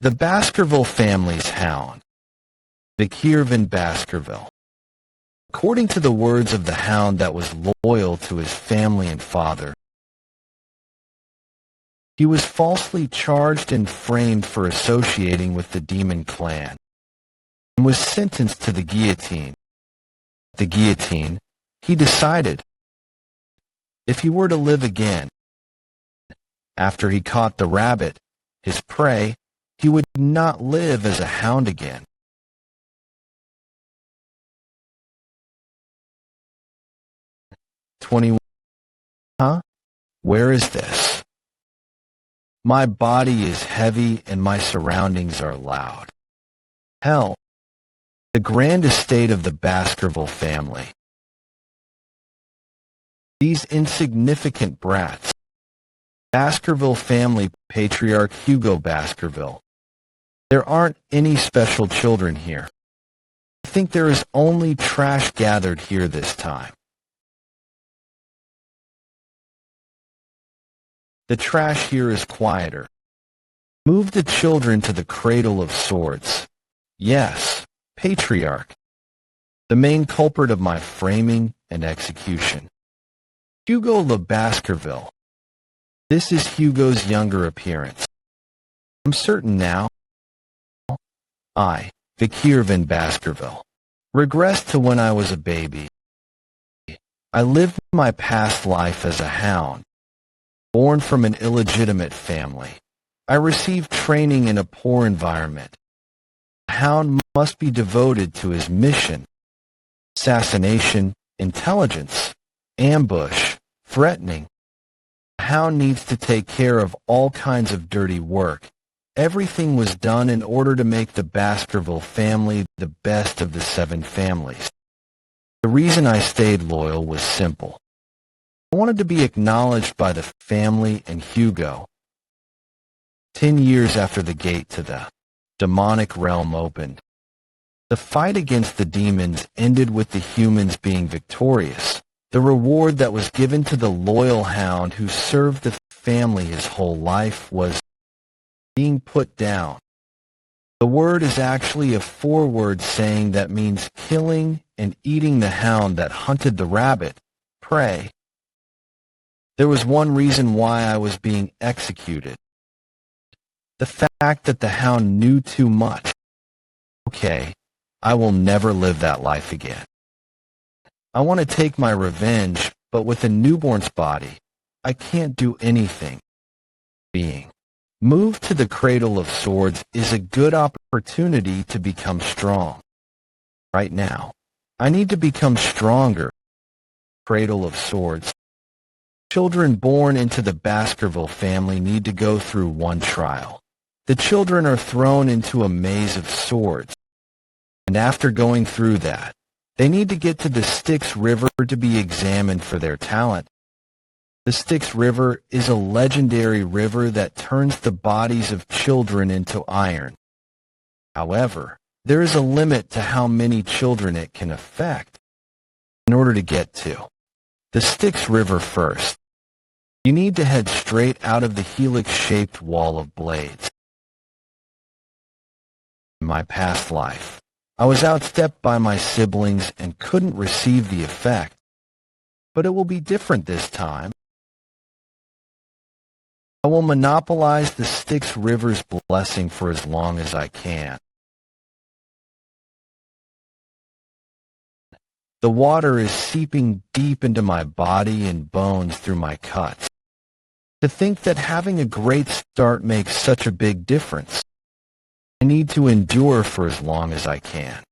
The Baskerville family's hound, Vikir van Baskerville. According to the words of the hound that was loyal to his family and father, he was falsely charged and framed for associating with the demon clan, and was sentenced to the guillotine. At the guillotine, he decided, if he were to live again, after he caught the rabbit, his prey, he would not live as a hound again. Huh? Where is this? My body is heavy and my surroundings are loud. Hell, the grand estate of the Baskerville family. These insignificant brats. Baskerville family patriarch Hugo Baskerville. There aren't any special children here. I think there is only trash gathered here this time. The trash here is quieter. Move the children to the cradle of swords. Yes, patriarch. The main culprit of my framing and execution. Hugo Le Baskerville. This is Hugo's younger appearance. I'm certain now. I, Vikir van Baskerville, regress to when I was a baby. I lived my past life as a hound, born from an illegitimate family. I received training in a poor environment. A hound must be devoted to his mission: assassination, intelligence, ambush, threatening. A hound needs to take care of all kinds of dirty work. Everything was done in order to make the Baskerville family the best of the 7 families. The reason I stayed loyal was simple. I wanted to be acknowledged by the family and Hugo. 10 years after the gate to the demonic realm opened, the fight against the demons ended with the humans being victorious. The reward that was given to the loyal hound who served the family his whole life was being put down. The word is actually a 4-word saying that means killing and eating the hound that hunted the rabbit, prey. There was one reason why I was being executed. The fact that the hound knew too much. Okay, I will never live that life again. I want to take my revenge, but with a newborn's body, I can't do anything. Being moved to the cradle of swords is a good opportunity to become strong. Right now, I need to become stronger. Cradle of swords. Children born into the Baskerville family need to go through one trial. The children are thrown into a maze of swords. And after going through that, they need to get to the Styx River to be examined for their talent. The Styx River is a legendary river that turns the bodies of children into iron. However, there is a limit to how many children it can affect. In order to get to the Styx River first, you need to head straight out of the helix-shaped wall of blades. In my past life, I was outstepped by my siblings and couldn't receive the effect. But it will be different this time. I will monopolize the Styx River's blessing for as long as I can. The water is seeping deep into my body and bones through my cuts. To think that having a great start makes such a big difference. I need to endure for as long as I can.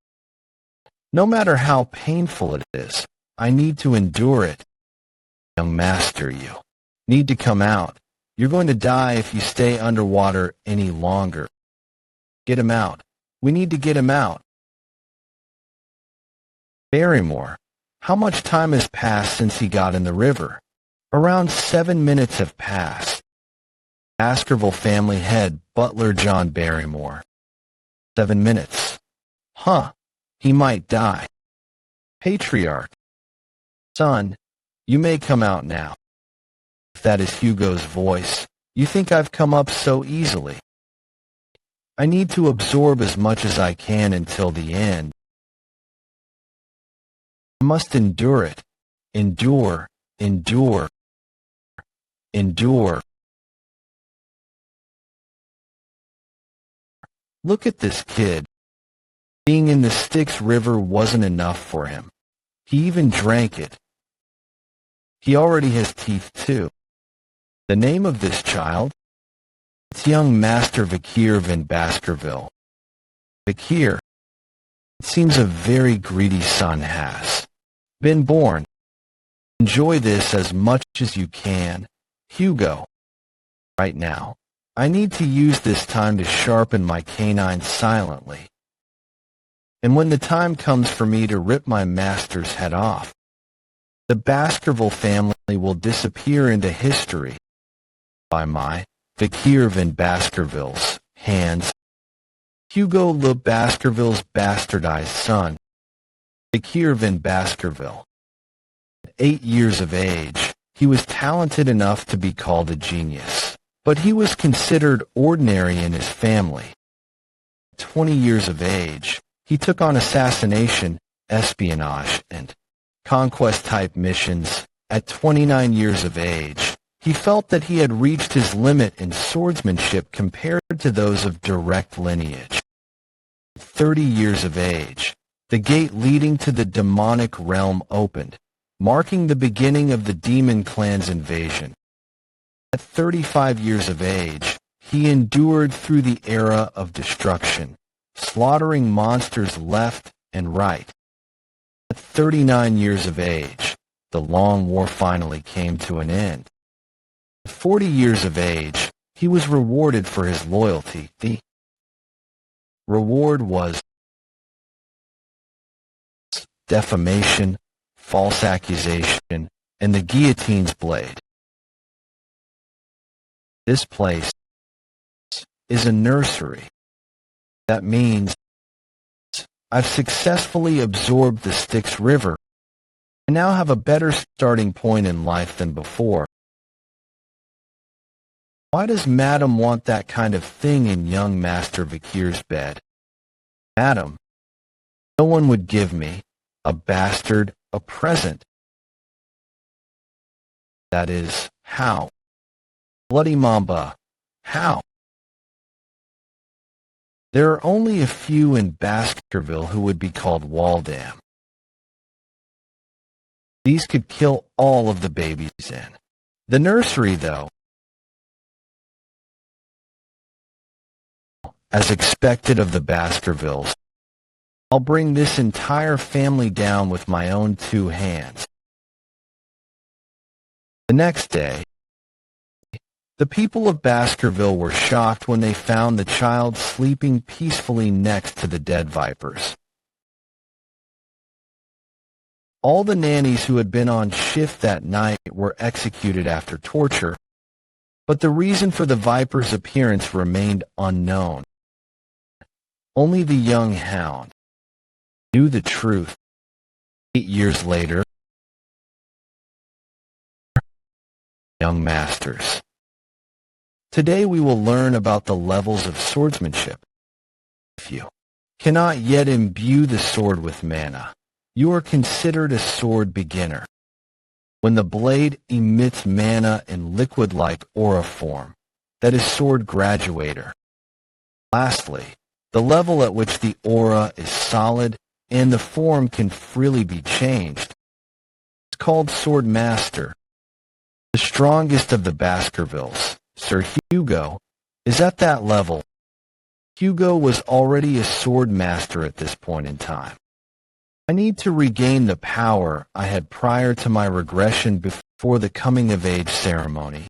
No matter how painful it is, I need to endure it. Young master, you need to come out. You're going to die if you stay underwater any longer. Get him out. We need to get him out. Barrymore, how much time has passed since he got in the river? Around 7 minutes have passed. Baskerville family head, Butler John Barrymore. 7 minutes. Huh, he might die. Patriarch. Son, you may come out now. If that is Hugo's voice, you think I've come up so easily. I need to absorb as much as I can until the end. I must endure it. Endure, endure, endure. Look at this kid. Being in the Styx River wasn't enough for him. He even drank it. He already has teeth too. The name of this child? It's young Master Vikir van Baskerville. Vikir. It seems a very greedy son has been born. Enjoy this as much as you can, Hugo. Right now, I need to use this time to sharpen my canines silently. And when the time comes for me to rip my master's head off, the Baskerville family will disappear into history by my Vikir van Baskerville's hands. Hugo Le Baskerville's bastardized son, Vikir van Baskerville. At 8 years of age, he was talented enough to be called a genius, but he was considered ordinary in his family. At 20 years of age, he took on assassination, espionage, and conquest-type missions. At 29 years of age, he felt that he had reached his limit in swordsmanship compared to those of direct lineage. At 30 years of age, the gate leading to the demonic realm opened, marking the beginning of the demon clan's invasion. At 35 years of age, he endured through the era of destruction, slaughtering monsters left and right. At 39 years of age, the long war finally came to an end. At 40 years of age, he was rewarded for his loyalty. The reward was defamation, false accusation, and the guillotine's blade. This place is a nursery. That means I've successfully absorbed the Styx River. I now have a better starting point in life than before. Why does Madame want that kind of thing in young Master Vikir's bed? Madame, no one would give me, a bastard, a present. That is, how? Bloody Mamba, how? There are only a few in Baskerville who would be called Waldam. These could kill all of the babies in the nursery, though. As expected of the Baskervilles, I'll bring this entire family down with my own 2 hands. The next day, the people of Baskerville were shocked when they found the child sleeping peacefully next to the dead vipers. All the nannies who had been on shift that night were executed after torture, but the reason for the viper's appearance remained unknown. Only the young hound knew the truth. 8 years later, young masters. Today we will learn about the levels of swordsmanship. If you cannot yet imbue the sword with mana, you are considered a sword beginner. When the blade emits mana in liquid-like aura form, that is sword graduator. Lastly, the level at which the aura is solid and the form can freely be changed is called sword master. The strongest of the Baskervilles, Sir Hugo, is at that level. Hugo was already a sword master at this point in time. I need to regain the power I had prior to my regression before the coming-of-age ceremony.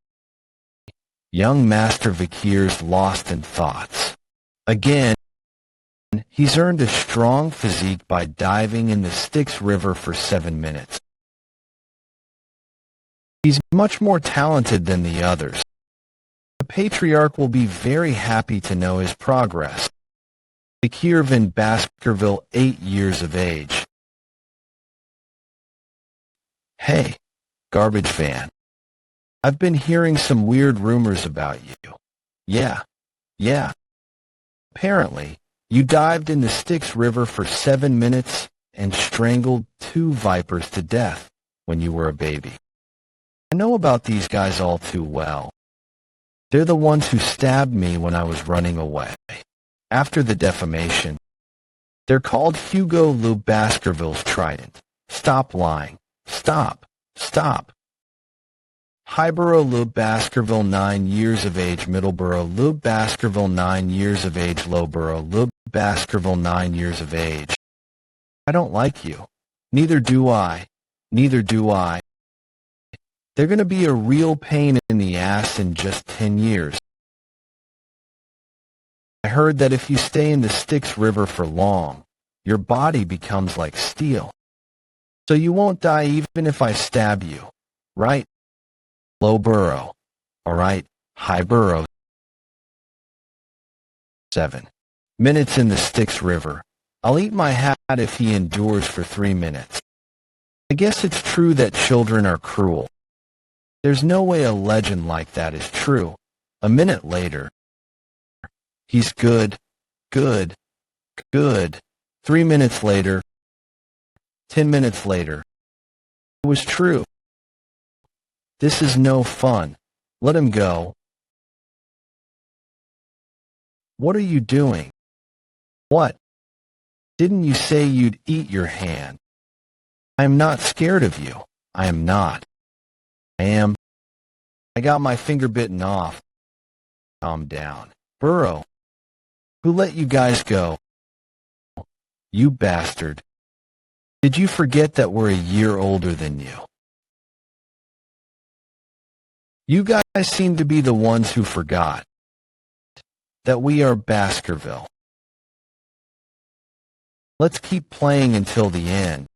Young Master Vikir's lost in thoughts. Again, he's earned a strong physique by diving in the Styx River for 7 minutes. He's much more talented than the others. The Patriarch will be very happy to know his progress. Vikir van Baskerville, 8 years of age. Hey, garbage van. I've been hearing some weird rumors about you. Yeah. Apparently, you dived in the Styx River for 7 minutes and strangled 2 vipers to death when you were a baby. I know about these guys all too well. They're the ones who stabbed me when I was running away. After the defamation, they're called Hugo Lube Baskerville's Trident. Stop lying. Stop. Stop. Highborough Lube Baskerville 9 years of age. Middleborough Lube Baskerville 9 years of age. Lowborough Lube Baskerville 9 years of age. I don't like you. Neither do I. Neither do I. They're going to be a real pain in the ass in just 10 years. I heard that if you stay in the Styx River for long, your body becomes like steel. So you won't die even if I stab you, right? Lowborough. All right, Highborough. 7 minutes in the Styx River. I'll eat my hat if he endures for 3 minutes. I guess it's true that children are cruel. There's no way a legend like that is true. A minute later, he's good, good, good. 3 minutes later, 10 minutes later, it was true. This is no fun. Let him go. What are you doing? What? Didn't you say you'd eat your hand? I am not scared of you. I am not. I am. I got my finger bitten off. Calm down. Burrow. Who let you guys go? You bastard. Did you forget that we're a year older than you? You guys seem to be the ones who forgot that we are Baskerville. Let's keep playing until the end.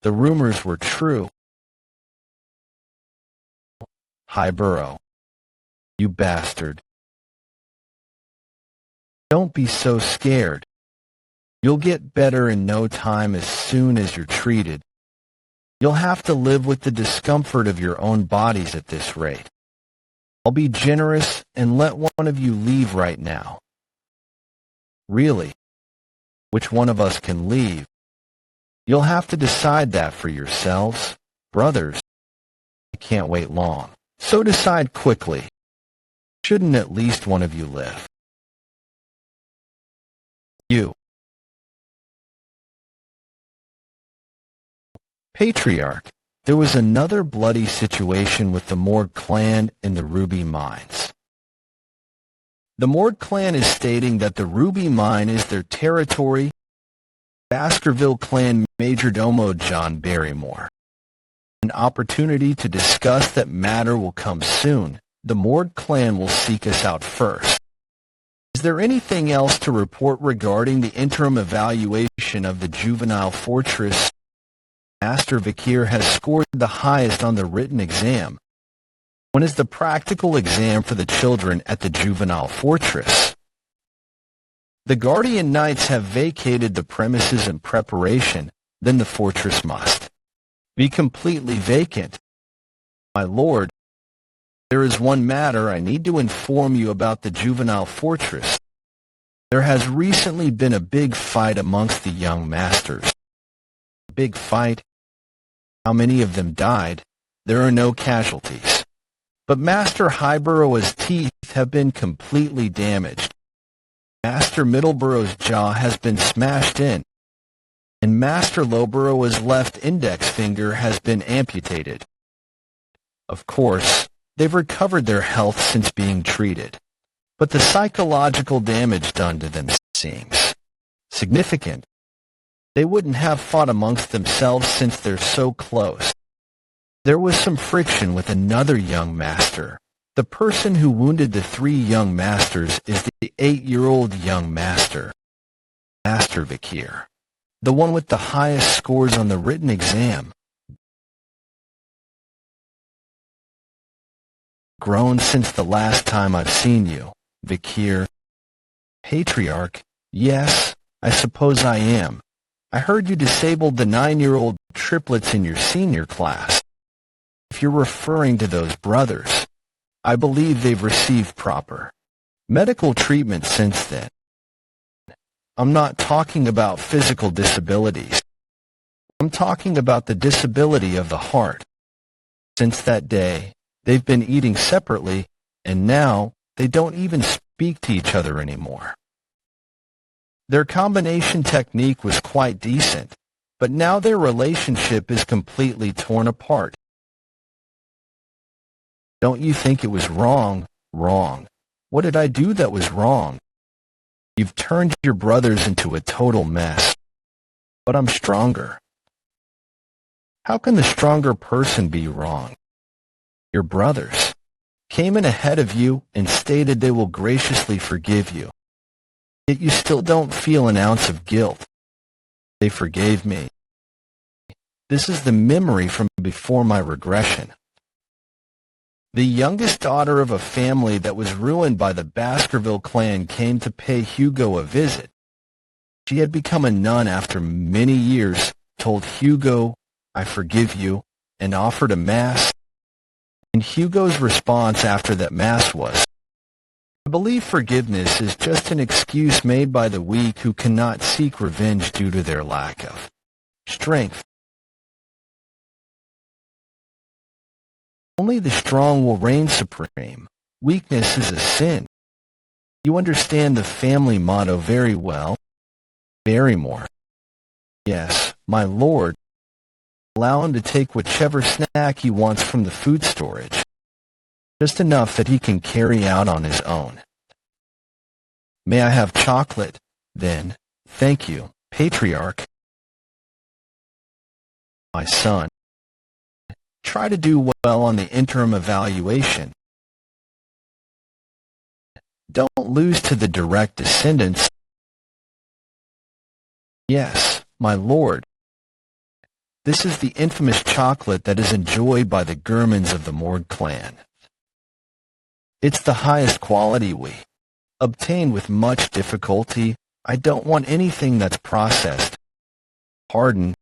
The rumors were true. Highborough. You bastard. Don't be so scared. You'll get better in no time as soon as you're treated. You'll have to live with the discomfort of your own bodies at this rate. I'll be generous and let one of you leave right now. Really? Which one of us can leave? You'll have to decide that for yourselves, brothers. I can't wait long. So decide quickly. Shouldn't at least one of you live? You. Patriarch, there was another bloody situation with the Mord clan in the Ruby Mines. The Mord clan is stating that the Ruby Mine is their territory. Baskerville clan Majordomo John Barrymore. An opportunity to discuss that matter will come soon. The Mord clan will seek us out first. Is there anything else to report regarding the interim evaluation of the juvenile fortress? Master Vikir has scored the highest on the written exam. When is the practical exam for the children at the juvenile fortress? The Guardian Knights have vacated the premises in preparation, then the fortress must be completely vacant. My lord, there is one matter I need to inform you about the juvenile fortress. There has recently been a big fight amongst the young masters. Big fight? How many of them died? There are no casualties. But Master Highborough's teeth have been completely damaged. Master Middleborough's jaw has been smashed in. And Master Lowborough's left index finger has been amputated. Of course, they've recovered their health since being treated. But the psychological damage done to them seems significant. They wouldn't have fought amongst themselves since they're so close. There was some friction with another young master. The person who wounded the 3 young masters is the 8-year-old young master, Master Vikir, the one with the highest scores on the written exam. Grown since the last time I've seen you, Vikir. Patriarch, yes, I suppose I am. I heard you disabled the 9-year-old triplets in your senior class. If you're referring to those brothers, I believe they've received proper medical treatment since then. I'm not talking about physical disabilities. I'm talking about the disability of the heart. Since that day, they've been eating separately, and now they don't even speak to each other anymore. Their combination technique was quite decent, but now their relationship is completely torn apart. Don't you think it was wrong? Wrong. What did I do that was wrong? You've turned your brothers into a total mess. But I'm stronger. How can the stronger person be wrong? Your brothers came in ahead of you and stated they will graciously forgive you. Yet you still don't feel an ounce of guilt. They forgave me. This is the memory from before my regression. The youngest daughter of a family that was ruined by the Baskerville clan came to pay Hugo a visit. She had become a nun after many years, told Hugo, "I forgive you," and offered a mass. And Hugo's response after that mass was, "I believe forgiveness is just an excuse made by the weak who cannot seek revenge due to their lack of strength. Only the strong will reign supreme. Weakness is a sin. You understand the family motto very well. Barrymore." "Yes, my lord. Allow him to take whichever snack he wants from the food storage. Just enough that he can carry out on his own." "May I have chocolate, then? Thank you, Patriarch." "My son, try to do well on the interim evaluation. Don't lose to the direct descendants." "Yes, my lord. This is the infamous chocolate that is enjoyed by the Germans of the Mord clan. It's the highest quality we obtain with much difficulty. I don't want anything that's processed. Pardon.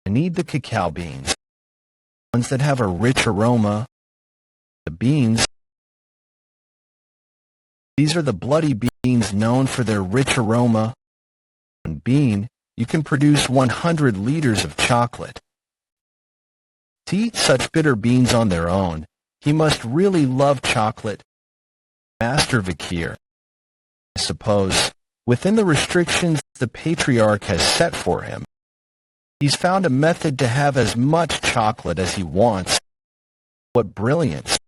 I need the cacao beans, ones that have a rich aroma. The beans. These are the bloody beans known for their rich aroma. One bean, you can produce 100 liters of chocolate. To eat such bitter beans on their own, he must really love chocolate. Master Vikir, I suppose, within the restrictions the Patriarch has set for him, he's found a method to have as much chocolate as he wants. What brilliance!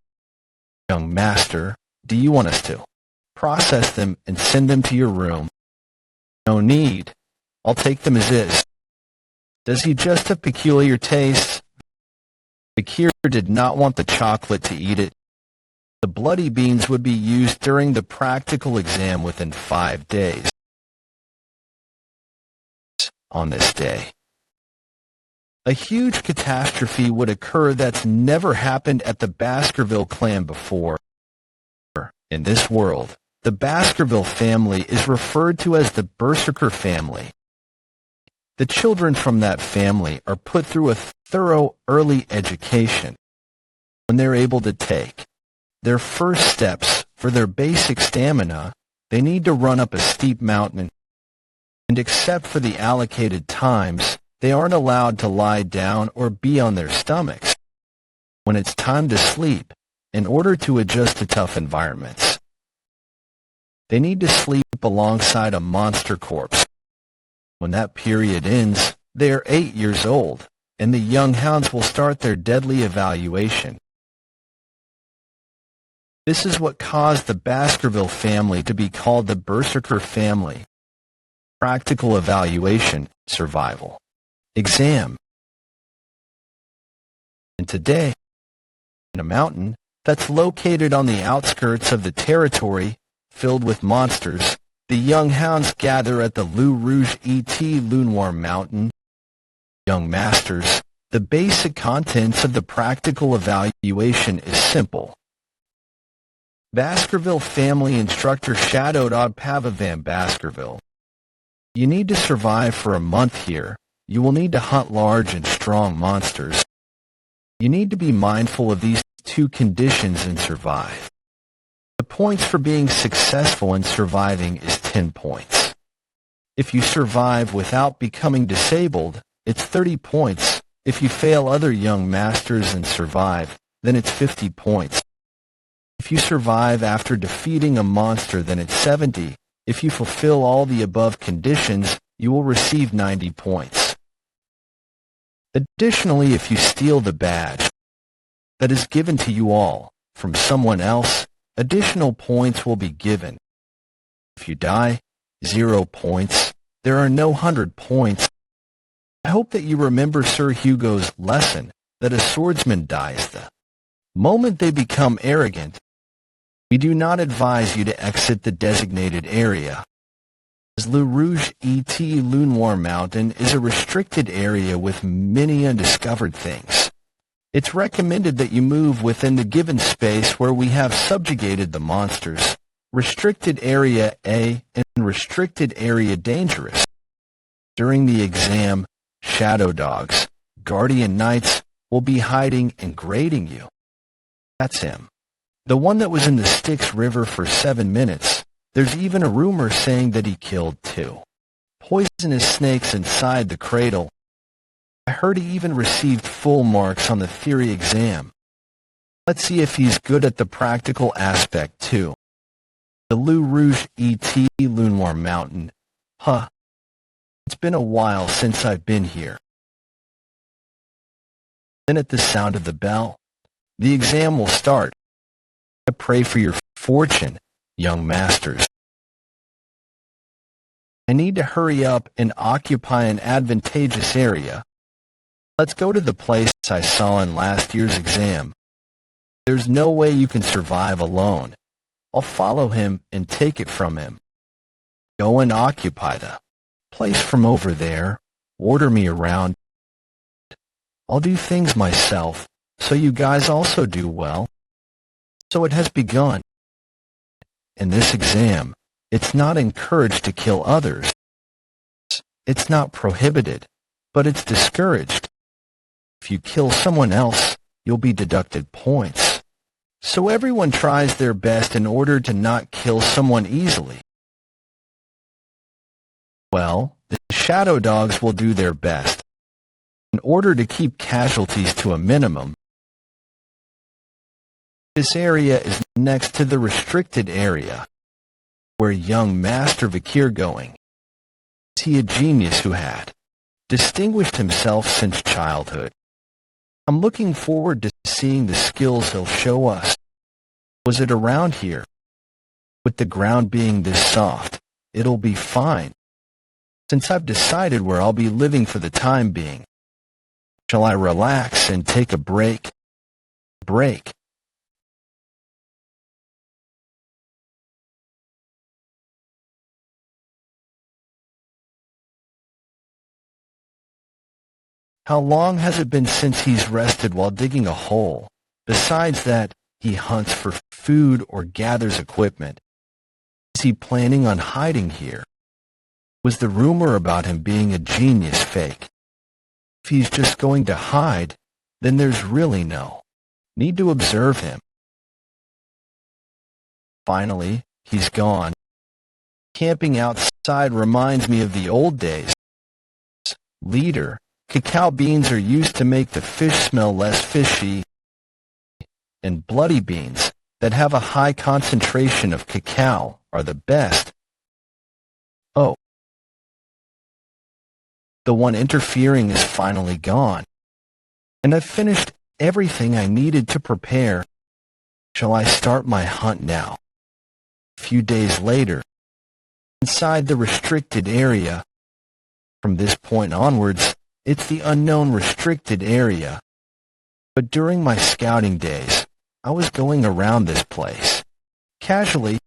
Young master, do you want us to process them and send them to your room?" "No need. I'll take them as is." "Does he just have peculiar tastes?" Vikir did not want the chocolate to eat it. The bloody beans would be used during the practical exam within 5 days. On this day, a huge catastrophe would occur that's never happened at the Baskerville clan before. In this world, the Baskerville family is referred to as the Berserker family. The children from that family are put through a thorough early education. When they're able to take their first steps for their basic stamina, they need to run up a steep mountain, and except for the allocated times, they aren't allowed to lie down or be on their stomachs. When it's time to sleep, in order to adjust to tough environments, they need to sleep alongside a monster corpse. When that period ends, they are 8 years old, and the young hounds will start their deadly evaluation. This is what caused the Baskerville family to be called the Berserker family. Practical evaluation, survival, exam. And today, in a mountain that's located on the outskirts of the territory filled with monsters, the young hounds gather at the Loup Rouge et Lunoir Mountain. Young masters, the basic contents of the practical evaluation is simple. Baskerville family instructor shadowed Pava Van Baskerville. You need to survive for a month here. You will need to hunt large and strong monsters. You need to be mindful of these 2 conditions and survive. The points for being successful in surviving is 10 points. If you survive without becoming disabled, it's 30 points. If you fail other young masters and survive, then it's 50 points. If you survive after defeating a monster, then it's 70. If you fulfill all the above conditions, you will receive 90 points. Additionally, if you steal the badge that is given to you all from someone else, additional points will be given. If you die, 0 points. There are no 100 points. I hope that you remember Sir Hugo's lesson that a swordsman dies the moment they become arrogant. We do not advise you to exit the designated area, as Le Rouge et Le Noir Mountain is a restricted area with many undiscovered things. It's recommended that you move within the given space where we have subjugated the monsters. Restricted Area A and Restricted Area Dangerous. During the exam, Shadow Dogs, Guardian Knights, will be hiding and grading you. That's him. The one that was in the Styx River for 7 minutes. There's even a rumor saying that he killed 2 poisonous snakes inside the cradle. I heard he even received full marks on the theory exam. Let's see if he's good at the practical aspect too. The Le Rouge et Le Noir Mountain. It's been a while since I've been here. Then at the sound of the bell, the exam will start. I pray for your fortune, young masters. I need to hurry up and occupy an advantageous area. Let's go to the place I saw in last year's exam. There's no way you can survive alone. I'll follow him and take it from him. Go and occupy the place from over there. Order me around. I'll do things myself, so you guys also do well. So it has begun. In this exam, it's not encouraged to kill others. It's not prohibited, but it's discouraged. If you kill someone else, you'll be deducted points. So everyone tries their best in order to not kill someone easily. Well, the Shadow Dogs will do their best. In order to keep casualties to a minimum, this area is next to the restricted area, where young Master Vikir going. Is he a genius who had distinguished himself since childhood? I'm looking forward to seeing the skills he'll show us. Was it around here? With the ground being this soft, it'll be fine. Since I've decided where I'll be living for the time being, shall I relax and take a break? How long has it been since he's rested while digging a hole? Besides that, he hunts for food or gathers equipment. Is he planning on hiding here? Was the rumor about him being a genius fake? If he's just going to hide, then there's really no need to observe him. Finally, he's gone. Camping outside reminds me of the old days. Leader, cacao beans are used to make the fish smell less fishy, and bloody beans that have a high concentration of cacao are the best. Oh. The one interfering is finally gone, and I've finished everything I needed to prepare. Shall I start my hunt now? A few days later, inside the restricted area. From this point onwards, it's the unknown restricted area. But during my scouting days, I was going around this place. Casually,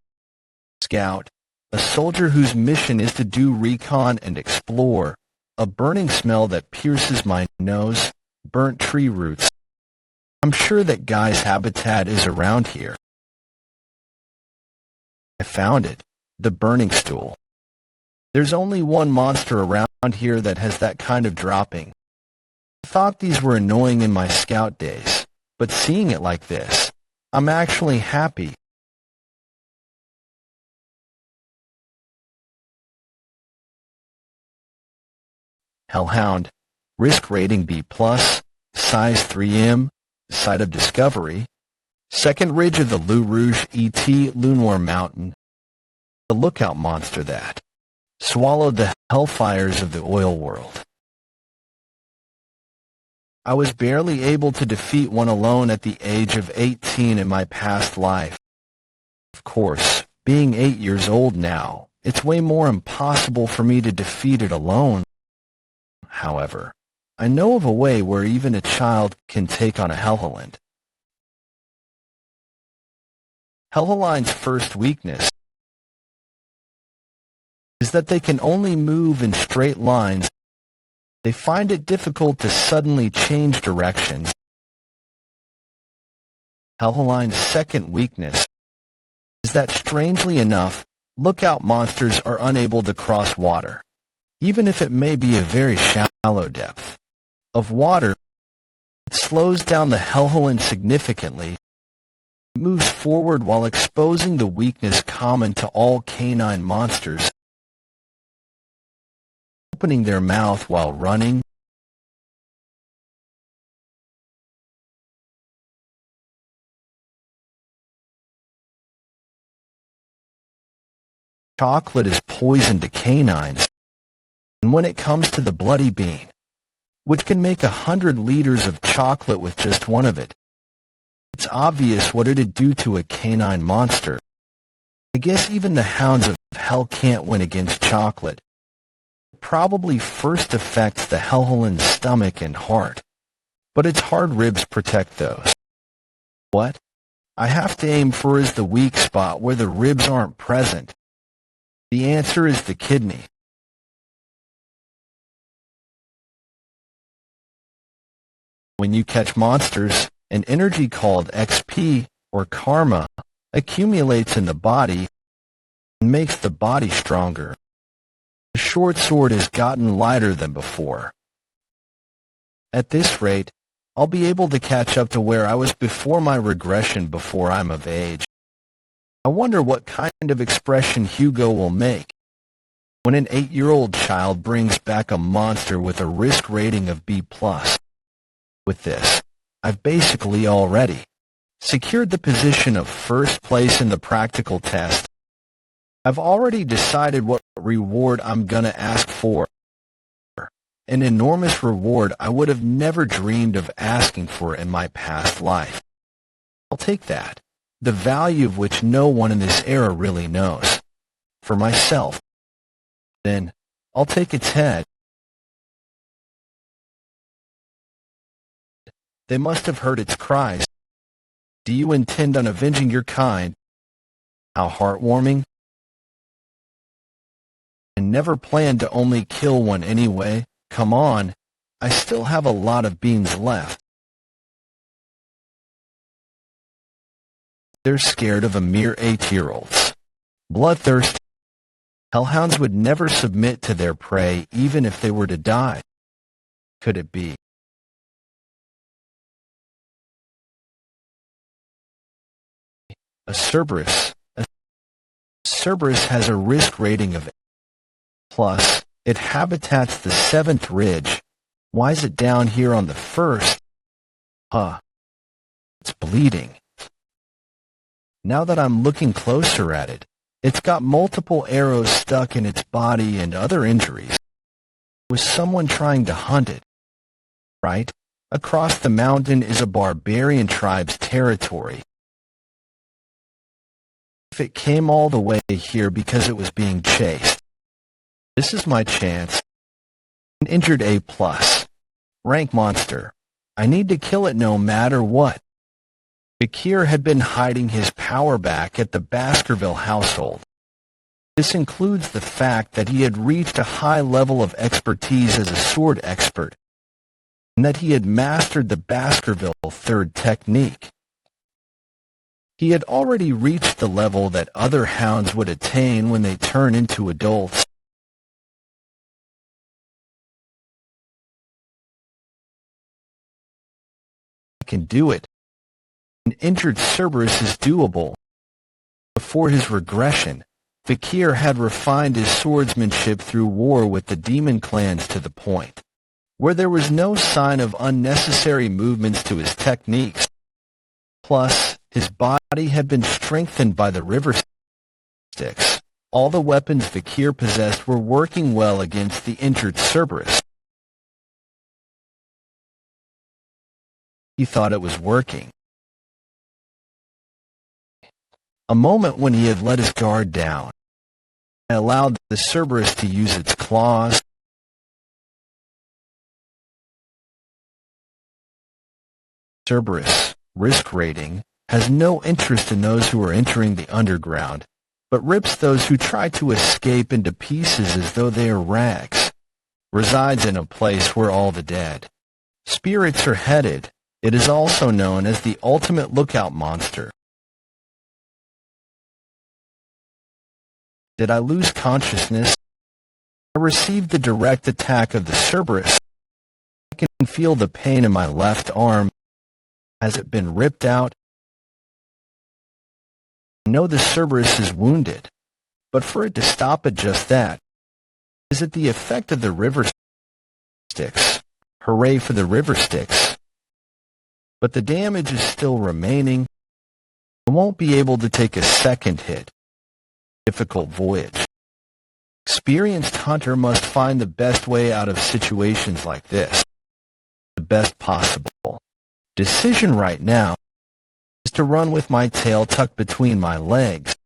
scout, a soldier whose mission is to do recon and explore. A burning smell that pierces my nose, burnt tree roots. I'm sure that Guy's habitat is around here. I found it, the burning stool. There's only one monster around here that has that kind of dropping. I thought these were annoying in my scout days, but seeing it like this, I'm actually happy. Hellhound, risk rating B+, size 3M, site of discovery, second ridge of the Lou Rouge ET Lunoir Mountain, the lookout monster that swallowed the hellfires of the oil world. I was barely able to defeat one alone at the age of 18 in my past life. Of course, being 8 years old now, it's way more impossible for me to defeat it alone. However, I know of a way where even a child can take on a Helheland. Helheland's first weakness is that they can only move in straight lines. They find it difficult to suddenly change directions. Helheland's second weakness is that, strangely enough, lookout monsters are unable to cross water, even if it may be a very shallow depth of water. It slows down the Helheland significantly. It moves forward while exposing the weakness common to all canine monsters, opening their mouth while running. Chocolate is poison to canines, and when it comes to the bloody bean, which can make 100 liters of chocolate with just one of it, it's obvious what it'd do to a canine monster. I guess even the hounds of hell can't win against chocolate. It probably first affects the Helheland's stomach and heart, but its hard ribs protect those. What I have to aim for is the weak spot where the ribs aren't present. The answer is the kidney. When you catch monsters, an energy called XP, or karma, accumulates in the body and makes the body stronger. The short sword has gotten lighter than before. At this rate, I'll be able to catch up to where I was before my regression before I'm of age. I wonder what kind of expression Hugo will make when an 8-year-old child brings back a monster with a risk rating of B+. With this, I've basically already secured the position of first place in the practical test. I've already decided what reward I'm gonna ask for. An enormous reward I would have never dreamed of asking for in my past life. I'll take that, the value of which no one in this era really knows. For myself. Then, I'll take its head. They must have heard its cries. Do you intend on avenging your kind? How heartwarming. And never planned to only kill one anyway. Come on, I still have a lot of beans left. They're scared of a mere 8-year-olds. Bloodthirsty. Hellhounds would never submit to their prey even if they were to die. Could it be? A Cerberus. A Cerberus has a risk rating of plus. It habitats the 7th ridge. Why is it down here on the 1st? It's bleeding. Now that I'm looking closer at it, it's got multiple arrows stuck in its body and other injuries. Was someone trying to hunt it? Right? Across the mountain is a barbarian tribe's territory. If it came all the way here because it was being chased, this is my chance. An injured A+. Rank monster. I need to kill it no matter what. Vikir had been hiding his power back at the Baskerville household. This includes the fact that he had reached a high level of expertise as a sword expert, and that he had mastered the Baskerville third technique. He had already reached the level that other hounds would attain when they turn into adults. Can do it. An injured Cerberus is doable. Before his regression, Vikir had refined his swordsmanship through war with the demon clans to the point where there was no sign of unnecessary movements to his techniques. Plus, his body had been strengthened by the river sticks. All the weapons Vikir possessed were working well against the injured Cerberus. He thought it was working. A moment when he had let his guard down. I allowed the Cerberus to use its claws. Cerberus, risk rating, has no interest in those who are entering the underground, but rips those who try to escape into pieces as though they are rags. Resides in a place where all the dead spirits are headed. It is also known as the ultimate lookout monster. Did I lose consciousness? I received the direct attack of the Cerberus. I can feel the pain in my left arm. Has it been ripped out? I know the Cerberus is wounded, but for it to stop at just that, is it the effect of the river sticks? Hooray for the river sticks. But the damage is still remaining. I won't be able to take a second hit. Difficult voyage. Experienced hunter must find the best way out of situations like this. The best possible decision right now is to run with my tail tucked between my legs.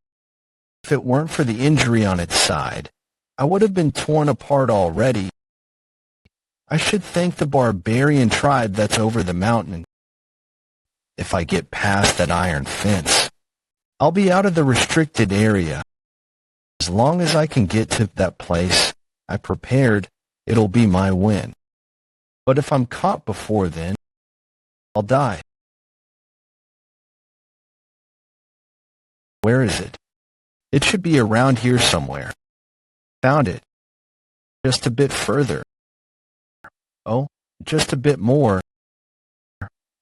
If it weren't for the injury on its side, I would have been torn apart already. I should thank the barbarian tribe that's over the mountain. If I get past that iron fence, I'll be out of the restricted area. As long as I can get to that place I prepared, it'll be my win. But if I'm caught before then, I'll die. Where is it? It should be around here somewhere. Found it. Just a bit further. Oh, just a bit more.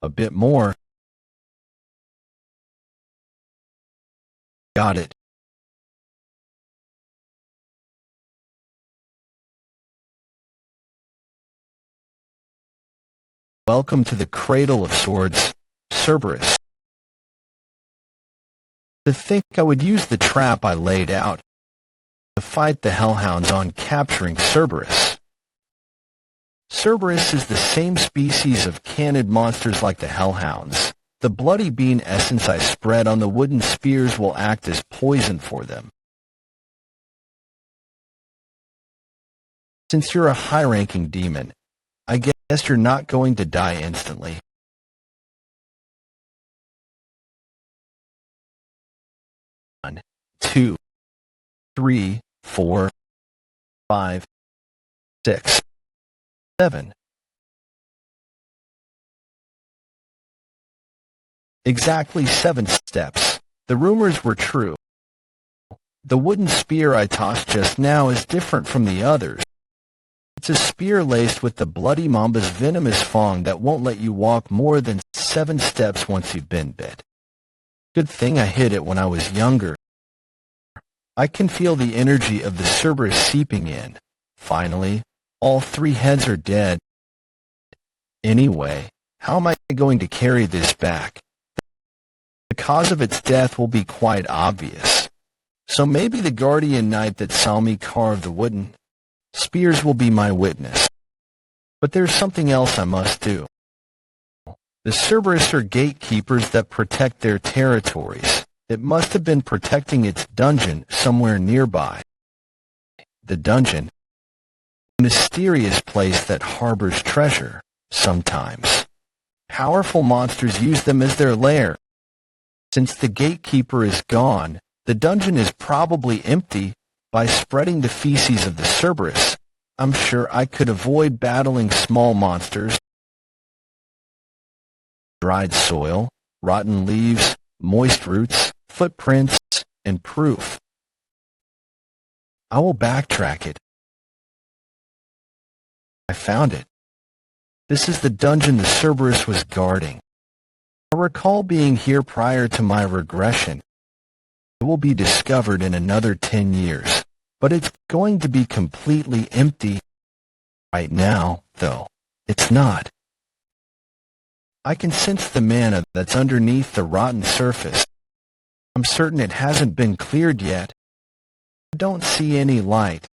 A bit more. Got it. Welcome to the Cradle of Swords, Cerberus. To think I would use the trap I laid out to fight the Hellhounds on capturing Cerberus. Cerberus is the same species of cannid monsters like the Hellhounds. The bloody bean essence I spread on the wooden spears will act as poison for them. Since you're a high-ranking demon, I guess you're not going to die instantly. 1, 2, 3, 4, 5, 6, 7. Exactly 7 steps. The rumors were true. The wooden spear I tossed just now is different from the others. It's a spear laced with the bloody mamba's venomous fang that won't let you walk more than 7 steps once you've been bit. Good thing I hid it when I was younger. I can feel the energy of the Cerberus seeping in. Finally, all 3 heads are dead. Anyway, how am I going to carry this back? The cause of its death will be quite obvious. So maybe the guardian knight that saw me carve the wooden spears will be my witness. But there's something else I must do. The Cerberus are gatekeepers that protect their territories. It must have been protecting its dungeon somewhere nearby. The dungeon, a mysterious place that harbors treasure, sometimes. Powerful monsters use them as their lair. Since the gatekeeper is gone, the dungeon is probably empty. By spreading the feces of the Cerberus, I'm sure I could avoid battling small monsters. Dried soil, rotten leaves, moist roots, footprints, and proof. I will backtrack it. I found it. This is the dungeon the Cerberus was guarding. I recall being here prior to my regression. It will be discovered in another 10 years, but it's going to be completely empty. Right now, though, it's not. I can sense the mana that's underneath the rotten surface. I'm certain it hasn't been cleared yet. I don't see any light.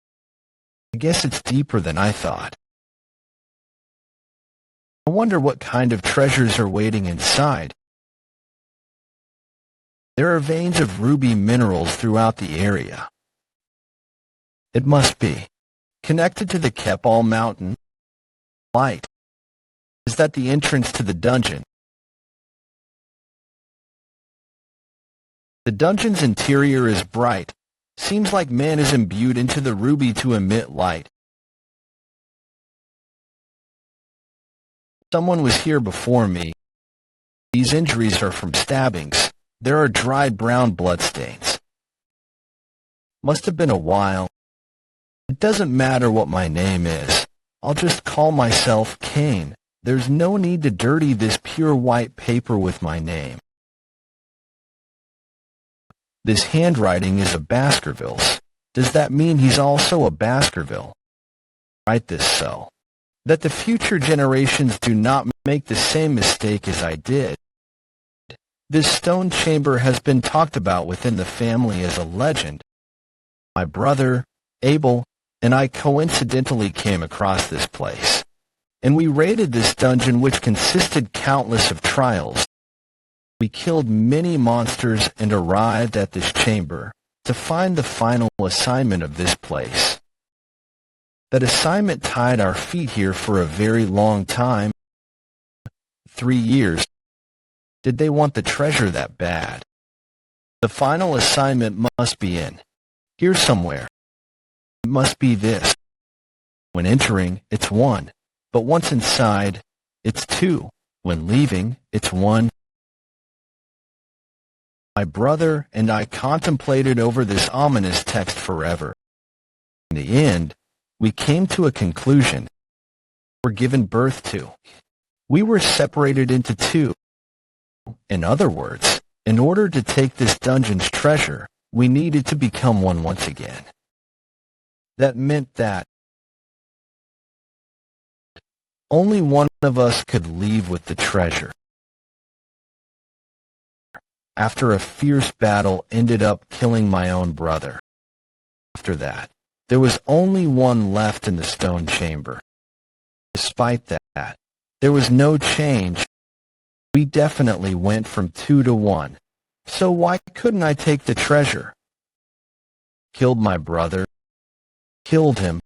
I guess it's deeper than I thought. I wonder what kind of treasures are waiting inside. There are veins of ruby minerals throughout the area. It must be connected to the Kepal Mountain. Light. Is that the entrance to the dungeon? The dungeon's interior is bright. Seems like man is imbued into the ruby to emit light. Someone was here before me. These injuries are from stabbings. There are dried brown bloodstains. Must have been a while. It doesn't matter what my name is. I'll just call myself Cain. There's no need to dirty this pure white paper with my name. This handwriting is a Baskerville's. Does that mean he's also a Baskerville? Write this so that the future generations do not make the same mistake as I did. This stone chamber has been talked about within the family as a legend. My brother, Abel, and I coincidentally came across this place, and we raided this dungeon, which consisted countless of trials. We killed many monsters and arrived at this chamber to find the final assignment of this place. That assignment tied our feet here for a very long time. 3 years. Did they want the treasure that bad? The final assignment must be in here somewhere. It must be this. When entering, it's 1, but once inside, it's 2. When leaving, it's 1. My brother and I contemplated over this ominous text forever. In the end, we came to a conclusion. We were given birth to. We were separated into 2. In other words, in order to take this dungeon's treasure, we needed to become one once again. That meant that only one of us could leave with the treasure. After a fierce battle ended up killing my own brother. After that, there was only one left in the stone chamber. Despite that, there was no change. We definitely went from 2 to 1. So why couldn't I take the treasure? Killed my brother. Killed him.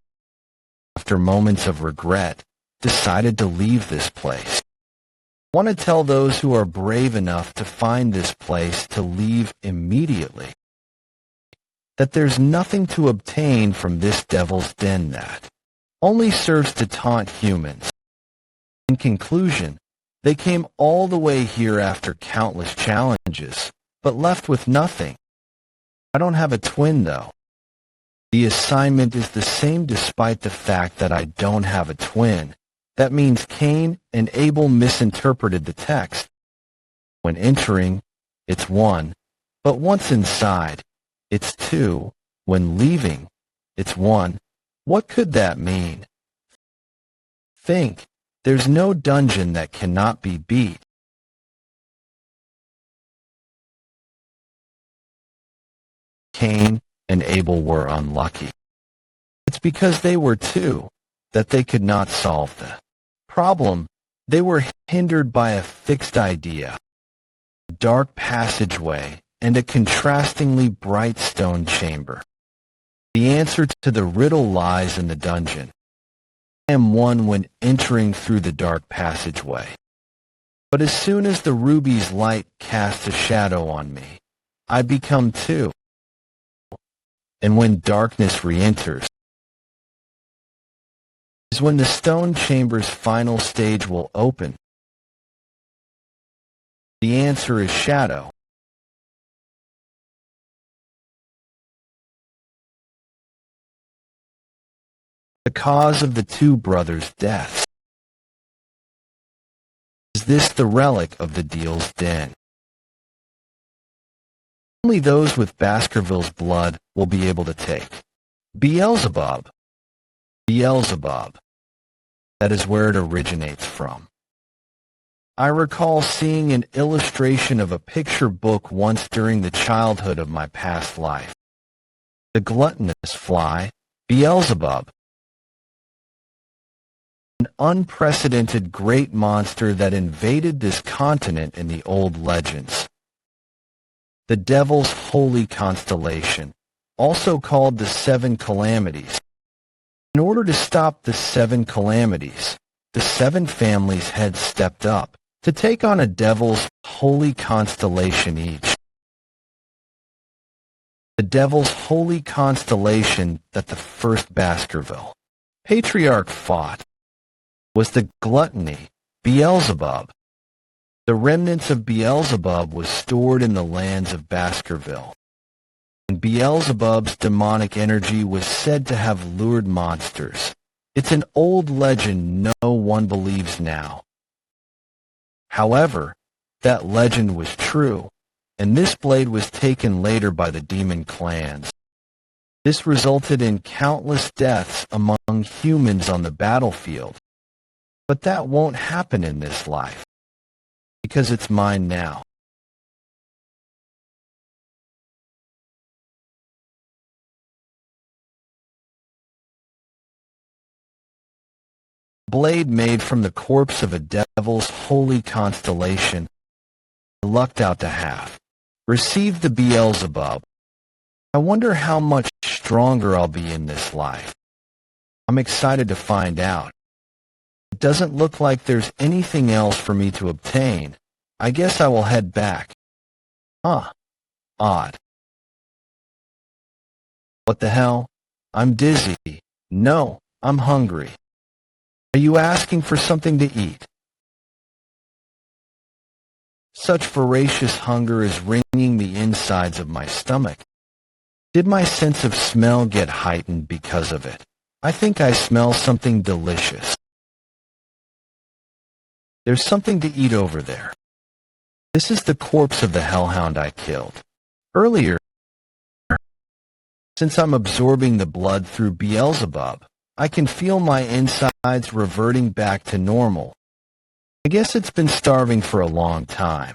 After moments of regret, decided to leave this place. Want to tell those who are brave enough to find this place to leave immediately. That there's nothing to obtain from this devil's den that only serves to taunt humans. In conclusion, they came all the way here after countless challenges, but left with nothing. I don't have a twin, though. The assignment is the same despite the fact that I don't have a twin. That means Cain and Abel misinterpreted the text. When entering, it's 1, but once inside, it's 2. When leaving, it's 1. What could that mean? Think. There's no dungeon that cannot be beat. Cain and Abel were unlucky. It's because they were 2 that they could not solve the problem. They were hindered by a fixed idea, a dark passageway, and a contrastingly bright stone chamber. The answer to the riddle lies in the dungeon. I am 1 when entering through the dark passageway. But as soon as the ruby's light casts a shadow on me, I become 2. And when darkness re-enters, is when the stone chamber's final stage will open. The answer is shadow. The cause of the 2 brothers' deaths. Is this the relic of the deal's den? Only those with Baskerville's blood will be able to take. Beelzebub. Beelzebub. That is where it originates from. I recall seeing an illustration of a picture book once during the childhood of my past life. The gluttonous fly, Beelzebub. An unprecedented great monster that invaded this continent in the old legends. The Devil's Holy Constellation, also called the Seven Calamities. In order to stop the seven calamities, the seven families had stepped up to take on a Devil's Holy Constellation each. The Devil's Holy Constellation that the first Baskerville patriarch fought was the gluttony, Beelzebub. The remnants of Beelzebub was stored in the lands of Baskerville, and Beelzebub's demonic energy was said to have lured monsters. It's an old legend no one believes now. However, that legend was true, and this blade was taken later by the demon clans. This resulted in countless deaths among humans on the battlefield. But that won't happen in this life, because it's mine now. Blade made from the corpse of a Devil's Holy Constellation, I lucked out to have. Received the Beelzebub. I wonder how much stronger I'll be in this life. I'm excited to find out. It doesn't look like there's anything else for me to obtain. I guess I will head back. Huh. Odd. What the hell? I'm dizzy. No, I'm hungry. Are you asking for something to eat? Such voracious hunger is wringing the insides of my stomach. Did my sense of smell get heightened because of it? I think I smell something delicious. There's something to eat over there. This is the corpse of the hellhound I killed earlier. Since I'm absorbing the blood through Beelzebub, I can feel my insides reverting back to normal. I guess it's been starving for a long time.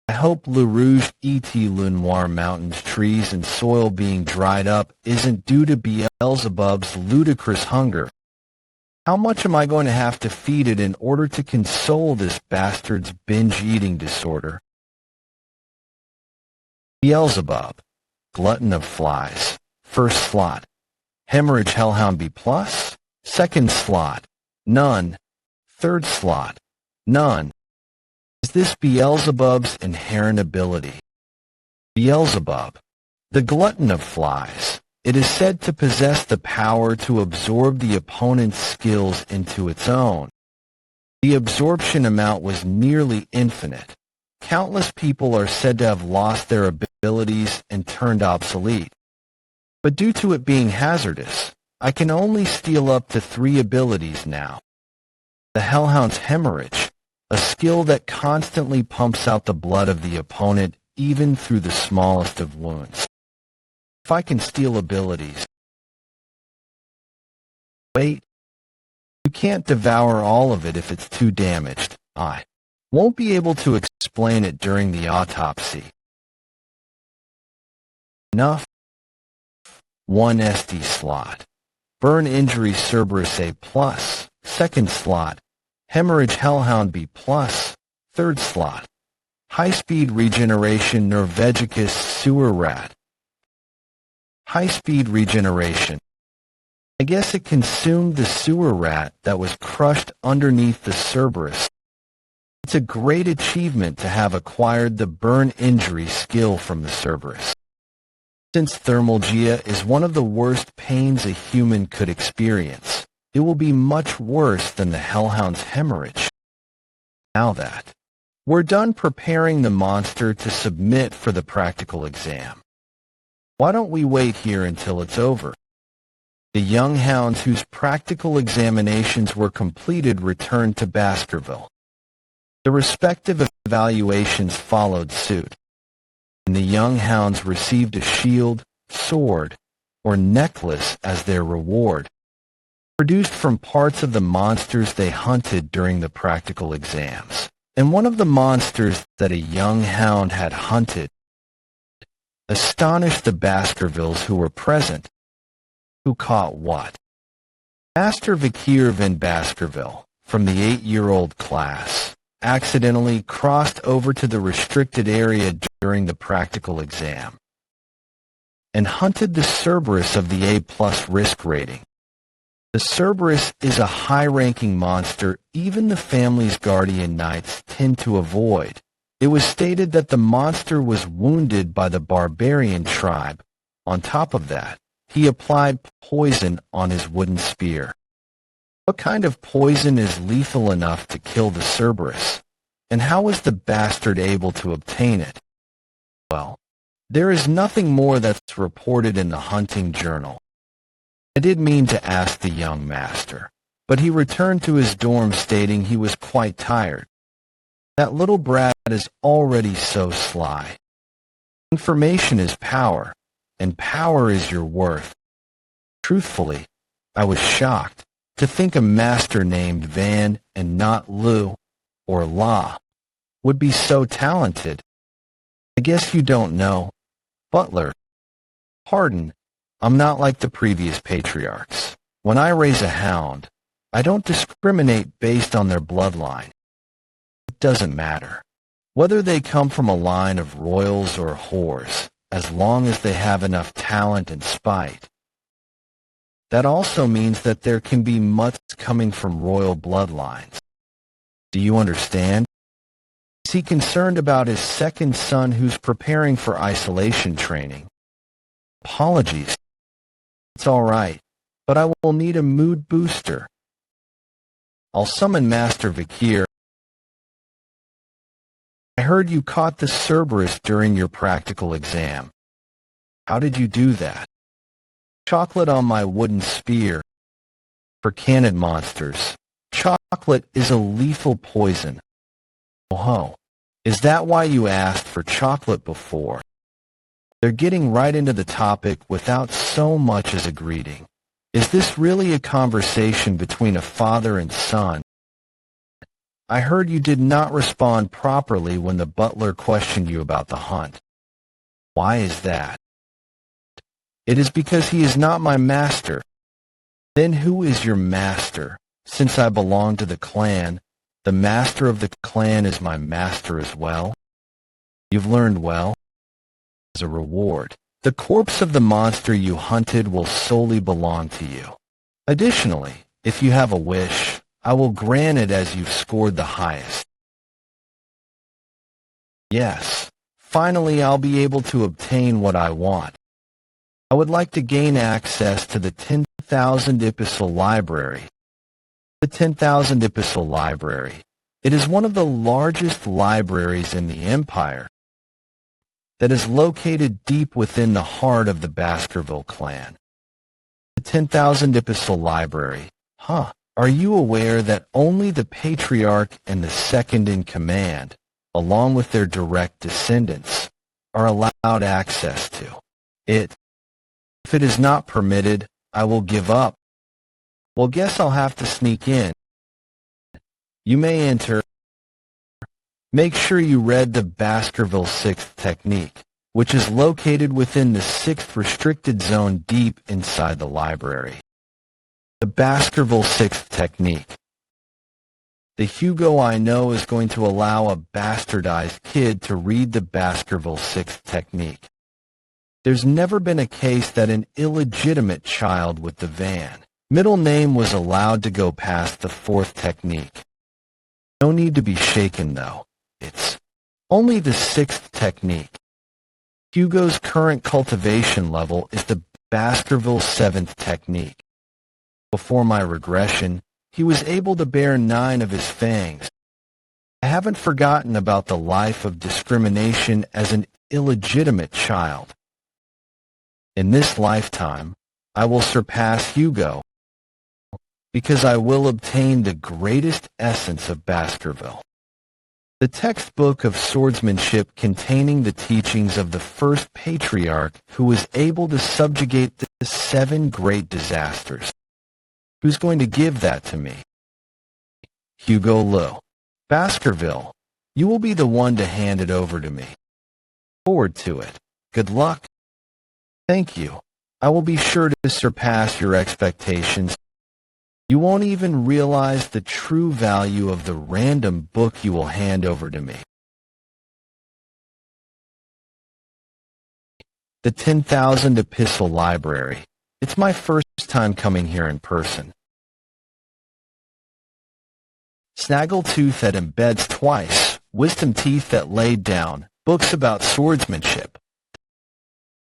I hope Le Rouge et Le Noir mountains, trees, and soil being dried up isn't due to Beelzebub's ludicrous hunger. How much am I going to have to feed it in order to console this bastard's binge-eating disorder? Beelzebub, glutton of flies, first slot. Hemorrhage Hellhound B+, second slot, none, third slot, none. Is this Beelzebub's inherent ability? Beelzebub, the glutton of flies. It is said to possess the power to absorb the opponent's skills into its own. The absorption amount was nearly infinite. Countless people are said to have lost their abilities and turned obsolete. But due to it being hazardous, I can only steal up to 3 abilities now. The Hellhound's Hemorrhage, a skill that constantly pumps out the blood of the opponent even through the smallest of wounds. If I can steal abilities. Wait. You can't devour all of it if it's too damaged. I won't be able to explain it during the autopsy. Enough. 1 SD slot. Burn Injury Cerberus A+, second slot. Hemorrhage Hellhound B+, third slot. High-Speed Regeneration Norvegicus Sewer Rat. High-Speed Regeneration. I guess it consumed the sewer rat that was crushed underneath the Cerberus. It's a great achievement to have acquired the Burn Injury skill from the Cerberus. Since thermalgia is one of the worst pains a human could experience, it will be much worse than the Hellhound's hemorrhage. Now that we're done preparing the monster to submit for the practical exam, why don't we wait here until it's over? The young hounds whose practical examinations were completed returned to Baskerville. The respective evaluations followed suit. and the young hounds received a shield, sword, or necklace as their reward, produced from parts of the monsters they hunted during the practical exams. And one of the monsters that a young hound had hunted astonished the Baskervilles who were present. Who caught what? Master Vikir van Baskerville, from the 8-year-old class, accidentally crossed over to the restricted area during the practical exam and hunted the Cerberus of the A+ risk rating. The Cerberus is a high-ranking monster even the family's guardian knights tend to avoid. It was stated that the monster was wounded by the barbarian tribe. On top of that, he applied poison on his wooden spear. What kind of poison is lethal enough to kill the Cerberus? And how was the bastard able to obtain it? Well, there is nothing more that's reported in the hunting journal. I did mean to ask the young master, but he returned to his dorm stating he was quite tired. That little brat is already so sly. Information is power, and power is your worth. Truthfully, I was shocked to think a master named Van and not Lou or La would be so talented. I guess you don't know. Butler, pardon, I'm not like the previous patriarchs. When I raise a hound, I don't discriminate based on their bloodline. It doesn't matter whether they come from a line of royals or whores, as long as they have enough talent and spite. That also means that there can be mutts coming from royal bloodlines. Do you understand? Is he concerned about his second son who's preparing for isolation training? Apologies. It's all right, but I will need a mood booster. I'll summon Master Vikir. I heard you caught the Cerberus during your practical exam. How did you do that? Chocolate on my wooden spear. For canid monsters, chocolate is a lethal poison. Oh, is that why you asked for chocolate before? They're getting right into the topic without so much as a greeting. Is this really a conversation between a father and son? I heard you did not respond properly when the butler questioned you about the hunt. Why is that? It is because he is not my master. Then who is your master? Since I belong to the clan, the master of the clan is my master as well. You've learned well. As a reward, the corpse of the monster you hunted will solely belong to you. Additionally, if you have a wish, I will grant it as you've scored the highest. Yes, finally I'll be able to obtain what I want. I would like to gain access to the 10,000 Epistle Library. The 10,000 Epistle Library. It is one of the largest libraries in the Empire that is located deep within the heart of the Baskerville clan. The 10,000 Epistle Library. Are you aware that only the patriarch and the second in command, along with their direct descendants, are allowed access to it? If it is not permitted, I will give up. Well, guess I'll have to sneak in. You may enter. Make sure you read the Baskerville 6th technique, which is located within the 6th restricted zone deep inside the library. The Baskerville 6th technique. The Hugo I know is going to allow a bastardized kid to read the Baskerville 6th technique. There's never been a case that an illegitimate child with the Van middle name was allowed to go past the 4th technique. No need to be shaken, though. It's only the 6th technique. Hugo's current cultivation level is the Baskerville 7th technique. Before my regression, he was able to bear 9 of his fangs. I haven't forgotten about the life of discrimination as an illegitimate child. In this lifetime, I will surpass Hugo, because I will obtain the greatest essence of Baskerville. The textbook of swordsmanship containing the teachings of the first patriarch who was able to subjugate the 7 great disasters. Who's going to give that to me? Hugo Lowe. Baskerville, you will be the one to hand it over to me. Forward to it. Good luck. Thank you. I will be sure to surpass your expectations. You won't even realize the true value of the random book you will hand over to me. The 10,000 Epistle Library. It's my first time coming here in person. Snaggletooth that embeds twice, wisdom teeth that laid down, books about swordsmanship.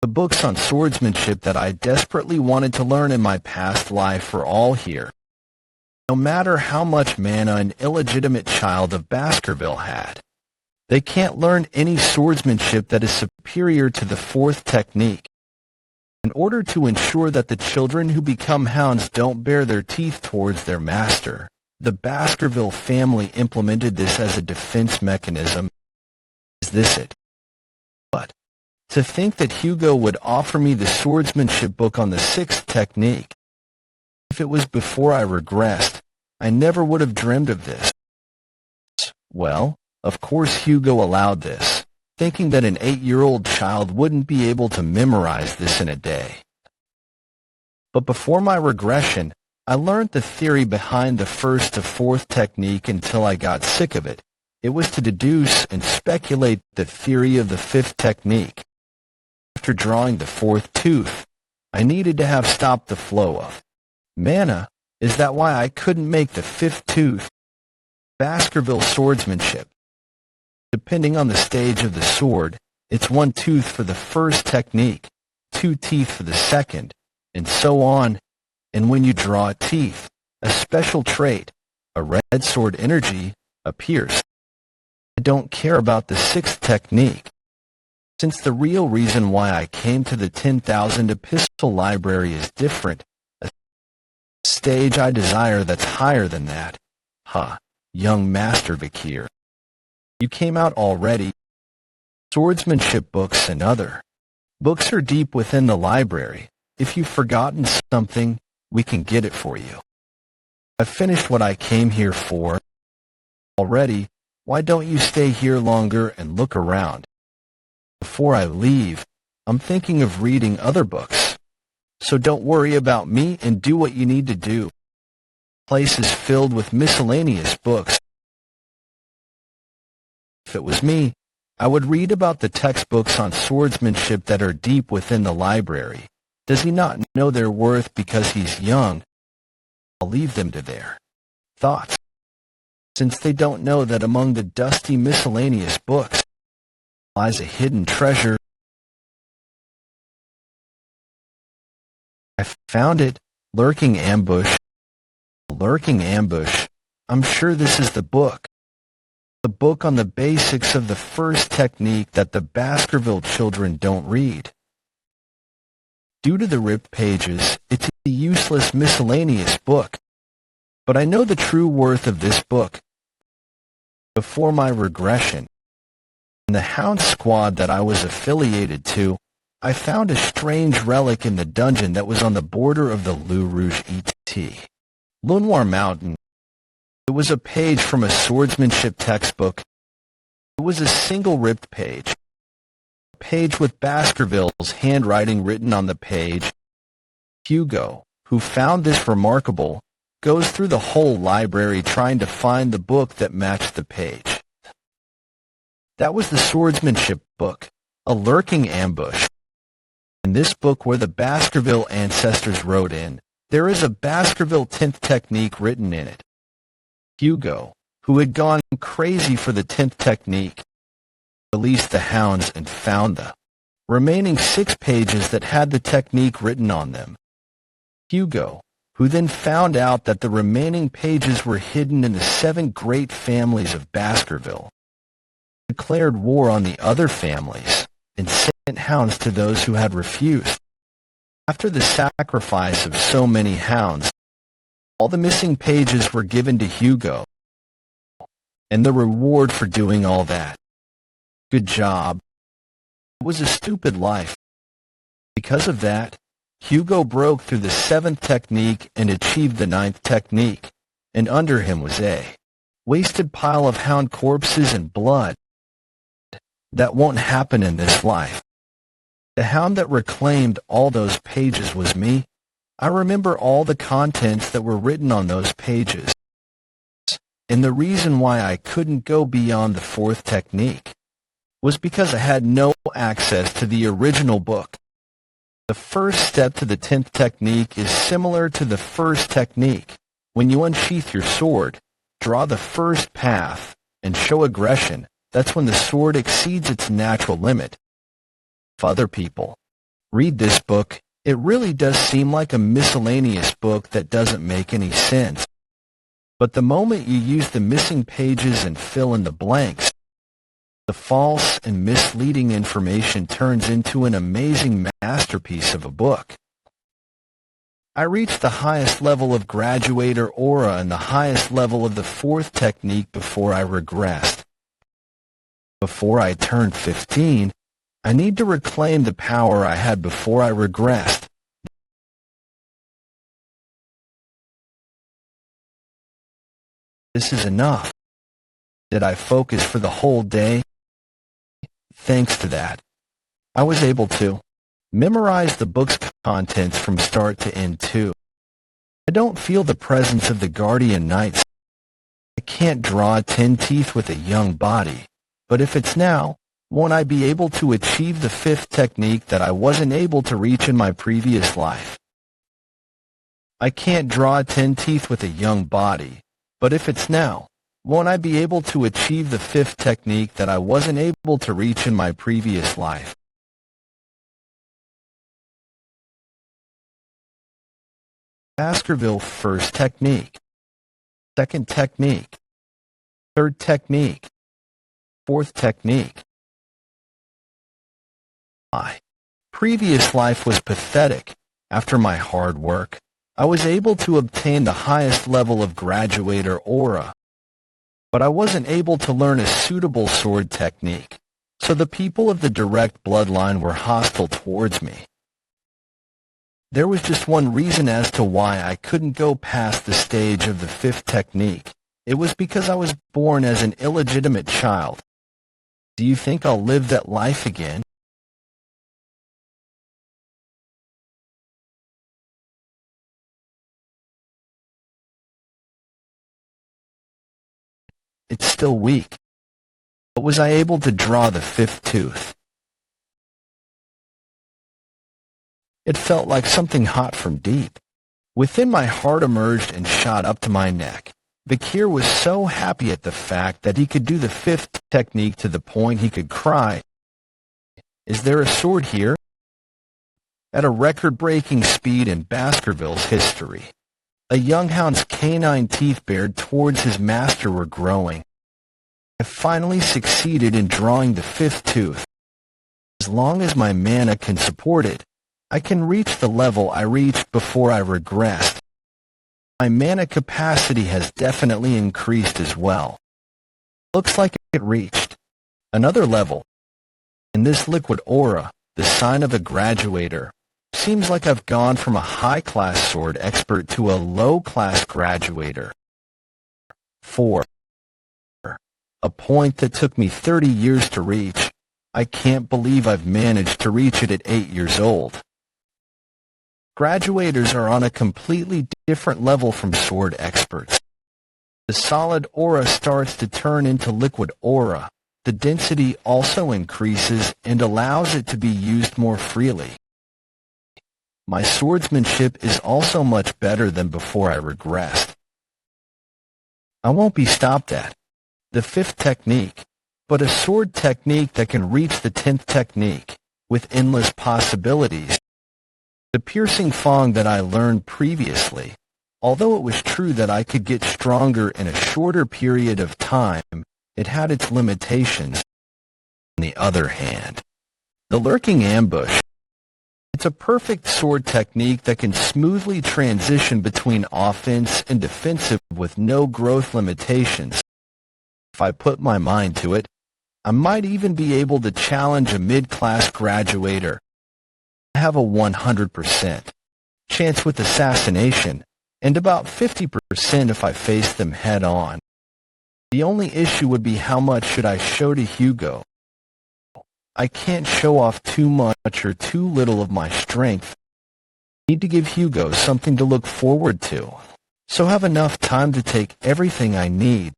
The books on swordsmanship that I desperately wanted to learn in my past life are all here. No matter how much mana an illegitimate child of Baskerville had, they can't learn any swordsmanship that is superior to the 4th technique. In order to ensure that the children who become hounds don't bare their teeth towards their master, the Baskerville family implemented this as a defense mechanism. Is this it? But to think that Hugo would offer me the swordsmanship book on the 6th technique. If it was before I regressed, I never would have dreamed of this. Well, of course Hugo allowed this, thinking that an 8-year-old child wouldn't be able to memorize this in a day. But before my regression, I learned the theory behind the 1st to 4th technique until I got sick of it. It was to deduce and speculate the theory of the 5th technique. After drawing the 4th tooth, I needed to have stopped the flow of mana. Is that why I couldn't make the 5th tooth? Baskerville swordsmanship. Depending on the stage of the sword, it's 1 tooth for the 1st technique, 2 teeth for the 2nd, and so on. And when you draw a teeth, a special trait, a red sword energy, appears. I don't care about the 6th technique, since the real reason why I came to the 10,000 Epistle Library is different, a stage I desire that's higher than that. Young Master Vikir. You came out already. Swordsmanship books and other books are deep within the library. If you've forgotten something, we can get it for you. I've finished what I came here for already. Why don't you stay here longer and look around? Before I leave, I'm thinking of reading other books. So don't worry about me and do what you need to do. The place is filled with miscellaneous books. If it was me, I would read about the textbooks on swordsmanship that are deep within the library. Does he not know their worth because he's young? I'll leave them to their thoughts, since they don't know that among the dusty miscellaneous books lies a hidden treasure. I found it. Lurking ambush. Lurking ambush. I'm sure this is the book. The book on the basics of the 1st technique that the Baskerville children don't read. Due to the ripped pages, it's a useless miscellaneous book. But I know the true worth of this book. Before my regression, in the hound squad that I was affiliated to, I found a strange relic in the dungeon that was on the border of the Loup Rouge et. Lenoir Mountain. It was a page from a swordsmanship textbook. It was a single ripped page. A page with Baskerville's handwriting written on the page. Hugo, who found this remarkable, goes through the whole library trying to find the book that matched the page. That was the swordsmanship book, a lurking ambush. In this book where the Baskerville ancestors wrote in, there is a Baskerville 10th technique written in it. Hugo, who had gone crazy for the 10th technique, released the hounds and found the remaining 6 pages that had the technique written on them. Hugo, who then found out that the remaining pages were hidden in the 7 great families of Baskerville, declared war on the other families and sent hounds to those who had refused. After the sacrifice of so many hounds, all the missing pages were given to Hugo. And the reward for doing all that. Good job. It was a stupid life. Because of that, Hugo broke through the 7th technique and achieved the 9th technique, and under him was a wasted pile of hound corpses and blood. That won't happen in this life. The hound that reclaimed all those pages was me. I remember all the contents that were written on those pages. And the reason why I couldn't go beyond the 4th technique was because I had no access to the original book. The first step to the 10th technique is similar to the first technique. When you unsheath your sword, draw the first path, and show aggression, that's when the sword exceeds its natural limit. If other people read this book, it really does seem like a miscellaneous book that doesn't make any sense. But the moment you use the missing pages and fill in the blanks, the false and misleading information turns into an amazing masterpiece of a book. I reached the highest level of Graduator Aura and the highest level of the 4th technique before I regressed. Before I turned 15, I need to reclaim the power I had before I regressed. This is enough. Did I focus for the whole day? Thanks to that, I was able to memorize the book's contents from start to end too. I don't feel the presence of the guardian knights. I can't draw 10 teeth with a young body, but if it's now, won't I be able to achieve the 5th technique that I wasn't able to reach in my previous life? I can't draw 10 teeth with a young body, but if it's now, won't I be able to achieve the 5th technique that I wasn't able to reach in my previous life? Baskerville 1st technique, 2nd technique, 3rd technique, 4th technique. My previous life was pathetic. After my hard work, I was able to obtain the highest level of Graduator Aura. But I wasn't able to learn a suitable sword technique, so the people of the direct bloodline were hostile towards me. There was just one reason as to why I couldn't go past the stage of the 5th technique. It was because I was born as an illegitimate child. Do you think I'll live that life again? It's still weak. But was I able to draw the 5th tooth? It felt like something hot from deep. Within my heart emerged and shot up to my neck. Vikir was so happy at the fact that he could do the 5th technique to the point he could cry, "Is there a sword here?" At a record-breaking speed in Baskerville's history, a young hound's canine teeth bared towards his master were growing. I finally succeeded in drawing the 5th tooth. As long as my mana can support it, I can reach the level I reached before I regressed. My mana capacity has definitely increased as well. Looks like it reached another level. In this liquid aura, the sign of a graduator, seems like I've gone from a high-class sword expert to a low-class graduator. 4. A point that took me 30 years to reach. I can't believe I've managed to reach it at 8 years old. Graduators are on a completely different level from sword experts. The solid aura starts to turn into liquid aura. The density also increases and allows it to be used more freely. My swordsmanship is also much better than before I regressed. I won't be stopped at the 5th technique, but a sword technique that can reach the 10th technique with endless possibilities. The piercing fang that I learned previously, although it was true that I could get stronger in a shorter period of time, it had its limitations. On the other hand, the lurking ambush. It's a perfect sword technique that can smoothly transition between offense and defensive with no growth limitations. If I put my mind to it, I might even be able to challenge a mid-class graduator. I have a 100% chance with assassination, and about 50% if I face them head-on. The only issue would be how much should I show to Hugo. I can't show off too much or too little of my strength. I need to give Hugo something to look forward to, so have enough time to take everything I need.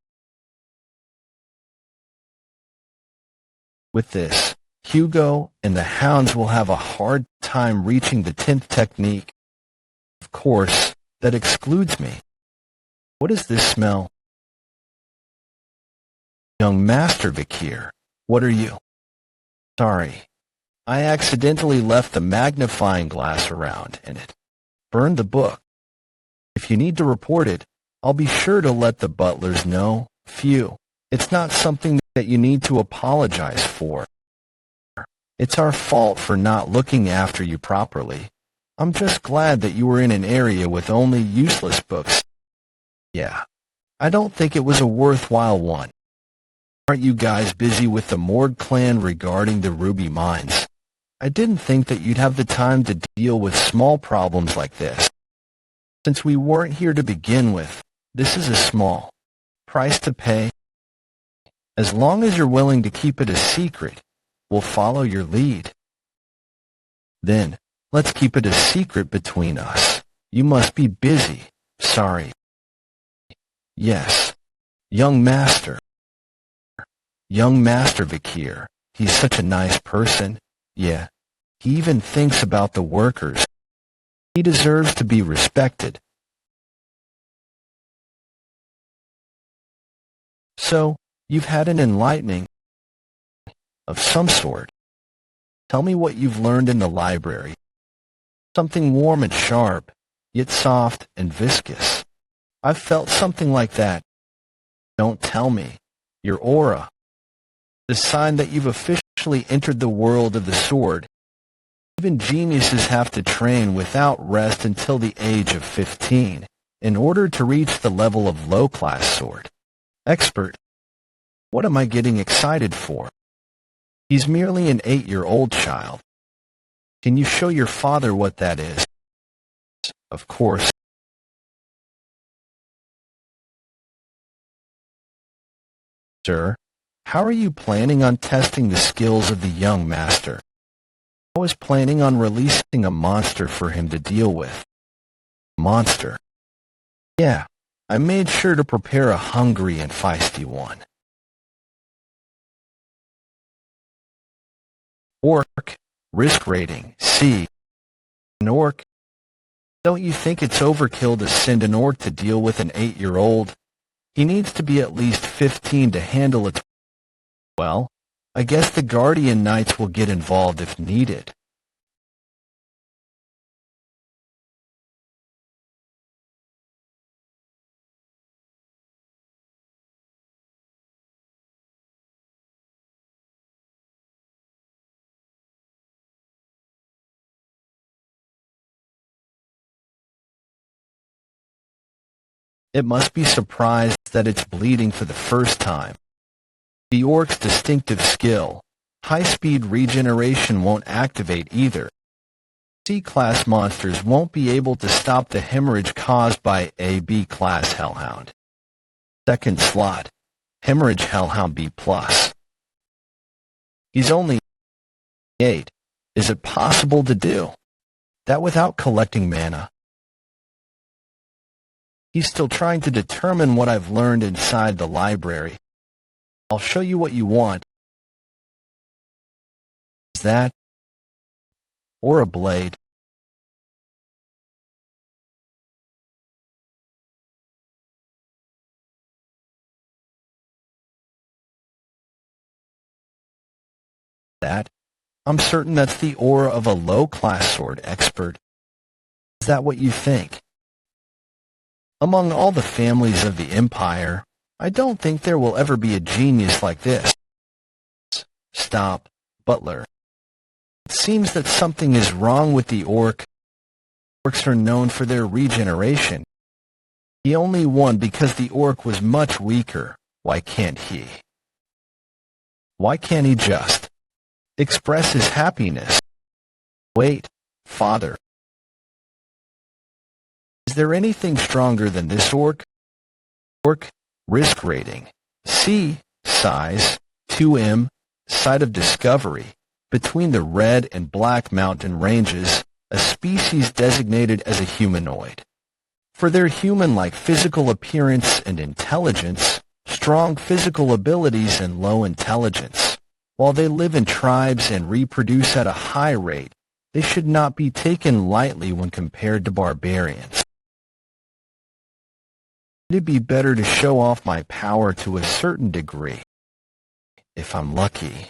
With this, Hugo and the hounds will have a hard time reaching the 10th technique. Of course, that excludes me. What is this smell? Young Master Vikir, what are you? Sorry, I accidentally left the magnifying glass around and it burned the book. If you need to report it, I'll be sure to let the butlers know. Phew, it's not something that you need to apologize for. It's our fault for not looking after you properly. I'm just glad that you were in an area with only useless books. Yeah, I don't think it was a worthwhile one. Aren't you guys busy with the Morgue clan regarding the ruby mines? I didn't think that you'd have the time to deal with small problems like this. Since we weren't here to begin with, this is a small price to pay. As long as you're willing to keep it a secret, we'll follow your lead. Then, let's keep it a secret between us. You must be busy. Sorry. Yes. Young Master. Young Master Vikir. He's such a nice person. Yeah. He even thinks about the workers. He deserves to be respected. So, you've had an enlightening of some sort. Tell me what you've learned in the library. Something warm and sharp, yet soft and viscous. I've felt something like that. Don't tell me. Your aura. The sign that you've officially entered the world of the sword. Even geniuses have to train without rest until the age of 15 in order to reach the level of low-class sword. Expert. What am I getting excited for? He's merely an 8-year-old child. Can you show your father what that is? Of course. Sir, how are you planning on testing the skills of the young master? I was planning on releasing a monster for him to deal with. Monster? Yeah, I made sure to prepare a hungry and feisty one. Orc. Risk rating, C. An orc? Don't you think it's overkill to send an orc to deal with an 8-year-old? He needs to be at least 15 to handle it. Well, I guess the Guardian Knights will get involved if needed. It must be surprised that it's bleeding for the first time. The orc's distinctive skill, high-speed regeneration, won't activate either. C-class monsters won't be able to stop the hemorrhage caused by a B-class hellhound. Second slot, hemorrhage hellhound B+. He's only 8. Is it possible to do that without collecting mana? He's still trying to determine what I've learned inside the library. I'll show you what you want. Is that? Or a blade? That? I'm certain that's the aura of a low-class sword expert. Is that what you think? Among all the families of the Empire, I don't think there will ever be a genius like this. Stop, Butler. It seems that something is wrong with the orc. Orcs are known for their regeneration. He only won because the orc was much weaker, Why can't he? Why can't he just express his happiness? Wait, Father. Is there anything stronger than this orc? Orc, risk rating. C, size, 2M, site of discovery, between the Red and Black Mountain Ranges, a species designated as a humanoid. For their human-like physical appearance and intelligence, strong physical abilities and low intelligence, while they live in tribes and reproduce at a high rate, they should not be taken lightly when compared to barbarians. It'd be better to show off my power to a certain degree, if I'm lucky.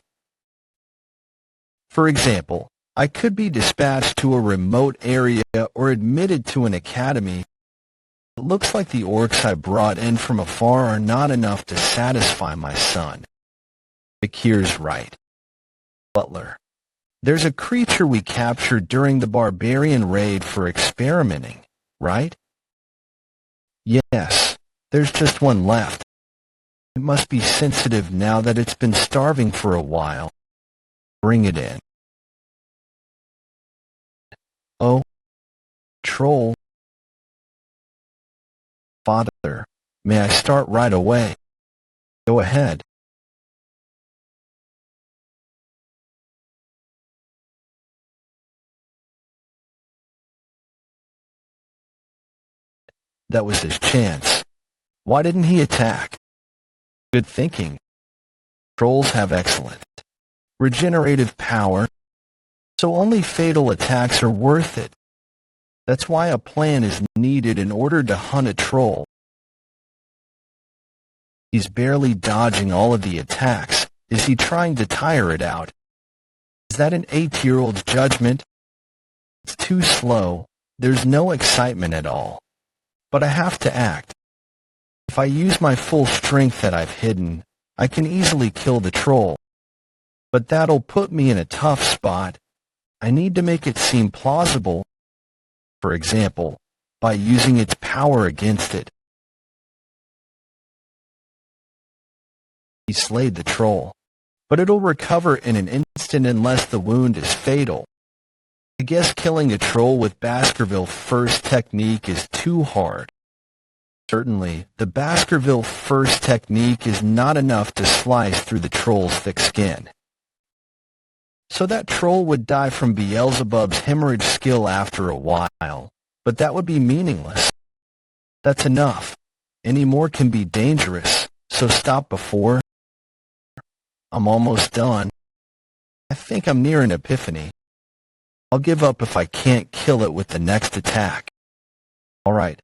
For example, I could be dispatched to a remote area or admitted to an academy. It looks like the orcs I brought in from afar are not enough to satisfy my son. Vikir's right. Butler. There's a creature we captured during the barbarian raid for experimenting, right? Yes, there's just one left. It must be sensitive now that it's been starving for a while. Bring it in. Oh, troll. Father, may I start right away? Go ahead. That was his chance. Why didn't he attack? Good thinking. Trolls have excellent regenerative power, so only fatal attacks are worth it. That's why a plan is needed in order to hunt a troll. He's barely dodging all of the attacks. Is he trying to tire it out? Is that an 8-year-old's judgment? It's too slow. There's no excitement at all. But I have to act. If I use my full strength that I've hidden, I can easily kill the troll. But that'll put me in a tough spot. I need to make it seem plausible. For example, by using its power against it. He slayed the troll, but it'll recover in an instant unless the wound is fatal. I guess killing a troll with Baskerville first technique is too hard. Certainly, the Baskerville first technique is not enough to slice through the troll's thick skin. So that troll would die from Beelzebub's hemorrhage skill after a while, but that would be meaningless. That's enough. Any more can be dangerous, so stop before. I'm almost done. I think I'm near an epiphany. I'll give up if I can't kill it with the next attack. All right.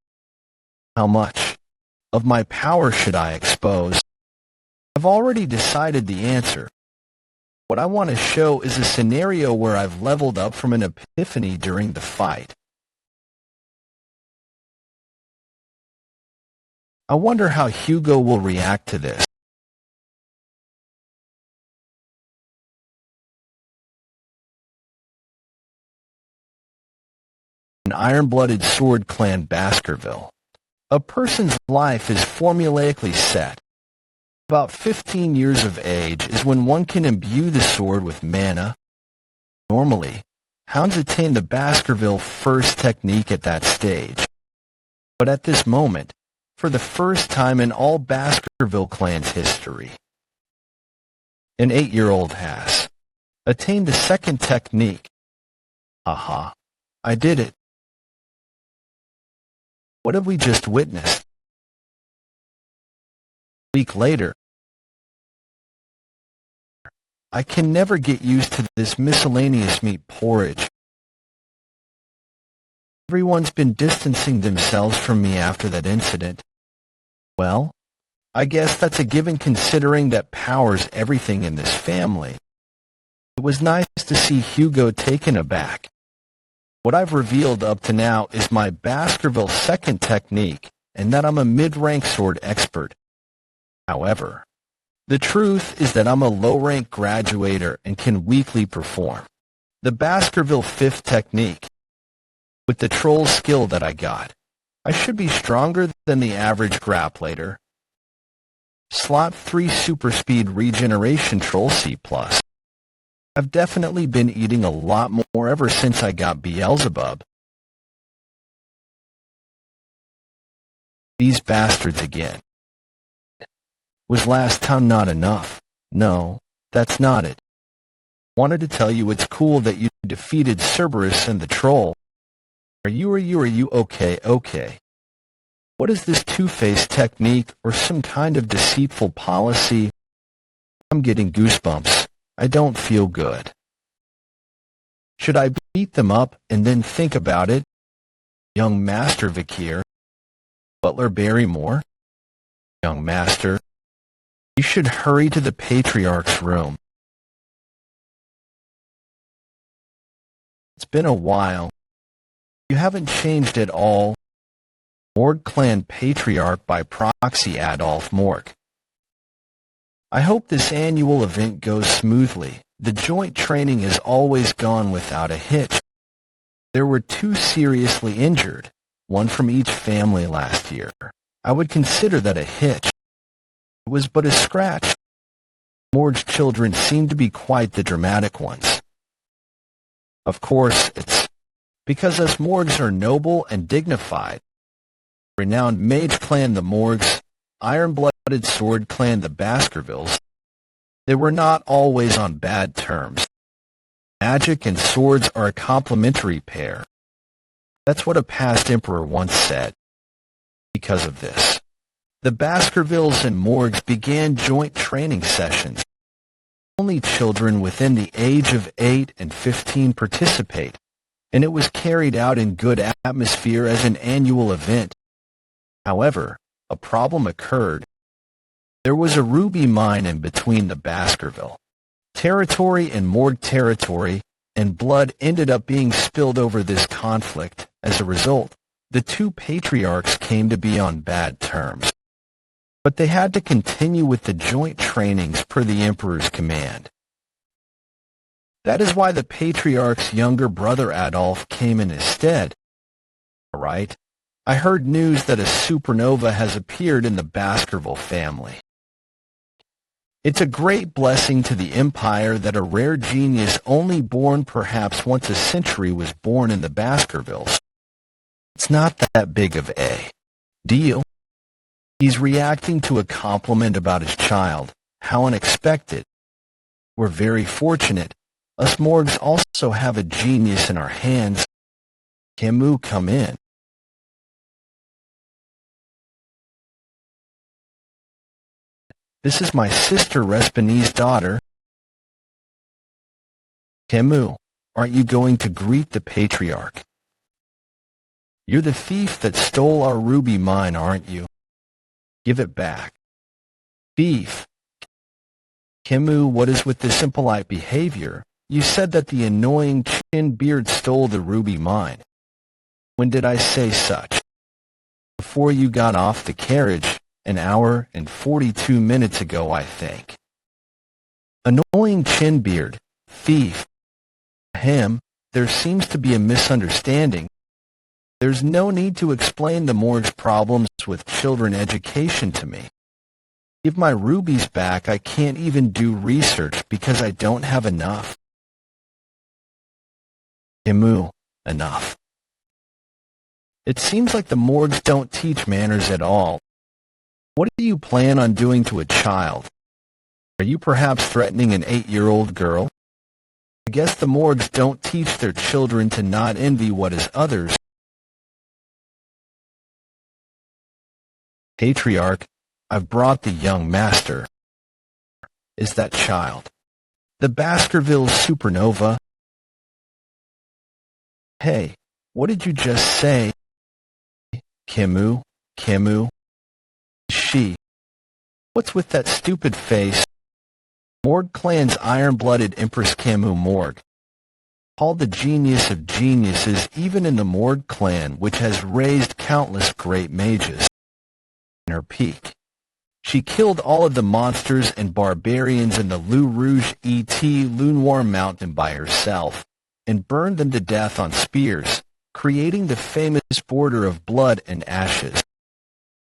How much of my power should I expose? I've already decided the answer. What I want to show is a scenario where I've leveled up from an epiphany during the fight. I wonder how Hugo will react to this. An Iron-Blooded Sword Clan Baskerville. A person's life is formulaically set. About 15 years of age is when one can imbue the sword with mana. Normally, hounds attain the Baskerville first technique at that stage. But at this moment, for the first time in all Baskerville clan's history, an 8-year-old has attained the second technique. Aha, I did it. What have we just witnessed? A week later, I can never get used to this miscellaneous meat porridge. Everyone's been distancing themselves from me after that incident. Well, I guess that's a given considering that power's everything in this family. It was nice to see Hugo taken aback. What I've revealed up to now is my Baskerville second technique, and that I'm a mid-rank sword expert. However, the truth is that I'm a low-rank graduator and can weakly perform the Baskerville fifth technique. With the troll skill that I got, I should be stronger than the average grappler. Slot 3 Super Speed Regeneration Troll C+. I've definitely been eating a lot more ever since I got Beelzebub. These bastards again. Was last time not enough? No, that's not it. Wanted to tell you it's cool that you defeated Cerberus and the troll. Are you okay? What is this two-faced technique or some kind of deceitful policy? I'm getting goosebumps. I don't feel good. Should I beat them up and then think about it? Young Master Vikir. Butler Barrymore. Young Master. You should hurry to the Patriarch's room. It's been a while. You haven't changed at all. Morg Clan Patriarch by proxy Adolf Morg. I hope this annual event goes smoothly. The joint training has always gone without a hitch. There were 2 seriously injured, one from each family last year. I would consider that a hitch. It was but a scratch. Morg's children seem to be quite the dramatic ones. Of course, it's because us Morgs are noble and dignified. Renowned Mage Clan the Morgs, Iron-Blooded Sword Clan the Baskervilles, they were not always on bad terms. Magic and swords are a complementary pair. That's what a past emperor once said. Because of this, the Baskervilles and Morgs began joint training sessions. Only children within the age of 8 and 15 participate, and it was carried out in good atmosphere as an annual event. However, a problem occurred. There was a ruby mine in between the Baskerville territory and Morg territory, and blood ended up being spilled over this conflict. As a result, the 2 patriarchs came to be on bad terms. But they had to continue with the joint trainings per the Emperor's command. That is why the patriarch's younger brother Adolf came in his stead. All right. I heard news that a supernova has appeared in the Baskerville family. It's a great blessing to the Empire that a rare genius only born perhaps once a century was born in the Baskervilles. It's not that big of a deal. He's reacting to a compliment about his child. How unexpected. We're very fortunate. Us Morgs also have a genius in our hands. Camus, come in. This is my sister Respine's daughter. Camus, aren't you going to greet the Patriarch? You're the thief that stole our ruby mine, aren't you? Give it back. Thief. Camus, what is with this impolite behavior? You said that the annoying chin-beard stole the ruby mine. When did I say such? Before you got off the carriage. An hour and 42 minutes ago, I think. Annoying chin-beard. Thief. Him. There seems to be a misunderstanding. There's no need to explain the Morg's problems with children education to me. Give my rubies back. I can't even do research because I don't have enough. Camus, enough. It seems like the Morgs don't teach manners at all. What do you plan on doing to a child? Are you perhaps threatening an 8-year-old girl? I guess the Morgs don't teach their children to not envy what is others. Patriarch, I've brought the young master. Is that child? The Baskerville supernova? Hey, what did you just say? Camus? She. What's with that stupid face? Morg Clan's Iron-Blooded Empress Camus Morg. Called the genius of geniuses even in the Morg Clan, which has raised countless great mages. In her peak. She killed all of the monsters and barbarians in the Lou Rouge Lunoir Mountain by herself, and burned them to death on spears, creating the famous border of blood and ashes.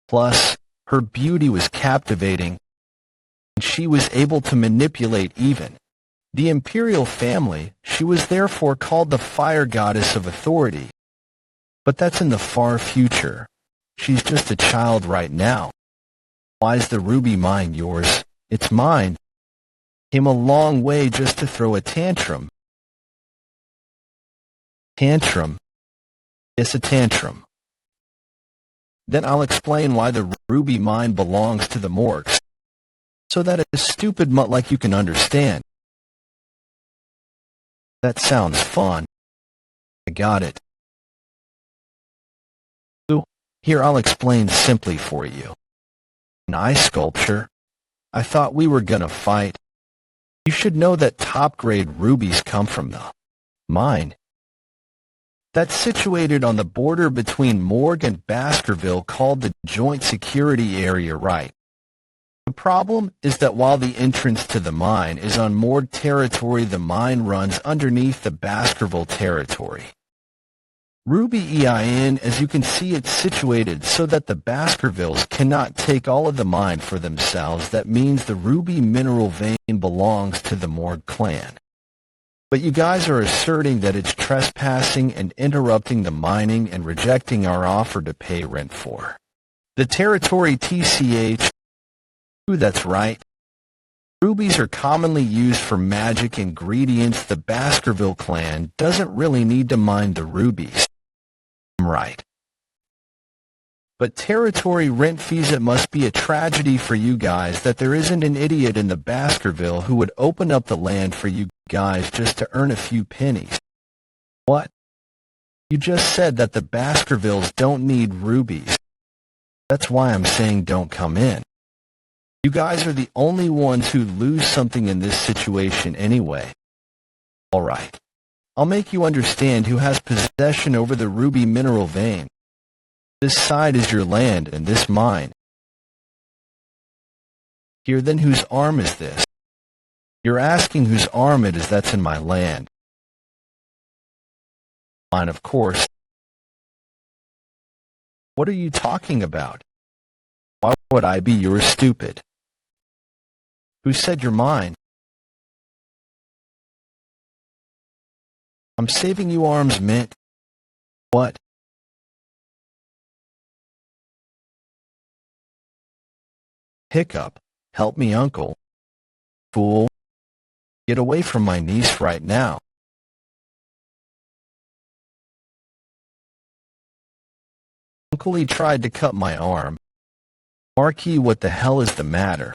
Plus, her beauty was captivating, She was able to manipulate even the imperial family. She was therefore called the fire goddess of authority. But that's in the far future. She's just a child right now. Why's the ruby mine yours? It's mine. Came a long way just to throw a tantrum. Tantrum? Yes, a tantrum. Then I'll explain why the ruby mine belongs to the morgues, so that a stupid mutt like you can understand. That sounds fun. I got it. Here, I'll explain simply for you. An ice sculpture. I thought we were gonna fight. You should know that top-grade rubies come from the mine. That's situated on the border between Morgue and Baskerville, called the Joint Security Area, right? The problem is that while the entrance to the mine is on Morgue territory, the mine runs underneath the Baskerville territory. Ruby EIN, as you can see, it's situated so that the Baskervilles cannot take all of the mine for themselves. That means the ruby mineral vein belongs to the Morgue clan. But you guys are asserting that it's trespassing and interrupting the mining and rejecting our offer to pay rent for the territory TCH. Ooh, that's right. Rubies are commonly used for magic ingredients. The Baskerville clan doesn't really need to mine the rubies. Right. But territory rent fees, it must be a tragedy for you guys that there isn't an idiot in the Baskerville who would open up the land for you guys just to earn a few pennies. What? You just said that the Baskervilles don't need rubies. That's why I'm saying don't come in. You guys are the only ones who lose something in this situation anyway. All right. I'll make you understand who has possession over the ruby mineral vein. This side is your land and this mine. Here, then, whose arm is this? You're asking whose arm it is that's in my land. Mine, of course. What are you talking about? Why would I be yours, stupid? Who said you're mine? I'm saving you arms, Mint. What? Hiccup. Help me, uncle. Fool. Get away from my niece right now. Uncle, he tried to cut my arm. Marquis, what the hell is the matter?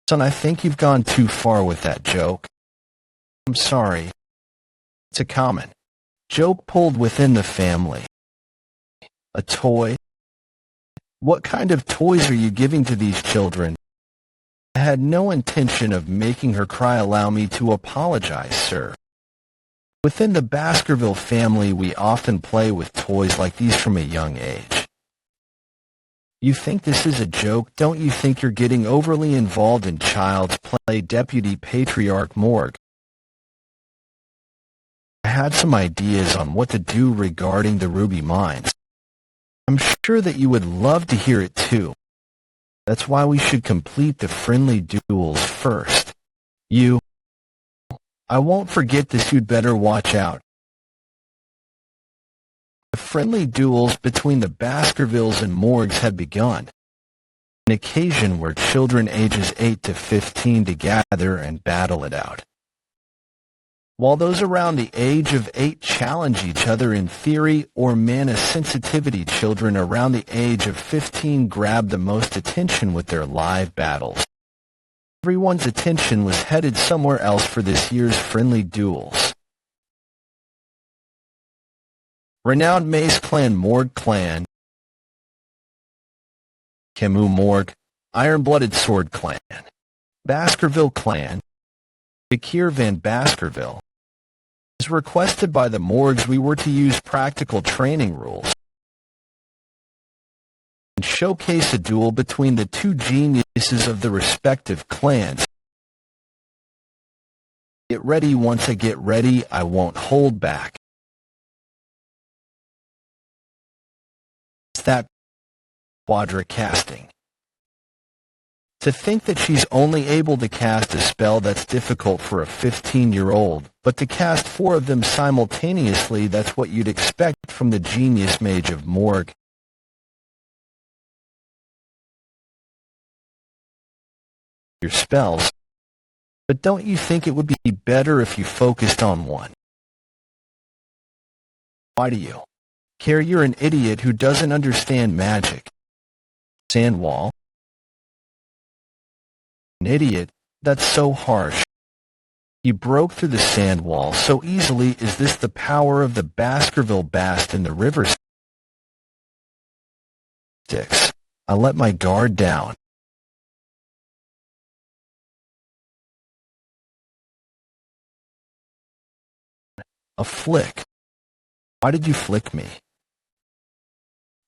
Son, I think you've gone too far with that joke. I'm sorry. It's a common joke pulled within the family. A toy? What kind of toys are you giving to these children? I had no intention of making her cry. Allow me to apologize, sir. Within the Baskerville family, we often play with toys like these from a young age. You think this is a joke? Don't you think you're getting overly involved in child's play, Deputy Patriarch Morgue? I had some ideas on what to do regarding the ruby mines. I'm sure that you would love to hear it too. That's why we should complete the friendly duels first. I won't forget this, you'd better watch out. The friendly duels between the Baskervilles and Morgues had begun, an occasion where children ages 8 to 15 to gather and battle it out, while those around the age of 8 challenge each other in theory or mana sensitivity. Children around the age of 15 grabbed the most attention with their live battles. Everyone's attention was headed somewhere else for this year's friendly duels. Renowned Mace Clan, Morgue Clan, Camus Morgue, Iron-Blooded Sword Clan, Baskerville Clan, Vikir Van Baskerville. As requested by the Morgues, we were to use practical training rules and showcase a duel between the two geniuses of the respective clans. Get ready. Once I get ready, I won't hold back. It's that quadra casting. To think that she's only able to cast a spell that's difficult for a 15-year-old, but to cast 4 of them simultaneously, that's what you'd expect from the genius mage of Morg. Your spells, but don't you think it would be better if you focused on one? Why do you care? You're an idiot who doesn't understand magic. Sandwall. An idiot? That's so harsh. You broke through the sand wall so easily. Is this the power of the Baskerville Bast in the river sticks? I let my guard down. A flick. Why did you flick me?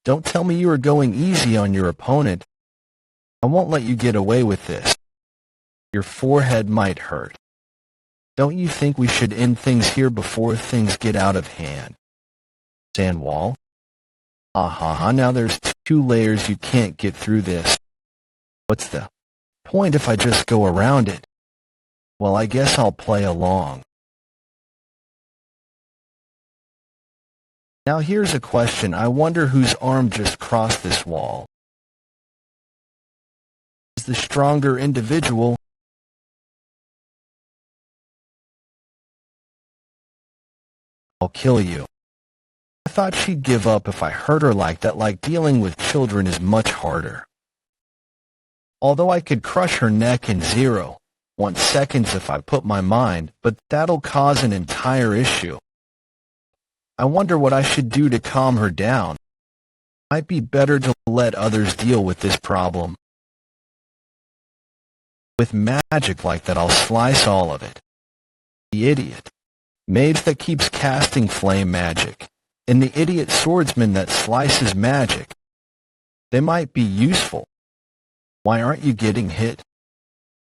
Don't tell me you are going easy on your opponent. I won't let you get away with this. Your forehead might hurt. Don't you think we should end things here before things get out of hand? Sandwall. Now there's 2 layers. You can't get through this. What's the point if I just go around it? Well, I guess I'll play along. Now here's a question. I wonder whose arm just crossed this wall. Is the stronger individual? I'll kill you. I thought she'd give up if I hurt her like that. Like, dealing with children is much harder. Although I could crush her neck in 0.1 seconds if I put my mind, but that'll cause an entire issue. I wonder what I should do to calm her down. Might be better to let others deal with this problem. With magic like that, I'll slice all of it. The idiot mage that keeps casting flame magic, and the idiot swordsman that slices magic. They might be useful. Why aren't you getting hit?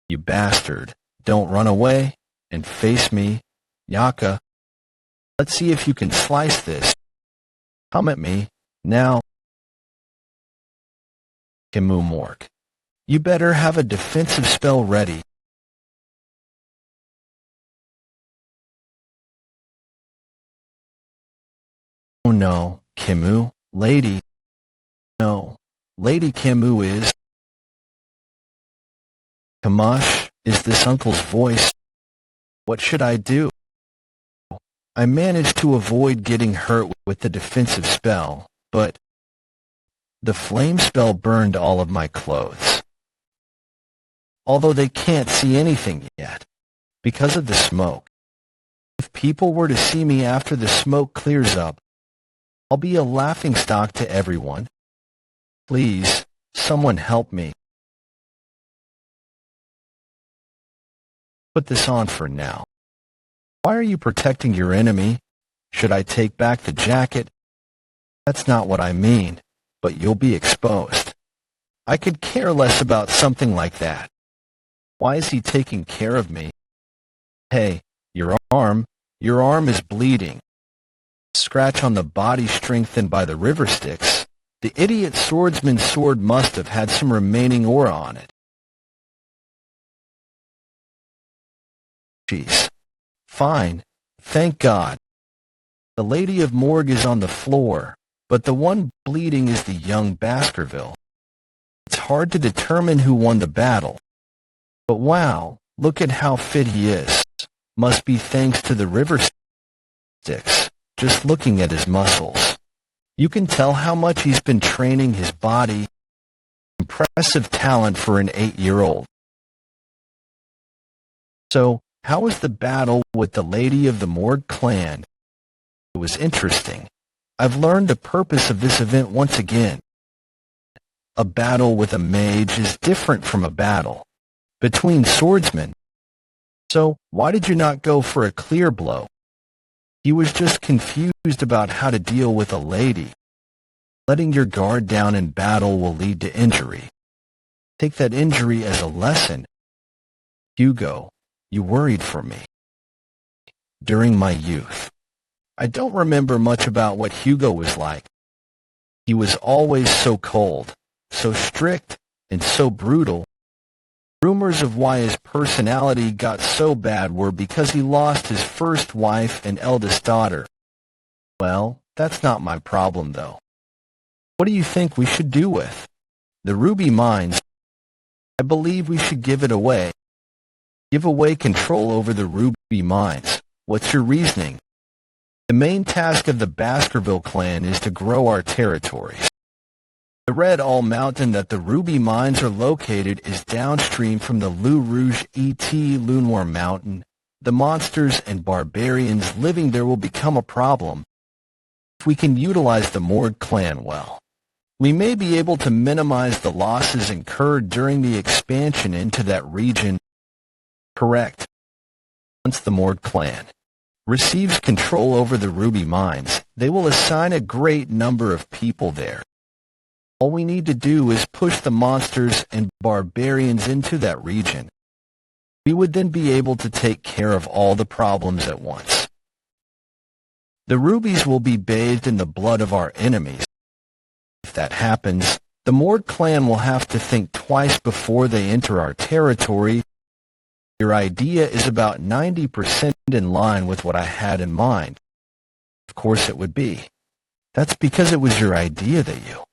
You bastard. Don't run away and face me, Yaka. Let's see if you can slice this. Come at me, now. Kimu Mork. You better have a defensive spell ready. Oh no, Kimu, lady. No, Lady Kimu is. Kamash, is this uncle's voice? What should I do? I managed to avoid getting hurt with the defensive spell, but the flame spell burned all of my clothes. Although they can't see anything yet, because of the smoke. If people were to see me after the smoke clears up, I'll be a laughingstock to everyone. Please, someone help me. Put this on for now. Why are you protecting your enemy? Should I take back the jacket? That's not what I mean, but you'll be exposed. I could care less about something like that. Why is he taking care of me? Hey, your arm is bleeding. Scratch on the body strengthened by the river sticks. The idiot swordsman's sword must have had some remaining aura on it. Jeez. Fine, thank God. The Lady of Morg is on the floor, but the one bleeding is the young Baskerville. It's hard to determine who won the battle. But wow, look at how fit he is. Must be thanks to the river sticks, just looking at his muscles. You can tell how much he's been training his body. Impressive talent for an 8-year-old. So, how was the battle with the Lady of the Morg clan? It was interesting. I've learned the purpose of this event once again. A battle with a mage is different from a battle between swordsmen. So, why did you not go for a clear blow? He was just confused about how to deal with a lady. Letting your guard down in battle will lead to injury. Take that injury as a lesson. Hugo, you worried for me. During my youth, I don't remember much about what Hugo was like. He was always so cold, so strict, and so brutal. rumors of why his personality got so bad were because he lost his first wife and eldest daughter. Well, that's not my problem, though. What do you think we should do with the ruby mines? I believe we should give it away. Give away control over the ruby mines. What's your reasoning? The main task of the Baskerville clan is to grow our territories. The Red All Mountain that the ruby mines are located is downstream from the Lou Rouge Lunoir Mountain. The monsters and barbarians living there will become a problem if we can utilize the Morgue clan well. We may be able to minimize the losses incurred during the expansion into that region. Correct. Once the Morgue clan receives control over the ruby mines, they will assign a great number of people there. All we need to do is push the monsters and barbarians into that region. We would then be able to take care of all the problems at once. The rubies will be bathed in the blood of our enemies. If that happens, the Morgue clan will have to think twice before they enter our territory. Your idea is about 90% in line with what I had in mind. Of course it would be. That's because it was your idea that you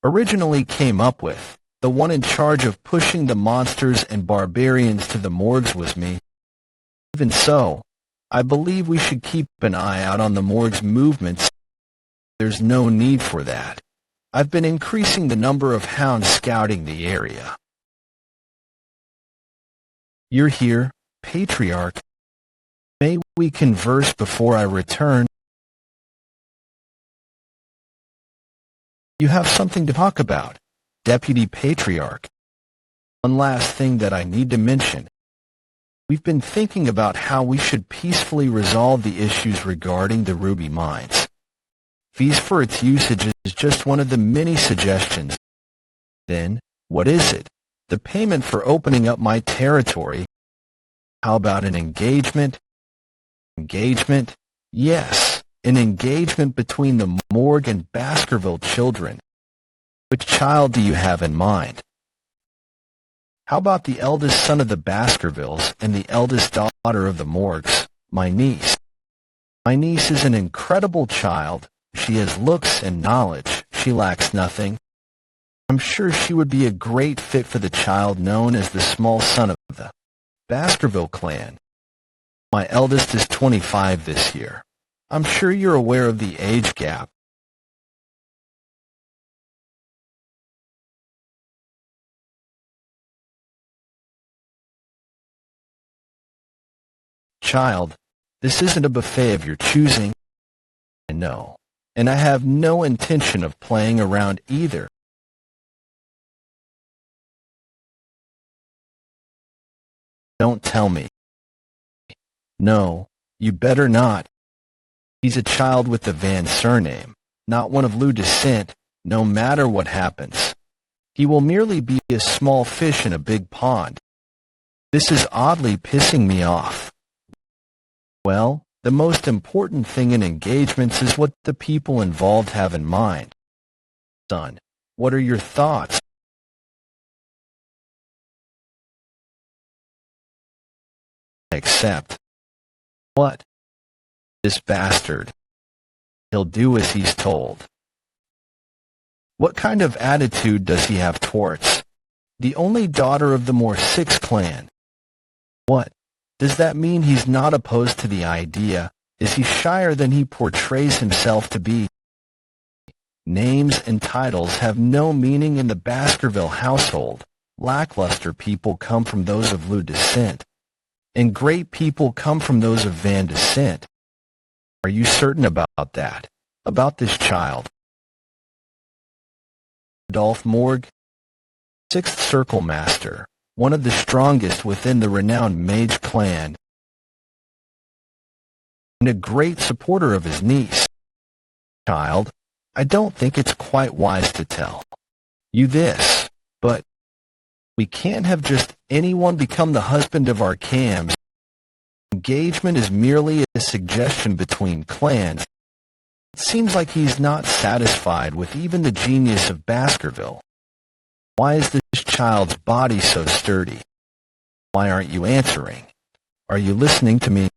originally came up with. The one in charge of pushing the monsters and barbarians to the morgues was me. Even so, I believe we should keep an eye out on the morgue's movements. There's no need for that. I've been increasing the number of hounds scouting the area. You're here, Patriarch. May we converse before I return? You have something to talk about, Deputy Patriarch. One last thing that I need to mention. We've been thinking about how we should peacefully resolve the issues regarding the ruby mines. Fees for its usage is just one of the many suggestions. Then, what is it? The payment for opening up my territory. How about an engagement? Engagement? Yes, an engagement between the Morgue and Baskerville children. Which child do you have in mind? How about the eldest son of the Baskervilles and the eldest daughter of the Morgues, my niece? My niece is an incredible child. She has looks and knowledge. She lacks nothing. I'm sure she would be a great fit for the child known as the small son of the Baskerville clan. My eldest is 25 this year. I'm sure you're aware of the age gap. Child, this isn't a buffet of your choosing. I know, and I have no intention of playing around either. Don't tell me. No, you better not. He's a child with the Van surname, not one of Lou descent, no matter what happens. He will merely be a small fish in a big pond. This is oddly pissing me off. Well, the most important thing in engagements is what the people involved have in mind. Son, what are your thoughts? Except, what? This bastard. He'll do as he's told. What kind of attitude does he have towards the only daughter of the Moore Six clan? What? Does that mean he's not opposed to the idea? Is he shyer than he portrays himself to be? Names and titles have no meaning in the Baskerville household. Lackluster people come from those of Lou descent, and great people come from those of Van descent. Are you certain about that? About this child? Adolphe Morgue, 6th Circle Master, one of the strongest within the renowned Mage clan, and a great supporter of his niece. Child, I don't think it's quite wise to tell you this, but we can't have just anyone become the husband of our cams. Engagement is merely a suggestion between clans. It seems like he's not satisfied with even the genius of Baskerville. Why is this child's body so sturdy? Why aren't you answering? Are you listening to me?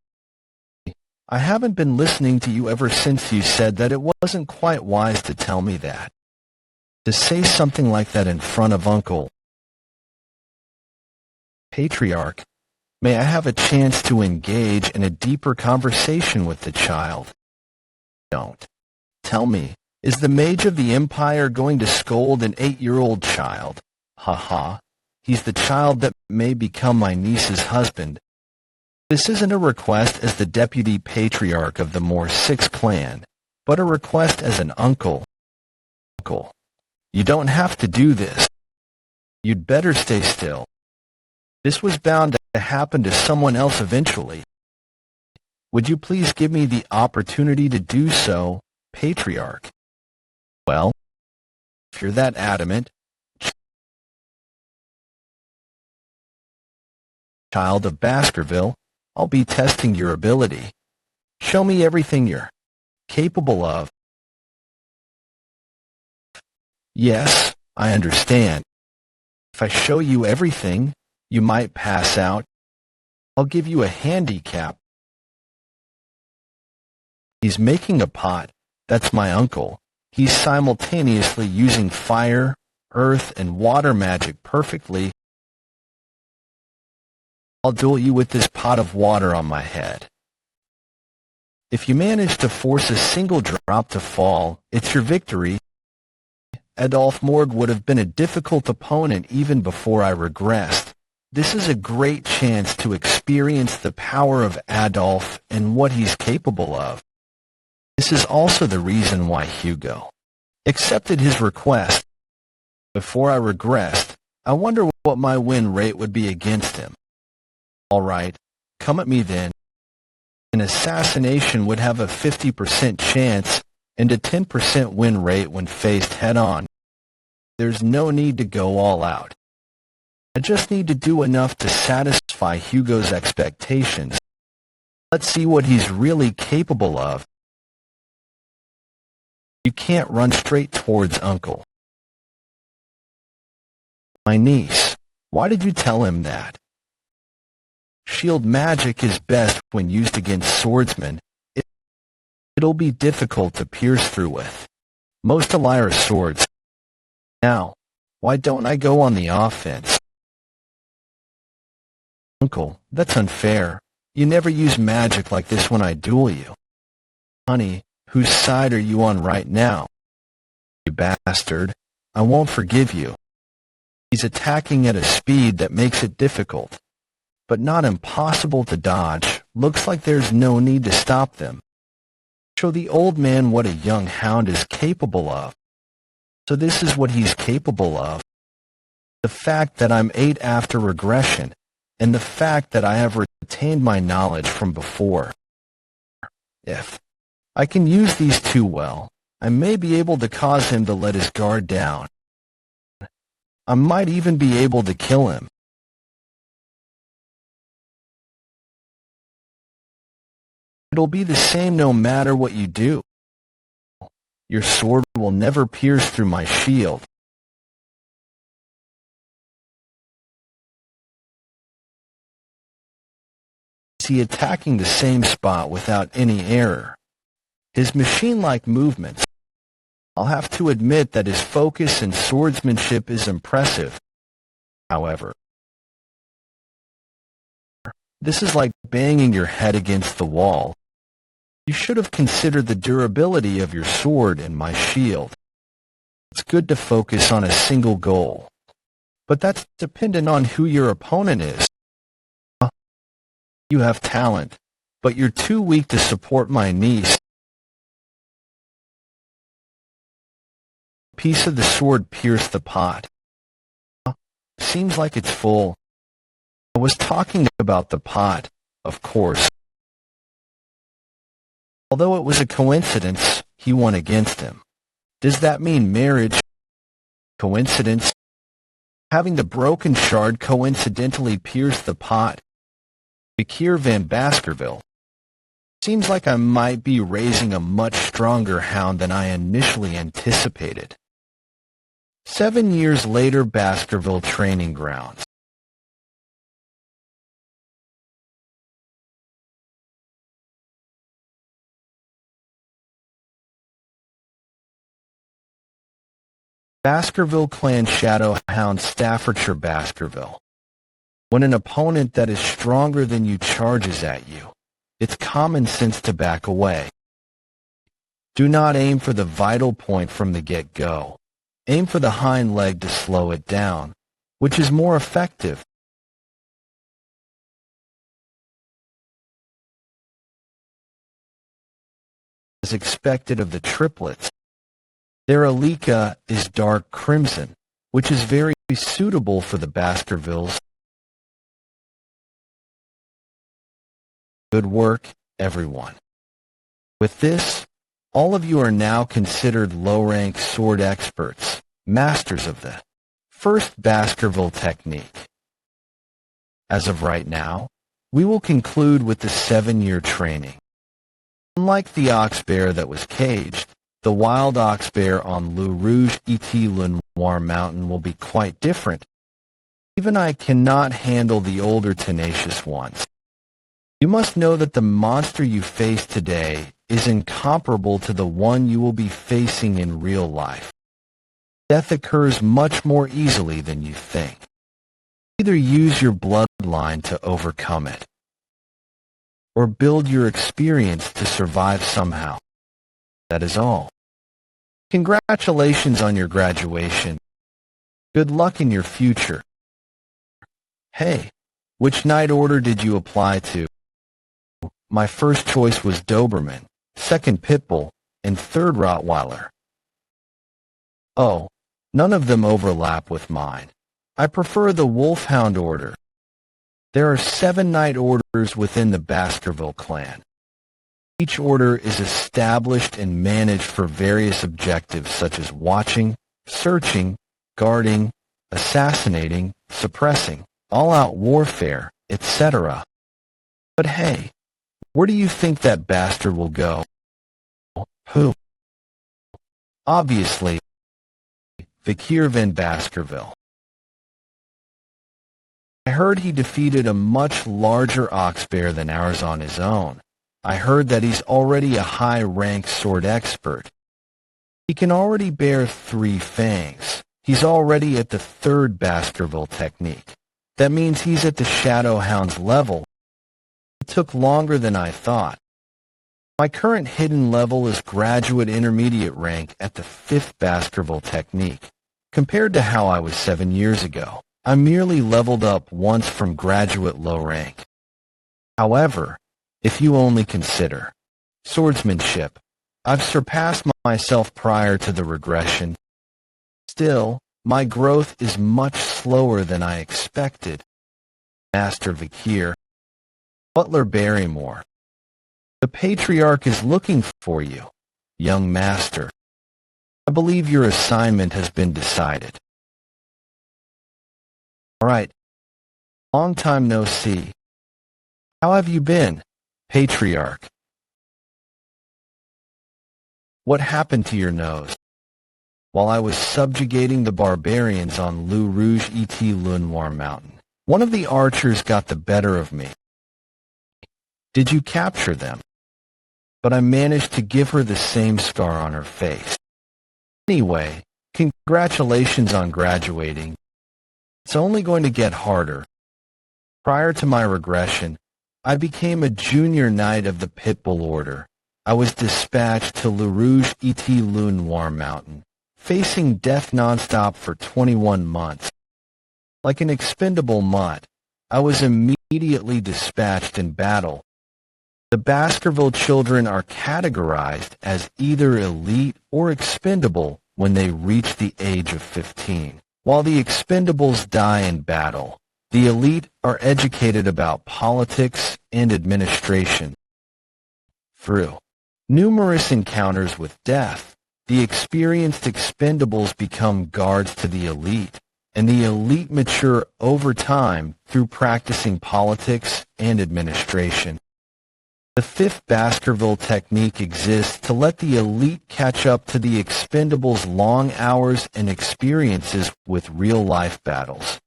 I haven't been listening to you ever since you said that it wasn't quite wise to tell me that. To say something like that in front of Uncle. Patriarch, may I have a chance to engage in a deeper conversation with the child? Don't. Tell me, is the mage of the Empire going to scold an 8-year-old child? Ha ha. He's the child that may become my niece's husband. This isn't a request as the deputy patriarch of the Moore 6 clan, but a request as an uncle. Uncle, you don't have to do this. You'd better stay still. This was bound to happen to someone else eventually. Would you please give me the opportunity to do so, Patriarch? Well, if you're that adamant, child of Baskerville, I'll be testing your ability. Show me everything you're capable of. Yes, I understand. If I show you everything, you might pass out. I'll give you a handicap. He's making a pot. That's my uncle. He's simultaneously using fire, earth, and water magic perfectly. I'll duel you with this pot of water on my head. If you manage to force a single drop to fall, it's your victory. Adolf Mord would have been a difficult opponent even before I regressed. This is a great chance to experience the power of Adolf and what he's capable of. This is also the reason why Hugo accepted his request. Before I regressed, I wonder what my win rate would be against him. All right, come at me then. An assassination would have a 50% chance and a 10% win rate when faced head-on. There's no need to go all out. I just need to do enough to satisfy Hugo's expectations. Let's see what he's really capable of. You can't run straight towards Uncle. My niece, why did you tell him that? Shield magic is best when used against swordsmen. It'll be difficult to pierce through with most Elira's swords. Now, why don't I go on the offense? Uncle, that's unfair. You never use magic like this when I duel you. Honey, whose side are you on right now? You bastard. I won't forgive you. He's attacking at a speed that makes it difficult, but not impossible to dodge. Looks like there's no need to stop them. Show the old man what a young hound is capable of. So this is what he's capable of. The fact that I'm 8 after regression, and the fact that I have retained my knowledge from before. If I can use these two well, I may be able to cause him to let his guard down. I might even be able to kill him. It'll be the same no matter what you do. Your sword will never pierce through my shield. Is he attacking the same spot without any error? His machine-like movements. I'll have to admit that his focus and swordsmanship is impressive. However, this is like banging your head against the wall. You should have considered the durability of your sword and my shield. It's good to focus on a single goal, but that's dependent on who your opponent is. You have talent, but you're too weak to support my niece. A piece of the sword pierced the pot. Seems like it's full. I was talking about the pot, of course. Although it was a coincidence, he won against him. Does that mean marriage? Coincidence? Having the broken shard coincidentally pierce the pot. Vikir van Baskerville. Seems like I might be raising a much stronger hound than I initially anticipated. 7 years later, Baskerville Training Grounds. Baskerville Clan Shadow Hound, Staffordshire, Baskerville. When an opponent that is stronger than you charges at you, it's common sense to back away. Do not aim for the vital point from the get-go. Aim for the hind leg to slow it down, which is more effective. As expected of the triplets, their Alika is dark crimson, which is very suitable for the Baskervilles. Good work, everyone. With this, all of you are now considered low-rank sword experts, masters of the first Baskerville technique. As of right now, we will conclude with the 7-year training. Unlike the ox bear that was caged, the wild ox bear on Le Rouge et Le Noir Mountain will be quite different. Even I cannot handle the older tenacious ones. You must know that the monster you face today is incomparable to the one you will be facing in real life. Death occurs much more easily than you think. Either use your bloodline to overcome it, or build your experience to survive somehow. That is all. Congratulations on your graduation. Good luck in your future. Hey, which Knight Order did you apply to? My first choice was Doberman, second Pitbull, and third Rottweiler. Oh, none of them overlap with mine. I prefer the Wolfhound Order. There are 7 Knight Orders within the Baskerville clan. Each order is established and managed for various objectives such as watching, searching, guarding, assassinating, suppressing, all-out warfare, etc. But hey, where do you think that bastard will go? Who? Obviously, Vikir van Baskerville. I heard he defeated a much larger ox bear than ours on his own. I heard that he's already a high-ranked sword expert. He can already bear 3 fangs. He's already at the 3rd Baskerville technique. That means he's at the Shadow Hound's level. It took longer than I thought. My current hidden level is graduate intermediate rank at the 5th Baskerville technique. Compared to how I was 7 years ago, I merely leveled up once from graduate low rank. However, if you only consider swordsmanship, I've surpassed myself prior to the regression. Still, my growth is much slower than I expected. Master Vikir. Butler Barrymore. The Patriarch is looking for you, young master. I believe your assignment has been decided. All right. Long time no see. How have you been, Patriarch? What happened to your nose? While I was subjugating the barbarians on Le Rouge et Le Noir Mountain, one of the archers got the better of me. Did you capture them? But I managed to give her the same scar on her face. Anyway, congratulations on graduating. It's only going to get harder. Prior to my regression, I became a junior knight of the Pitbull Order. I was dispatched to Le Rouge et Le Noir Mountain, facing death nonstop for 21 months. Like an expendable mutt, I was immediately dispatched in battle. The Baskerville children are categorized as either elite or expendable when they reach the age of 15. While the expendables die in battle, the elite are educated about politics and administration. Through numerous encounters with death, the experienced expendables become guards to the elite, and the elite mature over time through practicing politics and administration. The 5th Baskerville technique exists to let the elite catch up to the expendables' long hours and experiences with real-life battles.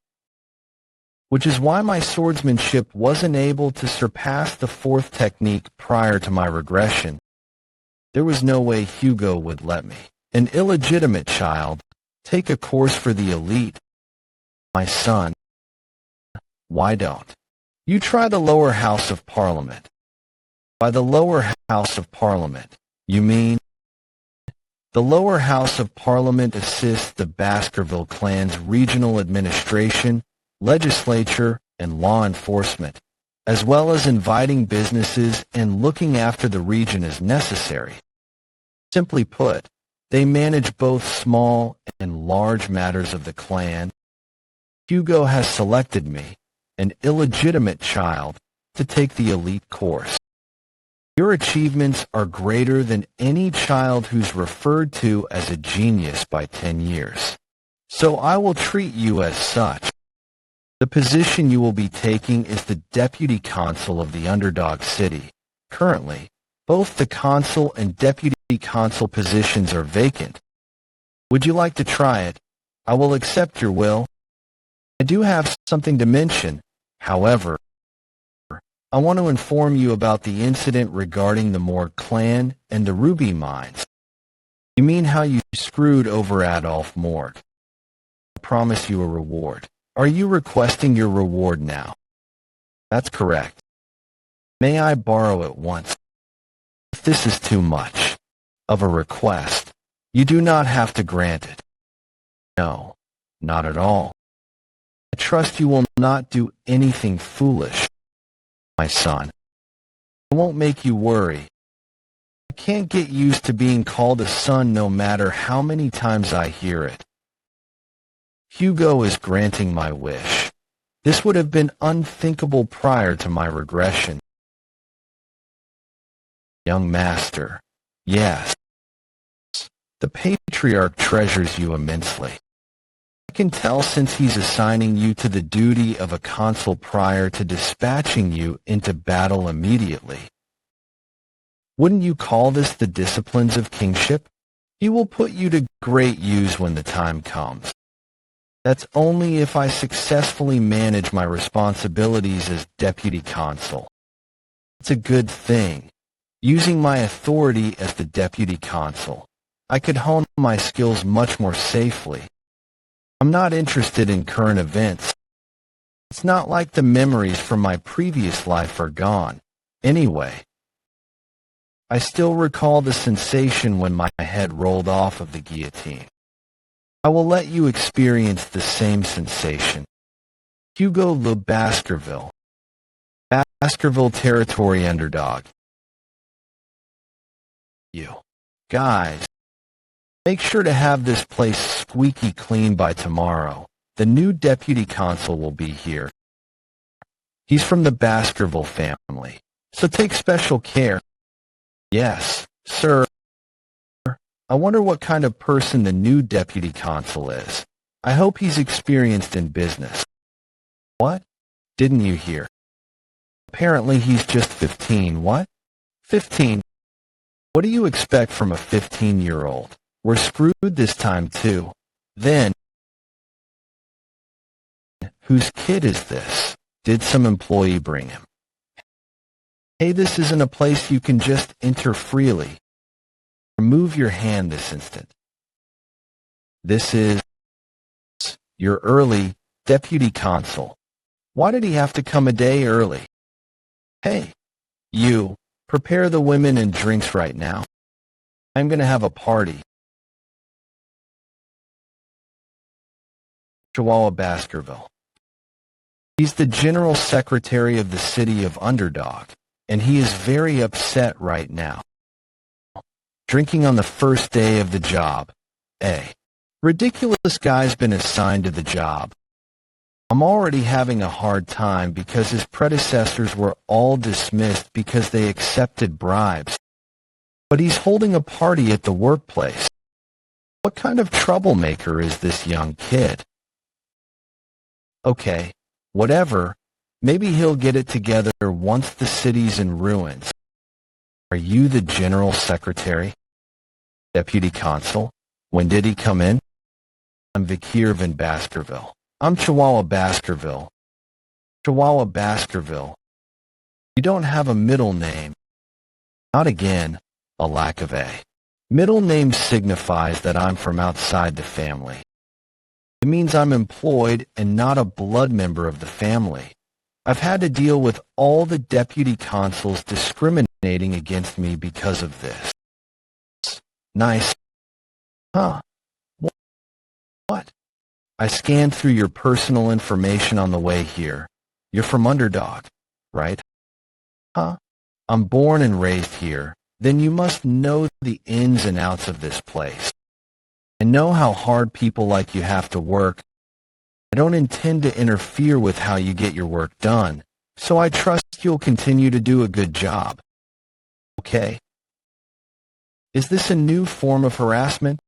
Which is why my swordsmanship wasn't able to surpass the 4th technique prior to my regression. There was no way Hugo would let me, an illegitimate child, Take a course for the elite. My son, why don't you try the lower house of Parliament? By the lower house of Parliament, you mean? The lower house of Parliament assists the Baskerville clan's regional administration, legislature, and law enforcement, as well as inviting businesses and looking after the region as necessary. Simply put, they manage both small and large matters of the clan. Hugo has selected me, an illegitimate child, to take the elite course. Your achievements are greater than any child who's referred to as a genius by 10 years. So I will treat you as such. The position you will be taking is the deputy consul of the underdog city. Currently, both the consul and deputy consul positions are vacant. Would you like to try it? I will accept your will. I do have something to mention, however. I want to inform you about the incident regarding the Moore clan and the ruby mines. You mean how you screwed over Adolph Morg? I promise you a reward. Are you requesting your reward now? That's correct. May I borrow it once? If this is too much of a request, you do not have to grant it. No, not at all. I trust you will not do anything foolish, my son. I won't make you worry. I can't get used to being called a son no matter how many times I hear it. Hugo is granting my wish. This would have been unthinkable prior to my regression. Young master, yes. The patriarch treasures you immensely. I can tell since he's assigning you to the duty of a consul prior to dispatching you into battle immediately. Wouldn't you call this the disciplines of kingship? He will put you to great use when the time comes. That's only if I successfully manage my responsibilities as deputy consul. It's a good thing. Using my authority as the deputy consul, I could hone my skills much more safely. I'm not interested in current events. It's not like the memories from my previous life are gone. Anyway, I still recall the sensation when my head rolled off of the guillotine. I will let you experience the same sensation. Hugo Le Baskerville. Baskerville Territory Underdog. You guys, make sure to have this place squeaky clean by tomorrow. The new deputy consul will be here. He's from the Baskerville family, so take special care. Yes, sir. I wonder what kind of person the new deputy consul is. I hope he's experienced in business. What? Didn't you hear? Apparently he's just 15. What? 15? What do you expect from a 15-year-old? We're screwed this time too. Then, whose kid is this? Did some employee bring him? Hey, this isn't a place you can just enter freely. Remove your hand this instant. This is your early deputy consul. Why did he have to come a day early? Hey, you, prepare the women and drinks right now. I'm going to have a party. Chihuahua Baskerville. He's the general secretary of the city of Underdog, and he is very upset right now. Drinking on the first day of the job. Ridiculous guy's been assigned to the job. I'm already having a hard time because his predecessors were all dismissed because they accepted bribes. But he's holding a party at the workplace. What kind of troublemaker is this young kid? Okay, whatever. Maybe he'll get it together once the city's in ruins. Are you the general secretary? Deputy consul? When did he come in? I'm Vikir van Baskerville. I'm Chihuahua Baskerville. Chihuahua Baskerville. You don't have a middle name. Not again, a lack of a. Middle name signifies that I'm from outside the family. It means I'm employed and not a blood member of the family. I've had to deal with all the deputy consuls discriminating against me because of this. Nice, huh? What? I scanned through your personal information on the way here. You're from Underdog, right? Huh? I'm born and raised here. Then you must know the ins and outs of this place. And know how hard people like you have to work. I don't intend to interfere with how you get your work done, so I trust you'll continue to do a good job. Okay? Is this a new form of harassment?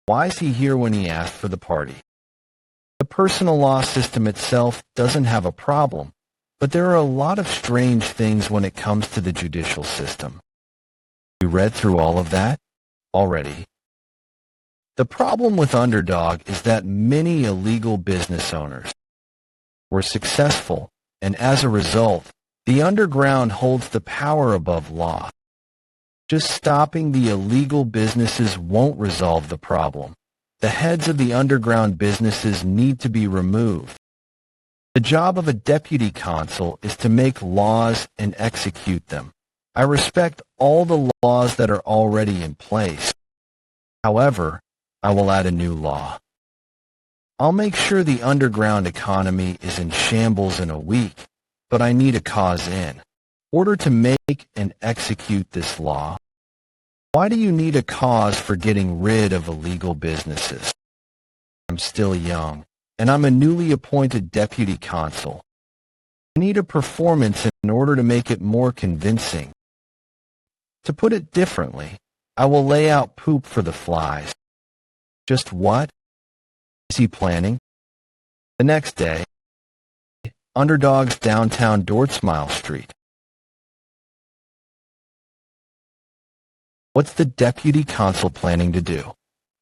Why is he here when he asked for the party? The personal law system itself doesn't have a problem, but there are a lot of strange things when it comes to the judicial system. You read through all of that already? The problem with Underdog is that many illegal business owners were successful, and as a result, the underground holds the power above law. Just stopping the illegal businesses won't resolve the problem. The heads of the underground businesses need to be removed. The job of a deputy consul is to make laws and execute them. I respect all the laws that are already in place. However, I will add a new law. I'll make sure the underground economy is in shambles in a week, but I need a cause in order to make and execute this law. Why do you need a cause for getting rid of illegal businesses? I'm still young, and I'm a newly appointed deputy consul. I need a performance in order to make it more convincing. To put it differently, I will lay out poop for the flies. Just what is he planning? The next day, Underdog's downtown Dortsmile Street. What's the deputy consul planning to do?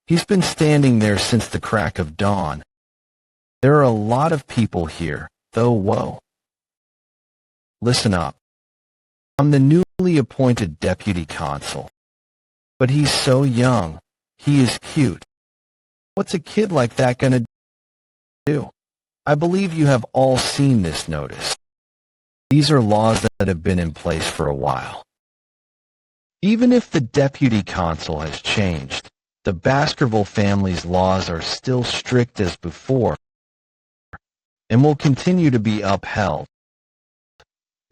He's been standing there since the crack of dawn. There are a lot of people here, though. Whoa. Listen up. I'm the newly appointed deputy consul. But he's so young. He is cute. What's a kid like that gonna do? I believe you have all seen this notice. These are laws that have been in place for a while. Even if the deputy consul has changed, the Baskerville family's laws are still strict as before and will continue to be upheld.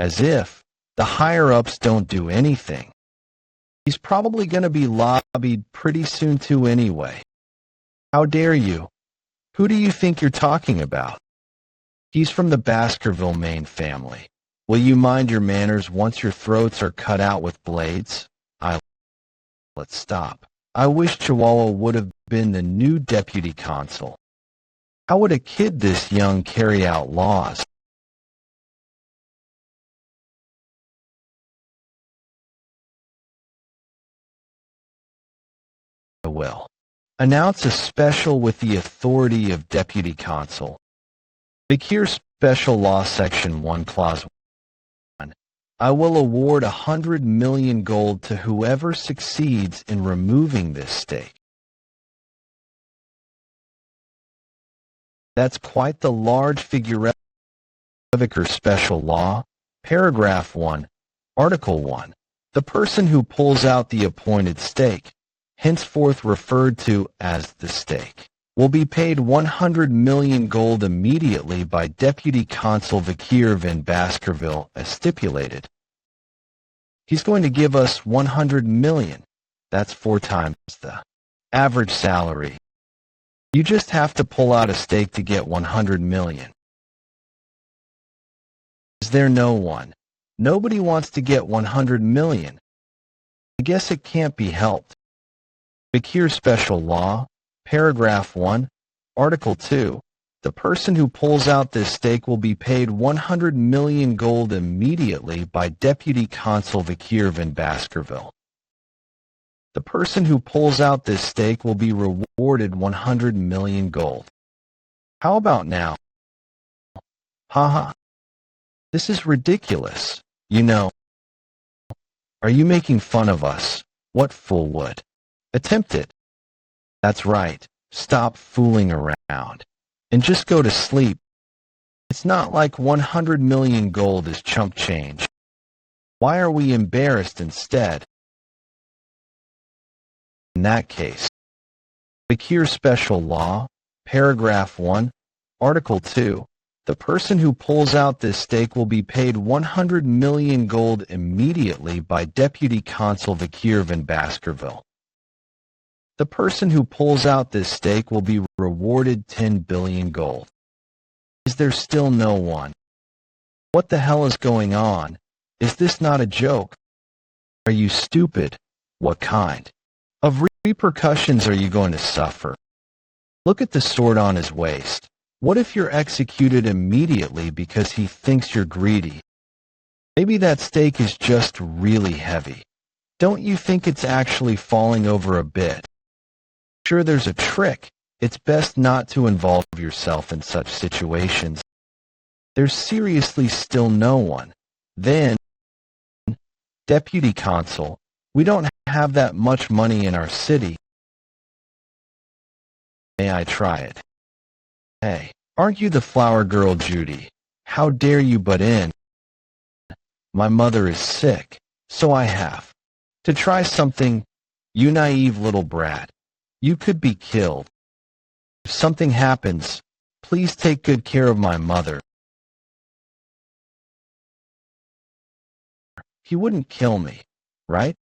As if the higher-ups don't do anything. He's probably going to be lobbied pretty soon too anyway. How dare you? Who do you think you're talking about? He's from the Baskerville Maine family. Will you mind your manners once your throats are cut out with blades? Let's stop. I wish Chihuahua would have been the new deputy consul. How would a kid this young carry out laws? I will announce a special with the authority of deputy consul. Vikir Special Law Section 1 Clause 1. I will award 100 million gold to whoever succeeds in removing this stake. That's quite the large figure. Vikir Special Law, Paragraph 1, Article 1. The person who pulls out the appointed stake, henceforth referred to as the stake, will be paid 100 million gold immediately by Deputy Consul Vikir van Baskerville as stipulated. He's going to give us 100 million. That's 4 times the average salary. You just have to pull out a stake to get 100 million. Is there no one? Nobody wants to get 100 million. I guess it can't be helped. Vikir Special Law, Paragraph 1, Article 2. The person who pulls out this stake will be paid 100 million gold immediately by Deputy Consul Vikir van Baskerville. The person who pulls out this stake will be rewarded 100 million gold. How about now? Haha. This is ridiculous. You know. Are you making fun of us? What fool would attempt it? That's right. stop fooling around, and just go to sleep. It's not like 100 million gold is chump change. Why are we embarrassed instead? In that case, Vikir Special Law, Paragraph 1, Article 2, the person who pulls out this stake will be paid 100 million gold immediately by Deputy Consul Vikir van Baskerville. The person who pulls out this stake will be rewarded 10 billion gold. Is there still no one? What the hell is going on? Is this not a joke? Are you stupid? What kind of repercussions are you going to suffer? Look at the sword on his waist. What if you're executed immediately because he thinks you're greedy? Maybe that stake is just really heavy. Don't you think it's actually falling over a bit? Sure, there's a trick. It's best not to involve yourself in such situations. There's seriously still no one. Then, Deputy Consul, we don't have that much money in our city. May I try it? Hey, aren't you the flower girl Judy? How dare you butt in? My mother is sick, so I have to try something. You naive little brat. You could be killed. If something happens, please take good care of my mother. He wouldn't kill me, right?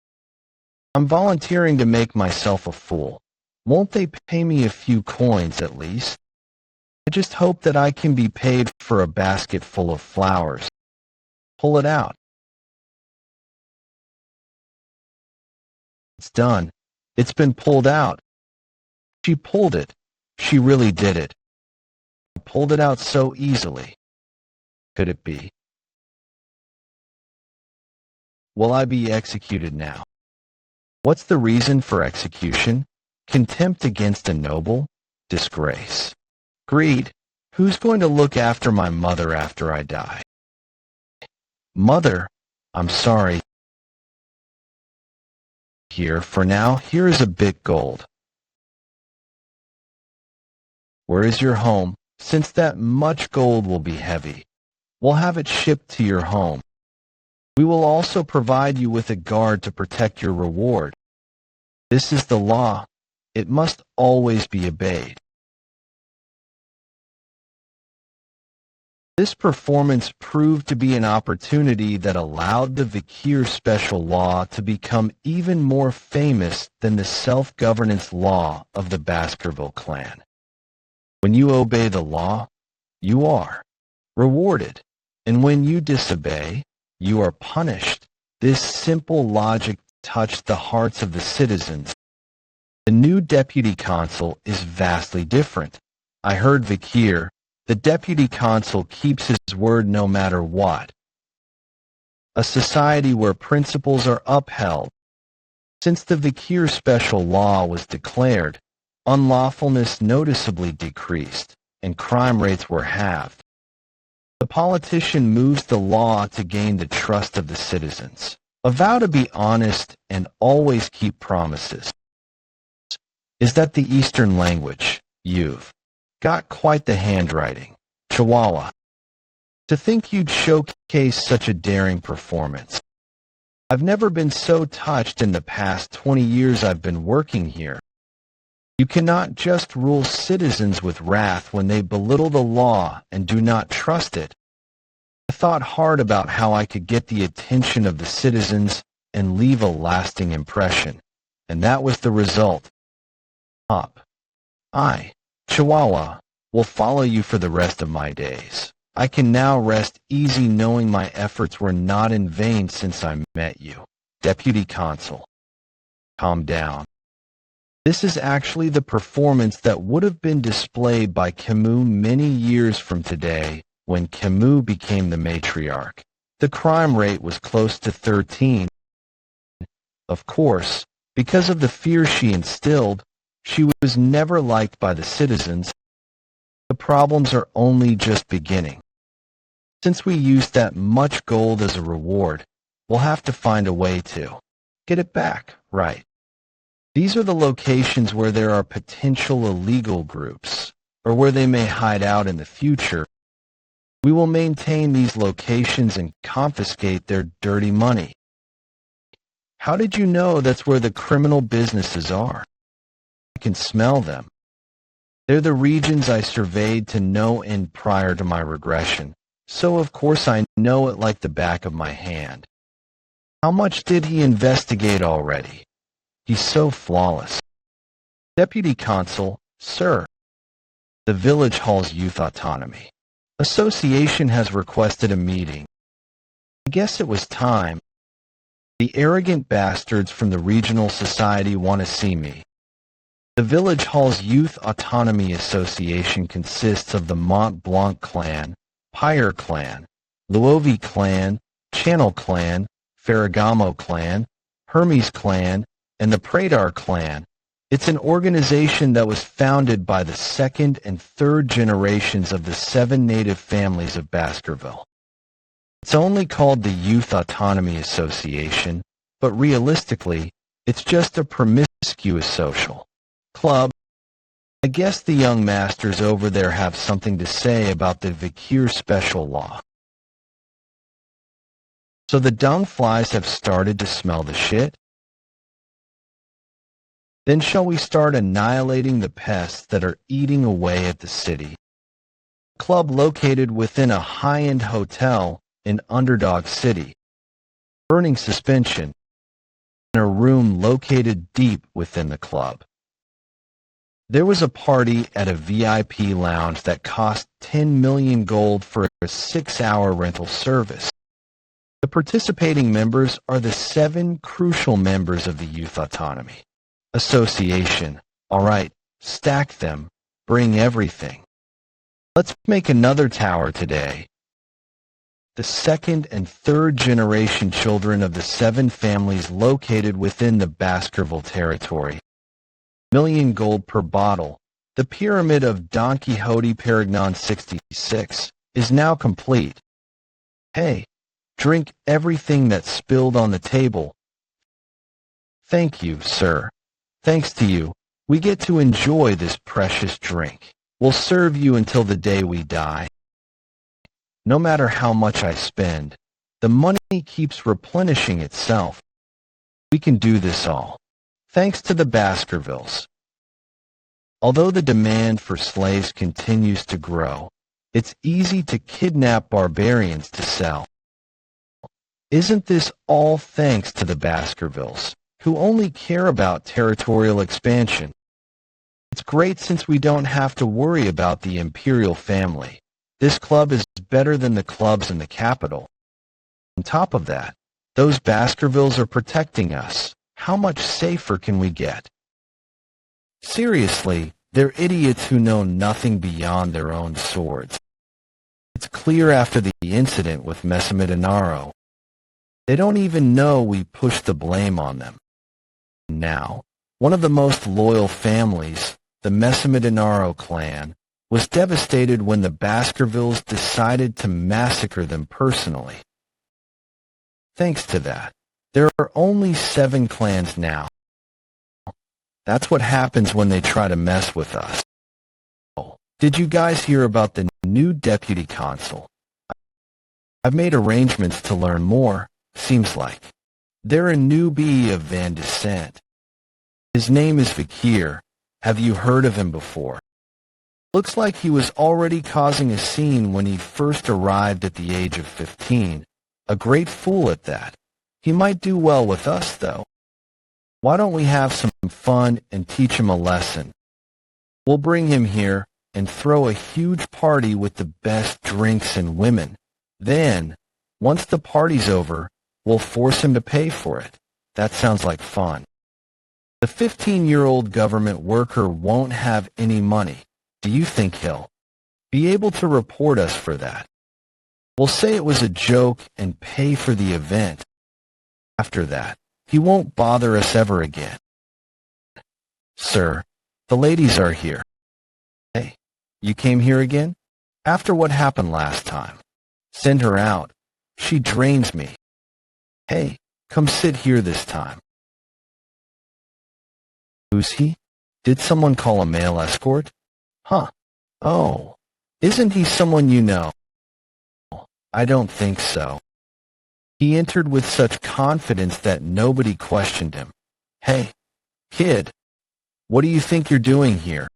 I'm volunteering to make myself a fool. Won't they pay me a few coins at least? I just hope that I can be paid for a basket full of flowers. Pull it out. It's done. It's been pulled out. She pulled it. She really did it. I pulled it out so easily. Could it be? Will I be executed now? What's the reason for execution? Contempt against a noble? Disgrace. Greed. Who's going to look after my mother after I die? Mother, I'm sorry. Here, for now, here is a bit gold. Where is your home? Since that much gold will be heavy, we'll have it shipped to your home. We will also provide you with a guard to protect your reward. This is the law. It must always be obeyed. This performance proved to be an opportunity that allowed the Vikir Special Law to become even more famous than the self-governance law of the Baskerville clan. When you obey the law, you are rewarded, and when you disobey, you are punished. This simple logic touched the hearts of the citizens. The new deputy consul is vastly different. I heard Vikir, the deputy consul keeps his word no matter what. A society where principles are upheld. Since the Vikir Special Law was declared, unlawfulness noticeably decreased, and crime rates were halved. The politician moves the law to gain the trust of the citizens. A vow to be honest and always keep promises. Is that the Eastern language? You've got quite the handwriting, Chihuahua. To think you'd showcase such a daring performance. I've never been so touched in the past 20 years I've been working here. You cannot just rule citizens with wrath when they belittle the law and do not trust it. I thought hard about how I could get the attention of the citizens and leave a lasting impression, and that was the result. I, Chihuahua, will follow you for the rest of my days. I can now rest easy knowing my efforts were not in vain since I met you. Deputy Consul. Calm down. This is actually the performance that would have been displayed by Camus many years from today when Camus became the matriarch. The crime rate was close to 13. Of course, because of the fear she instilled, she was never liked by the citizens. The problems are only just beginning. Since we used that much gold as a reward, we'll have to find a way to get it back, right? These are the locations where there are potential illegal groups, or where they may hide out in the future. We will maintain these locations and confiscate their dirty money. How did you know that's where the criminal businesses are? I can smell them. They're the regions I surveyed to no end prior to my regression, so of course I know it like the back of my hand. How much did he investigate already? He's so flawless. Deputy Consul, sir. The Village Hall's Youth Autonomy Association has requested a meeting. I guess it was time. The arrogant bastards from the Regional Society want to see me. The Village Hall's Youth Autonomy Association consists of the Mont Blanc clan, Pyre clan, Luovi clan, Channel clan, Ferragamo clan, Hermes clan, and the Pradar clan. It's an organization that was founded by the second and third generations of the 7 native families of Baskerville. It's only called the Youth Autonomy Association, but realistically, it's just a promiscuous social club. I guess the young masters over there have something to say about the Vikir special law. So the dung flies have started to smell the shit? Then shall we start annihilating the pests that are eating away at the city? A club located within a high-end hotel in Underdog City. Burning suspension in a room located deep within the club. There was a party at a VIP lounge that cost 10 million gold for a 6-hour rental service. The participating members are the 7 crucial members of the Youth Autonomy Association. All right, stack them, bring everything. Let's make another tower today. The second and third generation children of the 7 families located within the Baskerville territory. Million gold per bottle. The pyramid of Don Quixote Perignon 66 is now complete. Hey, drink everything that's spilled on the table. Thank you, sir. Thanks to you, we get to enjoy this precious drink. We'll serve you until the day we die. No matter how much I spend, the money keeps replenishing itself. We can do this all, thanks to the Baskervilles. Although the demand for slaves continues to grow, it's easy to kidnap barbarians to sell. Isn't this all thanks to the Baskervilles, who only care about territorial expansion? It's great since we don't have to worry about the imperial family. This club is better than the clubs in the capital. On top of that, those Baskervilles are protecting us. How much safer can we get? Seriously, they're idiots who know nothing beyond their own swords. It's clear after the incident with Messamidinaro. They don't even know we pushed the blame on them. Now, one of the most loyal families, the Messamidinaro clan, was devastated when the Baskervilles decided to massacre them personally. Thanks to that, there are only 7 clans now. That's what happens when they try to mess with us. Oh, did you guys hear about the new deputy consul? I've made arrangements to learn more, seems like. They're a newbie of Van Descent. His name is Vikir. Have you heard of him before? Looks like he was already causing a scene when he first arrived at the age of 15. A great fool at that. He might do well with us, though. Why don't we have some fun and teach him a lesson? We'll bring him here and throw a huge party with the best drinks and women. Then, once the party's over, we'll force him to pay for it. That sounds like fun. The 15-year-old government worker won't have any money. Do you think he'll be able to report us for that? We'll say it was a joke and pay for the event. After that, he won't bother us ever again. Sir, the ladies are here. Hey, you came here again? After what happened last time. Send her out. She drains me. Hey, come sit here this time. Who's he? Did someone call a male escort? Huh. Oh. Isn't he someone you know? I don't think so. He entered with such confidence that nobody questioned him. Hey, kid, what do you think you're doing here?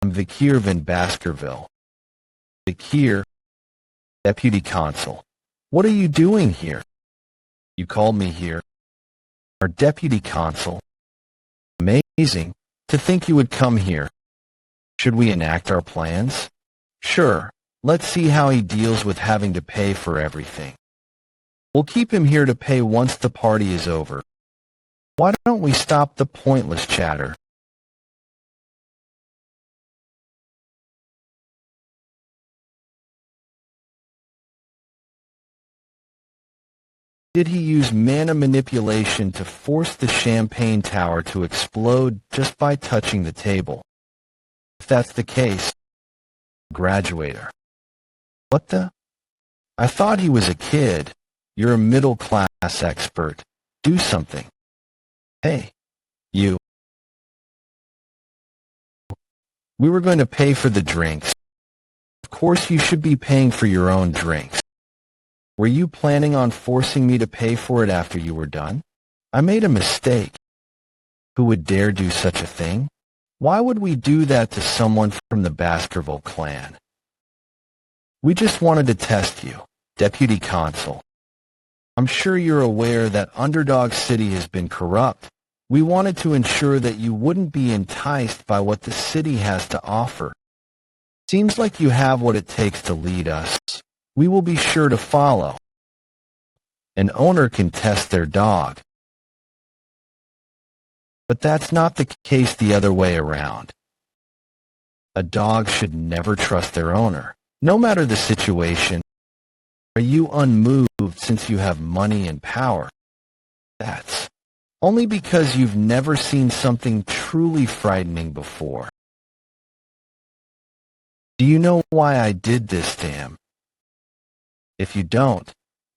I'm Vikir in Baskerville. Vikir, Deputy Consul. What are you doing here? You called me here. Our Deputy Consul. Amazing to think you would come here. Should we enact our plans? Sure. Let's see how he deals with having to pay for everything. We'll keep him here to pay once the party is over. Why don't we stop the pointless chatter? Did he use mana manipulation to force the champagne tower to explode just by touching the table? If that's the case, graduator. What the? I thought he was a kid. You're a middle-class expert. Do something. Hey, you. We were going to pay for the drinks. Of course you should be paying for your own drinks. Were you planning on forcing me to pay for it after you were done? I made a mistake. Who would dare do such a thing? Why would we do that to someone from the Baskerville clan? We just wanted to test you, Deputy Consul. I'm sure you're aware that Underdog City has been corrupt. We wanted to ensure that you wouldn't be enticed by what the city has to offer. Seems like you have what it takes to lead us. We will be sure to follow. An owner can test their dog. But that's not the case the other way around. A dog should never trust their owner, no matter the situation. Are you unmoved since you have money and power? That's only because you've never seen something truly frightening before. Do you know why I did this to him? If you don't,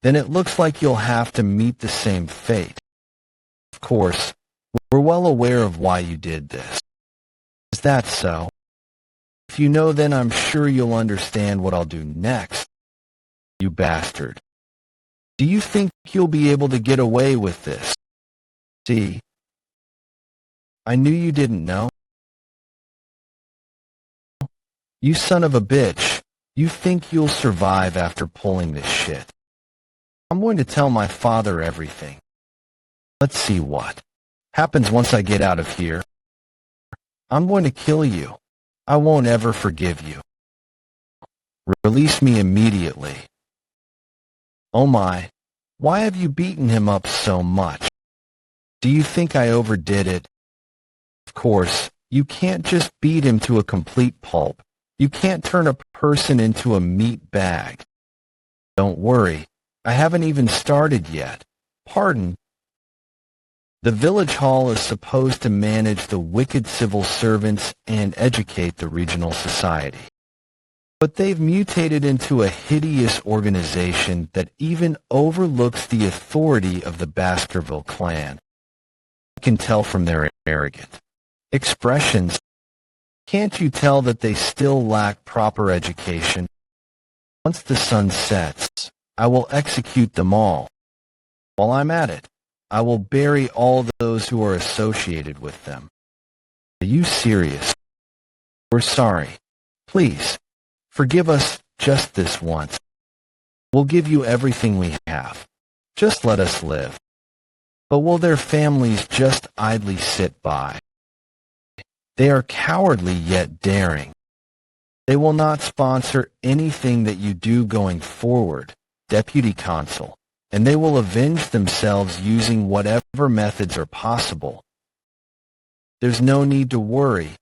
then it looks like you'll have to meet the same fate. Of course, we're well aware of why you did this. Is that so? If you know, then I'm sure you'll understand what I'll do next. You bastard. Do you think you'll be able to get away with this? See? I knew you didn't know. You son of a bitch. You think you'll survive after pulling this shit? I'm going to tell my father everything. Let's see what happens once I get out of here. I'm going to kill you. I won't ever forgive you. Release me immediately. Oh my, why have you beaten him up so much? Do you think I overdid it? Of course, you can't just beat him to a complete pulp. You can't turn a person into a meat bag. Don't worry, I haven't even started yet. Pardon? The village hall is supposed to manage the wicked civil servants and educate the regional society. But they've mutated into a hideous organization that even overlooks the authority of the Baskerville clan. I can tell from their arrogant expressions. Can't you tell that they still lack proper education? Once the sun sets, I will execute them all. While I'm at it, I will bury all those who are associated with them. Are you serious? We're sorry. Please, forgive us just this once. We'll give you everything we have. Just let us live. But will their families just idly sit by? They are cowardly yet daring. They will not sponsor anything that you do going forward, Deputy Consul, and they will avenge themselves using whatever methods are possible. There's no need to worry.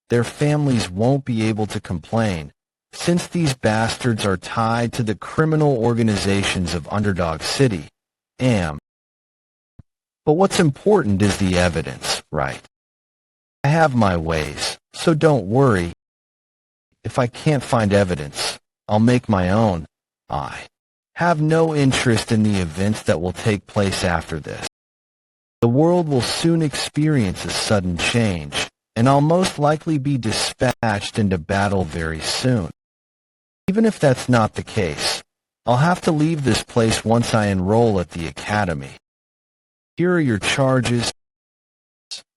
Their families won't be able to complain, since these bastards are tied to the criminal organizations of Underdog City. But what's important is the evidence, right? I have my ways, so don't worry. If I can't find evidence, I'll make my own. I have no interest in the events that will take place after this. The world will soon experience a sudden change, and I'll most likely be dispatched into battle very soon. Even if that's not the case, I'll have to leave this place once I enroll at the academy. Here are your charges: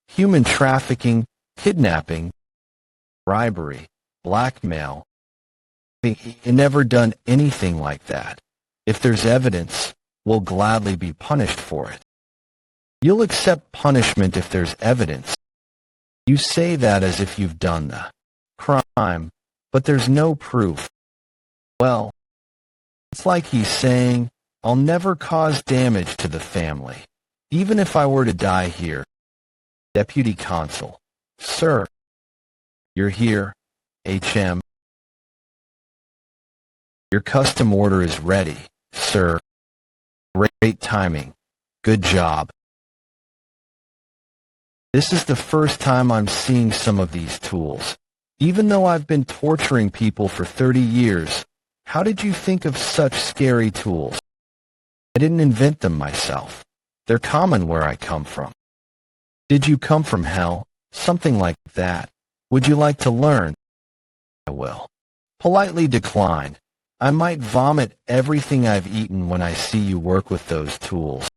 human trafficking, kidnapping, bribery, blackmail. You've never done anything like that. If there's evidence, we'll gladly be punished for it. You'll accept punishment if there's evidence. You say that as if you've done the crime, but there's no proof. Well, it's like he's saying, I'll never cause damage to the family, even if I were to die here. Deputy Consul: Sir, you're here, HM. Your custom order is ready, sir. Great timing. Good job. This is the first time I'm seeing some of these tools. Even though I've been torturing people for 30 years, how did you think of such scary tools? I didn't invent them myself. They're common where I come from. Did you come from hell? Something like that. Would you like to learn? I will. Politely decline. I might vomit everything I've eaten when I see you work with those tools.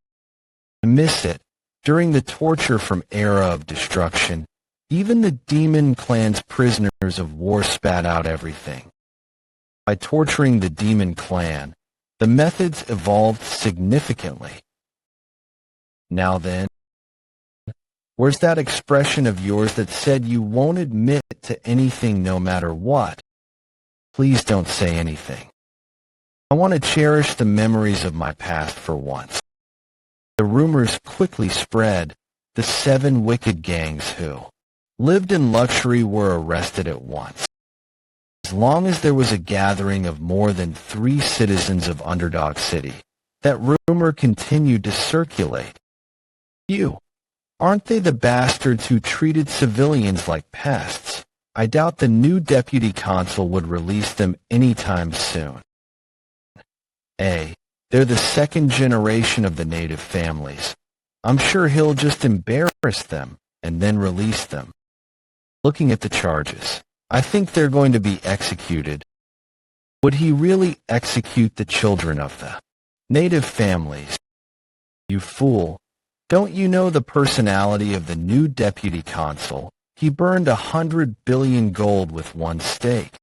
I miss it. During the torture from Era of Destruction, even the Demon Clan's prisoners of war spat out everything. By torturing the Demon Clan, the methods evolved significantly. Now then, where's that expression of yours that said you won't admit to anything no matter what? Please don't say anything. I want to cherish the memories of my past for once. The rumors quickly spread. The 7 wicked gangs who lived in luxury were arrested at once. As long as there was a gathering of more than 3 citizens of Underdog City, that rumor continued to circulate. Aren't they the bastards who treated civilians like pests? I doubt the new deputy consul would release them anytime soon. They're the 2nd generation of the native families. I'm sure he'll just embarrass them and then release them. Looking at the charges, I think they're going to be executed. Would he really execute the children of the native families? You fool. Don't you know the personality of the new deputy consul? He burned 100 billion gold with one stake.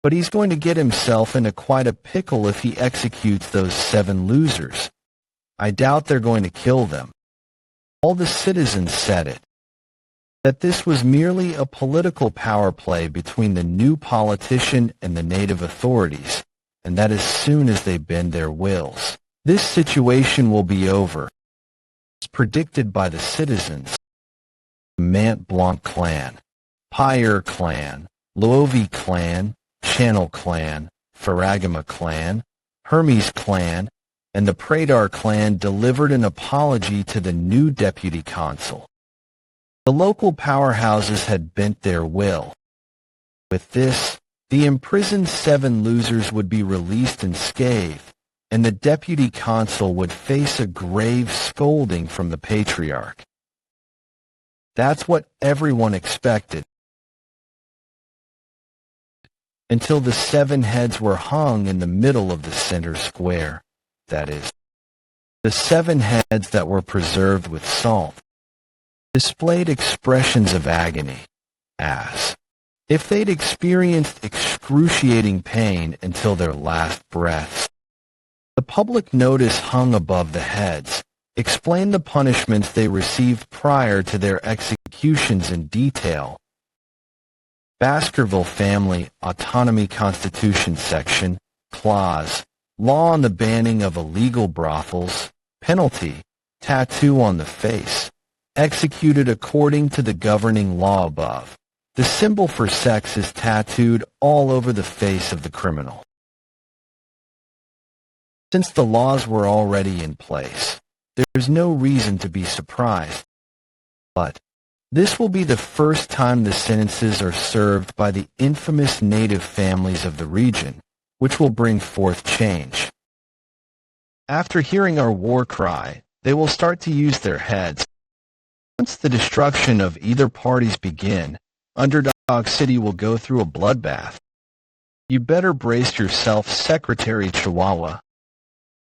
But he's going to get himself into quite a pickle if he executes those 7 losers. I doubt they're going to kill them. All the citizens said it. That this was merely a political power play between the new politician and the native authorities, and that as soon as they bend their wills, this situation will be over. As predicted by the citizens, the Mant Blanc clan, Pyre clan, Loevi clan, Channel clan, Faragama clan, Hermes clan, and the Pradar clan delivered an apology to the new deputy consul. The local powerhouses had bent their will. With this, the imprisoned 7 losers would be released unscathed, and the deputy consul would face a grave scolding from the patriarch. That's what everyone expected. Until the 7 heads were hung in the middle of the center square, that is, the 7 heads that were preserved with salt, displayed expressions of agony, as if they'd experienced excruciating pain until their last breaths. The public notice hung above the heads explained the punishments they received prior to their executions in detail. Baskerville Family Autonomy Constitution Section, Clause, Law on the banning of illegal brothels, penalty, tattoo on the face, executed according to the governing law above. The symbol for sex is tattooed all over the face of the criminal. Since the laws were already in place, there's no reason to be surprised. But this will be the first time the sentences are served by the infamous native families of the region, which will bring forth change. After hearing our war cry, they will start to use their heads. Once the destruction of either parties begin, Underdog City will go through a bloodbath. You better brace yourself, Secretary Chihuahua,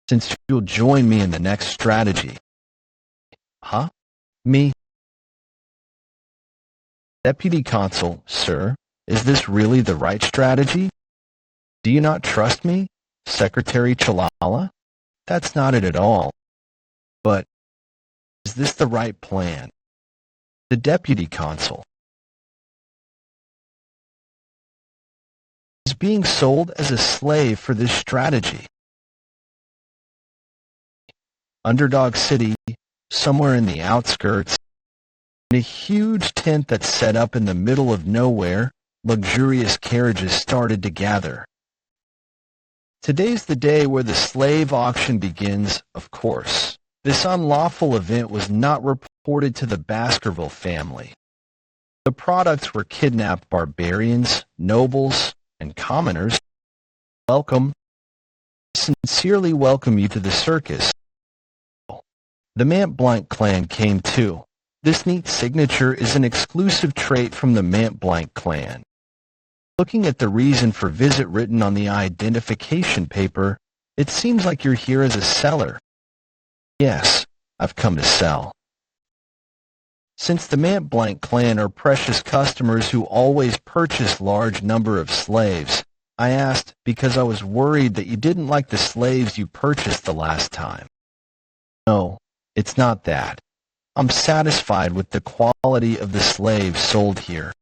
since you'll join me in the next strategy. Huh? Me? Deputy Consul, sir, is this really the right strategy? Do you not trust me, Secretary Chihuahua? That's not it at all. But is this the right plan? The Deputy Consul is being sold as a slave for this strategy. Underdog City, somewhere in the outskirts, in a huge tent that's set up in the middle of nowhere, luxurious carriages started to gather. Today's the day where the slave auction begins, of course. This unlawful event was not reported to the Baskerville family. The products were kidnapped barbarians, nobles, and commoners. Welcome. Sincerely welcome you to the circus. The Mant Blanc clan came too. This neat signature is an exclusive trait from the Mant Blanc clan. Looking at the reason for visit written on the identification paper, it seems like you're here as a seller. Yes, I've come to sell. Since the Mant Blanc clan are precious customers who always purchase large number of slaves, I asked because I was worried that you didn't like the slaves you purchased the last time. No, it's not that. I'm satisfied with the quality of the slaves sold here.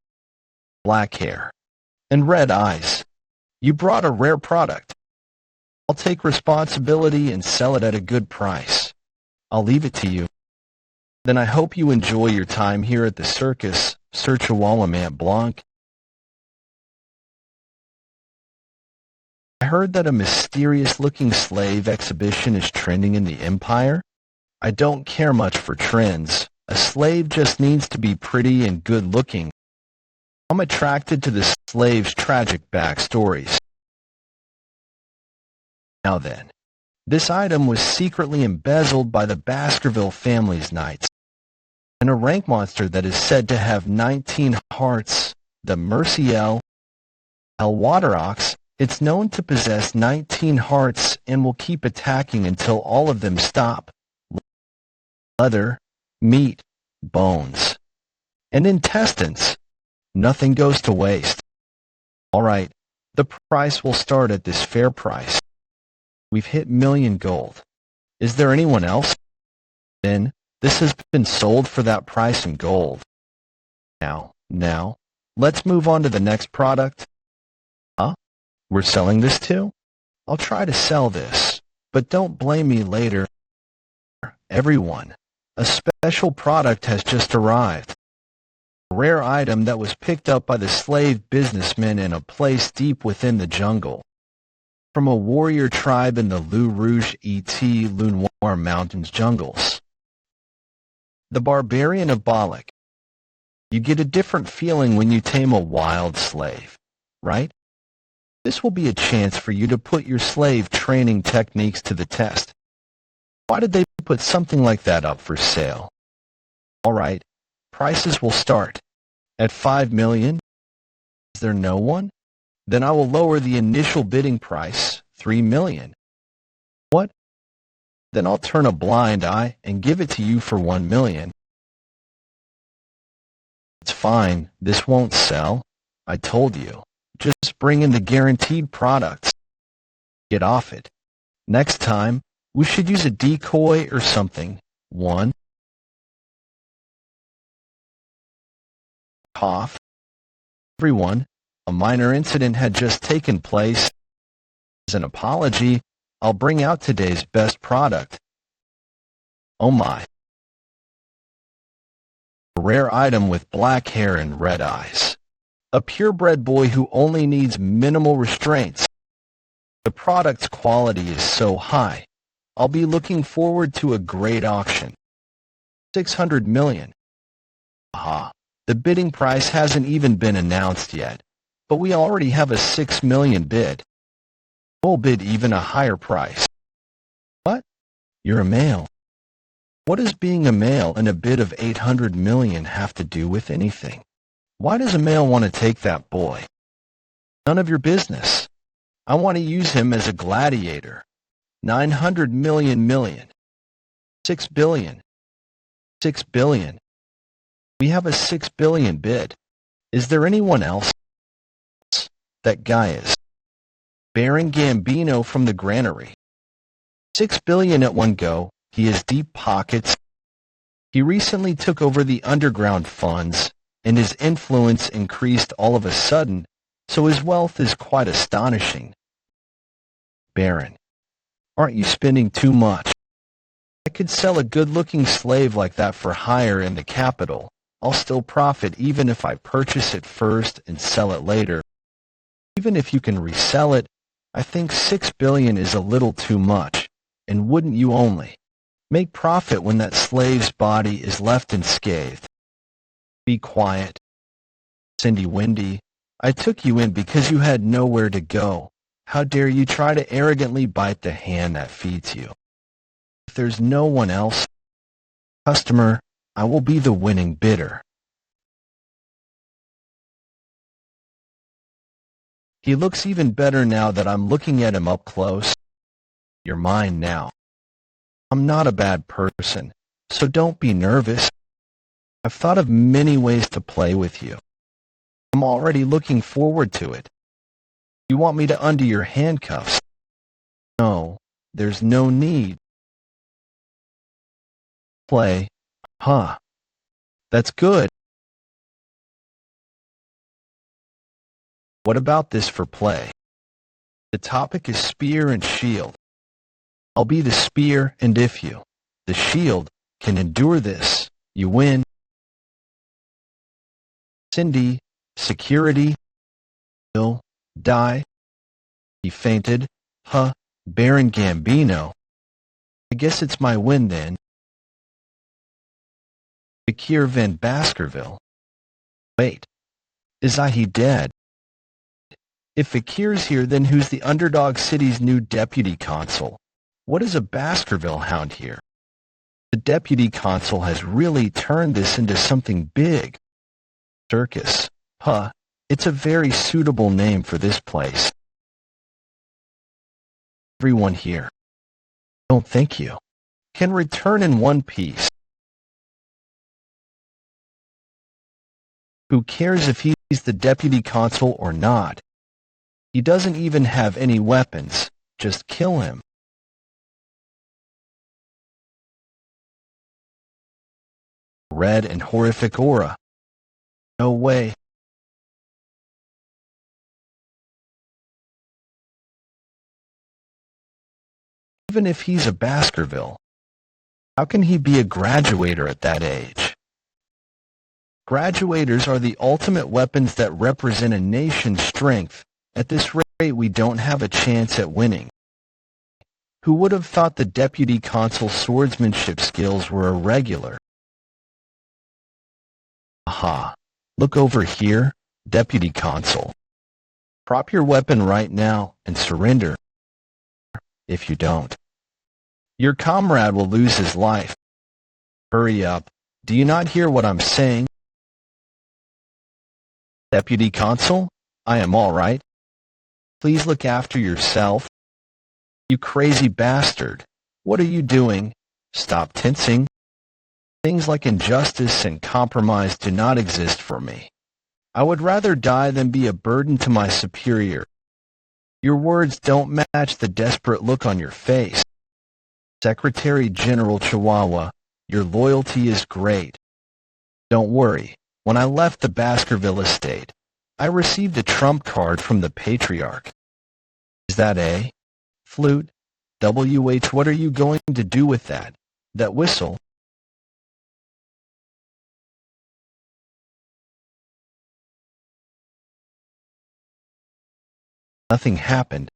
Black hair and red eyes. You brought a rare product. I'll take responsibility and sell it at a good price. I'll leave it to you. Then I hope you enjoy your time here at the circus, Sir Chihuahua Mant Blanc. I heard that a mysterious-looking slave exhibition is trending in the Empire. I don't care much for trends. A slave just needs to be pretty and good-looking. I'm attracted to the slave's tragic backstories. Now then, this item was secretly embezzled by the Baskerville family's knights, and a rank monster that is said to have 19 hearts, the Merciel Waterox. It's known to possess 19 hearts and will keep attacking until all of them stop. Leather, meat, bones, and intestines. Nothing goes to waste. All right, the price will start at this fair price. We've hit million gold. Is there anyone else? Then, this has been sold for that price in gold. Now, let's move on to the next product. Huh? We're selling this too? I'll try to sell this, but don't blame me later. Everyone, a special product has just arrived. A rare item that was picked up by the slave businessmen in a place deep within the jungle. From a warrior tribe in the Loup Rouge et Le Noir Mountains jungles. The Barbarian of Balak. You get a different feeling when you tame a wild slave, right? This will be a chance for you to put your slave training techniques to the test. Why did they put something like that up for sale? All right, prices will start at 5 million. Is there no one? Then I will lower the initial bidding price, 3 million. What? Then I'll turn a blind eye and give it to you for 1 million. It's fine, this won't sell. I told you. Just bring in the guaranteed products. Get off it. Next time, we should use a decoy or something. 1. Cough. Everyone, a minor incident had just taken place. As an apology, I'll bring out today's best product. Oh my. A rare item with black hair and red eyes. A purebred boy who only needs minimal restraints. The product's quality is so high. I'll be looking forward to a great auction. 600 million. Aha. The bidding price hasn't even been announced yet, but we already have a 6 million bid. We'll bid even a higher price. What? You're a male. What does being a male and a bid of 800 million have to do with anything? Why does a male want to take that boy? None of your business. I want to use him as a gladiator. 900 million. 6 billion. 6 billion. We have a 6 billion bid. Is there anyone else? That guy is. Baron Gambino from the granary. 6 billion at one go. He has deep pockets. He recently took over the underground funds, and his influence increased all of a sudden, so his wealth is quite astonishing. Baron, aren't you spending too much? I could sell a good-looking slave like that for hire in the capital. I'll still profit even if I purchase it first and sell it later. Even if you can resell it, I think 6 billion is a little too much, and wouldn't you only make profit when that slave's body is left unscathed? Be quiet. Cindy Windy, I took you in because you had nowhere to go. How dare you try to arrogantly bite the hand that feeds you? If there's no one else, customer, I will be the winning bidder. He looks even better now that I'm looking at him up close. You're mine now. I'm not a bad person, so don't be nervous. I've thought of many ways to play with you. I'm already looking forward to it. You want me to undo your handcuffs? No, there's no need. Play. Huh. That's good. What about this for play? The topic is spear and shield. I'll be the spear, and if you, the shield, can endure this, you win. Cindy, security. He'll die. He fainted. Huh, Baron Gambino. I guess it's my win then. Vikir van Baskerville. Wait, is he dead? If Vikir's here, then who's the underdog city's new deputy consul? What is a Baskerville hound here? The deputy consul has really turned this into something big. Circus. Huh, it's a very suitable name for this place. Everyone here. Don't thank you. Can return in one piece. Who cares if he's the deputy consul or not? He doesn't even have any weapons. Just kill him. Red and horrific aura. No way. Even if he's a Baskerville, how can he be a graduator at that age? Graduators are the ultimate weapons that represent a nation's strength. At this rate, we don't have a chance at winning. Who would have thought the deputy consul's swordsmanship skills were irregular? Aha! Look over here, deputy consul. Prop your weapon right now and surrender. If you don't, your comrade will lose his life. Hurry up. Do you not hear what I'm saying? Deputy consul, I am all right. Please look after yourself. You crazy bastard. What are you doing? Stop tensing. Things like injustice and compromise do not exist for me. I would rather die than be a burden to my superior. Your words don't match the desperate look on your face. Secretary General Chihuahua, your loyalty is great. Don't worry. When I left the Baskerville estate, I received a trump card from the patriarch. Is that a flute? WH, what are you going to do with that? That whistle? Nothing happened.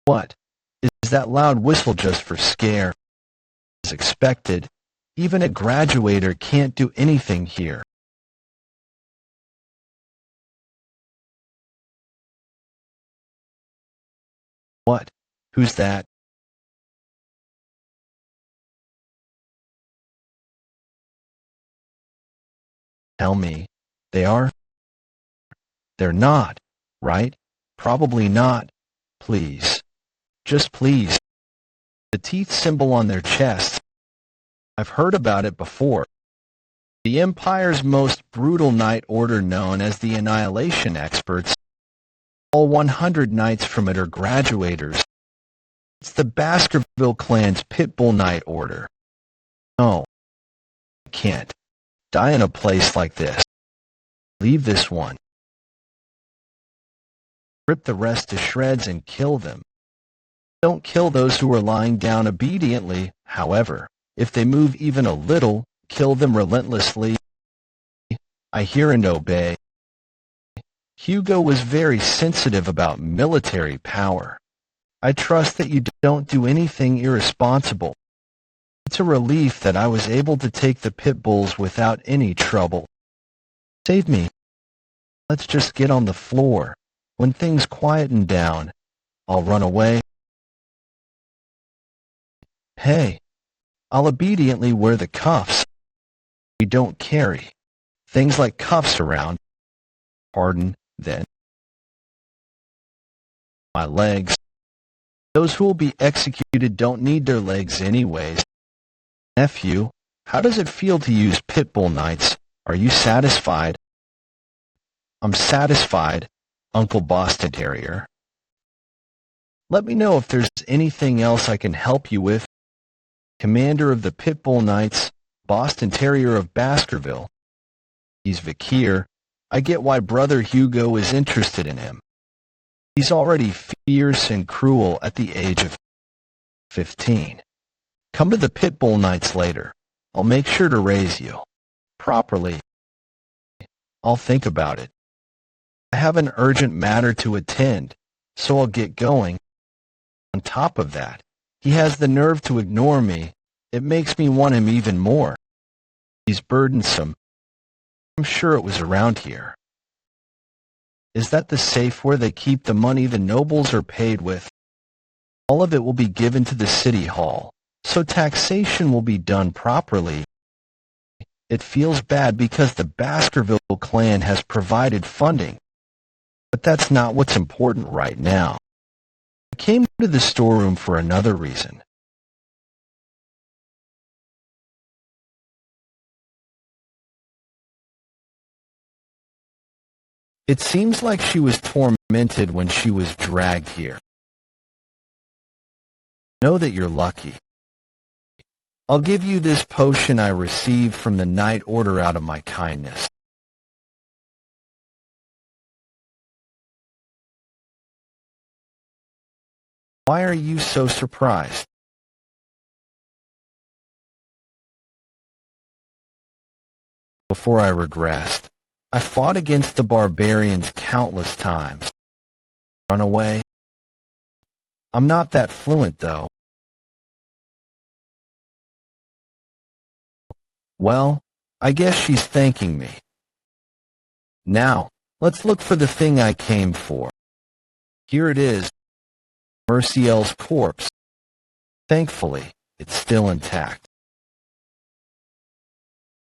What? Is that loud whistle just for scare? As expected, even a graduator can't do anything here. What? Who's that? Tell me, they are? They're not, right? Probably not. Please. Just please. The teeth symbol on their chests. I've heard about it before. The Empire's most brutal Knight Order known as the Annihilation Experts. All 100 knights from it are graduators. It's the Baskerville clan's Pitbull Knight Order. No, I can't die in a place like this. Leave this one. Rip the rest to shreds and kill them. Don't kill those who are lying down obediently, however. If they move even a little, kill them relentlessly. I hear and obey. Hugo was very sensitive about military power. I trust that you don't do anything irresponsible. It's a relief that I was able to take the pit bulls without any trouble. Save me. Let's just get on the floor. When things quieten down, I'll run away. Hey, I'll obediently wear the cuffs. We don't carry things like cuffs around. Pardon, then. My legs. Those who will be executed don't need their legs anyways. Nephew, how does it feel to use Pitbull Knights? Are you satisfied? I'm satisfied, Uncle Boston Terrier. Let me know if there's anything else I can help you with. Commander of the Pitbull Knights, Boston Terrier of Baskerville. He's Vikir. I get why Brother Hugo is interested in him. He's already fierce and cruel at the age of 15. Come to the Pitbull Knights later. I'll make sure to raise you properly. I'll think about it. I have an urgent matter to attend, so I'll get going. On top of that, he has the nerve to ignore me. It makes me want him even more. He's burdensome. I'm sure it was around here. Is that the safe where they keep the money the nobles are paid with? All of it will be given to the city hall, so taxation will be done properly. It feels bad because the Baskerville clan has provided funding, but that's not what's important right now. I came to the storeroom for another reason. It seems like she was tormented when she was dragged here. Know that you're lucky. I'll give you this potion I received from the Knight Order out of my kindness. Why are you so surprised? Before I regressed, I fought against the barbarians countless times. Run away? I'm not that fluent, though. Well, I guess she's thanking me. Now, let's look for the thing I came for. Here it is. Merciel's corpse. Thankfully, it's still intact.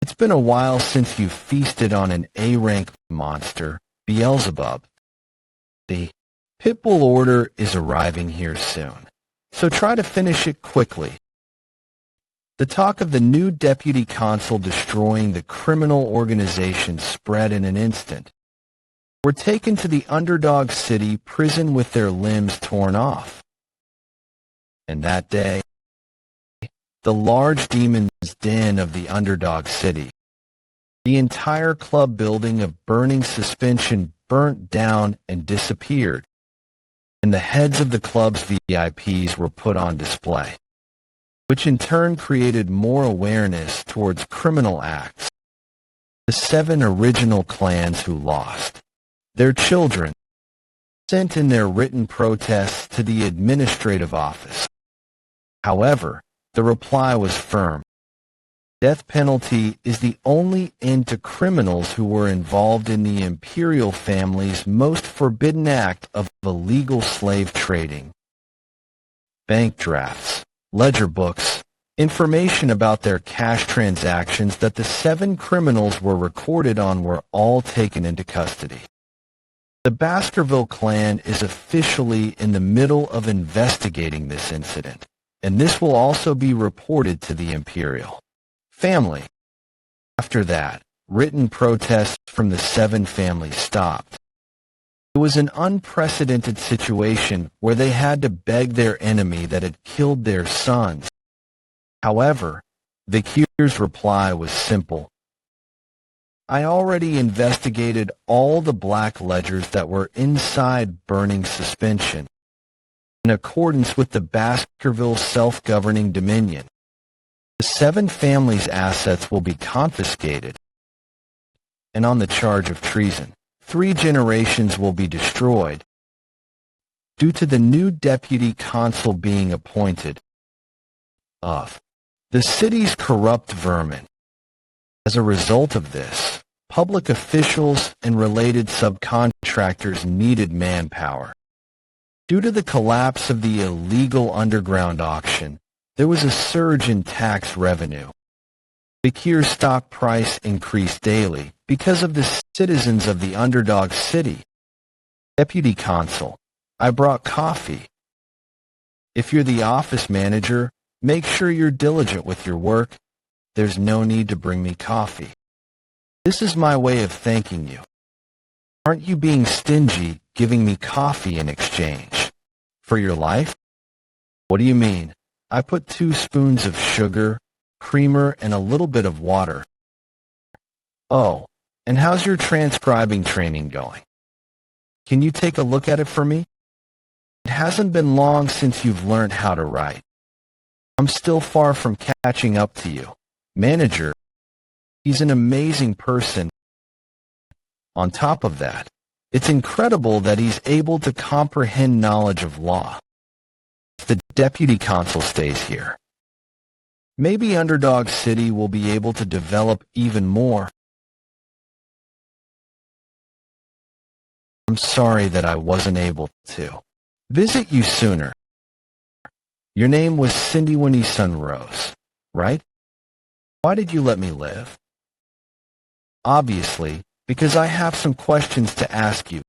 It's been a while since you feasted on an A-rank monster, Beelzebub. The Pitbull Order is arriving here soon, so try to finish it quickly. The talk of the new deputy consul destroying the criminal organization spread in an instant. Were taken to the underdog city prison with their limbs torn off. And that day, the large demon's den of the underdog city. The entire club building of burning suspension burnt down and disappeared, and the heads of the club's VIPs were put on display, which in turn created more awareness towards criminal acts. The 7 original clans who lost, their children, sent in their written protests to the administrative office. However, the reply was firm. Death penalty is the only end to criminals who were involved in the imperial family's most forbidden act of illegal slave trading. Bank drafts, ledger books, Information about their cash transactions that the 7 criminals were recorded on were all taken into custody. The Baskerville clan is officially in the middle of investigating this incident, and this will also be reported to the Imperial family. After that, written protests from the 7 families stopped. It was an unprecedented situation where they had to beg their enemy that had killed their sons. However, Vikir's reply was simple. I already investigated all the black ledgers that were inside burning suspension. In accordance with the Baskerville self-governing dominion, the 7 families' assets will be confiscated, and on the charge of treason, 3 generations will be destroyed. Due to the new deputy consul being appointed of the city's corrupt vermin. As a result of this, public officials and related subcontractors needed manpower. Due to the collapse of the illegal underground auction, there was a surge in tax revenue. Vikir's stock price increased daily because of the citizens of the underdog city. Deputy Consul, I brought coffee. If you're the office manager, make sure you're diligent with your work. There's no need to bring me coffee. This is my way of thanking you. Aren't you being stingy giving me coffee in exchange? For your life? What do you mean? I put 2 spoons of sugar, creamer, and a little bit of water. Oh, and how's your transcribing training going? Can you take a look at it for me? It hasn't been long since you've learned how to write. I'm still far from catching up to you. Manager, he's an amazing person. On top of that, it's incredible that he's able to comprehend knowledge of law. If the deputy consul stays here, maybe Underdog City will be able to develop even more. I'm sorry that I wasn't able to visit you sooner. Your name was Cindy Winnie Sunrose, right? Why did you let me live? Obviously, because I have some questions to ask you.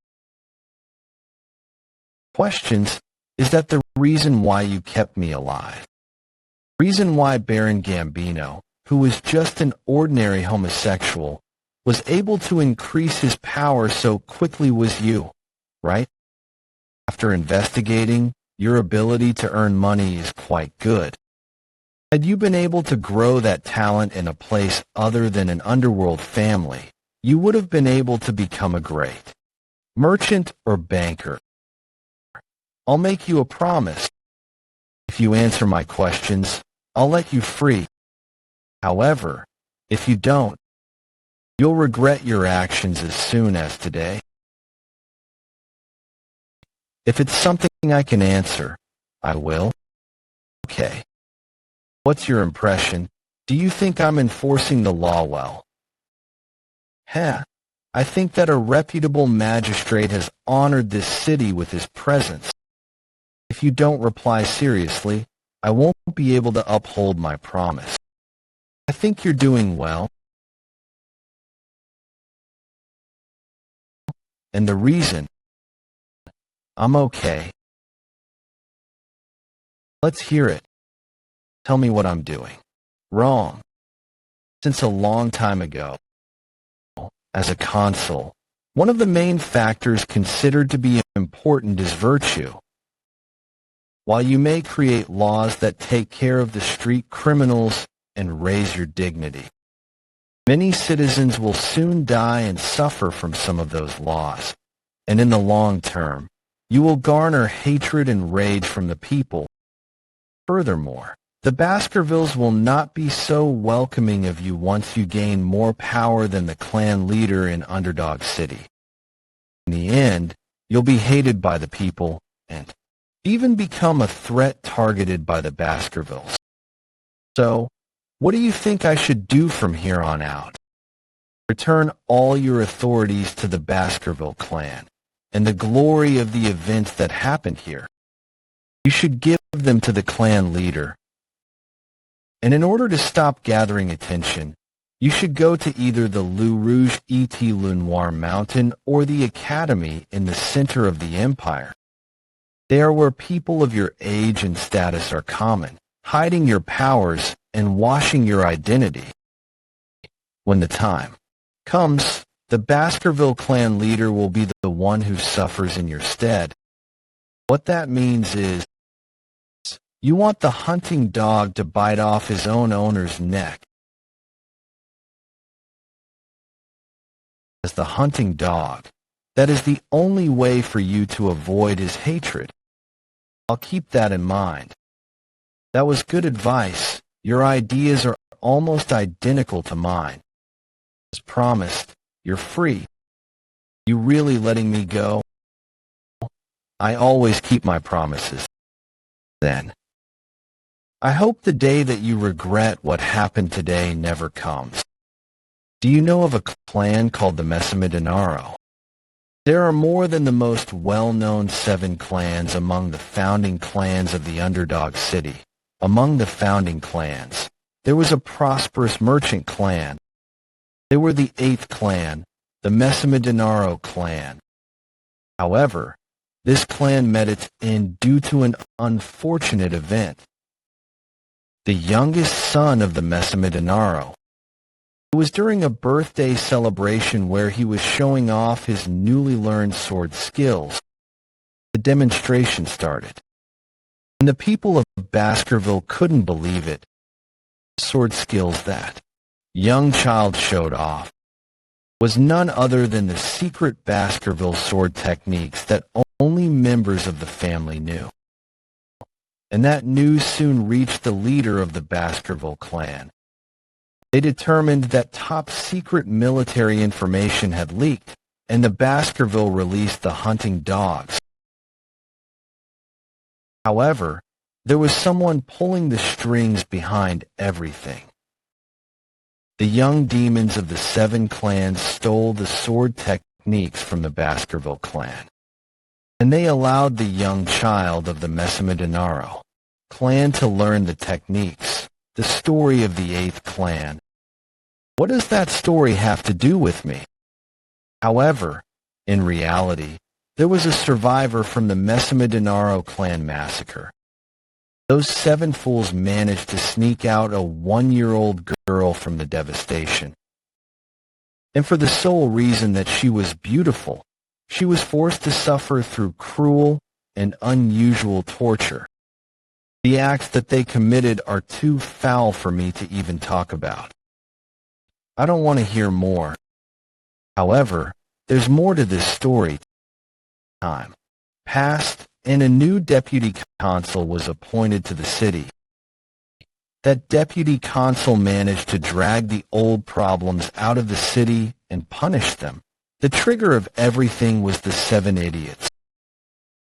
Questions? Is that the reason why you kept me alive? Reason why Baron Gambino, who was just an ordinary homosexual, was able to increase his power so quickly was you, right? After investigating, your ability to earn money is quite good. Had you been able to grow that talent in a place other than an underworld family, you would have been able to become a great merchant or banker. I'll make you a promise. If you answer my questions, I'll let you free. However, if you don't, you'll regret your actions as soon as today. If it's something I can answer, I will. Okay. What's your impression? Do you think I'm enforcing the law well? I think that a reputable magistrate has honored this city with his presence. If you don't reply seriously, I won't be able to uphold my promise. I think you're doing well. And the reason? I'm okay. Let's hear it. Tell me what I'm doing wrong. Since a long time ago, as a consul, one of the main factors considered to be important is virtue. While you may create laws that take care of the street criminals and raise your dignity, many citizens will soon die and suffer from some of those laws, and in the long term, you will garner hatred and rage from the people. Furthermore, the Baskervilles will not be so welcoming of you once you gain more power than the clan leader in Underdog City. In the end, you'll be hated by the people and even become a threat targeted by the Baskervilles. So, what do you think I should do from here on out? Return all your authorities to the Baskerville clan and the glory of the events that happened here. You should give them to the clan leader. And in order to stop gathering attention, you should go to either the Le Rouge et Le Noir mountain or the academy in the center of the empire. They are where people of your age and status are common, hiding your powers and washing your identity. When the time comes, the Baskerville clan leader will be the one who suffers in your stead. What that means is, you want the hunting dog to bite off his own owner's neck. As the hunting dog, that is the only way for you to avoid his hatred. I'll keep that in mind. That was good advice. Your ideas are almost identical to mine. As promised, you're free. You really letting me go? I always keep my promises. Then. I hope the day that you regret what happened today never comes. Do you know of a clan called the Messamidinaro? There are more than the most well-known 7 clans among the founding clans of the underdog city. Among the founding clans, there was a prosperous merchant clan. They were the 8th clan, the Messamidinaro clan. However, this clan met its end due to an unfortunate event. The youngest son of the Messamidinaro. It was during a birthday celebration where he was showing off his newly learned sword skills. The demonstration started, and the people of Baskerville couldn't believe it. Sword skills that young child showed off was none other than the secret Baskerville sword techniques that only members of the family knew. And that news soon reached the leader of the Baskerville clan. They determined that top-secret military information had leaked, and the Baskerville released the hunting dogs. However, there was someone pulling the strings behind everything. The young demons of the 7 clans stole the sword techniques from the Baskerville clan, and they allowed the young child of the Messamidinaro clan to learn the techniques, the story of the 8th clan. What does that story have to do with me? However, in reality, there was a survivor from the Messamidinaro clan massacre. Those 7 fools managed to sneak out a 1-year-old girl from the devastation. And for the sole reason that she was beautiful, she was forced to suffer through cruel and unusual torture. The acts that they committed are too foul for me to even talk about. I don't want to hear more. However, there's more to this story. Time passed, and a new deputy consul was appointed to the city. That deputy consul managed to drag the old problems out of the city and punish them. The trigger of everything was the 7 idiots.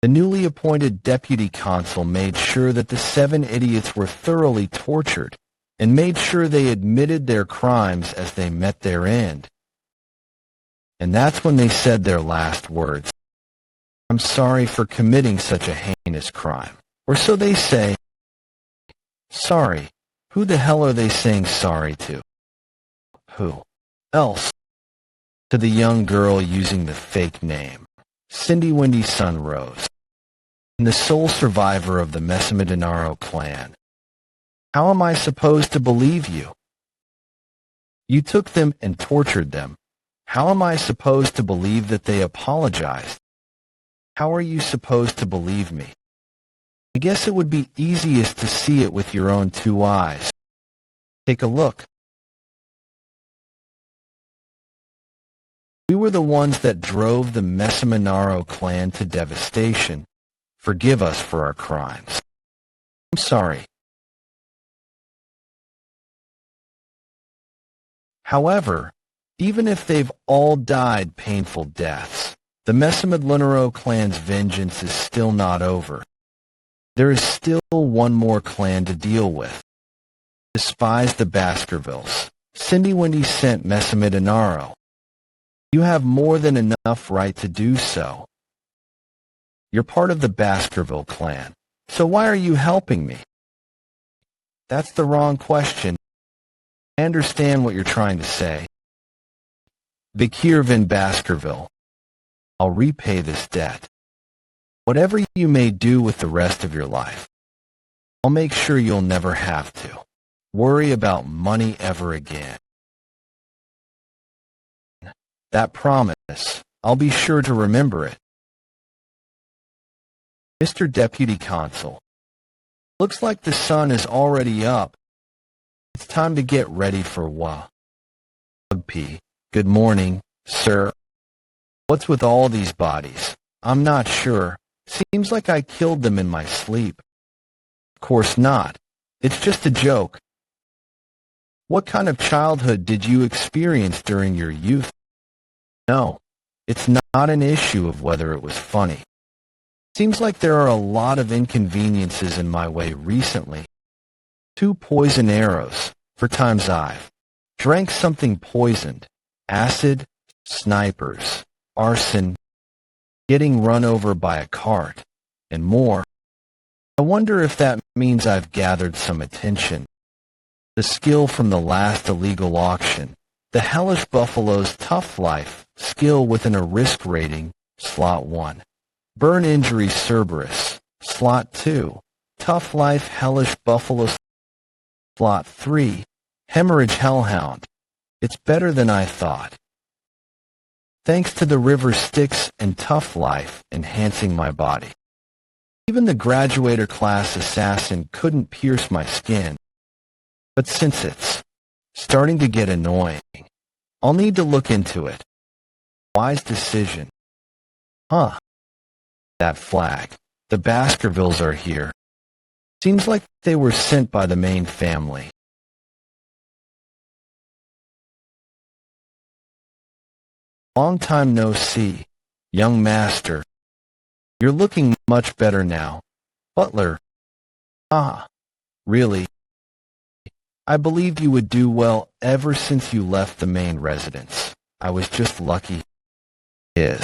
The newly appointed deputy consul made sure that the 7 idiots were thoroughly tortured, and made sure they admitted their crimes as they met their end. And that's when they said their last words. I'm sorry for committing such a heinous crime. Or so they say. Sorry. Who the hell are they saying sorry to? Who else? To the young girl using the fake name, Cindy Wendy Sunrose, and the sole survivor of the Messamidinaro clan. How am I supposed to believe you? You took them and tortured them. How am I supposed to believe that they apologized? How are you supposed to believe me? I guess it would be easiest to see it with your own 2 eyes. Take a look. We were the ones that drove the Messamidinaro clan to devastation. Forgive us for our crimes. I'm sorry. However, even if they've all died painful deaths, the Messamidinaro clan's vengeance is still not over. There is still one more clan to deal with. Despise the Baskervilles. Cindy Wendy sent Messamidinaro. You have more than enough right to do so. You're part of the Baskerville clan, so why are you helping me? That's the wrong question. I understand what you're trying to say. Vikir in Baskerville. I'll repay this debt. Whatever you may do with the rest of your life, I'll make sure you'll never have to worry about money ever again. That promise, I'll be sure to remember it. Mr. Deputy Consul, looks like the sun is already up. It's time to get ready for P. Good morning, sir. What's with all these bodies? I'm not sure. Seems like I killed them in my sleep. Of course not. It's just a joke. What kind of childhood did you experience during your youth? No, it's not an issue of whether it was funny. Seems like there are a lot of inconveniences in my way recently. 2 poison arrows, for times I've drank something poisoned, acid, snipers, arson, getting run over by a cart, and more. I wonder if that means I've gathered some attention. The skill from the last illegal auction, the Hellish Buffalo's Tough Life skill within a risk rating, slot 1. Burn Injury Cerberus, slot 2. Tough Life Hellish Buffalo, slot 3. Hemorrhage Hellhound. It's better than I thought. Thanks to the river Styx and Tough Life enhancing my body. Even the graduator class assassin couldn't pierce my skin. But since it's starting to get annoying, I'll need to look into it. Wise decision. Huh. That flag. The Baskervilles are here. Seems like they were sent by the main family. Long time no see, young master. You're looking much better now. Butler. Ah, really? I believed you would do well ever since you left the main residence. I was just lucky. Is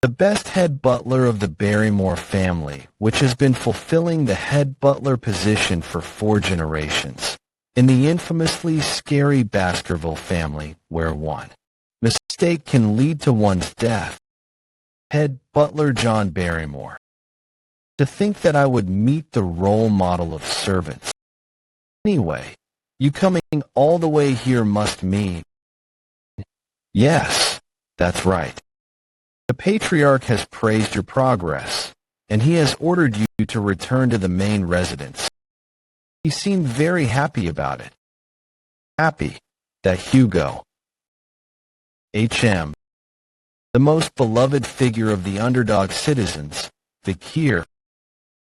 the best head butler of the Barrymore family, which has been fulfilling the head butler position for 4 generations, in the infamously scary Baskerville family, where one mistake can lead to one's death. Head butler John Barrymore. To think that I would meet the role model of servants. Anyway, you coming all the way here must mean... Yes, that's right. The Patriarch has praised your progress, and he has ordered you to return to the main residence. He seemed very happy about it. Happy that Hugo, H.M., the most beloved figure of the underdog citizens, Vikir.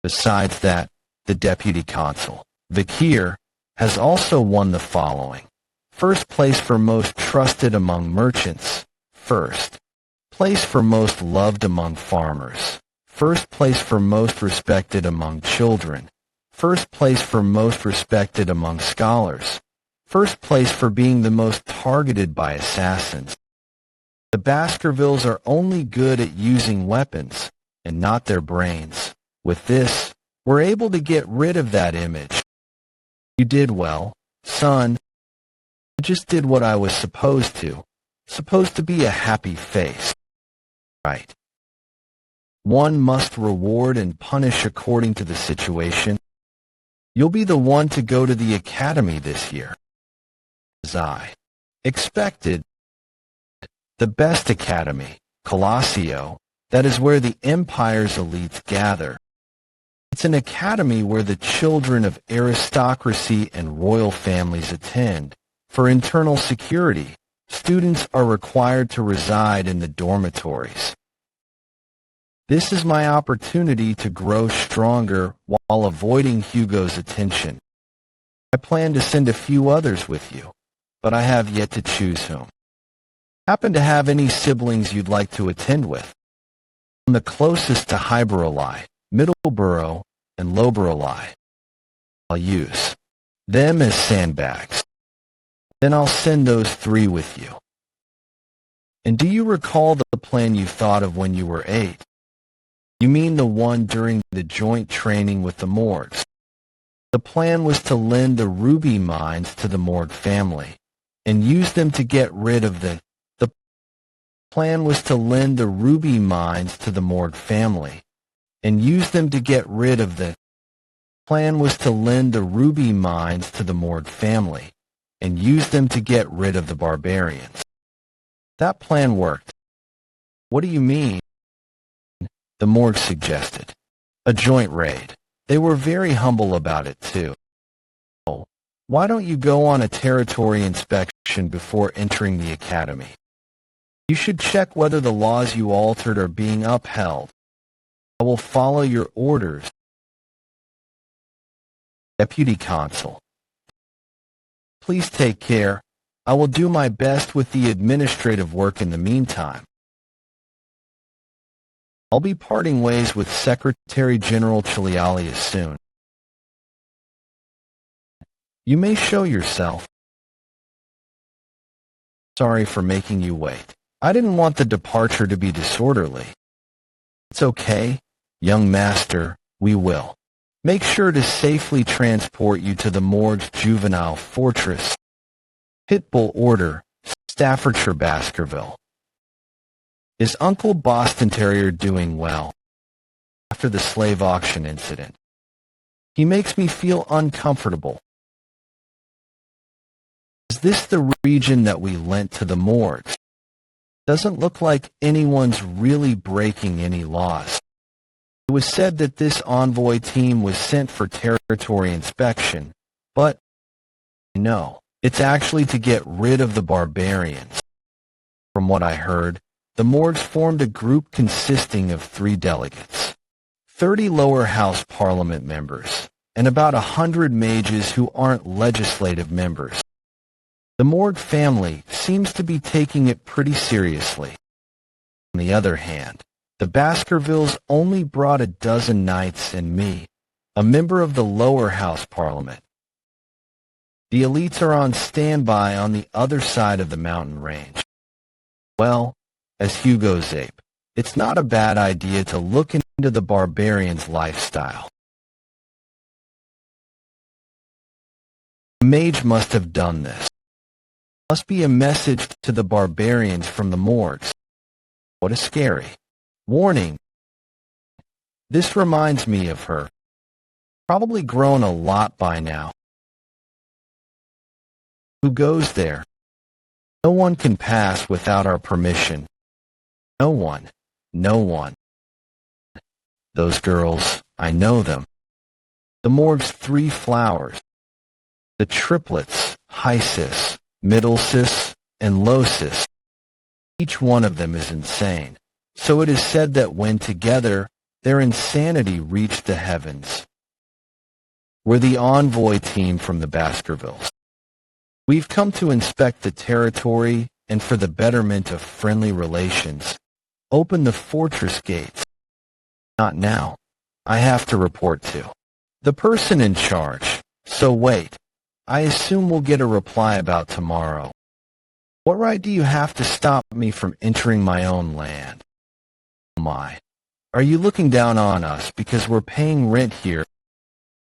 Besides that, the Deputy Consul, Vikir, has also won the following. First place for most trusted among merchants. First place for most loved among farmers. First place for most respected among children. First place for most respected among scholars. First place for being the most targeted by assassins. The Baskervilles are only good at using weapons, and not their brains. With this, we're able to get rid of that image. You did well, son. I just did what I was supposed to. Supposed to be a happy face. Right. One must reward and punish according to the situation. You'll be the one to go to the academy this year. As I expected. The best academy, Colosseo, that is where the Empire's elites gather. It's an academy where the children of aristocracy and royal families attend. For internal security, students are required to reside in the dormitories. This is my opportunity to grow stronger while avoiding Hugo's attention. I plan to send a few others with you, but I have yet to choose whom. Happen to have any siblings you'd like to attend with? I'm the closest to Hyberoli, Middleborough, and Loberoli. I'll use them as sandbags. Then I'll send those 3 with you. And do you recall the plan you thought of when you were 8? You mean the one during the joint training with the Morgs? The plan was to lend the ruby mines to the Morgue family and use them to get rid of the plan was to lend the ruby mines to the Morgue family and use them to get rid of the plan was to lend the ruby mines to the Morgue family and use them to get rid of the barbarians. That plan worked. What do you mean? The Morgue suggested. A joint raid. They were very humble about it too. Oh, why don't you go on a territory inspection before entering the academy? You should check whether the laws you altered are being upheld. I will follow your orders. Deputy Consul. Please take care. I will do my best with the administrative work in the meantime. I'll be parting ways with Secretary General Chilialius soon. You may show yourself. Sorry for making you wait. I didn't want the departure to be disorderly. It's okay, young master, we will. Make sure to safely transport you to the Morgue's juvenile fortress. Pitbull order, Staffordshire Baskerville. Is Uncle Boston Terrier doing well? After the slave auction incident. He makes me feel uncomfortable. Is this the region that we lent to the Morgues? Doesn't look like anyone's really breaking any laws. It was said that this envoy team was sent for territory inspection, but no, it's actually to get rid of the barbarians. From what I heard, the Morgues formed a group consisting of 3 delegates, 30 lower house parliament members, and about 100 mages who aren't legislative members. The Morgue family seems to be taking it pretty seriously. On the other hand, the Baskervilles only brought a dozen knights and me, a member of the lower house parliament. The elites are on standby on the other side of the mountain range. Well, as Hugo's ape, it's not a bad idea to look into the barbarian's lifestyle. A mage must have done this. Must be a message to the barbarians from the Morgues. What a scary warning. This reminds me of her. Probably grown a lot by now. Who goes there? No one can pass without our permission. No one. No one. Those girls, I know them. The Morgue's 3 flowers. The triplets, Hysis, Middlesis, and Losis. Each one of them is insane. So it is said that when together, their insanity reached the heavens. We're the envoy team from the Baskervilles. We've come to inspect the territory and for the betterment of friendly relations. Open the fortress gates. Not now. I have to report to the person in charge. So wait. I assume we'll get a reply about tomorrow. What right do you have to stop me from entering my own land? Oh my. Are you looking down on us because we're paying rent here?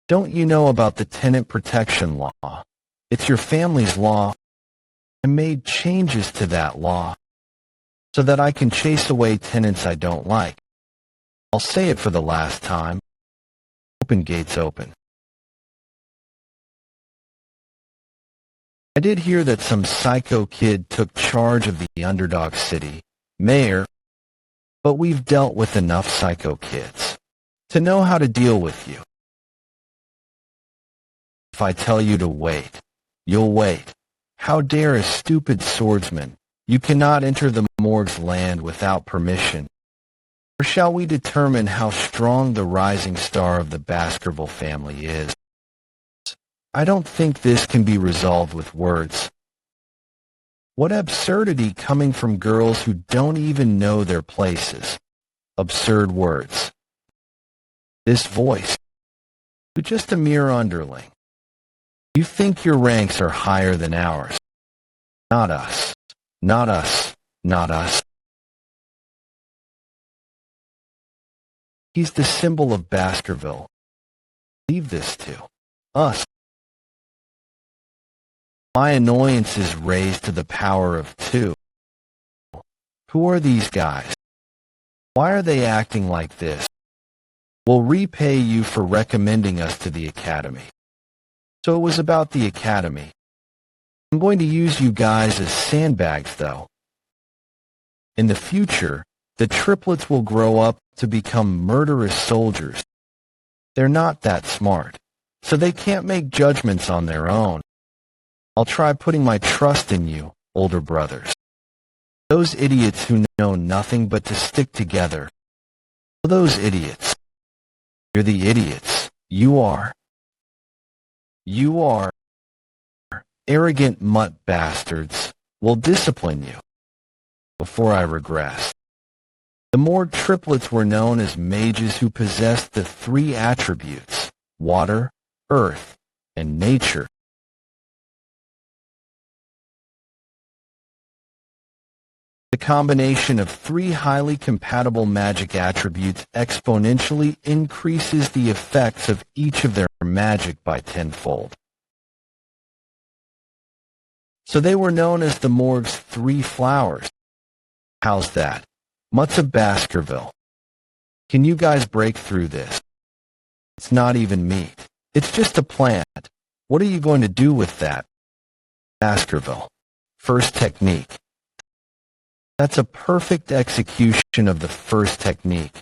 Don't you know about the tenant protection law? It's your family's law. I made changes to that law so that I can chase away tenants I don't like. I'll say it for the last time. Open gates open. I did hear that some psycho kid took charge of the underdog city, mayor, but we've dealt with enough psycho kids to know how to deal with you. If I tell you to wait, you'll wait. How dare a stupid swordsman? You cannot enter the Morgue's land without permission. Or shall we determine how strong the rising star of the Baskerville family is? I don't think this can be resolved with words. What absurdity coming from girls who don't even know their places. Absurd words. This voice. You're just a mere underling. You think your ranks are higher than ours. Not us. Not us. Not us. He's the symbol of Baskerville. Leave this to Us. My annoyance is raised to the power of 2. Who are these guys? Why are they acting like this? We'll repay you for recommending us to the academy. So it was about the academy. I'm going to use you guys as sandbags, though. In the future, the triplets will grow up to become murderous soldiers. They're not that smart, so they can't make judgments on their own. I'll try putting my trust in you, older brothers. Those idiots who know nothing but to stick together. Those idiots. You're the idiots. You are. You are. Arrogant mutt bastards. Will discipline you. Before I regress. The more triplets were known as mages who possessed the 3 attributes, water, earth, and nature. The combination of 3 highly compatible magic attributes exponentially increases the effects of each of their magic by 10-fold. So they were known as the Morgue's 3 flowers. How's that? Mutts of Baskerville. Can you guys break through this? It's not even meat. It's just a plant. What are you going to do with that? Baskerville. First technique. That's a perfect execution of the first technique.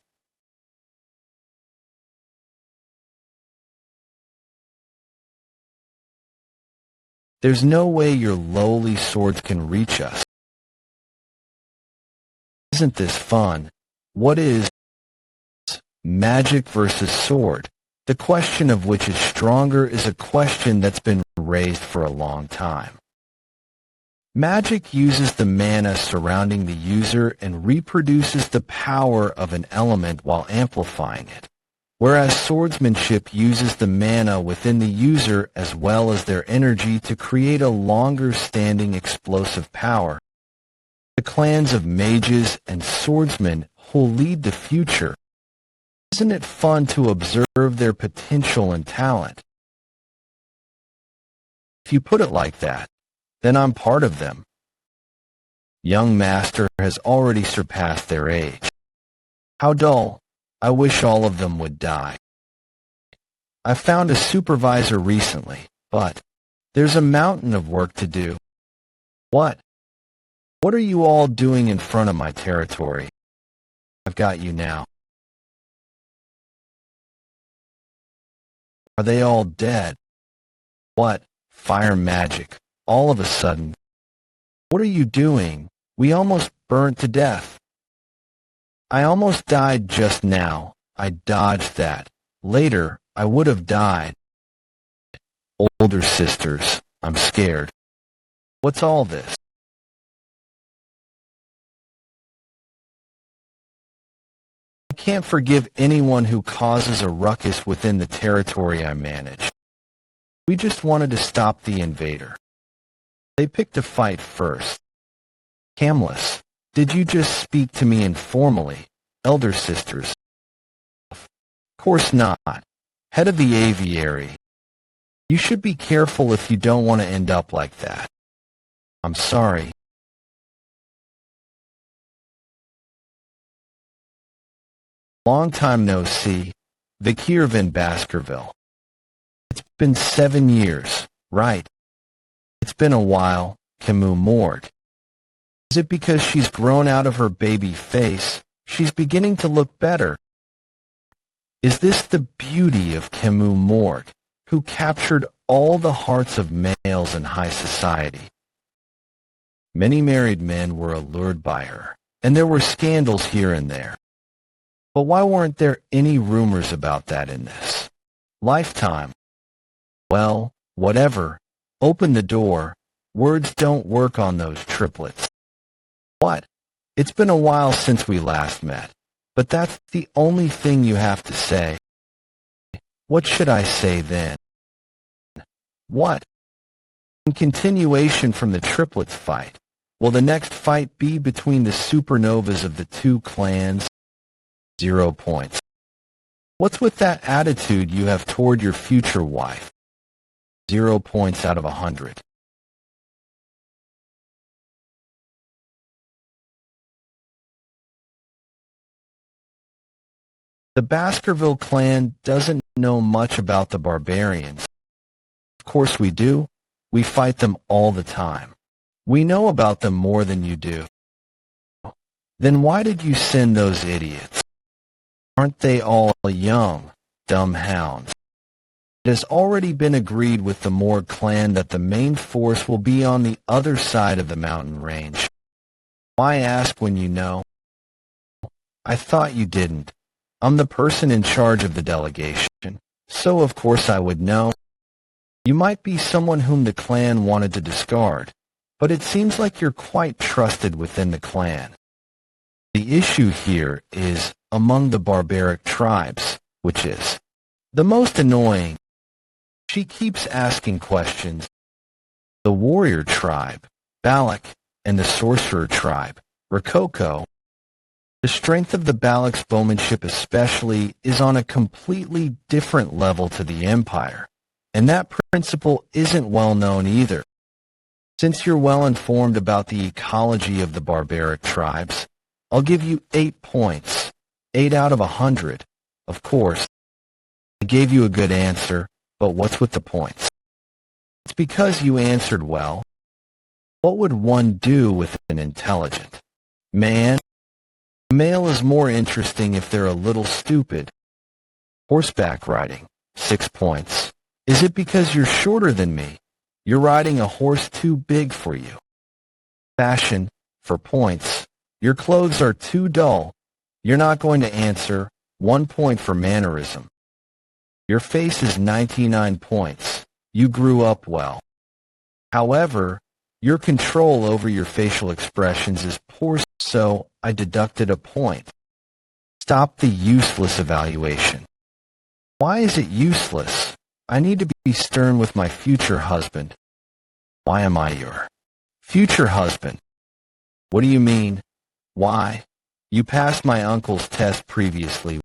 There's no way your lowly swords can reach us. Isn't this fun? What is magic versus sword? The question of which is stronger is a question that's been raised for a long time. Magic uses the mana surrounding the user and reproduces the power of an element while amplifying it, whereas swordsmanship uses the mana within the user as well as their energy to create a longer-standing explosive power. The clans of mages and swordsmen who'll lead the future. Isn't it fun to observe their potential and talent? If you put it like that, then I'm part of them. Young master has already surpassed their age. How dull. I wish all of them would die. I found a supervisor recently, but there's a mountain of work to do. What? What are you all doing in front of my territory? I've got you now. Are they all dead? What? Fire magic. All of a sudden. What are you doing? We almost burnt to death. I almost died just now. I dodged that. Later, I would have died. Older sisters, I'm scared. What's all this? I can't forgive anyone who causes a ruckus within the territory I manage. We just wanted to stop the invader. They picked a fight first. Camless, did you just speak to me informally, elder sisters? Of course not. Head of the aviary. You should be careful if you don't want to end up like that. I'm sorry. Long time no see. Vikir in Baskerville. It's been 7 years, right? It's been a while, Camus Morgue. Is it because she's grown out of her baby face? She's beginning to look better. Is this the beauty of Camus Morgue, who captured all the hearts of males in high society? Many married men were allured by her, and there were scandals here and there. But why weren't there any rumors about that in this? Lifetime. Well, whatever. Open the door. Words don't work on those triplets. What? It's been a while since we last met, but that's the only thing you have to say. What should I say then? What? In continuation from the triplets fight, will the next fight be between the supernovas of the 2 clans? 0 points. What's with that attitude you have toward your future wife? 0 points out of 100. The Baskerville clan doesn't know much about the barbarians. Of course we do. We fight them all the time. We know about them more than you do. Then why did you send those idiots? Aren't they all young, dumb hounds? It has already been agreed with the Morg clan that the main force will be on the other side of the mountain range. Why ask when you know? I thought you didn't. I'm the person in charge of the delegation, so of course I would know. You might be someone whom the clan wanted to discard, but it seems like you're quite trusted within the clan. The issue here is among the barbaric tribes, which is the most annoying. She keeps asking questions. The warrior tribe, Balak, and the sorcerer tribe, Rococo. The strength of the Balak's bowmanship especially is on a completely different level to the Empire, and that principle isn't well known either. Since you're well informed about the ecology of the barbaric tribes, I'll give you 8 points, 8 out of 100. Of course, I gave you a good answer, but what's with the points? It's because you answered well. What would one do with an intelligent man? A male is more interesting if they're a little stupid. Horseback riding, 6 points. Is it because you're shorter than me? You're riding a horse too big for you. Fashion, for points. Your clothes are too dull. You're not going to answer. 1 point for mannerism. Your face is 99 points. You grew up well. However, your control over your facial expressions is poor, so I deducted a point. Stop the useless evaluation. Why is it useless? I need to be stern with my future husband. Why am I your future husband? What do you mean? Why? You passed my uncle's test previously.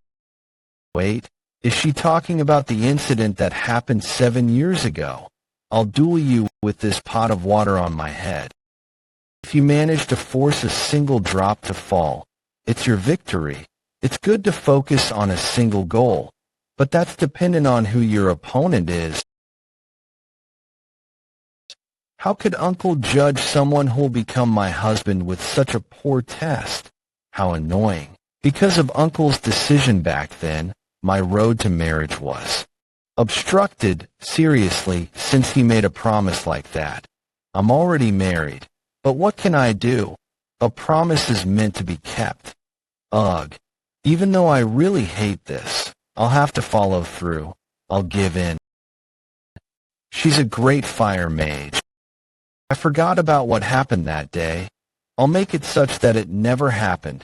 Wait, is she talking about the incident that happened 7 years ago? I'll duel you with this pot of water on my head. If you manage to force a single drop to fall, it's your victory. It's good to focus on a single goal, but that's dependent on who your opponent is. How could Uncle judge someone who'll become my husband with such a poor test? How annoying. Because of Uncle's decision back then, my road to marriage was obstructed, seriously, since he made a promise like that. I'm already married, but what can I do? A promise is meant to be kept. Ugh. Even though I really hate this, I'll have to follow through. I'll give in. She's a great fire mage. I forgot about what happened that day. I'll make it such that it never happened.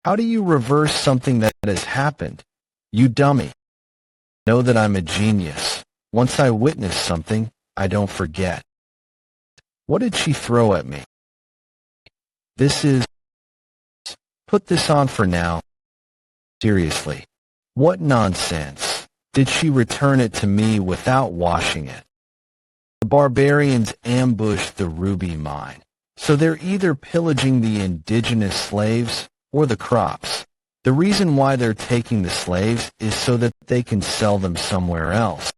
How do you reverse something that has happened? You dummy. Know that I'm a genius. Once I witness something, I don't forget. What did she throw at me? This is... Put this on for now. Seriously. What nonsense. Did she return it to me without washing it? The barbarians ambushed the ruby mine, so they're either pillaging the indigenous slaves or the crops. The reason why they're taking the slaves is so that they can sell them somewhere else.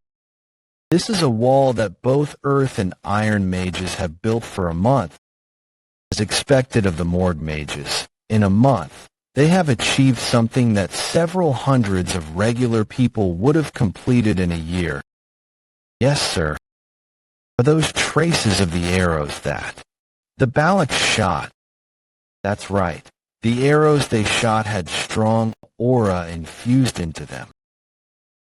This is a wall that both earth and iron mages have built for a month. As expected of the Morg mages, in a month, they have achieved something that several hundreds of regular people would have completed in a year. Yes, sir. Are those traces of the arrows that the Balak shot? That's right. The arrows they shot had strong aura infused into them.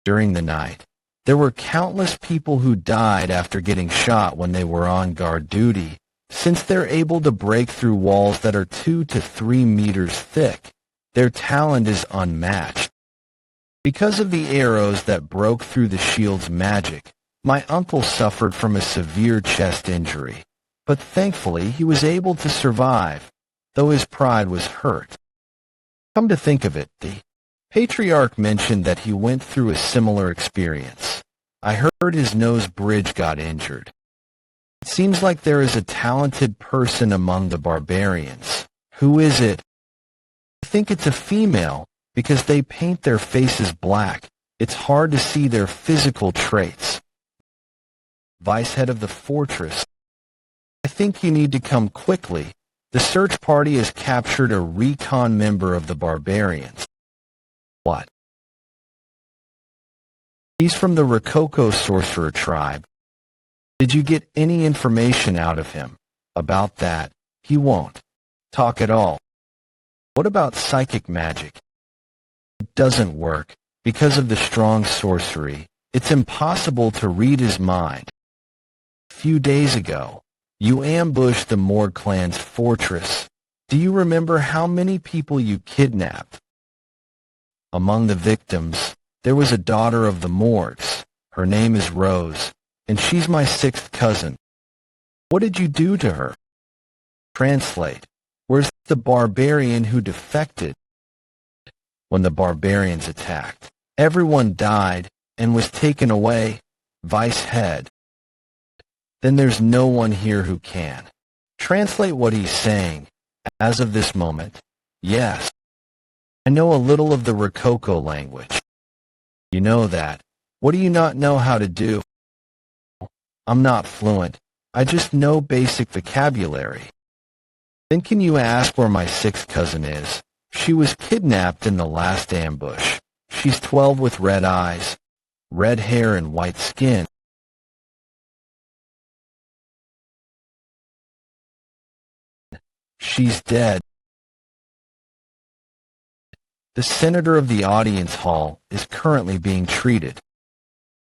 During the night, there were countless people who died after getting shot when they were on guard duty, since they're able to break through walls that are 2 to 3 meters thick. Their talent is unmatched. Because of the arrows that broke through the shield's magic, my uncle suffered from a severe chest injury, but thankfully he was able to survive, though his pride was hurt. Come to think of it, the patriarch mentioned that he went through a similar experience. I heard his nose bridge got injured. It seems like there is a talented person among the barbarians. Who is it? I think it's a female, because they paint their faces black. It's hard to see their physical traits. Vice head of the fortress. I think you need to come quickly. The search party has captured a recon member of the barbarians. What? He's from the Rococo sorcerer tribe. Did you get any information out of him? About that, he won't talk at all. What about psychic magic? It doesn't work. Because of the strong sorcery, it's impossible to read his mind. A few days ago, you ambushed the Morg clan's fortress. Do you remember how many people you kidnapped? Among the victims, there was a daughter of the Morgs. Her name is Rose, and she's my sixth cousin. What did you do to her? Translate. Where's the barbarian who defected? When the barbarians attacked, everyone died and was taken away. Vice head. Then there's no one here who can. Translate what he's saying. As of this moment, yes. I know a little of the Rococo language. You know that. What do you not know how to do? I'm not fluent. I just know basic vocabulary. Then can you ask where my sixth cousin is? She was kidnapped in the last ambush. She's 12 with red eyes, red hair and white skin. She's dead. The senator of the audience hall is currently being treated.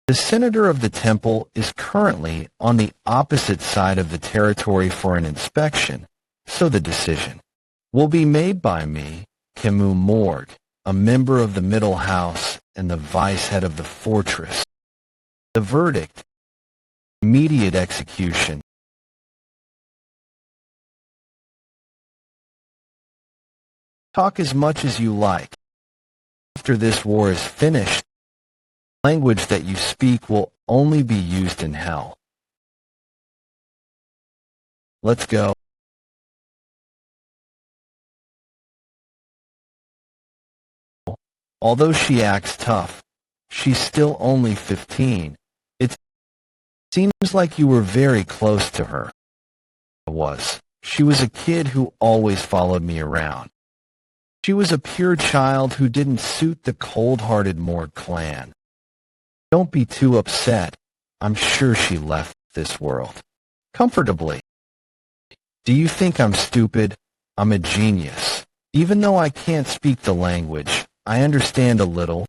The senator of the temple is currently on the opposite side of the territory for an inspection, so the decision will be made by me, Camus Morg, a member of the middle house and the vice head of the fortress. The verdict: immediate execution. Talk as much as you like. After this war is finished, the language that you speak will only be used in hell. Let's go. Although she acts tough, she's still only 15. It seems like you were very close to her. I was. She was a kid who always followed me around. She was a pure child who didn't suit the cold-hearted Morg clan. Don't be too upset. I'm sure she left this world comfortably. Do you think I'm stupid? I'm a genius. Even though I can't speak the language, I understand a little.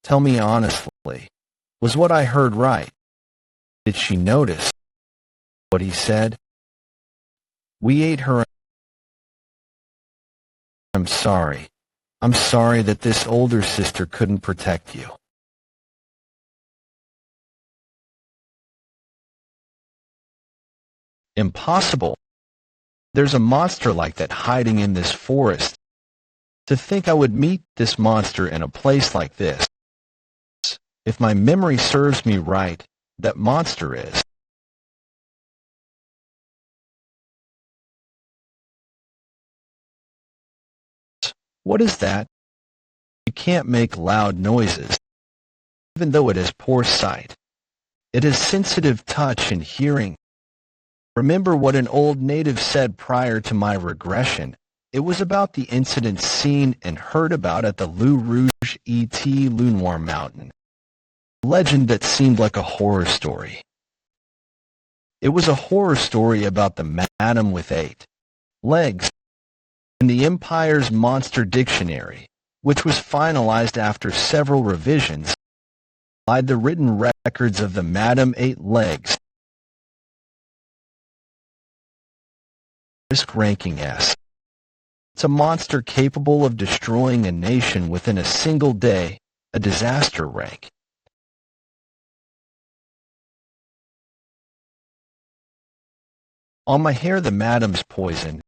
Tell me honestly, was what I heard right? Did she notice what he said? We ate her. I'm sorry. I'm sorry that this older sister couldn't protect you. Impossible. There's a monster like that hiding in this forest. To think I would meet this monster in a place like this. If my memory serves me right, that monster is. What is that? You can't make loud noises, even though it has poor sight. It has sensitive touch and hearing. Remember what an old native said prior to my regression. It was about the incident seen and heard about at the Loup Rouge et Lunoir Mountain. A legend that seemed like a horror story. It was a horror story about the madam with 8 legs. In the Empire's Monster Dictionary, which was finalized after several revisions, lied the written records of the Madam 8 Legs. Risk ranking S. It's a monster capable of destroying a nation within a single day, a disaster rank. On my hair the madam's poison.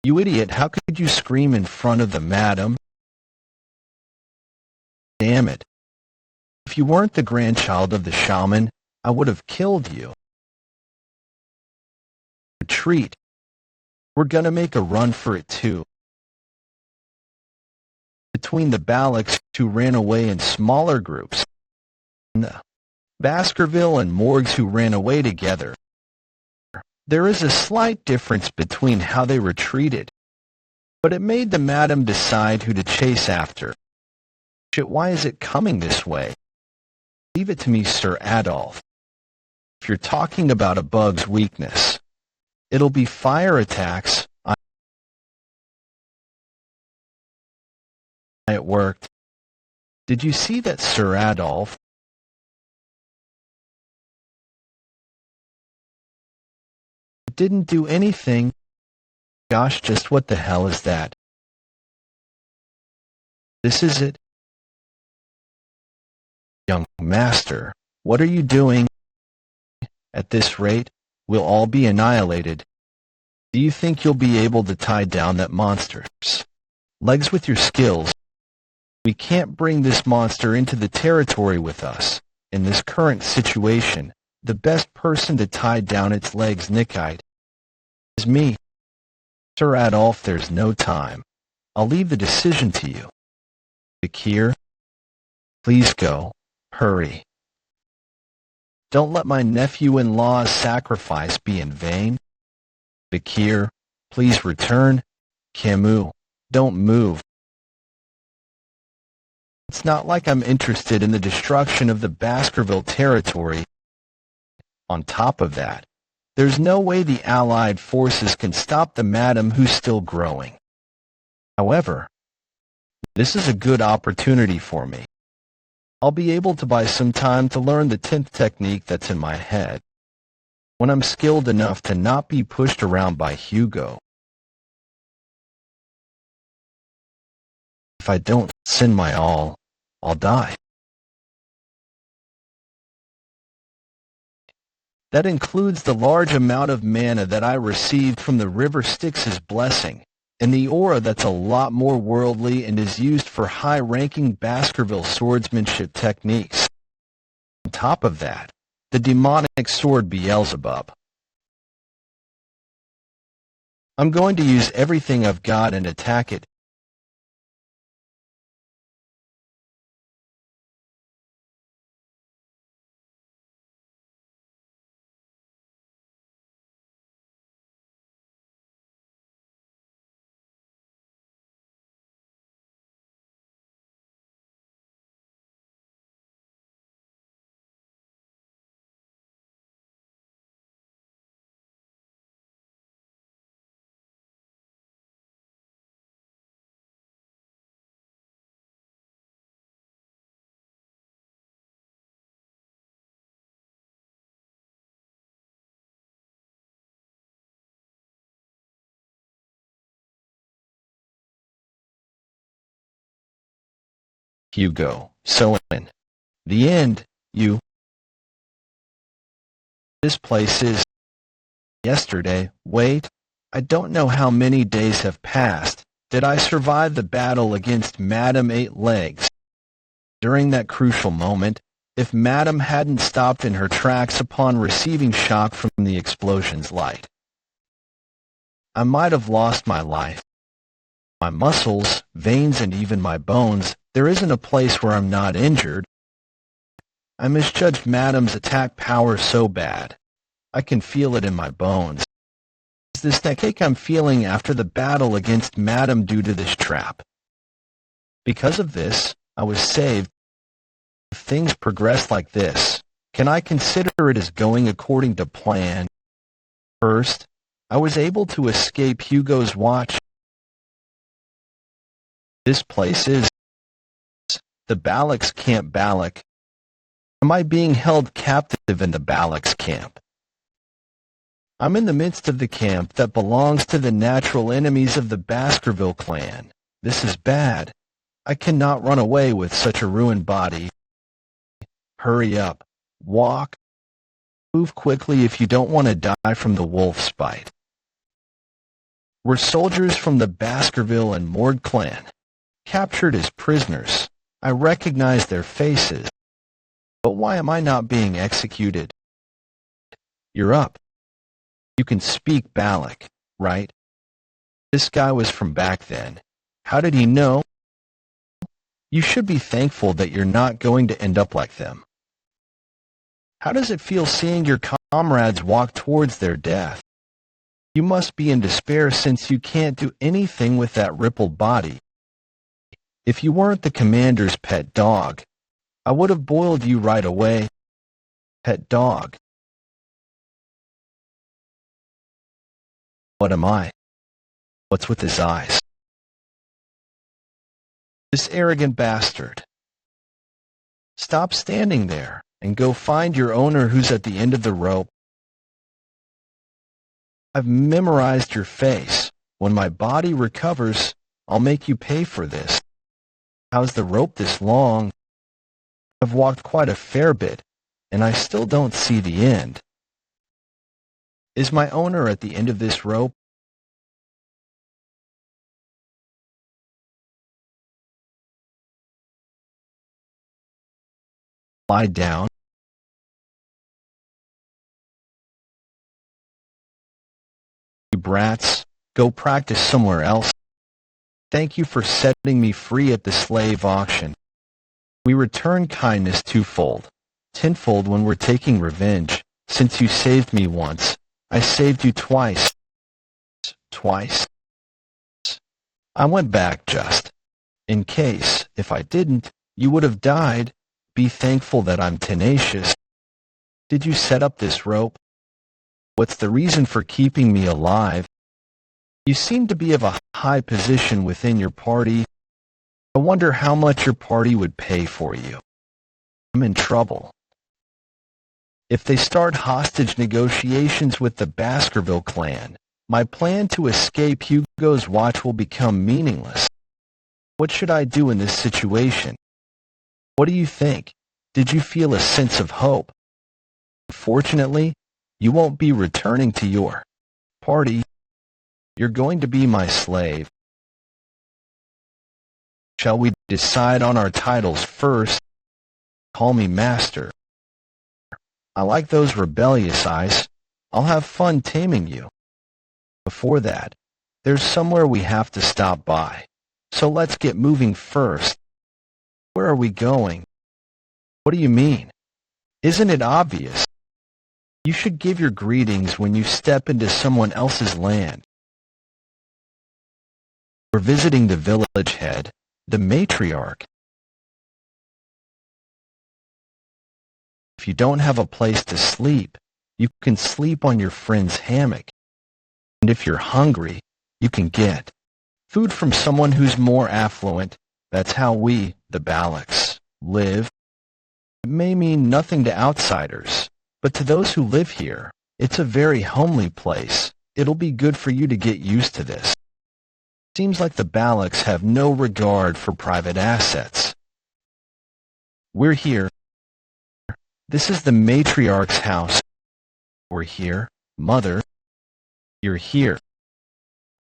You idiot, how could you scream in front of the madam? Damn it. If you weren't the grandchild of the shaman, I would have killed you. Retreat. We're gonna make a run for it too. Between the Baloks who ran away in smaller groups, and the Baskerville and Morgs who ran away together, there is a slight difference between how they retreated, but it made the madam decide who to chase after. Shit, why is it coming this way? Leave it to me, Sir Adolf. If you're talking about a bug's weakness, it'll be fire attacks. It worked. Did you see that, Sir Adolf? It didn't do anything. Gosh, just what the hell is that? This is it? Young master, what are you doing? At this rate, we'll all be annihilated. Do you think you'll be able to tie down that monster's legs with your skills? We can't bring this monster into the territory with us. In this current situation, the best person to tie down its legs, Nikite, is me. Sir Adolf, there's no time. I'll leave the decision to you. Vikir, please go. Hurry. Don't let my nephew-in-law's sacrifice be in vain. Vikir, please return. Camus, don't move. It's not like I'm interested in the destruction of the Baskerville territory. On top of that, there's no way the Allied forces can stop the madam who's still growing. However, this is a good opportunity for me. I'll be able to buy some time to learn the 10th technique that's in my head, when I'm skilled enough to not be pushed around by Hugo. If I don't send my all, I'll die. That includes the large amount of mana that I received from the River Styx's blessing, and the aura that's a lot more worldly and is used for high-ranking Baskerville swordsmanship techniques. On top of that, the demonic sword Beelzebub. I'm going to use everything I've got and attack it. Hugo, so in the end, this place is yesterday. Wait, I don't know how many days have passed. Did I survive the battle against Madame Eight Legs? During that crucial moment, if Madame hadn't stopped in her tracks upon receiving shock from the explosion's light, I might have lost my life. My muscles, veins, and even my bones, there isn't a place where I'm not injured. I misjudged Madame's attack power so bad. I can feel it in my bones. Is this headache I'm feeling after the battle against Madame due to this trap? Because of this, I was saved. If things progress like this, can I consider it as going according to plan? First, I was able to escape Hugo's watch. This place is the Baloks Camp Balak. Am I being held captive in the Baloks camp? I'm in the midst of the camp that belongs to the natural enemies of the Baskerville clan. This is bad. I cannot run away with such a ruined body. Hurry up. Walk. Move quickly if you don't want to die from the wolf's bite. We're soldiers from the Baskerville and Mord clan, captured as prisoners. I recognize their faces. But why am I not being executed? You're up. You can speak Balak, right? This guy was from back then. How did he know? You should be thankful that you're not going to end up like them. How does it feel seeing your comrades walk towards their death? You must be in despair since you can't do anything with that rippled body. If you weren't the commander's pet dog, I would have boiled you right away. Pet dog. What am I? What's with his eyes? This arrogant bastard. Stop standing there and go find your owner who's at the end of the rope. I've memorized your face. When my body recovers, I'll make you pay for this. How's the rope this long? I've walked quite a fair bit, and I still don't see the end. Is my owner at the end of this rope? Lie down. You brats, go practice somewhere else. Thank you for setting me free at the slave auction. We return kindness twofold, tenfold when we're taking revenge. Since you saved me once, I saved you twice. Twice. I went back just in case, if I didn't, you would have died. Be thankful that I'm tenacious. Did you set up this rope? What's the reason for keeping me alive? You seem to be of a high position within your party. I wonder how much your party would pay for you. I'm in trouble. If they start hostage negotiations with the Baskerville clan, my plan to escape Hugo's watch will become meaningless. What should I do in this situation? What do you think? Did you feel a sense of hope? Fortunately, you won't be returning to your party. You're going to be my slave. Shall we decide on our titles first? Call me master. I like those rebellious eyes. I'll have fun taming you. Before that, there's somewhere we have to stop by. So let's get moving first. Where are we going? What do you mean? Isn't it obvious? You should give your greetings when you step into someone else's land. We're visiting the village head, the matriarch. If you don't have a place to sleep, you can sleep on your friend's hammock. And if you're hungry, you can get food from someone who's more affluent. That's how we, the Balaks, live. It may mean nothing to outsiders, but to those who live here, it's a very homely place. It'll be good for you to get used to this. Seems like the Balaks have no regard for private assets. We're here. This is the matriarch's house. We're here. Mother, you're here.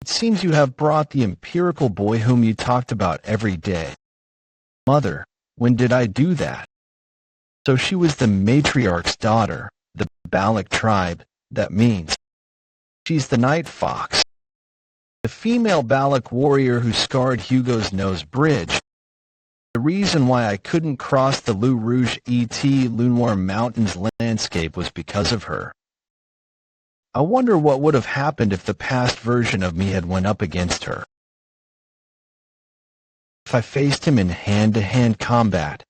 It seems you have brought the empirical boy whom you talked about every day. Mother, when did I do that? So she was the matriarch's daughter, the Balak tribe, that means. She's the night fox. The female Balak warrior who scarred Hugo's nose bridge. The reason why I couldn't cross the Loup Rouge Lunoir Mountains landscape was because of her. I wonder what would have happened if the past version of me had went up against her. If I faced him in hand-to-hand combat,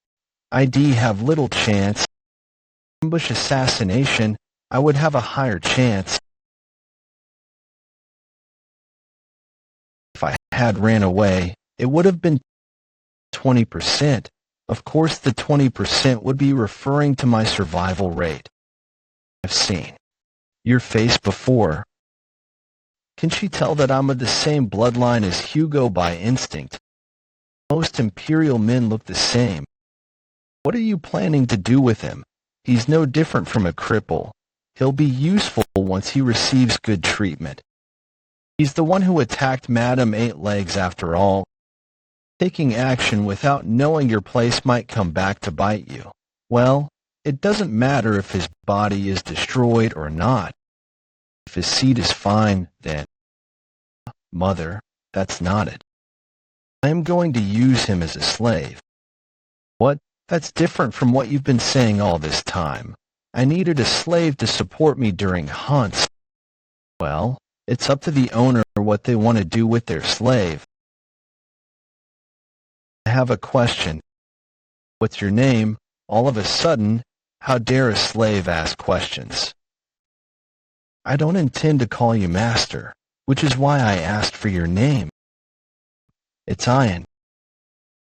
I'd have little chance. Ambush assassination, I would have a higher chance. If I had ran away, it would have been 20%. Of course, the 20% would be referring to my survival rate. I've seen your face before. Can she tell that I'm of the same bloodline as Hugo by instinct? Most Imperial men look the same. What are you planning to do with him? He's no different from a cripple. He'll be useful once he receives good treatment. He's the one who attacked Madame Eight Legs after all. Taking action without knowing your place might come back to bite you. Well, It doesn't matter if his body is destroyed or not. If his seed is fine, then, Mother, that's not it. I am going to use him as a slave. What? That's different from what you've been saying all this time. I needed a slave to support me during hunts. Well, it's up to the owner what they want to do with their slave. I have a question. What's your name? All of a sudden, how dare a slave ask questions? I don't intend to call you master, which is why I asked for your name. It's Iron.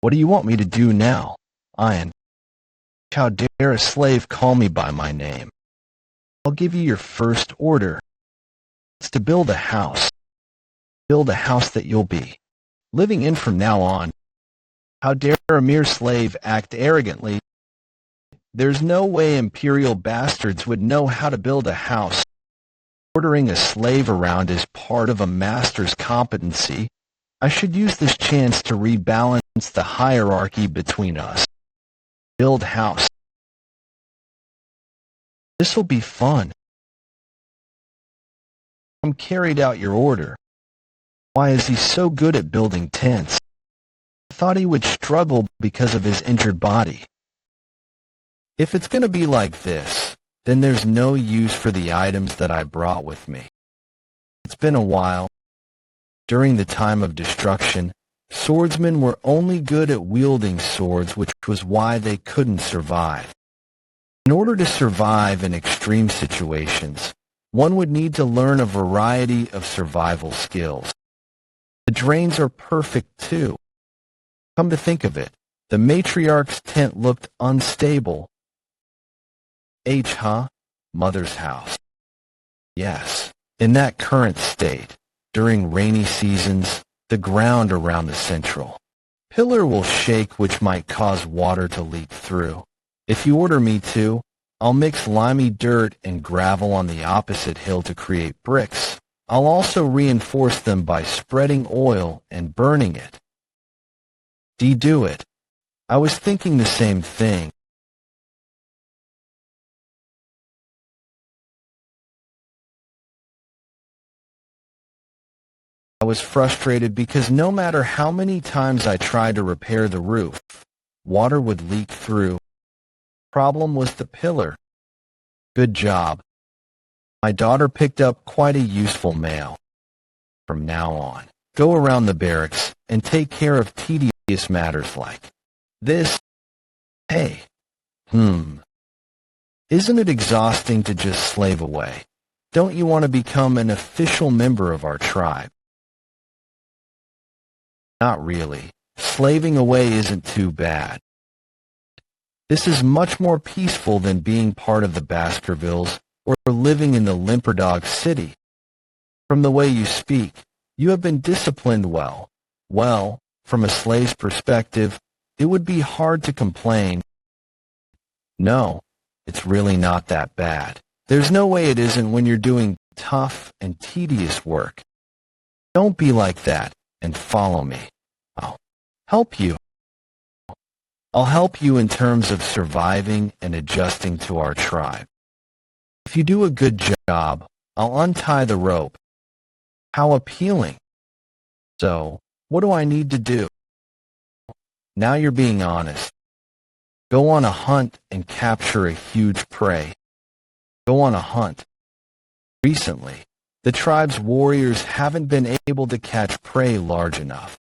What do you want me to do now, Iron? How dare a slave call me by my name? I'll give you your first order. It's to build a house. Build a house that you'll be living in from now on. How dare a mere slave act arrogantly? There's no way imperial bastards would know how to build a house. Ordering a slave around is part of a master's competency. I should use this chance to rebalance the hierarchy between us. Build house. This'll be fun. Carried out your order. Why is he so good at building tents? I thought he would struggle because of his injured body. If it's going to be like this, then there's no use for the items that I brought with me. It's been a while. During the time of destruction, swordsmen were only good at wielding swords, which was why they couldn't survive. In order to survive in extreme situations, one would need to learn a variety of survival skills. The drains are perfect too. Come to think of it, the matriarch's tent looked unstable. Mother's house. Yes, in that current state, during rainy seasons, the ground around the central pillar will shake, which might cause water to leak through. If you order me to, I'll mix limey dirt and gravel on the opposite hill to create bricks. I'll also reinforce them by spreading oil and burning it. Do it. I was thinking the same thing. I was frustrated because no matter how many times I tried to repair the roof, water would leak through. Problem was the pillar. Good job. My daughter picked up quite a useful mail. From now on, go around the barracks and take care of tedious matters like this. Hey, isn't it exhausting to just slave away? Don't you want to become an official member of our tribe? Not really. Slaving away isn't too bad. This is much more peaceful than being part of the Baskervilles or living in the Limperdog city. From the way you speak, you have been disciplined well. Well, from a slave's perspective, it would be hard to complain. No, it's really not that bad. There's no way it isn't when you're doing tough and tedious work. Don't be like that and follow me. I'll help you. I'll help you in terms of surviving and adjusting to our tribe. If you do a good job, I'll untie the rope. How appealing. So, what do I need to do? Now you're being honest. Go on a hunt and capture a huge prey. Go on a hunt. Recently, the tribe's warriors haven't been able to catch prey large enough.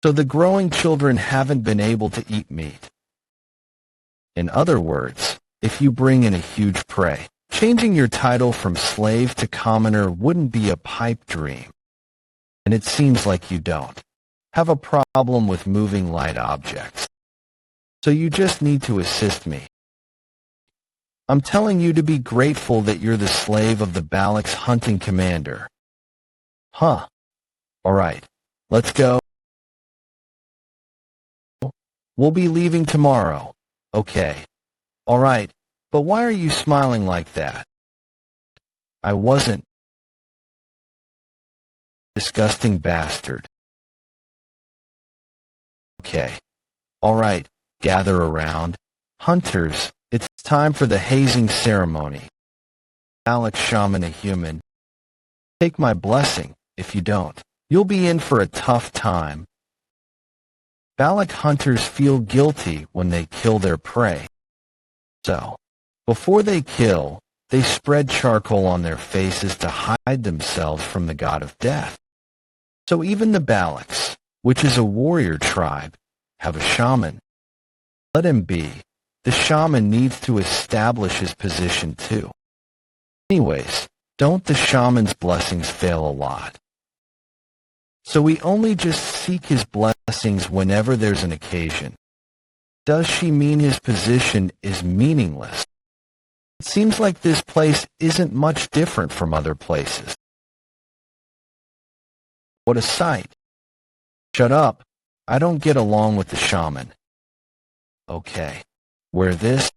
So the growing children haven't been able to eat meat. In other words, if you bring in a huge prey, changing your title from slave to commoner wouldn't be a pipe dream. And it seems like you don't have a problem with moving light objects. So you just need to assist me. I'm telling you to be grateful that you're the slave of the Balak's hunting commander. All right, let's go. We'll be leaving tomorrow. Okay. All right, but why are you smiling like that? I wasn't. Disgusting bastard. Okay. All right, gather around. Hunters, it's Time for the hazing ceremony. Alex Shaman a human. Take my blessing. If you don't, you'll be in for a tough time. Balak hunters feel guilty when they kill their prey. So, before they kill, they spread charcoal on their faces to hide themselves from the god of death. So even the Balaks, which is a warrior tribe, have a shaman. Let him be. The shaman needs to establish his position too. Anyways, don't the shaman's blessings fail a lot? So we only just seek his blessings whenever there's an occasion. Does she mean his position is meaningless? It seems like this place isn't much different from other places. What a sight. Shut up. I don't get along with the shaman. Okay. Wear this.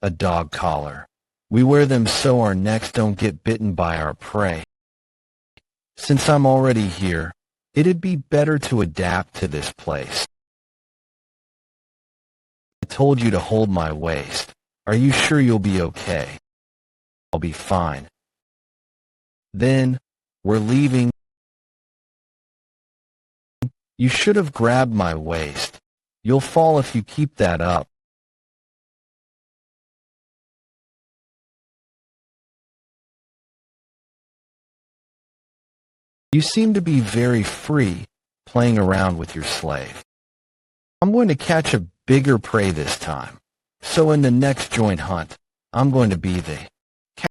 A dog collar. We wear them so our necks don't get bitten by our prey. Since I'm already here, it'd be better to adapt to this place. I told you to hold my waist. Are you sure you'll be okay? I'll be fine. Then, we're leaving. You should have grabbed my waist. You'll fall if you keep that up. You seem to be very free, playing around with your slave. I'm going to catch a bigger prey this time. So in the next joint hunt, I'm going to be the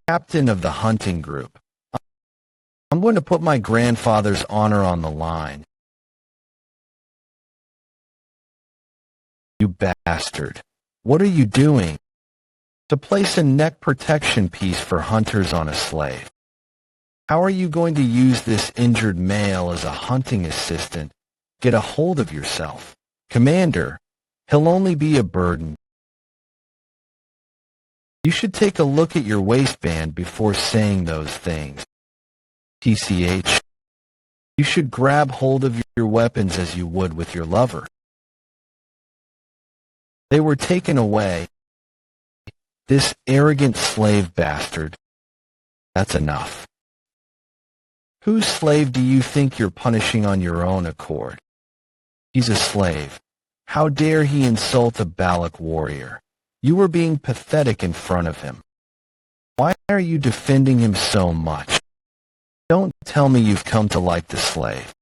captain of the hunting group. I'm going to put my grandfather's honor on the line. You bastard. What are you doing? To place a neck protection piece for hunters on a slave. How are you going to use this injured male as a hunting assistant? Get a hold of yourself. Commander, he'll only be a burden. You should take a look at your waistband before saying those things. TCH, you should grab hold of your weapons as you would with your lover. They were taken away. This arrogant slave bastard. That's enough. Whose slave do you think you're punishing on your own accord? He's a slave. How dare he insult a Balak warrior? You were being pathetic in front of him. Why are you defending him so much? Don't tell me you've come to like the slave.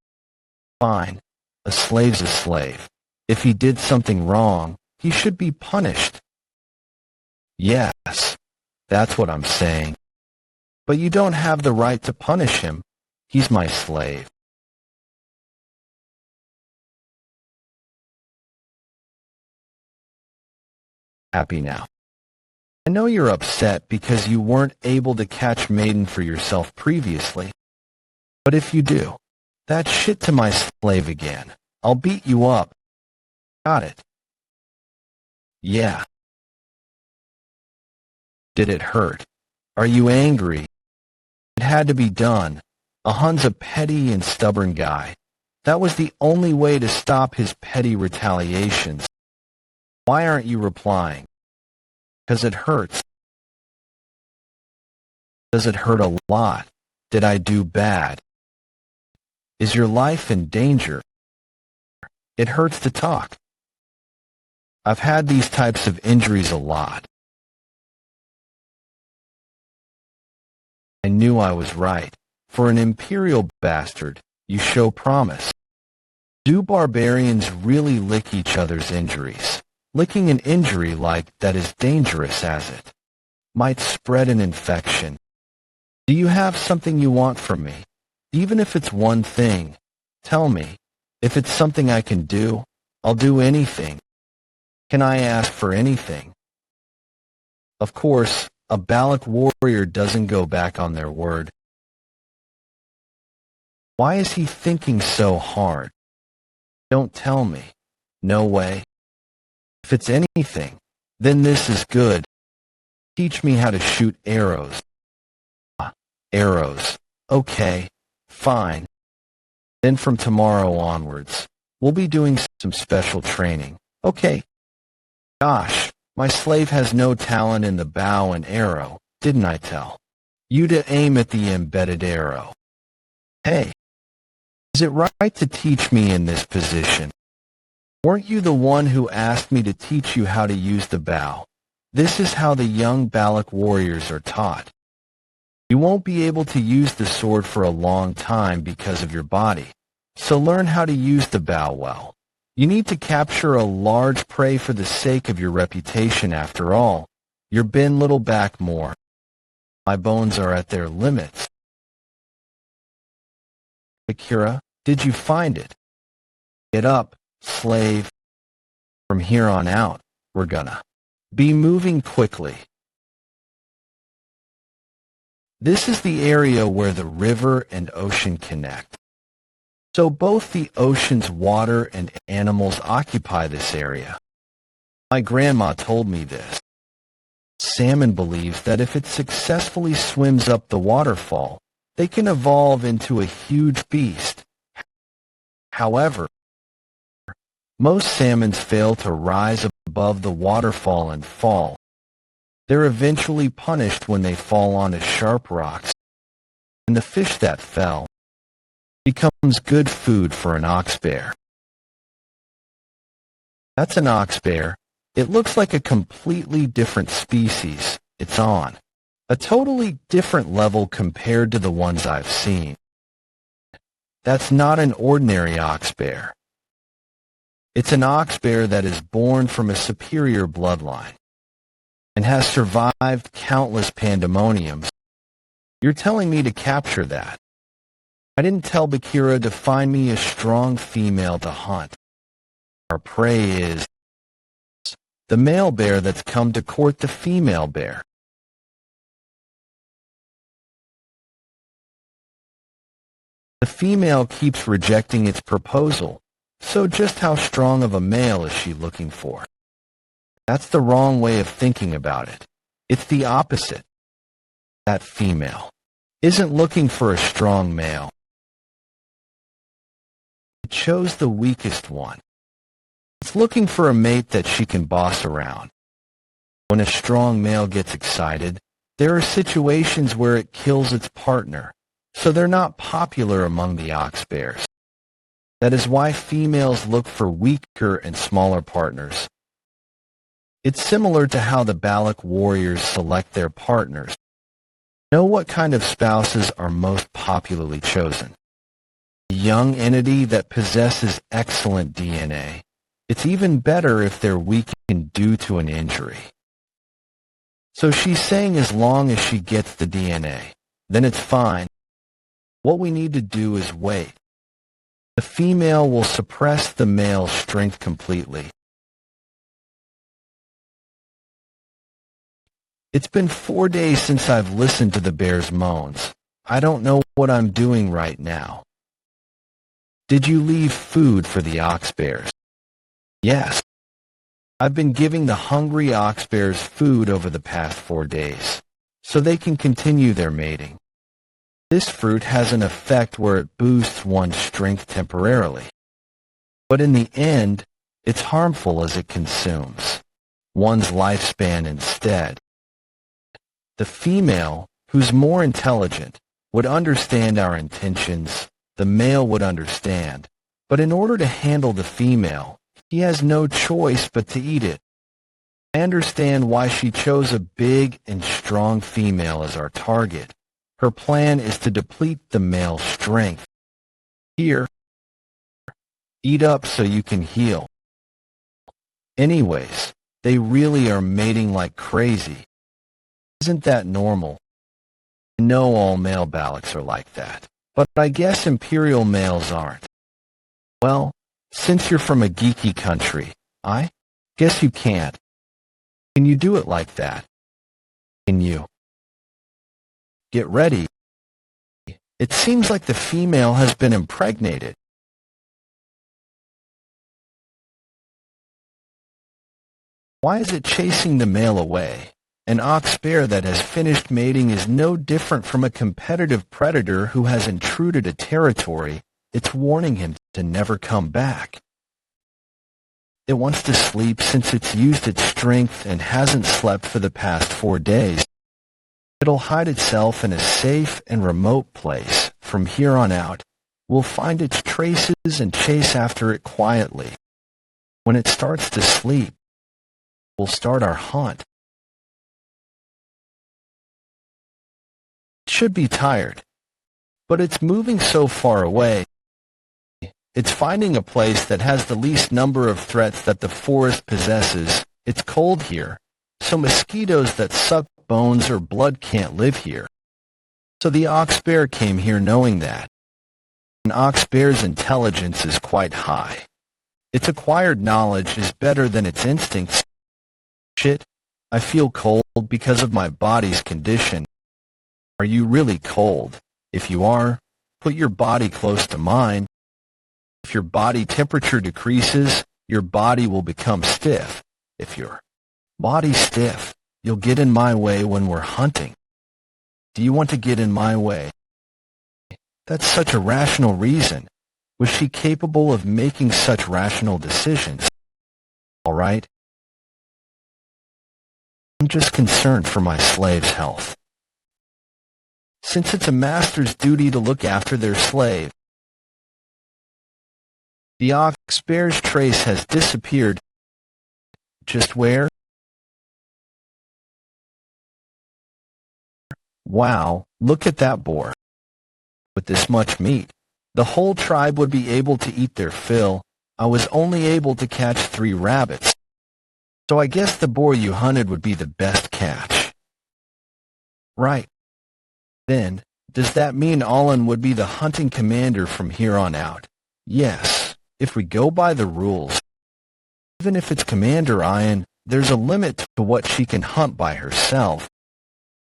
Fine. A slave's a slave. If he did something wrong, he should be punished. Yes, that's what I'm saying. But you don't have the right to punish him. He's my slave. Happy now. I know you're upset because you weren't able to catch Maiden for yourself previously. But if you do, that's shit to my slave again. I'll beat you up. Got it? Yeah. Did it hurt? Are you angry? It had to be done. A Hun's a petty and stubborn guy. That was the only way to stop his petty retaliations. Why aren't you replying? 'Cause it hurts. Does it hurt a lot? Did I do bad? Is your life in danger? It hurts to talk. I've had these types of injuries a lot. I knew I was right. For an imperial bastard, you show promise. Do barbarians really lick each other's injuries? Licking an injury like that is dangerous as it might spread an infection. Do you have something you want from me? Even if it's one thing, tell me. If it's something I can do, I'll do anything. Can I ask for anything? Of course, a Balak warrior doesn't go back on their word. Why is he thinking so hard? Don't tell me. No way. If it's anything, then this is good. Teach me how to shoot arrows. Arrows. Okay, fine. Then from tomorrow onwards, we'll be doing some special training. Okay. Gosh, My slave has no talent in the bow and arrow, didn't I tell you to aim at the embedded arrow? Hey, is it right to teach me in this position? Weren't you the one who asked me to teach you how to use the bow? This is how the young Balak warriors are taught. You won't be able to use the sword for a long time because of your body, so learn how to use the bow well. You need to capture a large prey for the sake of your reputation after all. You're bin little back more. My bones are at their limits. Vikir, did you find it? Get up, slave. From here on out, we're gonna be moving quickly. This is the area where the river and ocean connect. So both the ocean's water and animals occupy this area. My grandma told me this. Salmon believes that if it successfully swims up the waterfall, they can evolve into a huge beast. However, most salmons fail to rise above the waterfall and fall. They're eventually punished when they fall onto sharp rocks, and the fish that fell becomes good food for an ox bear. That's an ox bear. It looks like a completely different species. It's on a totally different level compared to the ones I've seen. That's not an ordinary ox bear. It's an ox bear that is born from a superior bloodline and has survived countless pandemoniums. You're telling me to capture that? I didn't tell Bakira to find me a strong female to hunt. Our prey is the male bear that's come to court the female bear. The female keeps rejecting its proposal, so just how strong of a male is she looking for? That's the wrong way of thinking about it. It's the opposite. That female isn't looking for a strong male. It chose the weakest one. It's looking for a mate that she can boss around. When a strong male gets excited, there are situations where it kills its partner, so they're not popular among the ox bears. That is why females look for weaker and smaller partners. It's similar to how the Balak warriors select their partners. Know what kind of spouses are most popularly chosen. A young entity that possesses excellent DNA. It's even better if they're weakened due to an injury. So she's saying as long as she gets the DNA, then it's fine. What we need to do is wait. The female will suppress the male's strength completely. It's been 4 days since I've listened to the bear's moans. I don't know what I'm doing right now. Did you leave food for the ox bears? Yes. I've been giving the hungry ox bears food over the past 4 days, so they can continue their mating. This fruit has an effect where it boosts one's strength temporarily. But in the end, it's harmful as it consumes one's lifespan instead. The female, who's more intelligent, would understand our intentions. The male would understand. But in order to handle the female, he has no choice but to eat it. I understand why she chose a big and strong female as our target. Her plan is to deplete the male's strength. Here, eat up so you can heal. Anyways, they really are mating like crazy. Isn't that normal? I know all male Balaks are like that, but I guess imperial males aren't. Well, since you're from a geeky country, I guess you can't. Can you do it like that? Can you? Get ready. It seems like the female has been impregnated. Why is it chasing the male away? An ox bear that has finished mating is no different from a competitive predator who has intruded a territory. It's warning him to never come back. It wants to sleep since it's used its strength and hasn't slept for the past 4 days. It'll hide itself in a safe and remote place. From here on out, we'll find its traces and chase after it quietly. When it starts to sleep, we'll start our hunt. It should be tired, but it's moving so far away. It's finding a place that has the least number of threats that the forest possesses. It's cold here, so mosquitoes that suck bones or blood can't live here. So the ox bear came here knowing that. An ox bear's intelligence is quite high. Its acquired knowledge is better than its instincts. Shit, I feel cold because of my body's condition. Are you really cold? If you are, put your body close to mine. If your body temperature decreases, your body will become stiff. If your body's stiff, you'll get in my way when we're hunting. Do you want to get in my way? That's such a rational reason. Was she capable of making such rational decisions? All right. I'm just concerned for my slave's health. Since it's a master's duty to look after their slave, the ox bear's trace has disappeared. Just where? Wow, look at that boar. With this much meat, the whole tribe would be able to eat their fill. I was only able to catch 3 rabbits. So I guess the boar you hunted would be the best catch. Right. Then, does that mean Olin would be the hunting commander from here on out? Yes. If we go by the rules, even if it's Commander Iron, there's a limit to what she can hunt by herself.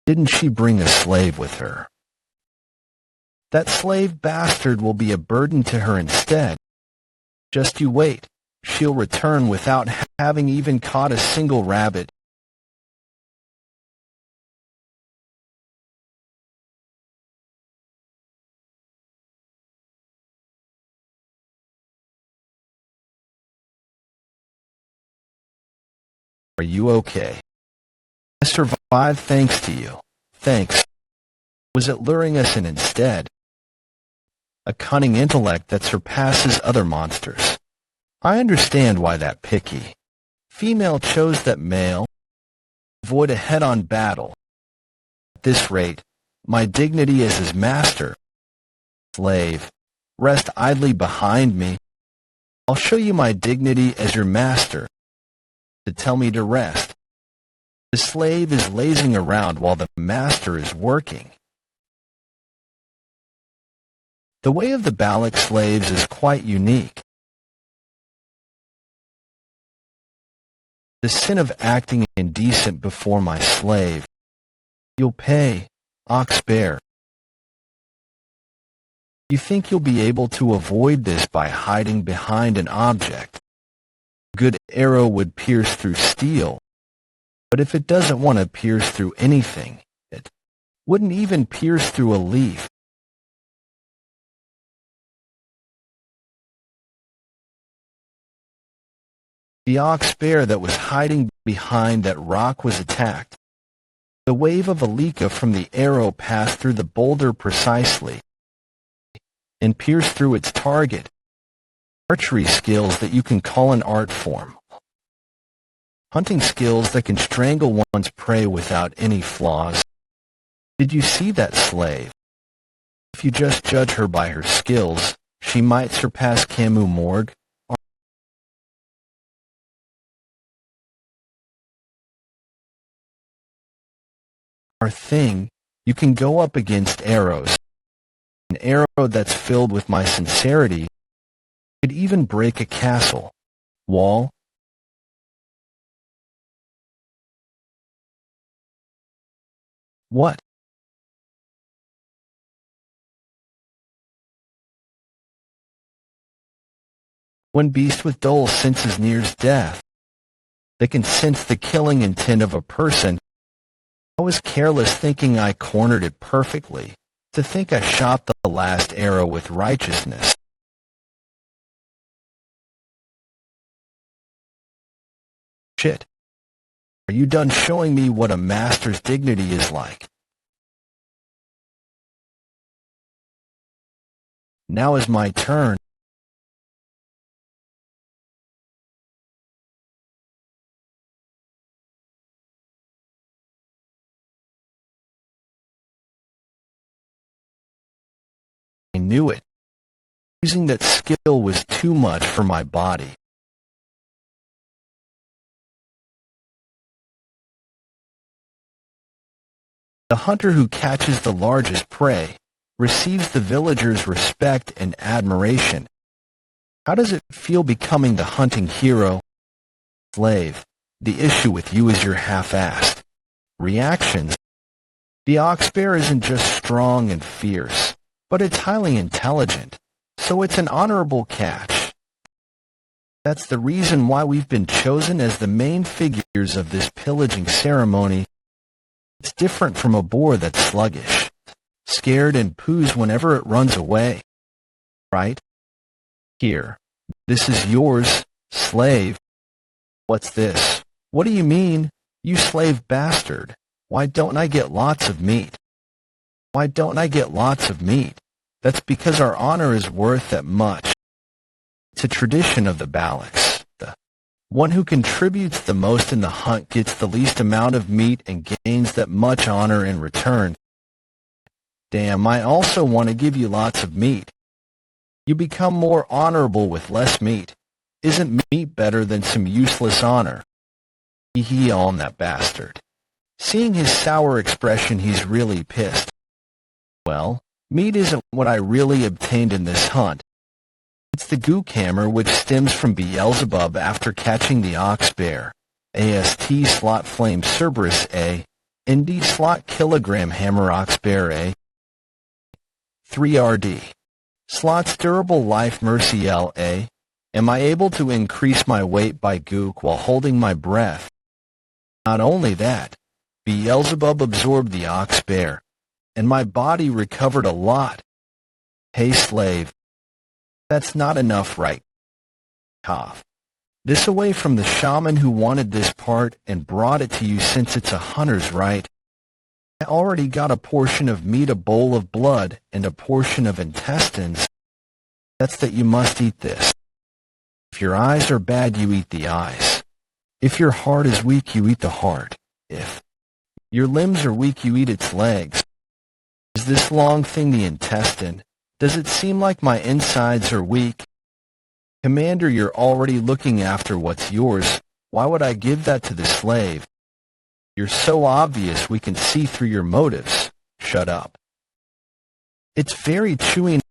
Didn't she bring a slave with her? That slave bastard will be a burden to her instead. Just you wait. She'll return without having even caught a single rabbit. Are you okay? I survived thanks to you. Thanks. Was it luring us in instead? A cunning intellect that surpasses other monsters. I understand why that picky female chose that male. Avoid a head-on battle. At this rate, my dignity as his master. Slave, rest idly behind me. I'll show you my dignity as your master. To tell me to rest. The slave is lazing around while the master is working. The way of the Balak slaves is quite unique. The sin of acting indecent before my slave. You'll pay, ox bear. You think you'll be able to avoid this by hiding behind an object? A good arrow would pierce through steel, but if it doesn't want to pierce through anything, it wouldn't even pierce through a leaf. The ox bear that was hiding behind that rock was attacked. The wave of Alika from the arrow passed through the boulder precisely and pierced through its target. Archery skills that you can call an art form. Hunting skills that can strangle one's prey without any flaws. Did you see that slave? If you just judge her by her skills, she might surpass Camus Morgue. Our thing, you can go up against arrows. An arrow that's filled with my sincerity could even break a castle wall. What? When beast with dull senses nears death, they can sense the killing intent of a person. I was careless thinking I cornered it perfectly. To think I shot the last arrow with righteousness. Shit. Are you done showing me what a master's dignity is like? Now is my turn. I knew it. Using that skill was too much for my body. The hunter who catches the largest prey receives the villagers' respect and admiration. How does it feel becoming the hunting hero? Slave, the issue with you is your half-assed reactions. The ox bear isn't just strong and fierce, but it's highly intelligent, so it's an honorable catch. That's the reason why we've been chosen as the main figures of this pillaging ceremony. It's different from a boar that's sluggish, scared and poos whenever it runs away. Right? Here. This is yours, slave. What's this? What do you mean, you slave bastard? Why don't I get lots of meat? Why don't I get lots of meat? That's because our honor is worth that much. It's a tradition of the Balacs. The one who contributes the most in the hunt gets the least amount of meat and gains that much honor in return. Damn, I also want to give you lots of meat. You become more honorable with less meat. Isn't meat better than some useless honor? Hee on that bastard. Seeing his sour expression, he's really pissed. Well, meat isn't what I really obtained in this hunt. It's the gook hammer which stems from Beelzebub after catching the ox bear. AST slot flame Cerberus A. ND slot kilogram hammer ox bear A. 3RD. Slots durable life mercy L A. Am I able to increase my weight by gook while holding my breath? Not only that, Beelzebub absorbed the ox bear, and my body recovered a lot. Hey slave. That's not enough, right? Cough. This away from the shaman who wanted this part and brought it to you since it's a hunter's right. I already got a portion of meat, a bowl of blood, and a portion of intestines. That's that you must eat this. If your eyes are bad, you eat the eyes. If your heart is weak, you eat the heart. If your limbs are weak, you eat its legs. Is this long thing the intestine? Does it seem like my insides are weak? Commander, you're already looking after what's yours. Why would I give that to the slave? You're so obvious we can see through your motives. Shut up. It's very chewy.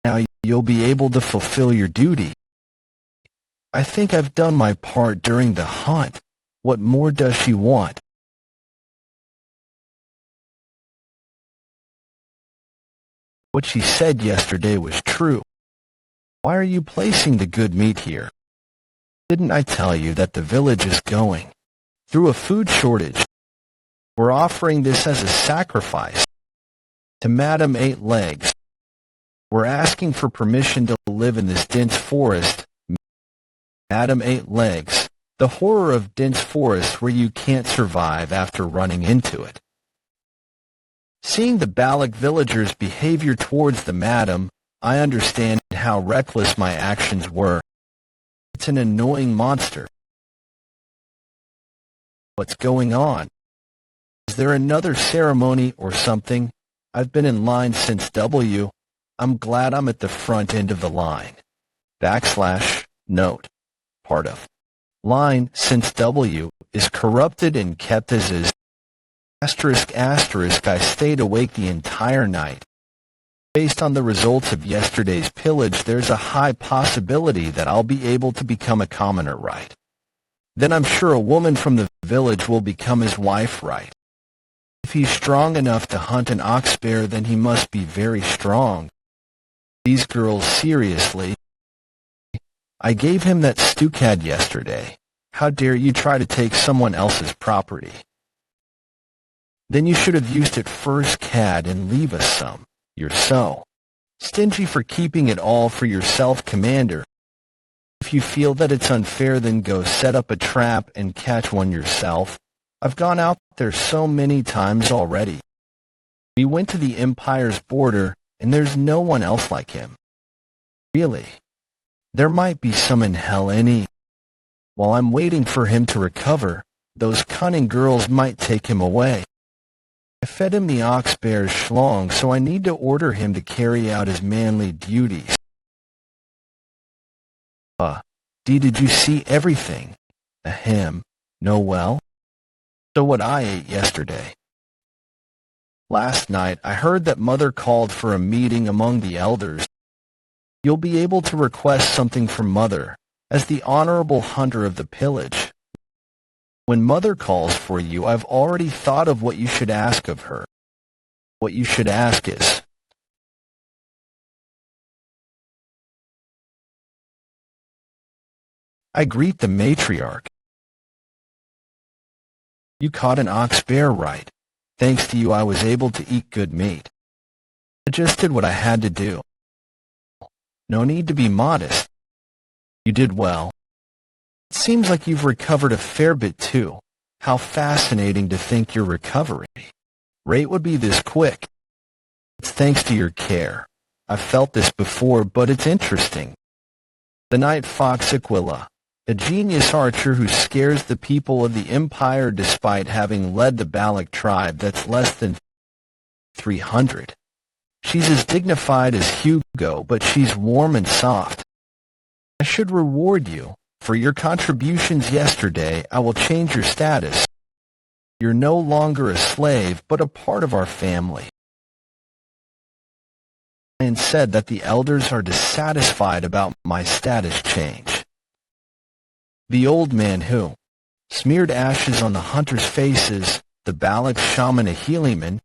Now you'll be able to fulfill your duty. I think I've done my part during the hunt. What more does she want? What she said yesterday was true. Why are you placing the good meat here? Didn't I tell you that the village is going through a food shortage? We're offering this as a sacrifice to Madame Eight Legs. We're asking for permission to live in this dense forest. Madame Eight Legs, the horror of dense forest where you can't survive after running into it. Seeing the Balac villagers' behavior towards the madam, I understand how reckless my actions were. It's an annoying monster. What's going on? Is there another ceremony or something? I've been in line since W. I'm glad I'm at the front end of the line. Note. Part of line since W is corrupted and kept as is. I stayed awake the entire night. Based on the results of yesterday's pillage, there's a high possibility that I'll be able to become a commoner, right? Then I'm sure a woman from the village will become his wife, right? If he's strong enough to hunt an ox bear, then he must be very strong. These girls, seriously. I gave him that stucad yesterday. How dare you try to take someone else's property? Then you should have used it first, cad, and leave us some. You're so stingy for keeping it all for yourself, Commander. If you feel that it's unfair, then go set up a trap and catch one yourself. I've gone out there so many times already. We went to the Empire's border, and there's no one else like him. Really. There might be some in hell any. While I'm waiting for him to recover, those cunning girls might take him away. I fed him the ox-bear's schlong, so I need to order him to carry out his manly duties. Did you see everything? Ahem. No, well? So what I ate yesterday. Last night I heard that Mother called for a meeting among the elders. You'll be able to request something from Mother, as the honorable hunter of the pillage. When Mother calls for you, I've already thought of what you should ask of her. What you should ask is, I greet the matriarch. You caught an ox-bear right. Thanks to you, I was able to eat good meat. I just did what I had to do. No need to be modest. You did well. It seems like you've recovered a fair bit too. How fascinating to think your recovery rate would be this quick. It's thanks to your care. I've felt this before, but it's interesting. The Night Fox Aquila, a genius archer who scares the people of the Empire despite having led the Balak tribe that's less than 300. She's as dignified as Hugo, but she's warm and soft. I should reward you. For your contributions yesterday, I will change your status. You're no longer a slave, but a part of our family. And said that the elders are dissatisfied about my status change. The old man who smeared ashes on the hunters' faces, the Balak shaman Ahiliman,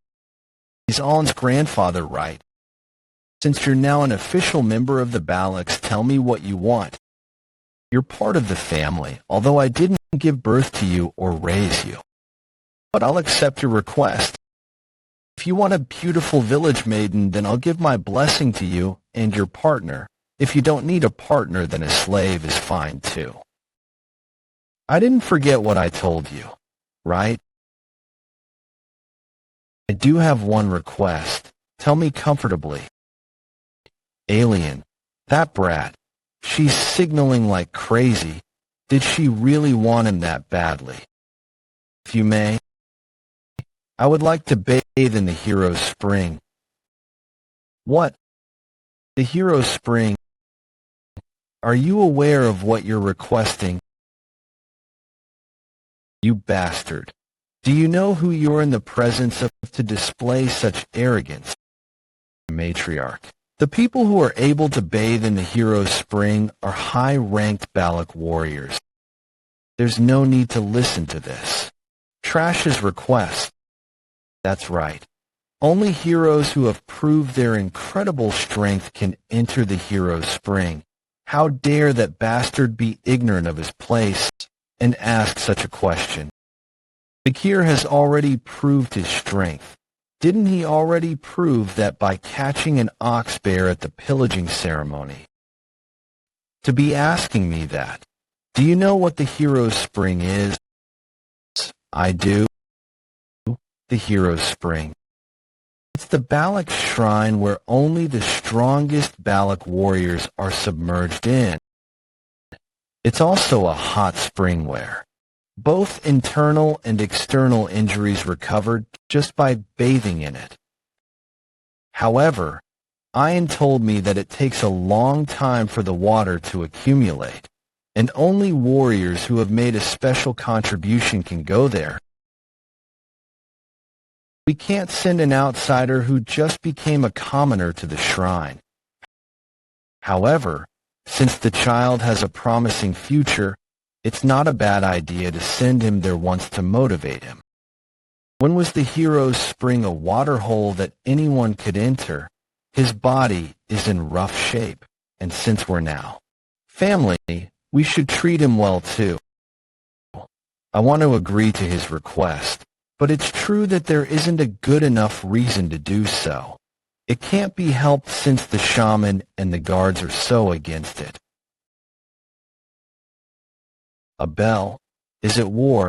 is Allen's grandfather, right? Since you're now an official member of the Balaks, tell me what you want. You're part of the family, although I didn't give birth to you or raise you. But I'll accept your request. If you want a beautiful village maiden, then I'll give my blessing to you and your partner. If you don't need a partner, then a slave is fine too. I didn't forget what I told you, right? I do have one request. Tell me comfortably. Alien, that brat, she's signaling like crazy. Did she really want him that badly? If you may, I would like to bathe in the hero's spring. What? The hero's spring? Are you aware of what you're requesting? You bastard. Do you know who you're in the presence of to display such arrogance? Matriarch. The people who are able to bathe in the hero's spring are high-ranked Balak warriors. There's no need to listen to this. Trash his request. That's right. Only heroes who have proved their incredible strength can enter the hero's spring. How dare that bastard be ignorant of his place and ask such a question? Vikir has already proved his strength. Didn't he already prove that by catching an ox bear at the pillaging ceremony? To be asking me that. Do you know what the hero's spring is? I do. The hero's spring. It's the Balak shrine where only the strongest Balak warriors are submerged in. It's also a hot spring where both internal and external injuries recovered just by bathing in it. However, Ian told me that it takes a long time for the water to accumulate, and only warriors who have made a special contribution can go there. We can't send an outsider who just became a commoner to the shrine. However, since the child has a promising future, it's not a bad idea to send him there once to motivate him. When was the hero's spring a waterhole that anyone could enter? His body is in rough shape, and since we're now family, we should treat him well too. I want to agree to his request, but it's true that there isn't a good enough reason to do so. It can't be helped since the shaman and the guards are so against it. A bell? Is it war?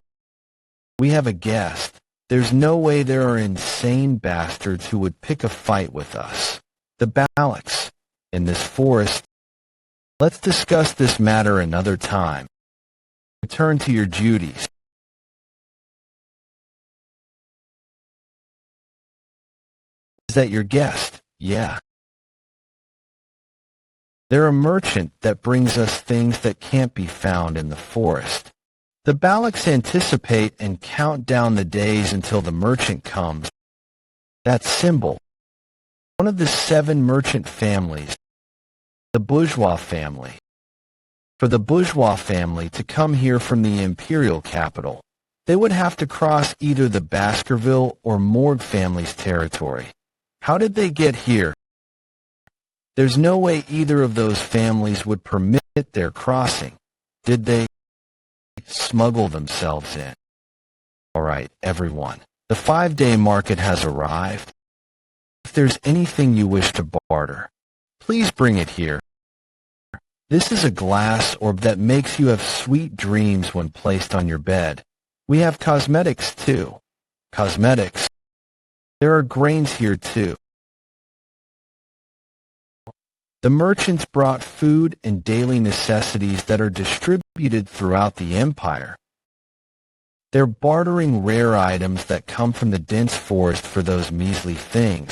We have a guest. There's no way there are insane bastards who would pick a fight with us. The Baloks. In this forest. Let's discuss this matter another time. Return to your duties. Is that your guest? Yeah. They're a merchant that brings us things that can't be found in the forest. The Baloks anticipate and count down the days until the merchant comes. That symbol. One of the 7 merchant families. The bourgeois family. For the bourgeois family to come here from the imperial capital, they would have to cross either the Baskerville or Morgue family's territory. How did they get here? There's no way either of those families would permit their crossing. Did they smuggle themselves in? All right, everyone. The 5-day market has arrived. If there's anything you wish to barter, please bring it here. This is a glass orb that makes you have sweet dreams when placed on your bed. We have cosmetics too. Cosmetics. There are grains here too. The merchants brought food and daily necessities that are distributed throughout the empire. They're bartering rare items that come from the dense forest for those measly things.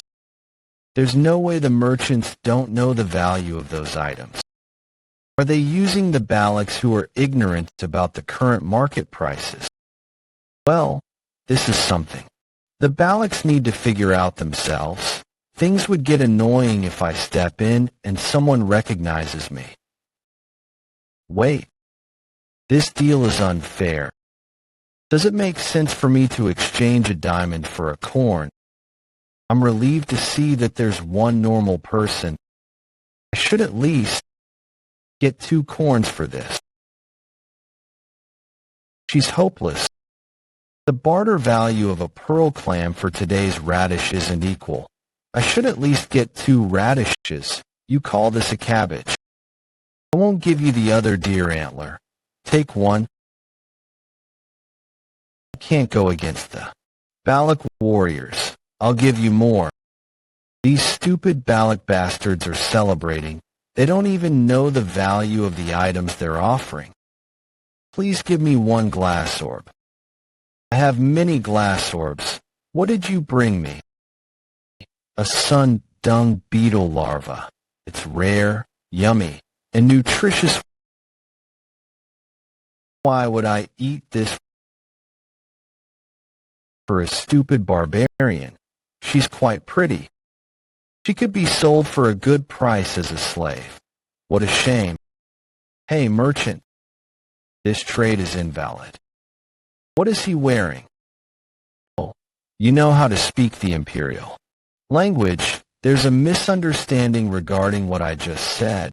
There's no way the merchants don't know the value of those items. Are they using the Baloks who are ignorant about the current market prices? Well, this is something. The Baloks need to figure out themselves. Things would get annoying if I step in and someone recognizes me. Wait. This deal is unfair. Does it make sense for me to exchange a diamond for a corn? I'm relieved to see that there's one normal person. I should at least get 2 corns for this. She's hopeless. The barter value of a pearl clam for today's radish isn't equal. I should at least get 2 radishes. You call this a cabbage. I won't give you the other deer antler. Take 1. I can't go against the Balok warriors. I'll give you more. These stupid Balok bastards are celebrating. They don't even know the value of the items they're offering. Please give me 1 glass orb. I have many glass orbs. What did you bring me? A sun dung beetle larva. It's rare, yummy, and nutritious. Why would I eat this for a stupid barbarian? She's quite pretty. She could be sold for a good price as a slave. What a shame. Hey, merchant. This trade is invalid. What is he wearing? Oh, you know how to speak the imperial language. There's a misunderstanding regarding what I just said.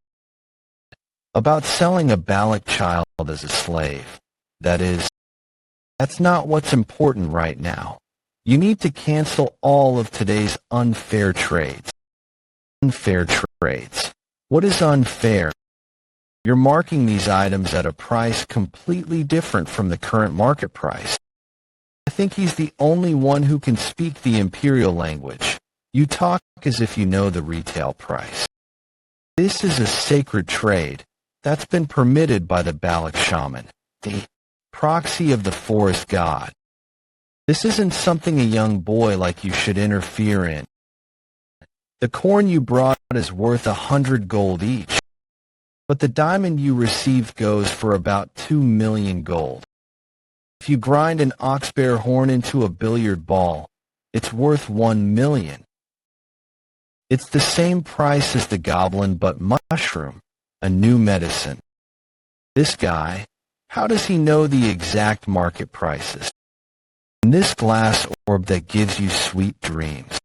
About selling a Balok child as a slave. That's not what's important right now. You need to cancel all of today's unfair trades. Unfair trades. What is unfair? You're marking these items at a price completely different from the current market price. I think he's the only one who can speak the imperial language. You talk as if you know the retail price. This is a sacred trade that's been permitted by the Balok shaman, the proxy of the forest god. This isn't something a young boy like you should interfere in. The corn you brought is worth 100 gold each, but the diamond you received goes for about 2 million gold. If you grind an oxbear horn into a billiard ball, it's worth 1 million. It's the same price as the goblin but mushroom, a new medicine. This guy, how does he know the exact market prices? And this glass orb that gives you sweet dreams.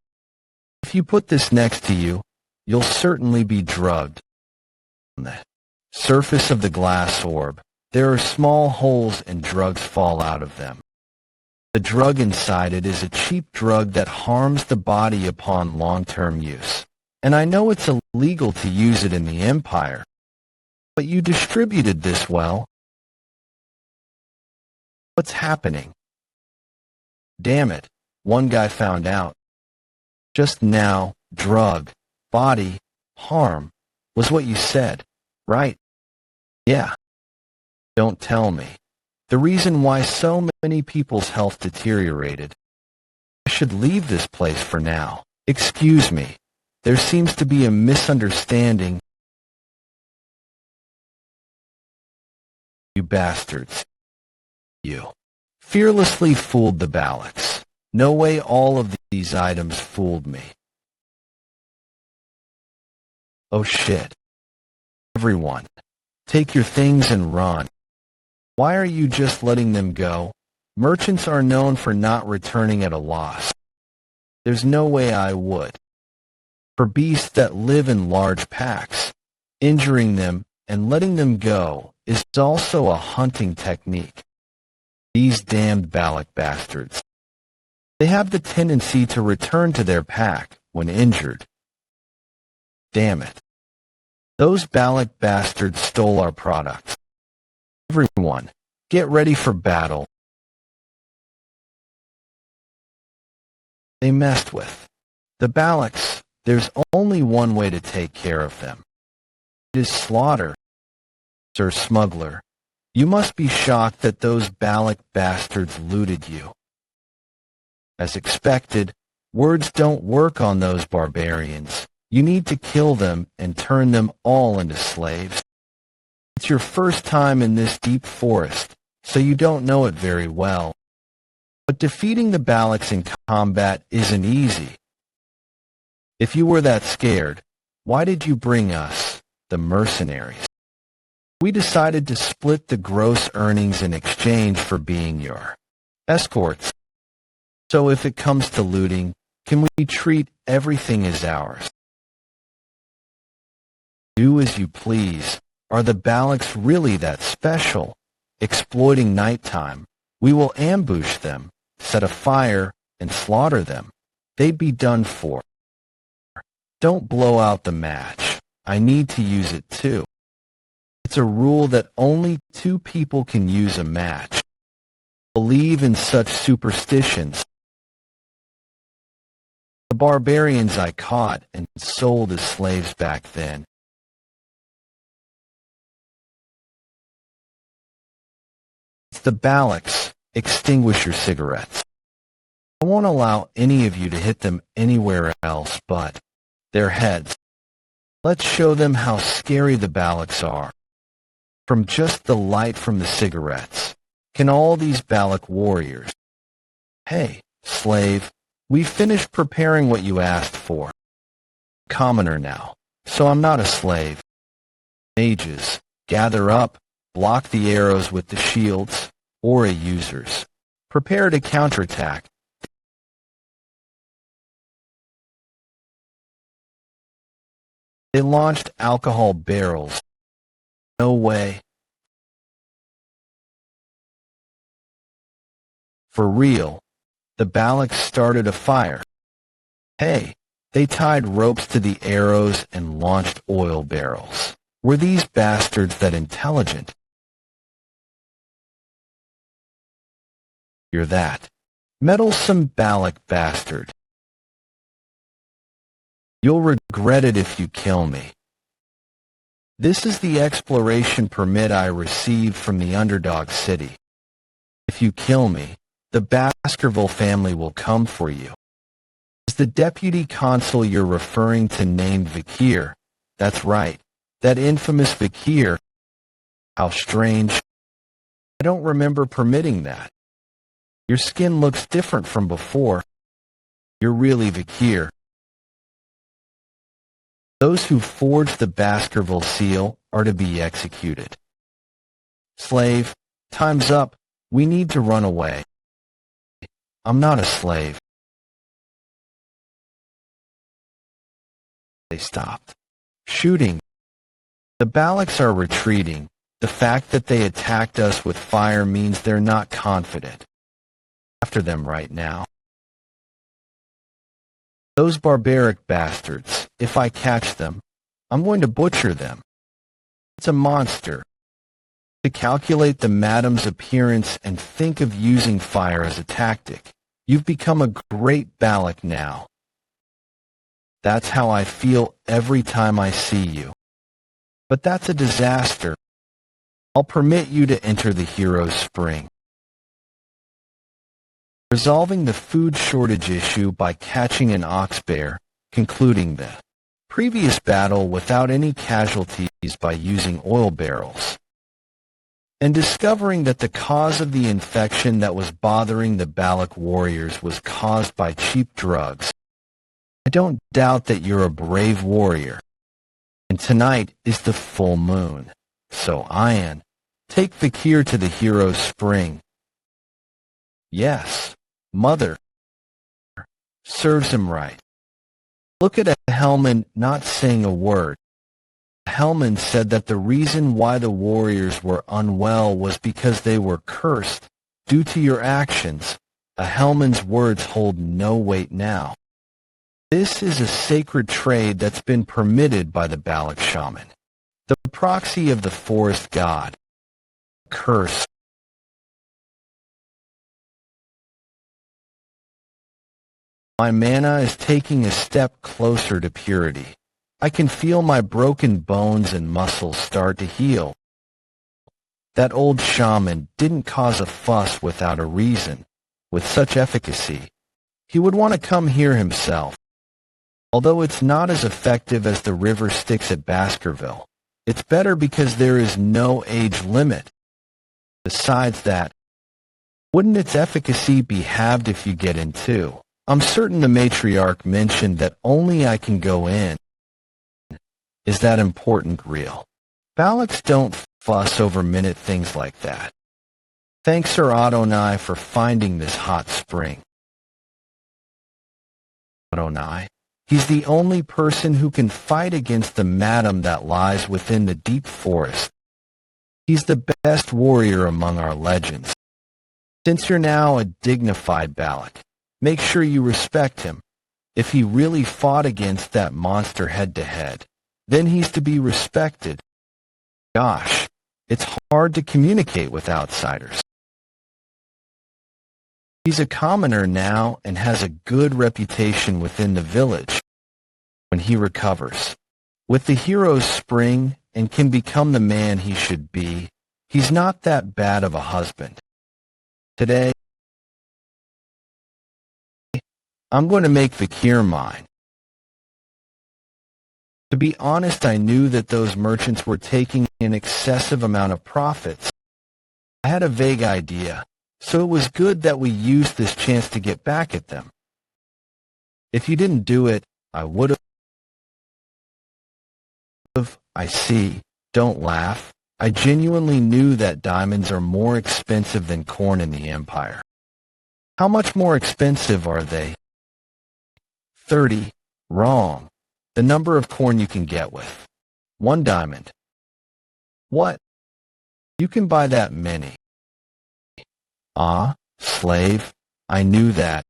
If you put this next to you, you'll certainly be drugged. On the surface of the glass orb, there are small holes and drugs fall out of them. The drug inside it is a cheap drug that harms the body upon long-term use. And I know it's illegal to use it in the Empire, but you distributed this well. What's happening? Damn it, one guy found out. Just now, drug, body, harm, was what you said, right? Yeah. Don't tell me. The reason why so many people's health deteriorated. I should leave this place for now. Excuse me. There seems to be a misunderstanding. You bastards. You fearlessly fooled the Balax. No way all of these items fooled me. Oh shit. Everyone, take your things and run. Why are you just letting them go? Merchants are known for not returning at a loss. There's no way I would. For beasts that live in large packs, injuring them and letting them go is also a hunting technique. These damned Balak bastards. They have the tendency to return to their pack when injured. Damn it. Those Balak bastards stole our products. Everyone, get ready for battle. They messed with the Balaks. There's only one way to take care of them. It is slaughter. Sir Smuggler, you must be shocked that those Balak bastards looted you. As expected, words don't work on those barbarians. You need to kill them and turn them all into slaves. It's your first time in this deep forest, so you don't know it very well. But defeating the Balaks in combat isn't easy. If you were that scared, why did you bring us, the mercenaries? We decided to split the gross earnings in exchange for being your escorts. So if it comes to looting, can we treat everything as ours? Do as you please. Are the Balaks really that special? Exploiting nighttime, we will ambush them, set a fire, and slaughter them. They'd be done for. Don't blow out the match. I need to use it too. It's a rule that only 2 people can use a match. Believe in such superstitions. The barbarians I caught and sold as slaves back then. It's the Balaks. Extinguish your cigarettes. I won't allow any of you to hit them anywhere else but their heads. Let's show them how scary the Balaks are. From just the light from the cigarettes, can all these Balak warriors... Hey, slave, we finished preparing what you asked for. Commoner now, so I'm not a slave. Mages, gather up, block the arrows with the shields, aura users. Prepare to counterattack. They launched alcohol barrels. No way. For real, the Balaks started a fire. Hey, they tied ropes to the arrows and launched oil barrels. Were these bastards that intelligent? You're that meddlesome Balak bastard. You'll regret it if you kill me. This is the exploration permit I received from the underdog city. If you kill me, the Baskerville family will come for you. Is the deputy consul you're referring to named Vikir? That's right, that infamous Vikir. How strange. I don't remember permitting that. Your skin looks different from before. You're really Vikir. Those who forged the Baskerville seal are to be executed. Slave, time's up. We need to run away. I'm not a slave. They stopped shooting. The Balaks are retreating. The fact that they attacked us with fire means they're not confident. After them right now. Those barbaric bastards, if I catch them, I'm going to butcher them. It's a monster. To calculate the madam's appearance and think of using fire as a tactic. You've become a great Balak now. That's how I feel every time I see you. But that's a disaster. I'll permit you to enter the hero's spring. Resolving the food shortage issue by catching an ox bear, concluding the previous battle without any casualties by using oil barrels, and discovering that the cause of the infection that was bothering the Balak warriors was caused by cheap drugs. I don't doubt that you're a brave warrior, and tonight is the full moon. So Ian, take Vikir to the hero's spring. Yes, mother. Serves him right. Look at Helman not saying a word. Helman said that the reason why the warriors were unwell was because they were cursed due to your actions. Helman's words hold no weight now. This is a sacred trade that's been permitted by the Balak shaman, the proxy of the forest god. Curse. My mana is taking a step closer to purity. I can feel my broken bones and muscles start to heal. That old shaman didn't cause a fuss without a reason. With such efficacy, he would want to come here himself. Although it's not as effective as the river sticks at Baskerville, it's better because there is no age limit. Besides that, wouldn't its efficacy be halved if you get in too? I'm certain the matriarch mentioned that only I can go in. Is that important real? Balaks don't fuss over minute things like that. Thanks Sir Adonai for finding this hot spring. Adonai? He's the only person who can fight against the madam that lies within the deep forest. He's the best warrior among our legends. Since you're now a dignified Balak, make sure you respect him. If he really fought against that monster head-to-head, then he's to be respected. Gosh, it's hard to communicate with outsiders. He's a commoner now and has a good reputation within the village. When he recovers, with the hero's spring and can become the man he should be, he's not that bad of a husband. Today, I'm going to make Vikir mine. To be honest, I knew that those merchants were taking an excessive amount of profits. I had a vague idea, so it was good that we used this chance to get back at them. If you didn't do it, I would have. I see. Don't laugh. I genuinely knew that diamonds are more expensive than corn in the Empire. How much more expensive are they? 30. Wrong. The number of corn you can get with 1 diamond. What? You can buy that many. Ah, slave. I knew that.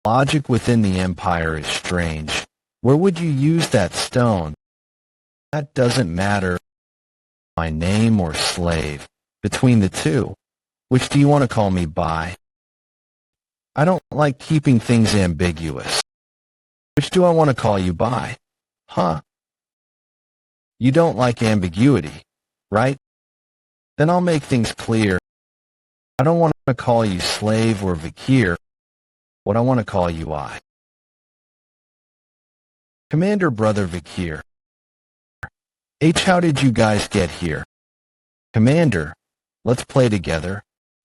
Logic within the Empire is strange. Where would you use that stone? That doesn't matter. My name or slave. Between the two, which do you want to call me by? I don't like keeping things ambiguous. Which do I want to call you by? Huh? You don't like ambiguity, right? Then I'll make things clear. I don't want to call you slave or Vikir. What I want to call you I. Commander Brother Vikir. How did you guys get here? Commander, let's play together.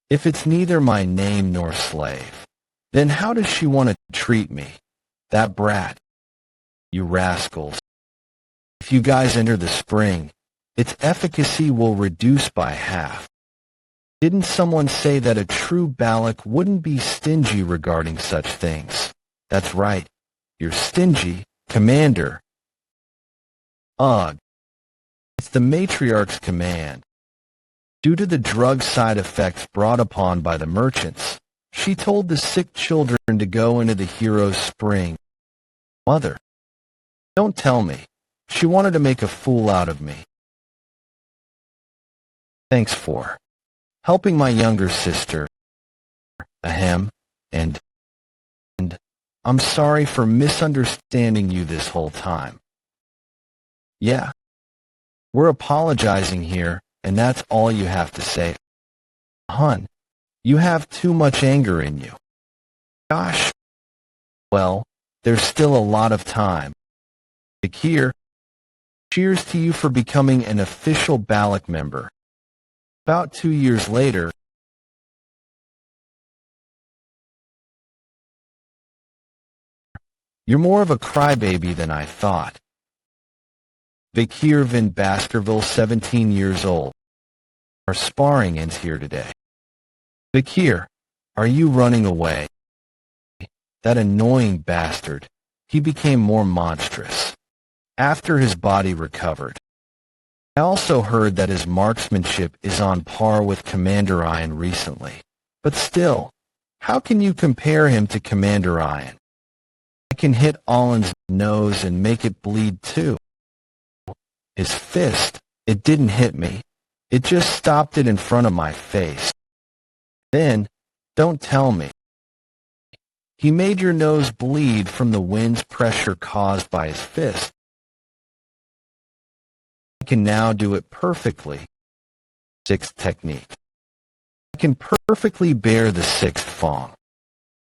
If it's neither my name nor slave, then how does she want to treat me? That brat. You rascals. If you guys enter the spring, its efficacy will reduce by half. Didn't someone say that a true Balak wouldn't be stingy regarding such things? That's right. You're stingy, Commander. Ugh. It's the matriarch's command. Due to the drug side effects brought upon by the merchants, she told the sick children to go into the hero's spring. Mother. Don't tell me. She wanted to make a fool out of me. Thanks for helping my younger sister, ahem, and I'm sorry for misunderstanding you this whole time. Yeah, we're apologizing here, and that's all you have to say. Hun, you have too much anger in you. Gosh. Well, there's still a lot of time. Vikir, cheers to you for becoming an official Balak member. About 2 years later, you're more of a crybaby than I thought. Vikir in Baskerville, 17 years old. Our sparring ends here today. Vikir, are you running away? That annoying bastard. He became more monstrous after his body recovered. I also heard that his marksmanship is on par with Commander Iron recently. But still, how can you compare him to Commander Iron? I can hit Alan's nose and make it bleed too. His fist, it didn't hit me. It just stopped it in front of my face. Then, don't tell me. He made your nose bleed from the wind's pressure caused by his fist. I can now do it perfectly. Sixth technique. I can perfectly bear the sixth fong,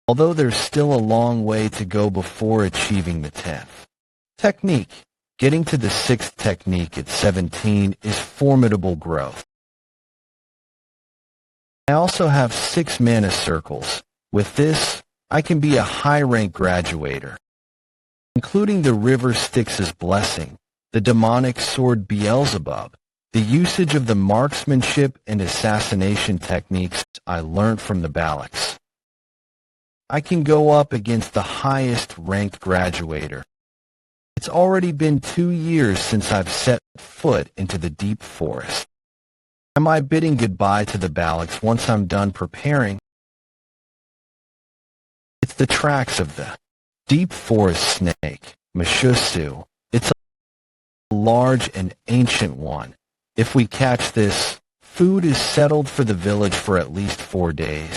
although there's still a long way to go before achieving the 10th technique. Getting to the 6th technique at 17 is formidable growth. I also have 6 mana circles. With this, I can be a high-rank graduator, including the River Styx's Blessing, the demonic sword Beelzebub, the usage of the marksmanship and assassination techniques I learned from the Balaks. I can go up against the highest-ranked graduator. It's already been 2 years since I've set foot into the deep forest. Am I bidding goodbye to the Balaks once I'm done preparing? It's the tracks of the deep forest snake, Mashusu. It's a large and ancient one. If we catch this, food is settled for the village for at least 4 days.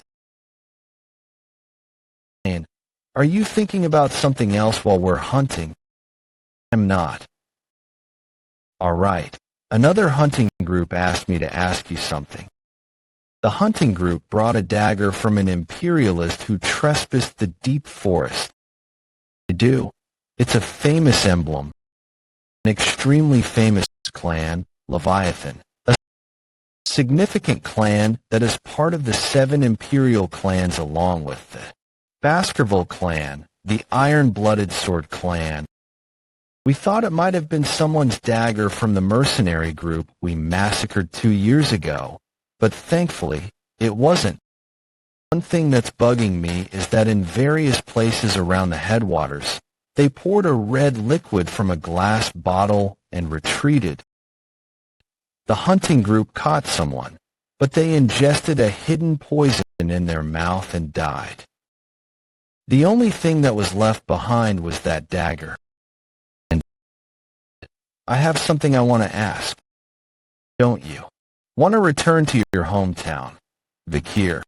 And are you thinking about something else while we're hunting? I'm not. All right. Another hunting group asked me to ask you something. The hunting group brought a dagger from an imperialist who trespassed the deep forest. I do. It's a famous emblem. An extremely famous clan, Leviathan. A significant clan that is part of the 7 imperial clans along with the Baskerville clan, the Iron-Blooded Sword clan. We thought it might have been someone's dagger from the mercenary group we massacred 2 years ago, but thankfully, it wasn't. One thing that's bugging me is that in various places around the headwaters, they poured a red liquid from a glass bottle and retreated. The hunting group caught someone, but they ingested a hidden poison in their mouth and died. The only thing that was left behind was that dagger. I have something I want to ask. Don't you want to return to your hometown, Vikir?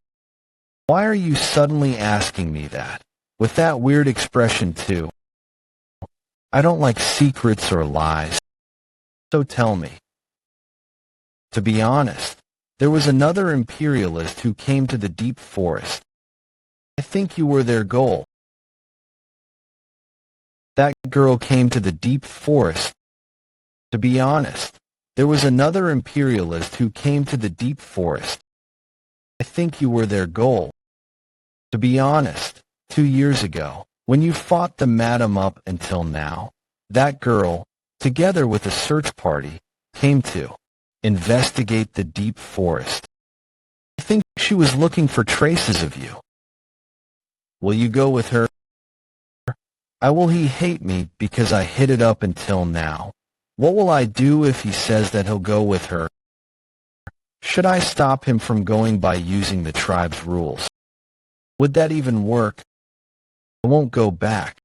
Why are you suddenly asking me that? With that weird expression too. I don't like secrets or lies. So tell me. To be honest, there was another imperialist who came to the deep forest. I think you were their goal. That girl came to the deep forest. To be honest, there was another imperialist who came to the deep forest. I think you were their goal. To be honest, 2 years ago, when you fought the madam up until now, that girl, together with a search party, came to investigate the deep forest. I think she was looking for traces of you. Will you go with her? Will he hate me because I hid it up until now? What will I do if he says that he'll go with her? Should I stop him from going by using the tribe's rules? Would that even work? I won't go back.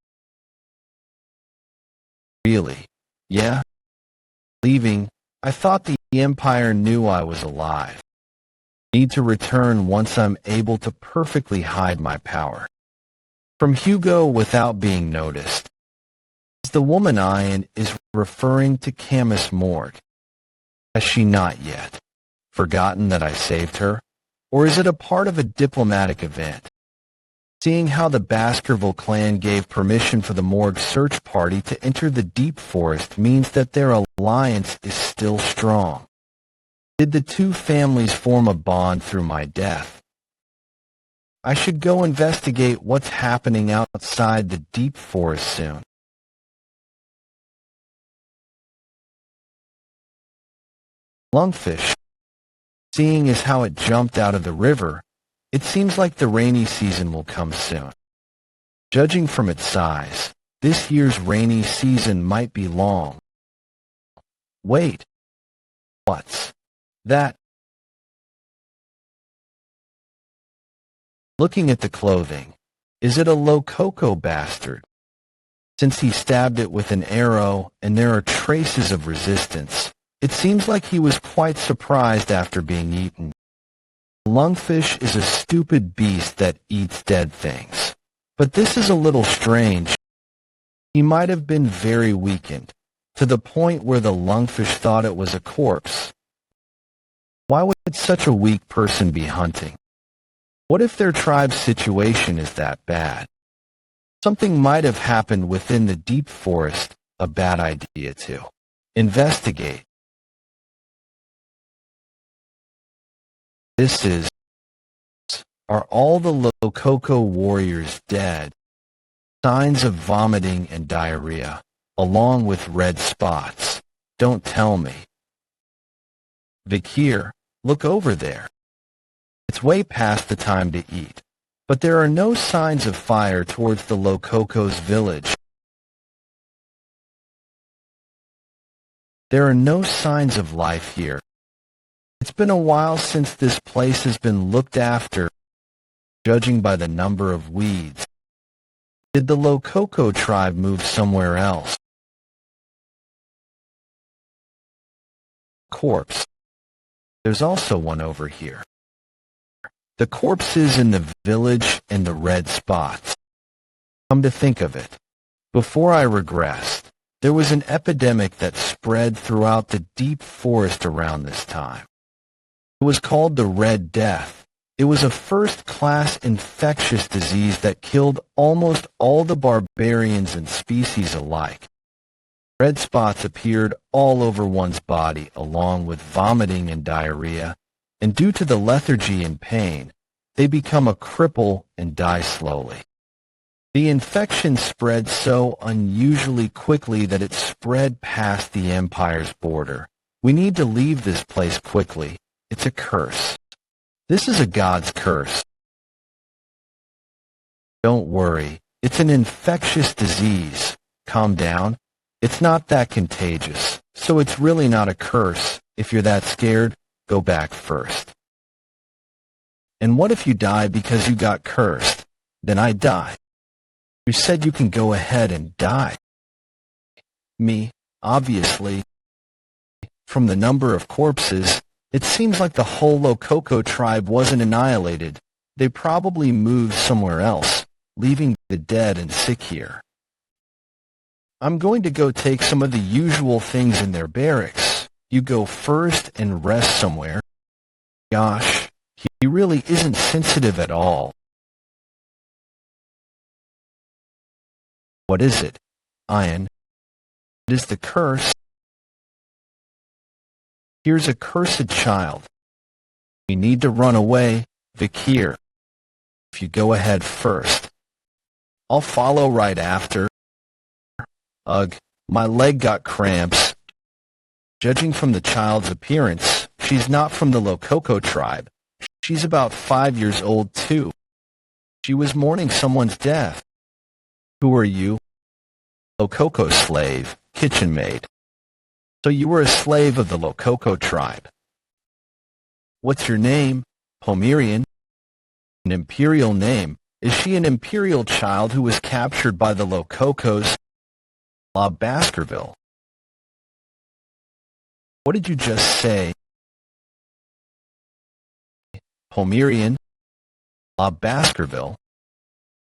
Really? Yeah? Leaving, I thought the Empire knew I was alive. Need to return once I'm able to perfectly hide my power. From Hugo without being noticed. The woman Ian is referring to Camus Morgue. Has she not yet forgotten that I saved her? Or is it a part of a diplomatic event? Seeing how the Baskerville clan gave permission for the morgue search party to enter the deep forest means that their alliance is still strong. Did the two families form a bond through my death? I should go investigate what's happening outside the deep forest soon. Lungfish. Seeing as how it jumped out of the river, it seems like the rainy season will come soon. Judging from its size, this year's rainy season might be long. Wait. What's that? Looking at the clothing, is it a Lococo bastard? Since he stabbed it with an arrow and there are traces of resistance, it seems like he was quite surprised after being eaten. Lungfish is a stupid beast that eats dead things. But this is a little strange. He might have been very weakened, to the point where the lungfish thought it was a corpse. Why would such a weak person be hunting? What if their tribe's situation is that bad? Something might have happened within the deep forest, a bad idea to investigate. Are all the Lococo warriors dead? Signs of vomiting and diarrhea, along with red spots. Don't tell me. Vikir, look over there. It's way past the time to eat, but there are no signs of fire towards the Lococo's village. There are no signs of life here. It's been a while since this place has been looked after, judging by the number of weeds. Did the Lococo tribe move somewhere else? Corpse. There's also one over here. The corpses in the village and the red spots. Come to think of it, before I regressed, there was an epidemic that spread throughout the deep forest around this time. It was called the Red Death. It was a first-class infectious disease that killed almost all the barbarians and species alike. Red spots appeared all over one's body along with vomiting and diarrhea, and due to the lethargy and pain, they become a cripple and die slowly. The infection spread so unusually quickly that it spread past the Empire's border. We need to leave this place quickly. It's a curse. This is a god's curse. Don't worry, it's an infectious disease. Calm down. It's not that contagious, so it's really not a curse. If you're that scared, go back first. And what if you die because you got cursed? Then I die. You said you can go ahead and die. Me, obviously. From the number of corpses, it seems like the whole Lococo tribe wasn't annihilated. They probably moved somewhere else, leaving the dead and sick here. I'm going to go take some of the usual things in their barracks. You go first and rest somewhere. Gosh, he really isn't sensitive at all. What is it, Ian? It is the curse. Here's a cursed child. We need to run away, Vikir. If you go ahead first, I'll follow right after. Ugh, my leg got cramps. Judging from the child's appearance, she's not from the Lococo tribe. She's about 5 years old, too. She was mourning someone's death. Who are you? Lococo slave, kitchen maid. So you were a slave of the Lococo tribe. What's your name? Pomerian. An imperial name. Is she an imperial child who was captured by the Lococos? La Baskerville. What did you just say? Pomerian, Baskerville.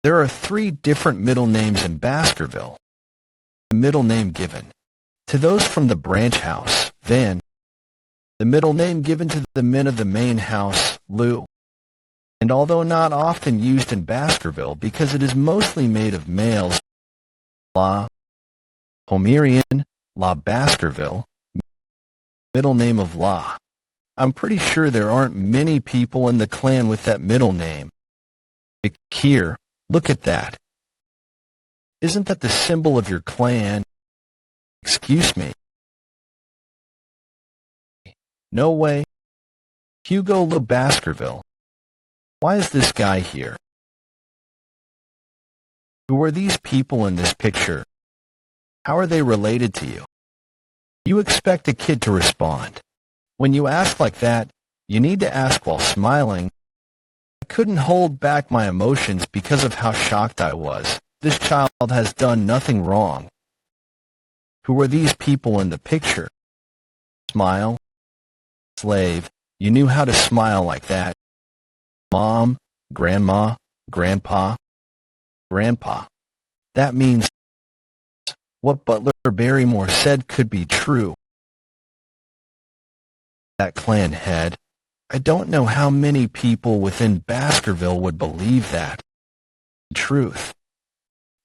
There are 3 different middle names in Baskerville. The middle name given to those from the branch house, Van. The middle name given to the men of the main house, Lou. And although not often used in Baskerville because it is mostly made of males, La. Pomerian, La Baskerville. Middle name of La. I'm pretty sure there aren't many people in the clan with that middle name. Vikir, look at that. Isn't that the symbol of your clan? Excuse me. No way. Hugo Le Baskerville. Why is this guy here? Who are these people in this picture? How are they related to you? You expect a kid to respond. When you ask like that, you need to ask while smiling. I couldn't hold back my emotions because of how shocked I was. This child has done nothing wrong. Who are these people in the picture? Smile. Slave, you knew how to smile like that. Mom, Grandma, Grandpa, Grandpa. That means what Butler Barrymore said could be true. That clan head. I don't know how many people within Baskerville would believe that. Truth.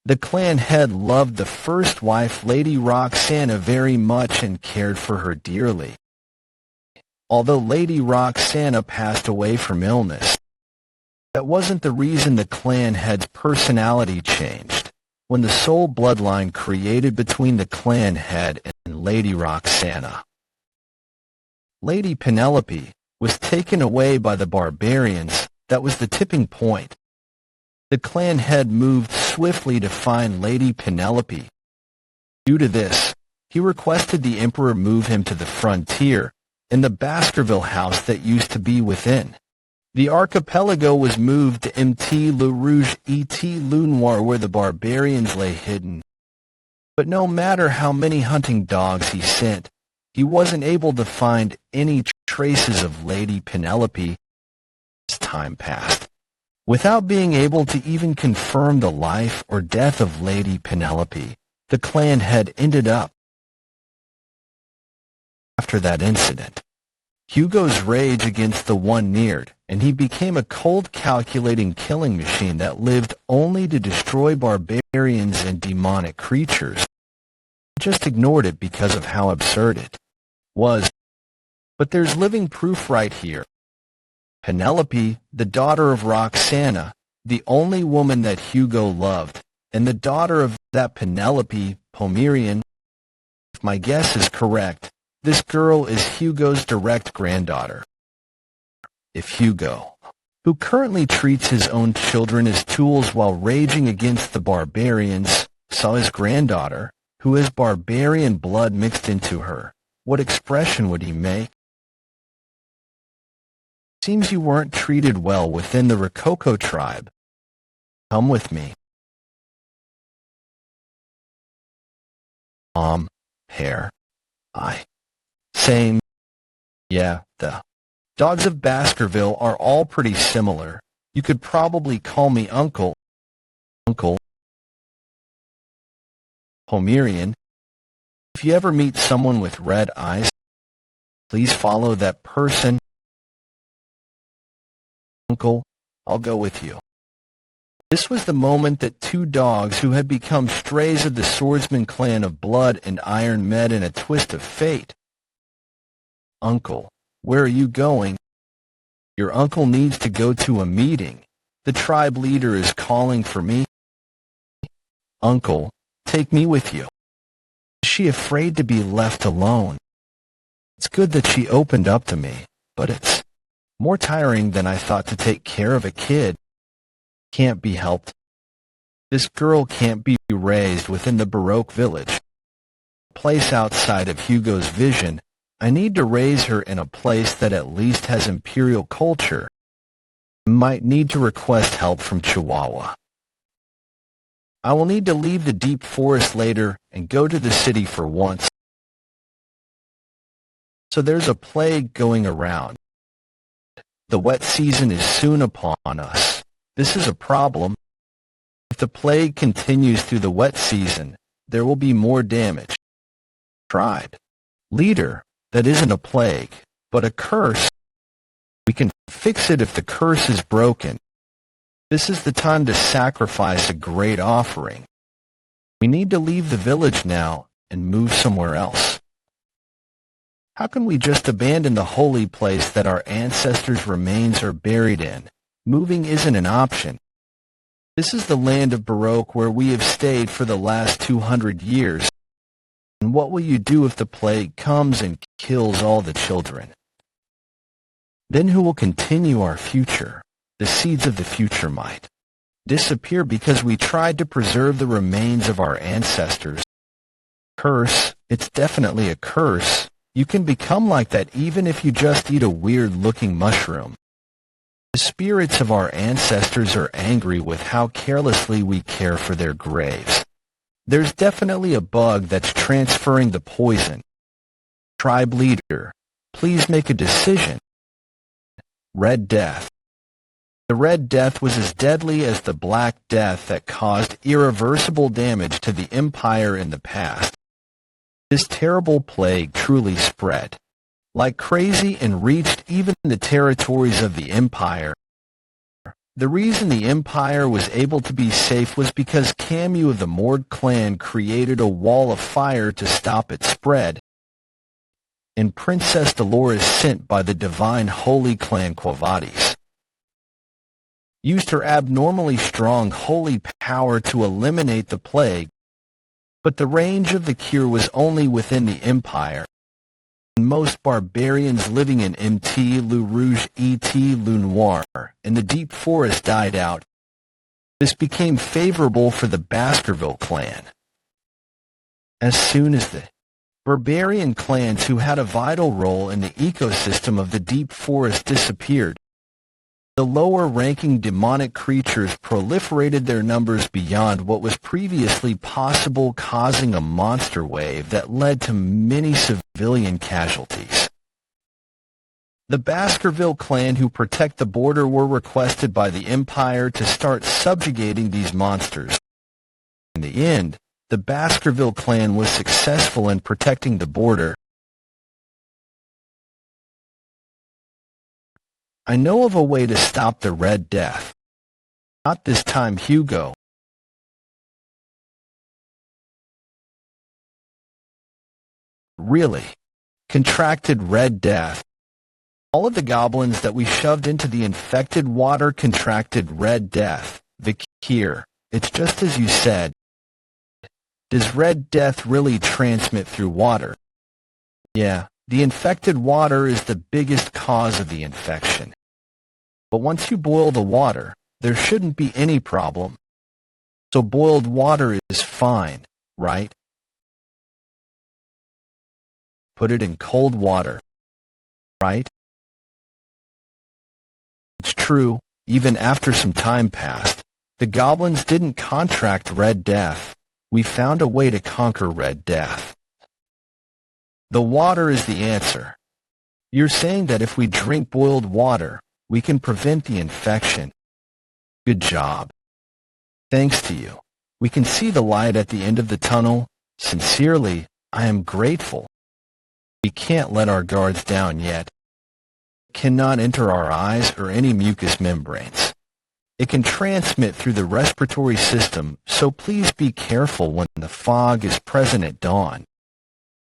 The clan head loved the first wife, Lady Roxana, very much and cared for her dearly. Although Lady Roxana passed away from illness, that wasn't the reason the clan head's personality changed. When the soul bloodline created between the clan head and Lady Roxana, Lady Penelope was taken away by the barbarians. That was the tipping point. The clan head moved swiftly to find Lady Penelope. Due to this, he requested the emperor move him to the frontier, in the Baskerville house that used to be within. The archipelago was moved to Mt. Le Rouge et Le Noir, where the barbarians lay hidden. But no matter how many hunting dogs he sent, he wasn't able to find any traces of Lady Penelope. As time passed, without being able to even confirm the life or death of Lady Penelope, the clan head ended up. After that incident, Hugo's rage against the one neared, and he became a cold, calculating killing machine that lived only to destroy barbarians and demonic creatures. He just ignored it because of how absurd it was. But there's living proof right here. Penelope, the daughter of Roxana, the only woman that Hugo loved, and the daughter of that Penelope, Pomerian. If my guess is correct, this girl is Hugo's direct granddaughter. If Hugo, who currently treats his own children as tools while raging against the barbarians, saw his granddaughter, who has barbarian blood mixed into her, what expression would he make? Seems you weren't treated well within the Rococo tribe. Come with me. Hair. Same. Yeah, the dogs of Baskerville are all pretty similar. You could probably call me Uncle. Uncle. Pomerian. If you ever meet someone with red eyes, please follow that person. Uncle, I'll go with you. This was the moment that 2 dogs who had become strays of the swordsman clan of blood and iron met in a twist of fate. Uncle, where are you going? Your uncle needs to go to a meeting. The tribe leader is calling for me. Uncle, take me with you. Is she afraid to be left alone? It's good that she opened up to me, but it's more tiring than I thought to take care of a kid. Can't be helped. This girl can't be raised within the Baroque village. Place outside of Hugo's vision. I need to raise her in a place that at least has imperial culture. Might need to request help from Chihuahua. I will need to leave the deep forest later and go to the city for once. So there's a plague going around. The wet season is soon upon us. This is a problem. If the plague continues through the wet season, there will be more damage. Tried. Leader, that isn't a plague, but a curse. We can fix it if the curse is broken. This is the time to sacrifice a great offering. We need to leave the village now and move somewhere else. How can we just abandon the holy place that our ancestors' remains are buried in? Moving isn't an option. This is the land of Baroque where we have stayed for the last 200 years. And what will you do if the plague comes and kills all the children? Then who will continue our future? The seeds of the future might disappear because we tried to preserve the remains of our ancestors. Curse, it's definitely a curse. You can become like that even if you just eat a weird-looking mushroom. The spirits of our ancestors are angry with how carelessly we care for their graves. There's definitely a bug that's transferring the poison. Tribe leader, please make a decision. Red Death. The Red Death was as deadly as the Black Death that caused irreversible damage to the Empire in the past. This terrible plague truly spread like crazy and reached even the territories of the Empire. The reason the Empire was able to be safe was because Camus of the Mord clan created a wall of fire to stop its spread, and Princess Dolores, sent by the divine holy clan Quo Vadis, used her abnormally strong holy power to eliminate the plague, but the range of the cure was only within the Empire, and most barbarians living in Mt. Le Rouge et Le Noir in the deep forest died out. This became favorable for the Baskerville clan. As soon as the barbarian clans who had a vital role in the ecosystem of the deep forest disappeared, the lower-ranking demonic creatures proliferated their numbers beyond what was previously possible, causing a monster wave that led to many civilian casualties. The Baskerville clan who protect the border were requested by the Empire to start subjugating these monsters. In the end, the Baskerville clan was successful in protecting the border. I know of a way to stop the Red Death. Not this time, Hugo. Really? Contracted Red Death. All of the goblins that we shoved into the infected water contracted Red Death. Vikir, it's just as you said. Does Red Death really transmit through water? Yeah. The infected water is the biggest cause of the infection. But once you boil the water, there shouldn't be any problem. So boiled water is fine, right? Put it in cold water, right? It's true, even after some time passed, the goblins didn't contract Red Death. We found a way to conquer Red Death. The water is the answer. You're saying that if we drink boiled water, we can prevent the infection. Good job. Thanks to you. We can see the light at the end of the tunnel. Sincerely, I am grateful. We can't let our guards down yet. It cannot enter our eyes or any mucous membranes. It can transmit through the respiratory system, so please be careful when the fog is present at dawn.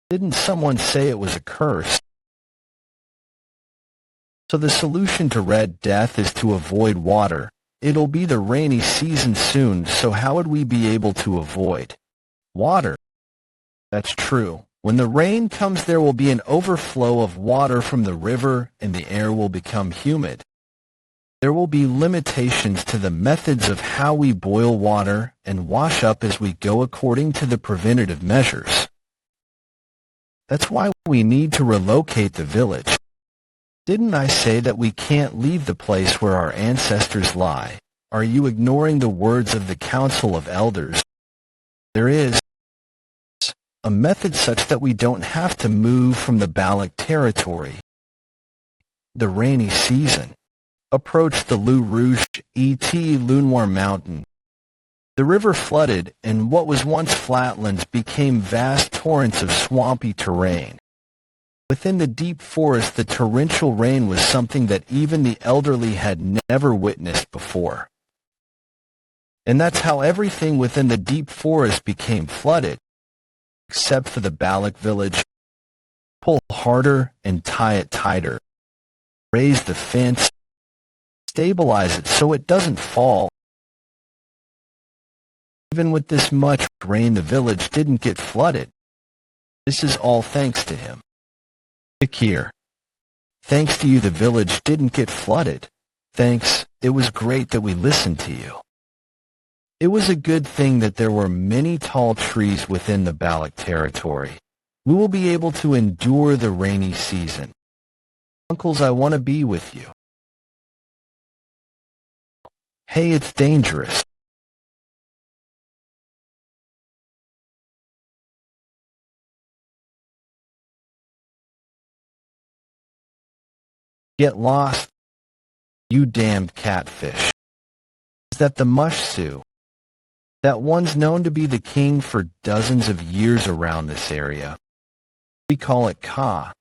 Didn't someone say it was a curse? So the solution to Red Death is to avoid water. It'll be the rainy season soon, so how would we be able to avoid water? That's true. When the rain comes, there will be an overflow of water from the river, and the air will become humid. There will be limitations to the methods of how we boil water and wash up as we go according to the preventative measures. That's why we need to relocate the village. Didn't I say that we can't leave the place where our ancestors lie? Are you ignoring the words of the Council of Elders? There is a method such that we don't have to move from the Balak territory. The rainy season approached the Loup Rouge et Lunoir mountain. The river flooded, and what was once flatlands became vast torrents of swampy terrain. Within the deep forest, the torrential rain was something that even the elderly had never witnessed before. And that's how everything within the deep forest became flooded, except for the Balak village. Pull harder and tie it tighter. Raise the fence. Stabilize it so it doesn't fall. Even with this much rain, the village didn't get flooded. This is all thanks to him. Vikir. Thanks to you, the village didn't get flooded. Thanks, it was great that we listened to you. It was a good thing that there were many tall trees within the Balak territory. We will be able to endure the rainy season. Uncles, I want to be with you. Hey, it's dangerous. Get lost, you damned catfish. Is that the mushsu? That one's known to be the king for dozens of years around this area. We call it Ka.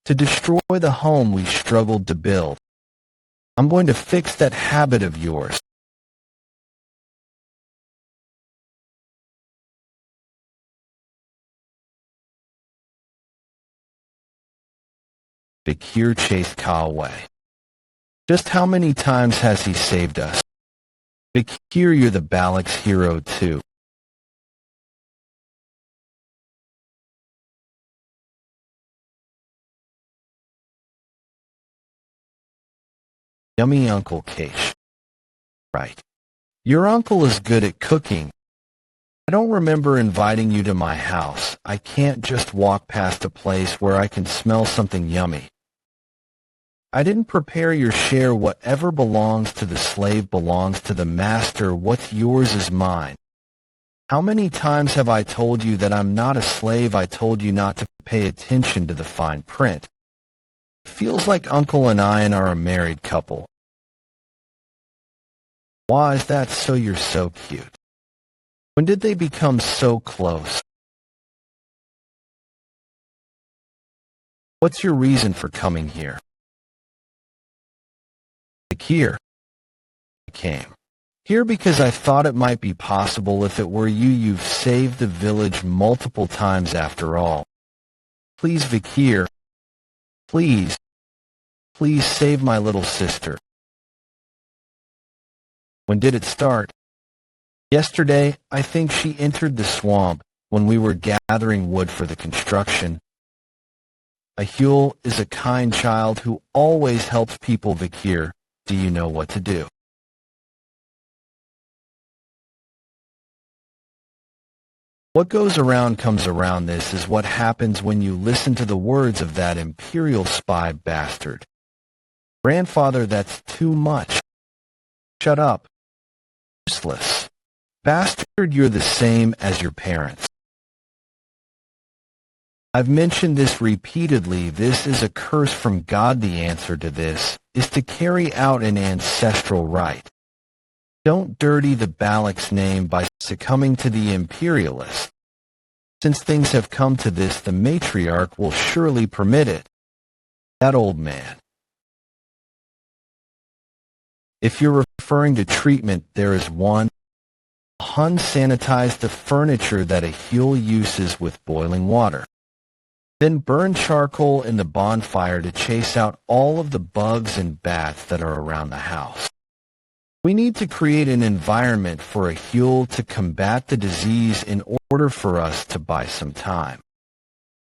To destroy the home we struggled to build. I'm going to fix that habit of yours. Vikir chased Ka away. Just how many times has he saved us? Vikir, you're the Balak's hero too. Yummy Uncle Keish. Right. Your uncle is good at cooking. I don't remember inviting you to my house. I can't just walk past a place where I can smell something yummy. I didn't prepare your share. Whatever belongs to the slave belongs to the master. What's yours is mine. How many times have I told you that I'm not a slave? I told you not to pay attention to the fine print. It feels like Uncle and I are a married couple. Why is that so? You're so cute. When did they become so close? What's your reason for coming here? Vikir. I came here because I thought it might be possible. If it were you, you've saved the village multiple times after all. Please, Vikir. Please. Please save my little sister. When did it start? Yesterday, I think she entered the swamp when we were gathering wood for the construction. Ahul is a kind child who always helps people. Vikir, do you know what to do? What goes around comes around. This is what happens when you listen to the words of that imperial spy bastard. Grandfather, that's too much. Shut up. Useless. Bastard, you're the same as your parents. I've mentioned this repeatedly. This is a curse from God. The answer to this is to carry out an ancestral rite. Don't dirty the Balak's name by succumbing to the imperialists. Since things have come to this, the matriarch will surely permit it. That old man. If you're referring to treatment, there is one. Hun sanitize the furniture that Ahul uses with boiling water. Then burn charcoal in the bonfire to chase out all of the bugs and bats that are around the house. We need to create an environment for Ahul to combat the disease in order for us to buy some time.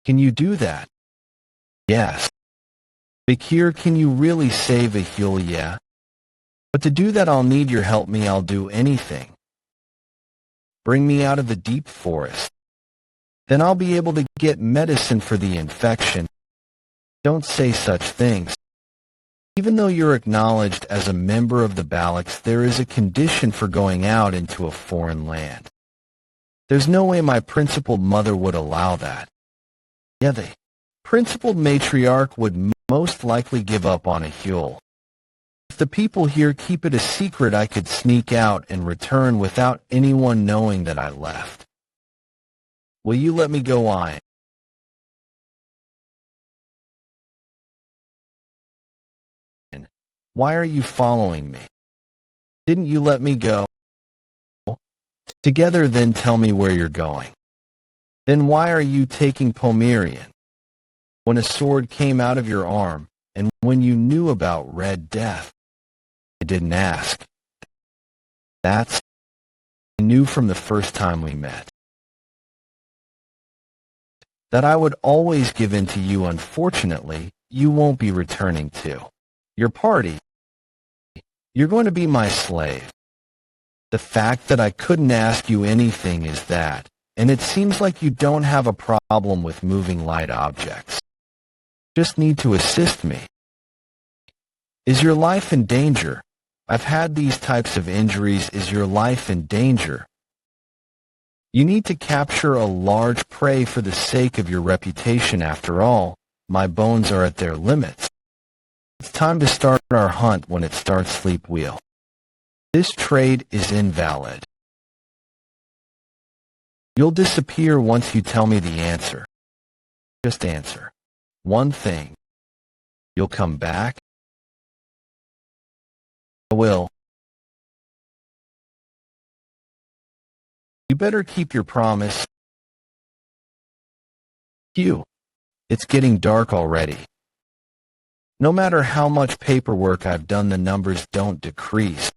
Can you do that? Yes. Vikir, can you really save Ahul? Yeah. But to do that, I'll need your help. I'll do anything. Bring me out of the deep forest. Then I'll be able to get medicine for the infection. Don't say such things. Even though you're acknowledged as a member of the Balaks, there is a condition for going out into a foreign land. There's no way my principled mother would allow that. Yeah, the principled matriarch would most likely give up on a Huel. If the people here keep it a secret, I could sneak out and return without anyone knowing that I left. Will you let me go, Iron? Why are you following me? Didn't you let me go? Together, then tell me where you're going. Then why are you taking Pomerian? When a sword came out of your arm, and when you knew about Red Death, I didn't ask. That's I knew from the first time we met. That I would always give in to you. Unfortunately, you won't be returning to your party. You're going to be my slave. The fact that I couldn't ask you anything is that, and it seems like you don't have a problem with moving light objects. Just need to assist me. Is your life in danger? I've had these types of injuries. Is your life in danger? You need to capture a large prey for the sake of your reputation. After all, my bones are at their limits. It's time to start our hunt when it starts. Sleep wheel. This trade is invalid. You'll disappear once you tell me the answer. Just answer one thing. You'll come back? I will. You better keep your promise. Hugh, it's getting dark already. No matter how much paperwork I've done, the numbers don't decrease.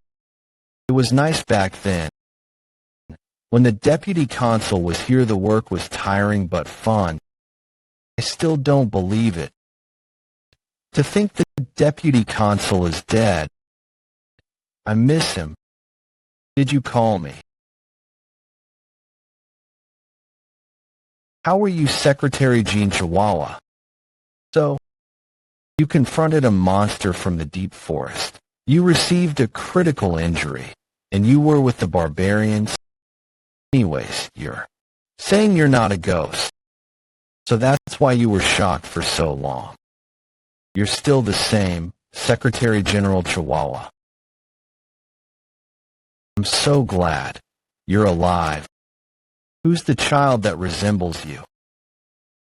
It was nice back then. When the deputy consul was here, the work was tiring but fun. I still don't believe it. To think that the deputy consul is dead. I miss him. Did you call me? How were you, Secretary Jean Chihuahua? So, you confronted a monster from the deep forest. You received a critical injury, and you were with the barbarians. Anyways, you're saying you're not a ghost. So that's why you were shocked for so long. You're still the same, Secretary General Chihuahua. I'm so glad you're alive. Who's the child that resembles you?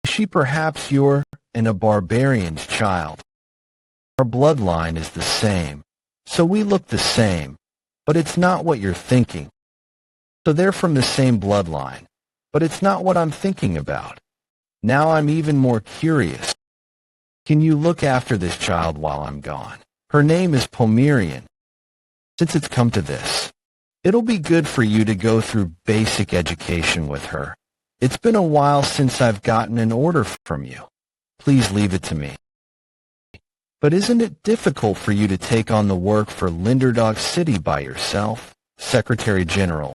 Is she perhaps your and a barbarian's child? Our bloodline is the same, so we look the same, but it's not what you're thinking. So they're from the same bloodline, but it's not what I'm thinking about. Now I'm even more curious. Can you look after this child while I'm gone? Her name is Pomerian. Since it's come to this, it'll be good for you to go through basic education with her. It's been a while since I've gotten an order from you. Please leave it to me. But isn't it difficult for you to take on the work for Linderdog City by yourself, Secretary General?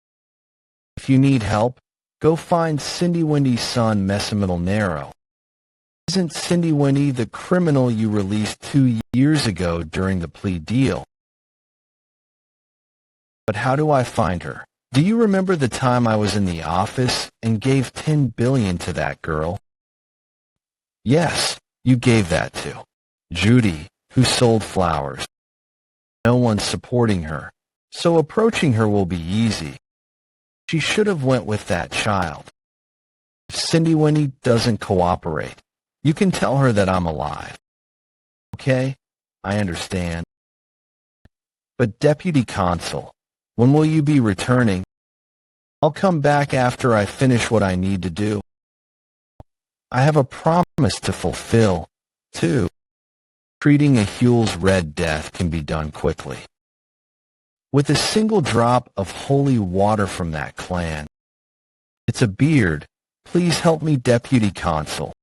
If you need help, go find Cindy Windy's son, Messimiddle Narrow. Isn't Cindy Windy the criminal you released 2 years ago during the plea deal? But how do I find her? Do you remember the time I was in the office and gave $10 billion to that girl? Yes, you gave that to Judy, who sold flowers. No one's supporting her, so approaching her will be easy. She should have went with that child. If Cindy Windy doesn't cooperate, you can tell her that I'm alive. Okay, I understand. But Deputy Consul, when will you be returning? I'll come back after I finish what I need to do. I have a promise to fulfill, too. Treating a Huel's Red Death can be done quickly. With a single drop of holy water from that clan. It's a beard. Please help me, Deputy Consul.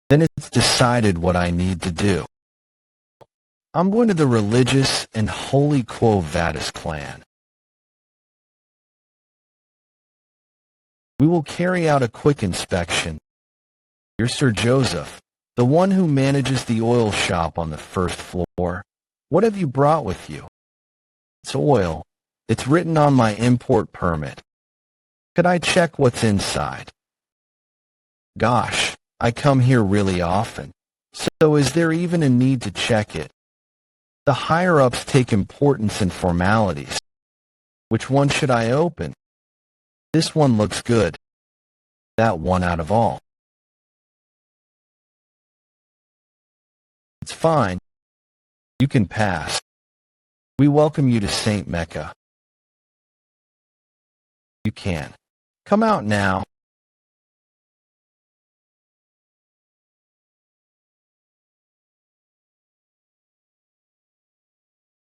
Then it's decided what I need to do. I'm going to the religious and holy Quo Vadis clan. We will carry out a quick inspection. You're Sir Joseph, the one who manages the oil shop on the first floor. What have you brought with you? It's oil. It's written on my import permit. Could I check what's inside? Gosh, I come here really often. So is there even a need to check it? The higher-ups take importance in formalities. Which one should I open? This one looks good. That one out of all. It's fine. You can pass. We welcome you to St. Mecca. You can. Come out now.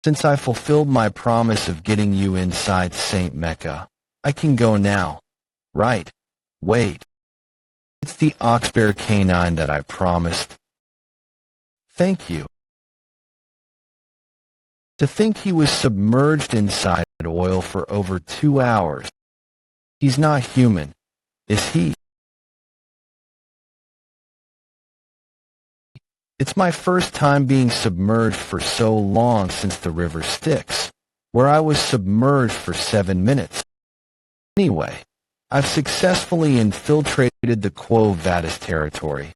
Since I fulfilled my promise of getting you inside St. Mecca, I can go now. Right. Wait. It's the ox-bear canine that I promised. Thank you. To think he was submerged inside oil for over 2 hours. He's not human, is he? It's my first time being submerged for so long since the river Styx, where I was submerged for 7 minutes. Anyway, I've successfully infiltrated the Quo Vadis territory.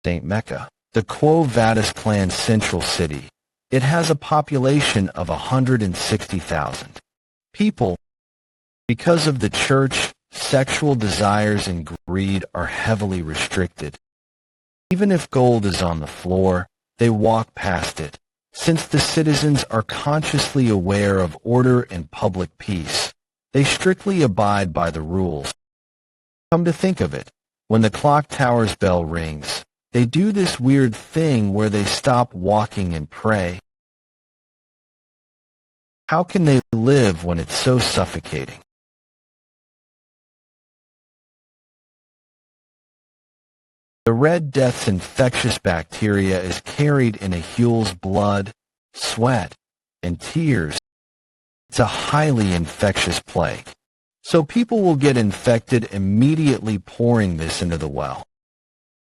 St. Mecca, the Quo Vadis clan's central city. It has a population of 160,000 people. Because of the church, sexual desires and greed are heavily restricted. Even if gold is on the floor, they walk past it, since the citizens are consciously aware of order and public peace. They strictly abide by the rules. Come to think of it, when the clock tower's bell rings, they do this weird thing where they stop walking and pray. How can they live when it's so suffocating? The Red Death's infectious bacteria is carried in a hule's blood, sweat, and tears. It's a highly infectious plague, so people will get infected immediately pouring this into the well.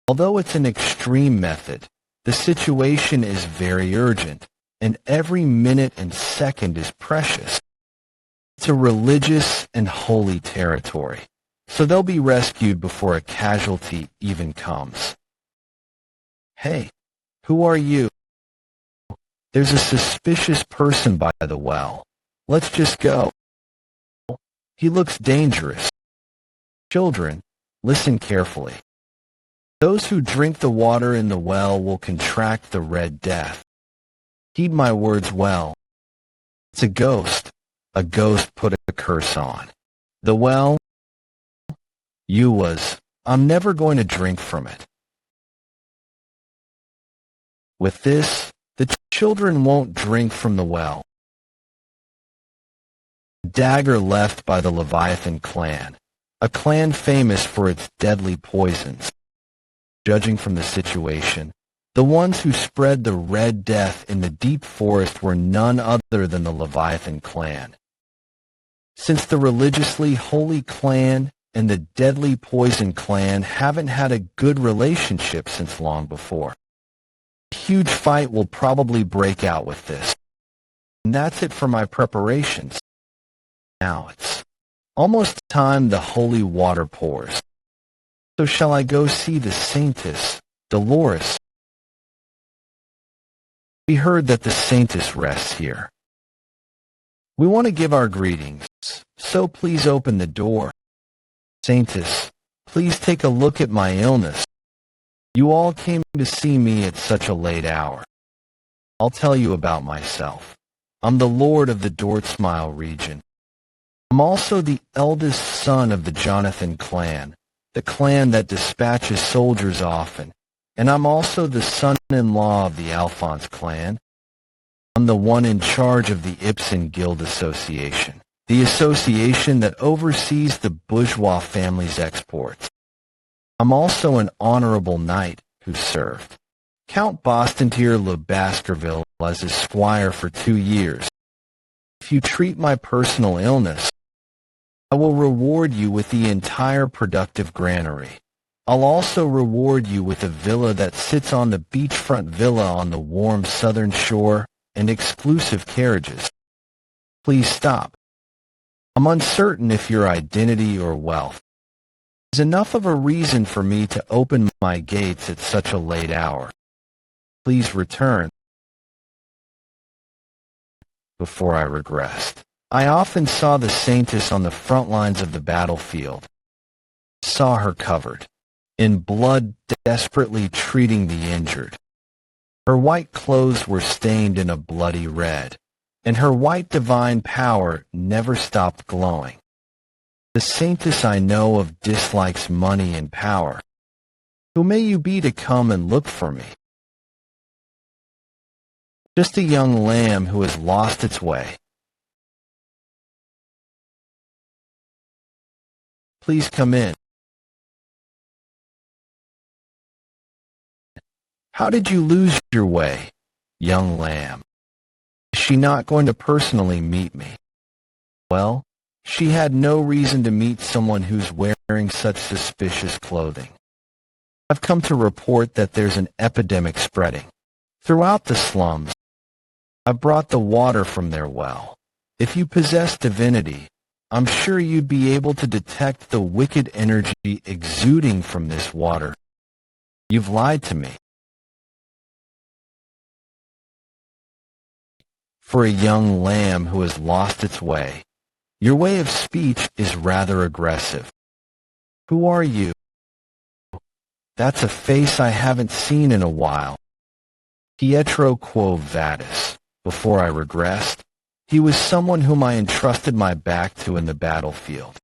Although it's an extreme method, the situation is very urgent, and every minute and second is precious. It's a religious and holy territory, so they'll be rescued before a casualty even comes. Hey, who are you? There's a suspicious person by the well. Let's just go. He looks dangerous. Children, listen carefully. Those who drink the water in the well will contract the Red Death. Heed my words well. It's a ghost put a curse on. The well, I'm never going to drink from it. With this, the children won't drink from the well. A dagger left by the Leviathan clan, a clan famous for its deadly poisons. Judging from the situation, the ones who spread the Red Death in the deep forest were none other than the Leviathan clan. Since the religiously holy clan and the deadly poison clan haven't had a good relationship since long before, a huge fight will probably break out with this. And that's it for my preparations. Now it's almost time the holy water pours. So shall I go see the Saintess, Dolores? We heard that the Saintess rests here. We want to give our greetings, so please open the door. Saintess, please take a look at my illness. You all came to see me at such a late hour. I'll tell you about myself. I'm the Lord of the Dortsmile region. I'm also the eldest son of the Jonathan clan, the clan that dispatches soldiers often, and I'm also the son-in-law of the Alphonse clan. I'm the one in charge of the Ibsen Guild Association, the association that oversees the bourgeois family's exports. I'm also an honorable knight who served Count Bastontier le Baskerville as his squire for 2 years. If you treat my personal illness, I will reward you with the entire productive granary. I'll also reward you with a villa that sits on the beachfront villa on the warm southern shore and exclusive carriages. Please stop. I'm uncertain if your identity or wealth is enough of a reason for me to open my gates at such a late hour. Please return before I regressed. I often saw the Saintess on the front lines of the battlefield. Saw her covered in blood, desperately treating the injured. Her white clothes were stained in a bloody red, and her white divine power never stopped glowing. The Saintess I know of dislikes money and power. Who may you be to come and look for me? Just a young lamb who has lost its way. Please come in. How did you lose your way, young lamb? Is she not going to personally meet me? Well, she had no reason to meet someone who's wearing such suspicious clothing. I've come to report that there's an epidemic spreading throughout the slums. I brought the water from their well. If you possess divinity, I'm sure you'd be able to detect the wicked energy exuding from this water. You've lied to me. For a young lamb who has lost its way, your way of speech is rather aggressive. Who are you? That's a face I haven't seen in a while. Pietro Quo Vadis. Before I regressed, he was someone whom I entrusted my back to in the battlefield.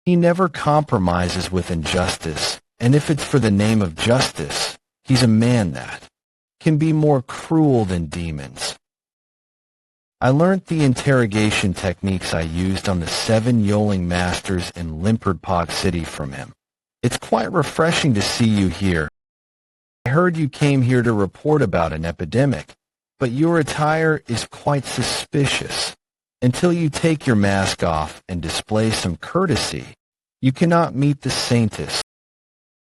He never compromises with injustice, and if it's for the name of justice, he's a man that can be more cruel than demons. I learnt the interrogation techniques I used on the 7 Yoling Masters in Limperdpog City from him. It's quite refreshing to see you here. I heard you came here to report about an epidemic, but your attire is quite suspicious. Until you take your mask off and display some courtesy, you cannot meet the Saintess.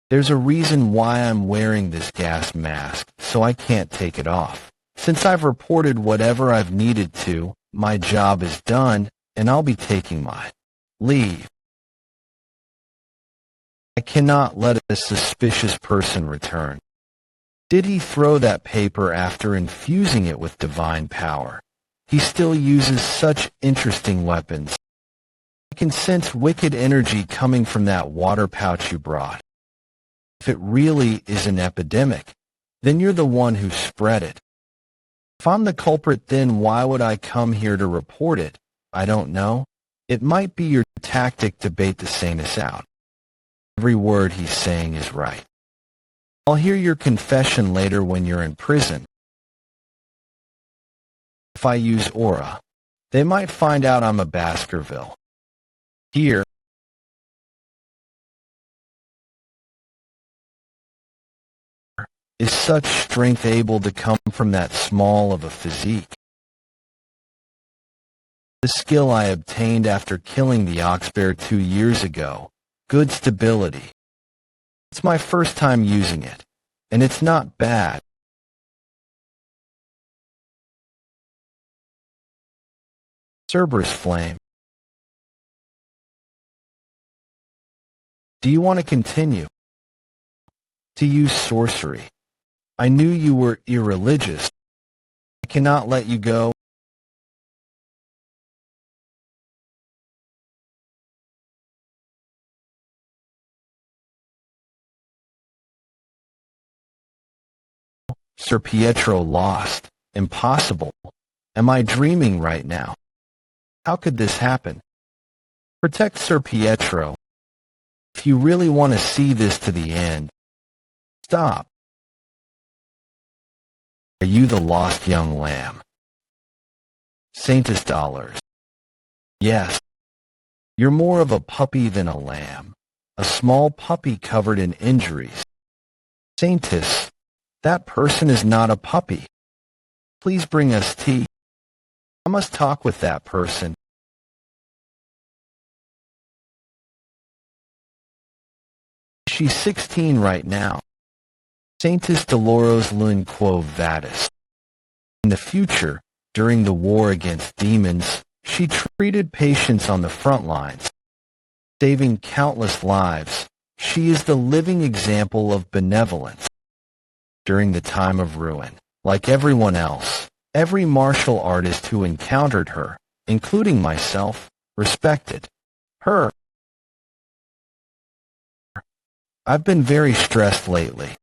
There's a reason why I'm wearing this gas mask, so I can't take it off. Since I've reported whatever I've needed to, my job is done, and I'll be taking my leave. I cannot let a suspicious person return. Did he throw that paper after infusing it with divine power? He still uses such interesting weapons. I can sense wicked energy coming from that water pouch you brought. If it really is an epidemic, then you're the one who spread it. If I'm the culprit, then why would I come here to report it? I don't know. It might be your tactic to bait the Saintess out. Every word he's saying is right. I'll hear your confession later when you're in prison. If I use aura, they might find out I'm a Baskerville. Here, is such strength able to come from that small of a physique? The skill I obtained after killing the oxbear 2 years ago. Good stability. It's my first time using it, and it's not bad. Cerberus Flame. Do you want to continue to use sorcery? I knew you were irreligious. I cannot let you go. Sir Pietro lost. Impossible. Am I dreaming right now? How could this happen? Protect Sir Pietro. If you really want to see this to the end, stop. Are you the lost young lamb? Saintess dollars. Yes. You're more of a puppy than a lamb. A small puppy covered in injuries. Saintess, that person is not a puppy. Please bring us tea. I must talk with that person. She's 16 right now. Saintess Dolores Lune Quo Vadis. In the future, during the war against demons, She treated patients on the front lines, saving countless lives. She is the living example of benevolence during the time of ruin. Like everyone else, every martial artist who encountered her, including myself, respected her. I've been very stressed lately.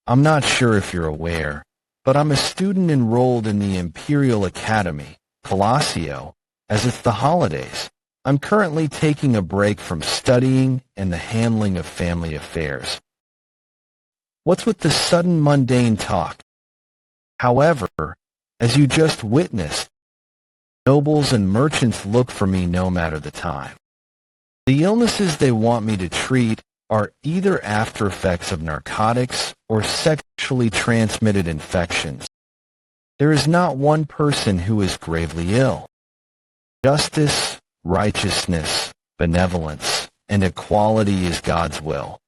I'm not sure if you're aware, but I'm a student enrolled in the Imperial Academy, Palacio, as it's the holidays. I'm currently taking a break from studying and the handling of family affairs. What's with the sudden mundane talk? However, as you just witnessed, nobles and merchants look for me no matter the time. The illnesses they want me to treat are either after effects of narcotics or sexually transmitted infections. There is not one person who is gravely ill. Justice, righteousness, benevolence, and equality is God's will.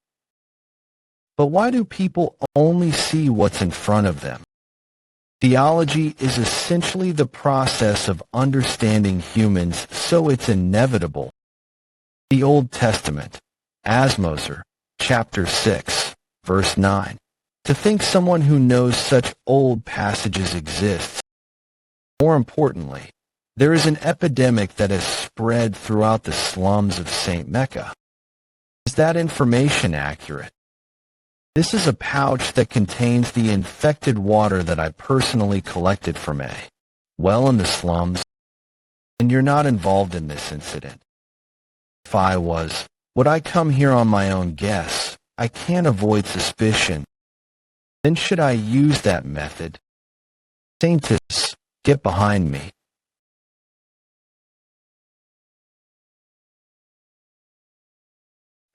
But why do people only see what's in front of them? Theology is essentially the process of understanding humans, so it's inevitable. The Old Testament, Asmoser, chapter 6, verse 9. To think someone who knows such old passages exists. More importantly, there is an epidemic that has spread throughout the slums of St. Mecca. Is that information accurate? This is a pouch that contains the infected water that I personally collected from a well in the slums, and you're not involved in this incident. If I was, would I come here on my own guess? I can't avoid suspicion. Then should I use that method? Saintus, get behind me.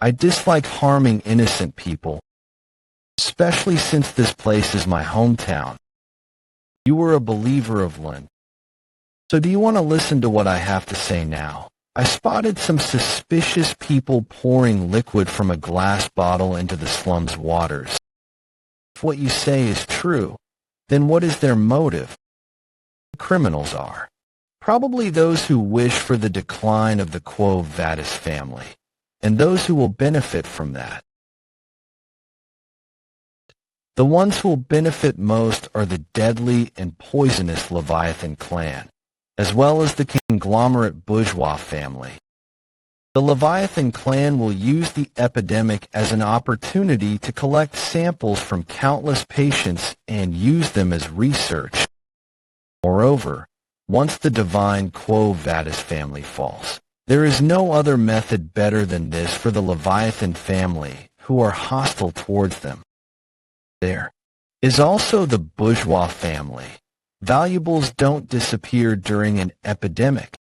I dislike harming innocent people, especially since this place is my hometown. You were a believer of Lent. So do you want to listen to what I have to say now? I spotted some suspicious people pouring liquid from a glass bottle into the slum's waters. If what you say is true, then what is their motive? The criminals are. Probably those who wish for the decline of the Quo Vadis family, and those who will benefit from that. The ones who will benefit most are the deadly and poisonous Leviathan clan, as well as the conglomerate bourgeois family. The Leviathan clan will use the epidemic as an opportunity to collect samples from countless patients and use them as research. Moreover, once the divine Quo Vadis family falls, there is no other method better than this for the Leviathan family, who are hostile towards them. There is also the bourgeois family. Valuables don't disappear during an epidemic.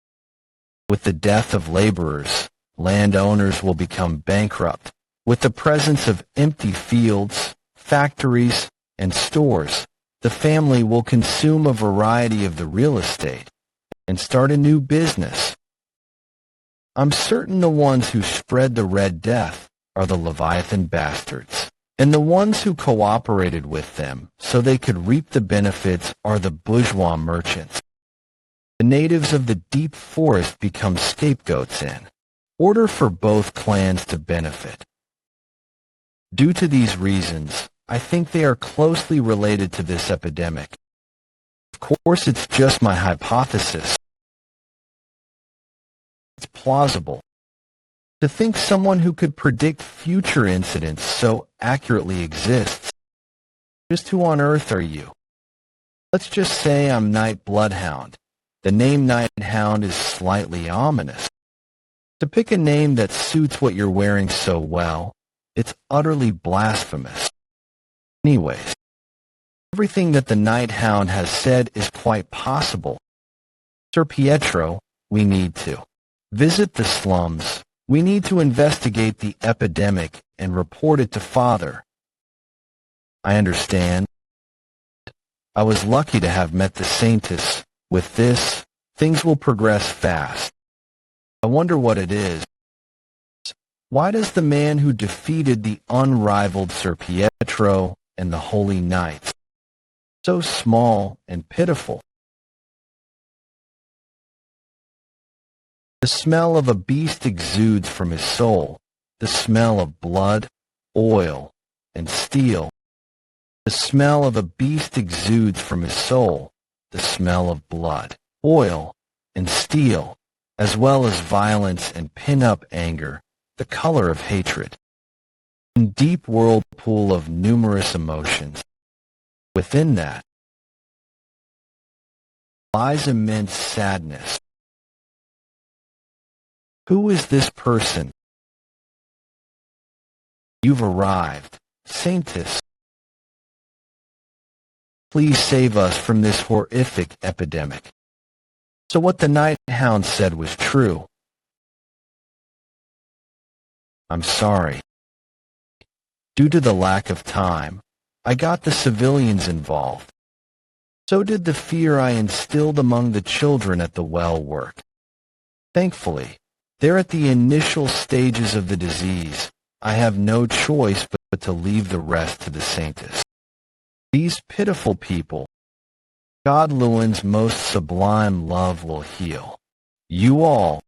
With the death of laborers, landowners will become bankrupt. With the presence of empty fields, factories, and stores, the family will consume a variety of the real estate and start a new business. I'm certain the ones who spread the Red Death are the Leviathan bastards, and the ones who cooperated with them so they could reap the benefits are the bourgeois merchants. The natives of the deep forest become scapegoats in order for both clans to benefit. Due to these reasons, I think they are closely related to this epidemic. Of course, it's just my hypothesis. It's plausible. To think someone who could predict future incidents so accurately exists. Just who on earth are you? Let's just say I'm Night Bloodhound. The name Night Hound is slightly ominous. To pick a name that suits what you're wearing so well, it's utterly blasphemous. Anyways, everything that the Night Hound has said is quite possible. Sir Pietro, we need to visit the slums. We need to investigate the epidemic and report it to Father. I understand. I was lucky to have met the Saintus. With this, things will progress fast. I wonder what it is. Why does the man who defeated the unrivaled Sir Pietro and the Holy Knights, so small and pitiful, The smell of a beast exudes from his soul, the smell of blood, oil, and steel. The smell of a beast exudes from his soul, the smell of blood, oil, and steel, as well as violence and pin-up anger, the color of hatred. In deep whirlpool of numerous emotions. Within that lies immense sadness. Who is this person? You've arrived, Saintess. Please save us from this horrific epidemic. So what the night hound said was true. I'm sorry. Due to the lack of time, I got the civilians involved. So did the fear I instilled among the children at the well work. Thankfully, they're at the initial stages of the disease. I have no choice but to leave the rest to the Saintess. These pitiful people, God Lewin's most sublime love will heal. You all,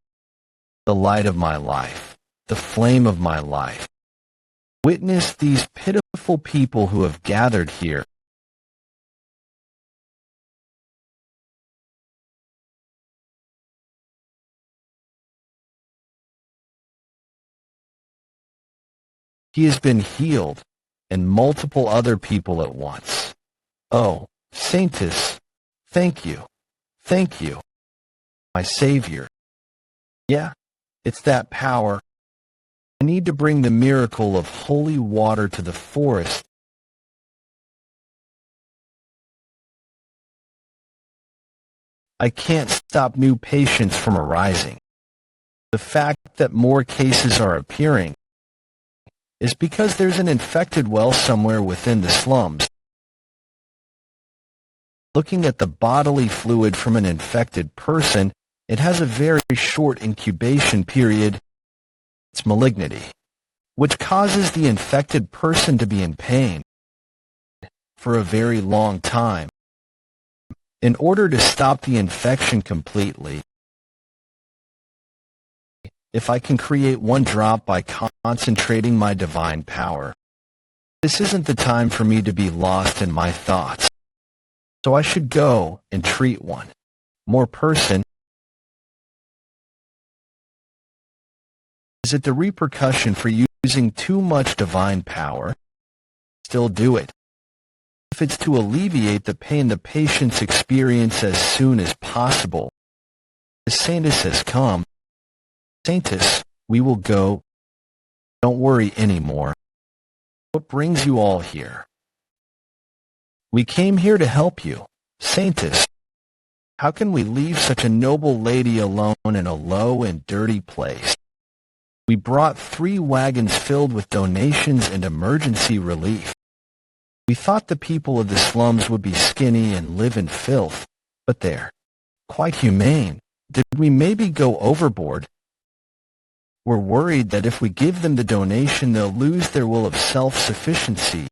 the light of my life, the flame of my life. Witness these pitiful people who have gathered here. He has been healed, and multiple other people at once. Oh, Saintess, thank you, my Savior. Yeah, it's that power. I need to bring the miracle of holy water to the forest. I can't stop new patients from arising. The fact that more cases are appearing is because there's an infected well somewhere within the slums. Looking at the bodily fluid from an infected person, it has a very short incubation period. It's malignity, which causes the infected person to be in pain for a very long time. In order to stop the infection completely, if I can create one drop by concentrating my divine power, this isn't the time for me to be lost in my thoughts. So I should go and treat one more person. Is it the repercussion for using too much divine power? Still do it. If it's to alleviate the pain the patients experience as soon as possible, the Saintess has come. Saintess, we will go. Don't worry anymore. What brings you all here? We came here to help you. Saintess, how can we leave such a noble lady alone in a low and dirty place? We brought 3 wagons filled with donations and emergency relief. We thought the people of the slums would be skinny and live in filth, but they're quite humane. Did we maybe go overboard? We're worried that if we give them the donation, they'll lose their will of self-sufficiency.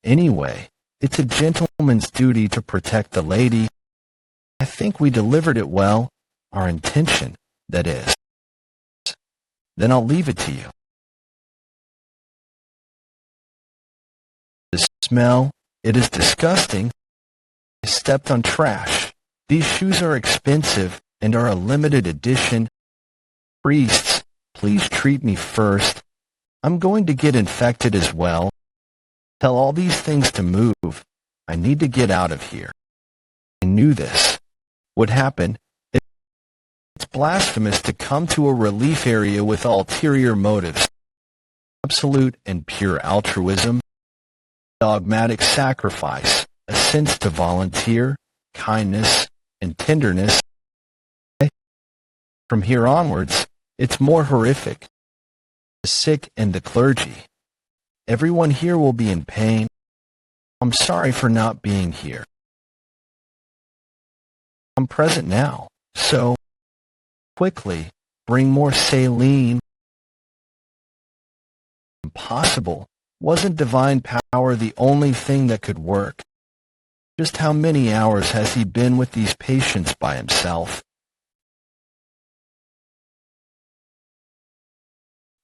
Anyway, it's a gentleman's duty to protect the lady. I think we delivered it well, our intention, that is. Then I'll leave it to you. The smell, it is disgusting. I stepped on trash. These shoes are expensive and are a limited edition. Priests, please treat me first. I'm going to get infected as well. Tell all these things to move. I need to get out of here. I knew this would happen. It's blasphemous to come to a relief area with ulterior motives. Absolute and pure altruism, dogmatic sacrifice, a sense to volunteer, kindness, and tenderness. From here onwards, it's more horrific. The sick and the clergy. Everyone here will be in pain. I'm sorry for not being here. I'm present now, so quickly bring more saline. Impossible. Wasn't divine power the only thing that could work? Just how many hours has he been with these patients by himself?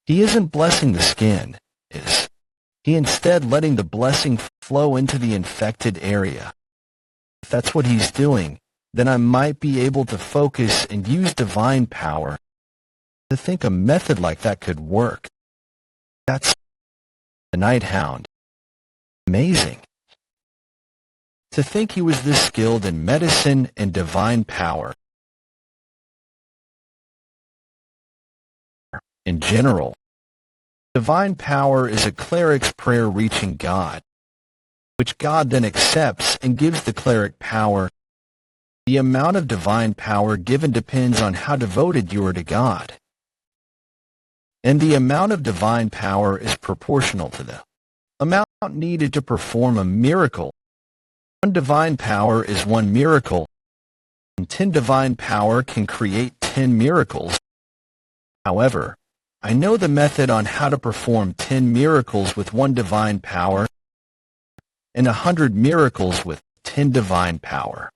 He isn't blessing the skin, is he instead letting the blessing flow into the infected area? If that's what he's doing, then I might be able to focus and use divine power. To think a method like that could work. That's the Night Hound. Amazing. To think he was this skilled in medicine and divine power. In general, divine power is a cleric's prayer reaching God, which God then accepts and gives the cleric power. The amount of divine power given depends on how devoted you are to God. And the amount of divine power is proportional to the amount needed to perform a miracle. 1 divine power is 1 miracle, and 10 divine power can create 10 miracles. However, I know the method on how to perform 10 miracles with 1 divine power and 100 miracles with 10 divine power.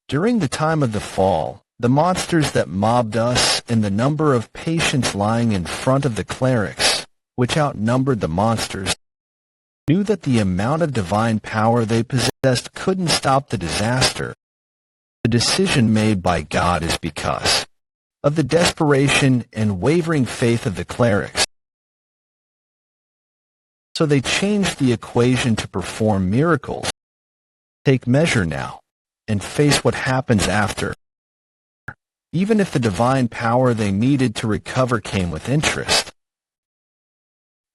During the time of the fall, the monsters that mobbed us and the number of patients lying in front of the clerics, which outnumbered the monsters, knew that the amount of divine power they possessed couldn't stop the disaster. The decision made by God is because of the desperation and wavering faith of the clerics. So they changed the equation to perform miracles. Take measure now, and face what happens after. Even if the divine power they needed to recover came with interest.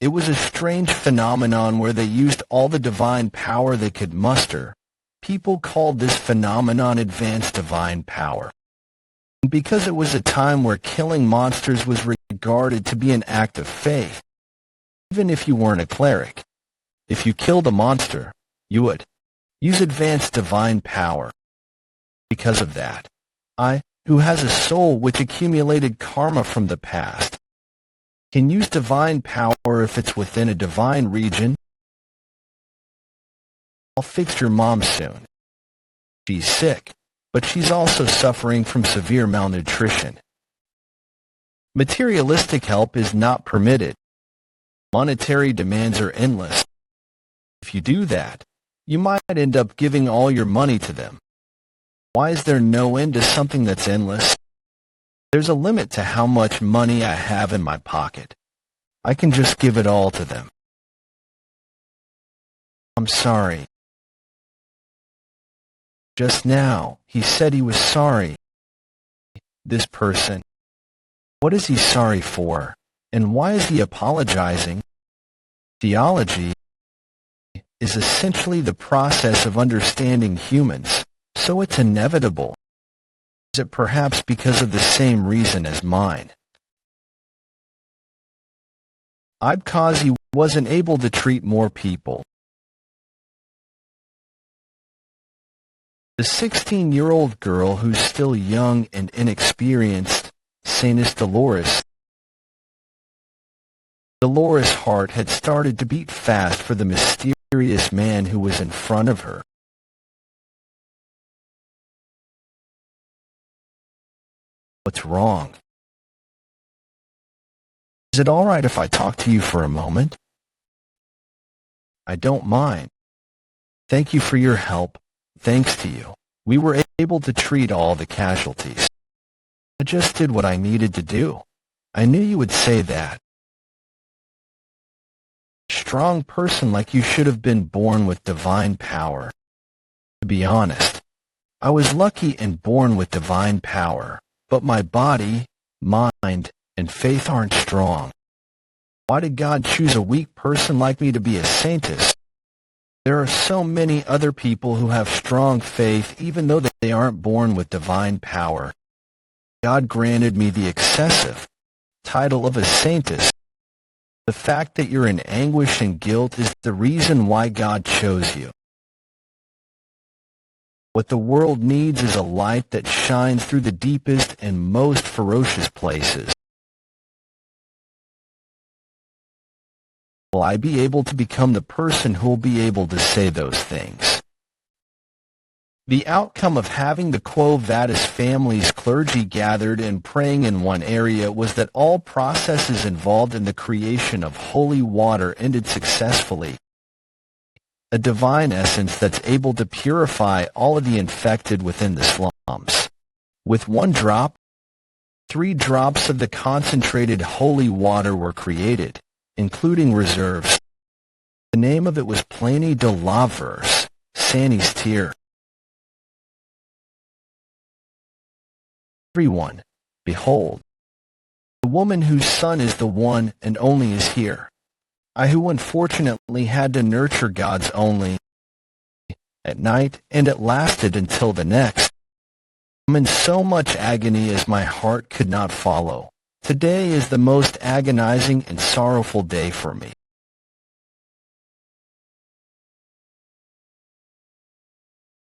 It was a strange phenomenon where they used all the divine power they could muster. People called this phenomenon advanced divine power. And because it was a time where killing monsters was regarded to be an act of faith, even if you weren't a cleric, if you killed a monster, you would use advanced divine power. Because of that, I, who has a soul which accumulated karma from the past, can use divine power if it's within a divine region. I'll fix your mom soon. She's sick, but she's also suffering from severe malnutrition. Materialistic help is not permitted. Monetary demands are endless. If you do that, you might end up giving all your money to them. Why is there no end to something that's endless? There's a limit to how much money I have in my pocket. I can just give it all to them. I'm sorry. Just now, he said he was sorry. This person. What is he sorry for? And why is he apologizing? Theology is essentially the process of understanding humans, so it's inevitable. Is it perhaps because of the same reason as mine? Because he wasn't able to treat more people. The 16-year-old girl who's still young and inexperienced, Saint Dolores. Dolores' heart had started to beat fast for the mysterious man who was in front of her. What's wrong? Is it all right if I talk to you for a moment? I don't mind. Thank you for your help. Thanks to you, we were able to treat all the casualties. I just did what I needed to do. I knew you would say that. Strong person like you should have been born with divine power. To be honest, I was lucky and born with divine power, but my body, mind, and faith aren't strong. Why did God choose a weak person like me to be a saintess? There are so many other people who have strong faith even though they aren't born with divine power. God granted me the excessive title of a saintess. The fact that you're in anguish and guilt is the reason why God chose you. What the world needs is a light that shines through the deepest and most ferocious places. Will I be able to become the person who will be able to say those things? The outcome of having the Quo Vadis family's clergy gathered and praying in one area was that all processes involved in the creation of holy water ended successfully. A divine essence that's able to purify all of the infected within the slums. With one drop, 3 drops of the concentrated holy water were created, including reserves. The name of it was Pliny de Lavers, Sanny's tear. Everyone, behold, the woman whose son is the one and only is here. I who unfortunately had to nurture God's only at night, and it lasted until the next. I'm in so much agony as my heart could not follow. Today is the most agonizing and sorrowful day for me.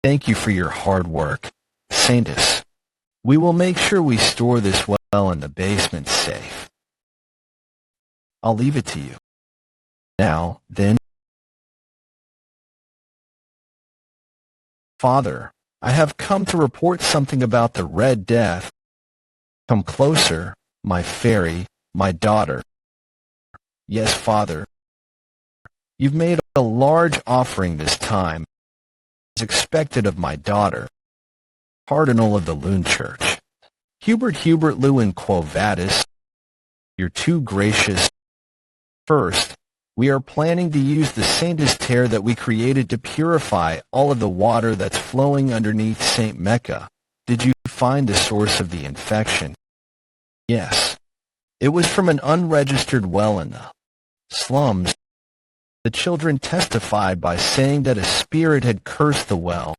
Thank you for your hard work, Saintus. We will make sure we store this well in the basement safe. I'll leave it to you. Now, then. Father, I have come to report something about the Red Death. Come closer, my fairy, my daughter. Yes, Father. You've made a large offering this time, as expected of my daughter, Cardinal of the Loon Church. Hubert Lewin Quo Vadis, you're too gracious. First, we are planning to use the Saint's tear that we created to purify all of the water that's flowing underneath St. Mecca. Did you find the source of the infection? Yes. It was from an unregistered well in the slums. The children testified by saying that a spirit had cursed the well.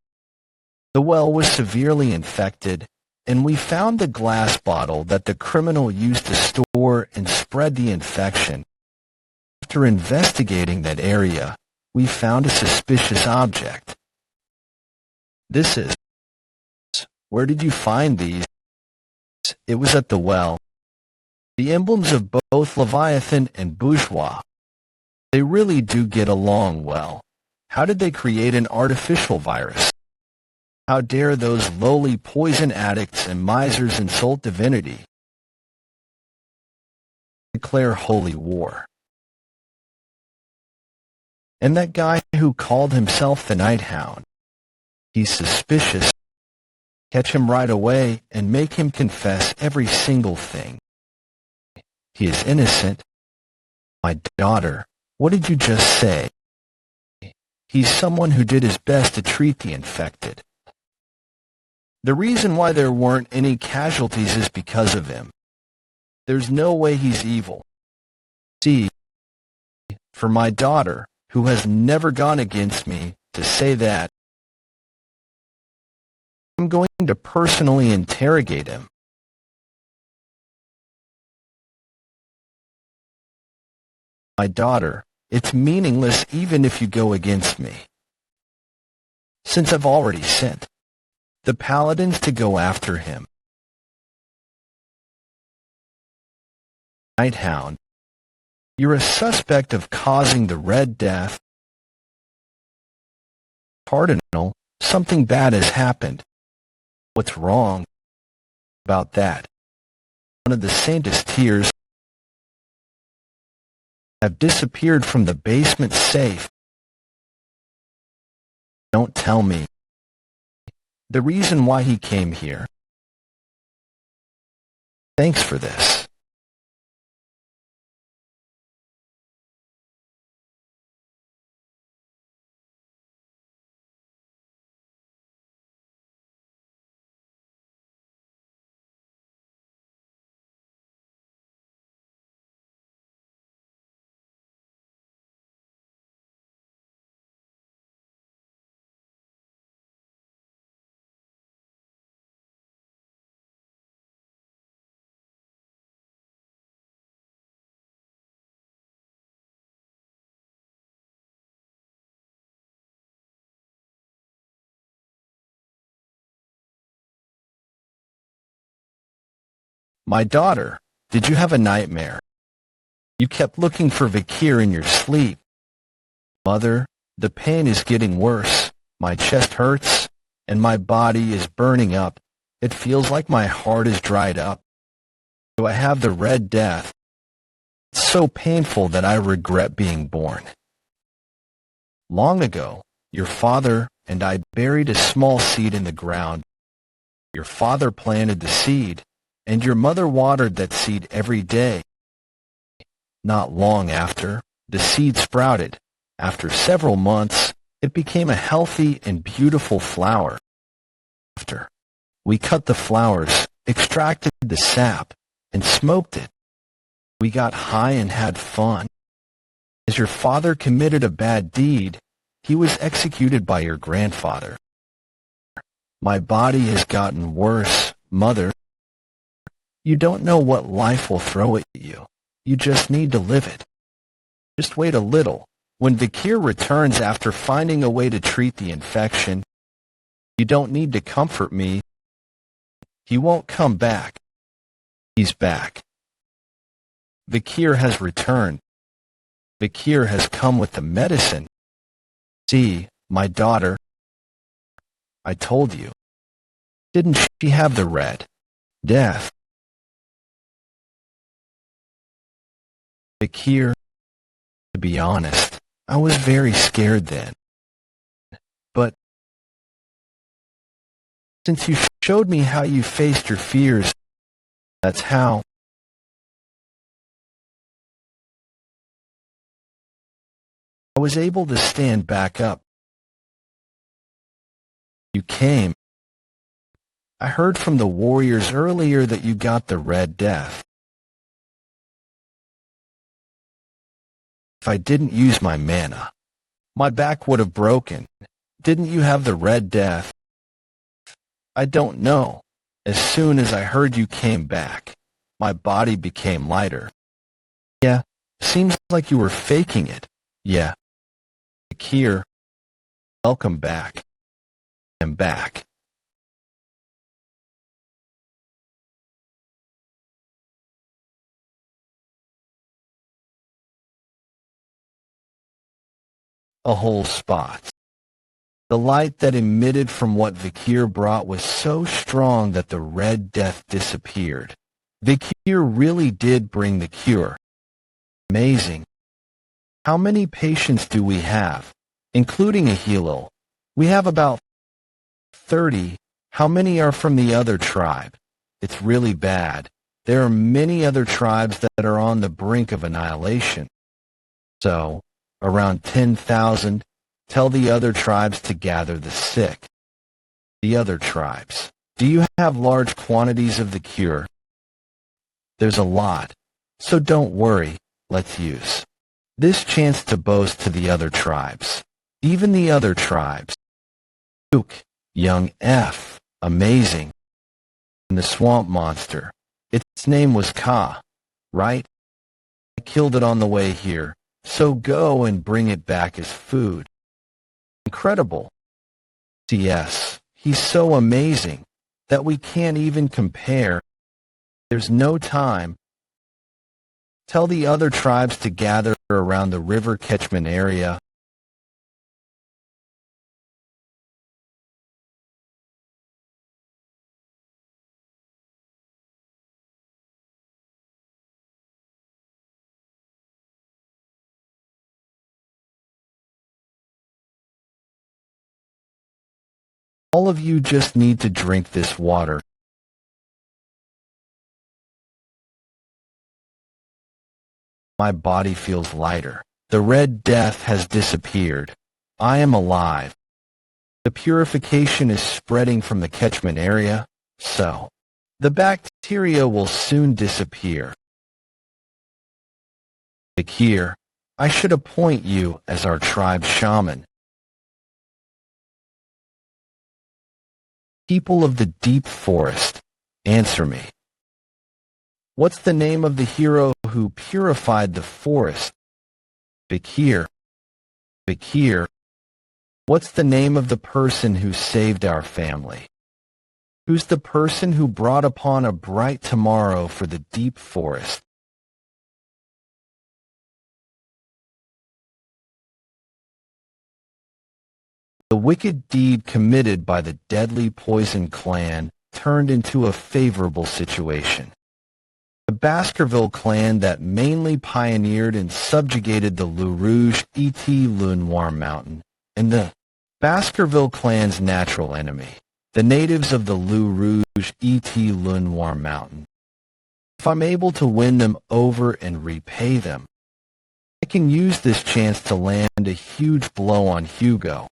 The well was severely infected, and we found the glass bottle that the criminal used to store and spread the infection. After investigating that area, we found a suspicious object. This is. Where did you find these? It was at the well. The emblems of both Leviathan and Bourgeois. They really do get along well. How did they create an artificial virus? How dare those lowly poison addicts and misers insult divinity? Declare holy war. And that guy who called himself the Night Hound. He's suspicious. Catch him right away and make him confess every single thing. He is innocent. My daughter, what did you just say? He's someone who did his best to treat the infected. The reason why there weren't any casualties is because of him. There's no way he's evil. See, for my daughter, who has never gone against me, to say that, I'm going to personally interrogate him. My daughter, it's meaningless even if you go against me. Since I've already sent the paladins to go after him. Night Hound, you're a suspect of causing the Red Death. Cardinal, something bad has happened. What's wrong about that? One of the Saint's tears have disappeared from the basement safe. Don't tell me. The reason why he came here. Thanks for this. My daughter, did you have a nightmare? You kept looking for Vikir in your sleep. Mother, the pain is getting worse. My chest hurts, and my body is burning up. It feels like my heart is dried up. Do I have the Red Death? It's so painful that I regret being born. Long ago, your father and I buried a small seed in the ground. Your father planted the seed, and your mother watered that seed every day. Not long after, the seed sprouted. After several months, it became a healthy and beautiful flower. After, we cut the flowers, extracted the sap, and smoked it. We got high and had fun. As your father committed a bad deed, he was executed by your grandfather. My body has gotten worse, Mother. You don't know what life will throw at you. You just need to live it. Just wait a little. When Vikir returns after finding a way to treat the infection, you don't need to comfort me. He won't come back. He's back. Vikir has returned. Vikir has come with the medicine. See, my daughter. I told you. Didn't she have the Red Death? Vikir, to be honest, I was very scared then. But since you showed me how you faced your fears, that's how I was able to stand back up. You came. I heard from the warriors earlier that you got the Red Death. If I didn't use my mana, my back would have broken. Didn't you have the Red Death? I don't know. As soon as I heard you came back, my body became lighter. Yeah, seems like you were faking it. Yeah. Vikir, welcome back. I'm back. A whole spot. The light that emitted from what Vikir brought was so strong that the Red Death disappeared. Vikir really did bring the cure. Amazing. How many patients do we have, including a Hilo? We have about 30. How many are from the other tribe? It's really bad. There are many other tribes that are on the brink of annihilation. So, around 10,000. Tell the other tribes to gather the sick. The other tribes. Do you have large quantities of the cure? There's a lot. So don't worry. Let's use this chance to boast to the other tribes. Even the other tribes. Luke, young F. Amazing. And the swamp monster. Its name was Ka, right? I killed it on the way here. So go and bring it back as food. Incredible. Yes, he's so amazing that we can't even compare. There's no time. Tell the other tribes to gather around the river catchment area. All of you just need to drink this water. My body feels lighter. The Red Death has disappeared. I am alive. The purification is spreading from the catchment area, so the bacteria will soon disappear. Vikir, I should appoint you as our tribe's shaman. People of the deep forest, answer me. What's the name of the hero who purified the forest? Vikir. Vikir. What's the name of the person who saved our family? Who's the person who brought upon a bright tomorrow for the deep forest? The wicked deed committed by the deadly Poison clan turned into a favorable situation. The Baskerville clan that mainly pioneered and subjugated the Loup Rouge et Le Noir mountain, and the Baskerville clan's natural enemy, the natives of the Loup Rouge et Le Noir mountain. If I'm able to win them over and repay them, I can use this chance to land a huge blow on Hugo.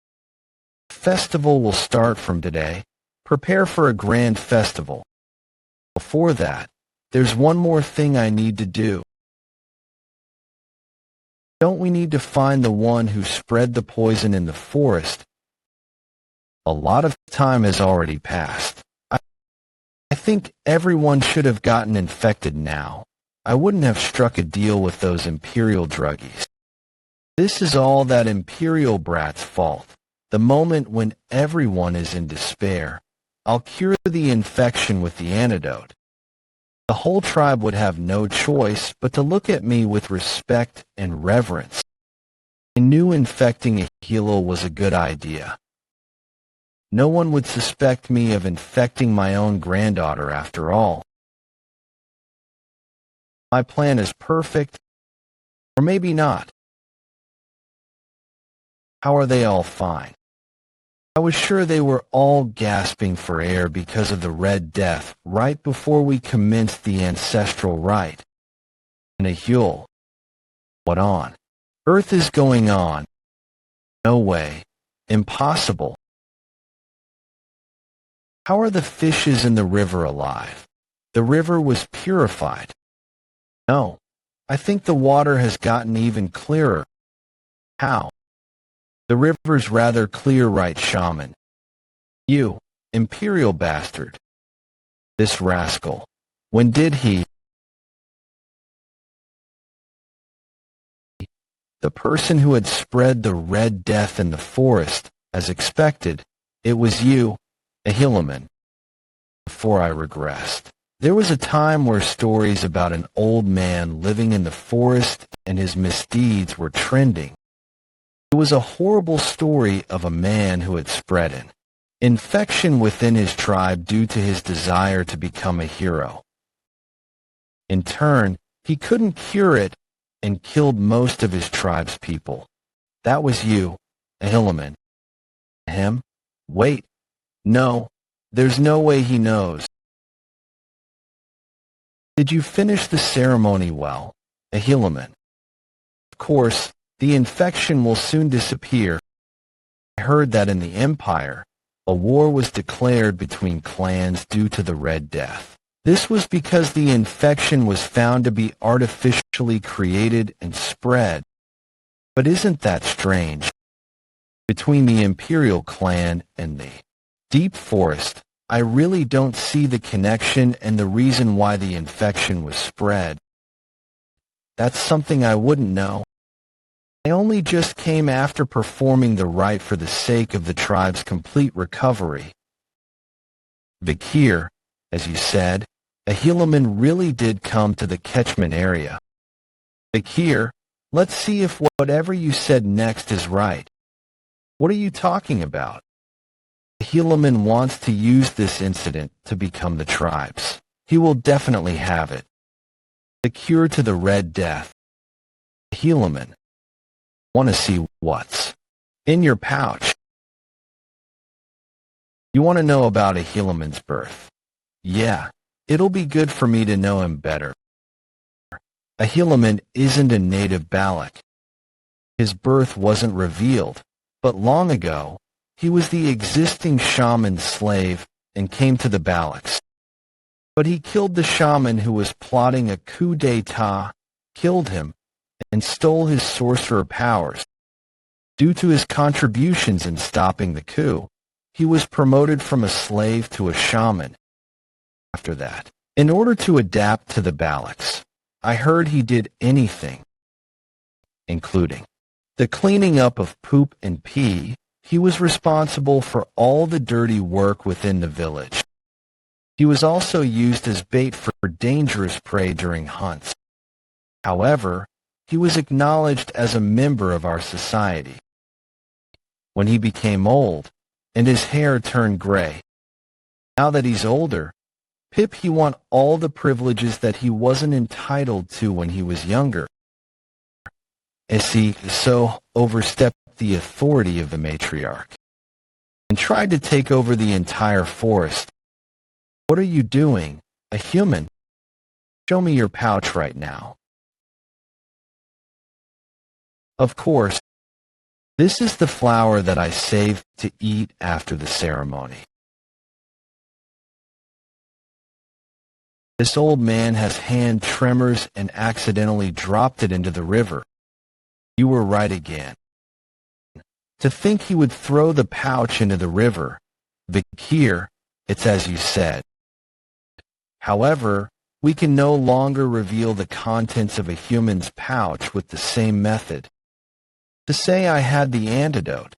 The festival will start from today. Prepare for a grand festival. Before that, there's one more thing I need to do. Don't we need to find the one who spread the poison in the forest? A lot of time has already passed. I think everyone should have gotten infected now. I wouldn't have struck a deal with those Imperial druggies. This is all that Imperial brat's fault. The moment when everyone is in despair, I'll cure the infection with the antidote. The whole tribe would have no choice but to look at me with respect and reverence. I knew infecting a Hilo was a good idea. No one would suspect me of infecting my own granddaughter after all. My plan is perfect, or maybe not. How are they all fine? I was sure they were all gasping for air because of the Red Death right before we commenced the ancestral rite. And a Huel. What on? Earth is going on. No way. Impossible. How are the fishes in the river alive? The river was purified. No, I think the water has gotten even clearer. How? The river's rather clear, right, shaman? You, Imperial bastard. This rascal. When did he? The person who had spread the Red Death in the forest, as expected, it was you, a Hilleman. Before I regressed. There was a time where stories about an old man living in the forest and his misdeeds were trending. It was a horrible story of a man who had spread an infection within his tribe due to his desire to become a hero. In turn, he couldn't cure it and killed most of his tribe's people. That was you, a Hilleman. Him? Wait. No, there's no way he knows. Did you finish the ceremony well, a Hilleman? Of course, the infection will soon disappear. I heard that in the Empire, a war was declared between clans due to the Red Death. This was because the infection was found to be artificially created and spread. But isn't that strange? Between the Imperial clan and the Deep Forest, I really don't see the connection and the reason why the infection was spread. That's something I wouldn't know. I only just came after performing the rite for the sake of the tribe's complete recovery. Vikir, as you said, a Hilleman really did come to the catchment area. Vikir, let's see if whatever you said next is right. What are you talking about? The Hilleman wants to use this incident to become the tribe's. He will definitely have it. The cure to the Red Death. The Hilleman. Want to see what's in your pouch? You want to know about a Hilleman's birth? Yeah, it'll be good for me to know him better. A Hilleman isn't a native Balak. His birth wasn't revealed, but long ago, he was the existing shaman's slave and came to the Balaks. But he killed the shaman who was plotting a coup d'etat, killed him, and stole his sorcerer powers. Due to his contributions in stopping the coup, he was promoted from a slave to a shaman. After that, in order to adapt to the Balaks, I heard he did anything, including the cleaning up of poop and pee. He was responsible for all the dirty work within the village. He was also used as bait for dangerous prey during hunts. However, he was acknowledged as a member of our society. when he became old, and his hair turned gray. Now that he's older, Pip, he want all the privileges that he wasn't entitled to when he was younger, as he so overstepped the authority of the matriarch and tried to take over the entire forest. What are you doing, a human? Show me your pouch right now. Of course, this is the flower that I saved to eat after the ceremony. This old man has hand tremors and accidentally dropped it into the river. You were right again. To think he would throw the pouch into the river. Vikir, it's as you said. However, we can no longer reveal the contents of a human's pouch with the same method. To say I had the antidote,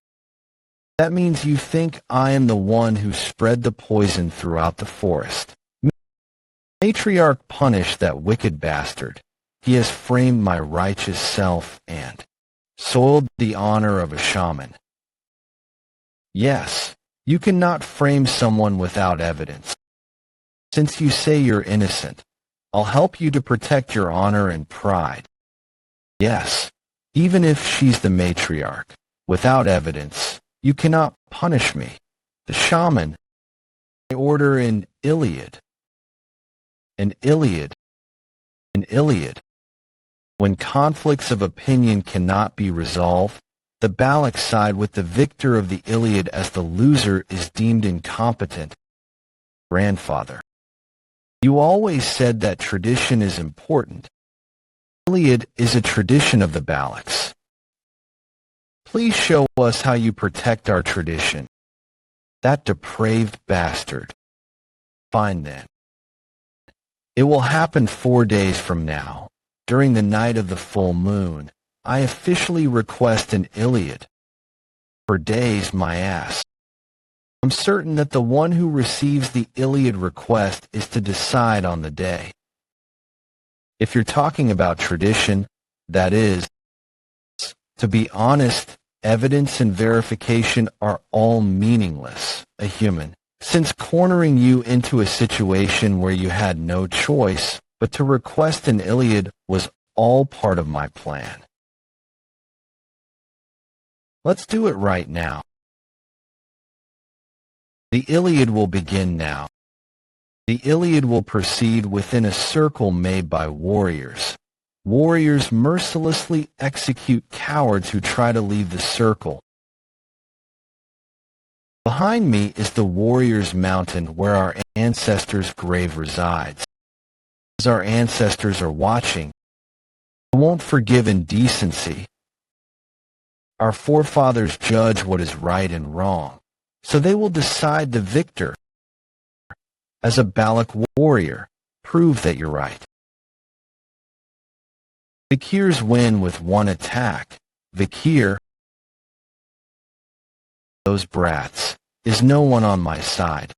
that means you think I am the one who spread the poison throughout the forest. Matriarch, punish that wicked bastard. He has framed my righteous self and soiled the honor of a shaman. Yes, you cannot frame someone without evidence. Since you say you're innocent, I'll help you to protect your honor and pride. Yes, even if she's the matriarch, without evidence, you cannot punish me. The shaman, I order an Iliad. An Iliad. An Iliad. When conflicts of opinion cannot be resolved, the Balak side with the victor of the Iliad as the loser is deemed incompetent. Grandfather, you always said that tradition is important. Iliad is a tradition of the Balaks. Please show us how you protect our tradition. That depraved bastard. Fine then. It will happen 4 days from now. During the night of the full moon, I officially request an Iliad. For days, my ass. I'm certain that the one who receives the Iliad request is to decide on the day. If you're talking about tradition, that is, to be honest, evidence and verification are all meaningless, a human, since cornering you into a situation where you had no choice but to request an Iliad was all part of my plan. Let's do it right now. The Iliad will begin now. The Iliad will proceed within a circle made by warriors. Warriors mercilessly execute cowards who try to leave the circle. Behind me is the warriors' mountain where our ancestors' grave resides. As our ancestors are watching, I won't forgive indecency. Our forefathers judge what is right and wrong, so they will decide the victor. As a Balak warrior, prove that you're right. Vikir's win with one attack. Vikir, those brats, is no one on my side.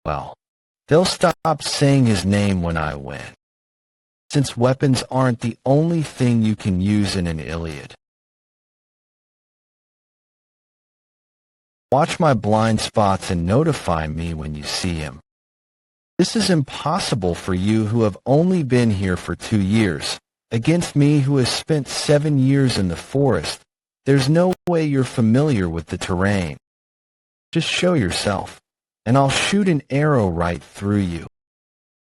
Well, they'll stop saying his name when I win, since weapons aren't the only thing you can use in an Iliad. Watch my blind spots and notify me when you see him. This is impossible for you who have only been here for 2 years. Against me who has spent 7 years in the forest, there's no way you're familiar with the terrain. Just show yourself, and I'll shoot an arrow right through you.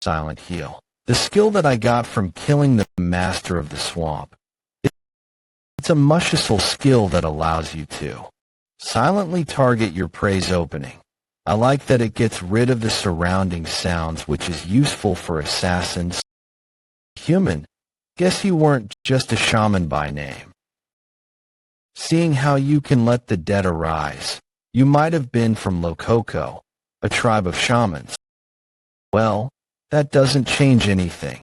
Silent Heel, the skill that I got from killing the master of the swamp. It's a mushisal skill that allows you to silently target your prey's opening. I like that it gets rid of the surrounding sounds, which is useful for assassins. Human, guess you weren't just a shaman by name. Seeing how you can let the dead arise, you might have been from Lokoko, a tribe of shamans. Well, that doesn't change anything.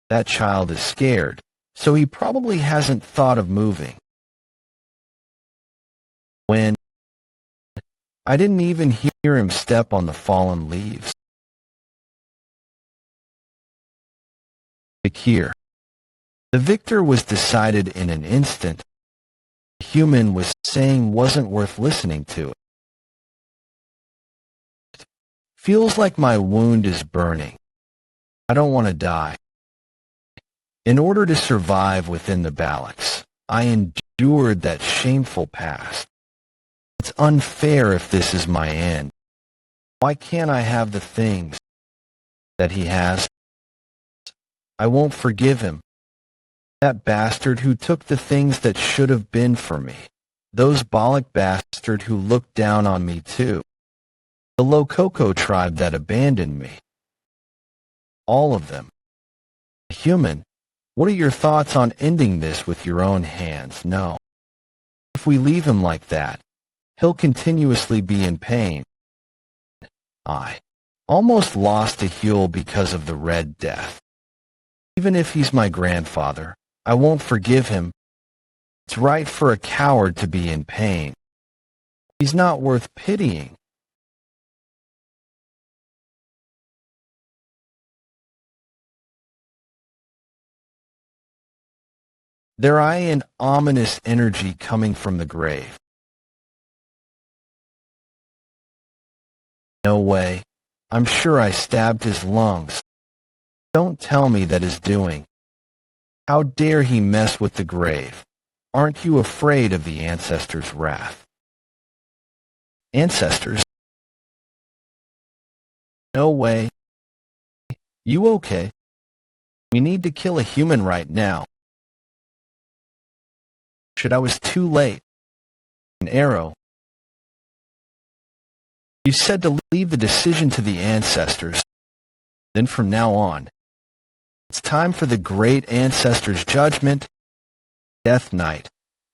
That child is scared, so he probably hasn't thought of moving. When I didn't even hear him step on the fallen leaves. Vikir, The victor was decided in an instant. The human was saying wasn't worth listening to. Feels like my wound is burning. I don't want to die. In order to survive within the Balax, I endured that shameful past. It's unfair if this is my end. Why can't I have the things that he has? I won't forgive him. That bastard who took the things that should have been for me. Those Bollock bastard who looked down on me too. The Lococo tribe that abandoned me. All of them. Human, what are your thoughts on ending this with your own hands? No. If we leave him like that, he'll continuously be in pain. I almost lost a heel because of the Red Death. Even if he's my grandfather, I won't forgive him. It's right for a coward to be in pain. He's not worth pitying. There I an ominous energy coming from the grave. No way. I'm sure I stabbed his lungs. Don't tell me that is doing. How dare he mess with the grave? Aren't you afraid of the ancestors' wrath? Ancestors? No way. You okay? We need to kill a human right now. Should I was too late. An arrow. You said to leave the decision to the ancestors. Then from now on, it's time for the great ancestors' judgment. Death Knight.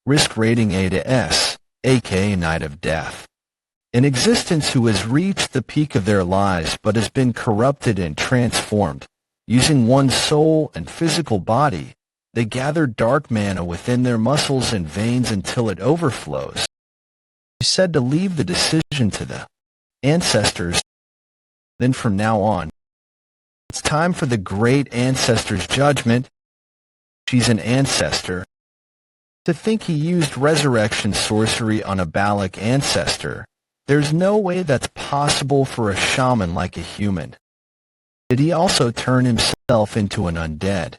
Risk rating A to S, aka Knight of Death. An existence who has reached the peak of their lives but has been corrupted and transformed. Using one's soul and physical body, they gather dark mana within their muscles and veins until it overflows. You said to leave the decision to the ancestors. Then from now on, it's time for the great ancestor's judgment. She's an ancestor. To think he used resurrection sorcery on a Balak ancestor, there's no way that's possible for a shaman like a human. Did he also turn himself into an undead?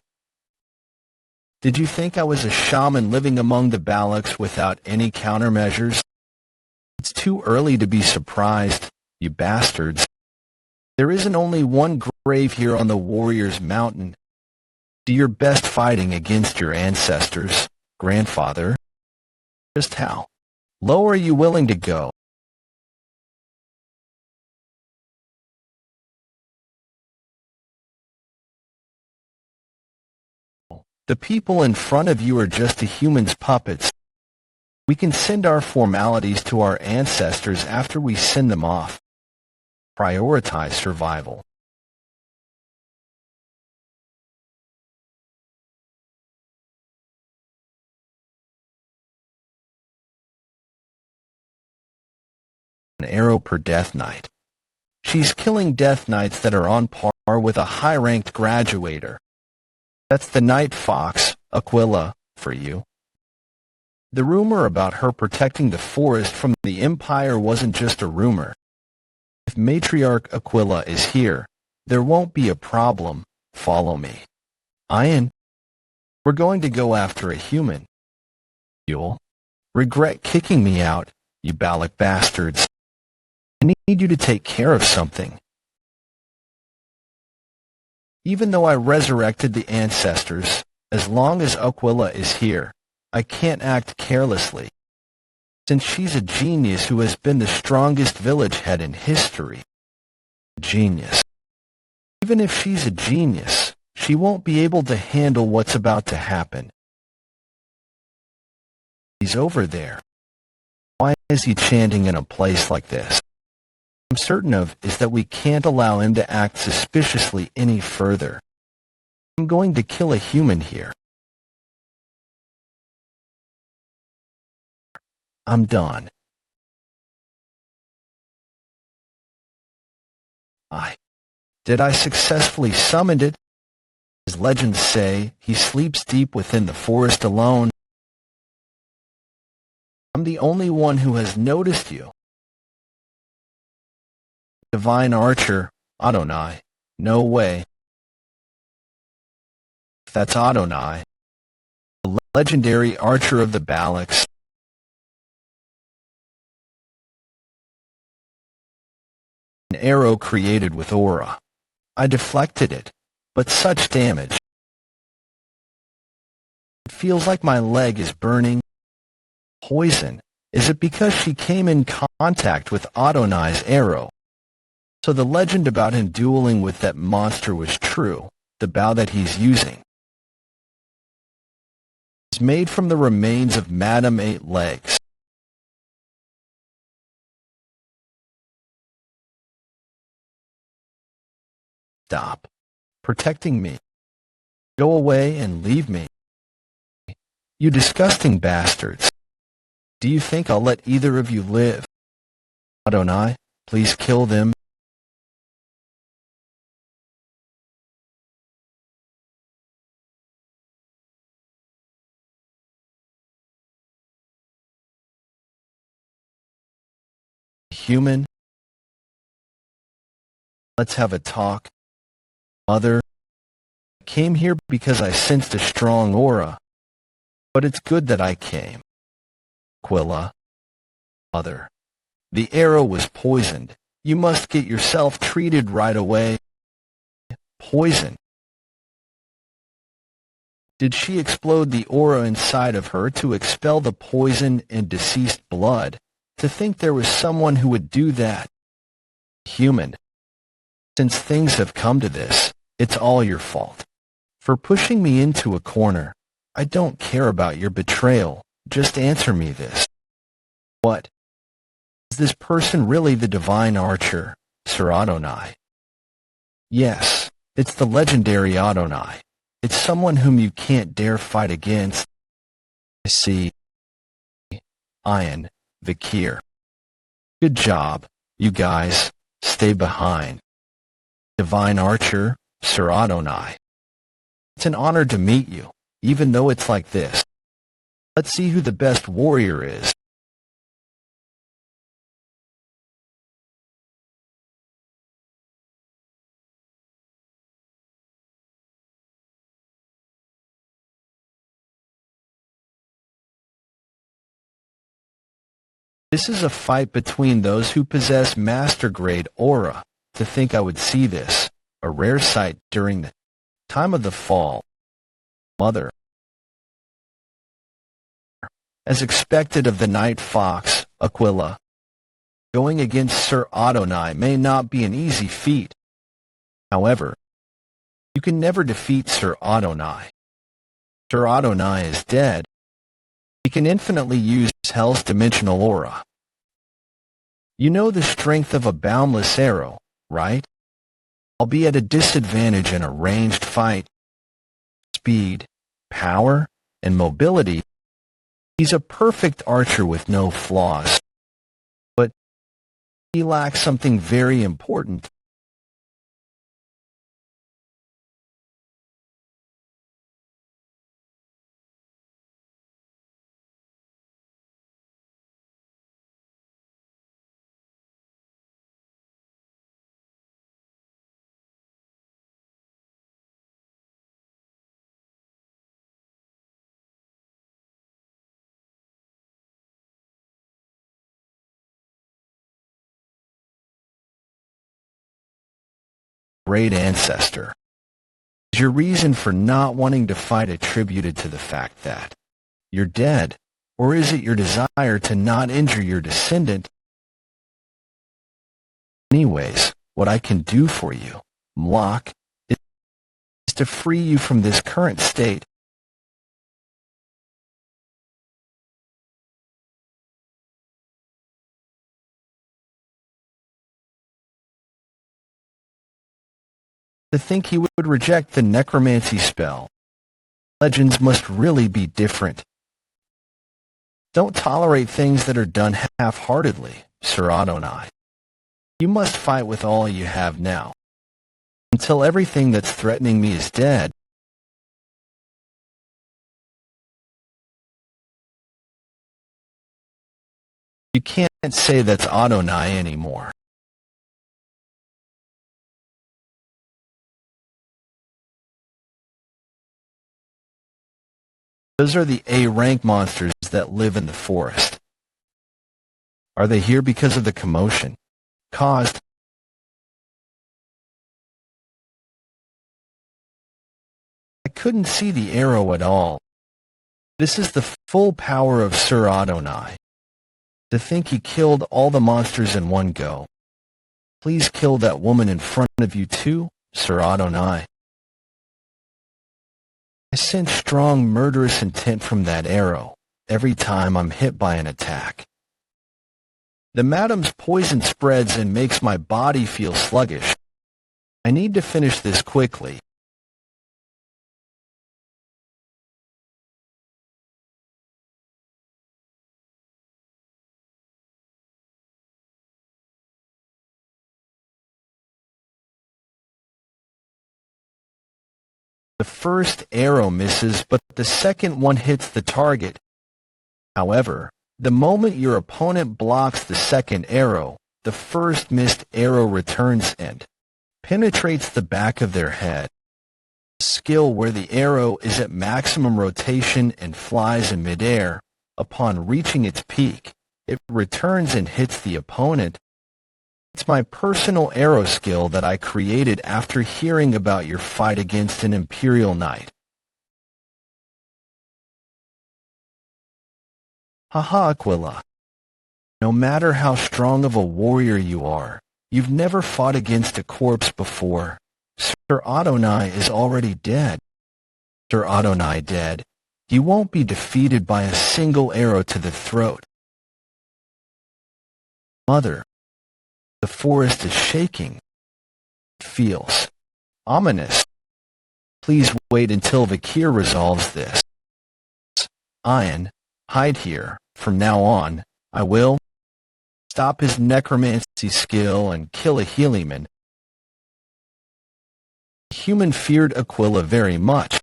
Did you think I was a shaman living among the Balaks without any countermeasures? It's too early to be surprised, you bastards. There isn't only one grave here on the Warrior's Mountain. Do your best fighting against your ancestors, grandfather. Just how low are you willing to go? The people in front of you are just a human's puppets. We can send our formalities to our ancestors after we send them off. Prioritize survival. An arrow per Death Knight. She's killing Death Knights that are on par with a high-ranked graduator. That's the Night Fox, Aquila, for you. The rumor about her protecting the forest from the Empire wasn't just a rumor. If Matriarch Aquila is here, there won't be a problem. Follow me. Ian, we're going to go after a human. You'll regret kicking me out, you Balak bastards. I need you to take care of something. Even though I resurrected the ancestors, as long as Aquila is here, I can't act carelessly. Since she's a genius who has been the strongest village head in history. Genius. Even if she's a genius, she won't be able to handle what's about to happen. He's over there. Why is he chanting in a place like this? I'm certain of is that we can't allow him to act suspiciously any further. I'm going to kill a human here. I'm done. Did I successfully summon it? As legends say, he sleeps deep within the forest alone. I'm the only one who has noticed you. Divine Archer, Adonai. No way. That's Adonai, the legendary archer of the Balax. An arrow created with aura. I deflected it, but such damage. It feels like my leg is burning. Poison. Is it because she came in contact with Adonai's arrow? So the legend about him dueling with that monster was true. The bow that he's using is made from the remains of Madame Eight Legs. Stop protecting me. Go away and leave me. You disgusting bastards. Do you think I'll let either of you live? Adonai, please kill them. Human, let's have a talk. Mother, I came here because I sensed a strong aura, but it's good that I came. Aquila, Mother, the arrow was poisoned. You must get yourself treated right away. Poison. Did she explode the aura inside of her to expel the poison and deceased blood? To think there was someone who would do that. Human. Since things have come to this, it's all your fault. For pushing me into a corner. I don't care about your betrayal. Just answer me this. What? Is this person really the divine archer, Sir Adonai? Yes, it's the legendary Adonai. It's someone whom you can't dare fight against. I see. Iron, Vikir. Good job, you guys. Stay behind. Divine Archer, Sir Adonai. It's an honor to meet you, even though it's like this. Let's see who the best warrior is. This is a fight between those who possess master-grade aura. To think I would see this, a rare sight during the time of the fall. Mother. As expected of the Night Fox, Aquila. Going against Sir Adonai may not be an easy feat. However, you can never defeat Sir Adonai. Sir Adonai is dead. He can infinitely use Hell's dimensional aura. You know the strength of a boundless arrow, right? I'll be at a disadvantage in a ranged fight. Speed, power, and mobility. He's a perfect archer with no flaws. But he lacks something very important. Great ancestor. Is your reason for not wanting to fight attributed to the fact that you're dead, or is it your desire to not injure your descendant? Anyways, what I can do for you, Mlock, is to free you from this current state. To think he would reject the necromancy spell. Legends must really be different. Don't tolerate things that are done half-heartedly, Sir Adonai. You must fight with all you have now. Until everything that's threatening me is dead, You can't say that's Adonai anymore. Those are the A-rank monsters that live in the forest. Are they here because of the commotion caused? I couldn't see the arrow at all. This is the full power of Sir Adonai. To think he killed all the monsters in one go. Please kill that woman in front of you too, Sir Adonai. I sense strong murderous intent from that arrow every time I'm hit by an attack. The madam's poison spreads and makes my body feel sluggish. I need to finish this quickly. The first arrow misses, but the second one hits the target. However, the moment your opponent blocks the second arrow, the first missed arrow returns and penetrates the back of their head. A skill where the arrow is at maximum rotation and flies in midair. Upon reaching its peak, it returns and hits the opponent. It's my personal arrow skill that I created after hearing about your fight against an Imperial Knight. Haha, Aquila. No matter how strong of a warrior you are, you've never fought against a corpse before. Sir Adonai is already dead. Sir Adonai dead, you won't be defeated by a single arrow to the throat. Mother. The forest is shaking. It feels ominous. Please wait until Vikir resolves this. Ian, hide here. From now on, I will stop his necromancy skill and kill a Heliman. The human feared Aquila very much,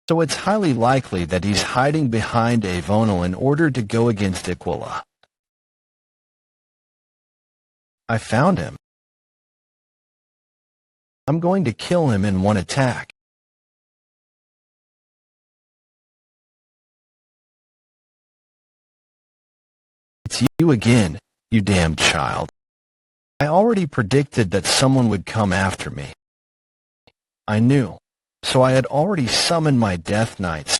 so it's highly likely that he's hiding behind Avonal in order to go against Aquila. I found him. I'm going to kill him in one attack. It's you again, you damned child. I already predicted that someone would come after me. I knew, so I had already summoned my Death Knights.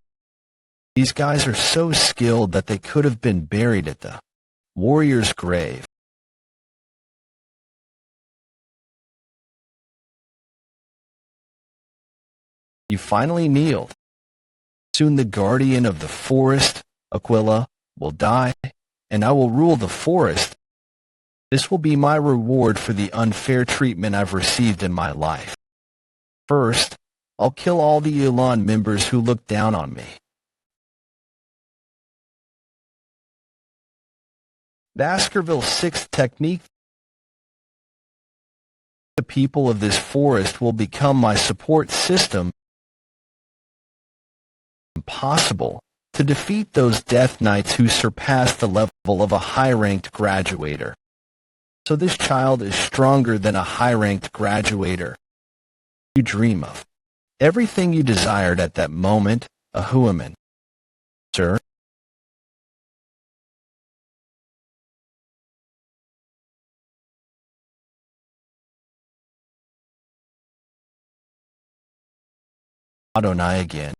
These guys are so skilled that they could have been buried at the warrior's grave. You finally kneeled. Soon the guardian of the forest, Aquila, will die, and I will rule the forest. This will be my reward for the unfair treatment I've received in my life. First, I'll kill all the Elan members who look down on me. Baskerville's sixth technique. The people of this forest will become my support system. Impossible to defeat those Death Knights who surpass the level of a high-ranked graduator. So this child is stronger than a high-ranked graduator. You dream of everything you desired at that moment, Ahuaman. Sir? Adonai again.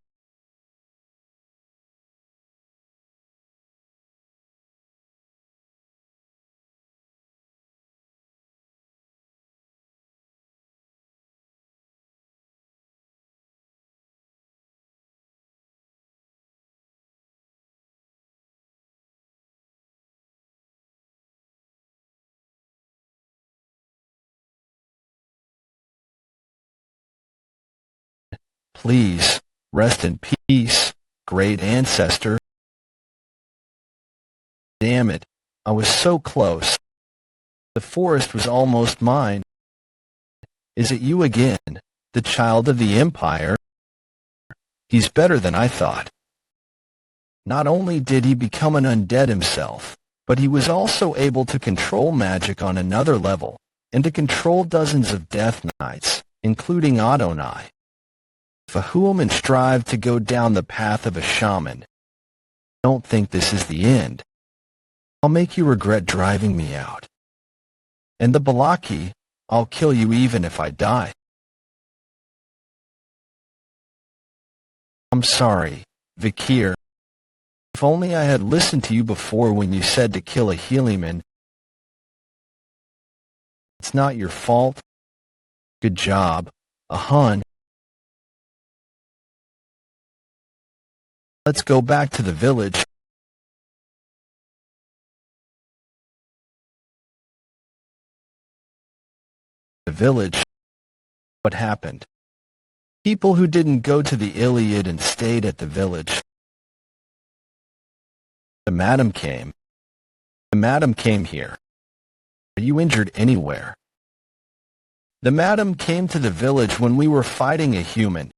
Please, rest in peace, great ancestor. Damn it, I was so close. The forest was almost mine. Is it you again, the child of the Empire? He's better than I thought. Not only did he become an undead himself, But he was also able to control magic on another level, and to control dozens of Death Knights, including Adonai. If a human strive to go down the path of a shaman, I don't think this is the end. I'll make you regret driving me out. And the Balaki, I'll kill you even if I die. I'm sorry, Vikir. If only I had listened to you before when you said to kill a Heliman. It's not your fault. Good job, Ahun. Let's go back to the village. The village? What happened? People who didn't go to the Iliad and stayed at the village. The madam came. The madam came here. Are you injured anywhere? The madam came to the village when we were fighting a human.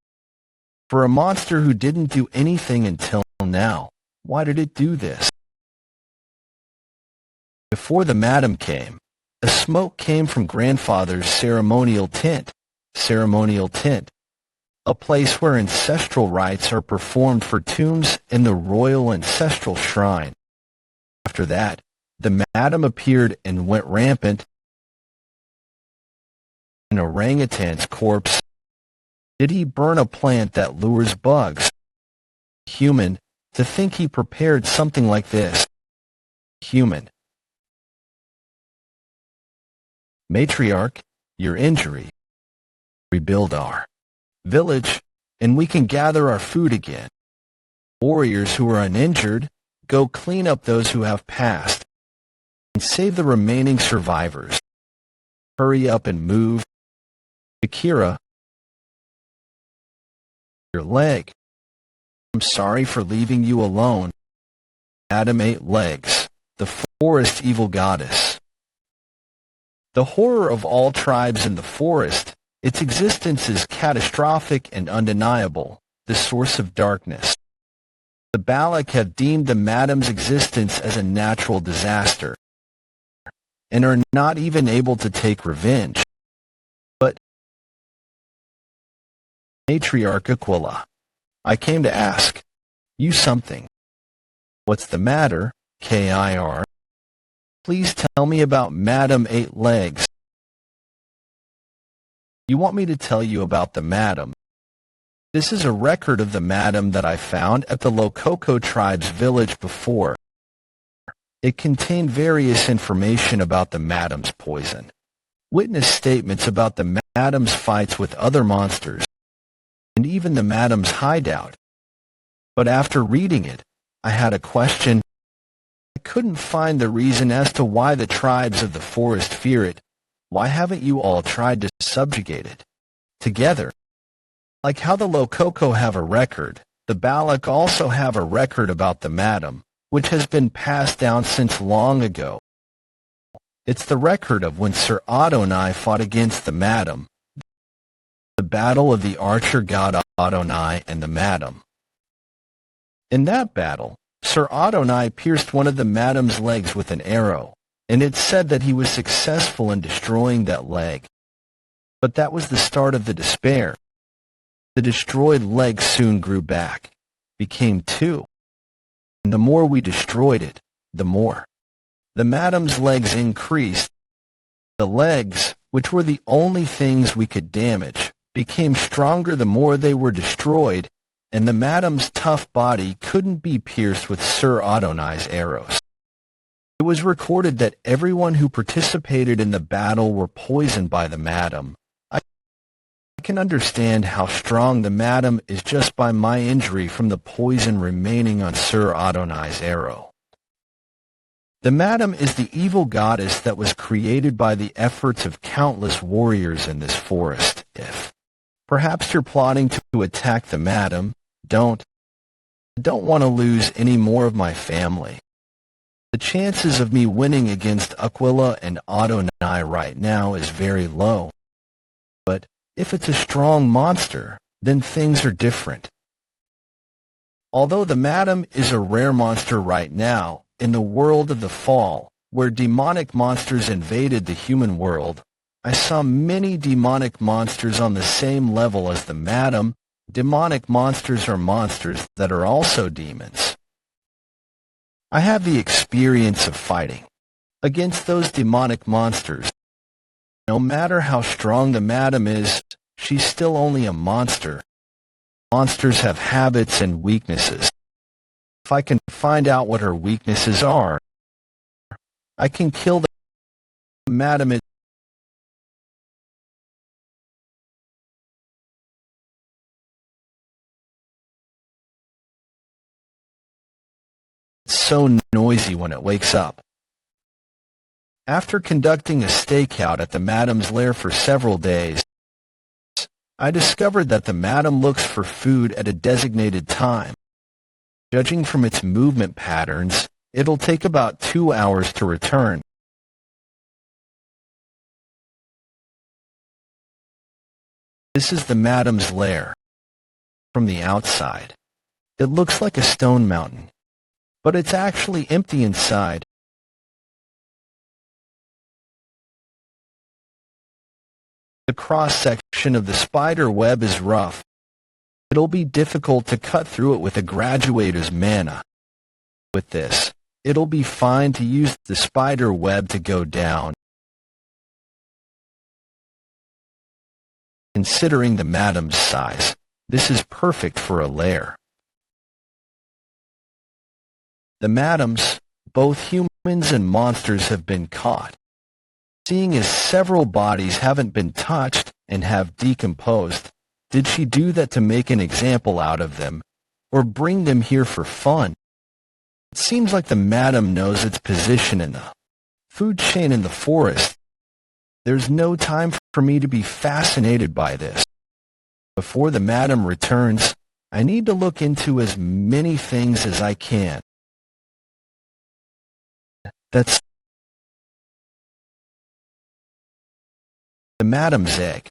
For a monster who didn't do anything until now, why did it do this? Before the madam came, a smoke came from grandfather's ceremonial tent, a place where ancestral rites are performed for tombs in the royal ancestral shrine. After that, the madam appeared and went rampant. An orangutan's corpse. Did he burn a plant that lures bugs? Human, to think he prepared something like this. Human. Matriarch, your injury. Rebuild our village, and we can gather our food again. Warriors who are uninjured, go clean up those who have passed, and save the remaining survivors. Hurry up and move. Akira, your leg. I'm sorry for leaving you alone. Adam 8 legs, the forest evil goddess. The horror of all tribes in the forest, its existence is catastrophic and undeniable, the source of darkness. The Balak have deemed the madam's existence as a natural disaster, and are not even able to take revenge. But, Matriarch Aquila, I came to ask you something. What's the matter, Kir? Please tell me about Madam 8 Legs. You want me to tell you about the madam? This is a record of the madam that I found at the Lokoko tribe's village before. It contained various information about the madam's poison, witness statements about the madam's fights with other monsters, and even the madam's hideout. But after reading it, I had a question. I couldn't find the reason as to why the tribes of the forest fear it. Why haven't you all tried to subjugate it together? Like how the Lokoko have a record, the Balak also have a record about the madam, which has been passed down since long ago. It's the record of when Sir Adonai fought against the madam, the battle of the archer god Adonai and the madam. In that battle, Sir Adonai pierced one of the madam's legs with an arrow, and it's said that he was successful in destroying that leg. But that was the start of the despair. The destroyed leg soon grew back, became two. And the more we destroyed it, the more. The madam's legs increased. The legs, which were the only things we could damage, became stronger the more they were destroyed, and the madam's tough body couldn't be pierced with Sir Adonai's arrows. It was recorded that everyone who participated in the battle were poisoned by the madam. I can understand how strong the madam is just by my injury from the poison remaining on Sir Adonai's arrow. The madam is the evil goddess that was created by the efforts of countless warriors in this forest. If perhaps you're plotting to attack the madam, I don't want to lose any more of my family. The chances of me winning against Aquila and Adonai right now is very low. But if it's a strong monster, then things are different. Although the madam is a rare monster right now, In the world of the fall, where demonic monsters invaded the human world, I saw many demonic monsters on the same level as the Madam. Demonic monsters are monsters that are also demons. I have the experience of fighting against those demonic monsters. No matter how strong the Madam is, she's still only a monster. Monsters have habits and weaknesses. If I can find out what her weaknesses are, I can kill the Madam. It's so noisy when it wakes up. After conducting a stakeout at the Madam's lair for several days, I discovered that the Madam looks for food at a designated time. Judging from its movement patterns, it'll take about 2 hours to return. This is the Madam's lair. From the outside, it looks like a stone mountain, but it's actually empty inside. The cross-section of the spider web is rough. It'll be difficult to cut through it with a graduator's mana. With this, it'll be fine to use the spider web to go down. Considering the Madam's size, this is perfect for a lair. The Madams, both humans and monsters, have been caught. Seeing as several bodies haven't been touched and have decomposed, did she do that to make an example out of them, or bring them here for fun? It seems like the Madam knows its position in the food chain in the forest. There's no time for me to be fascinated by this. Before the Madam returns, I need to look into as many things as I can. That's the Madam's egg.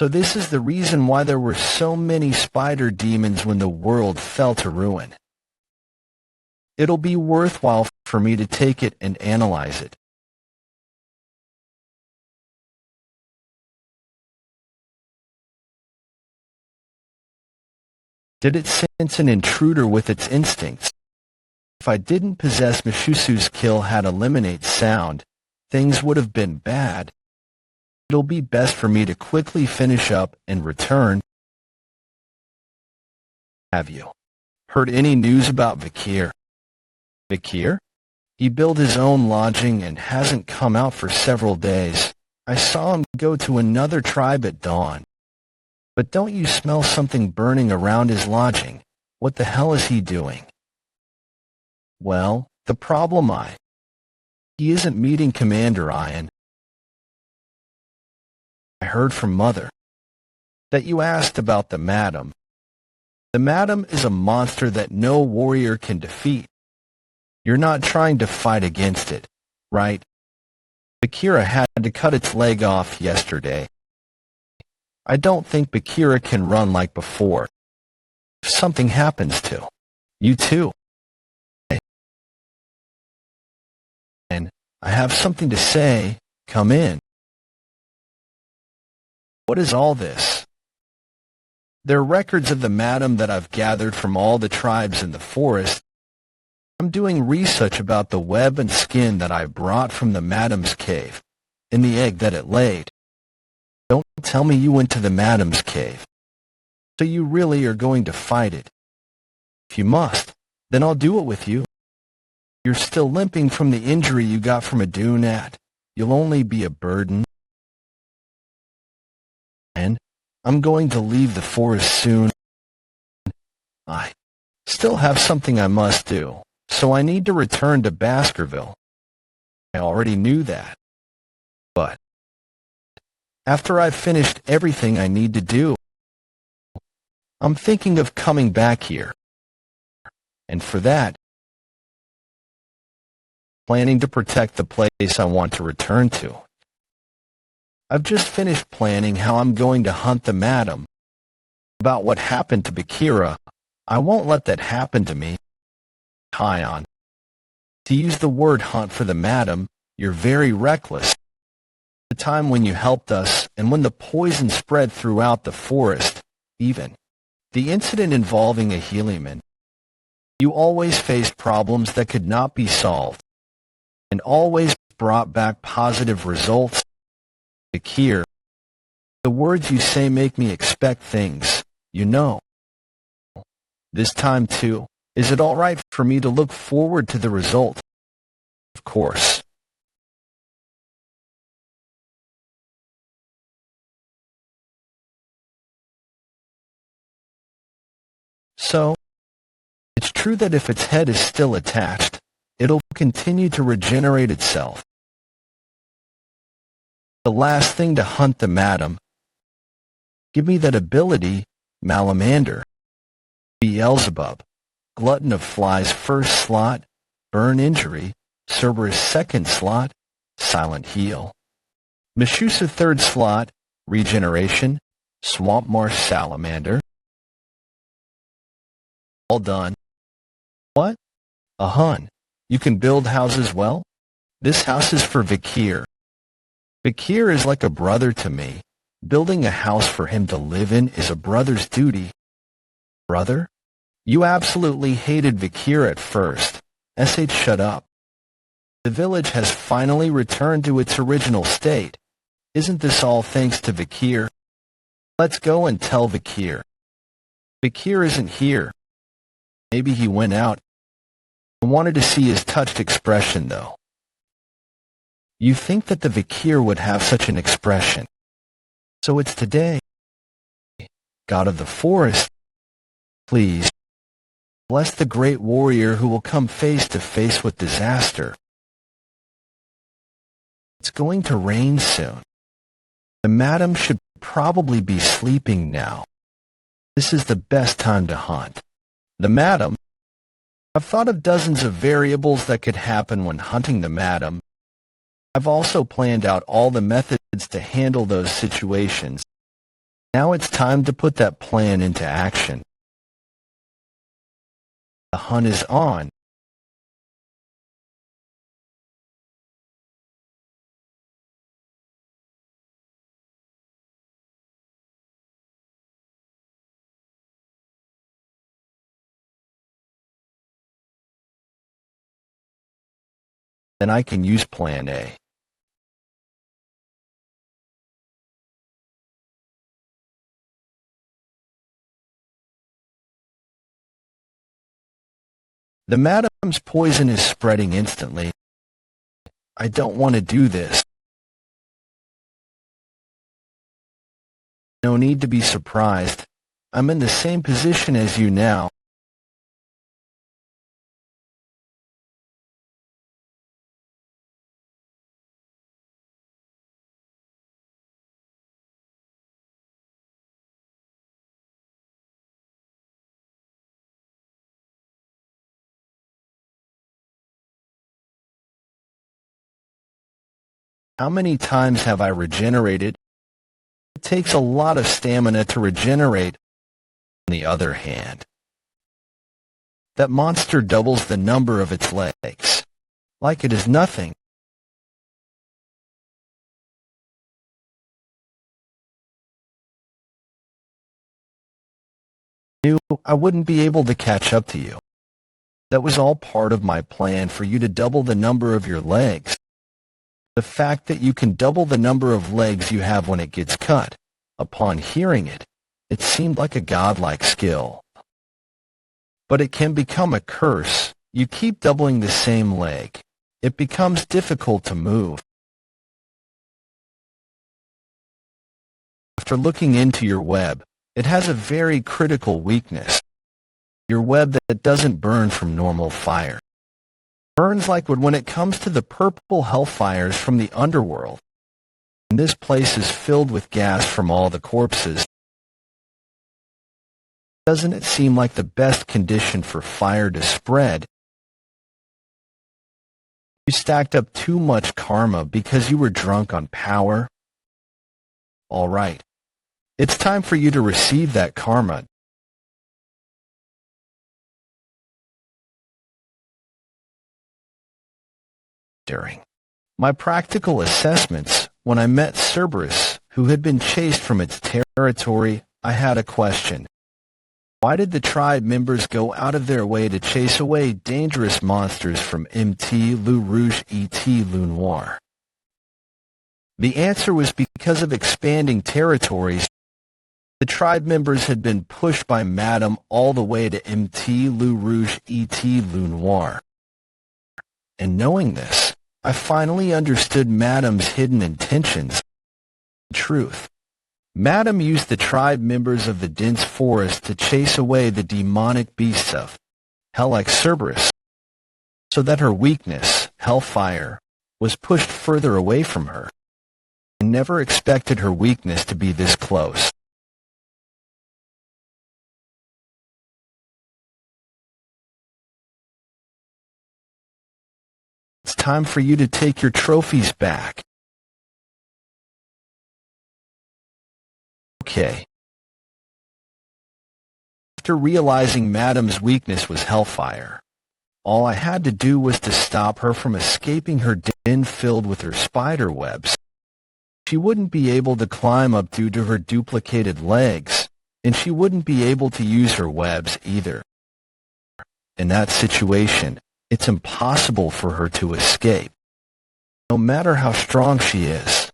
So this is the reason why there were so many spider demons when the world fell to ruin. It'll be worthwhile for me to take it and analyze it. Did it sense an intruder with its instincts? If I didn't possess Mishusu's kill had eliminate sound, things would have been bad. It'll be best for me to quickly finish up and return. Have you heard any news about Vikir? Vikir? He built his own lodging and hasn't come out for several days. I saw him go to another tribe at dawn. But don't you smell something burning around his lodging? What the hell is he doing? Well, the problem he isn't meeting Commander Iron. I heard from Mother that you asked about the Madam. The Madam is a monster that no warrior can defeat. You're not trying to fight against it, right? Bakira had to cut its leg off yesterday. I don't think Bakira can run like before. If something happens to you too. And I have something to say. Come in. What is all this? They're records of the Madam that I've gathered from all the tribes in the forest. I'm doing research about the web and skin that I brought from the Madam's cave, and the egg that it laid. Don't tell me you went to the Madam's cave. So you really are going to fight it. If you must, then I'll do it with you. You're still limping from the injury you got from a Dunat. You'll only be a burden. And I'm going to leave the forest soon. I still have something I must do, so I need to return to Baskerville. I already knew that. But after I've finished everything I need to do, I'm thinking of coming back here. And for that, planning to protect the place I want to return to. I've just finished planning how I'm going to hunt the Madam. About what happened to Bakira, I won't let that happen to me. Kion. To use the word hunt for the madam, you're very reckless. The time when you helped us and when the poison spread throughout the forest, even the incident involving a Heliman. You always faced problems that could not be solved, and always brought back positive results. Vikir, the words you say make me expect things, you know. This time too, is it all right for me to look forward to the result? Of course. So, it's true that if its head is still attached, it'll continue to regenerate itself. The last thing to hunt the madam. Give me that ability, Malamander. Beelzebub, glutton of flies first slot, burn injury, Cerberus second slot, silent heal. Meshusa third slot, regeneration, swamp marsh salamander. All done. What? A Hun. You can build houses well? This house is for Vikir. Vikir is like a brother to me. Building a house for him to live in is a brother's duty. Brother? You absolutely hated Vikir at first. Shut up. The village has finally returned to its original state. Isn't this all thanks to Vikir? Let's go and tell Vikir. Vikir isn't here. Maybe he went out. I wanted to see his touched expression, though. You think that the Vikir would have such an expression. So it's today. God of the forest, please, bless the great warrior who will come face to face with disaster. It's going to rain soon. The madam should probably be sleeping now. This is the best time to hunt. The madam? I've thought of dozens of variables that could happen when hunting the madam. I've also planned out all the methods to handle those situations. Now it's time to put that plan into action. The hunt is on. Then I can use Plan A. The madam's poison is spreading instantly. I don't want to do this. No need to be surprised. I'm in the same position as you now. How many times have I regenerated? It takes a lot of stamina to regenerate. On the other hand, that monster doubles the number of its legs, like it is nothing. I knew I wouldn't be able to catch up to you. That was all part of my plan for you to double the number of your legs. The fact that you can double the number of legs you have when it gets cut. Upon hearing it, it seemed like a godlike skill. But it can become a curse. You keep doubling the same leg. It becomes difficult to move. After looking into your web, it has a very critical weakness. Your web that doesn't burn from normal fire. Burns like when it comes to the purple hellfires from the underworld. And this place is filled with gas from all the corpses. Doesn't it seem like the best condition for fire to spread? You stacked up too much karma because you were drunk on power. All right. It's time for you to receive that karma. During my practical assessments, when I met Cerberus, who had been chased from its territory, I had a question. Why did the tribe members go out of their way to chase away dangerous monsters from MT Loup Rouge et Loup Noir? The answer was because of expanding territories. The tribe members had been pushed by Madame all the way to MT Loup Rouge et Loup Noir. And knowing this, I finally understood Madame's hidden intentions. Truth. Madame used the tribe members of the dense forest to chase away the demonic beasts of hell like Cerberus, so that her weakness, hellfire, was pushed further away from her. I never expected her weakness to be this close. It's time for you to take your trophies back. Okay. After realizing Madame's weakness was hellfire, all I had to do was to stop her from escaping her den filled with her spider webs. She wouldn't be able to climb up due to her duplicated legs, and she wouldn't be able to use her webs either. In that situation, it's impossible for her to escape, no matter how strong she is.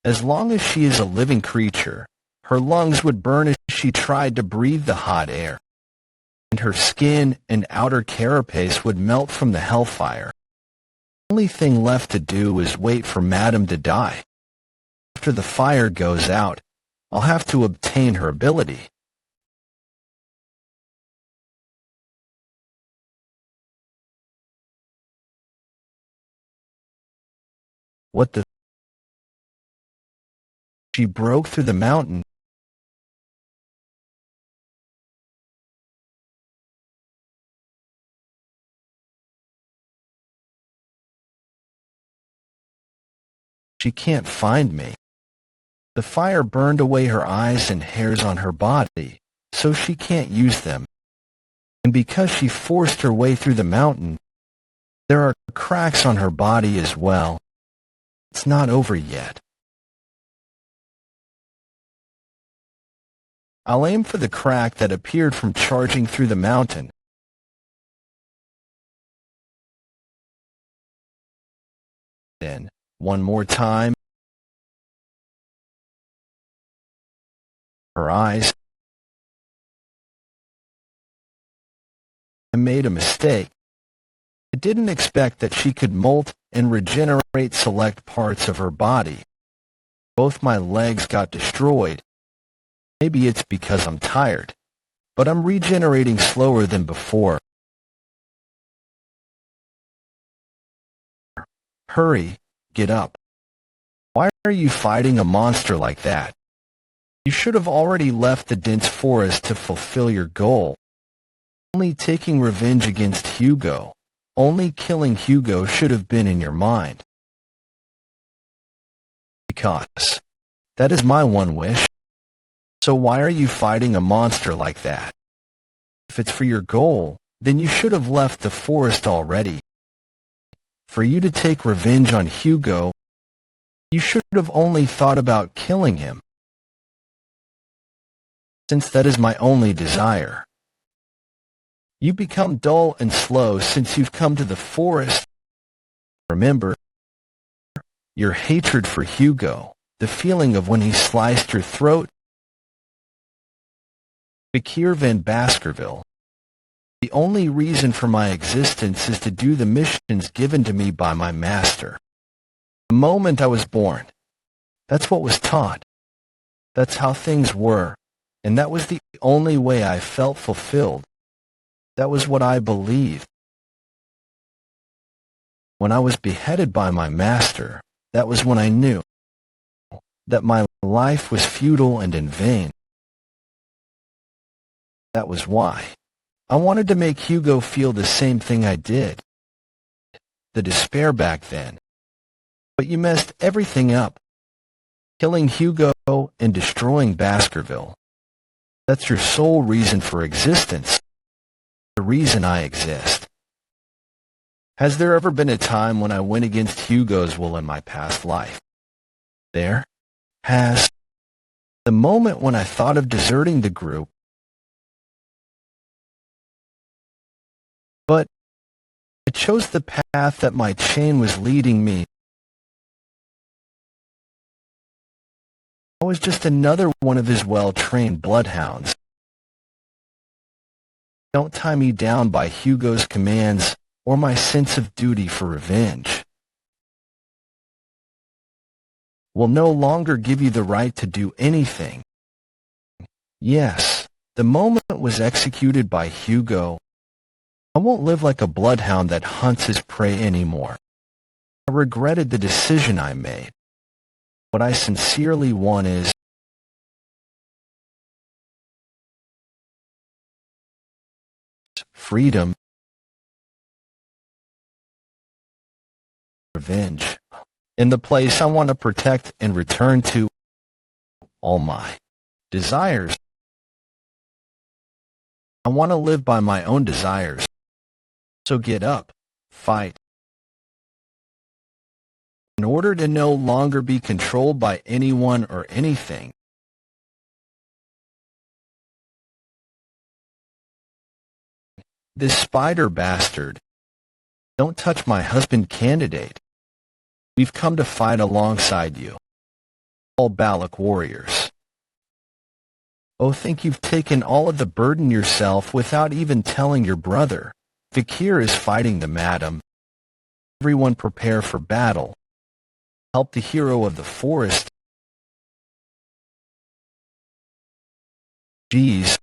As long as she is a living creature, her lungs would burn as she tried to breathe the hot air, and her skin and outer carapace would melt from the hellfire. The only thing left to do is wait for Madame to die. After the fire goes out, I'll have to obtain her ability. What the? She broke through the mountain. She can't find me. The fire burned away her eyes and hairs on her body, so she can't use them. And because she forced her way through the mountain, there are cracks on her body as well. It's not over yet. I'll aim for the crack that appeared from charging through the mountain. Then, one more time. Her eyes. I made a mistake. I didn't expect that she could molt and regenerate select parts of her body. Both my legs got destroyed. Maybe it's because I'm tired, but I'm regenerating slower than before. Hurry, get up. Why are you fighting a monster like that? You should have already left the dense forest to fulfill your goal. Only taking revenge against Hugo. Only killing Hugo should have been in your mind. Because that is my one wish. So why are you fighting a monster like that? If it's for your goal, then you should have left the forest already. For you to take revenge on Hugo, you should have only thought about killing him. Since that is my only desire. You become dull and slow since you've come to the forest. Remember, your hatred for Hugo, the feeling of when he sliced your throat. Vikir van Baskerville. The only reason for my existence is to do the missions given to me by my master. The moment I was born, that's what was taught. That's how things were, and that was the only way I felt fulfilled. That was what I believed. When I was beheaded by my master, that was when I knew that my life was futile and in vain. That was why I wanted to make Hugo feel the same thing I did. The despair back then. But you messed everything up. Killing Hugo and destroying Baskerville. That's your sole reason for existence. The reason I exist. Has there ever been a time when I went against Hugo's will in my past life? There has. The moment when I thought of deserting the group, but I chose the path that my chain was leading me. I was just another one of his well-trained bloodhounds. Don't tie me down by Hugo's commands or my sense of duty for revenge. Will no longer give you the right to do anything. Yes, the moment was executed by Hugo. I won't live like a bloodhound that hunts his prey anymore. I regretted the decision I made. What I sincerely want is freedom, revenge, in the place I want to protect and return to all my desires. I want to live by my own desires. So get up, fight. In order to no longer be controlled by anyone or anything. This spider bastard. Don't touch my husband candidate. We've come to fight alongside you. All Balak warriors. Oh, think you've taken all of the burden yourself without even telling your brother. Vikir is fighting the madam. Everyone prepare for battle. Help the hero of the forest. Geez,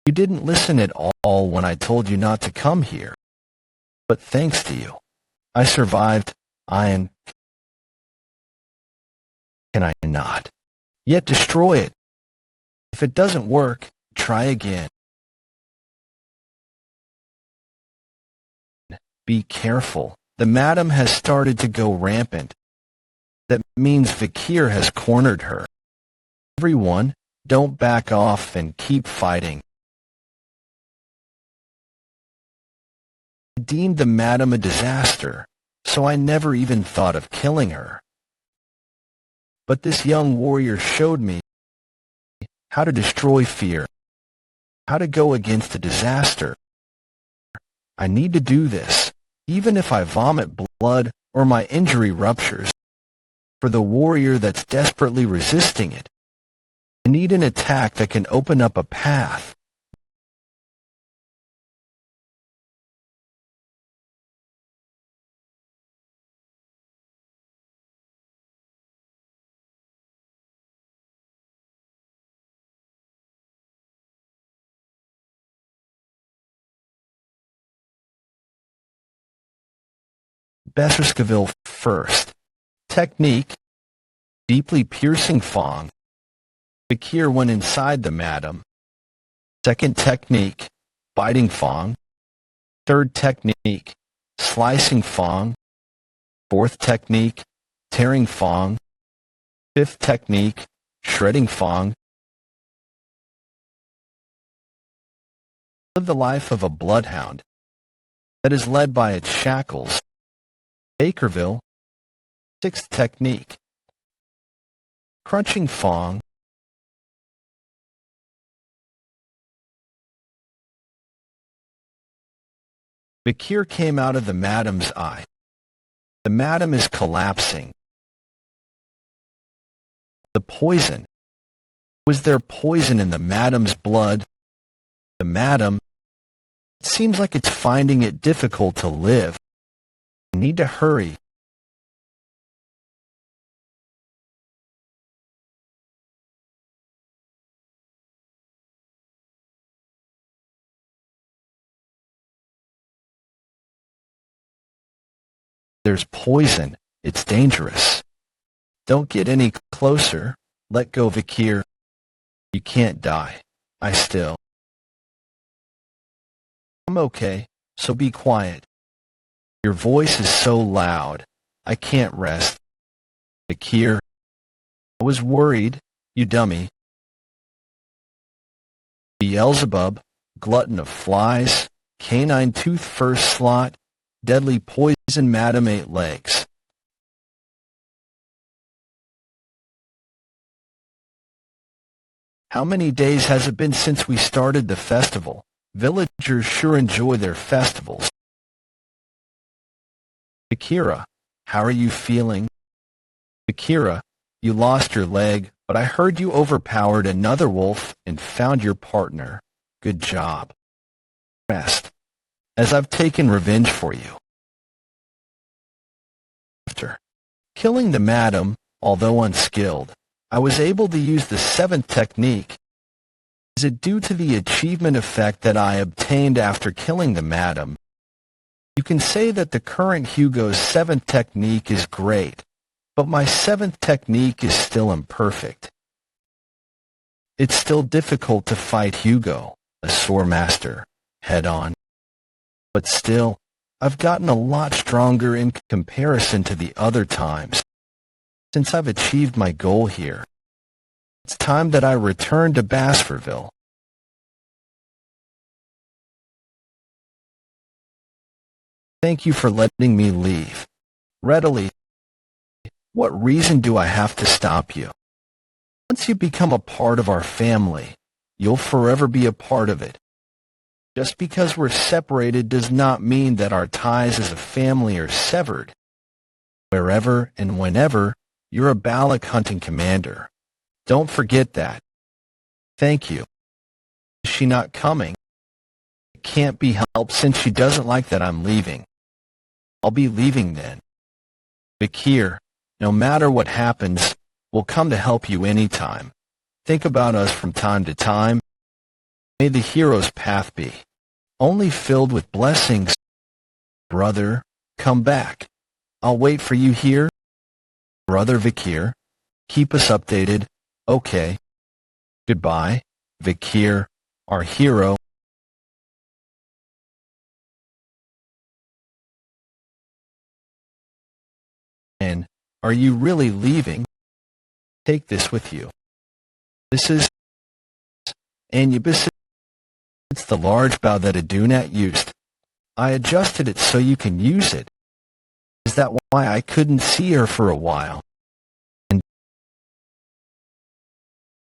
you didn't listen at all when I told you not to come here. But thanks to you, I survived. Can I not? Yet destroy it. If it doesn't work, try again. Be careful. The madam has started to go rampant. That means Vikir has cornered her. Everyone, don't back off and keep fighting. I deemed the madam a disaster, so I never even thought of killing her. But this young warrior showed me how to destroy fear, how to go against a disaster. I need to do this, even if I vomit blood or my injury ruptures. For the warrior that's desperately resisting it, I need an attack that can open up a path. Baskerville first. Technique. Deeply piercing fang. Vikir went inside the madam. Second technique. Biting fang. Third technique. Slicing fang. Fourth technique. Tearing fang. Fifth technique. Shredding fang. Live the life of a bloodhound that is led by its shackles. Baskerville. Sixth technique. Crunching fang. Vikir came out of the madam's eye. The madam is collapsing. The poison. Was there poison in the madam's blood? The madam. It seems like it's finding it difficult to live. I need to hurry. There's poison. It's dangerous. Don't get any closer. Let go, Vikir. You can't die. I'm okay, so be quiet. Your voice is so loud. I can't rest. Vikir. I was worried, you dummy. Beelzebub, glutton of flies, canine tooth first slot, Deadly poison, Madam Eight Legs. How many days has it been since we started the festival? Villagers sure enjoy their festivals. Vikira, how are you feeling? Vikira, you lost your leg, but I heard you overpowered another wolf and found your partner. Good job. Rest, as I've taken revenge for you. After killing the madam, although unskilled, I was able to use the seventh technique. Is it due to the achievement effect that I obtained after killing the madam? You can say that the current Hugo's seventh technique is great, but my seventh technique is still imperfect. It's still difficult to fight Hugo, a sword master, head-on. But still, I've gotten a lot stronger in comparison to the other times. Since I've achieved my goal here, it's time that I return to Baskerville. Thank you for letting me leave. Readily. What reason do I have to stop you? Once you become a part of our family, you'll forever be a part of it. Just because we're separated does not mean that our ties as a family are severed. Wherever and whenever, you're a Balak hunting commander. Don't forget that. Thank you. Is she not coming? It can't be helped since she doesn't like that I'm leaving. I'll be leaving then. Vikir, no matter what happens, we'll come to help you anytime. Think about us from time to time. May the hero's path be only filled with blessings. Brother, come back. I'll wait for you here. Brother Vikir, keep us updated. Okay. Goodbye, Vikir, our hero. And are you really leaving? Take this with you. This is Anubis. It's the large bow that Adunat used. I adjusted it so you can use it. Is that why I couldn't see her for a while? And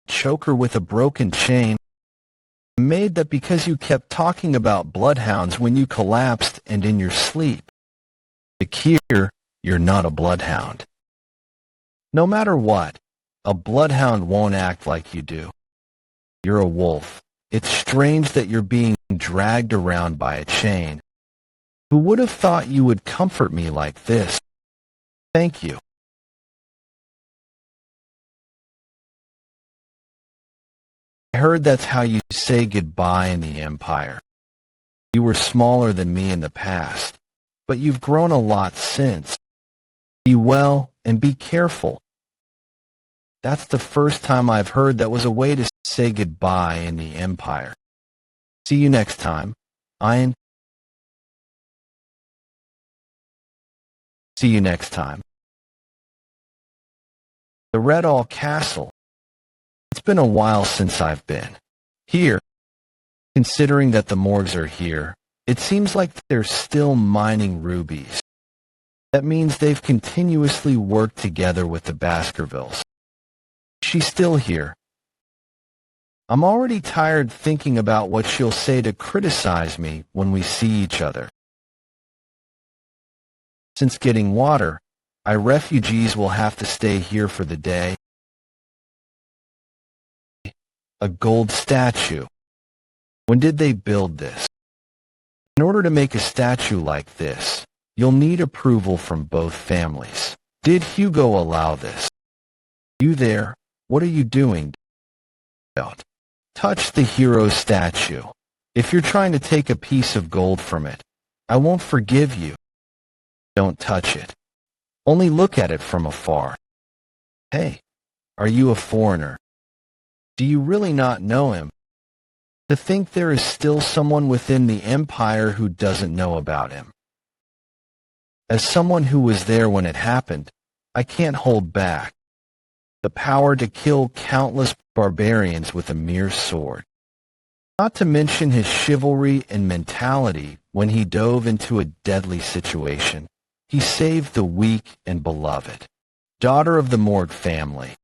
choke her with a broken chain. I made that because you kept talking about bloodhounds when you collapsed and in your sleep. Vikir, you're not a bloodhound. No matter what, a bloodhound won't act like you do. You're a wolf. It's strange that you're being dragged around by a chain. Who would have thought you would comfort me like this? Thank you. I heard that's how you say goodbye in the Empire. You were smaller than me in the past, but you've grown a lot since. Be well and be careful. That's the first time I've heard that was a way to say goodbye in the Empire. See you next time, Iron. See you next time. The Red All Castle. It's been a while since I've been here. Considering that the morgues are here, it seems like they're still mining rubies. That means they've continuously worked together with the Baskervilles. She's still here. I'm already tired thinking about what she'll say to criticize me when we see each other. Since getting water, our refugees will have to stay here for the day. A gold statue. When did they build this? In order to make a statue like this, you'll need approval from both families. Did Hugo allow this? You there? What are you doing? Don't touch the hero statue. If you're trying to take a piece of gold from it, I won't forgive you. Don't touch it. Only look at it from afar. Hey, are you a foreigner? Do you really not know him? To think there is still someone within the Empire who doesn't know about him. As someone who was there when it happened, I can't hold back. The power to kill countless barbarians with a mere sword. Not to mention his chivalry and mentality when he dove into a deadly situation. He saved the weak and beloved daughter of the Morgue family,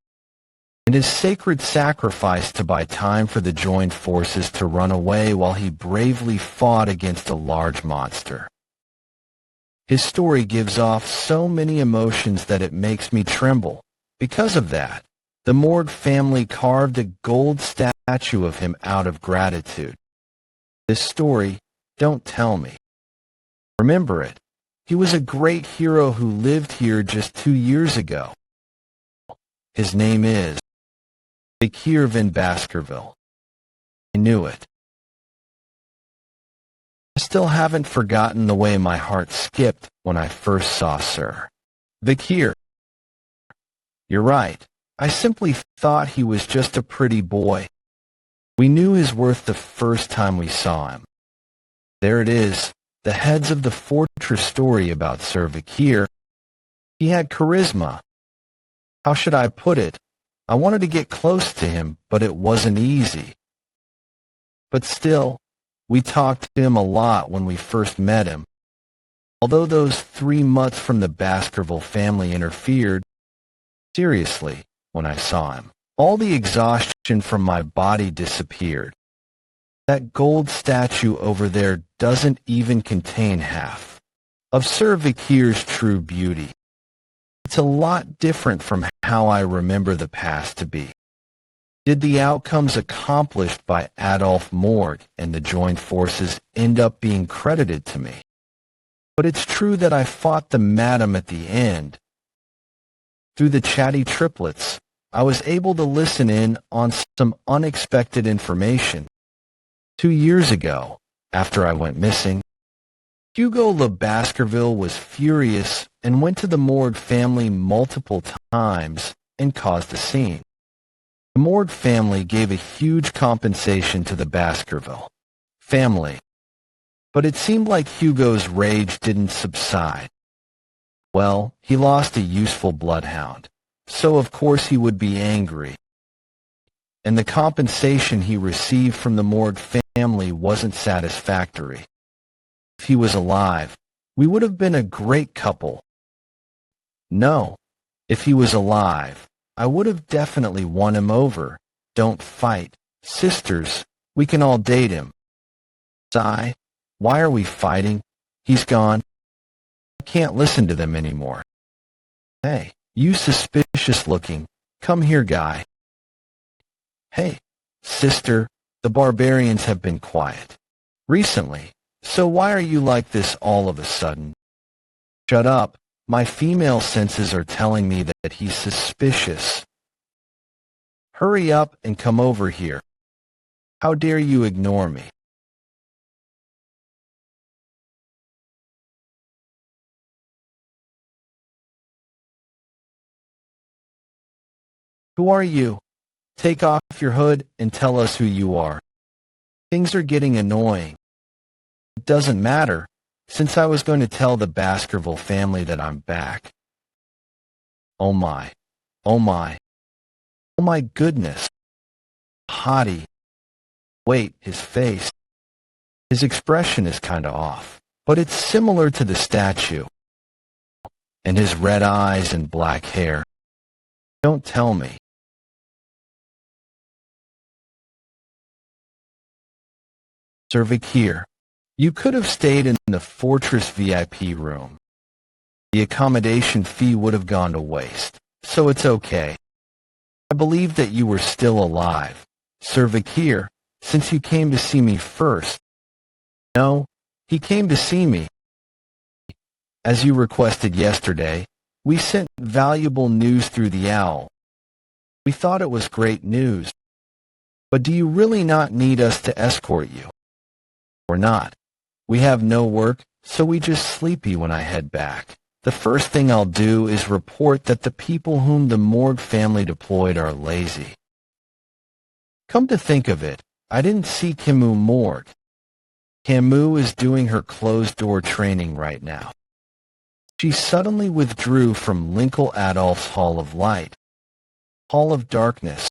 and his sacred sacrifice to buy time for the joined forces to run away while he bravely fought against a large monster. His story gives off so many emotions that it makes me tremble. Because of that, the Morgue family carved a gold statue of him out of gratitude. This story, don't tell me. Remember it. He was a great hero who lived here just 2 years ago. His name is Vikir van Baskerville. I knew it. I still haven't forgotten the way my heart skipped when I first saw Sir Vikir. You're right. I simply thought he was just a pretty boy. We knew his worth the first time we saw him. There it is, the heads of the fortress story about Sir Vikir. He had charisma. How should I put it? I wanted to get close to him, but it wasn't easy. But still, we talked to him a lot when we first met him. Although those 3 mutts from the Baskerville family interfered, seriously, when I saw him, all the exhaustion from my body disappeared. That gold statue over there doesn't even contain half of Sir Vikir's true beauty. It's a lot different from how I remember the past to be. Did the outcomes accomplished by Adolf Morg and the joined forces end up being credited to me? But it's true that I fought the madam at the end. Through the chatty triplets, I was able to listen in on some unexpected information. 2 years ago, after I went missing, Hugo Le Baskerville was furious and went to the Morgue family multiple times and caused a scene. The Morgue family gave a huge compensation to the Baskerville family, but it seemed like Hugo's rage didn't subside. Well, he lost a useful bloodhound, so of course he would be angry. And the compensation he received from the Morgue family wasn't satisfactory. If he was alive, we would have been a great couple. No, if he was alive, I would have definitely won him over. Don't fight. Sisters, we can all date him. Sigh, why are we fighting? He's gone. I can't listen to them anymore. Hey, you suspicious looking. Come here, guy. Hey, sister, the barbarians have been quiet recently, so why are you like this all of a sudden? Shut up. My female senses are telling me that he's suspicious. Hurry up and come over here. How dare you ignore me? Who are you? Take off your hood and tell us who you are. Things are getting annoying. It doesn't matter, since I was going to tell the Baskerville family that I'm back. Oh my. Oh my. Oh my goodness. Hottie. Wait, his face. His expression is kinda off, but it's similar to the statue. And his red eyes and black hair. Don't tell me. Sir Vikir, you could have stayed in the Fortress VIP room. The accommodation fee would have gone to waste, so it's okay. I believe that you were still alive, Sir Vikir, since you came to see me first. No, he came to see me. As you requested yesterday, we sent valuable news through the owl. We thought it was great news. But do you really not need us to escort you? Or not? We have no work, so we just sleepy when I head back. The first thing I'll do is report that the people whom the Morgue family deployed are lazy. Come to think of it, I didn't see Camus Morgue. Camus is doing her closed-door training right now. She suddenly withdrew from Linkle Adolph's Hall of Light, Hall of Darkness.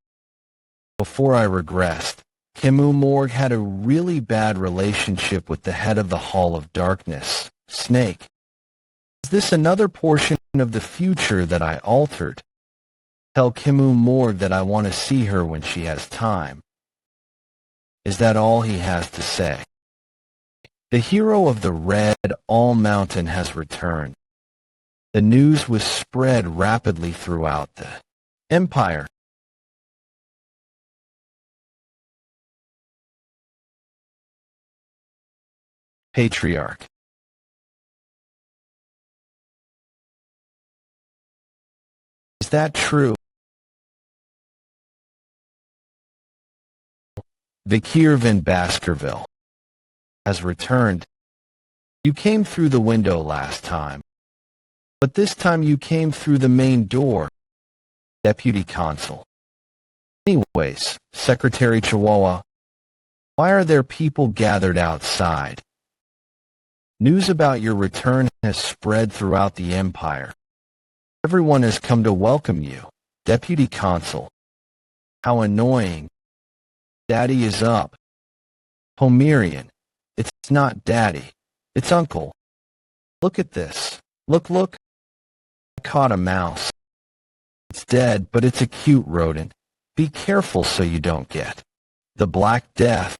Before I regressed, Kimu Morg had a really bad relationship with the head of the Hall of Darkness, Snake. Is this another portion of the future that I altered? Tell Kimu Morg that I want to see her when she has time. Is that all he has to say? The hero of the Red All Mountain has returned. The news was spread rapidly throughout the empire. Patriarch. Is that true? Vikir van Baskerville has returned. You came through the window last time, but this time you came through the main door. Deputy Consul. Anyways, Secretary Chihuahua, why are there people gathered outside? News about your return has spread throughout the empire. Everyone has come to welcome you. Deputy Consul. How annoying. Daddy is up. Pomerian. It's not Daddy. It's Uncle. Look at this. Look. I caught a mouse. It's dead, but it's a cute rodent. Be careful so you don't get the Black Death.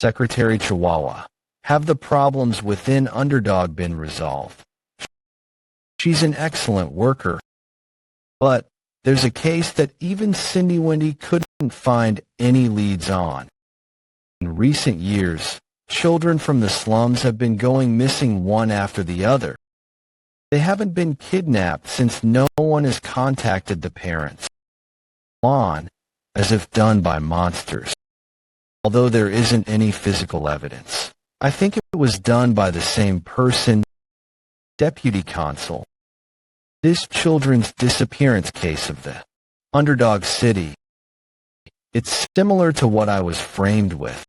Secretary Chihuahua. Have the problems within Underdog been resolved? She's an excellent worker. But there's a case that even Cindy Wendy couldn't find any leads on. In recent years, children from the slums have been going missing one after the other. They haven't been kidnapped since no one has contacted the parents. On, as if done by monsters. Although there isn't any physical evidence. I think it was done by the same person. Deputy Consul. This children's disappearance case of the Underdog City. It's similar to what I was framed with.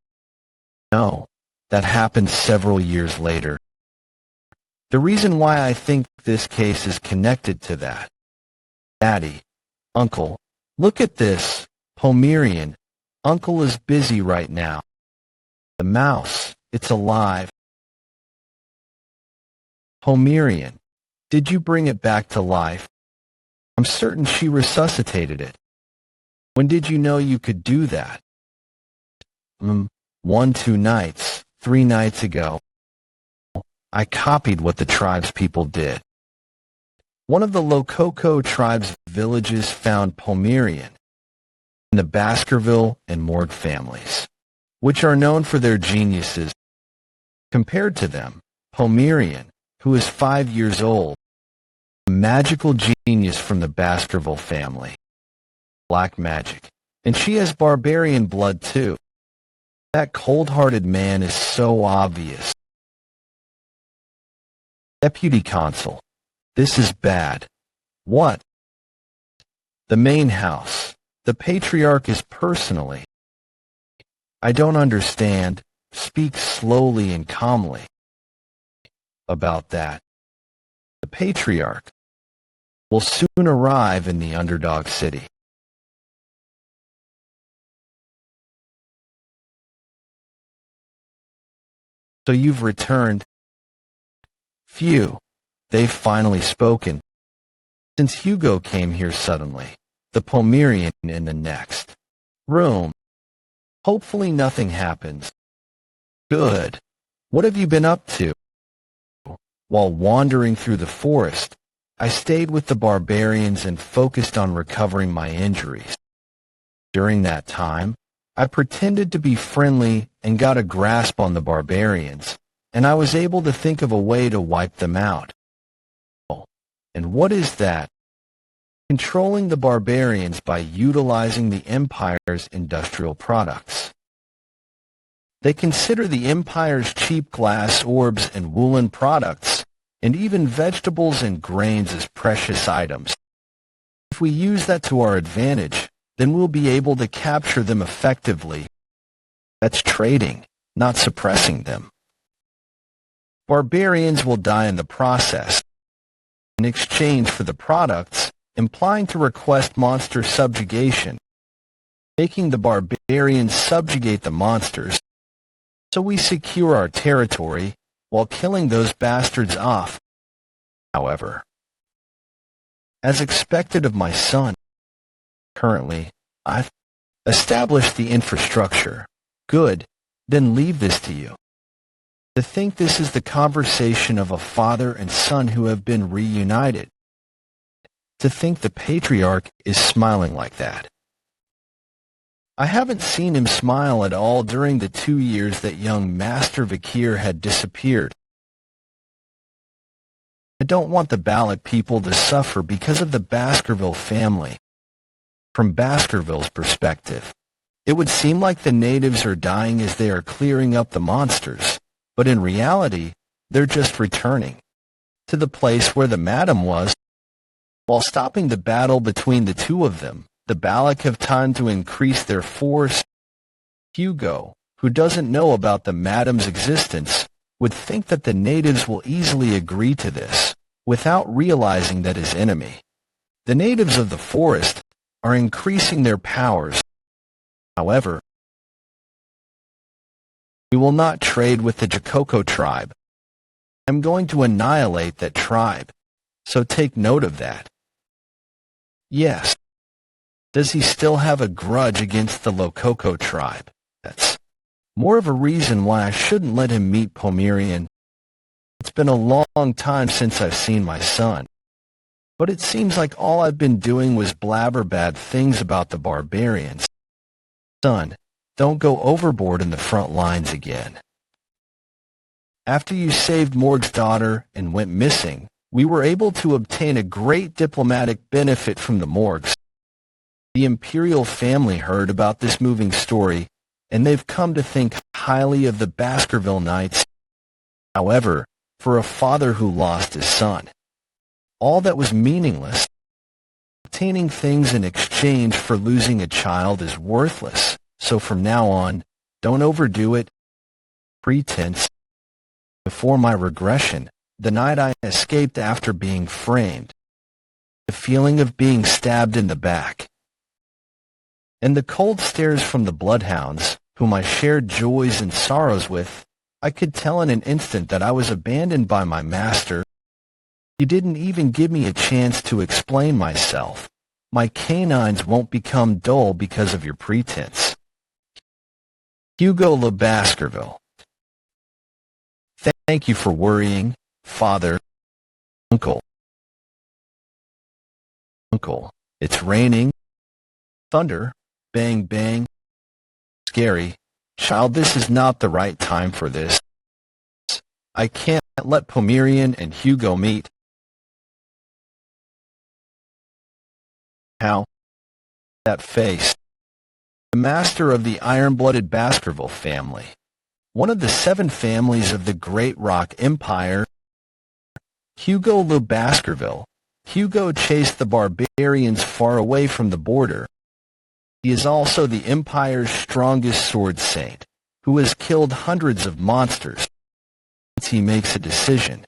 No, that happened several years later. The reason why I think this case is connected to that. Daddy, Uncle, look at this. Pomerian, Uncle is busy right now. The mouse, it's alive. Pomerian, did you bring it back to life? I'm certain she resuscitated it. When did you know you could do that? 2 nights, 3 nights ago. I copied what the tribespeople did. One of the Lococo tribe's villages found Pomerian in the Baskerville and Morg families, which are known for their geniuses. Compared to them, Pomerian, who is 5 years old, a magical genius from the Baskerville family. Black magic. And she has barbarian blood too. That cold-hearted man is so obvious. Deputy Consul. This is bad. What? The main house. The Patriarch is personally. I don't understand. Speak slowly and calmly. About that. The Patriarch will soon arrive in the Underdog City. So you've returned. Phew, they've finally spoken. Since Hugo came here suddenly, the Pomerian in the next room. Hopefully nothing happens. Good. What have you been up to? While wandering through the forest, I stayed with the barbarians and focused on recovering my injuries. During that time, I pretended to be friendly and got a grasp on the barbarians, and I was able to think of a way to wipe them out. And what is that? Controlling the barbarians by utilizing the Empire's industrial products. They consider the Empire's cheap glass orbs and woolen products, and even vegetables and grains as precious items. If we use that to our advantage, then we'll be able to capture them effectively. That's trading, not suppressing them. Barbarians will die in the process, in exchange for the products, implying to request monster subjugation. making the barbarians subjugate the monsters, so we secure our territory while killing those bastards off. However, as expected of my son, currently, I've established the infrastructure. Good, then leave this to you. To think this is the conversation of a father and son who have been reunited. To think the patriarch is smiling like that. I haven't seen him smile at all during the 2 years that young Master Vikir had disappeared. I don't want the ballot people to suffer because of the Baskerville family. From Baskerville's perspective, it would seem like the natives are dying as they are clearing up the monsters, but in reality, they're just returning to the place where the madam was. While stopping the battle between the two of them, the Balak have time to increase their force. Hugo, who doesn't know about the madam's existence, would think that the natives will easily agree to this, without realizing that his enemy, the natives of the forest, are increasing their powers. However, we will not trade with the Jakoko tribe. I'm going to annihilate that tribe, so take note of that. Yes. Does he still have a grudge against the Lokoko tribe? That's more of a reason why I shouldn't let him meet Pomerian. It's been a long time since I've seen my son. But it seems like all I've been doing was blabber bad things about the barbarians. Son, don't go overboard in the front lines again. After you saved Morg's daughter and went missing, we were able to obtain a great diplomatic benefit from the Morgs. The imperial family heard about this moving story, and they've come to think highly of the Baskerville Knights. However, for a father who lost his son, all that was meaningless. Obtaining things in exchange for losing a child is worthless, so from now on, don't overdo it. Pretense. Before my regression, the night I escaped after being framed, the feeling of being stabbed in the back, and the cold stares from the bloodhounds, whom I shared joys and sorrows with, I could tell in an instant that I was abandoned by my master. He didn't even give me a chance to explain myself. My canines won't become dull because of your pretense. Hugo Le Baskerville. Thank you for worrying, Father. Uncle. Uncle, it's raining. Thunder. Bang, bang. Scary. Child, this is not the right time for this. I can't let Pomerian and Hugo meet. How? That face. The master of the Iron-Blooded Baskerville family. One of the 7 families of the Great Rock Empire. Hugo Le Baskerville. Hugo chased the barbarians far away from the border. He is also the Empire's strongest sword saint, who has killed hundreds of monsters. Once he makes a decision,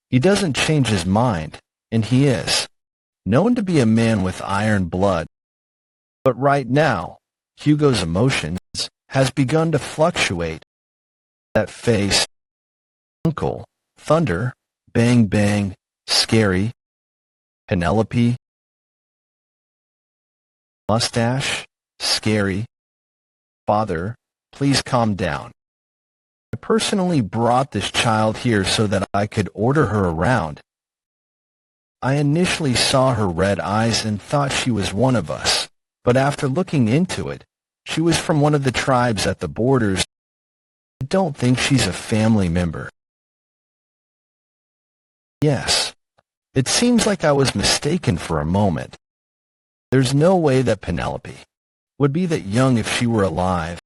he doesn't change his mind, and he is known to be a man with iron blood. But right now, Hugo's emotions has begun to fluctuate. That face. Uncle. Thunder. Bang, bang. Scary. Penelope. Mustache. Scary. Father, please calm down. I personally brought this child here so that I could order her around. I initially saw her red eyes and thought she was one of us, but after looking into it, she was from one of the tribes at the borders. I don't think she's a family member. Yes, it seems like I was mistaken for a moment. There's no way that Penelope would be that young if she were alive.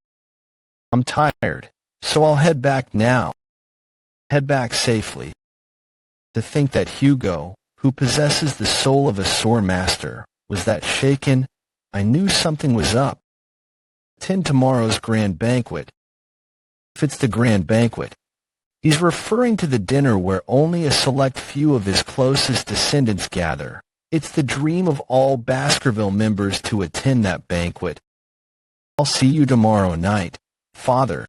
I'm tired, so I'll head back now. Head back safely. To think that Hugo, who possesses the soul of a sore master, was that shaken, I knew something was up. Attend tomorrow's grand banquet. If it's the grand banquet, he's referring to the dinner where only a select few of his closest descendants gather. It's the dream of all Baskerville members to attend that banquet. I'll see you tomorrow night, Father.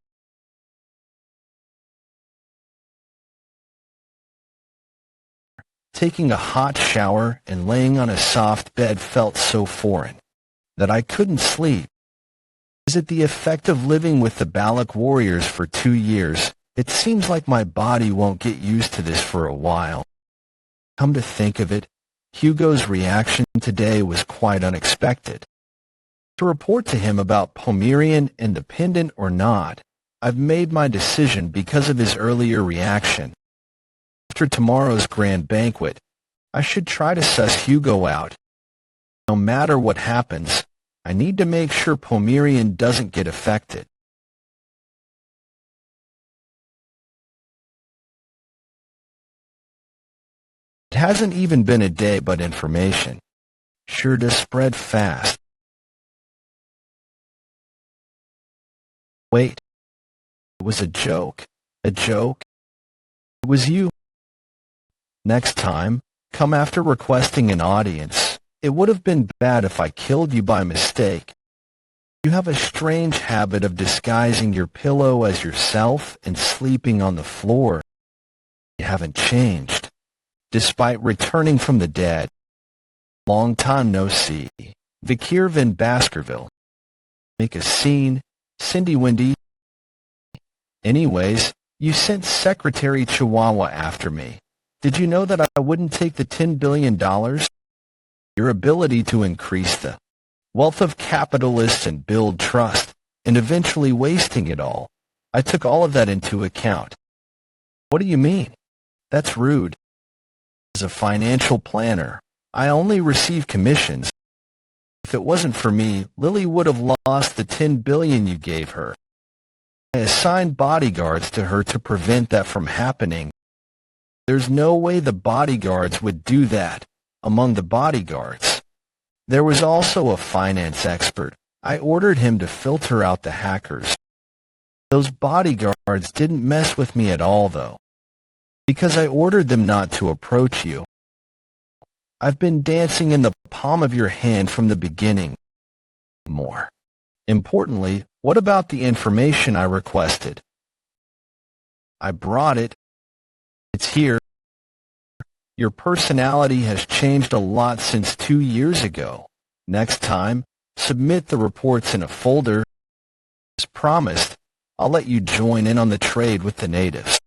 Taking a hot shower and laying on a soft bed felt so foreign that I couldn't sleep. Is it the effect of living with the Balak warriors for 2 years? It seems like my body won't get used to this for a while. Come to think of it, Hugo's reaction today was quite unexpected. To report to him about Pomerian independent or not, I've made my decision because of his earlier reaction. After tomorrow's grand banquet, I should try to suss Hugo out. No matter what happens, I need to make sure Pomerian doesn't get affected. It hasn't even been a day, but information sure does spread fast. Wait, it was a joke. A joke? It was you. Next time, come after requesting an audience. It would have been bad if I killed you by mistake. You have a strange habit of disguising your pillow as yourself and sleeping on the floor. You haven't changed, despite returning from the dead. Long time no see. Vikir in Baskerville. Make a scene, Cindy Windy. Anyways, you sent Secretary Chihuahua after me. Did you know that I wouldn't take the $10 billion? Your ability to increase the wealth of capitalists and build trust, and eventually wasting it all. I took all of that into account. What do you mean? That's rude. As a financial planner, I only receive commissions. If it wasn't for me, Lily would have lost the $10 billion you gave her. I assigned bodyguards to her to prevent that from happening. There's no way the bodyguards would do that. Among the bodyguards, there was also a finance expert. I ordered him to filter out the hackers. Those bodyguards didn't mess with me at all, though, because I ordered them not to approach you. I've been dancing in the palm of your hand from the beginning. More importantly, what about the information I requested? I brought it. It's here. Your personality has changed a lot since 2 years ago. Next time, submit the reports in a folder. As promised, I'll let you join in on the trade with the natives.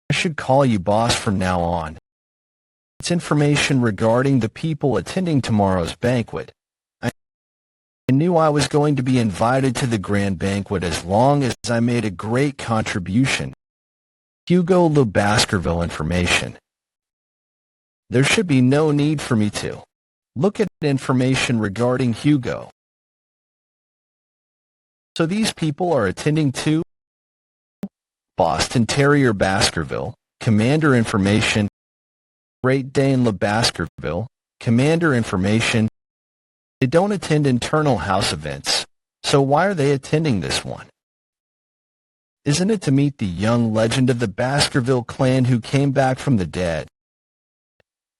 I should call you boss from now on. It's information regarding the people attending tomorrow's banquet. I knew I was going to be invited to the grand banquet as long as I made a great contribution. Hugo Le Baskerville information. There should be no need for me to look at information regarding Hugo. So these people are attending to Boston Terrier Baskerville, Commander information, Great Dane Le Baskerville, Commander information. They don't attend internal house events, so why are they attending this one? Isn't it to meet the young legend of the Baskerville clan who came back from the dead?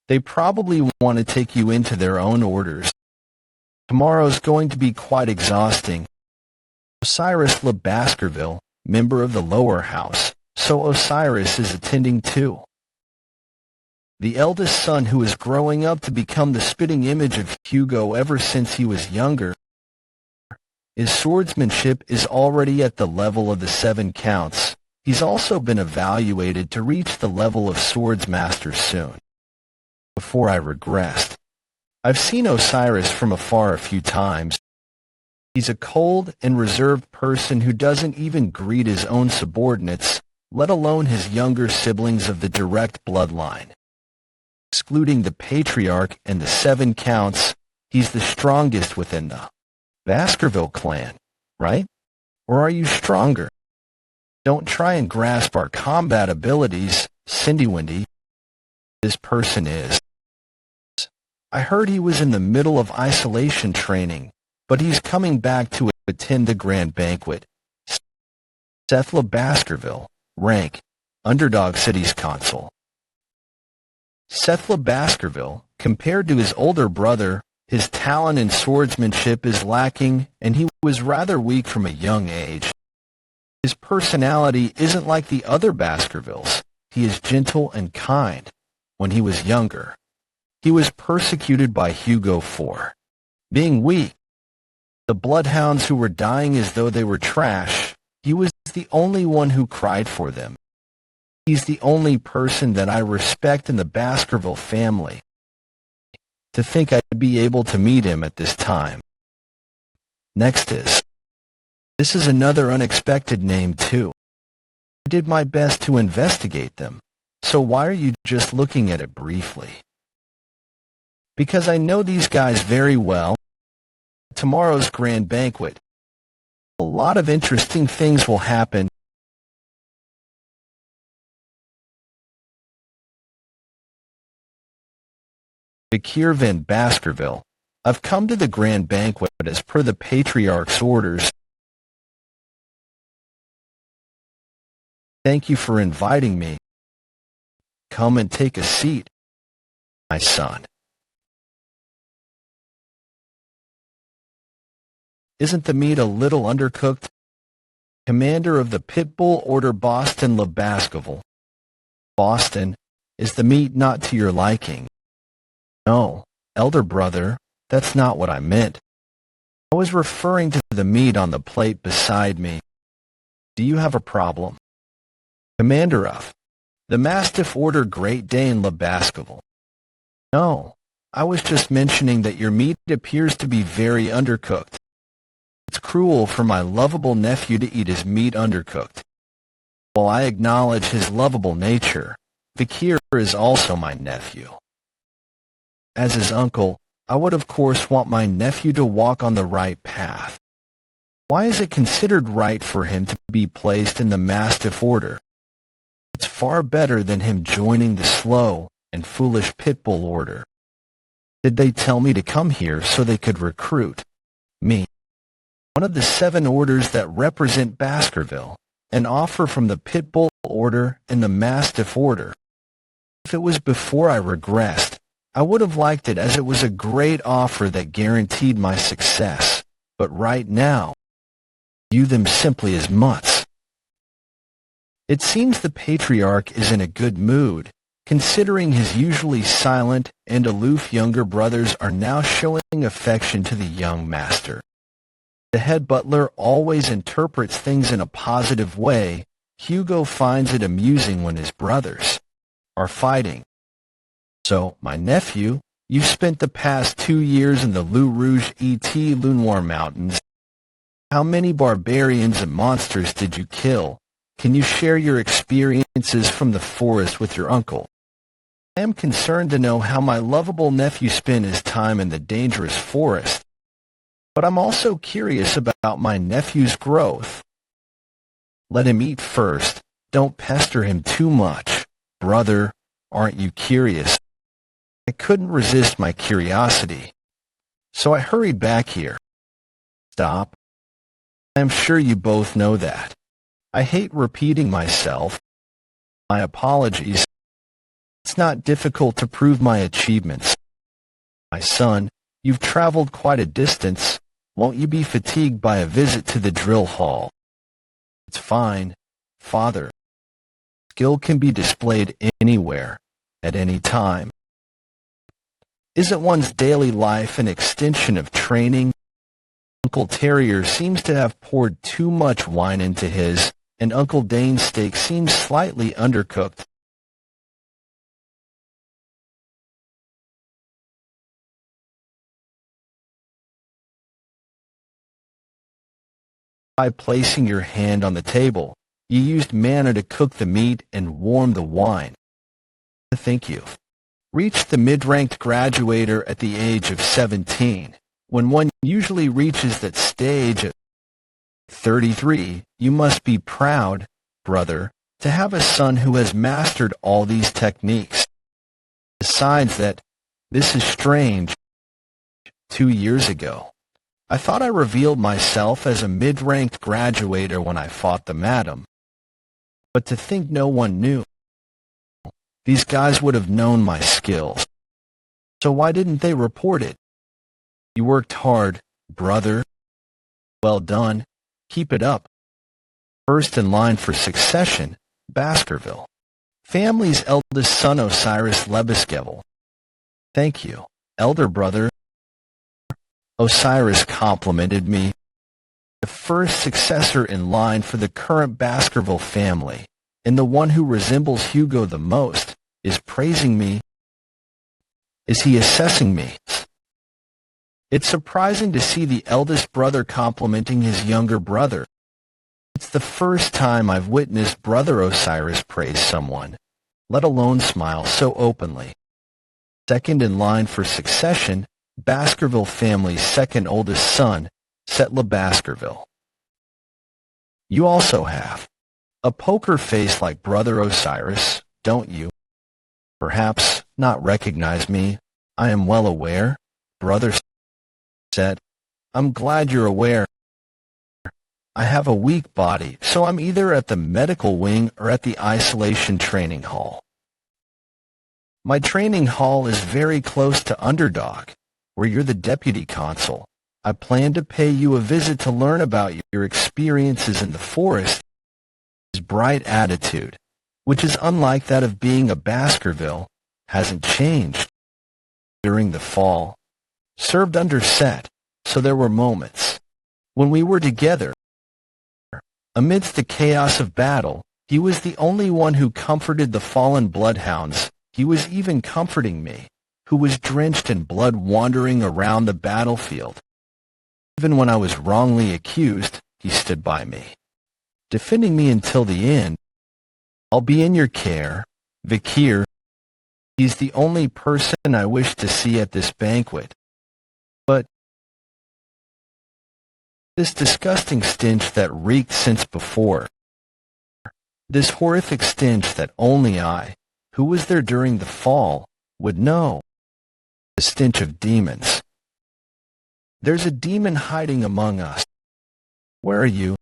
They probably want to take you into their own orders. Tomorrow's going to be quite exhausting. Osiris Le Baskerville, member of the lower house, so Osiris is attending too. The eldest son who is growing up to become the spitting image of Hugo ever since he was younger. His swordsmanship is already at the level of the 7 counts. He's also been evaluated to reach the level of swordsmaster soon. Before I regressed, I've seen Osiris from afar a few times. He's a cold and reserved person who doesn't even greet his own subordinates, let alone his younger siblings of the direct bloodline. Excluding the patriarch and the 7 counts, he's the strongest within the Baskerville clan, right? Or are you stronger? Don't try and grasp our combat abilities, Cindy Windy. This person is. I heard he was in the middle of isolation training, but he's coming back to attend the grand banquet. Seth Le Baskerville, rank, Underdog City's consul. Seth Le Baskerville, compared to his older brother, His talent in swordsmanship is lacking, and he was rather weak from a young age. His personality isn't like the other Baskervilles. He is gentle and kind. When he was younger, he was persecuted by Hugo for being weak. The bloodhounds who were dying as though they were trash, he was the only one who cried for them. He's the only person that I respect in the Baskerville family. To think I'd be able to meet him at this time. This is another unexpected name too. I did my best to investigate them, so why are you just looking at it briefly? Because I know these guys very well. Tomorrow's grand banquet. A lot of interesting things will happen. Vikir van Baskerville, I've come to the grand banquet as per the Patriarch's orders. Thank you for inviting me. Come and take a seat, my son. Isn't the meat a little undercooked? Commander of the Pitbull Order Boston Le Baskerville. Boston, is the meat not to your liking? No, elder brother, that's not what I meant. I was referring to the meat on the plate beside me. Do you have a problem? Commander of the Mastiff Order Great Dane Le Baskerville. No, I was just mentioning that your meat appears to be very undercooked. It's cruel for my lovable nephew to eat his meat undercooked. While I acknowledge his lovable nature, Vikir is also my nephew. As his uncle, I would of course want my nephew to walk on the right path. Why is it considered right for him to be placed in the Mastiff Order? It's far better than him joining the slow and foolish Pitbull Order. Did they tell me to come here so they could recruit me? One of the 7 orders that represent Baskerville, an offer from the Pitbull Order and the Mastiff Order. If it was before I regressed, I would have liked it as it was a great offer that guaranteed my success, but right now, I view them simply as mutts. It seems the Patriarch is in a good mood, considering his usually silent and aloof younger brothers are now showing affection to the young master. The head butler always interprets things in a positive way. Hugo finds it amusing when his brothers are fighting. So, my nephew, you've spent the past 2 years in the Loup Rouge et Lunoir Mountains. How many barbarians and monsters did you kill? Can you share your experiences from the forest with your uncle? I am concerned to know how my lovable nephew spent his time in the dangerous forest. But I'm also curious about my nephew's growth. Let him eat first. Don't pester him too much. Brother, aren't you curious? I couldn't resist my curiosity, so I hurried back here. Stop. I am sure you both know that. I hate repeating myself. My apologies. It's not difficult to prove my achievements. My son, you've traveled quite a distance. Won't you be fatigued by a visit to the drill hall? It's fine, father. Skill can be displayed anywhere, at any time. Isn't one's daily life an extension of training? Uncle Terrier seems to have poured too much wine into his, and Uncle Dane's steak seems slightly undercooked. By placing your hand on the table, you used manna to cook the meat and warm the wine. I think you've reached the mid-ranked graduator at the age of 17. When one usually reaches that stage at 33, you must be proud, brother, to have a son who has mastered all these techniques. Besides that, this is strange. 2 years ago, I thought I revealed myself as a mid-ranked graduator when I fought the madam. But to think no one knew. These guys would have known my skills. So why didn't they report it? You worked hard, brother. Well done. Keep it up. First in line for succession, Baskerville. Family's eldest son Osiris Lebeskevel. Thank you, elder brother. Osiris complimented me. The first successor in line for the current Baskerville family, and the one who resembles Hugo the most, is praising me. Is he assessing me? It's surprising to see the eldest brother complimenting his younger brother. It's the first time I've witnessed Brother Osiris praise someone, let alone smile so openly. Second in line for succession, Baskerville family's second oldest son, Setla Baskerville. You also have a poker face like Brother Osiris, don't you? Perhaps not recognize me. I am well aware, Brother said. I'm glad you're aware. I have a weak body, so I'm either at the medical wing or at the isolation training hall. My training hall is very close to Underdog, where you're the deputy consul. I plan to pay you a visit to learn about your experiences in the forest. His bright attitude, which is unlike that of being a Baskerville, hasn't changed. During the fall, served under Set, so there were moments when we were together. Amidst the chaos of battle, he was the only one who comforted the fallen bloodhounds. He was even comforting me, who was drenched in blood wandering around the battlefield. Even when I was wrongly accused, he stood by me, defending me until the end. I'll be in your care, Vikir. He's the only person I wish to see at this banquet. But this disgusting stench that reeked since before, this horrific stench that only I, who was there during the fall, would know, the stench of demons. There's a demon hiding among us. Where are you?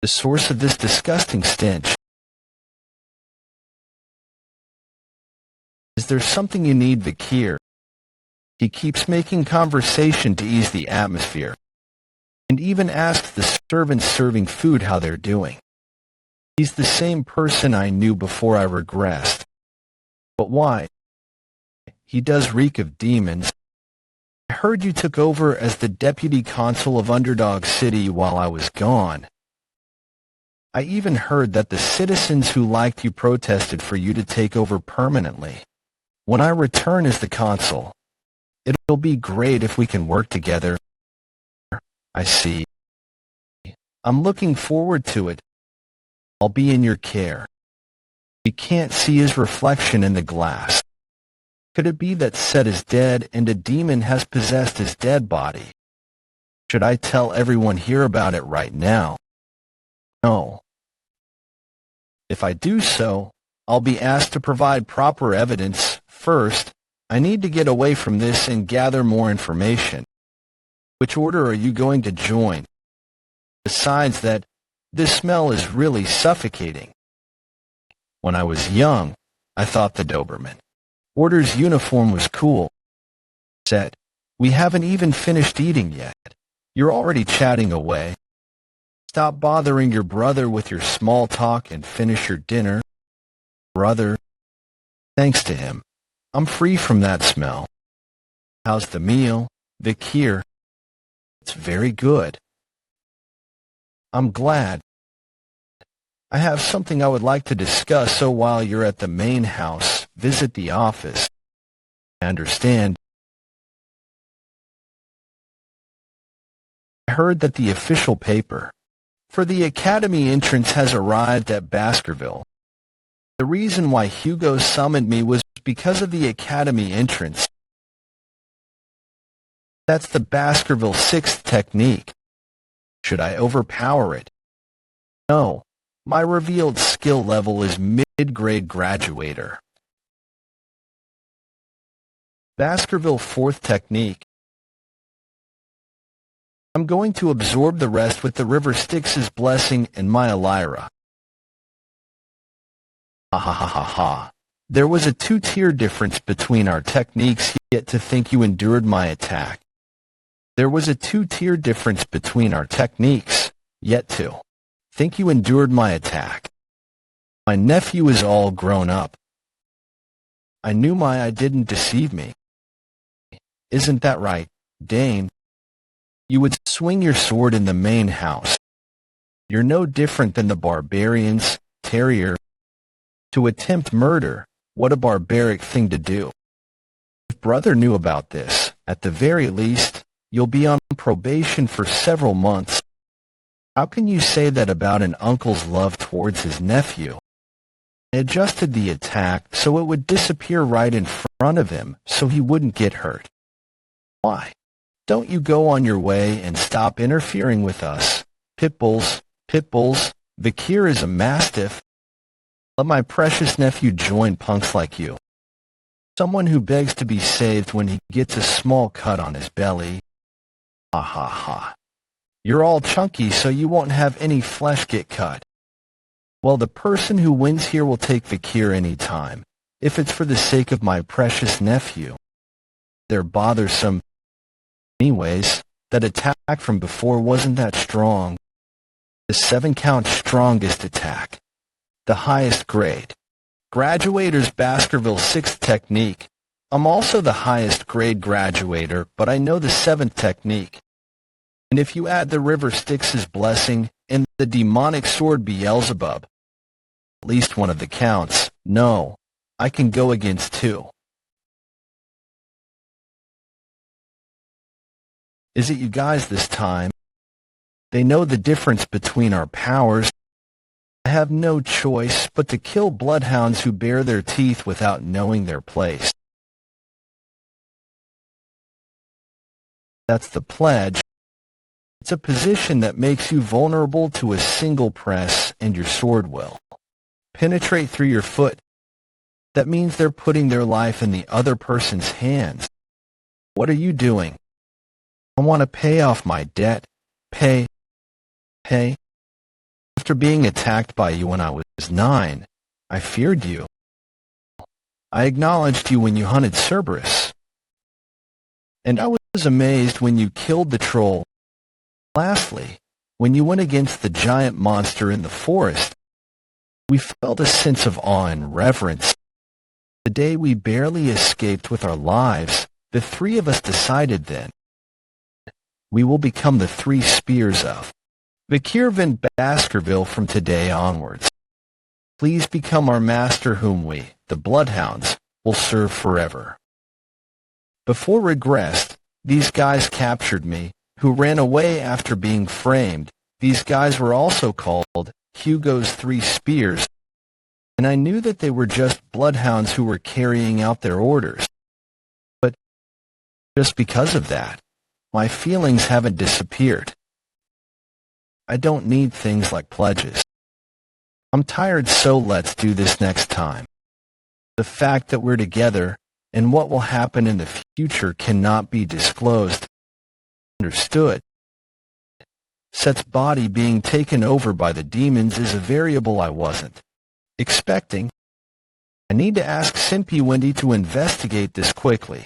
The source of this disgusting stench. Is there something you need, Vikir? He keeps making conversation to ease the atmosphere, and even asks the servants serving food how they're doing. He's the same person I knew before I regressed. But why? He does reek of demons. I heard you took over as the deputy consul of Underdog City while I was gone. I even heard that the citizens who liked you protested for you to take over permanently. When I return as the consul, it'll be great if we can work together. I see. I'm looking forward to it. I'll be in your care. We can't see his reflection in the glass. Could it be that Set is dead and a demon has possessed his dead body? Should I tell everyone here about it right now? No. If I do so, I'll be asked to provide proper evidence. First, I need to get away from this and gather more information. Which order are you going to join? Besides that, this smell is really suffocating. When I was young, I thought the Doberman Order's uniform was cool. Said, we haven't even finished eating yet. You're already chatting away. Stop bothering your brother with your small talk and finish your dinner. Brother, thanks to him, I'm free from that smell. How's the meal, Vikir? It's very good. I'm glad. I have something I would like to discuss, so while you're at the main house, visit the office. I understand. I heard that the official paper for the academy entrance has arrived at Baskerville. The reason why Hugo summoned me was because of the academy entrance. That's the Baskerville 6th technique. Should I overpower it? No. My revealed skill level is mid-grade graduator. Baskerville 4th technique. I'm going to absorb the rest with the River Styx's blessing and my Elira. Ha ha ha ha ha. There was a 2-tier difference between our techniques, yet to think you endured my attack. There was a two-tier difference between our techniques, yet to think you endured my attack. My nephew is all grown up. I knew my eye didn't deceive me. Isn't that right, Dane? You would swing your sword in the main house. You're no different than the barbarians, terrier. To attempt murder, what a barbaric thing to do. If brother knew about this, at the very least, you'll be on probation for several months. How can you say that about an uncle's love towards his nephew? I adjusted the attack so it would disappear right in front of him so he wouldn't get hurt. Why? Don't you go on your way and stop interfering with us? Pitbulls, Vikir is a mastiff. Let my precious nephew join punks like you. Someone who begs to be saved when he gets a small cut on his belly. Ha ha ha. You're all chunky so you won't have any flesh get cut. Well, the person who wins here will take Vikir any time, if it's for the sake of my precious nephew. They're bothersome. Anyways, that attack from before wasn't that strong. The 7-count strongest attack. The highest grade. Graduator's Baskerville 6th technique. I'm also the highest grade graduator, but I know the 7th technique. And if you add the River Styx's blessing and the demonic sword Beelzebub, at least one of the counts, no, I can go against 2. Is it you guys this time? They know the difference between our powers. I have no choice but to kill bloodhounds who bare their teeth without knowing their place. That's the pledge. It's a position that makes you vulnerable to a single press, and your sword will penetrate through your foot. That means they're putting their life in the other person's hands. What are you doing? I want to pay off my debt. Pay. After being attacked by you when I was 9, I feared you. I acknowledged you when you hunted Cerberus. And I was amazed when you killed the troll. Lastly, when you went against the giant monster in the forest, we felt a sense of awe and reverence. The day we barely escaped with our lives, the 3 of us decided then, we will become the 3 spears of Vikir Van Baskerville from today onwards. Please become our master whom we, the Bloodhounds, will serve forever. Before regressed, these guys captured me, who ran away after being framed. These guys were also called Hugo's 3 Spears, and I knew that they were just bloodhounds who were carrying out their orders. But just because of that, my feelings haven't disappeared. I don't need things like pledges. I'm tired, so let's do this next time. The fact that we're together and what will happen in the future cannot be disclosed. Understood. Set's body being taken over by the demons is a variable I wasn't expecting. I need to ask Simpy Wendy to investigate this quickly.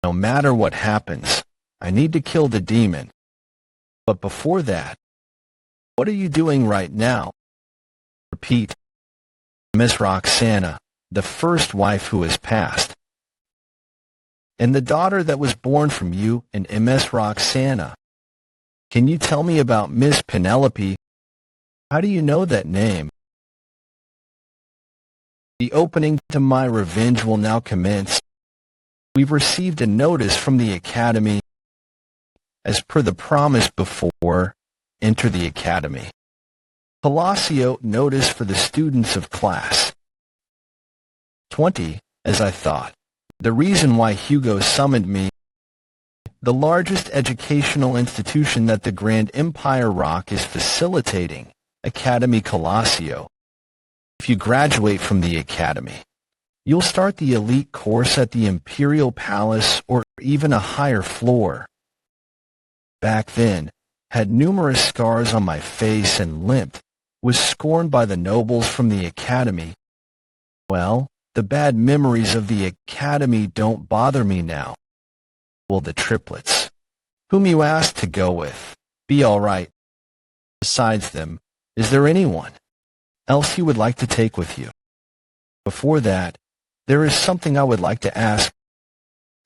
No matter what happens, I need to kill the demon. But before that, what are you doing right now? Repeat. Miss Roxana, the first wife who has passed, and the daughter that was born from you and Ms. Roxana. Can you tell me about Miss Penelope? How do you know that name? The opening to my revenge will now commence. We've received a notice from the Academy. As per the promise before, enter the Academy. Palacio notice for the students of class 20, as I thought. The reason why Hugo summoned me, the largest educational institution that the Grand Empire Rock is facilitating, Academy Palacio. If you graduate from the Academy, you'll start the elite course at the Imperial Palace or even a higher floor. Back then, had numerous scars on my face and limped, was scorned by the nobles from the Academy. Well, the bad memories of the Academy don't bother me now. Well, the triplets. whom you asked to go with, be all right. Besides them, is there anyone else you would like to take with you? Before that, there is something I would like to ask.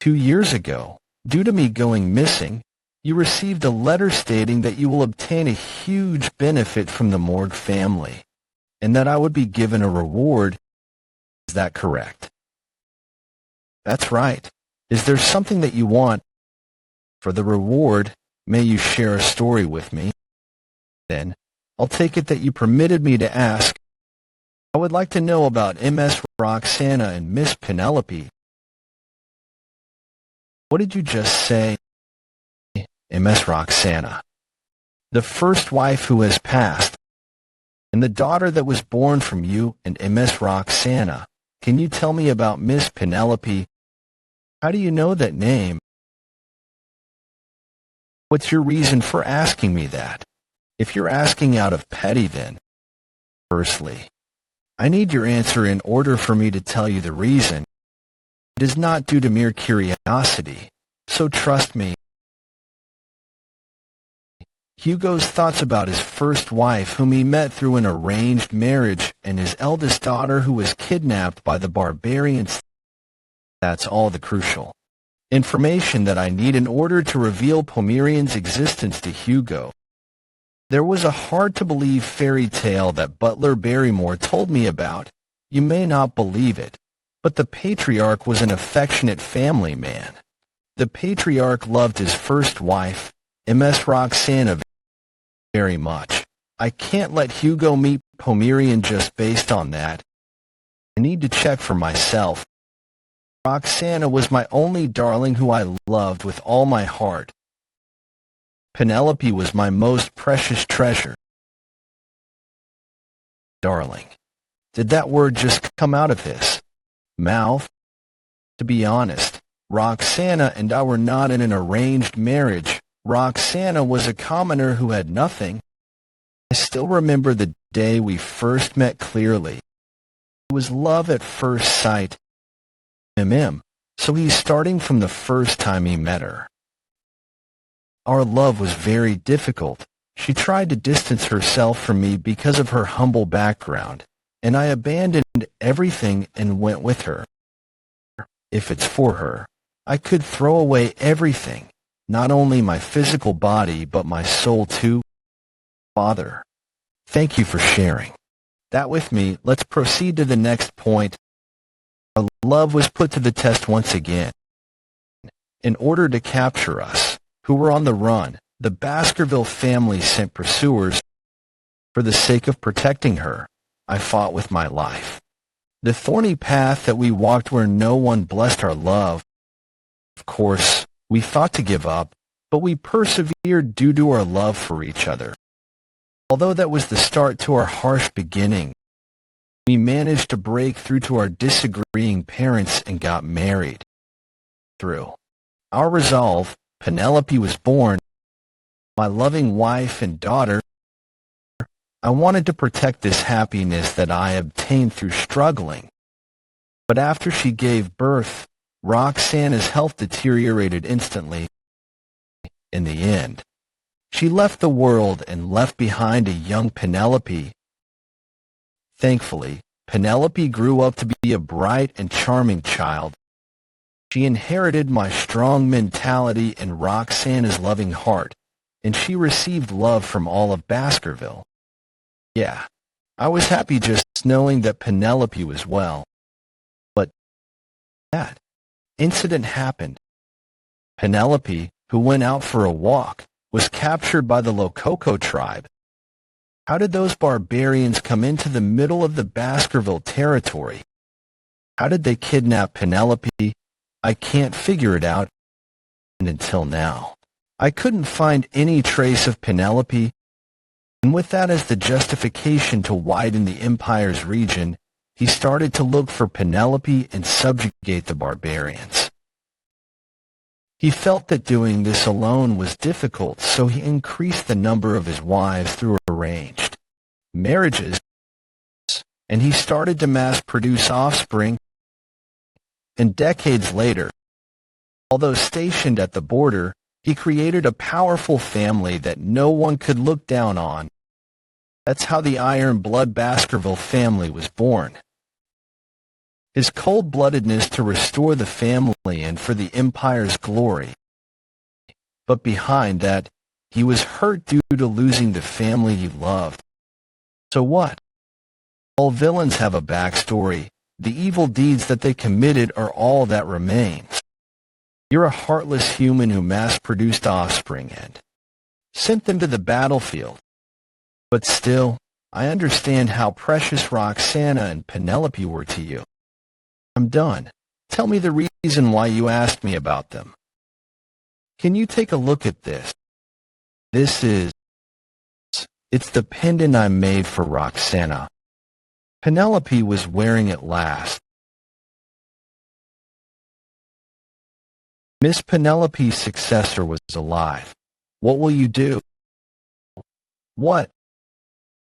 2 years ago, due to me going missing, you received a letter stating that you will obtain a huge benefit from the Morgue family, and that I would be given a reward. Is that correct? That's right. Is there something that you want? For the reward, may you share a story with me? Then, I'll take it that you permitted me to ask. I would like to know about Ms. Roxana and Miss Penelope. What did you just say? Ms. Roxana, the first wife who has passed, and the daughter that was born from you and Ms. Roxana. Can you tell me about Miss Penelope? How do you know that name? What's your reason for asking me that? If you're asking out of petty, then, firstly, I need your answer in order for me to tell you the reason. It is not due to mere curiosity, so trust me. Hugo's thoughts about his first wife, whom he met through an arranged marriage, and his eldest daughter, who was kidnapped by the barbarians. That's all the crucial information that I need in order to reveal Pomerian's existence to Hugo. There was a hard-to-believe fairy tale that Butler Barrymore told me about. You may not believe it, but the patriarch was an affectionate family man. The patriarch loved his first wife, Ms. Roxana, very much. I can't let Hugo meet Pomerian just based on that. I need to check for myself. Roxana was my only darling who I loved with all my heart. Penelope was my most precious treasure. Darling. Did that word just come out of his mouth? To be honest, Roxana and I were not in an arranged marriage. Roxana was a commoner who had nothing. I still remember the day we first met clearly. It was love at first sight. So he's starting from the first time he met her. Our love was very difficult. She tried to distance herself from me because of her humble background, and I abandoned everything and went with her. If it's for her, I could throw away everything, not only my physical body but my soul too. Father, thank you for sharing that with me. Let's proceed to the next point. Our love was put to the test once again. In order to capture us, who were on the run, the Baskerville family sent pursuers. For the sake of protecting her, I fought with my life. The thorny path that we walked where no one blessed our love. Of course, we thought to give up, but we persevered due to our love for each other. Although that was the start to our harsh beginning, we managed to break through to our disagreeing parents and got married. Through our resolve, Penelope was born, my loving wife and daughter. I wanted to protect this happiness that I obtained through struggling. But after she gave birth, Roxana's health deteriorated instantly. In the end, she left the world and left behind a young Penelope. Thankfully, Penelope grew up to be a bright and charming child. She inherited my strong mentality and Roxana's loving heart, and she received love from all of Baskerville. Yeah, I was happy just knowing that Penelope was well. But that incident happened. Penelope, who went out for a walk, was captured by the Lococo tribe. How did those barbarians come into the middle of the Baskerville territory? How did they kidnap Penelope? I can't figure it out, and until now, I couldn't find any trace of Penelope, and with that as the justification to widen the Empire's region, he started to look for Penelope and subjugate the barbarians. He felt that doing this alone was difficult, so he increased the number of his wives through arranged marriages, and he started to mass-produce offspring. And decades later, although stationed at the border, He created a powerful family that no one could look down on. That's how the Iron-Blooded Baskerville family was born. His cold-bloodedness to restore the family and for the Empire's glory. But behind that, he was hurt due to losing the family he loved. So what? All villains have a backstory. The evil deeds that they committed are all that remains. You're a heartless human who mass-produced offspring and sent them to the battlefield. But still, I understand how precious Roxana and Penelope were to you. I'm done. Tell me the reason why you asked me about them. Can you take a look at this? It's the pendant I made for Roxana. Penelope was wearing it last. Miss Penelope's successor was alive. What will you do? What?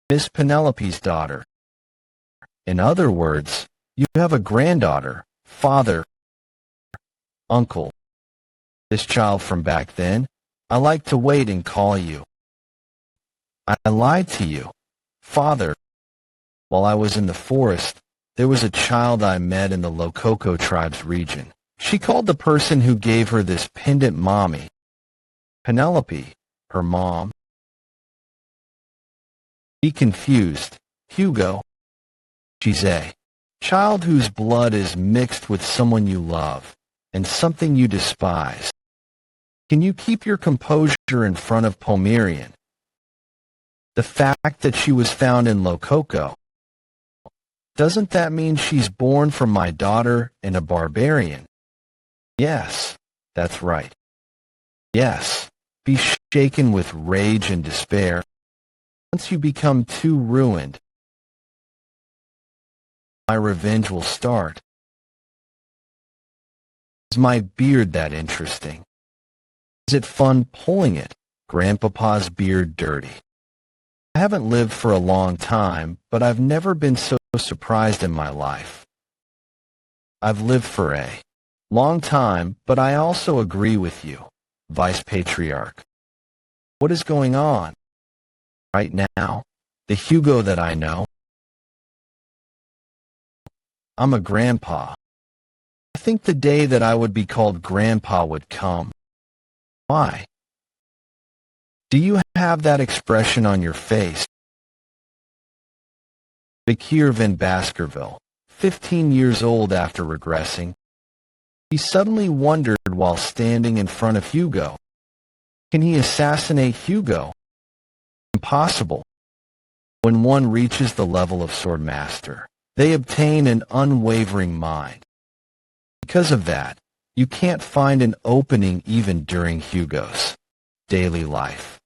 Miss Penelope's daughter. In other words, you have a granddaughter, father, uncle. This child from back then, I like to wait and call you. I lied to you, father. While I was in the forest, there was a child I met in the Lococo tribe's region. She called the person who gave her this pendant mommy. Penelope, her mom. Be confused, Hugo. She's a child whose blood is mixed with someone you love and something you despise. Can you keep your composure in front of Pomerian? The fact that she was found in Lococo, doesn't that mean she's born from my daughter and a barbarian? Yes, that's right. Yes, be shaken with rage and despair. Once you become too ruined, my revenge will start. Is my beard that interesting? Is it fun pulling it, Grandpapa's beard dirty? I haven't lived for a long time, but I've never been so surprised in my life. I've lived for a long time, but I also agree with you, Vice Patriarch. What is going on? Right now, the Hugo that I know, I'm a grandpa. I think the day that I would be called grandpa would come. Why? Do you have that expression on your face? Vikir van Baskerville, 15 years old after regressing, he suddenly wondered while standing in front of Hugo. Can he assassinate Hugo? Impossible. When one reaches the level of Swordmaster, they obtain an unwavering mind. Because of that, you can't find an opening even during Hugo's daily life.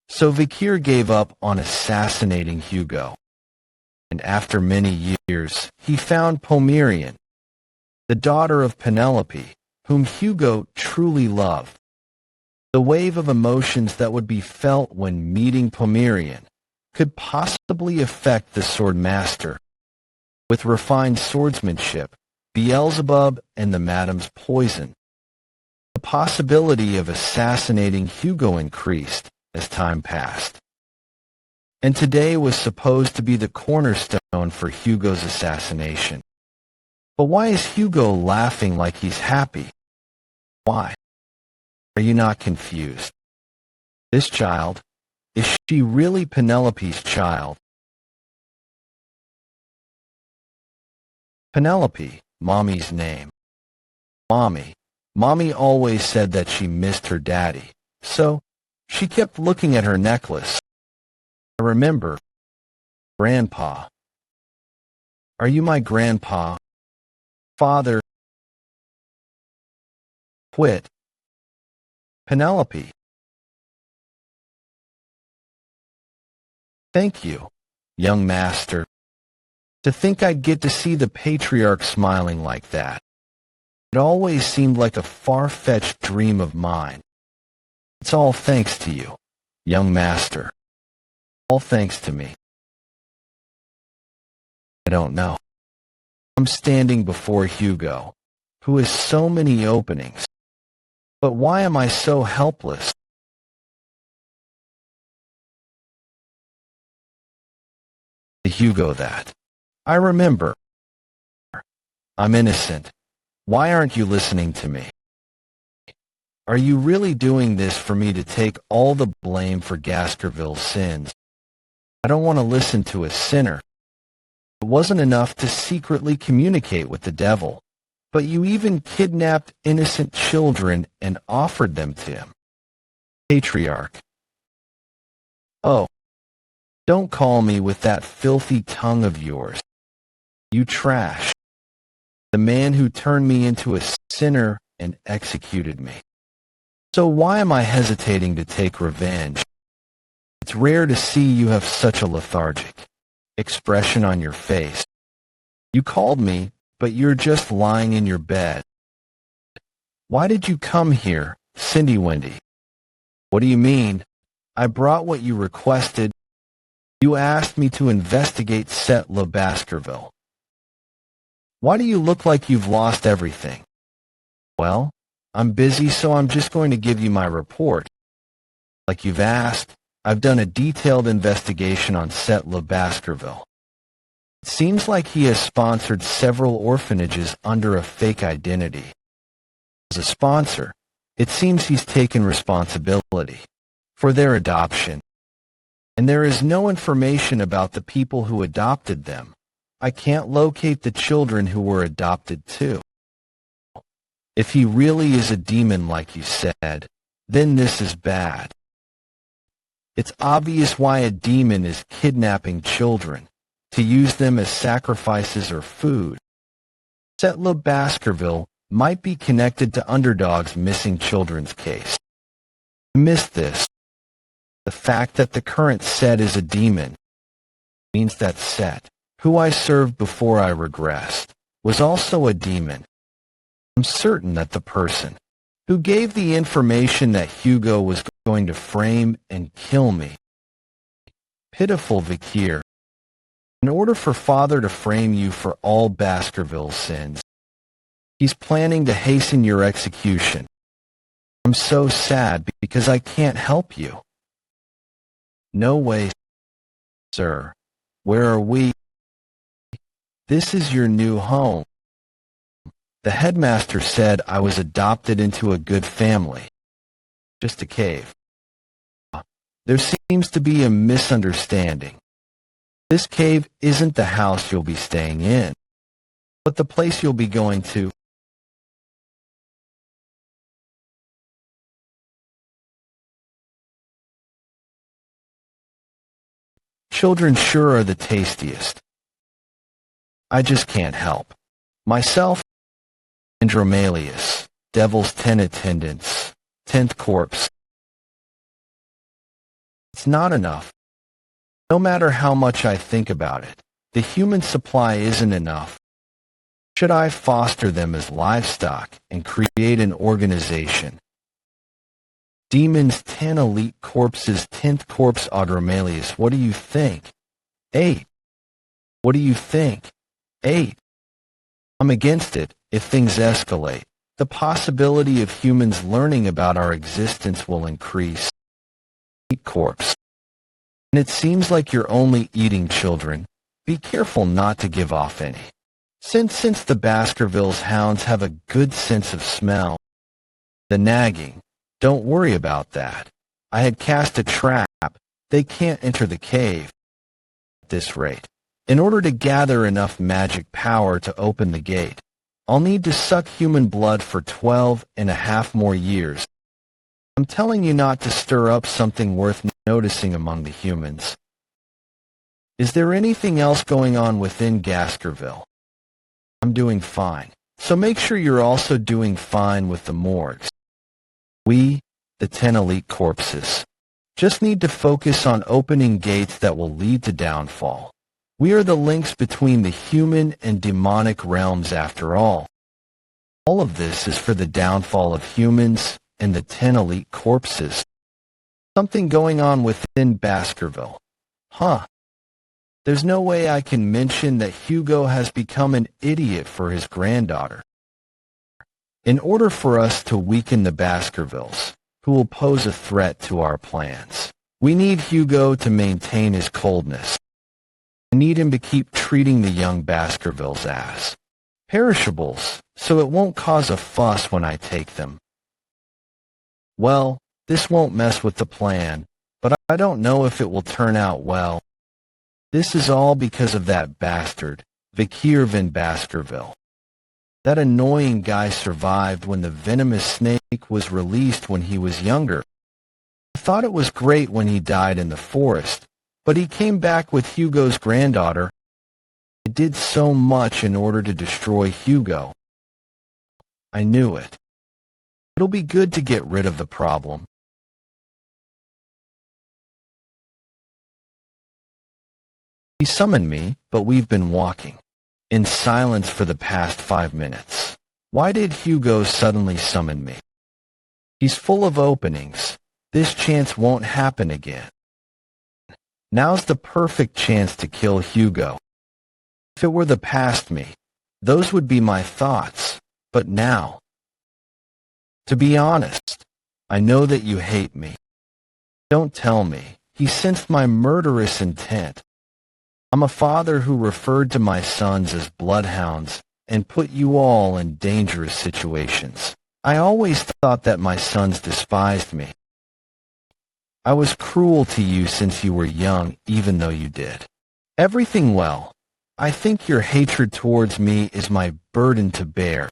So Vikir gave up on assassinating Hugo. And after many years, he found Pomerian, the daughter of Penelope, whom Hugo truly loved. The wave of emotions that would be felt when meeting Pomerian could possibly affect the Swordmaster. With refined swordsmanship, Beelzebub and the Madam's poison, the possibility of assassinating Hugo increased as time passed. And today was supposed to be the cornerstone for Hugo's assassination. But why is Hugo laughing like he's happy? Why? Are you not confused? This child, is she really Penelope's child? Penelope, Mommy's name. Mommy always said that she missed her daddy, so she kept looking at her necklace. I remember. Grandpa. Are you my grandpa? Father. Quit. Penelope. Thank you, young master. To think I'd get to see the Patriarch smiling like that. It always seemed like a far-fetched dream of mine. It's all thanks to you, young master. All thanks to me. I don't know. I'm standing before Hugo, who has so many openings. But why am I so helpless? Hugo, that. I remember. I'm innocent. Why aren't you listening to me? Are you really doing this for me to take all the blame for Baskerville's sins? I don't want to listen to a sinner. It wasn't enough to secretly communicate with the devil, but you even kidnapped innocent children and offered them to him. Patriarch. Oh, don't call me with that filthy tongue of yours. You trash. The man who turned me into a sinner and executed me. So why am I hesitating to take revenge? It's rare to see you have such a lethargic expression on your face. You called me, but you're just lying in your bed. Why did you come here, Cindy Wendy? What do you mean? I brought what you requested. You asked me to investigate Settler Baskerville. Why do you look like you've lost everything? Well, I'm busy, so I'm just going to give you my report. Like you've asked, I've done a detailed investigation on Settler Baskerville. It seems like he has sponsored several orphanages under a fake identity. As a sponsor, it seems he's taken responsibility for their adoption. And there is no information about the people who adopted them. I can't locate the children who were adopted too. If he really is a demon like you said, then this is bad. It's obvious why a demon is kidnapping children, to use them as sacrifices or food. Settler Baskerville might be connected to Underdog's missing children's case. I missed this. The fact that the current Set is a demon means that Set, who I served before I regressed, was also a demon. I'm certain that the person who gave the information that Hugo was going to frame and kill me. Pitiful Vikir. In order for Father to frame you for all Baskerville's sins, he's planning to hasten your execution. I'm so sad because I can't help you. No way, sir. Where are we? This is your new home. The headmaster said I was adopted into a good family. Just a cave. There seems to be a misunderstanding. This cave isn't the house you'll be staying in, but the place you'll be going to. Children sure are the tastiest. I just can't help myself. Andromalius, Devil's 10 attendants, 10th corpse. It's not enough. No matter how much I think about it, the human supply isn't enough. Should I foster them as livestock and create an organization? Demons, 10 elite corpses, 10th corpse Andromalius. What do you think? 8. What do you think? 8. I'm against it. If things escalate, the possibility of humans learning about our existence will increase. 8 corpse. And it seems like you're only eating children. Be careful not to give off any. Since the Baskerville's hounds have a good sense of smell. The nagging. Don't worry about that. I had cast a trap. They can't enter the cave. At this rate, in order to gather enough magic power to open the gate, I'll need to suck human blood for 12.5 more years. I'm telling you not to stir up something worth noticing among the humans. Is there anything else going on within Baskerville? I'm doing fine, so make sure you're also doing fine with the morgues. We, the 10 elite corpses, just need to focus on opening gates that will lead to downfall. We are the links between the human and demonic realms after all. All of this is for the downfall of humans and the 10 elite corpses. Something going on within Baskerville. Huh. There's no way I can mention that Hugo has become an idiot for his granddaughter. In order for us to weaken the Baskervilles, who will pose a threat to our plans, we need Hugo to maintain his coldness. I need him to keep treating the young Baskervilles as perishables, so it won't cause a fuss when I take them. Well, this won't mess with the plan, but I don't know if it will turn out well. This is all because of that bastard, Vikir van Baskerville. That annoying guy survived when the venomous snake was released when he was younger. I thought it was great when he died in the forest, but he came back with Hugo's granddaughter. I did so much in order to destroy Hugo. I knew it. It'll be good to get rid of the problem. He summoned me, but we've been walking in silence for the past 5 minutes. Why did Hugo suddenly summon me? He's full of openings. This chance won't happen again. Now's the perfect chance to kill Hugo. If it were the past me, those would be my thoughts, but now. To be honest, I know that you hate me. Don't tell me. He sensed my murderous intent. I'm a father who referred to my sons as bloodhounds and put you all in dangerous situations. I always thought that my sons despised me. I was cruel to you since you were young, even though you did everything well. I think your hatred towards me is my burden to bear.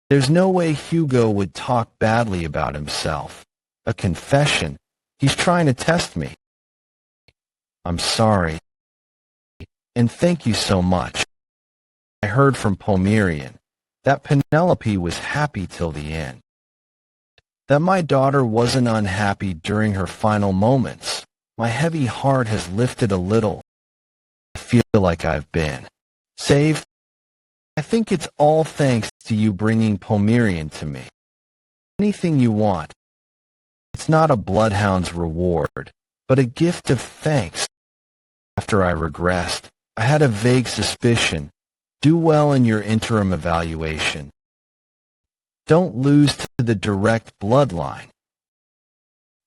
There's no way Hugo would talk badly about himself. A confession. He's trying to test me. I'm sorry. And thank you so much. I heard from Pomerian that Penelope was happy till the end. That my daughter wasn't unhappy during her final moments. My heavy heart has lifted a little. I feel like I've been saved. I think it's all thanks to you bringing Pomerian to me. Anything you want. It's not a bloodhound's reward, but a gift of thanks. After I regressed, I had a vague suspicion. Do well in your interim evaluation. Don't lose to the direct bloodline.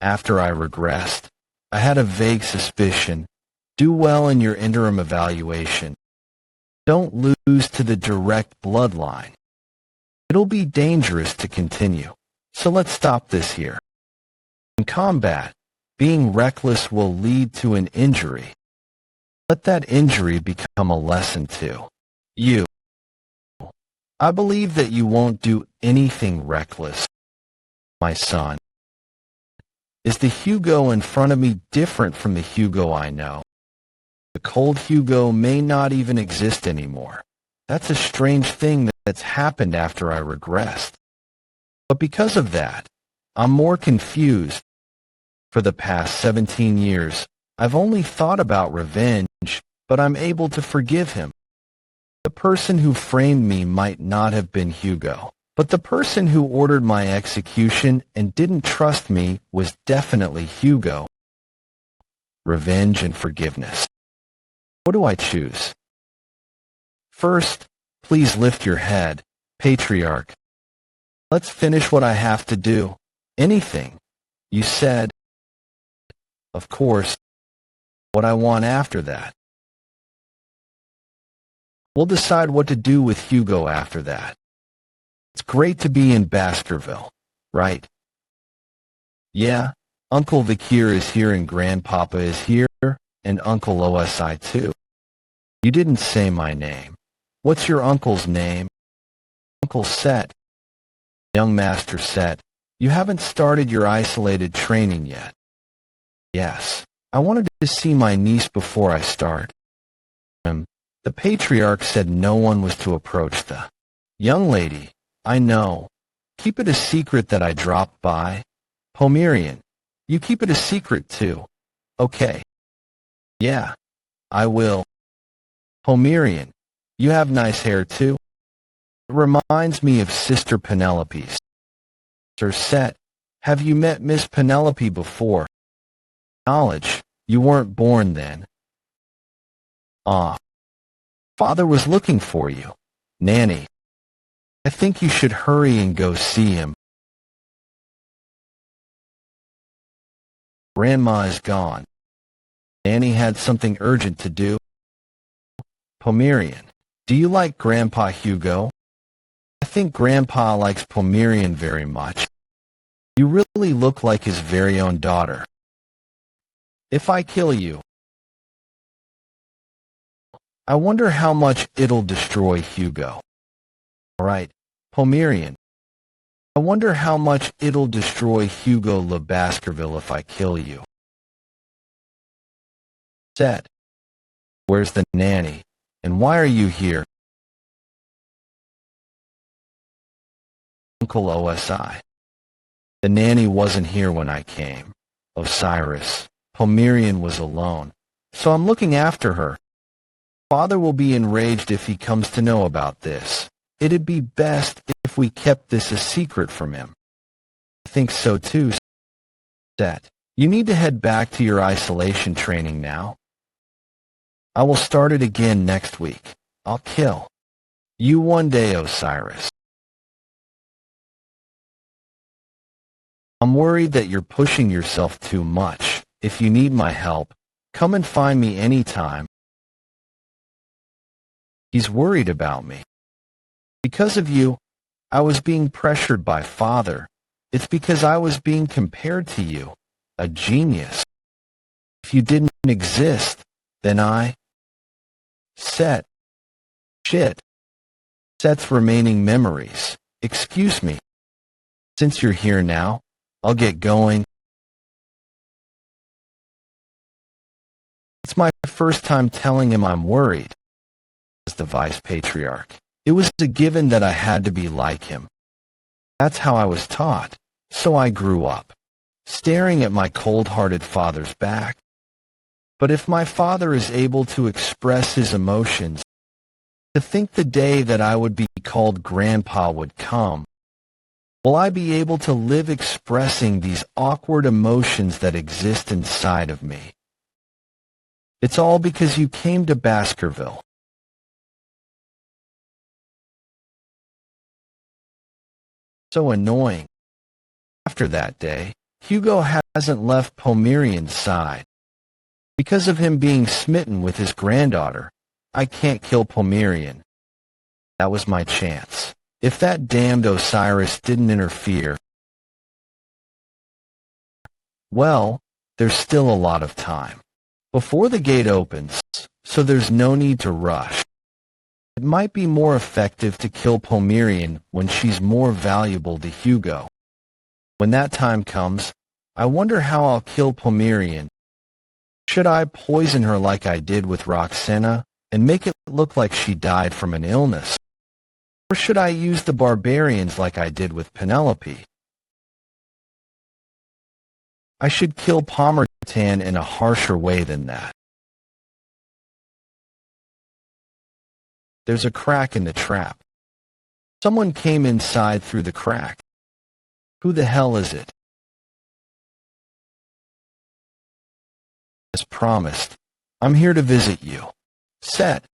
After I regressed, I had a vague suspicion. Do well in your interim evaluation. Don't lose to the direct bloodline. It'll be dangerous to continue, so let's stop this here. In combat, being reckless will lead to an injury. Let that injury become a lesson to you. I believe that you won't do anything reckless, my son. Is the Hugo in front of me different from the Hugo I know? The cold Hugo may not even exist anymore. That's a strange thing that's happened after I regressed. But because of that, I'm more confused. For the past 17 years, I've only thought about revenge, but I'm able to forgive him. The person who framed me might not have been Hugo, but the person who ordered my execution and didn't trust me was definitely Hugo. Revenge and forgiveness. What do I choose? First, please lift your head, Patriarch. Let's finish what I have to do. Anything. You said. Of course. What I want after that. We'll decide what to do with Hugo after that. It's great to be in Baskerville, right? Yeah, Uncle Vikir is here and Grandpapa is here, and Uncle OSI too. You didn't say my name. What's your uncle's name? Uncle Set. Young Master Set, you haven't started your isolated training yet. Yes, I wanted to see my niece before I start. The Patriarch said no one was to approach the young lady. I know. Keep it a secret that I dropped by. Pomerian, you keep it a secret too. Okay. Yeah, I will. Pomerian, you have nice hair too. It reminds me of Sister Penelope's. Sir Set, have you met Miss Penelope before? Knowledge, you weren't born then. Ah. Father was looking for you. Nanny. I think you should hurry and go see him. Grandma is gone. Nanny had something urgent to do. Pomerian, do you like Grandpa Hugo? I think Grandpa likes Pomerian very much. You really look like his very own daughter. If I kill you, I wonder how much it'll destroy Hugo. All right, Pomerian, I wonder how much it'll destroy Hugo Le Baskerville if I kill you. Said, where's the nanny, and why are you here? Uncle OSI. The nanny wasn't here when I came. Osiris. Pomerian was alone, so I'm looking after her. Father will be enraged if he comes to know about this. It'd be best if we kept this a secret from him. I think so too, Set. You need to head back to your isolation training now. I will start it again next week. I'll kill you one day, Osiris. I'm worried that you're pushing yourself too much. If you need my help, come and find me anytime. He's worried about me. Because of you, I was being pressured by Father. It's because I was being compared to you, a genius. If you didn't exist, then Set. Shit. Set's remaining memories. Excuse me. Since you're here now, I'll get going. It's my first time telling him I'm worried. As the Vice Patriarch, it was a given that I had to be like him. That's how I was taught, so I grew up, staring at my cold-hearted father's back. But if my father is able to express his emotions, to think the day that I would be called Grandpa would come, will I be able to live expressing these awkward emotions that exist inside of me? It's all because you came to Baskerville. So annoying. After that day, Hugo hasn't left Pomerian's side. Because of him being smitten with his granddaughter, I can't kill Pomerian. That was my chance. If that damned Osiris didn't interfere, well, there's still a lot of time before the gate opens, so there's no need to rush. It might be more effective to kill Pomerian when she's more valuable to Hugo. When that time comes, I wonder how I'll kill Pomerian. Should I poison her like I did with Roxana and make it look like she died from an illness? Or should I use the barbarians like I did with Penelope? I should kill Pomertan in a harsher way than that. There's a crack in the trap. Someone came inside through the crack. Who the hell is it? As promised, I'm here to visit you. Set.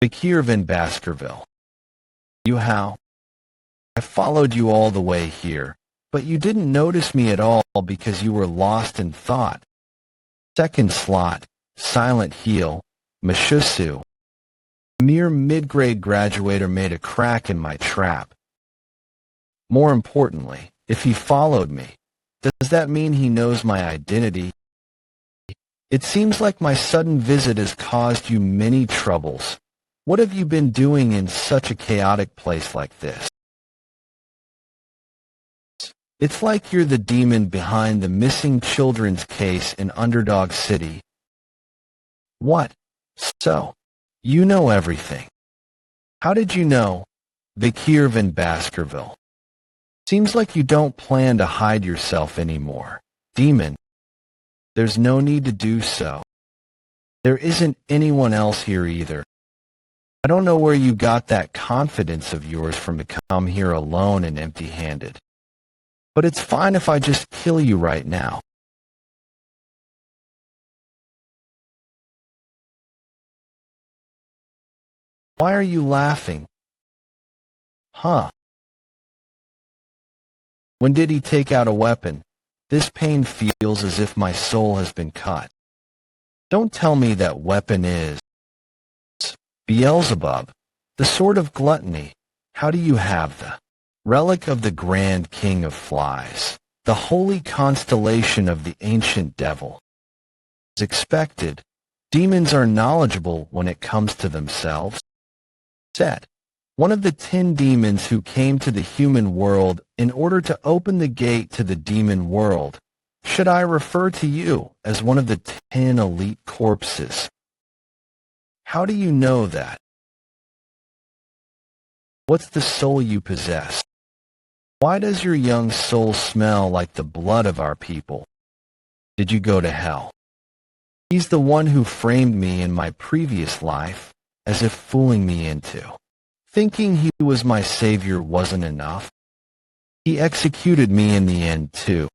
Vikir in Baskerville. You how? I followed you all the way here, but you didn't notice me at all because you were lost in thought. Second slot, Silent Heel, Mashusu. A mere mid-grade graduator made a crack in my trap. More importantly, if he followed me, does that mean he knows my identity? It seems like my sudden visit has caused you many troubles. What have you been doing in such a chaotic place like this? It's like you're the demon behind the missing children's case in Underdog City. What? So, you know everything. How did you know? Vikir in Baskerville. Seems like you don't plan to hide yourself anymore. Demon. There's no need to do so. There isn't anyone else here either. I don't know where you got that confidence of yours from to come here alone and empty-handed. But it's fine if I just kill you right now. Why are you laughing? Huh. When did he take out a weapon? This pain feels as if my soul has been cut. Don't tell me that weapon is Beelzebub, the sword of gluttony. How do you have the relic of the grand king of flies, the holy constellation of the ancient devil? As expected, demons are knowledgeable when it comes to themselves. Set, one of the 10 demons who came to the human world in order to open the gate to the demon world. Should I refer to you as one of the 10 elite corpses? How do you know that? What's the soul you possess? Why does your young soul smell like the blood of our people? Did you go to hell? He's the one who framed me in my previous life, as if fooling me into thinking he was my savior wasn't enough. He executed me in the end, too.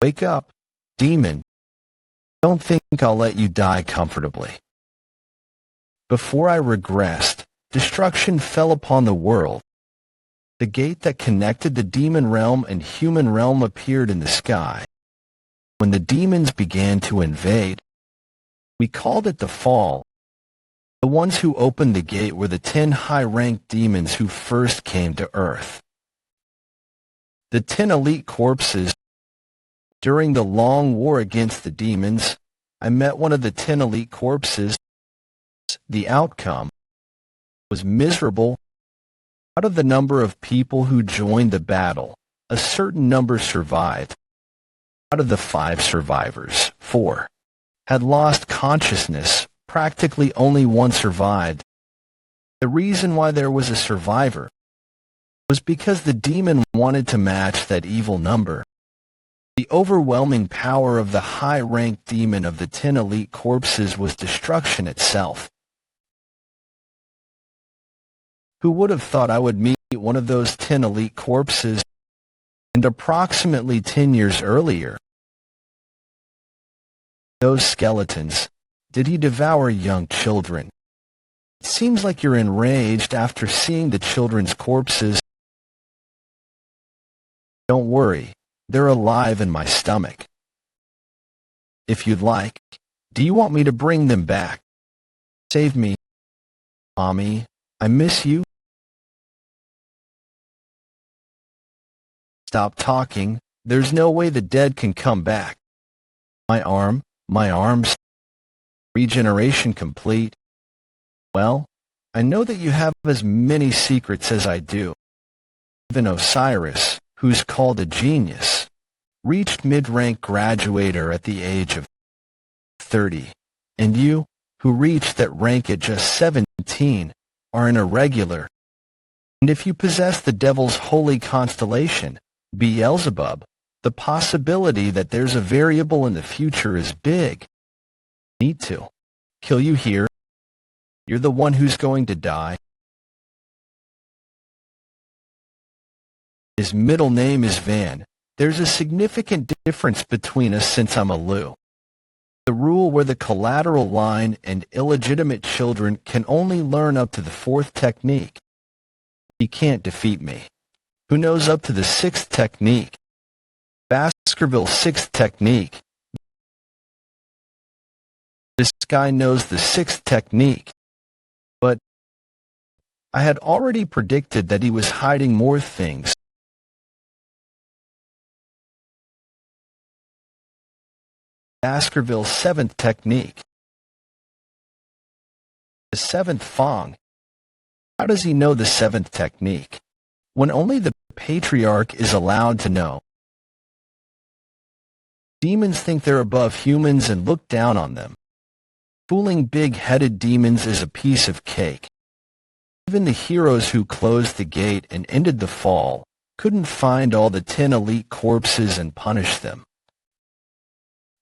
Wake up, demon. Don't think I'll let you die comfortably. Before I regressed, destruction fell upon the world. The gate that connected the demon realm and human realm appeared in the sky. When the demons began to invade, we called it the fall. The ones who opened the gate were the 10 high-ranked demons who first came to Earth. The 10 elite corpses. During the long war against the demons, I met one of the 10 elite corpses. The outcome was miserable. Out of the number of people who joined the battle, a certain number survived. Out of the 5 survivors, 4 had lost consciousness. Practically only 1 survived. The reason why there was a survivor was because the demon wanted to match that evil number. The overwhelming power of the high-ranked demon of the 10 elite corpses was destruction itself. Who would have thought I would meet one of those 10 elite corpses, and approximately 10 years earlier? Those skeletons. Did he devour young children? It seems like you're enraged after seeing the children's corpses. Don't worry, they're alive in my stomach. If you'd like, do you want me to bring them back? Save me, Mommy. I miss you. Stop talking. There's no way the dead can come back. My arms. Regeneration complete. Well, I know that you have as many secrets as I do. Even Osiris, who's called a genius, reached mid-rank graduator at the age of 30, and you, who reached that rank at just 17, are an irregular. And if you possess the devil's holy constellation, Beelzebub, the possibility that there's a variable in the future is big. Need to kill you here. You're the one who's going to die. His middle name is Van. There's a significant difference between us since I'm a Lou. The rule where the collateral line and illegitimate children can only learn up to the 4th technique. He can't defeat me. Who knows up to the 6th technique? Baskerville 6th technique. This guy knows the 6th technique. But I had already predicted that he was hiding more things. Baskerville's 7th technique. The 7th Fong. How does he know the 7th technique, when only the patriarch is allowed to know? Demons think they're above humans and look down on them. Fooling big-headed demons is a piece of cake. Even the heroes who closed the gate and ended the fall couldn't find all the 10 elite corpses and punish them.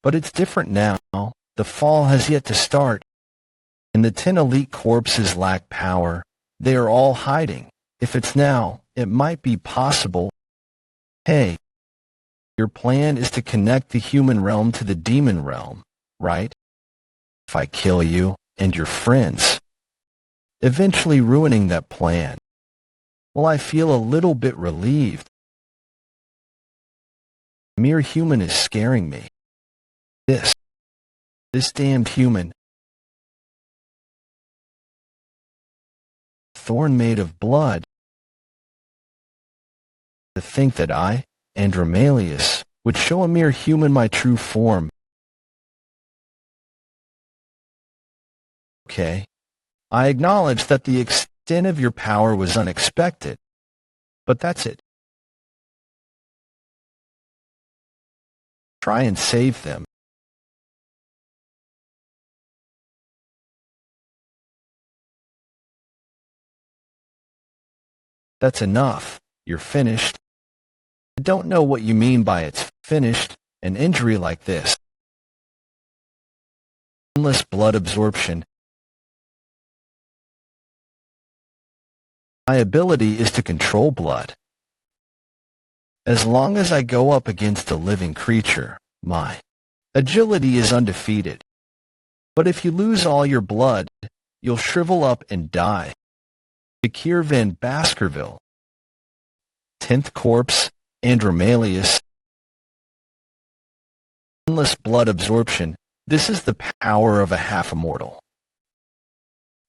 But it's different now. The fall has yet to start, and the 10 elite corpses lack power. They are all hiding. If it's now, it might be possible. Hey, your plan is to connect the human realm to the demon realm, right? If I kill you and your friends, eventually ruining that plan. Well, I feel a little bit relieved. A mere human is scaring me. This damned human. Thorn made of blood. To think that I, Andromalius, would show a mere human my true form. Okay. I acknowledge that the extent of your power was unexpected, but that's it. Try and save them. That's enough. You're finished. I don't know what you mean by it's finished. An injury like this. Endless blood absorption. My ability is to control blood. As long as I go up against a living creature, my agility is undefeated. But if you lose all your blood, you'll shrivel up and die. Vikir van Baskerville. 10th Corpse, Andromalius. Endless blood absorption. This is the power of a half-immortal.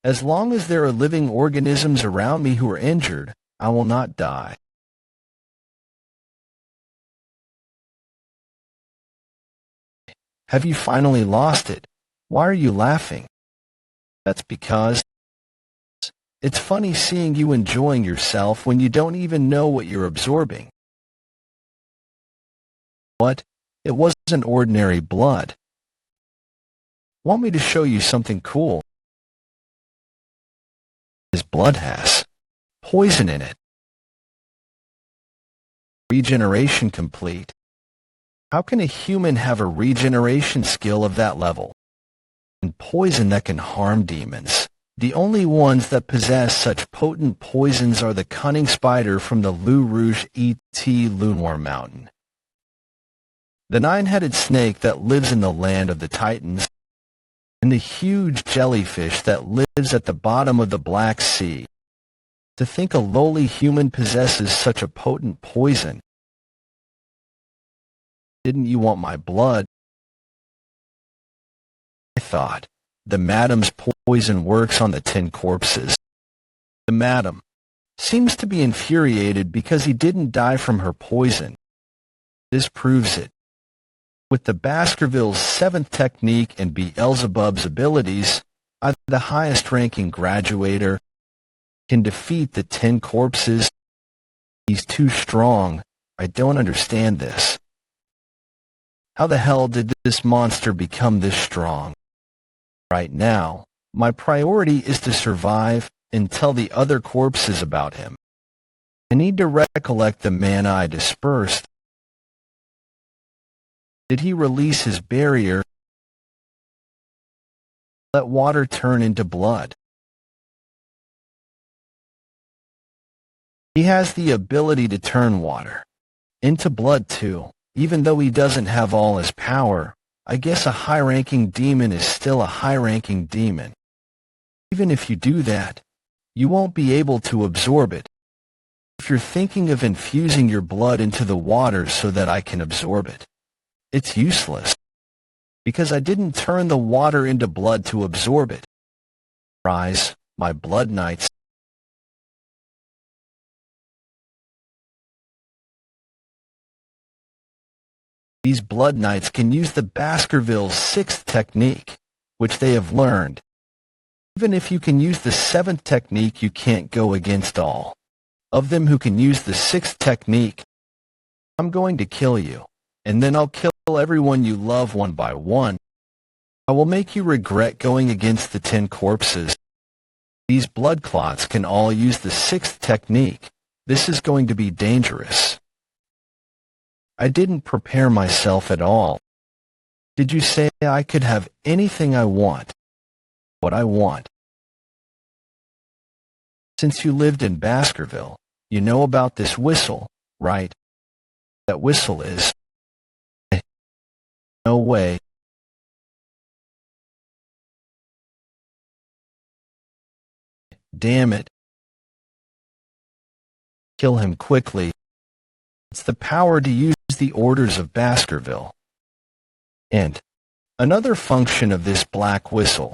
As long as there are living organisms around me who are injured, I will not die. Have you finally lost it? Why are you laughing? That's because it's funny seeing you enjoying yourself when you don't even know what you're absorbing. What? It wasn't ordinary blood. Want me to show you something cool? His blood has poison in it. Regeneration complete. How can a human have a regeneration skill of that level? And poison that can harm demons. The only ones that possess such potent poisons are the cunning spider from the Lou Rouge E.T. Lunewar Mountain, the nine-headed snake that lives in the land of the Titans, and the huge jellyfish that lives at the bottom of the Black Sea. To think a lowly human possesses such a potent poison. Didn't you want my blood? I thought. The madam's poison works on the 10 corpses. The madam seems to be infuriated because he didn't die from her poison. This proves it. With the Baskerville's 7th technique and Beelzebub's abilities, I, the highest-ranking graduator, can defeat the 10 corpses. He's too strong. I don't understand this. How the hell did this monster become this strong? Right now, my priority is to survive and tell the other corpses about him. I need to recollect the mana I dispersed. Did he release his barrier? Let water turn into blood. He has the ability to turn water into blood too. Even though he doesn't have all his power, I guess a high-ranking demon is still a high-ranking demon. Even if you do that, you won't be able to absorb it. If you're thinking of infusing your blood into the water so that I can absorb it, it's useless, because I didn't turn the water into blood to absorb it. Rise, my blood knights. These blood knights can use the Baskerville's 6th technique, which they have learned. Even if you can use the 7th technique, you can't go against all of them who can use the 6th technique. I'm going to kill you, and then I'll kill everyone you love one by one. I will make you regret going against the 10 corpses. These blood clots can all use the 6th technique. This is going to be dangerous. I didn't prepare myself at all. Did you say I could have anything I want? What I want? Since you lived in Baskerville, you know about this whistle, right? That whistle is... No way. Damn it. Kill him quickly. It's the power to use the orders of Baskerville. And another function of this black whistle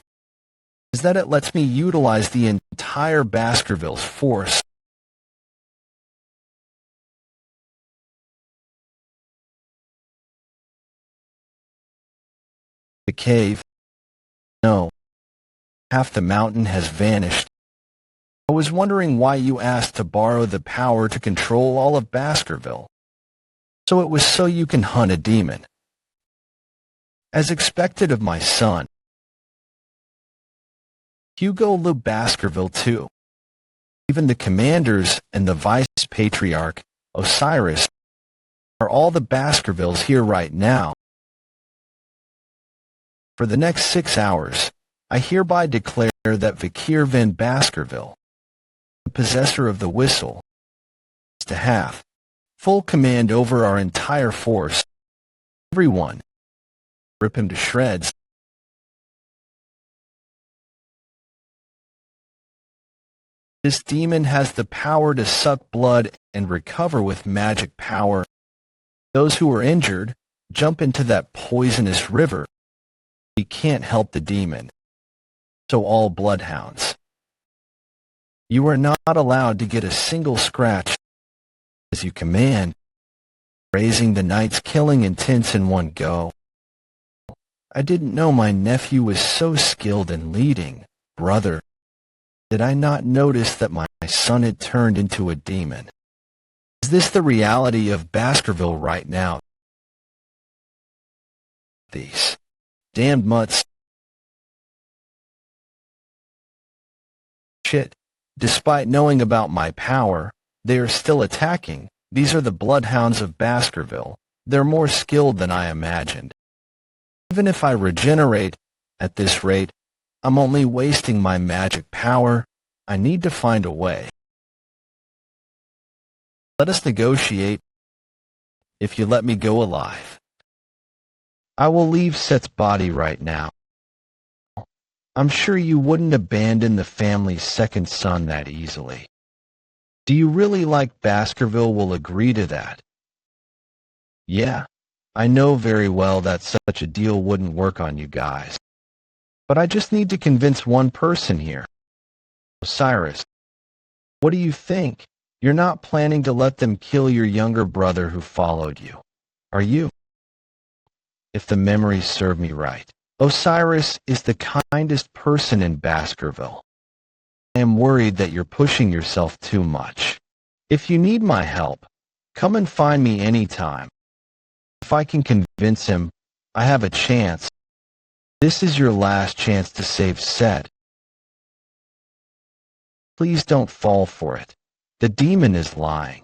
is that it lets me utilize the entire Baskerville's force. The cave. No. Half the mountain has vanished. I was wondering why you asked to borrow the power to control all of Baskerville. So it was so you can hunt a demon. As expected of my son. Hugo loved Baskerville too. Even the commanders and the vice-patriarch, Osiris, are all the Baskervilles here right now. For the next 6 hours, I hereby declare that Vikir van Baskerville, the possessor of the whistle, is to have full command over our entire force. Everyone, rip him to shreds. This demon has the power to suck blood and recover with magic power. Those who are injured jump into that poisonous river. We can't help the demon. So all bloodhounds, you are not allowed to get a single scratch as you command, raising the night's killing intents in one go. I didn't know my nephew was so skilled in leading, brother. Did I not notice that my son had turned into a demon? Is this the reality of Baskerville right now? These damned mutts. Shit. Despite knowing about my power, they are still attacking. These are the bloodhounds of Baskerville. They're more skilled than I imagined. Even if I regenerate at this rate, I'm only wasting my magic power. I need to find a way. Let us negotiate. If you let me go alive, I will leave Set's body right now. I'm sure you wouldn't abandon the family's second son that easily. Do you really like Baskerville will agree to that? Yeah, I know very well that such a deal wouldn't work on you guys. But I just need to convince one person here. Osiris, what do you think? You're not planning to let them kill your younger brother who followed you, are you? If the memories serve me right, Osiris is the kindest person in Baskerville. I am worried that you're pushing yourself too much. If you need my help, come and find me anytime. If I can convince him, I have a chance. This is your last chance to save Set. Please don't fall for it. The demon is lying.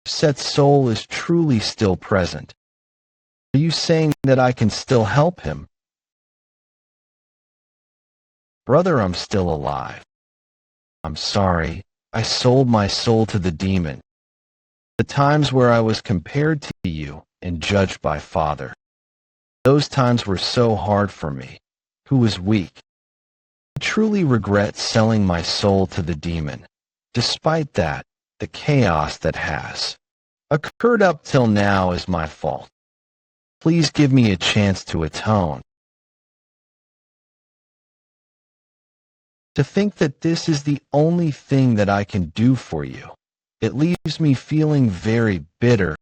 Set's soul is truly still present. Are you saying that I can still help him? Brother, I'm still alive. I'm sorry. I sold my soul to the demon. The times where I was compared to you and judged by Father. Those times were so hard for me, who was weak. I truly regret selling my soul to the demon. Despite that, the chaos that has occurred up till now is my fault. Please give me a chance to atone. To think that this is the only thing that I can do for you, it leaves me feeling very bitter.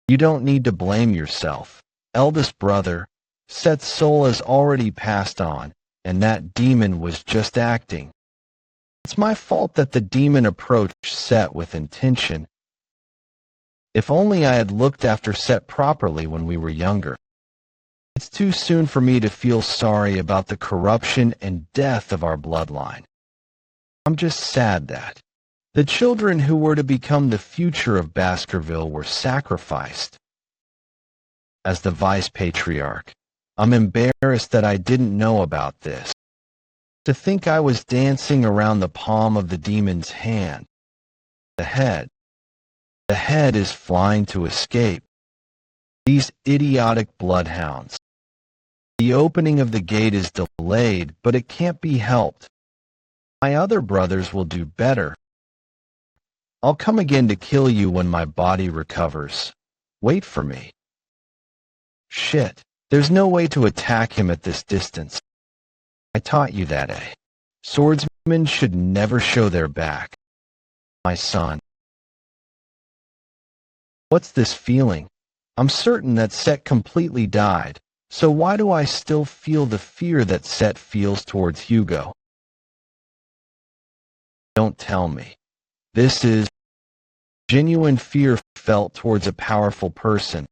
You don't need to blame yourself. Eldest brother, Set's soul has already passed on, and that demon was just acting. It's my fault that the demon approached Set with intention. If only I had looked after Set properly when we were younger. It's too soon for me to feel sorry about the corruption and death of our bloodline. I'm just sad that the children who were to become the future of Baskerville were sacrificed. As the vice-patriarch, I'm embarrassed that I didn't know about this. To think I was dancing around the palm of the demon's hand. The head is flying to escape. These idiotic bloodhounds. The opening of the gate is delayed, but it can't be helped. My other brothers will do better. I'll come again to kill you when my body recovers. Wait for me. Shit. There's no way to attack him at this distance. I taught you that, eh? Swordsmen should never show their back. My son. What's this feeling? I'm certain that Set completely died, so why do I still feel the fear that Set feels towards Hugo? Don't tell me. This is genuine fear felt towards a powerful person.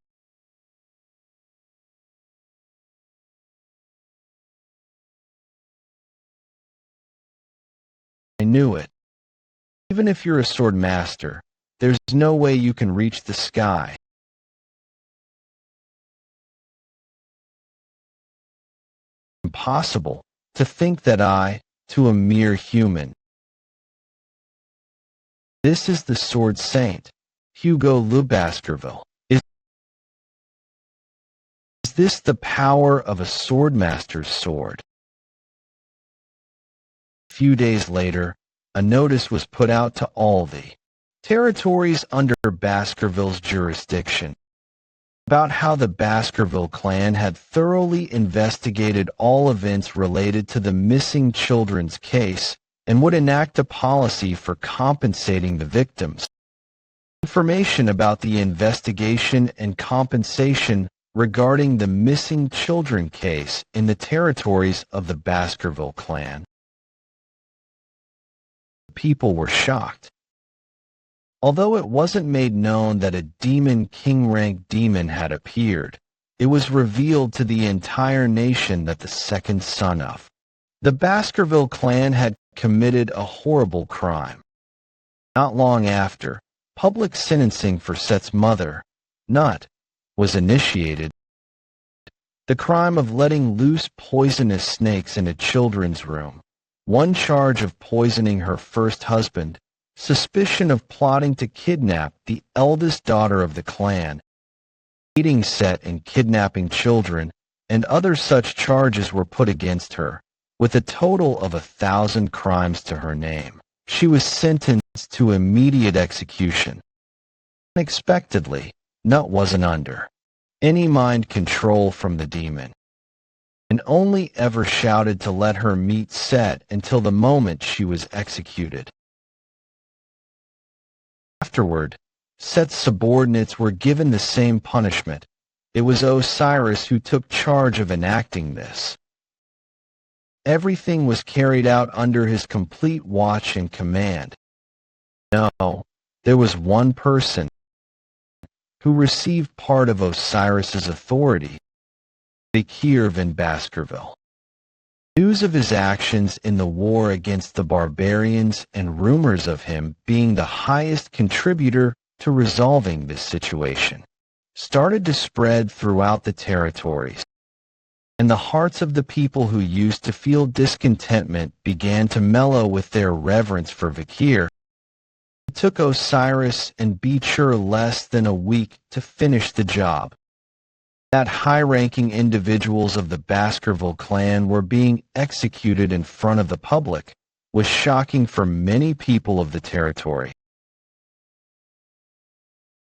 I knew it. Even if you're a sword master, there's no way you can reach the sky. Impossible to think that I, to a mere human. This is the sword saint, Hugo Le Baskerville. Is this the power of a swordmaster's sword? A few days later, a notice was put out to all the territories under Baskerville's jurisdiction about how the Baskerville clan had thoroughly investigated all events related to the missing children's case and would enact a policy for compensating the victims. Information about the investigation and compensation regarding the missing children case in the territories of the Baskerville clan. People were shocked. Although it wasn't made known that a demon king-rank demon had appeared, it was revealed to the entire nation that the second son of the Baskerville clan had committed a horrible crime. Not long after, public sentencing for Set's mother, Nut, was initiated. The crime of letting loose poisonous snakes in a children's room, one charge of poisoning her first husband, suspicion of plotting to kidnap the eldest daughter of the clan, aiding Set in kidnapping children, and other such charges were put against her, with a total of 1,000 crimes to her name. She was sentenced to immediate execution. Unexpectedly, Nut wasn't under any mind control from the demon, and only ever shouted to let her meet Set until the moment she was executed. Afterward, Set's subordinates were given the same punishment. It was Osiris who took charge of enacting this. Everything was carried out under his complete watch and command. No, there was one person who received part of Osiris's authority, Vikir in Baskerville. News of his actions in the war against the barbarians and rumors of him being the highest contributor to resolving this situation started to spread throughout the territories, and the hearts of the people who used to feel discontentment began to mellow with their reverence for Vikir. It took Osiris and Betrayal less than a week to finish the job. That high-ranking individuals of the Baskerville clan were being executed in front of the public was shocking for many people of the territory.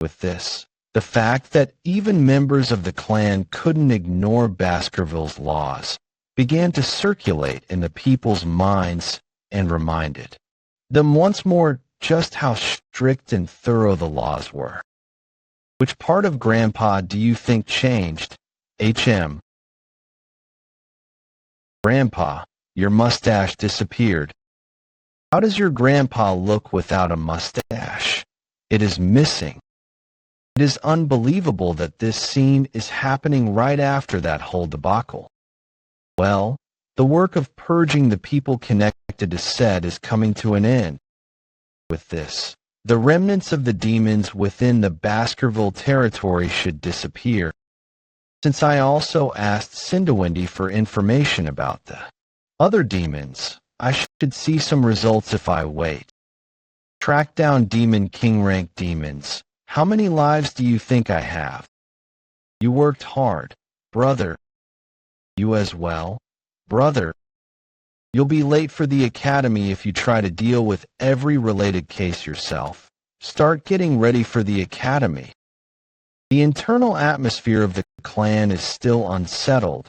With this, the fact that even members of the clan couldn't ignore Baskerville's laws began to circulate in the people's minds and reminded them once more just how strict and thorough the laws were. Which part of Grandpa do you think changed? HM. Grandpa, your mustache disappeared. How does your grandpa look without a mustache? It is missing. It is unbelievable that this scene is happening right after that whole debacle. Well, the work of purging the people connected to Set is coming to an end. With this, the remnants of the demons within the Baskerville territory should disappear. Since I also asked Cinderwindy for information about the other demons, I should see some results if I wait. Track down Demon King rank demons. How many lives do you think I have? You worked hard, brother. You as well, brother. You'll be late for the academy if you try to deal with every related case yourself. Start getting ready for the academy. The internal atmosphere of the clan is still unsettled.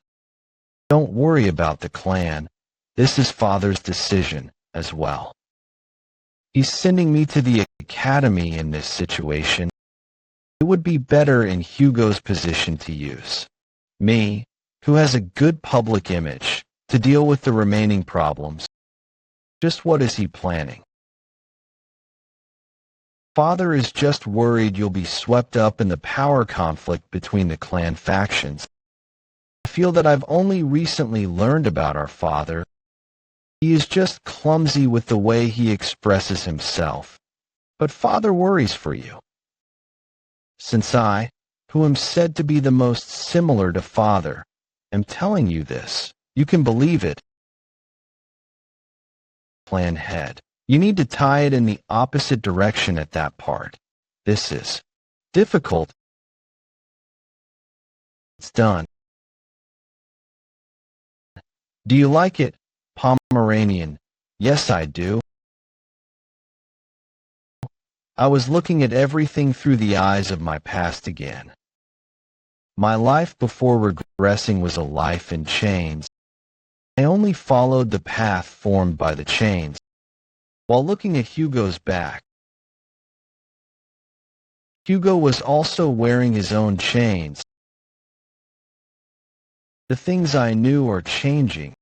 Don't worry about the clan. This is Father's decision as well. He's sending me to the academy in this situation. It would be better in Hugo's position to use me, who has a good public image, to deal with the remaining problems. Just what is he planning? Father is just worried you'll be swept up in the power conflict between the clan factions. I feel that I've only recently learned about our father. He is just clumsy with the way he expresses himself. But Father worries for you. Since I, who am said to be the most similar to Father, am telling you this, you can believe it. Clan head. You need to tie it in the opposite direction at that part. This is difficult. It's done. Do you like it, Pomeranian? Yes, I do. I was looking at everything through the eyes of my past again. My life before regressing was a life in chains. I only followed the path formed by the chains. While looking at Hugo's back, Hugo was also wearing his own chains. The things I knew are changing.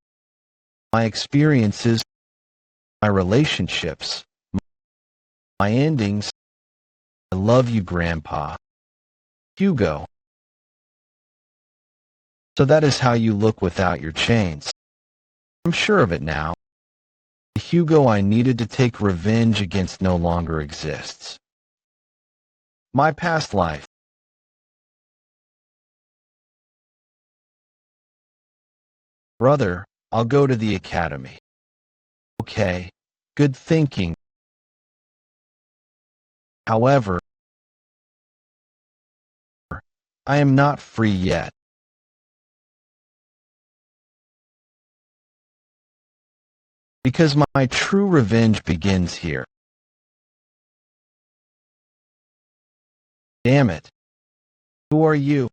My experiences, my relationships, my endings. I love you, Grandpa. Hugo. So that is how you look without your chains. I'm sure of it now. The Hugo I needed to take revenge against no longer exists. My past life. Brother, I'll go to the academy. Okay, good thinking. However, I am not free yet. Because my true revenge begins here. Damn it. Who are you?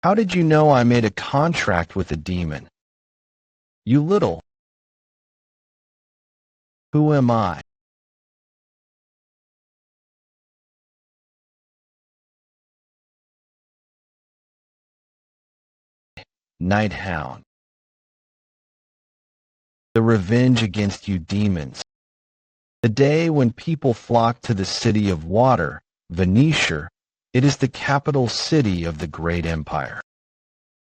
How did you know I made a contract with a demon? You little. Who am I? Night Hound. The revenge against you demons. The day when people flock to the city of water, Venetia, it is the capital city of the great empire.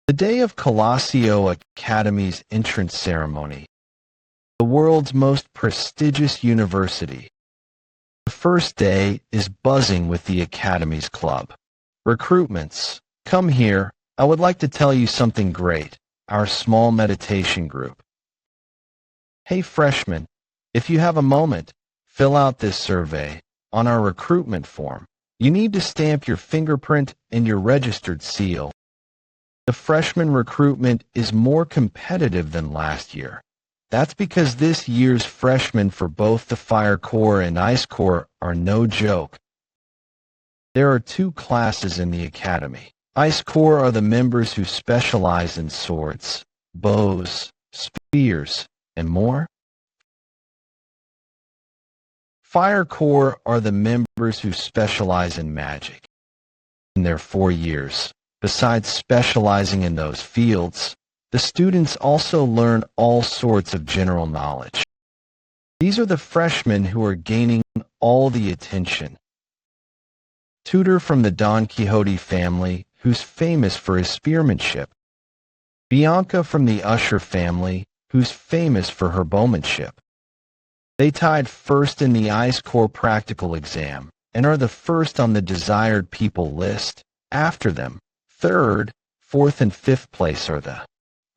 The day of Colosseo Academy's entrance ceremony, the world's most prestigious university. The first day is buzzing with the Academy's club. Recruitments. Come here, I would like to tell you something great, our small meditation group. Hey freshmen, if you have a moment, fill out this survey. On our recruitment form, you need to stamp your fingerprint and your registered seal. The freshman recruitment is more competitive than last year. That's because this year's freshmen for both the Fire Corps and Ice Corps are no joke. There are two classes in the academy. Ice Corps are the members who specialize in swords, bows, spears, and more. Fire Corps are the members who specialize in magic. In their 4 years, besides specializing in those fields, the students also learn all sorts of general knowledge. These are the freshmen who are gaining all the attention. Tutor from the Don Quixote family, who's famous for his spearmanship. Bianca from the Usher family, who's famous for her bowmanship. They tied first in the Ice Corps practical exam and are the first on the desired people list. After them, third, fourth, and fifth place are the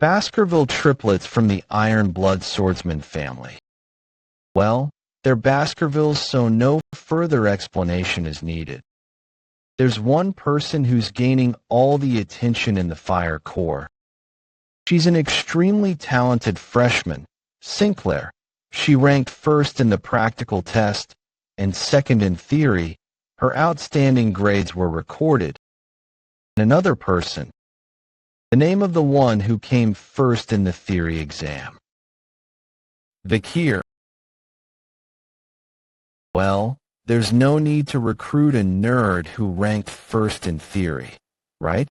Baskerville triplets from the Iron-Blooded Swordsman family. Well, they're Baskervilles, so no further explanation is needed. There's one person who's gaining all the attention in the Fire Corps. She's an extremely talented freshman, Sinclair. She ranked first in the practical test and second in theory. Her outstanding grades were recorded. Another person. The name of the one who came first in the theory exam. Vikir. Well, there's no need to recruit a nerd who ranked first in theory, right?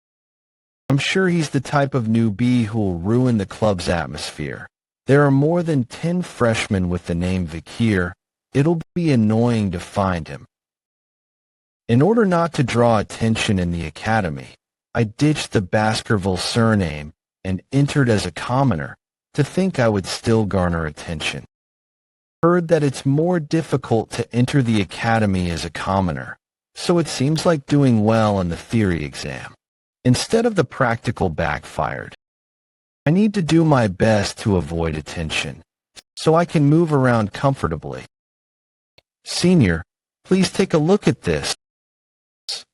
I'm sure he's the type of newbie who'll ruin the club's atmosphere. There are more than 10 freshmen with the name Vikir. It'll be annoying to find him. In order not to draw attention in the academy, I ditched the Baskerville surname and entered as a commoner to think I would still garner attention. Heard that it's more difficult to enter the academy as a commoner, so it seems like doing well in the theory exam. Instead of the practical backfired. I need to do my best to avoid attention, so I can move around comfortably. Senior, please take a look at this.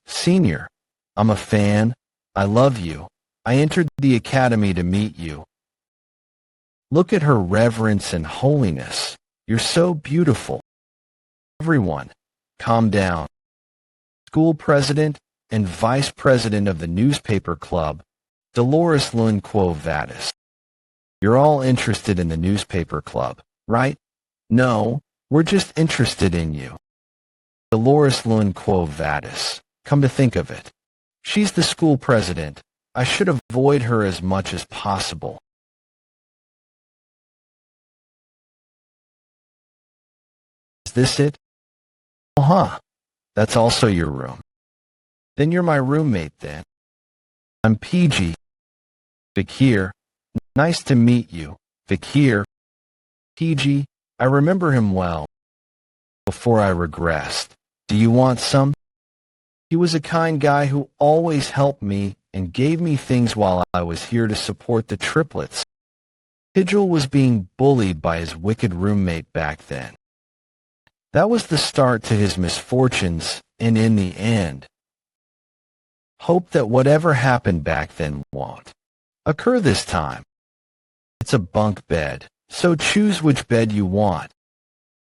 Senior, I'm a fan. I love you. I entered the academy to meet you. Look at her reverence and holiness. You're so beautiful. Everyone, calm down. School president and vice president of the newspaper club, Dolores Lund Quo Vadis. You're all interested in the newspaper club, right? No, we're just interested in you. Dolores Lund Quo Vadis. Come to think of it. She's the school president. I should avoid her as much as possible. Is this it? Uh-huh. That's also your room. Then you're my roommate then. I'm PG. Vikir. Nice to meet you, Vikir. PG, I remember him well. Before I regressed. Do you want some? He was a kind guy who always helped me and gave me things while I was here to support the triplets. Hidgel was being bullied by his wicked roommate back then. That was the start to his misfortunes, and in the end, hope that whatever happened back then won't occur this time. It's a bunk bed, so choose which bed you want.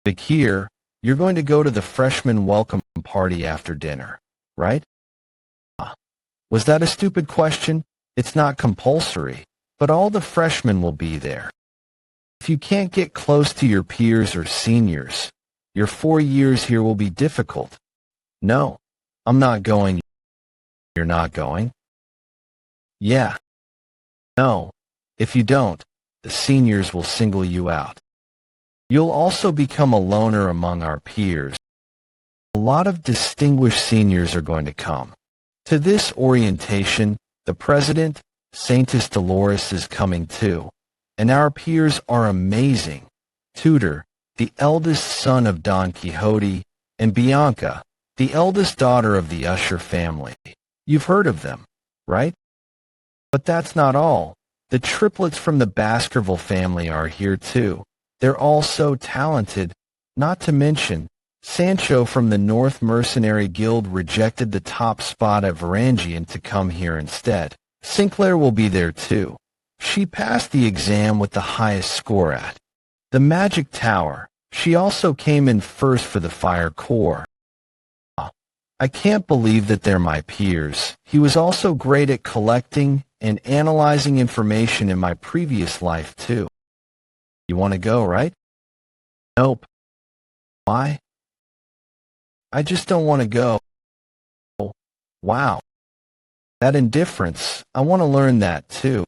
Vikir, you're going to go to the freshman welcome party after dinner, right? Was that a stupid question? It's not compulsory, but all the freshmen will be there. If you can't get close to your peers or seniors, your 4 years here will be difficult. No, I'm not going. You're not going? Yeah. No, if you don't, the seniors will single you out. You'll also become a loner among our peers. A lot of distinguished seniors are going to come. To this orientation, the president, Saintess Dolores, is coming too, and our peers are amazing. Tutor, the eldest son of Don Quixote, and Bianca, the eldest daughter of the Usher family. You've heard of them, right? But that's not all. The triplets from the Baskerville family are here too. They're all so talented, not to mention, Sancho from the North Mercenary Guild rejected the top spot at Varangian to come here instead. Sinclair will be there too. She passed the exam with the highest score at the Magic Tower. She also came in first for the Fire Corps. I can't believe that they're my peers. He was also great at collecting and analyzing information in my previous life too. You want to go, right? Nope. Why? I just don't want to go. Oh, wow. That indifference, I want to learn that too.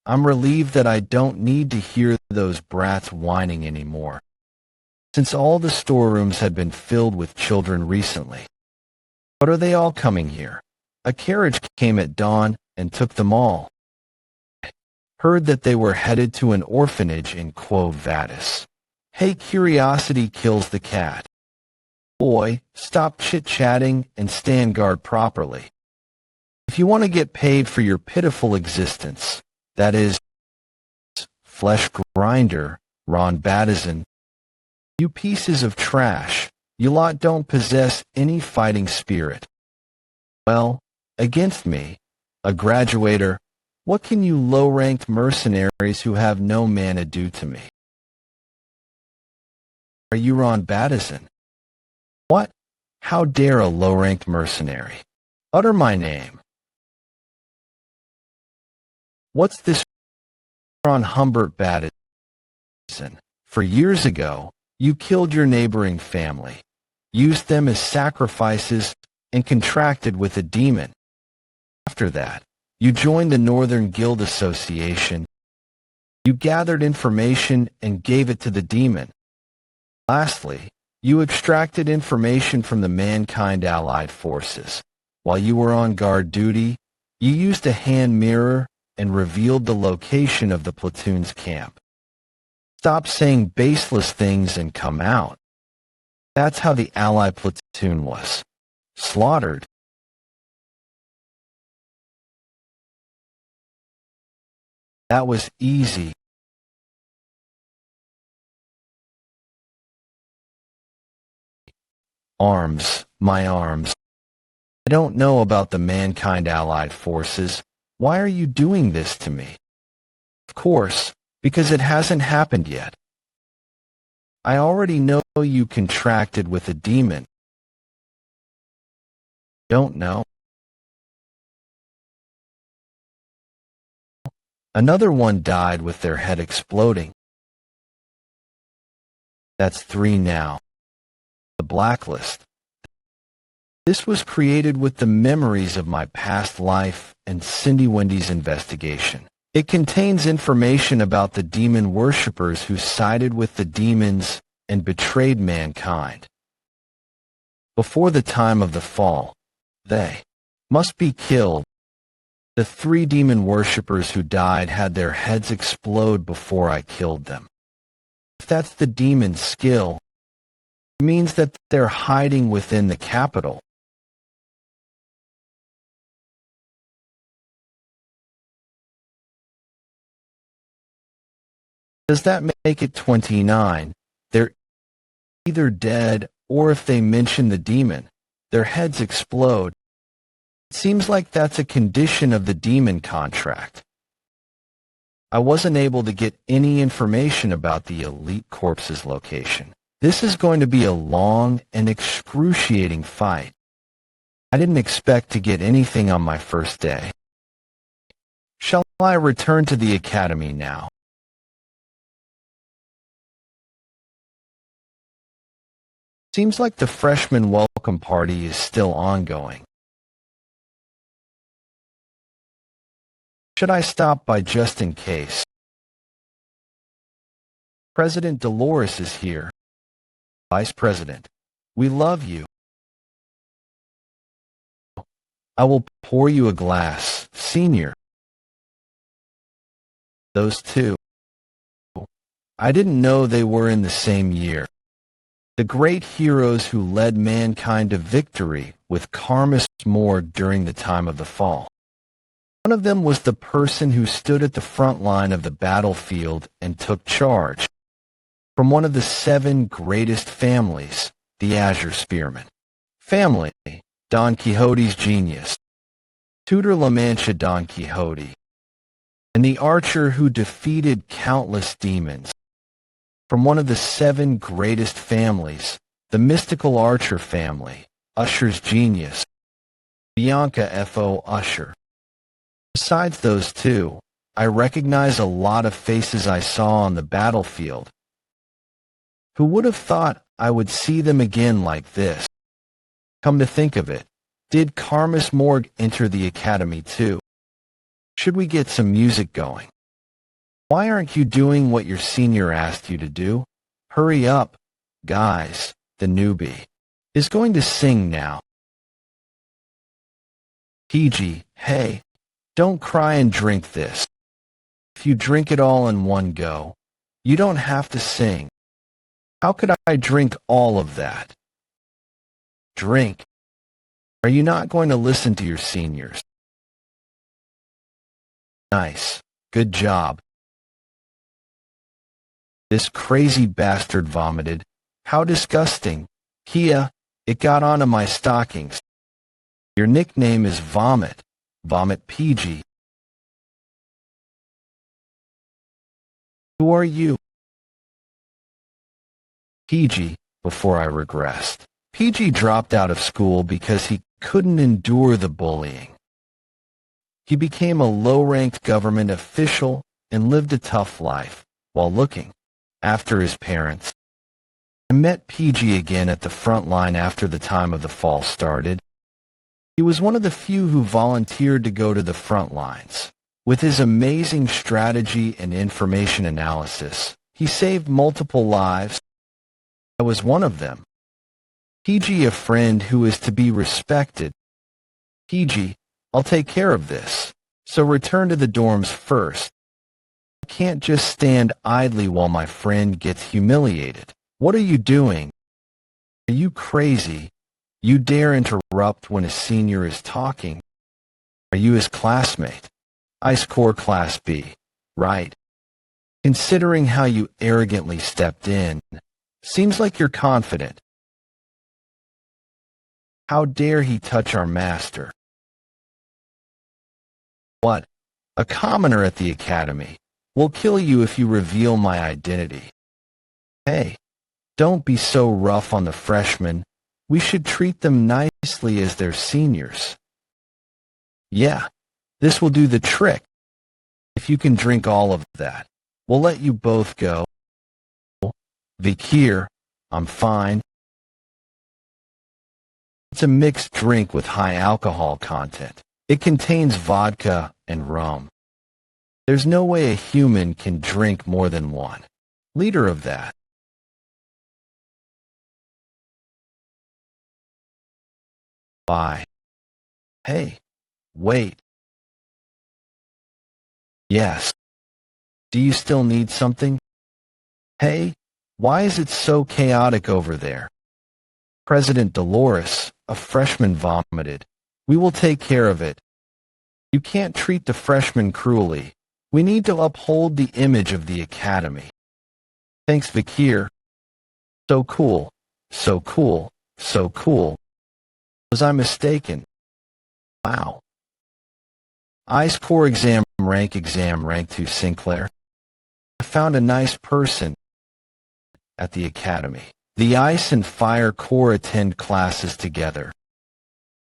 I'm relieved that I don't need to hear those brats whining anymore, since all the storerooms had been filled with children recently. But are they all coming here? A carriage came at dawn and took them all. Heard that they were headed to an orphanage in Quo Vadis. Hey, curiosity kills the cat. Boy, stop chit-chatting and stand guard properly. If you want to get paid for your pitiful existence, that is, flesh grinder, Ron Battison, you pieces of trash, you lot don't possess any fighting spirit. Well, against me, A graduator, what can you low-ranked mercenaries who have no mana do to me? Are you Ron Battison? What? How dare a low-ranked mercenary? Utter my name. What's this Ron Humbert Battison? For years ago, you killed your neighboring family, used them as sacrifices, and contracted with a demon. After that, you joined the Northern Guild Association. You gathered information and gave it to the demon. Lastly, you extracted information from the Mankind Allied forces. While you were on guard duty, you used a hand mirror and revealed the location of the platoon's camp. Stop saying baseless things and come out. That's how the Allied platoon was slaughtered. That was easy. Arms, my arms. I don't know about the Mankind Allied forces. Why are you doing this to me? Of course, because it hasn't happened yet. I already know you contracted with a demon. Don't know. Another one died with their head exploding. That's 3 now. The blacklist. This was created with the memories of my past life and Cindy Wendy's investigation. It contains information about the demon worshippers who sided with the demons and betrayed mankind. Before the time of the fall, they must be killed. The 3 demon worshippers who died had their heads explode before I killed them. If that's the demon's skill, it means that they're hiding within the capital. Does that make it 29? They're either dead, or if they mention the demon, their heads explode. It seems like that's a condition of the demon contract. I wasn't able to get any information about the elite corpse's location. This is going to be a long and excruciating fight. I didn't expect to get anything on my first day. Shall I return to the academy now? Seems like the freshman welcome party is still ongoing. Should I stop by just in case? President Dolores is here. Vice President, we love you. I will pour you a glass, Senior. Those 2. I didn't know they were in the same year. The great heroes who led mankind to victory with Karmas Mord during the time of the fall. One of them was the person who stood at the front line of the battlefield and took charge. From one of the 7 greatest families, the Azure Spearmen. Family, Don Quixote's genius. Tutor La Mancha Don Quixote. And the archer who defeated countless demons. From one of the 7 greatest families, the mystical Archer family, Usher's genius, Bianca F.O. Usher. Besides those 2, I recognize a lot of faces I saw on the battlefield. Who would have thought I would see them again like this? Come to think of it, did Karmas Morg enter the academy too? Should we get some music going? Why aren't you doing what your senior asked you to do? Hurry up, guys. The newbie is going to sing now. PG, hey, don't cry and drink this. If you drink it all in one go, you don't have to sing. How could I drink all of that? Drink. Are you not going to listen to your seniors? Nice. Good job. This crazy bastard vomited. How disgusting. Kia, it got onto my stockings. Your nickname is Vomit. Vomit PG. Who are you? PG, before I regressed. PG dropped out of school because he couldn't endure the bullying. He became a low-ranked government official and lived a tough life while looking after his parents. I met PG again at the front line after the time of the fall started. He was one of the few who volunteered to go to the front lines. With his amazing strategy and information analysis, he saved multiple lives. I was one of them. PG, a friend who is to be respected. PG, I'll take care of this. So return to the dorms first. I can't just stand idly while my friend gets humiliated. What are you doing? Are you crazy? You dare interrupt when a senior is talking? Are you his classmate? Ice Core Class B, right? Considering how you arrogantly stepped in, seems like you're confident. How dare he touch our master? What? A commoner at the academy. We'll kill you if you reveal my identity. Hey, don't be so rough on the freshmen. We should treat them nicely as they're seniors. Yeah, this will do the trick. If you can drink all of that, we'll let you both go. Vikir, I'm fine. It's a mixed drink with high alcohol content. It contains vodka and rum. There's no way a human can drink more than 1 liter of that. Bye. Hey, wait. Yes. Do you still need something? Hey, why is it so chaotic over there? President Dolores, a freshman, vomited. We will take care of it. You can't treat the freshmen cruelly. We need to uphold the image of the academy. Thanks, Vikir. So cool, so cool, so cool. Was I mistaken? Wow. Ice Core exam rank 2 Sinclair. I found a nice person at the academy. The Ice and Fire Corps attend classes together.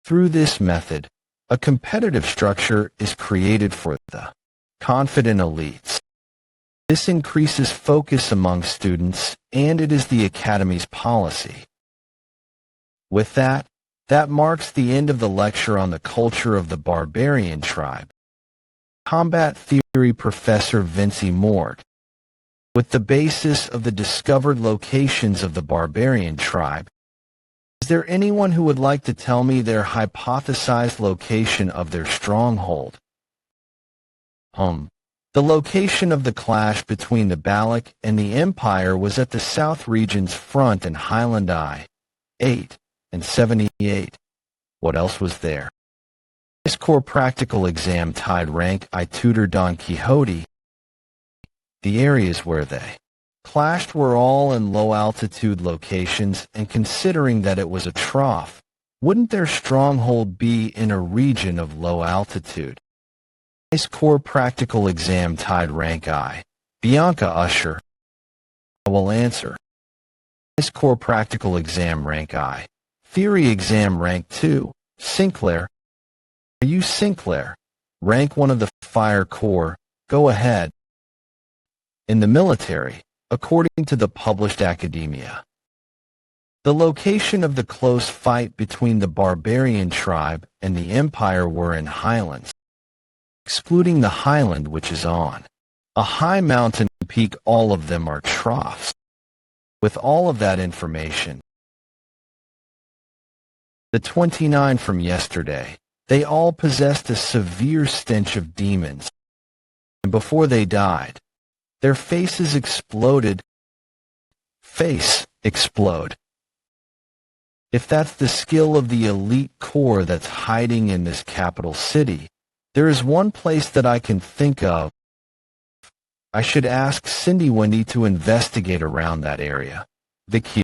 Through this method, a competitive structure is created for the confident elites. This increases focus among students, and it is the Academy's policy. With that marks the end of the lecture on the culture of the barbarian tribe. Combat Theory Professor Vinci Morg. With the basis of the discovered locations of the barbarian tribe, is there anyone who would like to tell me their hypothesized location of their stronghold? The location of the clash between the Balak and the Empire was at the South Region's front in Highland I-8 and 78. What else was there? This core practical exam tied rank I tutor Don Quixote. The areas where they clashed were all in low-altitude locations, and considering that it was a trough, wouldn't their stronghold be in a region of low altitude? Ice Core practical exam tied rank I. Bianca Usher. I will answer. Ice Core practical exam rank I. Theory exam rank 2. Sinclair. Are you Sinclair? Rank 1 of the Fire Corps. Go ahead. In the military, according to the published academia, the location of the close fight between the barbarian tribe and the Empire were in highlands, excluding the highland which is on a high mountain peak. All of them are troughs. With all of that information, the 29 from yesterday, they all possessed a severe stench of demons, and before they died, their faces exploded. Face explode. If that's the skill of the elite corps that's hiding in this capital city, there is one place that I can think of. I should ask Cindy Wendy to investigate around that area. Vikir.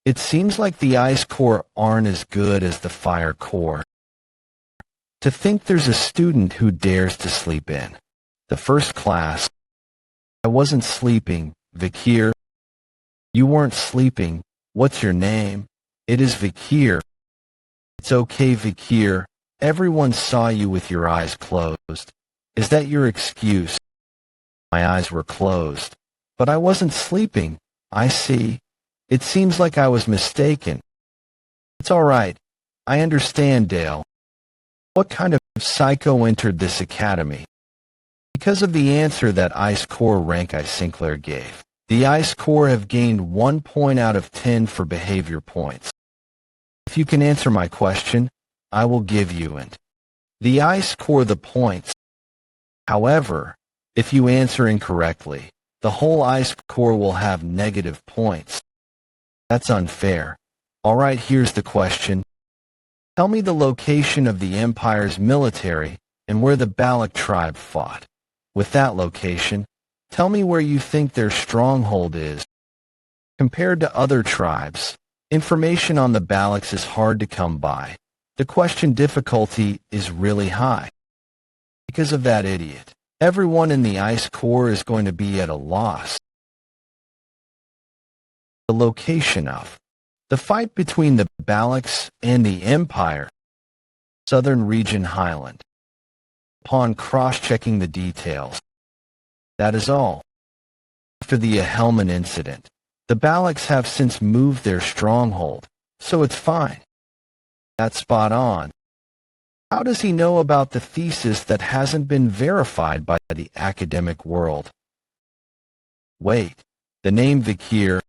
It seems like the ice core aren't as good as the fire core. To think there's a student who dares to sleep in the first class. I wasn't sleeping, Vikir. You weren't sleeping. What's your name? It is Vikir. It's okay, Vikir. Everyone saw you with your eyes closed. Is that your excuse? My eyes were closed. But I wasn't sleeping. I see. It seems like I was mistaken. It's all right. I understand, Dale. What kind of psycho entered this academy? Because of the answer that Ice Core rank I Sinclair gave. The Ice Core have gained 1 point out of 10 for behavior points. If you can answer my question, I will give you the Ice Core the points. However, if you answer incorrectly, the whole Ice Core will have negative points. That's unfair. Alright, here's the question. Tell me the location of the Empire's military and where the Balak tribe fought. With that location, tell me where you think their stronghold is. Compared to other tribes, information on the Balaks is hard to come by. The question difficulty is really high. Because of that idiot, everyone in the Ice Core is going to be at a loss. The location of the fight between the Balaks and the Empire, Southern Region Highland. Upon cross-checking the details, that is all. After the Ahelman incident, the Balaks have since moved their stronghold, so it's fine. That's spot on. How does he know about the thesis that hasn't been verified by the academic world? Wait, the name Vikir,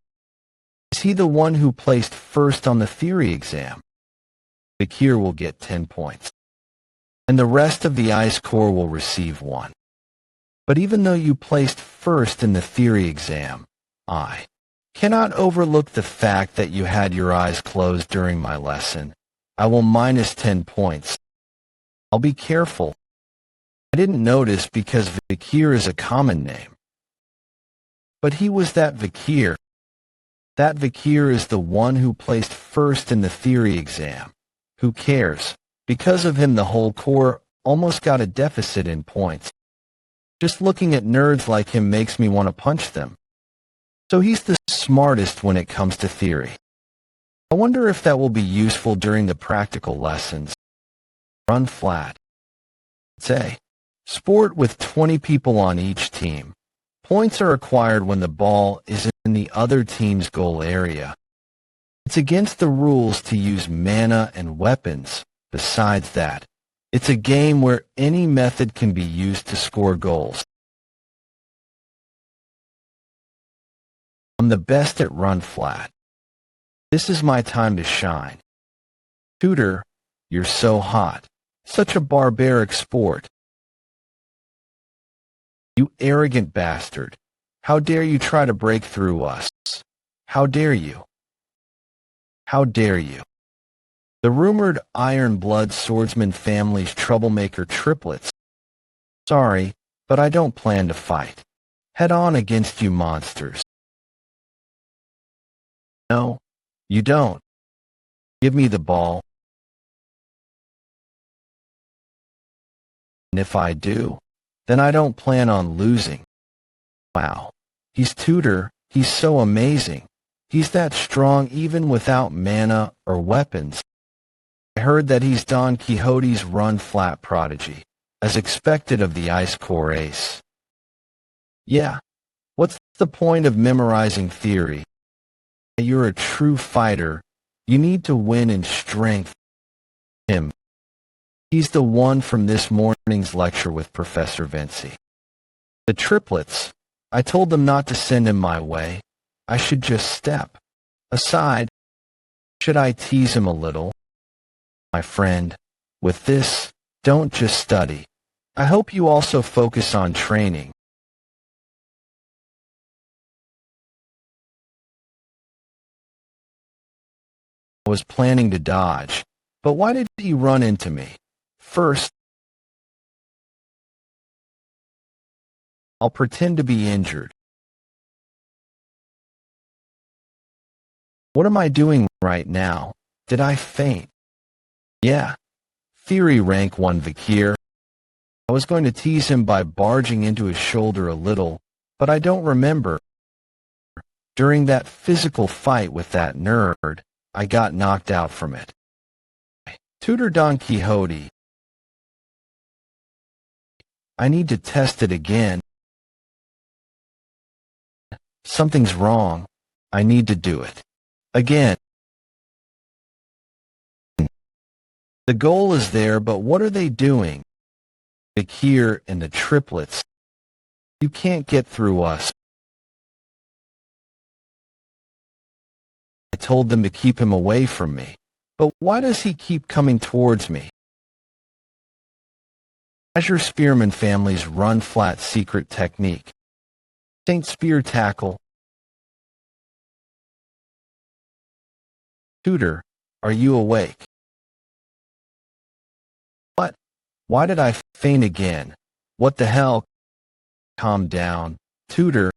is he the one who placed first on the theory exam? Vikir will get 10 points. And the rest of the Ice Core will receive 1. But even though you placed first in the theory exam, I cannot overlook the fact that you had your eyes closed during my lesson. I will minus 10 points. I'll be careful. I didn't notice because Vikir is a common name. But he was that Vikir. That Vikir is the one who placed first in the theory exam. Who cares? Because of him the whole core almost got a deficit in points. Just looking at nerds like him makes me want to punch them. So he's the smartest when it comes to theory. I wonder if that will be useful during the practical lessons. Run flat. It's a sport with 20 people on each team. Points are acquired when the ball is in the other team's goal area. It's against the rules to use mana and weapons. Besides that, it's a game where any method can be used to score goals. I'm the best at run flat. This is my time to shine. Tutor, you're so hot. Such a barbaric sport. You arrogant bastard. How dare you try to break through us? How dare you? How dare you? The rumored Iron-Blooded Swordsman family's troublemaker triplets. Sorry, but I don't plan to fight. Head on against you monsters. No, you don't. Give me the ball. And if I do, then I don't plan on losing. Wow, he's Tutor, he's so amazing. He's that strong even without mana or weapons. I heard that he's Don Quixote's run-flat prodigy, as expected of the Ice Core ace. Yeah, what's the point of memorizing theory? You're a true fighter. You need to win in strength. Him. He's the one from this morning's lecture with Professor Vinci. The triplets. I told them not to send him my way. I should just step aside. Should I tease him a little? My friend, with this, don't just study. I hope you also focus on training. I was planning to dodge, but why did he run into me? First, I'll pretend to be injured. What am I doing right now? Did I faint? Yeah. Theory rank 1 Vikir. I was going to tease him by barging into his shoulder a little, but I don't remember. During that physical fight with that nerd, I got knocked out from it. Tutor Don Quixote. I need to test it again. Something's wrong. I need to do it. Again. The goal is there, but what are they doing? Vikir and the triplets. You can't get through us. I told them to keep him away from me. But why does he keep coming towards me? Azure Spearman family's run-flat secret technique. Saint Spear Tackle. Tutor, are you awake? What? Why did I faint again? What the hell? Calm down. Tutor,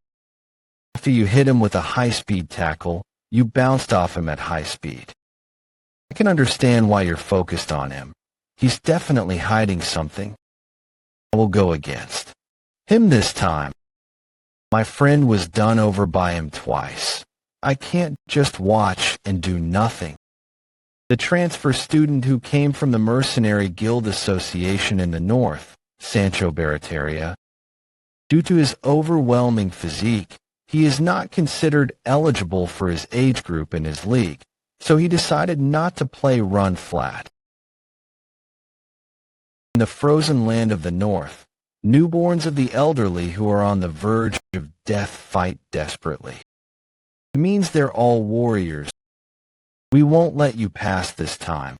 after you hit him with a high-speed tackle, you bounced off him at high speed. I can understand why you're focused on him. He's definitely hiding something. I will go against him this time. My friend was done over by him twice. I can't just watch and do nothing. The transfer student who came from the Mercenary Guild Association in the north, Sancho Barataria, due to his overwhelming physique, he is not considered eligible for his age group in his league, so he decided not to play run flat. In the frozen land of the north, newborns of the elderly who are on the verge of death fight desperately. It means they're all warriors. We won't let you pass this time.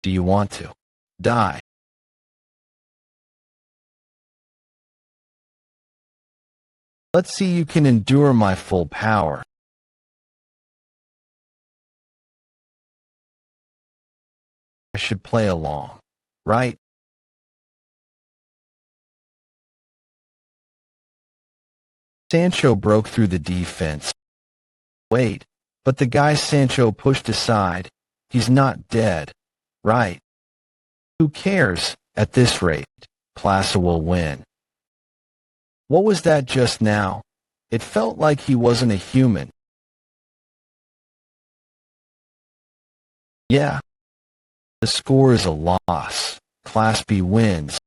Do you want to die? Let's see you can endure my full power. I should play along, right? Sancho broke through the defense. Wait, but the guy Sancho pushed aside, he's not dead, right? Who cares? At this rate, Plaza will win. What was that just now? It felt like he wasn't a human. Yeah. The score is a loss. Class B wins.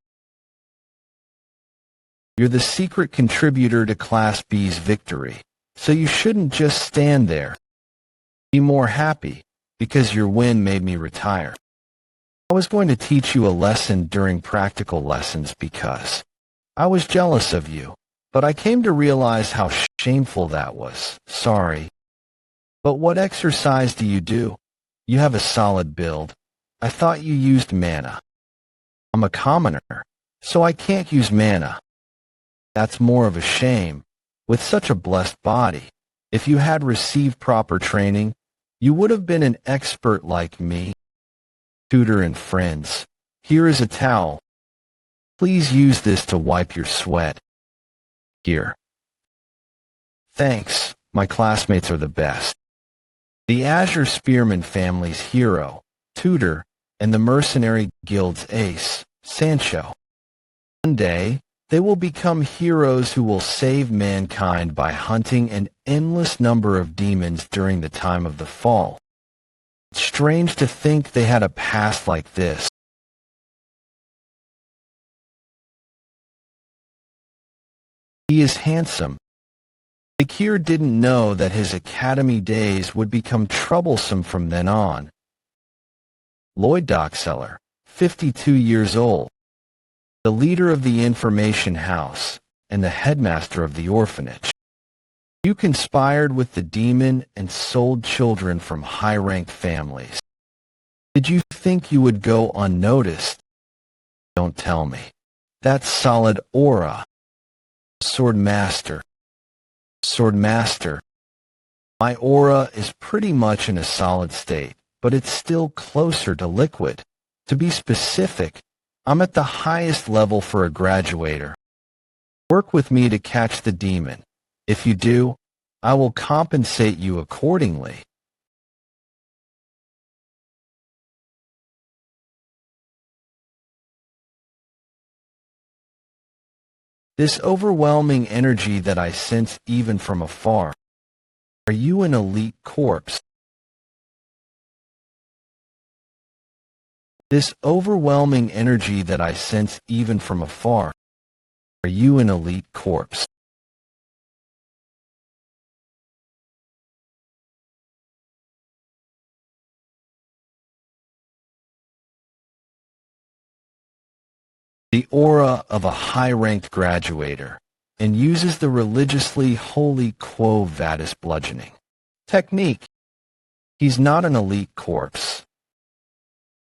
You're the secret contributor to Class B's victory, so you shouldn't just stand there. Be more happy, because your win made me retire. I was going to teach you a lesson during practical lessons because I was jealous of you, but I came to realize how shameful that was. Sorry. But what exercise do you do? You have a solid build. I thought you used mana. I'm a commoner, so I can't use mana. That's more of a shame. With such a blessed body, if you had received proper training, you would have been an expert like me. Tutor and friends, here is a towel. Please use this to wipe your sweat. Here. Thanks, my classmates are the best. The Azure Spearman family's hero, Tutor, and the Mercenary Guild's ace, Sancho. One day, they will become heroes who will save mankind by hunting an endless number of demons during the time of the fall. It's strange to think they had a past like this. He is handsome. Vikir didn't know that his academy days would become troublesome from then on. Lloyd Dockseller, 52 years old, the leader of the information house and the headmaster of the orphanage. You conspired with the demon and sold children from high-ranked families. Did you think you would go unnoticed? Don't tell me. That's solid aura. Sword Master. Sword Master. My aura is pretty much in a solid state, but it's still closer to liquid. To be specific, I'm at the highest level for a graduator. Work with me to catch the demon. If you do, I will compensate you accordingly. This overwhelming energy that I sense even from afar. Are you an elite corpse? This overwhelming energy that I sense even from afar. Are you an elite corpse? The aura of a high-ranked graduator, and uses the religiously holy Quo Vadis bludgeoning technique. He's not an elite corpse.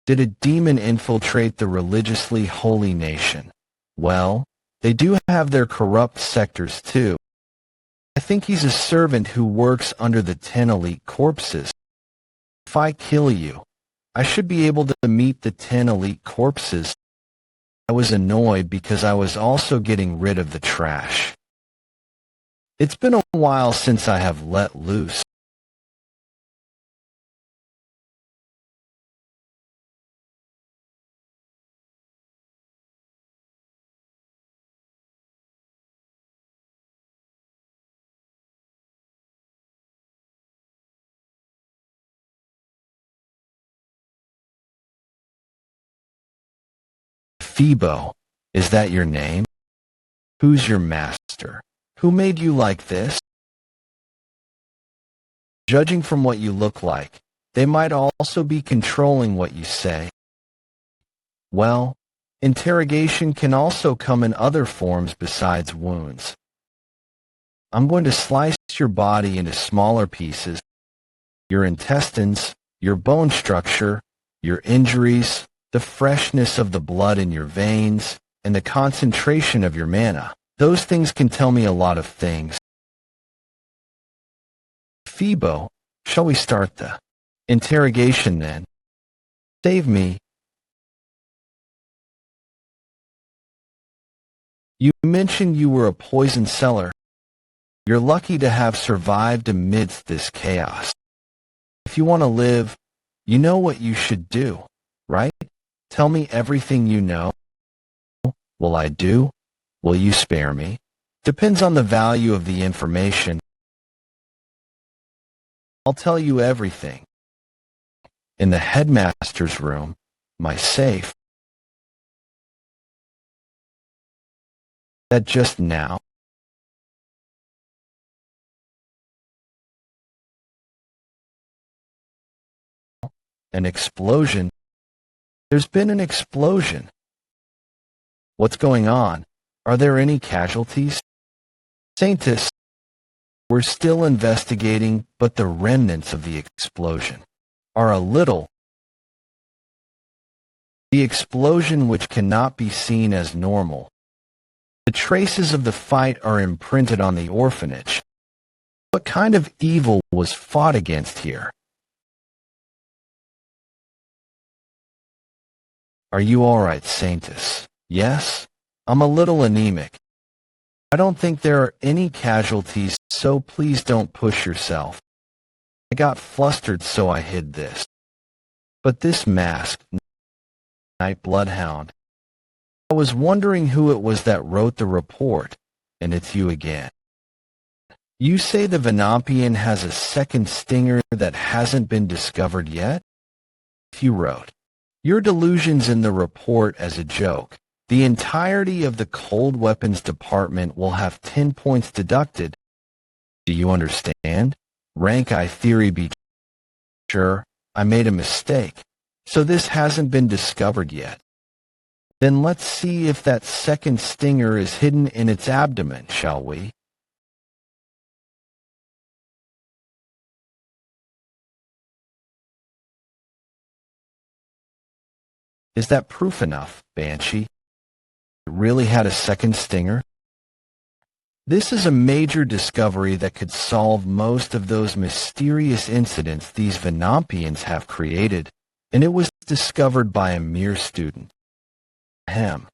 Did a demon infiltrate the religiously holy nation? Well, they do have their corrupt sectors too. I think he's a servant who works under the 10 elite corpses. If I kill you, I should be able to meet the 10 elite corpses. I was annoyed because I was also getting rid of the trash. It's been a while since I have let loose. Phoebo, is that your name? Who's your master? Who made you like this? Judging from what you look like, they might also be controlling what you say. Well, interrogation can also come in other forms besides wounds. I'm going to slice your body into smaller pieces. Your intestines, your bone structure, your injuries, the freshness of the blood in your veins, and the concentration of your mana. Those things can tell me a lot of things. Phoebo, shall we start the interrogation then? Save me. You mentioned you were a poison seller. You're lucky to have survived amidst this chaos. If you want to live, you know what you should do, right? Tell me everything you know. Will I do? Will you spare me? Depends on the value of the information. I'll tell you everything. In the headmaster's room, my safe. That just now. An explosion. There's been an explosion. What's going on? Are there any casualties? Saintus, we're still investigating, but the remnants of the explosion are a little. The explosion which cannot be seen as normal. The traces of the fight are imprinted on the orphanage. What kind of evil was fought against here? Are you all right, Saintus? Yes? I'm a little anemic. I don't think there are any casualties, so please don't push yourself. I got flustered, so I hid this. But this mask, Night Bloodhound. I was wondering who it was that wrote the report, and it's you again. You say the Venampian has a second stinger that hasn't been discovered yet? If you wrote your delusions in the report as a joke, the entirety of the cold weapons department will have 10 points deducted. Do you understand? Rank I theory be sure, I made a mistake. So this hasn't been discovered yet. Then let's see if that second stinger is hidden in its abdomen, shall we? Is that proof enough, Banshee? It really had a second stinger? This is a major discovery that could solve most of those mysterious incidents these Venampians have created, and it was discovered by a mere student. Ahem.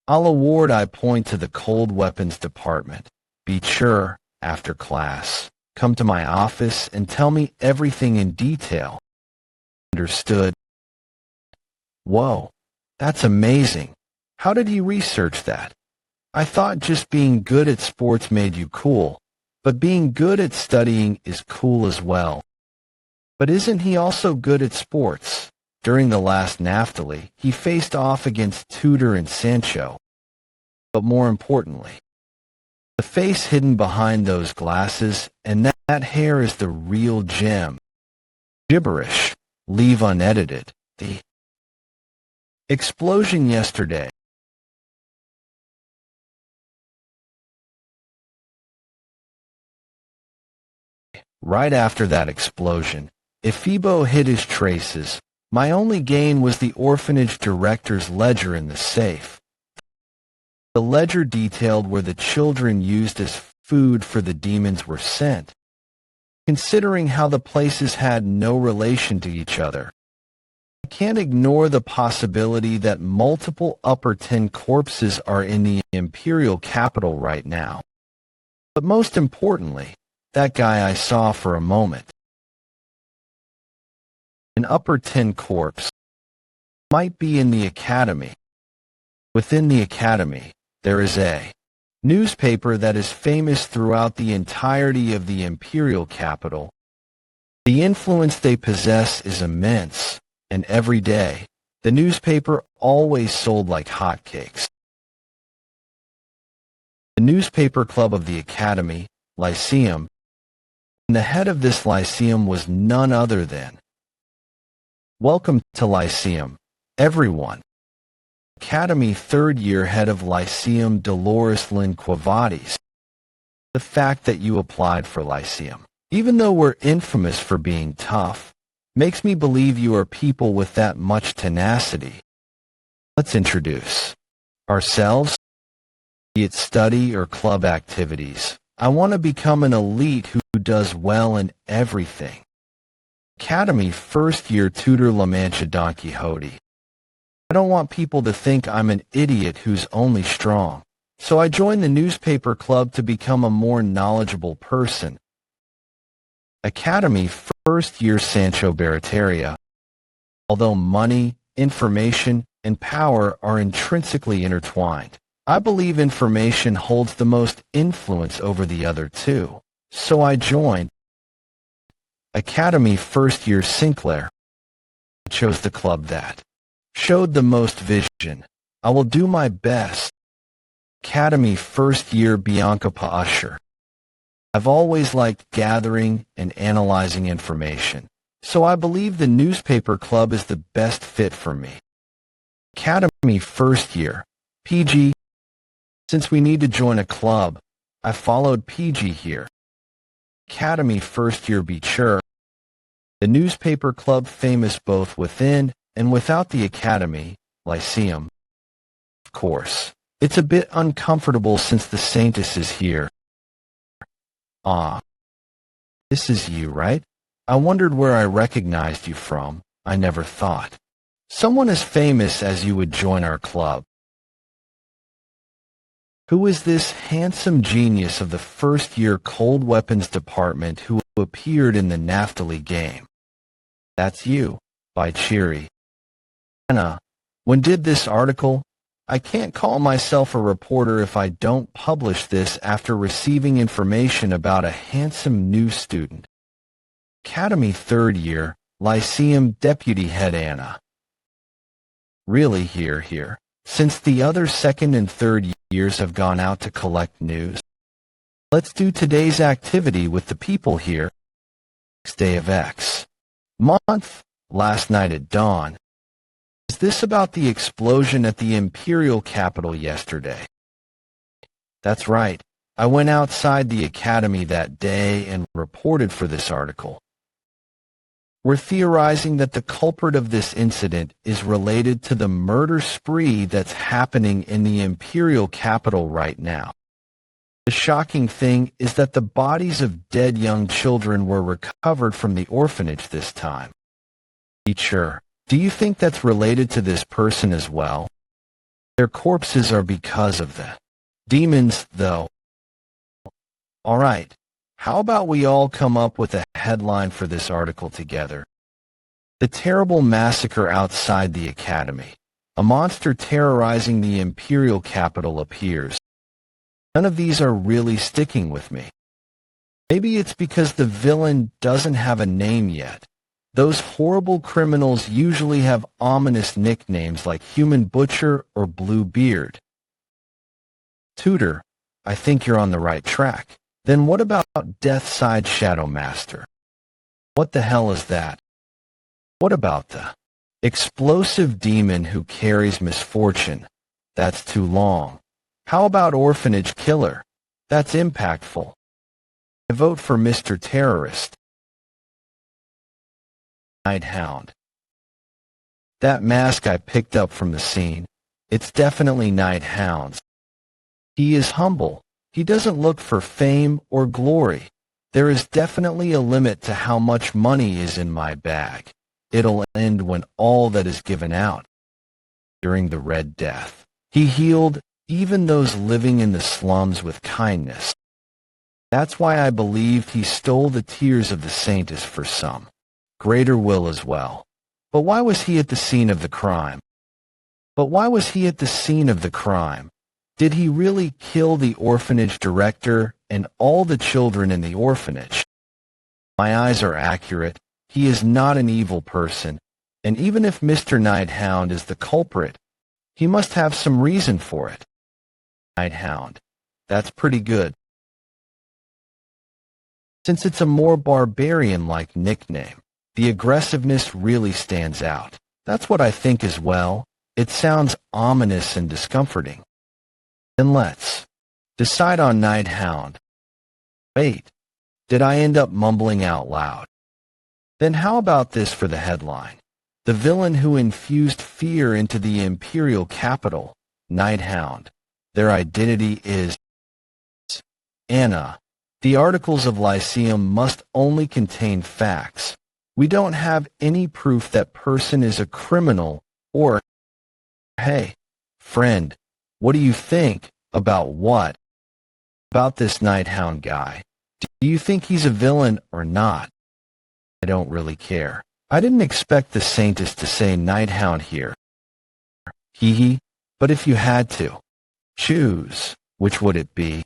I'll award I point to the cold weapons department. Be sure, after class. Come to my office and tell me everything in detail. Understood. Whoa, that's amazing. How did he research that? I thought just being good at sports made you cool, but being good at studying is cool as well. But isn't he also good at sports? During the last Naphtali, he faced off against Tudor and Sancho. But more importantly, the face hidden behind those glasses and that hair is the real gem. Gibberish. Leave unedited. The explosion yesterday. Right after that explosion, Ephibo hid his traces. My only gain was the orphanage director's ledger in the safe. The ledger detailed where the children used as food for the demons were sent. Considering how the places had no relation to each other, I can't ignore the possibility that multiple Upper 10 corpses are in the imperial capital right now. But most importantly, that guy I saw for a moment. An Upper 10 corpse might be in the academy. Within the academy, there is a newspaper that is famous throughout the entirety of the imperial capital. The influence they possess is immense, and every day, the newspaper always sold like hotcakes. The newspaper club of the academy, Lyceum, and the head of this Lyceum was none other than Welcome to Lyceum, everyone. Academy third-year head of Lyceum Dolores Lynn Quavades. The fact that you applied for Lyceum, even though we're infamous for being tough, makes me believe you are people with that much tenacity. Let's introduce ourselves, be it study or club activities. I want to become an elite who does well in everything. Academy first-year tutor La Mancha Don Quixote. I don't want people to think I'm an idiot who's only strong, so I joined the newspaper club to become a more knowledgeable person. Academy first-year Sancho Barataria. Although money, information, and power are intrinsically intertwined, I believe information holds the most influence over the other two, so I joined. Academy first-year Sinclair. I chose the club that showed the most vision. I will do my best. Academy first-year Bianca Usher. I've always liked gathering and analyzing information, so I believe the newspaper club is the best fit for me. Academy first-year PG. Since we need to join a club, I followed PG here. Academy first-year Betrayal. The newspaper club famous both within and without the academy, Lyceum. Of course, it's a bit uncomfortable since the Saintess is here. Ah, this is you, right? I wondered where I recognized you from. I never thought someone as famous as you would join our club. Who is this handsome genius of the first-year Cold Weapons Department who appeared in the Naphtali game? That's you, by Cheery. Anna, when did this article? I can't call myself a reporter if I don't publish this after receiving information about a handsome new student. Academy third year, Lyceum Deputy Head Anna. Really here, since the other second and third years have gone out to collect news. Let's do today's activity with the people here. Next day of X month, last night at dawn. Is this about the explosion at the imperial capital yesterday? That's right. I went outside the academy that day and reported for this article. We're theorizing that the culprit of this incident is related to the murder spree that's happening in the imperial capital right now. The shocking thing is that the bodies of dead young children were recovered from the orphanage this time. Teacher, do you think that's related to this person as well? Their corpses are because of the demons, though. All right, how about we all come up with a headline for this article together? The terrible massacre outside the academy. A monster terrorizing the imperial capital appears. None of these are really sticking with me. Maybe it's because the villain doesn't have a name yet. Those horrible criminals usually have ominous nicknames like Human Butcher or Blue Beard. Tutor, I think you're on the right track. Then what about Deathside Shadow Master? What the hell is that? What about the explosive demon who carries misfortune? That's too long. How about Orphanage Killer? That's impactful. I vote for Mr. Terrorist. Night Hound. That mask I picked up from the scene. It's definitely Night Hound's. He is humble. He doesn't look for fame or glory. There is definitely a limit to how much money is in my bag. It'll end when all that is given out. During the Red Death, he healed even those living in the slums with kindness. That's why I believed he stole the tears of the saints for some greater will as well. But why was he at the scene of the crime? Did he really kill the orphanage director and all the children in the orphanage? My eyes are accurate. He is not an evil person, and even if Mr. Nighthound is the culprit, he must have some reason for it. Nighthound. That's pretty good. Since it's a more barbarian-like nickname, the aggressiveness really stands out. That's what I think as well. It sounds ominous and discomforting. Then let's decide on Nighthound. Wait, did I end up mumbling out loud? Then how about this for the headline? The villain who infused fear into the imperial capital, Nighthound. Their identity is Anna. The articles of Lyceum must only contain facts. We don't have any proof that person is a criminal or, hey, friend, what do you think? About what? About this Nighthound guy. Do you think he's a villain or not? I don't really care. I didn't expect the Saintess to say Nighthound here. Hee hee, but if you had to choose, which would it be?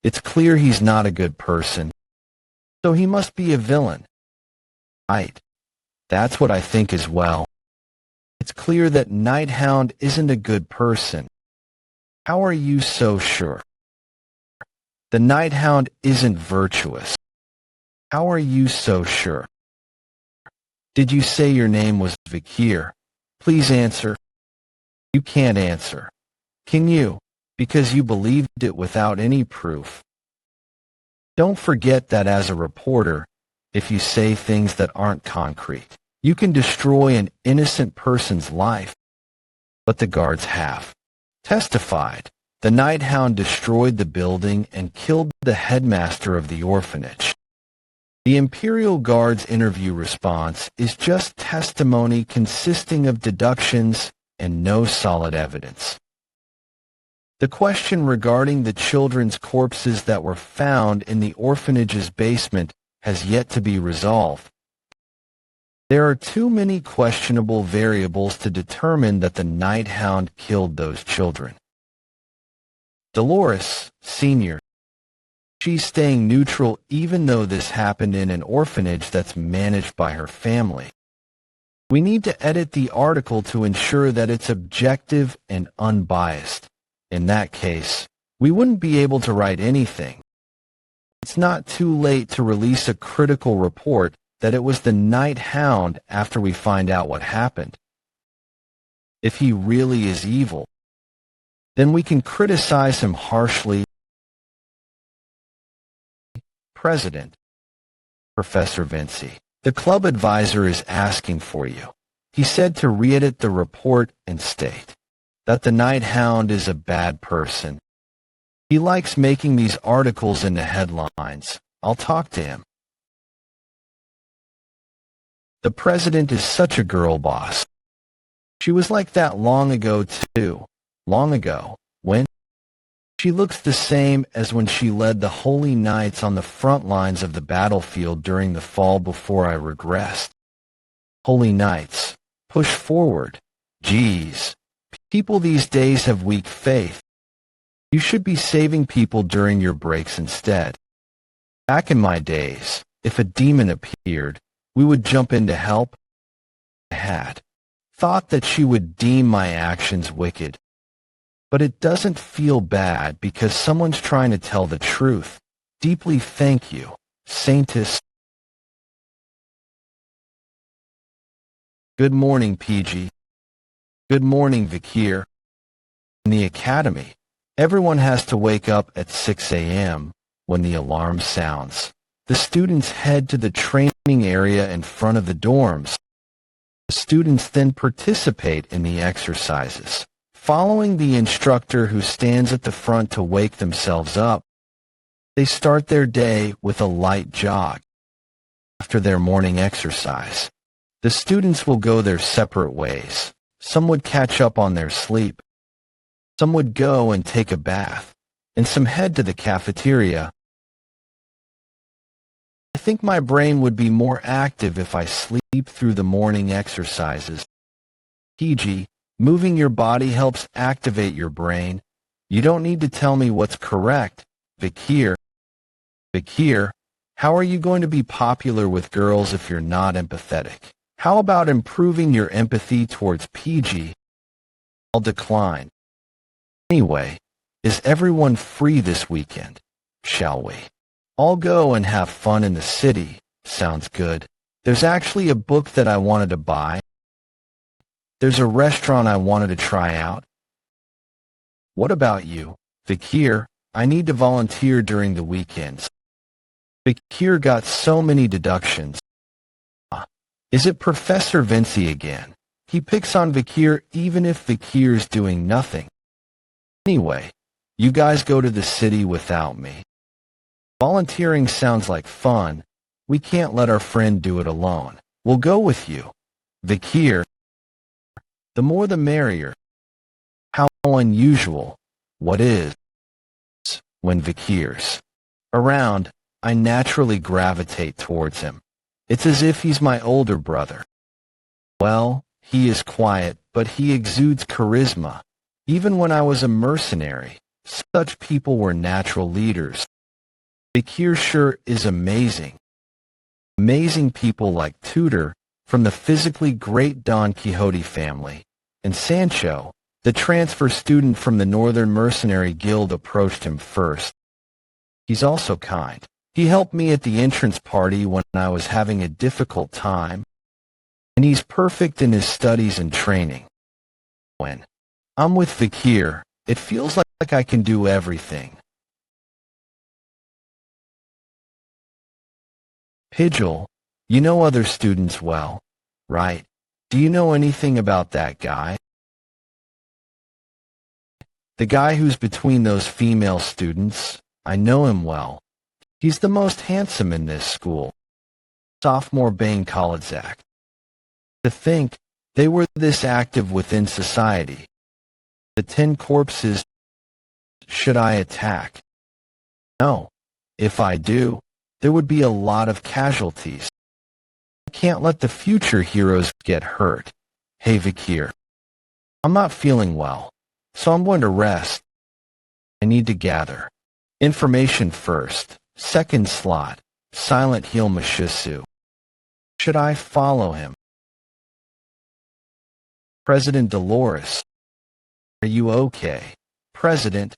It's clear he's not a good person, so he must be a villain. Right. That's what I think as well. It's clear that Nighthound isn't a good person. How are you so sure? The Nighthound isn't virtuous. How are you so sure? Did you say your name was Vikir? Please answer. You can't answer. Can you? Because you believed it without any proof. Don't forget that as a reporter, if you say things that aren't concrete, you can destroy an innocent person's life. But the guards have testified. The Nighthound destroyed the building and killed the headmaster of the orphanage. The Imperial Guard's interview response is just testimony consisting of deductions and no solid evidence. The question regarding the children's corpses that were found in the orphanage's basement has yet to be resolved. There are too many questionable variables to determine that the Nighthound killed those children. Dolores, Sr. She's staying neutral even though this happened in an orphanage that's managed by her family. We need to edit the article to ensure that it's objective and unbiased. In that case, we wouldn't be able to write anything. It's not too late to release a critical report that it was the Nighthound after we find out what happened. If he really is evil, then we can criticize him harshly. President, Professor Vinci, the club advisor is asking for you. He said to re-edit the report and state that the Nighthound is a bad person. He likes making these articles into headlines. I'll talk to him. The president is such a girl boss. She was like that long ago too. Long ago, when She looks the same as when she led the holy knights on the front lines of the battlefield during the fall before I regressed. Holy knights, push forward. Geez, people these days have weak faith. You should be saving people during your breaks instead. Back in my days, if a demon appeared, we would jump in to help. I had thought that she would deem my actions wicked. But it doesn't feel bad because someone's trying to tell the truth. Deeply thank you, Saintess. Good morning, PG. Good morning, Vikir. In the academy, everyone has to wake up at 6 a.m. when the alarm sounds. The students head to the training area in front of the dorms. The students then participate in the exercises, following the instructor who stands at the front to wake themselves up. They start their day with a light jog. After their morning exercise, the students will go their separate ways. Some would catch up on their sleep. Some would go and take a bath, and some head to the cafeteria. I think my brain would be more active if I sleep through the morning exercises. PG, moving your body helps activate your brain. You don't need to tell me what's correct. Vikir. Vikir, how are you going to be popular with girls if you're not empathetic? How about improving your empathy towards PG? I'll decline. Anyway, is everyone free this weekend? Shall we? I'll go and have fun in the city. Sounds good. There's actually a book that I wanted to buy. There's a restaurant I wanted to try out. What about you, Vikir? I need to volunteer during the weekends. Vikir got so many deductions. Is it Professor Vinci again? He picks on Vikir even if Vikir's doing nothing. Anyway, you guys go to the city without me. Volunteering sounds like fun. We can't let our friend do it alone. We'll go with you. Vikir. The more the merrier. How unusual. What is? When Vikir's around, I naturally gravitate towards him. It's as if he's my older brother. Well, he is quiet, but he exudes charisma. Even when I was a mercenary, such people were natural leaders. Vikir sure is amazing. Amazing people like Tudor, from the physically great Don Quixote family, and Sancho, the transfer student from the Northern Mercenary Guild, approached him first. He's also kind. He helped me at the entrance party when I was having a difficult time, and he's perfect in his studies and training. When I'm with Vikir, it feels like I can do everything. Pidgel, you know other students well, right? Do you know anything about that guy? The guy who's between those female students, I know him well. He's the most handsome in this school. Sophomore Bane Kalitzak. To think they were this active within society. The 10 corpses. Should I attack? No. If I do, there would be a lot of casualties. I can't let the future heroes get hurt. Hey Vikir. I'm not feeling well, so I'm going to rest. I need to gather information first. Second slot, Silent Hill Mashisu. Should I follow him? President Dolores. Are you okay, President?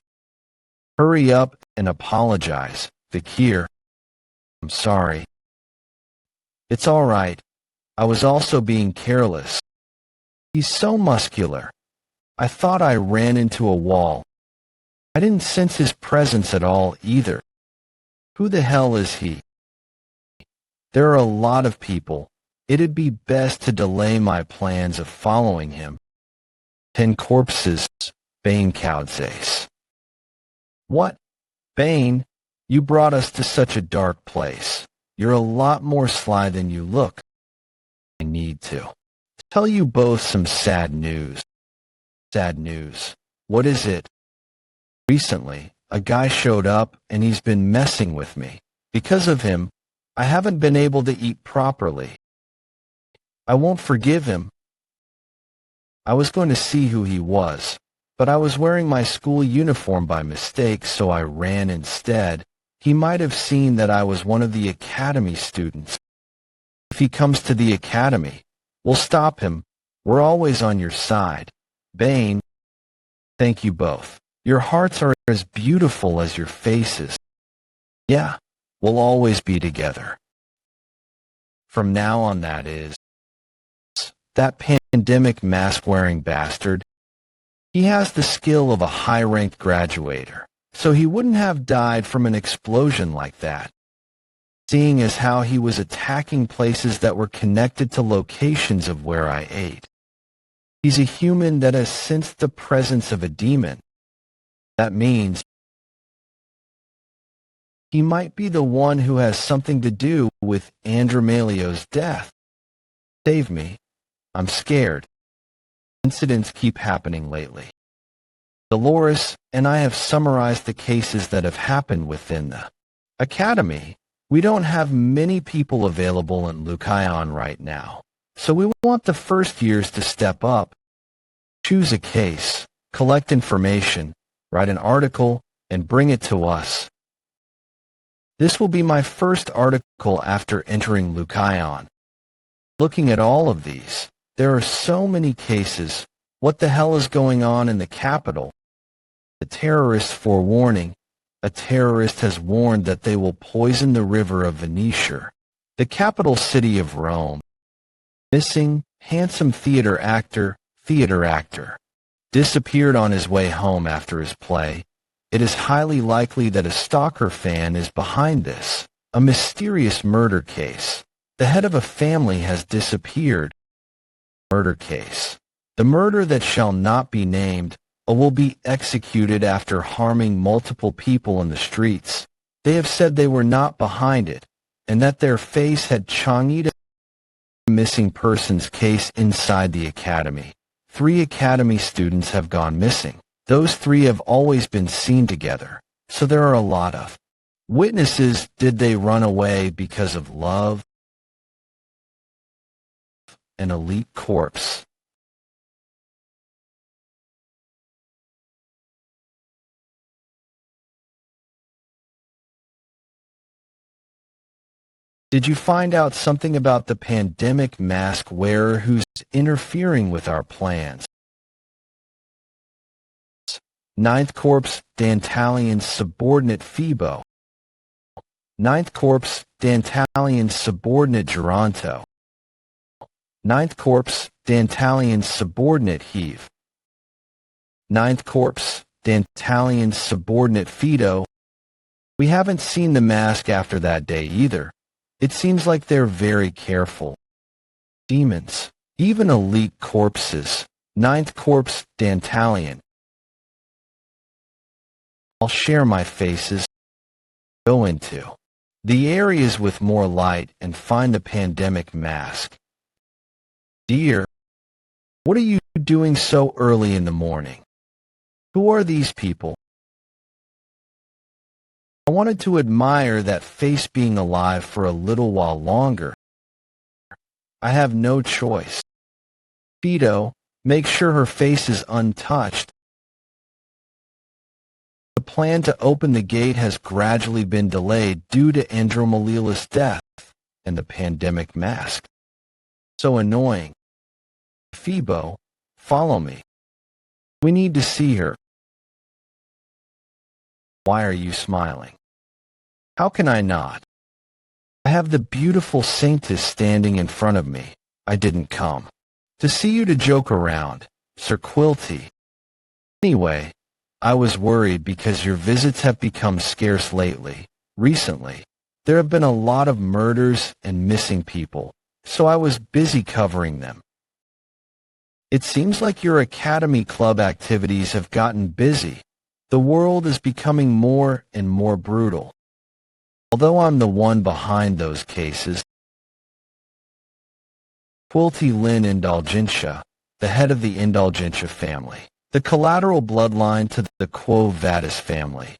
Hurry up and apologize, Vikir. I'm sorry. It's all right. I was also being careless. He's so muscular. I thought I ran into a wall. I didn't sense his presence at all either. Who the hell is he? There are a lot of people. It'd be best to delay my plans of following him. 10 corpses, Bane Kalitzak. What? Bane, you brought us to such a dark place. You're a lot more sly than you look. I need to tell you both some sad news. Sad news. What is it? Recently, a guy showed up and he's been messing with me. Because of him, I haven't been able to eat properly. I won't forgive him. I was going to see who he was, but I was wearing my school uniform by mistake, so I ran instead. He might have seen that I was one of the academy students. If he comes to the academy, we'll stop him. We're always on your side. Bane, thank you both. Your hearts are as beautiful as your faces. Yeah, we'll always be together. From now on, that is. That pandemic mask-wearing bastard. He has the skill of a high-ranked graduator, so he wouldn't have died from an explosion like that. Seeing as how he was attacking places that were connected to locations of where I ate. He's a human that has sensed the presence of a demon. That means he might be the one who has something to do with Andromelio's death. Save me. I'm scared. Incidents keep happening lately. Dolores and I have summarized the cases that have happened within the Academy. We don't have many people available in Lucayon right now, so we want the first years to step up. Choose a case, collect information, write an article, and bring it to us. This will be my first article after entering Lucayon. Looking at all of these, there are so many cases. What the hell is going on in the capital? The terrorists forewarning. A terrorist has warned that they will poison the river of Venetia, the capital city of Rome. Missing, handsome theater actor. Disappeared on his way home after his play. It is highly likely that a stalker fan is behind this. A mysterious murder case. The head of a family has disappeared. Murder case. The murder that shall not be named will be executed after harming multiple people in the streets. They have said they were not behind it, and that their face had Chang'e missing persons case inside the academy. 3 academy students have gone missing. Those 3 have always been seen together, so there are a lot of witnesses. Did they run away because of love? An elite corpse. Did you find out something about the pandemic mask wearer who's interfering with our plans? Ninth Corps Dantalian subordinate Phoebo. Ninth Corps Dantalian subordinate Geronto. Ninth Corps Dantalian subordinate Heave. Ninth Corps Dantalian subordinate Fido. We haven't seen the mask after that day either. It seems like they're very careful. Demons, even elite corpses. Ninth Corps Dantalian. I'll share my faces. Go into the areas with more light and find the pandemic mask. Dear, what are you doing so early in the morning? Who are these people? I wanted to admire that face being alive for a little while longer. I have no choice. Fido, make sure her face is untouched. The plan to open the gate has gradually been delayed due to Andromelila's death and the pandemic mask. So annoying. Phoebo, follow me. We need to see her. Why are you smiling? How can I not? I have the beautiful Saintess standing in front of me. I didn't come to see you to joke around, Sir Quilty. Anyway, I was worried because your visits have become scarce lately. Recently, there have been a lot of murders and missing people, so I was busy covering them. It seems like your Academy Club activities have gotten busy. The world is becoming more and more brutal. Although I'm the one behind those cases, Quilty Lynn Indulgentia, the head of the Indulgentia family, the collateral bloodline to the Quo Vadis family.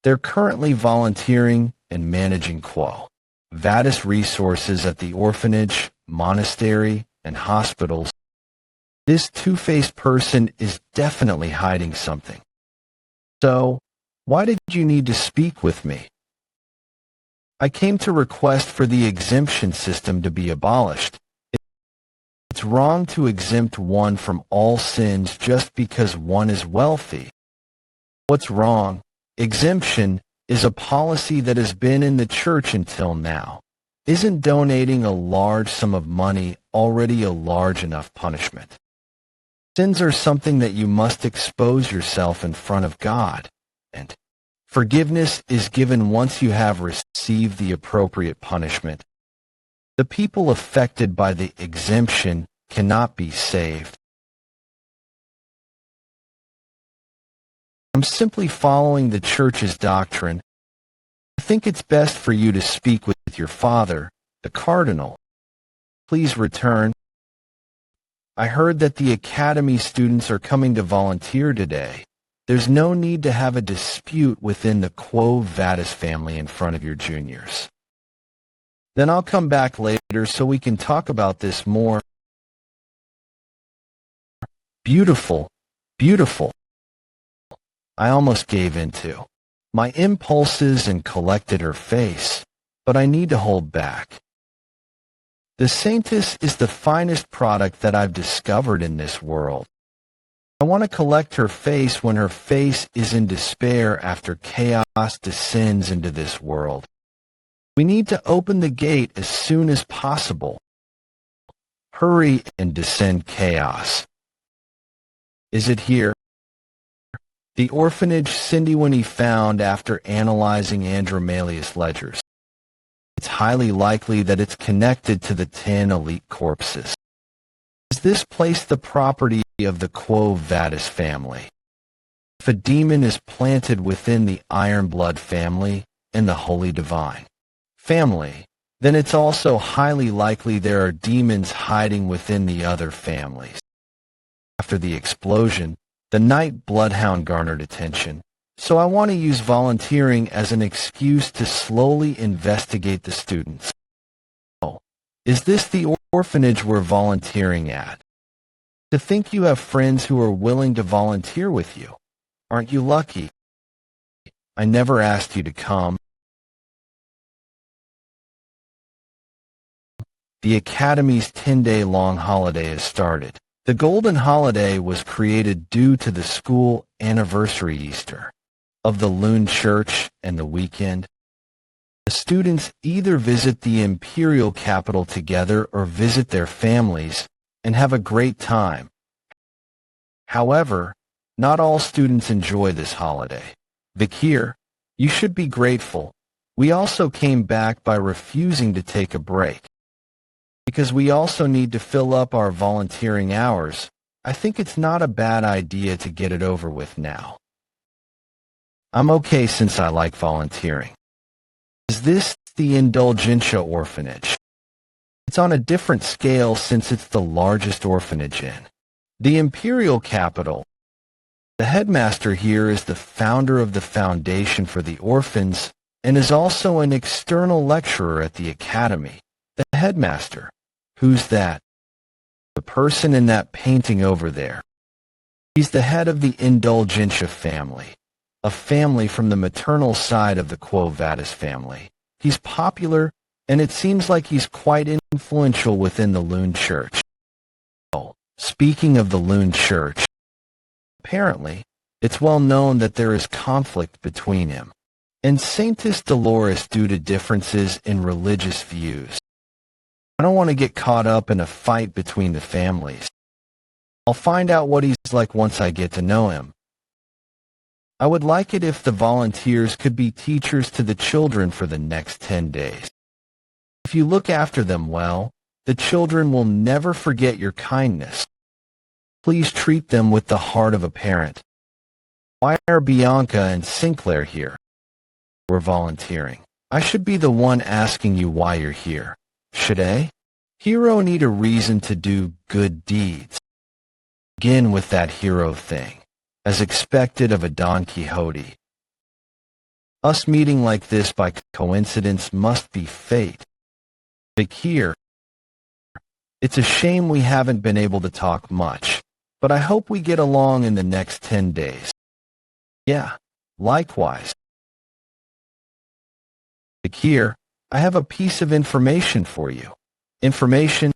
They're currently volunteering and managing Quo Vadis resources at the orphanage, monastery, and hospitals. This two-faced person is definitely hiding something. So, why did you need to speak with me? I came to request for the exemption system to be abolished. It's wrong to exempt one from all sins just because one is wealthy. What's wrong? Exemption is a policy that has been in the church until now. Isn't donating a large sum of money already a large enough punishment? Sins are something that you must expose yourself in front of God, and forgiveness is given once you have received the appropriate punishment. The people affected by the exemption cannot be saved. I'm simply following the church's doctrine. I think it's best for you to speak with your father, the cardinal. Please return. I heard that the academy students are coming to volunteer today. There's no need to have a dispute within the Quo Vadis family in front of your juniors. Then I'll come back later so we can talk about this more. Beautiful, beautiful. I almost gave in to my impulses and collected her face, but I need to hold back. The Saintess is the finest product that I've discovered in this world. I want to collect her face when her face is in despair after chaos descends into this world. We need to open the gate as soon as possible. Hurry and descend chaos. Is it here? The orphanage Cindy found after analyzing Andromalius ledgers. It's highly likely that it's connected to the 10 elite corpses. Is this place the property of the Quo Vadis family? If a demon is planted within the Iron-Blood family and the Holy Divine family, then it's also highly likely there are demons hiding within the other families. After the explosion, the Night Bloodhound garnered attention, so I want to use volunteering as an excuse to slowly investigate the students. Oh, is this the orphanage we're volunteering at? To think you have friends who are willing to volunteer with you. Aren't you lucky? I never asked you to come. The Academy's 10-day-long holiday has started. The Golden Holiday was created due to the school anniversary Easter of the Loon Church and the weekend. The students either visit the imperial capital together or visit their families and have a great time. However, not all students enjoy this holiday. Vikir, you should be grateful. We also came back by refusing to take a break. Because we also need to fill up our volunteering hours, I think it's not a bad idea to get it over with now. I'm okay since I like volunteering. Is this the Indulgentia orphanage? It's on a different scale since it's the largest orphanage in the imperial capital. The headmaster here is the founder of the Foundation for the Orphans and is also an external lecturer at the academy. The headmaster. Who's that? The person in that painting over there. He's the head of the Indulgentia family, a family from the maternal side of the Quo Vadis family. He's popular, and it seems like he's quite influential within the Loon Church. Oh, speaking of the Loon Church, apparently, it's well known that there is conflict between him and Saintess Dolores due to differences in religious views. I don't want to get caught up in a fight between the families. I'll find out what he's like once I get to know him. I would like it if the volunteers could be teachers to the children for the next 10 days. If you look after them well, the children will never forget your kindness. Please treat them with the heart of a parent. Why are Bianca and Sinclair here? We're volunteering. I should be the one asking you why you're here. Should I? Hero need a reason to do good deeds. Begin with that hero thing, as expected of a Don Quixote. Us meeting like this by coincidence must be fate. Vikir, it's a shame we haven't been able to talk much, but I hope we get along in the next 10 days. Yeah, likewise. Vikir, I have a piece of information for you. Information?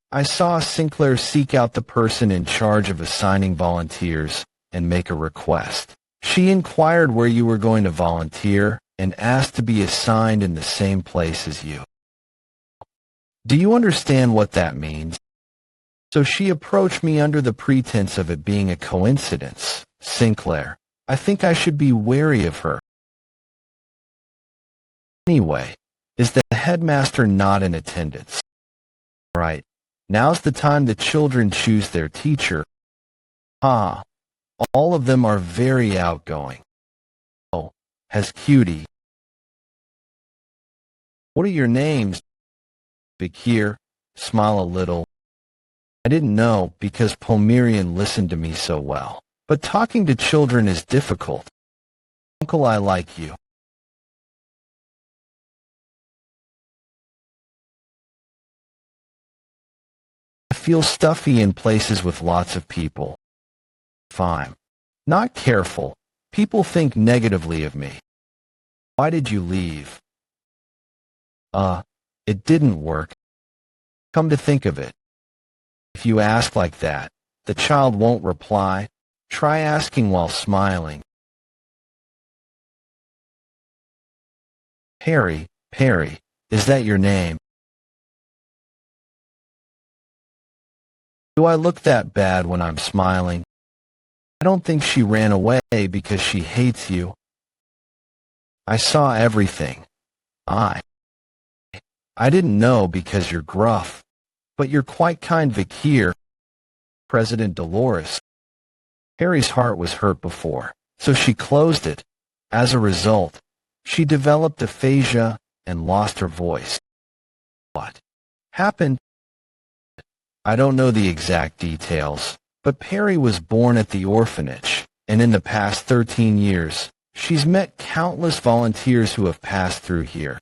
I saw Sinclair seek out the person in charge of assigning volunteers and make a request. She inquired where you were going to volunteer and asked to be assigned in the same place as you. Do you understand what that means? So she approached me under the pretense of it being a coincidence. Sinclair, I think I should be wary of her. Anyway, is the headmaster not in attendance? Right. Now's the time the children choose their teacher. All of them are very outgoing. Oh, has Cutie. What are your names? Vikir, smile a little. I didn't know because Pomerian listened to me so well. But talking to children is difficult. Uncle, I like you. I feel stuffy in places with lots of people. Fine. Not careful. People think negatively of me. Why did you leave? It didn't work. Come to think of it. If you ask like that, the child won't reply. Try asking while smiling. Perry, is that your name? Do I look that bad when I'm smiling? I don't think she ran away because she hates you. I saw everything. I didn't know because you're gruff, but you're quite kind, Vikir. President Dolores. Harry's heart was hurt before, so she closed it. As a result, she developed aphasia and lost her voice. What happened? I don't know the exact details, but Perry was born at the orphanage, and in the past 13 years, she's met countless volunteers who have passed through here.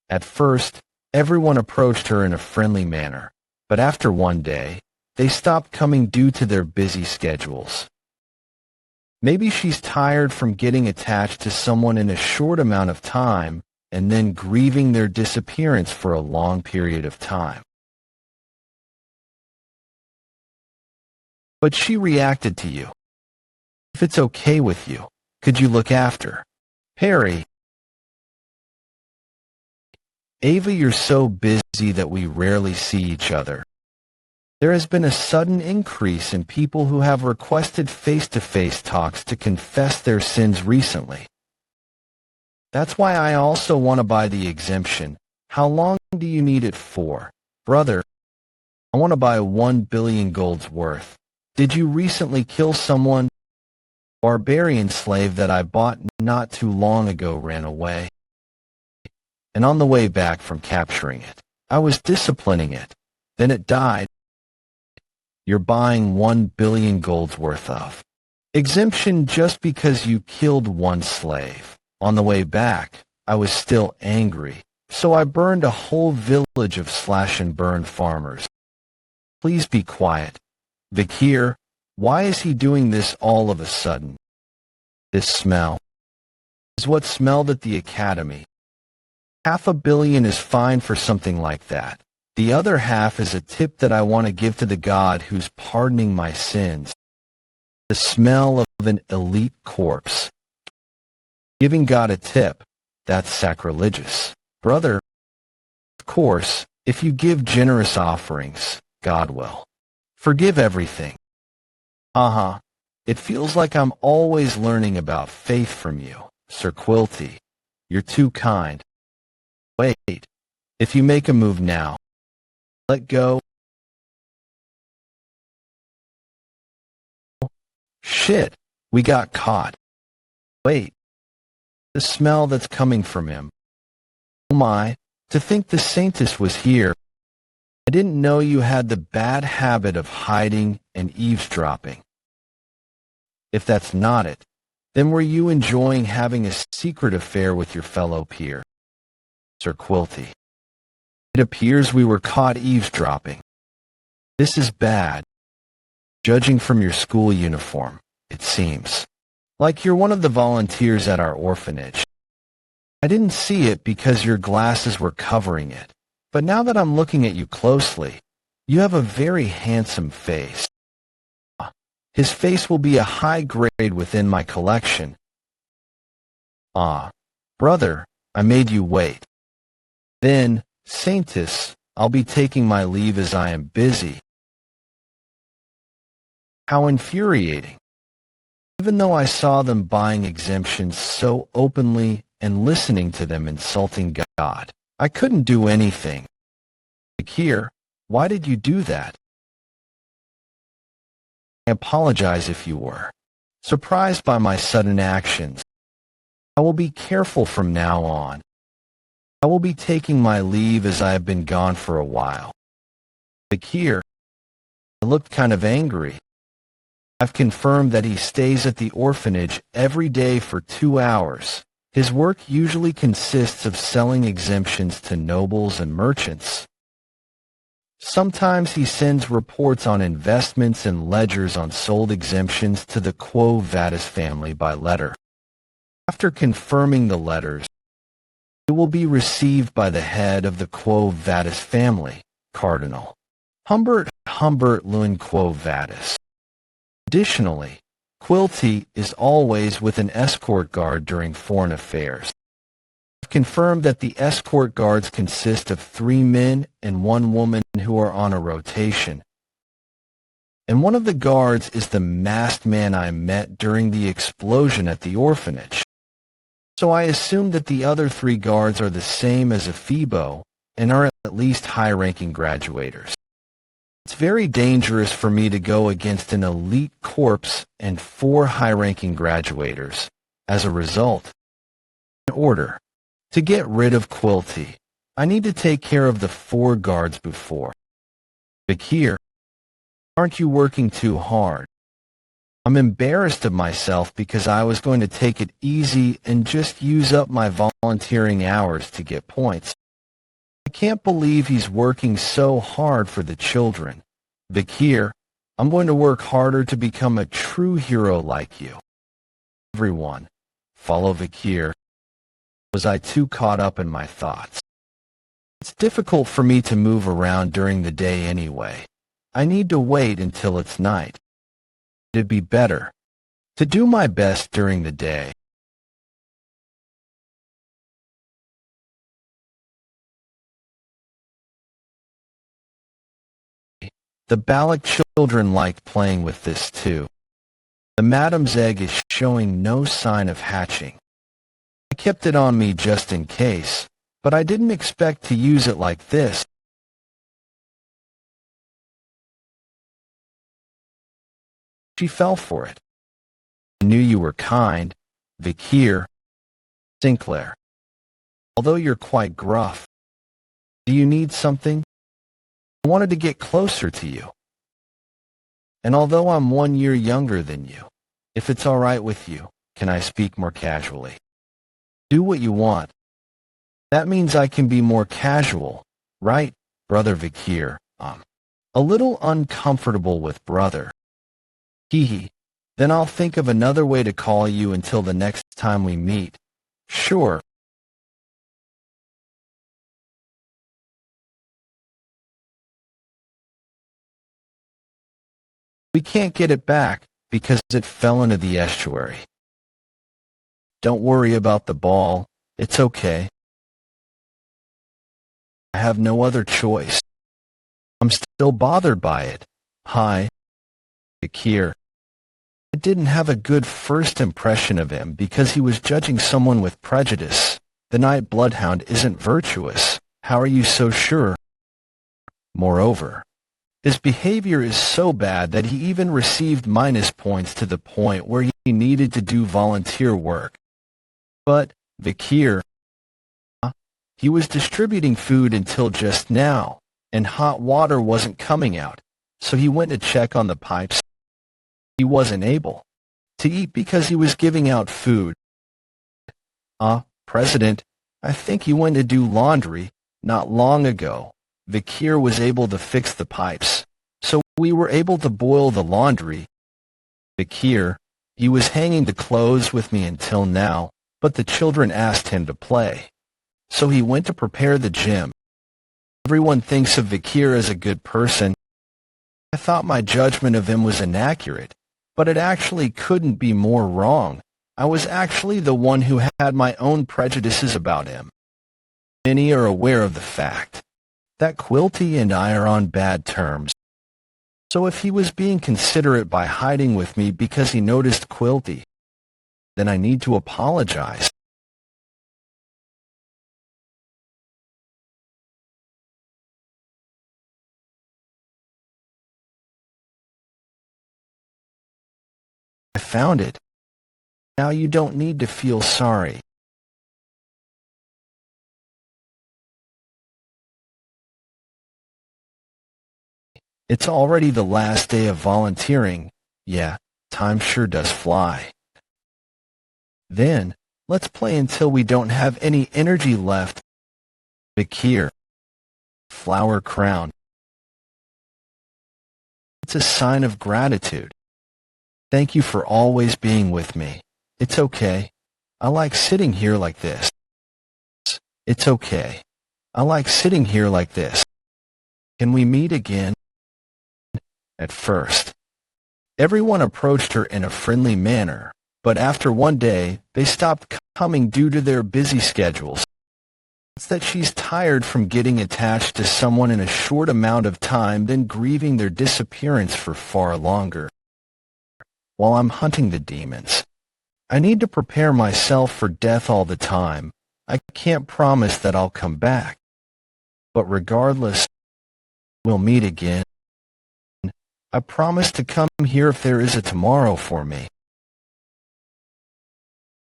At first, everyone approached her in a friendly manner, but after one day, they stopped coming due to their busy schedules. Maybe she's tired from getting attached to someone in a short amount of time and then grieving their disappearance for a long period of time. But she reacted to you. If it's okay with you, could you look after Perry? Ava, you're so busy that we rarely see each other. There has been a sudden increase in people who have requested face-to-face talks to confess their sins recently. That's why I also want to buy the exemption. How long do you need it for? Brother, I want to buy 1 billion gold's worth. Did you recently kill someone? Barbarian slave that I bought not too long ago ran away. And on the way back from capturing it, I was disciplining it. Then it died. You're buying 1 billion gold's worth of exemption just because you killed one slave. On the way back, I was still angry, so I burned a whole village of slash-and-burn farmers. Please be quiet. Vikir, why is he doing this all of a sudden? This smell is what smelled at the academy. 500 million is fine for something like that. The other half is a tip that I want to give to the God who's pardoning my sins. The smell of an elite corpse. Giving God a tip, that's sacrilegious. Brother, of course, if you give generous offerings, God will forgive everything. It feels like I'm always learning about faith from you, Sir Quilty. You're too kind. Wait, if you make a move now, let go. Shit, we got caught. Wait, the smell that's coming from him. Oh my, to think the Saintess was here. didn't know you had the bad habit of hiding and eavesdropping. If that's not it, then were you enjoying having a secret affair with your fellow peer, Sir Quilty? It appears we were caught eavesdropping. This is bad. Judging from your school uniform, it seems like you're one of the volunteers at our orphanage. I didn't see it because your glasses were covering it, but now that I'm looking at you closely, you have a very handsome face. His face will be a high grade within my collection. Ah, brother, I made you wait. Then, Saintus, I'll be taking my leave as I am busy. How infuriating. Even though I saw them buying exemptions so openly and listening to them insulting God, I couldn't do anything. Vikir, why did you do that? I apologize if you were surprised by my sudden actions. I will be careful from now on. I will be taking my leave as I have been gone for a while. Vikir, I looked kind of angry. I've confirmed that he stays at the orphanage every day for 2 hours. His work usually consists of selling exemptions to nobles and merchants. Sometimes he sends reports on investments and ledgers on sold exemptions to the Quo Vadis family by letter. After confirming the letters, it will be received by the head of the Quo Vadis family, Cardinal Humbert Lewin Quo Vadis. Additionally, Quilty is always with an escort guard during foreign affairs. I've confirmed that the escort guards consist of 3 men and 1 woman who are on a rotation. And one of the guards is the masked man I met during the explosion at the orphanage. So I assume that the other 3 guards are the same as Ephibo and are at least high-ranking graduators. It's very dangerous for me to go against an elite corps and 4 high-ranking graduators. As a result, in order to get rid of Quilty, I need to take care of the 4 guards before. Vikir, aren't you working too hard? I'm embarrassed of myself because I was going to take it easy and just use up my volunteering hours to get points. I can't believe he's working so hard for the children. Vikir, I'm going to work harder to become a true hero like you. Everyone, follow Vikir. Was I too caught up in my thoughts? It's difficult for me to move around during the day anyway. I need to wait until it's night. It'd be better to do my best during the day. The Balak children liked playing with this too. The madam's egg is showing no sign of hatching. I kept it on me just in case, but I didn't expect to use it like this. She fell for it. I knew you were kind, Vikir. Sinclair. Although you're quite gruff. Do you need something? I wanted to get closer to you. And although I'm 1 year younger than you, if it's all right with you, can I speak more casually? Do what you want. That means I can be more casual, right, Brother Vikir? A little uncomfortable with brother. Hee. Then I'll think of another way to call you until the next time we meet. Sure. We can't get it back because it fell into the estuary. Don't worry about the ball. It's okay. I have no other choice. I'm still bothered by it. Hi, Vikir. I didn't have a good first impression of him because he was judging someone with prejudice. The night bloodhound isn't virtuous. How are you so sure? Moreover, his behavior is so bad that he even received minus points to the point where he needed to do volunteer work. But, Vikir, he was distributing food until just now. and hot water wasn't coming out, so he went to check on the pipes. He wasn't able to eat because he was giving out food. President, I think he went to do laundry not long ago. Vikir was able to fix the pipes, so we were able to boil the laundry. Vikir, he was hanging the clothes with me until now, but the children asked him to play, so he went to prepare the gym. Everyone thinks of Vikir as a good person. I thought my judgment of him was inaccurate, but it actually couldn't be more wrong. I was actually the one who had my own prejudices about him. Many are aware of the fact that Quilty and I are on bad terms. So if he was being considerate by hiding with me because he noticed Quilty, then I need to apologize. I found it. Now you don't need to feel sorry. It's already the last day of volunteering. Yeah, time sure does fly. Then, let's play until we don't have any energy left. Vikir. Flower crown. It's a sign of gratitude. Thank you for always being with me. It's okay. I like sitting here like this. It's okay. I like sitting here like this. Can we meet again? At first, everyone approached her in a friendly manner, but after one day, they stopped coming due to their busy schedules. It's that she's tired from getting attached to someone in a short amount of time than grieving their disappearance for far longer. While I'm hunting the demons, I need to prepare myself for death all the time. I can't promise that I'll come back. But regardless, we'll meet again. I promise to come here if there is a tomorrow for me.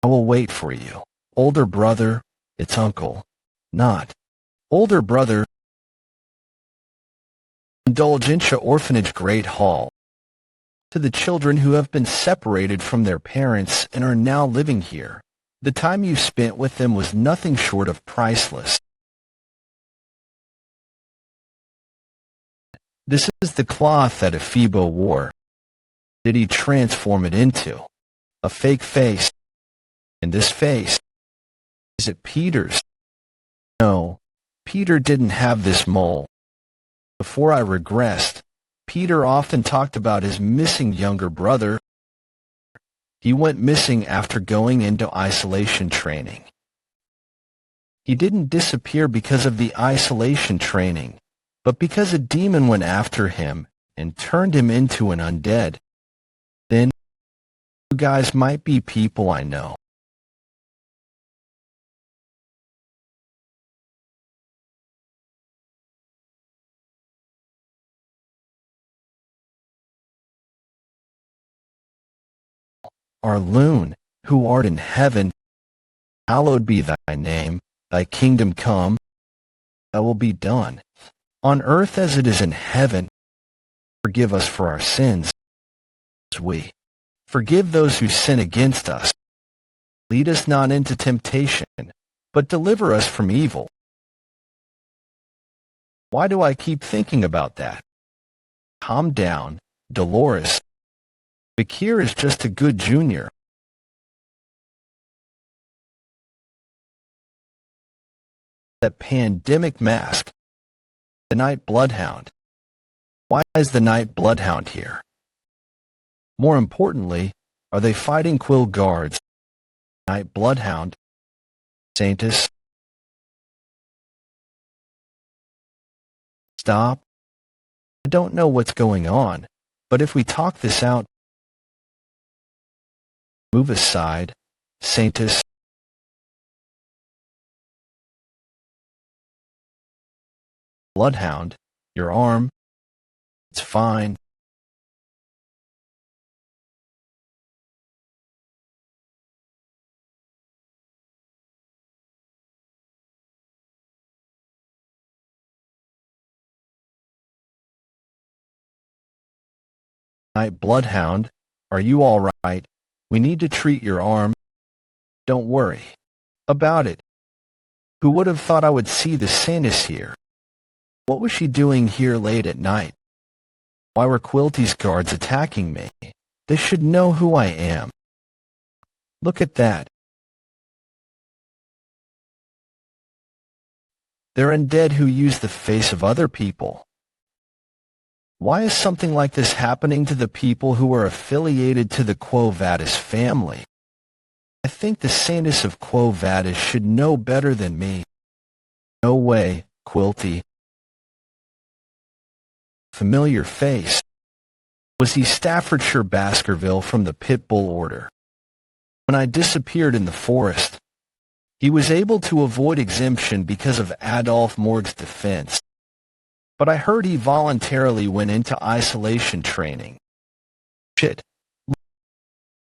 I will wait for you. Older brother, it's uncle. Not older brother. Indulgentia Orphanage Great Hall. To the children who have been separated from their parents and are now living here, the time you spent with them was nothing short of priceless. This is the cloth that Ephibo wore. Did he transform it into a fake face? And this face, is it Peter's? No, Peter didn't have this mole. Before I regressed, Peter often talked about his missing younger brother. He went missing after going into isolation training. He didn't disappear because of the isolation training, but because a demon went after him and turned him into an undead. Then, you guys might be people I know. Our Loon, who art in heaven, hallowed be thy name, thy kingdom come, thy will be done, on earth as it is in heaven. Forgive us for our sins, as we forgive those who sin against us. Lead us not into temptation, but deliver us from evil. Why do I keep thinking about that? Calm down, Dolores. Vikir is just a good junior. That pandemic mask. The Night Bloodhound. Why is the Night Bloodhound here? More importantly, are they fighting Quill guards? Night Bloodhound. Saintus. Stop. I don't know what's going on, but if we talk this out, move aside, Saintus. Bloodhound, your arm. It's fine. Night Bloodhound, are you all right? We need to treat your arm. Don't worry about it. Who would have thought I would see the Santis here? What was she doing here late at night? Why were Quilty's guards attacking me? They should know who I am. Look at that. They're undead who use the face of other people. Why is something like this happening to the people who are affiliated to the Quo Vadis family? I think the Santis of Quo Vadis should know better than me. No way, Quilty. Familiar face. Was he Staffordshire Baskerville from the Pitbull Order? When I disappeared in the forest, he was able to avoid exemption because of Adolf Morg's defense. But I heard he voluntarily went into isolation training. Shit.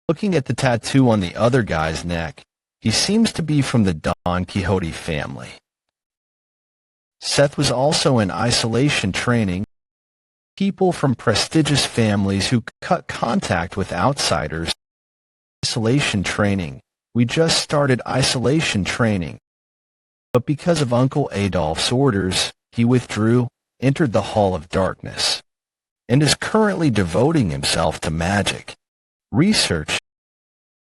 Looking at the tattoo on the other guy's neck, he seems to be from the Don Quixote family. Seth was also in isolation training. People from prestigious families who cut contact with outsiders. Isolation training. We just started isolation training. But because of Uncle Adolph's orders, he withdrew, entered the Hall of Darkness, and is currently devoting himself to magic. Research.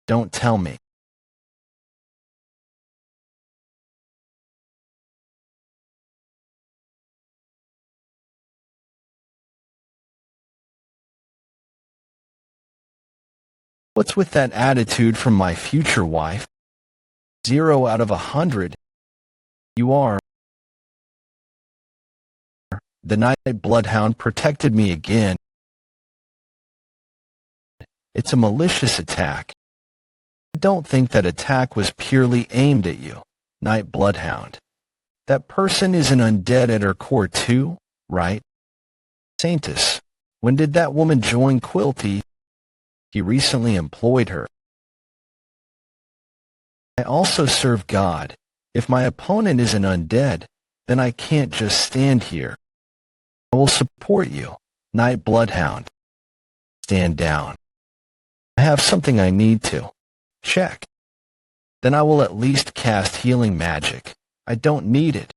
Don't tell me. What's with that attitude from my future wife? 0 out of 100. You are. The Night Bloodhound protected me again. It's a malicious attack. I don't think that attack was purely aimed at you, Night Bloodhound. That person is an undead at her core too, right? Saintus, when did that woman join Quilty? He recently employed her. I also serve God. If my opponent is an undead, then I can't just stand here. I will support you, Night Bloodhound. Stand down. I have something I need to. Check. Then I will at least cast healing magic. I don't need it.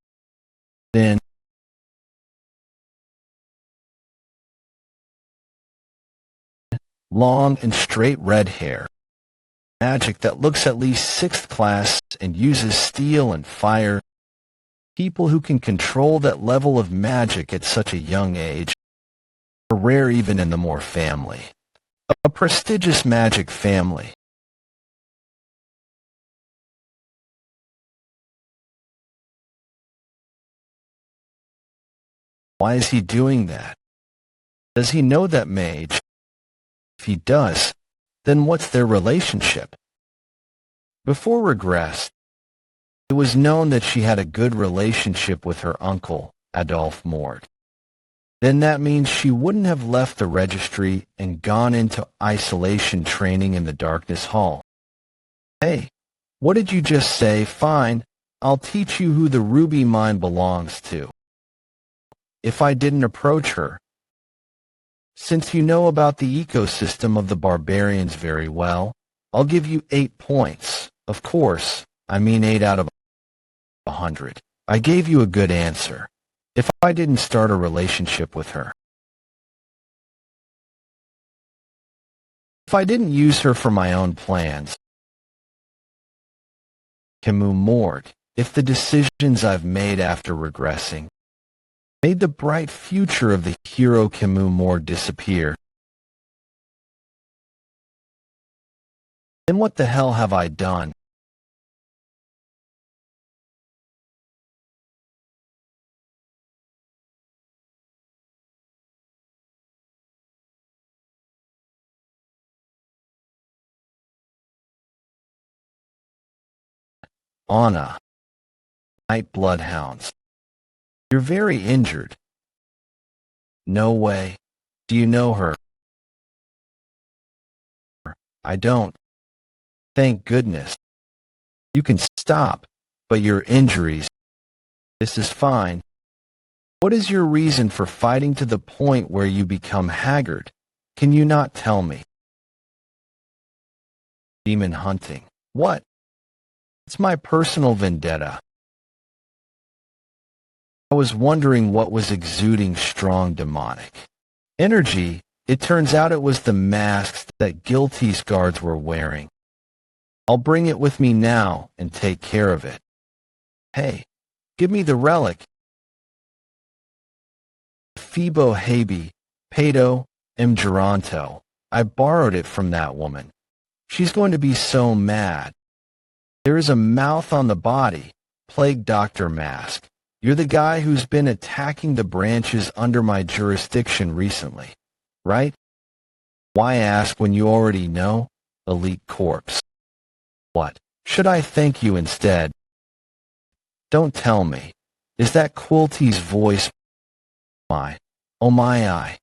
Then long and straight red hair. Magic that looks at least 6th class and uses steel and fire. People who can control that level of magic at such a young age are rare even in the Moore family. A prestigious magic family. Why is he doing that? Does he know that mage? If he does, then what's their relationship? Before Regress, it was known that she had a good relationship with her uncle, Adolf Mort. Then that means she wouldn't have left the registry and gone into isolation training in the Darkness Hall. Hey, what did you just say? Fine, I'll teach you who the ruby mine belongs to. If I didn't approach her, since you know about the ecosystem of the barbarians very well, I'll give you 8 points. Of course, I mean 8 out of 100. I gave you a good answer. If I didn't start a relationship with her. If I didn't use her for my own plans. Camus Mort, if the decisions I've made after regressing made the bright future of the hero Camus Mort disappear, then what the hell have I done? Anna, Night Bloodhounds. You're very injured. No way. Do you know her? I don't. Thank goodness. You can stop, but your injuries. This is fine. What is your reason for fighting to the point where you become haggard? Can you not tell me? Demon hunting. What? It's my personal vendetta. I was wondering what was exuding strong demonic energy. It turns out it was the masks that Guilty's guards were wearing. I'll bring it with me now and take care of it. Hey, give me the relic. Phoebo Habe, Pato, Geronto. I borrowed it from that woman. She's going to be so mad. There is a mouth on the body. Plague Doctor Mask. You're the guy who's been attacking the branches under my jurisdiction recently, right? Why ask when you already know? Elite Corpse. What? Should I thank you instead? Don't tell me. Is that Quilty's voice? Oh my, I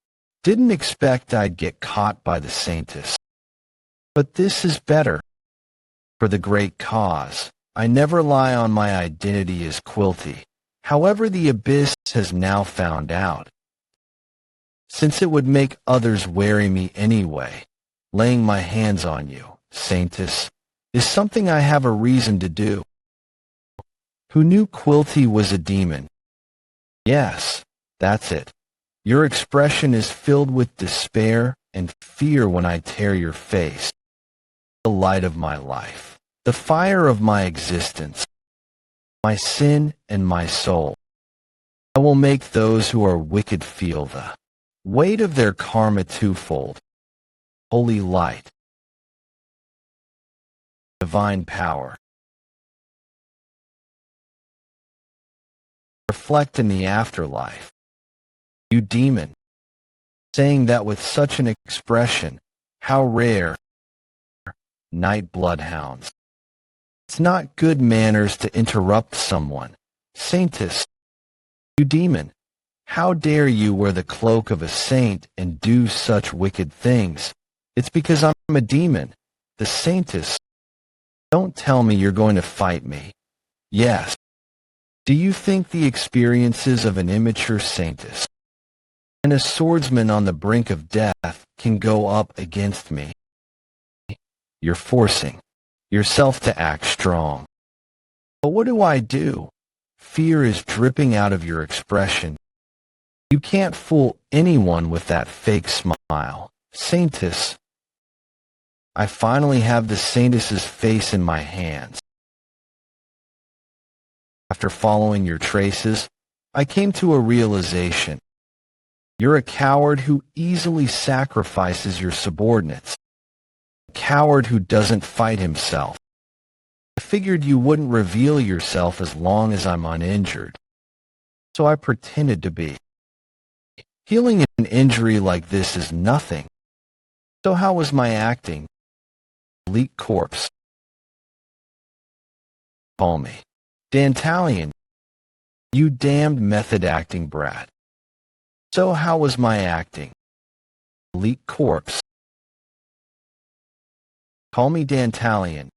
didn't expect I'd get caught by the Saintess. But this is better. For the great cause, I never lie on my identity as Quilty. However, the Abyss has now found out. Since it would make others wary me anyway, laying my hands on you, Saintess, is something I have a reason to do. Who knew Quilty was a demon? Yes, that's it. Your expression is filled with despair and fear when I tear your face. The light of my life, the fire of my existence, my sin and my soul. I will make those who are wicked feel the weight of their karma twofold. Holy light, divine power. Reflect in the afterlife. You demon. Saying that with such an expression, how rare. Night bloodhounds. It's not good manners to interrupt someone. Saintess. You demon. How dare you wear the cloak of a saint and do such wicked things? It's because I'm a demon. The Saintess. Don't tell me you're going to fight me. Yes. Do you think the experiences of an immature Saintess and a swordsman on the brink of death can go up against me? You're forcing yourself to act strong. But what do I do? Fear is dripping out of your expression. You can't fool anyone with that fake smile. Saintess. I finally have the Saintess's face in my hands. After following your traces, I came to a realization. You're a coward who easily sacrifices your subordinates. A coward who doesn't fight himself. I figured you wouldn't reveal yourself as long as I'm uninjured. So I pretended to be. Healing an injury like this is nothing. So how was my acting? Elite Corpse. Call me Dantalion. You damned method-acting brat. So how was my acting? Elite Corpse. Call me Dantalion.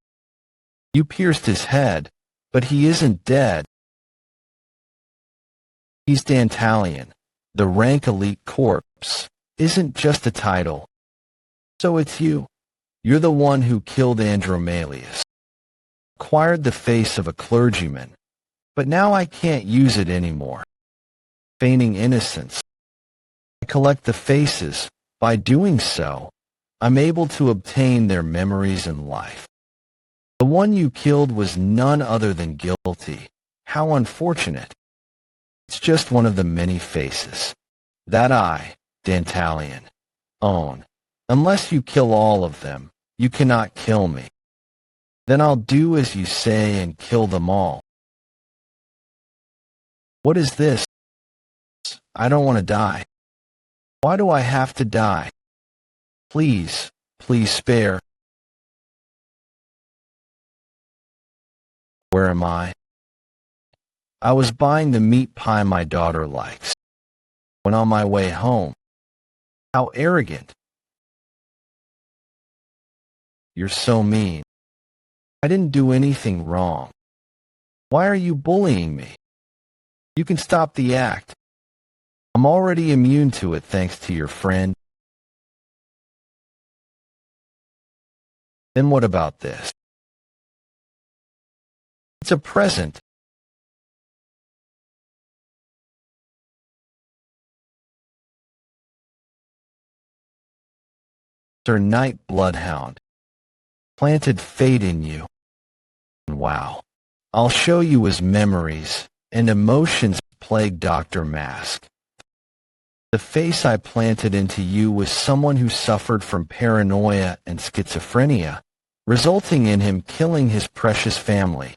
You pierced his head, but he isn't dead. He's Dantalion. The rank Elite Corpse isn't just a title. So it's you. You're the one who killed Andromalius. Acquired the face of a clergyman, but now I can't use it anymore. Feigning innocence. I collect the faces. By doing so, I'm able to obtain their memories and life. The one you killed was none other than Guilty. How unfortunate. It's just one of the many faces that I, Dantalion, own. Unless you kill all of them, you cannot kill me. Then I'll do as you say and kill them all. What is this? I don't want to die. Why do I have to die? Please, please spare. Where am I? I was buying the meat pie my daughter likes. When on my way home. How arrogant. You're so mean. I didn't do anything wrong. Why are you bullying me? You can stop the act. I'm already immune to it thanks to your friend. Then what about this? It's a present. Sir Night Bloodhound planted fate in you. Wow. I'll show you his memories and emotions plague Dr. Mask. The face I planted into you was someone who suffered from paranoia and schizophrenia, resulting in him killing his precious family.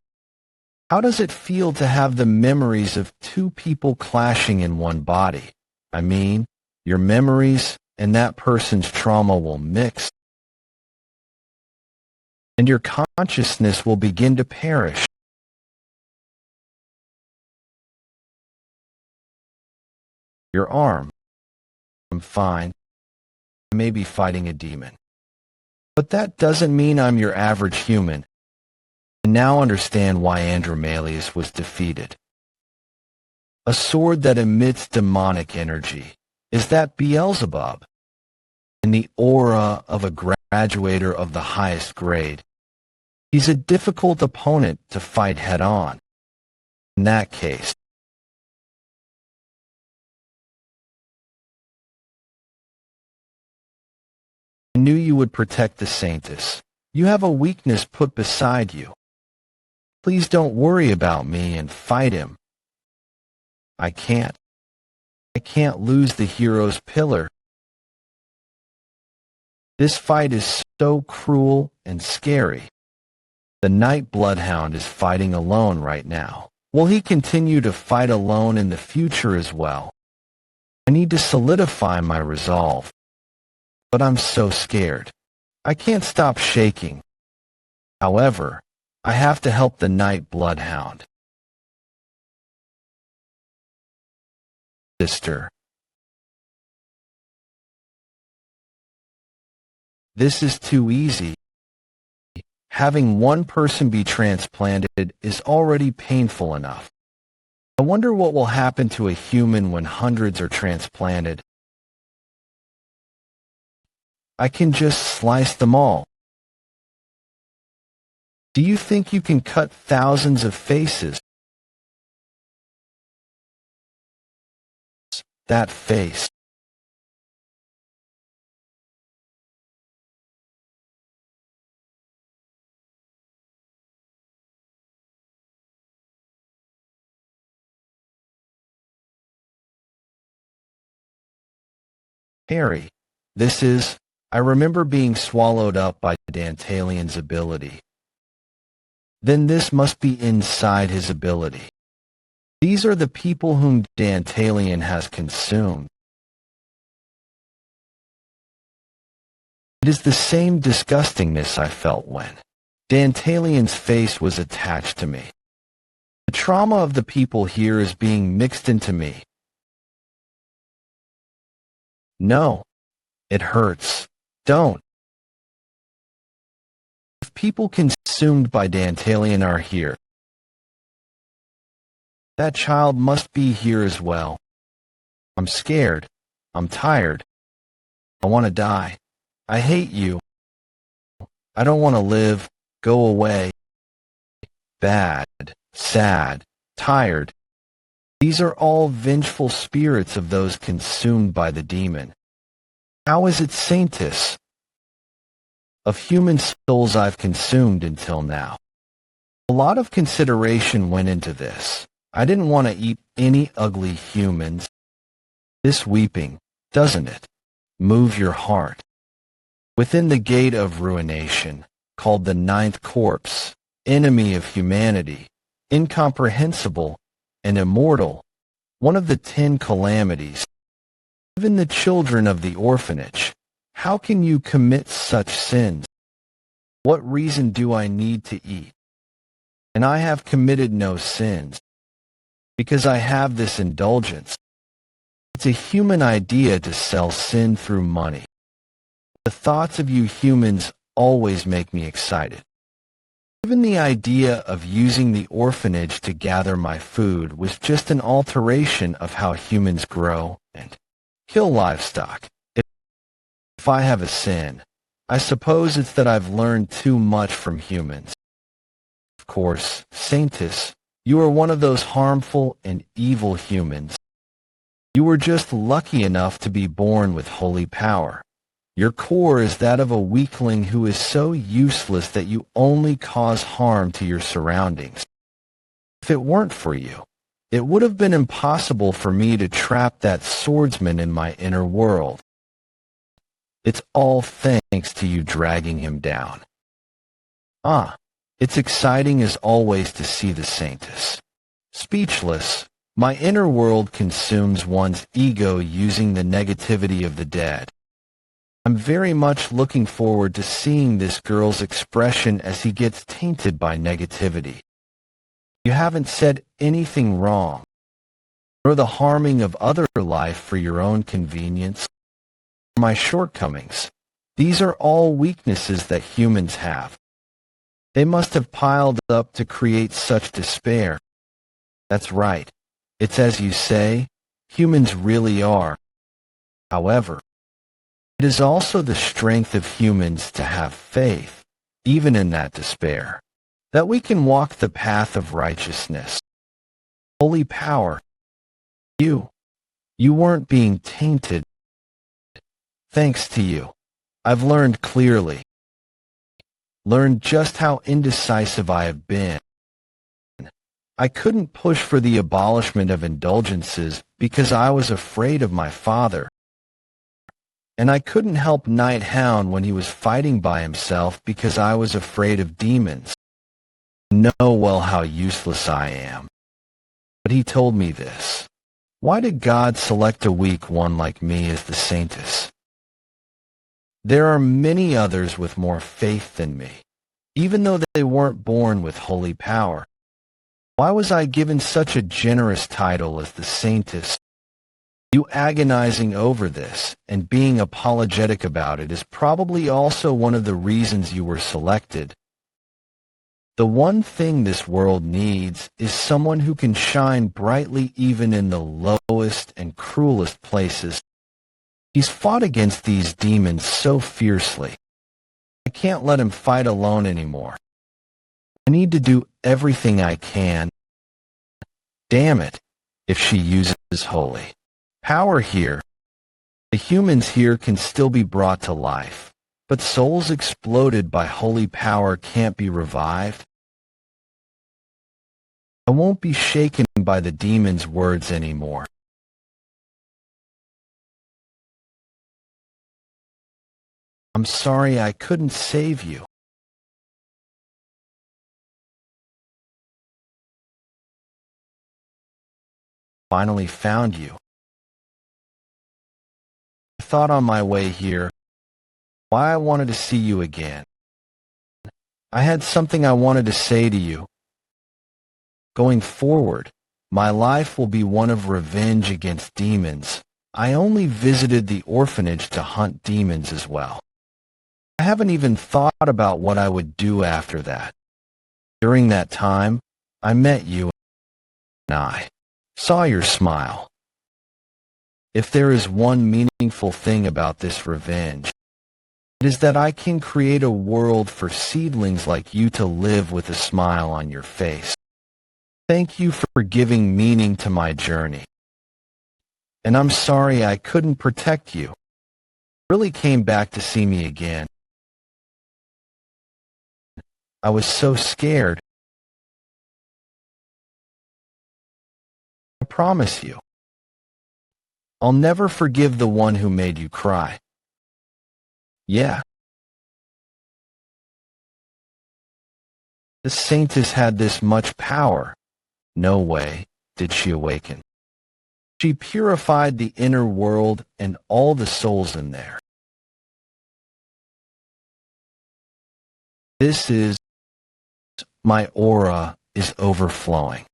How does it feel to have the memories of two people clashing in one body? I mean, your memories and that person's trauma will mix, and your consciousness will begin to perish. Your arm. I'm fine. I may be fighting a demon. But that doesn't mean I'm your average human. I now understand why Andromalius was defeated. A sword that emits demonic energy. Is that Beelzebub? In the aura of a graduator of the highest grade. He's a difficult opponent to fight head-on. In that case, I knew you would protect the Saintess. You have a weakness put beside you. Please don't worry about me and fight him. I can't. I can't lose the hero's pillar. This fight is so cruel and scary. The Night Bloodhound is fighting alone right now. Will he continue to fight alone in the future as well? I need to solidify my resolve. But I'm so scared. I can't stop shaking. However, I have to help the Night Bloodhound. Sister. This is too easy. Having one person be transplanted is already painful enough. I wonder what will happen to a human when hundreds are transplanted. I can just slice them all. Do you think you can cut thousands of faces? That face. Harry, this is... I remember being swallowed up by Dantalian's ability. Then this must be inside his ability. These are the people whom Dantalian has consumed. It is the same disgustingness I felt when Dantalian's face was attached to me. The trauma of the people here is being mixed into me. No, it hurts. Don't. If people consumed by Dantalian are here, that child must be here as well. I'm scared. I'm tired. I want to die. I hate you. I don't want to live. Go away. Bad, sad, tired. These are all vengeful spirits of those consumed by the demon. How is it Saintess? Of human souls I've consumed until now. A lot of consideration went into this. I didn't want to eat any ugly humans. This weeping, doesn't it? Move your heart. Within the gate of ruination, called the ninth corpse, enemy of humanity, incomprehensible and immortal, one of the 10 calamities, even the children of the orphanage, how can you commit such sins? What reason do I need to eat? And I have committed no sins, because I have this indulgence. It's a human idea to sell sin through money. The thoughts of you humans always make me excited. Even the idea of using the orphanage to gather my food was just an alteration of how humans grow and kill livestock. If I have a sin, I suppose it's that I've learned too much from humans. Of course, Saintess, you are one of those harmful and evil humans. You were just lucky enough to be born with holy power. Your core is that of a weakling who is so useless that you only cause harm to your surroundings. If it weren't for you, it would have been impossible for me to trap that swordsman in my inner world. It's all thanks to you dragging him down. Ah, it's exciting as always to see the Saintess. Speechless, my inner world consumes one's ego using the negativity of the dead. I'm very much looking forward to seeing this girl's expression as he gets tainted by negativity. You haven't said anything wrong, nor the harming of other life for your own convenience. My shortcomings, these are all weaknesses that humans have. They must have piled up to create such despair. That's right. It's as you say, humans really are. However, it is also the strength of humans to have faith, even in that despair, that we can walk the path of righteousness. Holy power. You weren't being tainted. Thanks to you, I've learned clearly. Learned just how indecisive I have been. I couldn't push for the abolishment of indulgences because I was afraid of my father. And I couldn't help Night Hound when he was fighting by himself because I was afraid of demons. Know well how useless I am. But he told me this. Why did God select a weak one like me as the Saintess? There are many others with more faith than me, even though they weren't born with holy power. Why was I given such a generous title as the Saintess? You agonizing over this and being apologetic about it is probably also one of the reasons you were selected. The one thing this world needs is someone who can shine brightly even in the lowest and cruelest places. He's fought against these demons so fiercely. I can't let him fight alone anymore. I need to do everything I can. Damn it, if she uses holy power here. The humans here can still be brought to life, but souls exploded by holy power can't be revived. I won't be shaken by the demon's words anymore. I'm sorry I couldn't save you. Finally found you. I thought on my way here why I wanted to see you again. I had something I wanted to say to you. Going forward, my life will be one of revenge against demons. I only visited the orphanage to hunt demons as well. I haven't even thought about what I would do after that. During that time, I met you and I saw your smile. If there is one meaningful thing about this revenge, it is that I can create a world for seedlings like you to live with a smile on your face. Thank you for giving meaning to my journey. And I'm sorry I couldn't protect you. Really came back to see me again. I was so scared. I promise you, I'll never forgive the one who made you cry. Yeah. The Saintess had this much power. No way did she awaken. She purified the inner world and all the souls in there. This is my aura is overflowing.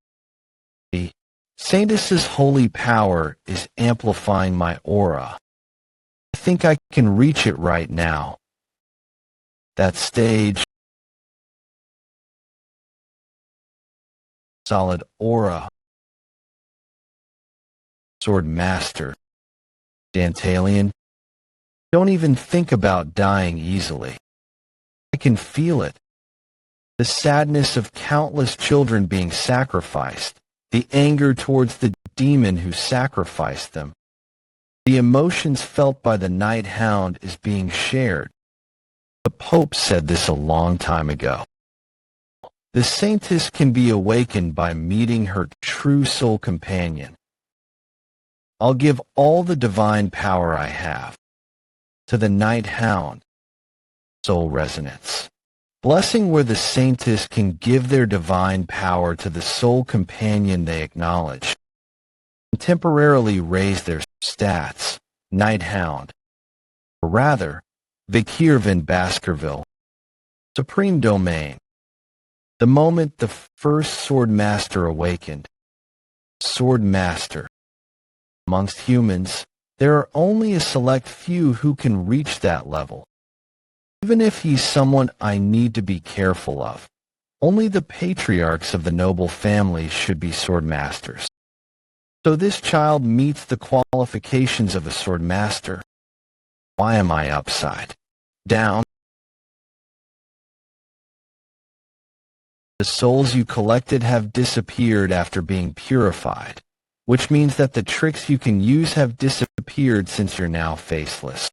The Saintess's holy power is amplifying my aura. I think I can reach it right now. That stage, solid aura, sword master, Dantalion, Don't even think about dying easily. I can feel it. The sadness of countless children being sacrificed, the anger towards the demon who sacrificed them. The emotions felt by the night hound is being shared. The Pope said this a long time ago. The saintess can be awakened by meeting her true soul companion. I'll give all the divine power I have to the night hound. Soul resonance. Blessing where the saintess can give their divine power to the soul companion they acknowledge, and temporarily raise their stats, night hound, or rather, Vikir in Baskerville, supreme domain. The moment the first sword master awakened, sword master. Amongst humans, there are only a select few who can reach that level. Even if he's someone I need to be careful of, only the patriarchs of the noble families should be sword masters. So this child meets the qualifications of a sword master. Why am I upside down? The souls you collected have disappeared after being purified, which means that the tricks you can use have disappeared since you're now faceless.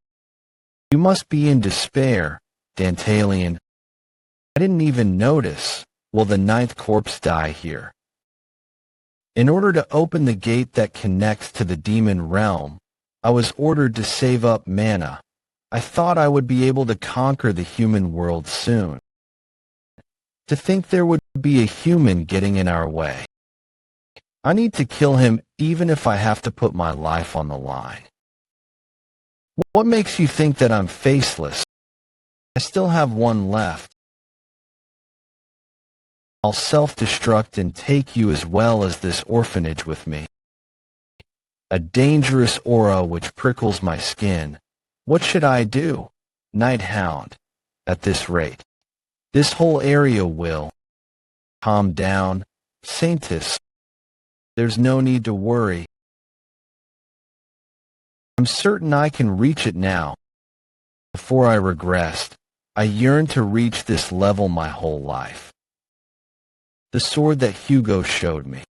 You must be in despair, Dantalian. I didn't even notice. Will the ninth corpse die here? In order to open the gate that connects to the demon realm, I was ordered to save up mana. I thought I would be able to conquer the human world soon. To think there would be a human getting in our way. I need to kill him even if I have to put my life on the line. What makes you think that I'm faceless? I still have one left. I'll self-destruct and take you as well as this orphanage with me. A dangerous aura which prickles my skin. What should I do? Night hound. At this rate, this whole area will. Calm down, saintess. There's no need to worry. I'm certain I can reach it now. Before I regressed, I yearned to reach this level my whole life. The sword that Hugo showed me.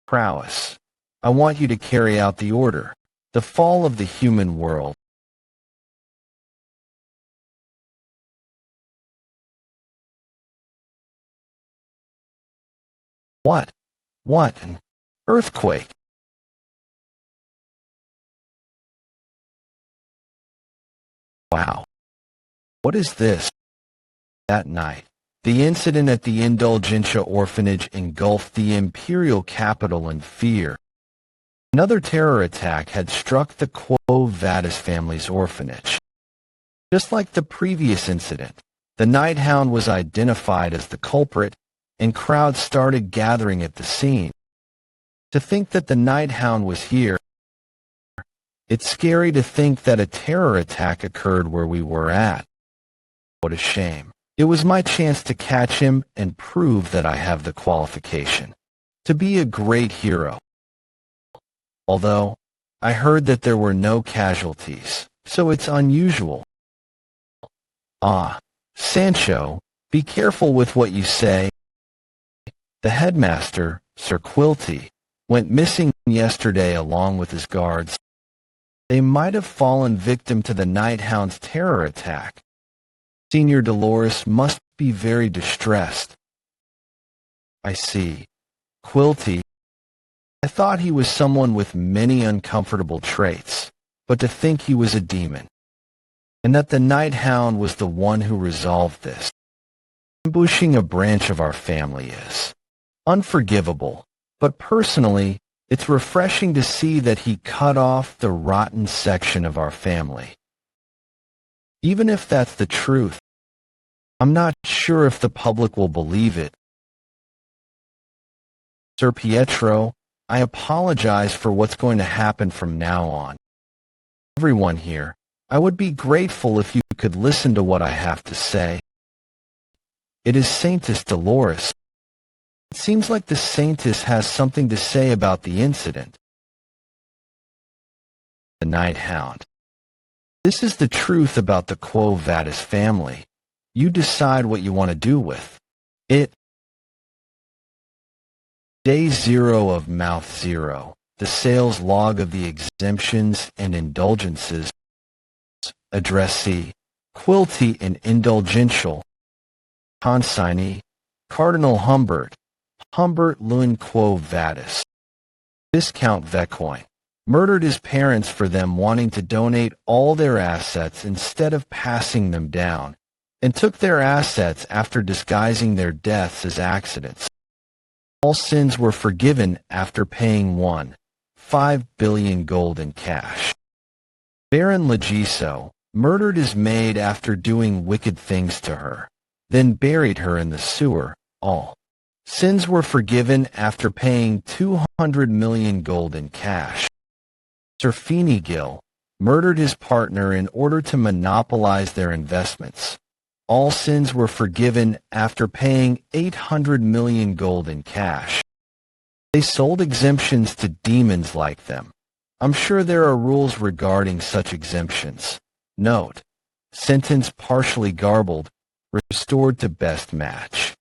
Prowess. I want you to carry out the order. The fall of the human world. What? What? An earthquake? Wow. What is this? That night, the incident at the Indulgentia orphanage engulfed the imperial capital in fear. Another terror attack had struck the Quo Vadis family's orphanage. Just like the previous incident, the night hound was identified as the culprit, and crowds started gathering at the scene. To think that the night hound was here, it's scary to think that a terror attack occurred where we were at. What a shame. It was my chance to catch him and prove that I have the qualification to be a great hero. Although, I heard that there were no casualties, so it's unusual. Ah, Sancho, be careful with what you say. The headmaster, Sir Quilty, went missing yesterday along with his guards. They might have fallen victim to the night hound's terror attack. Senior Dolores must be very distressed. I see. Quilty. I thought he was someone with many uncomfortable traits, but to think he was a demon, and that the night hound was the one who resolved this. Ambushing a branch of our family is unforgivable, but personally, it's refreshing to see that he cut off the rotten section of our family. Even if that's the truth, I'm not sure if the public will believe it. Sir Pietro, I apologize for what's going to happen from now on. Everyone here, I would be grateful if you could listen to what I have to say. It is Saintess Dolores. It seems like the Saintess has something to say about the incident. The Night Hound. This is the truth about the Quo Vadis family. You decide what you want to do with it. Day 0 of Mouth Zero. The sales log of the exemptions and indulgences. Addressee: Quilty and Indulgential. Consignee: Cardinal Humbert. Humbert Lewin Quo Vadis. Viscount Vecoin. Murdered his parents for them wanting to donate all their assets instead of passing them down, and took their assets after disguising their deaths as accidents. All sins were forgiven after paying 1.5 billion gold in cash. Baron Legiso. Murdered his maid after doing wicked things to her, then buried her in the sewer. All sins were forgiven after paying 200 million gold in cash. Sir Feeney Gill. Murdered his partner in order to monopolize their investments. All sins were forgiven after paying 800 million gold in cash. They sold exemptions to demons like them. I'm sure there are rules regarding such exemptions. Note: sentence partially garbled, restored to best match.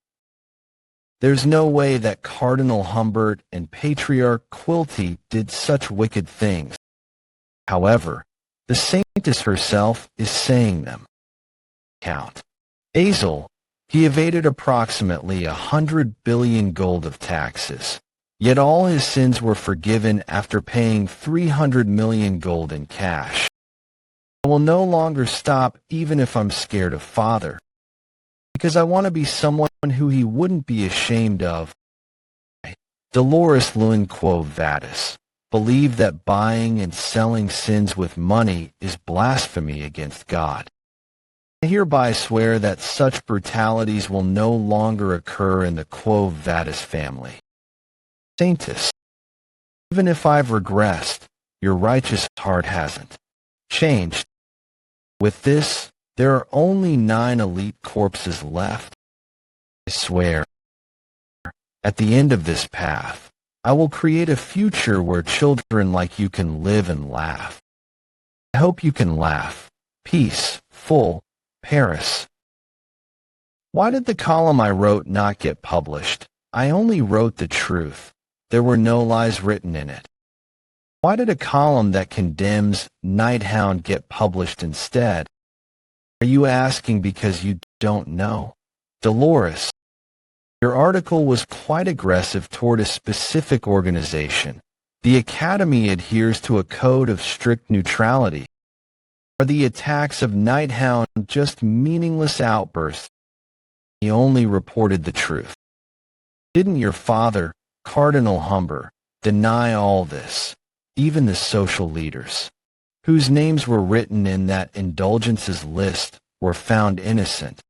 There's no way that Cardinal Humbert and Patriarch Quilty did such wicked things. However, the saintess herself is saying them. Count Azel. He evaded approximately 100 billion gold of taxes, yet all his sins were forgiven after paying 300 million gold in cash. I will no longer stop even if I'm scared of Father, because I want to be someone who he wouldn't be ashamed of. Dolores Lewin Quo Vadis. Believe that buying and selling sins with money is blasphemy against God. I hereby swear that such brutalities will no longer occur in the Quo Vadis family. Saintess. Even if I've regressed, your righteous heart hasn't changed. With this, there are only 9 elite corpses left. I swear, at the end of this path, I will create a future where children like you can live and laugh. I hope you can laugh. Peace, full, Paris. Why did the column I wrote not get published? I only wrote the truth. There were no lies written in it. Why did a column that condemns Night Hound get published instead? Are you asking because you don't know? Dolores, your article was quite aggressive toward a specific organization. The Academy adheres to a code of strict neutrality. Are the attacks of Night Hound just meaningless outbursts? He only reported the truth. Didn't your father, Cardinal Humbert, deny all this? Even the social leaders, whose names were written in that indulgences list, were found innocent.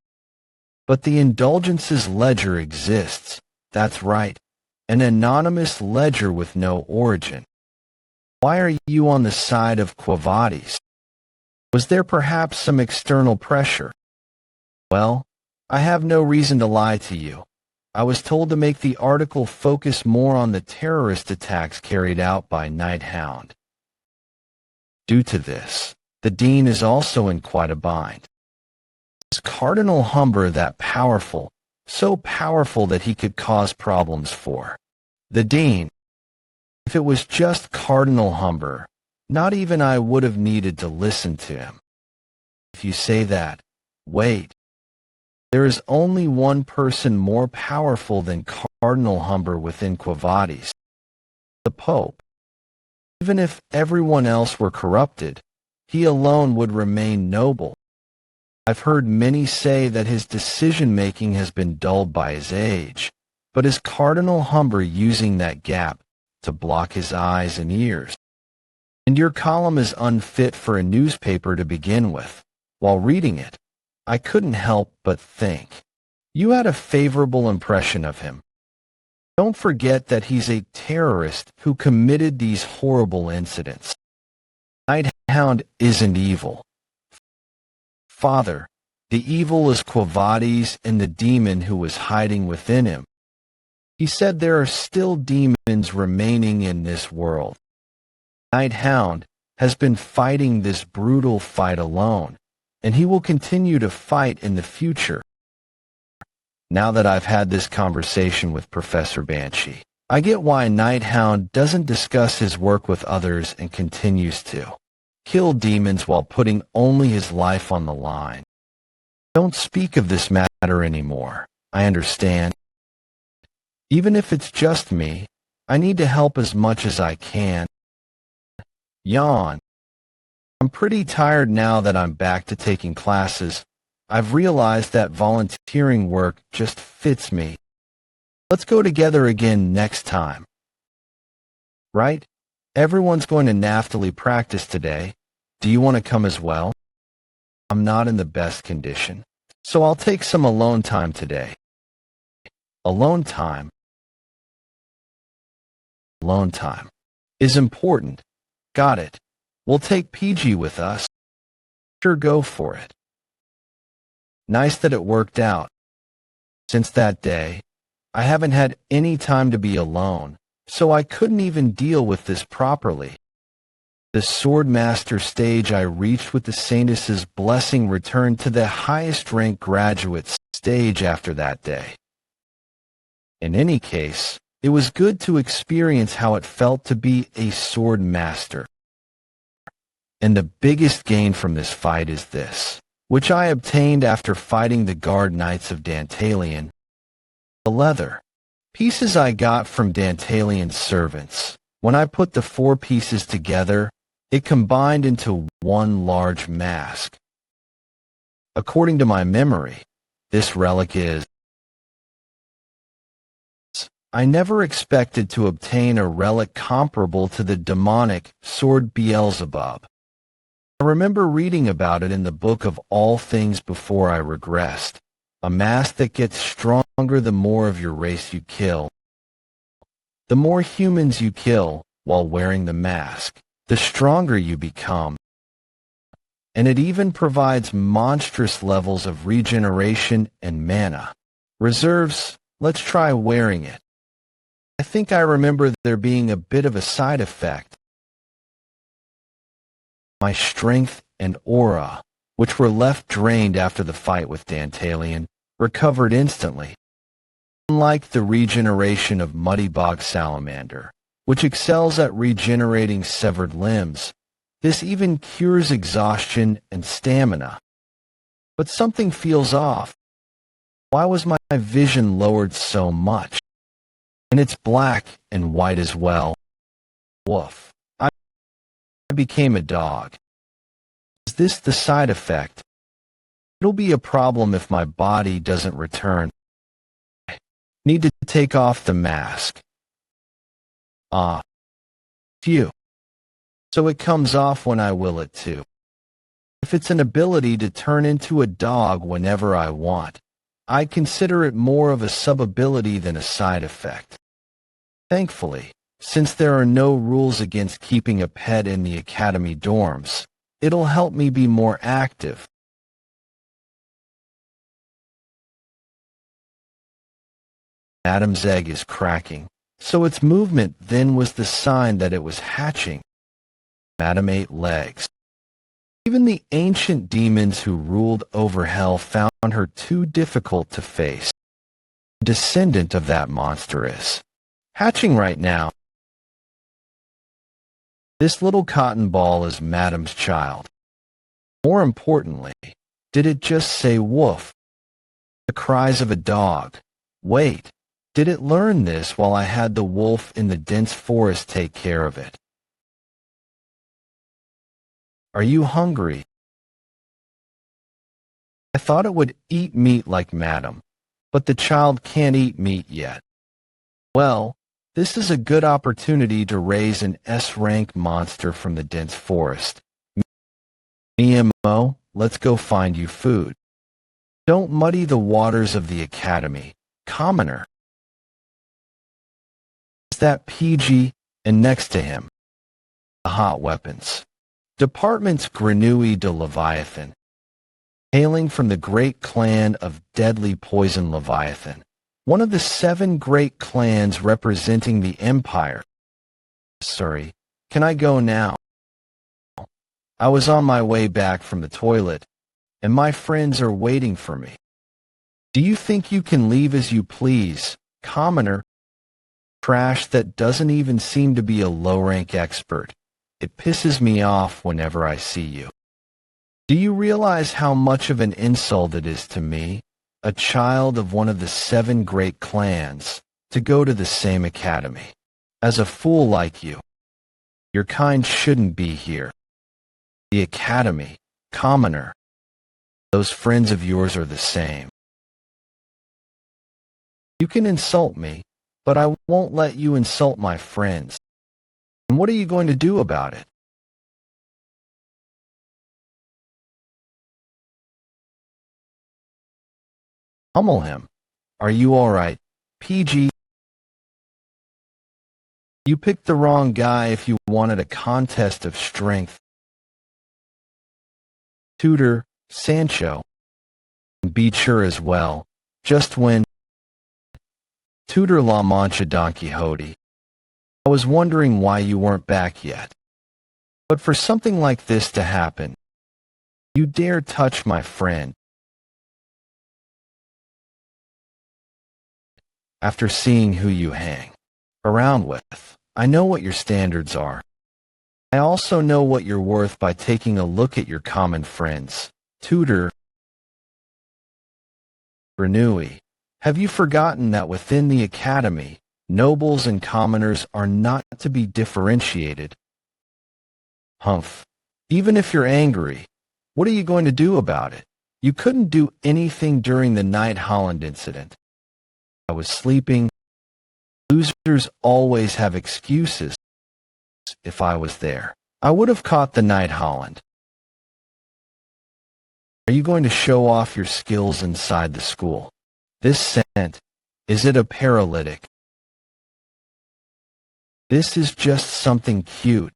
But the indulgences ledger exists, that's right, an anonymous ledger with no origin. Why are you on the side of Quo Vadis? Was there perhaps some external pressure? Well, I have no reason to lie to you. I was told to make the article focus more on the terrorist attacks carried out by Night Hound. Due to this, the Dean is also in quite a bind. Is Cardinal Humbert that powerful, so powerful that he could cause problems for the Dean? If it was just Cardinal Humbert, not even I would have needed to listen to him. If you say that, wait. There is only one person more powerful than Cardinal Humbert within Quo Vadis: the Pope. Even if everyone else were corrupted, he alone would remain noble. I've heard many say that his decision-making has been dulled by his age, but is Cardinal Humbert using that gap to block his eyes and ears? And your column is unfit for a newspaper to begin with. While reading it, I couldn't help but think. You had a favorable impression of him. Don't forget that he's a terrorist who committed these horrible incidents. Night Hound isn't evil. Father, the evil is Quo Vadis and the demon who was hiding within him. He said there are still demons remaining in this world. Night Hound, has been fighting this brutal fight alone, and he will continue to fight in the future. Now that I've had this conversation with Professor Banshee, I get why Nighthound doesn't discuss his work with others and continues to kill demons while putting only his life on the line. Don't speak of this matter anymore. I understand. Even if it's just me, I need to help as much as I can. Yawn. I'm pretty tired now that I'm back to taking classes. I've realized that volunteering work just fits me. Let's go together again next time. Right? Everyone's going to Naphtali practice today. Do you want to come as well? I'm not in the best condition, so I'll take some alone time today. Alone time? Alone time is important. Got it. We'll take PG with us. Sure, go for it. Nice that it worked out. Since that day, I haven't had any time to be alone, so I couldn't even deal with this properly. The Swordmaster stage I reached with the Saintess's blessing returned to the highest rank graduate stage after that day. In any case, it was good to experience how it felt to be a sword master. And the biggest gain from this fight is this, which I obtained after fighting the Guard Knights of Dantalion. The leather pieces I got from Dantalion's servants. When I put the 4 pieces together, it combined into one large mask. According to my memory, this relic is... I never expected to obtain a relic comparable to the demonic sword Beelzebub. I remember reading about it in the book of All Things Before I Regressed, a mask that gets stronger the more of your race you kill. The more humans you kill while wearing the mask, the stronger you become. And it even provides monstrous levels of regeneration and mana. Reserves, let's try wearing it. I think I remember there being a bit of a side effect. My strength and aura, which were left drained after the fight with Dantalion, recovered instantly. Unlike the regeneration of Muddy Bog Salamander, which excels at regenerating severed limbs, this even cures exhaustion and stamina. But something feels off. Why was my vision lowered so much? And it's black and white as well. Woof. I became a dog. Is this the side effect? It'll be a problem if my body doesn't return. I need to take off the mask. Phew. So it comes off when I will it to. If it's an ability to turn into a dog whenever I want, I consider it more of a sub-ability than a side effect. Thankfully, since there are no rules against keeping a pet in the academy dorms, it'll help me be more active. Adam's egg is cracking, so its movement then was the sign that it was hatching. Madam 8 legs. Even the ancient demons who ruled over hell found her too difficult to face. A descendant of that monster is hatching right now. This little cotton ball is Madam's child. More importantly, did it just say woof? The cries of a dog. Wait, did it learn this while I had the wolf in the dense forest take care of it? Are you hungry? I thought it would eat meat like Madam, but the child can't eat meat yet. Well, this is a good opportunity to raise an S-rank monster from the dense forest. Mo, let's go find you food. Don't muddy the waters of the academy, commoner. Is that PG, and next to him, the hot weapons. Department's Grenouille de Leviathan, hailing from the great clan of Deadly Poison Leviathan, one of the 7 great clans representing the Empire. Sorry, can I go now? I was on my way back from the toilet, and my friends are waiting for me. Do you think you can leave as you please, commoner? Trash that doesn't even seem to be a low-rank expert. It pisses me off whenever I see you. Do you realize how much of an insult it is to me, a child of one of the 7 great clans, to go to the same academy as a fool like you? Your kind shouldn't be here. The academy, commoner. Those friends of yours are the same. You can insult me, but I won't let you insult my friends. And what are you going to do about it? Hummel him. Are you all right, PG? You picked the wrong guy if you wanted a contest of strength. Tutor, Sancho. And Beecher as well. Just when. Tutor La Mancha Don Quixote. I was wondering why you weren't back yet. But for something like this to happen, you dare touch my friend. After seeing who you hang around with, I know what your standards are. I also know what you're worth by taking a look at your common friends. Tutor Renui, have you forgotten that within the academy, nobles and commoners are not to be differentiated? Humph. Even if you're angry, what are you going to do about it? You couldn't do anything during the Night Holland incident. I was sleeping. Losers always have excuses. If I was there, I would have caught the Night Holland. Are you going to show off your skills inside the school? This scent, is it a paralytic? This is just something cute.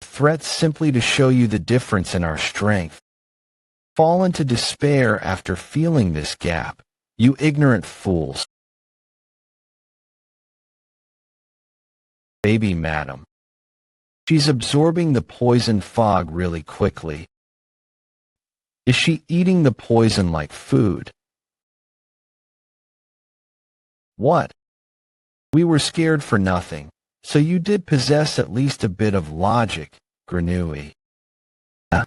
Threats simply to show you the difference in our strength. Fall into despair after feeling this gap, you ignorant fools. Baby madam. She's absorbing the poison fog really quickly. Is she eating the poison like food? What? We were scared for nothing, so you did possess at least a bit of logic, Granui. I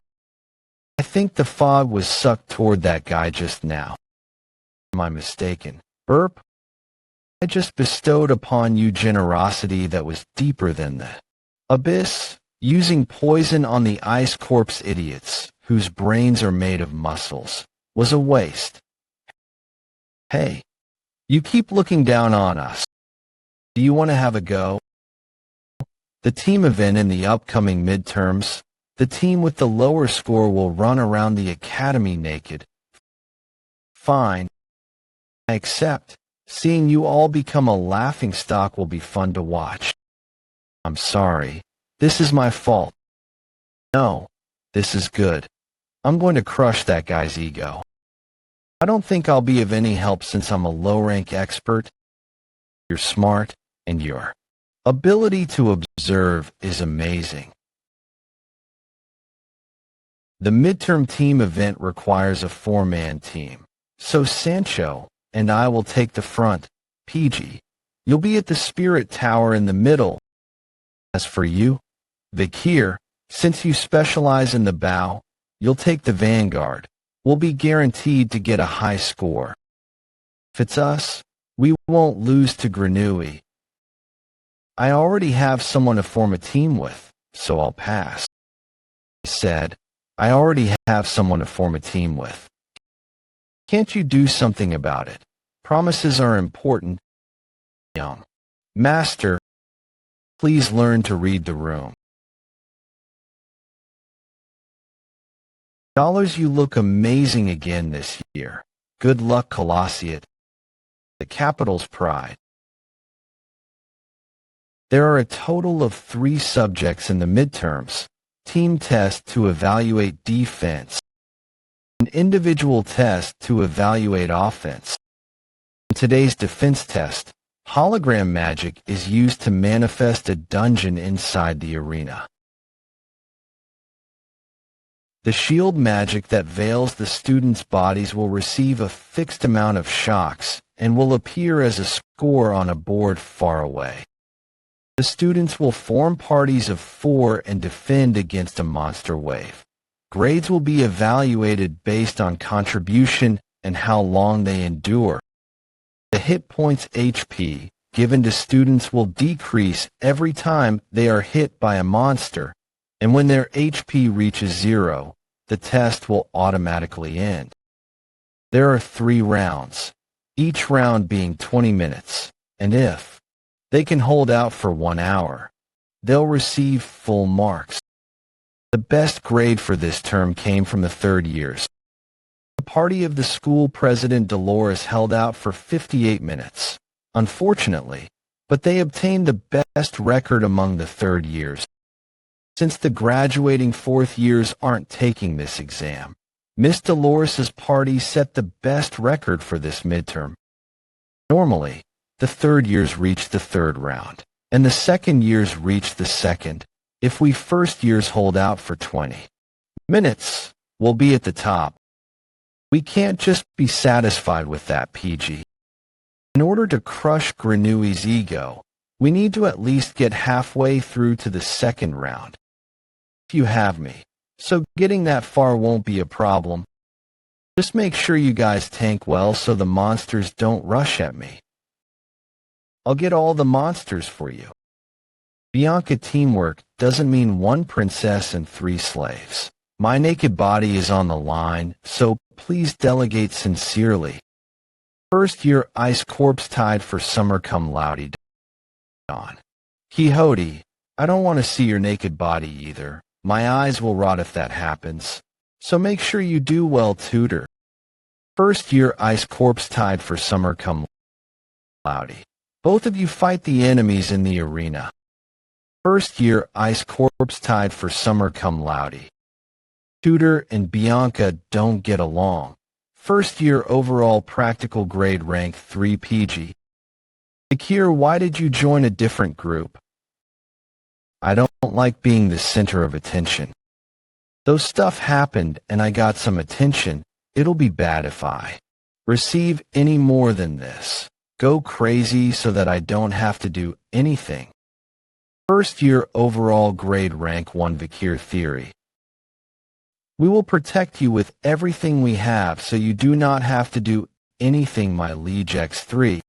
think the fog was sucked toward that guy just now. Am I mistaken? Burp? I just bestowed upon you generosity that was deeper than the abyss, using poison on the ice corpse idiots, whose brains are made of muscles, was a waste. Hey, you keep looking down on us. Do you want to have a go? The team event in the upcoming midterms, the team with the lower score will run around the academy naked. Fine. I accept. Seeing you all become a laughingstock will be fun to watch. I'm sorry. This is my fault. No, this is good. I'm going to crush that guy's ego. I don't think I'll be of any help since I'm a low-rank expert. You're smart, and your ability to observe is amazing. The midterm team event requires a 4-man team, so Sancho and I will take the front. PG, you'll be at the spirit tower in the middle. As for you, Vikir, since you specialize in the bow, you'll take the vanguard. We'll be guaranteed to get a high score. If it's us, we won't lose to Granui. I already have someone to form a team with, so I'll pass. I said, I already have someone to form a team with. Can't you do something about it? Promises are important. Young Master, please learn to read the room. Dollars, you look amazing again this year. Good luck, Colossiate. The capital's pride. There are a total of 3 subjects in the midterms. Team test to evaluate defense. An individual test to evaluate offense. In today's defense test, hologram magic is used to manifest a dungeon inside the arena. The shield magic that veils the students' bodies will receive a fixed amount of shocks and will appear as a score on a board far away. The students will form parties of 4 and defend against a monster wave. Grades will be evaluated based on contribution and how long they endure. The hit points HP given to students will decrease every time they are hit by a monster, and when their HP reaches 0, the test will automatically end. There are 3 rounds, each round being 20 minutes, and if they can hold out for 1 hour, they'll receive full marks. The best grade for this term came from the 3rd years. The party of the school president Dolores held out for 58 minutes, unfortunately, but they obtained the best record among the 3rd years. Since the graduating 4th years aren't taking this exam, Miss Dolores's party set the best record for this midterm. Normally, the 3rd years reach the 3rd round, and the 2nd years reach the 2nd. If we 1st years hold out for 20 minutes, we'll be at the top. We can't just be satisfied with that, PG. In order to crush Grenouille's ego, we need to at least get halfway through to the 2nd round. If you have me, so getting that far won't be a problem. Just make sure you guys tank well so the monsters don't rush at me. I'll get all the monsters for you. Bianca, teamwork doesn't mean 1 princess and 3 slaves. My naked body is on the line, so please delegate sincerely. 1st year ice corpse tied for summer cum laude. Don. Quixote, I don't want to see your naked body either. My eyes will rot if that happens. So make sure you do well, tutor. 1st year ice corpse tied for summer cum laude. Both of you fight the enemies in the arena. 1st year ice corpse tied for summer cum laude. Tutor and Bianca don't get along. 1st year overall practical grade rank 3 PG. Vikir, why did you join a different group? I don't like being the center of attention. Though stuff happened and I got some attention, it'll be bad if I receive any more than this. Go crazy so that I don't have to do anything. 1st year overall grade rank 1 Vikir theory. We will protect you with everything we have so you do not have to do anything, my liege X3.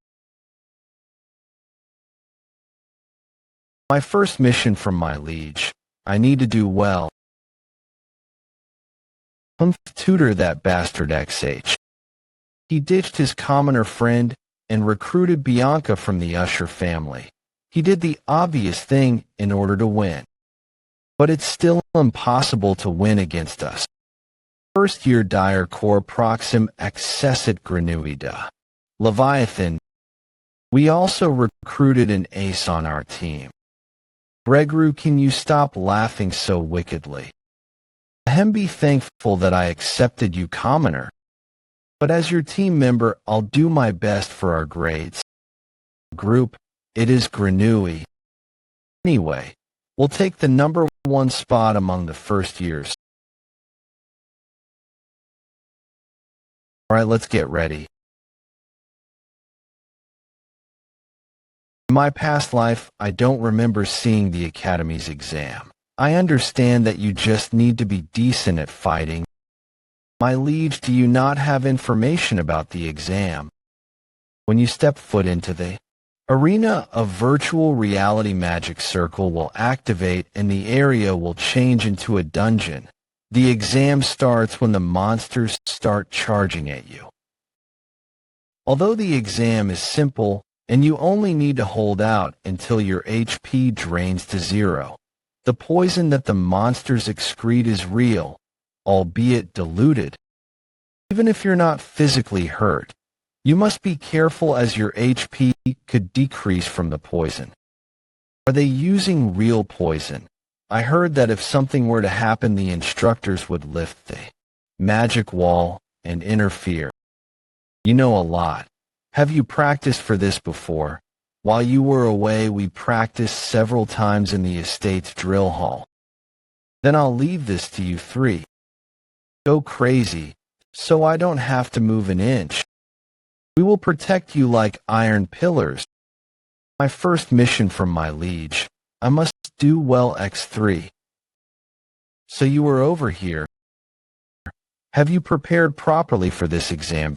My first mission from my liege. I need to do well. Tutor that bastard XH. He ditched his commoner friend and recruited Bianca from the Usher family. He did the obvious thing in order to win. But it's still impossible to win against us. 1st year dire cor proxim accessit Grenouille. Leviathan. We also recruited an ace on our team. Gregory, can you stop laughing so wickedly? Ahem, be thankful that I accepted you, commoner. But as your team member, I'll do my best for our grades. Group, it is Grenouille. Anyway, we'll take the number 1 spot among the 1st years. Alright, let's get ready. In my past life, I don't remember seeing the Academy's exam. I understand that you just need to be decent at fighting. My liege, do you not have information about the exam? When you step foot into the arena, a virtual reality magic circle will activate and the area will change into a dungeon. The exam starts when the monsters start charging at you. Although the exam is simple, and you only need to hold out until your HP drains to 0. The poison that the monsters excrete is real, albeit diluted. Even if you're not physically hurt, you must be careful as your HP could decrease from the poison. Are they using real poison? I heard that if something were to happen, the instructors would lift the magic wall and interfere. You know a lot. Have you practiced for this before? While you were away, we practiced several times in the estate's drill hall. Then I'll leave this to you 3. Go crazy, so I don't have to move an inch. We will protect you like iron pillars. My first mission from my liege. I must do well X3. So you were over here. Have you prepared properly for this exam,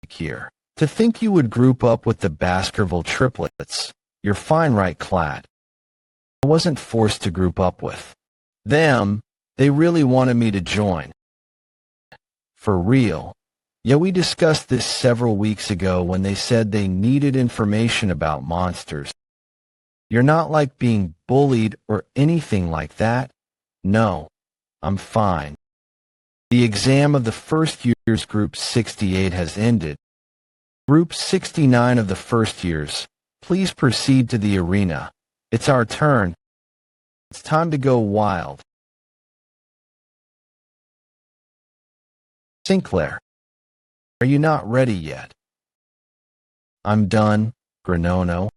Vikir? To think you would group up with the Baskerville triplets. You're fine right clad. I wasn't forced to group up with them. They really wanted me to join. For real. Yeah, we discussed this several weeks ago when they said they needed information about monsters. You're not like being bullied or anything like that. No, I'm fine. The exam of the first year's Group 68 has ended. Group 69 of the first years, please proceed to the arena. It's our turn. It's time to go wild. Sinclair, are you not ready yet? I'm done, Granono.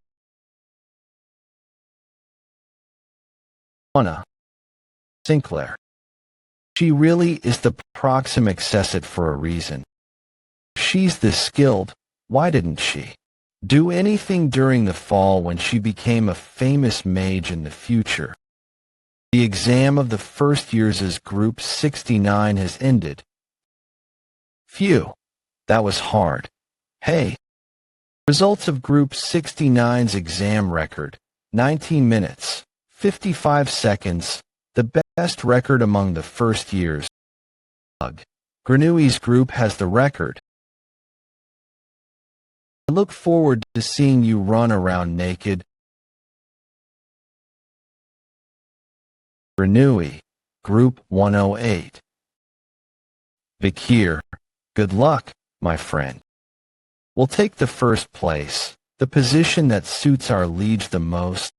Anna. Sinclair. She really is the proxim accessit for a reason. If she's this skilled, why didn't she do anything during the fall when she became a famous mage in the future? The exam of the first year's Group 69 has ended. Phew, that was hard. Hey, results of Group 69's exam record, 19 minutes, 55 seconds, the best record among the first years. Granui's group has the record. I look forward to seeing you run around naked. Granui, Group 108. Vikir, good luck, my friend. We'll take the first place, the position that suits our liege the most.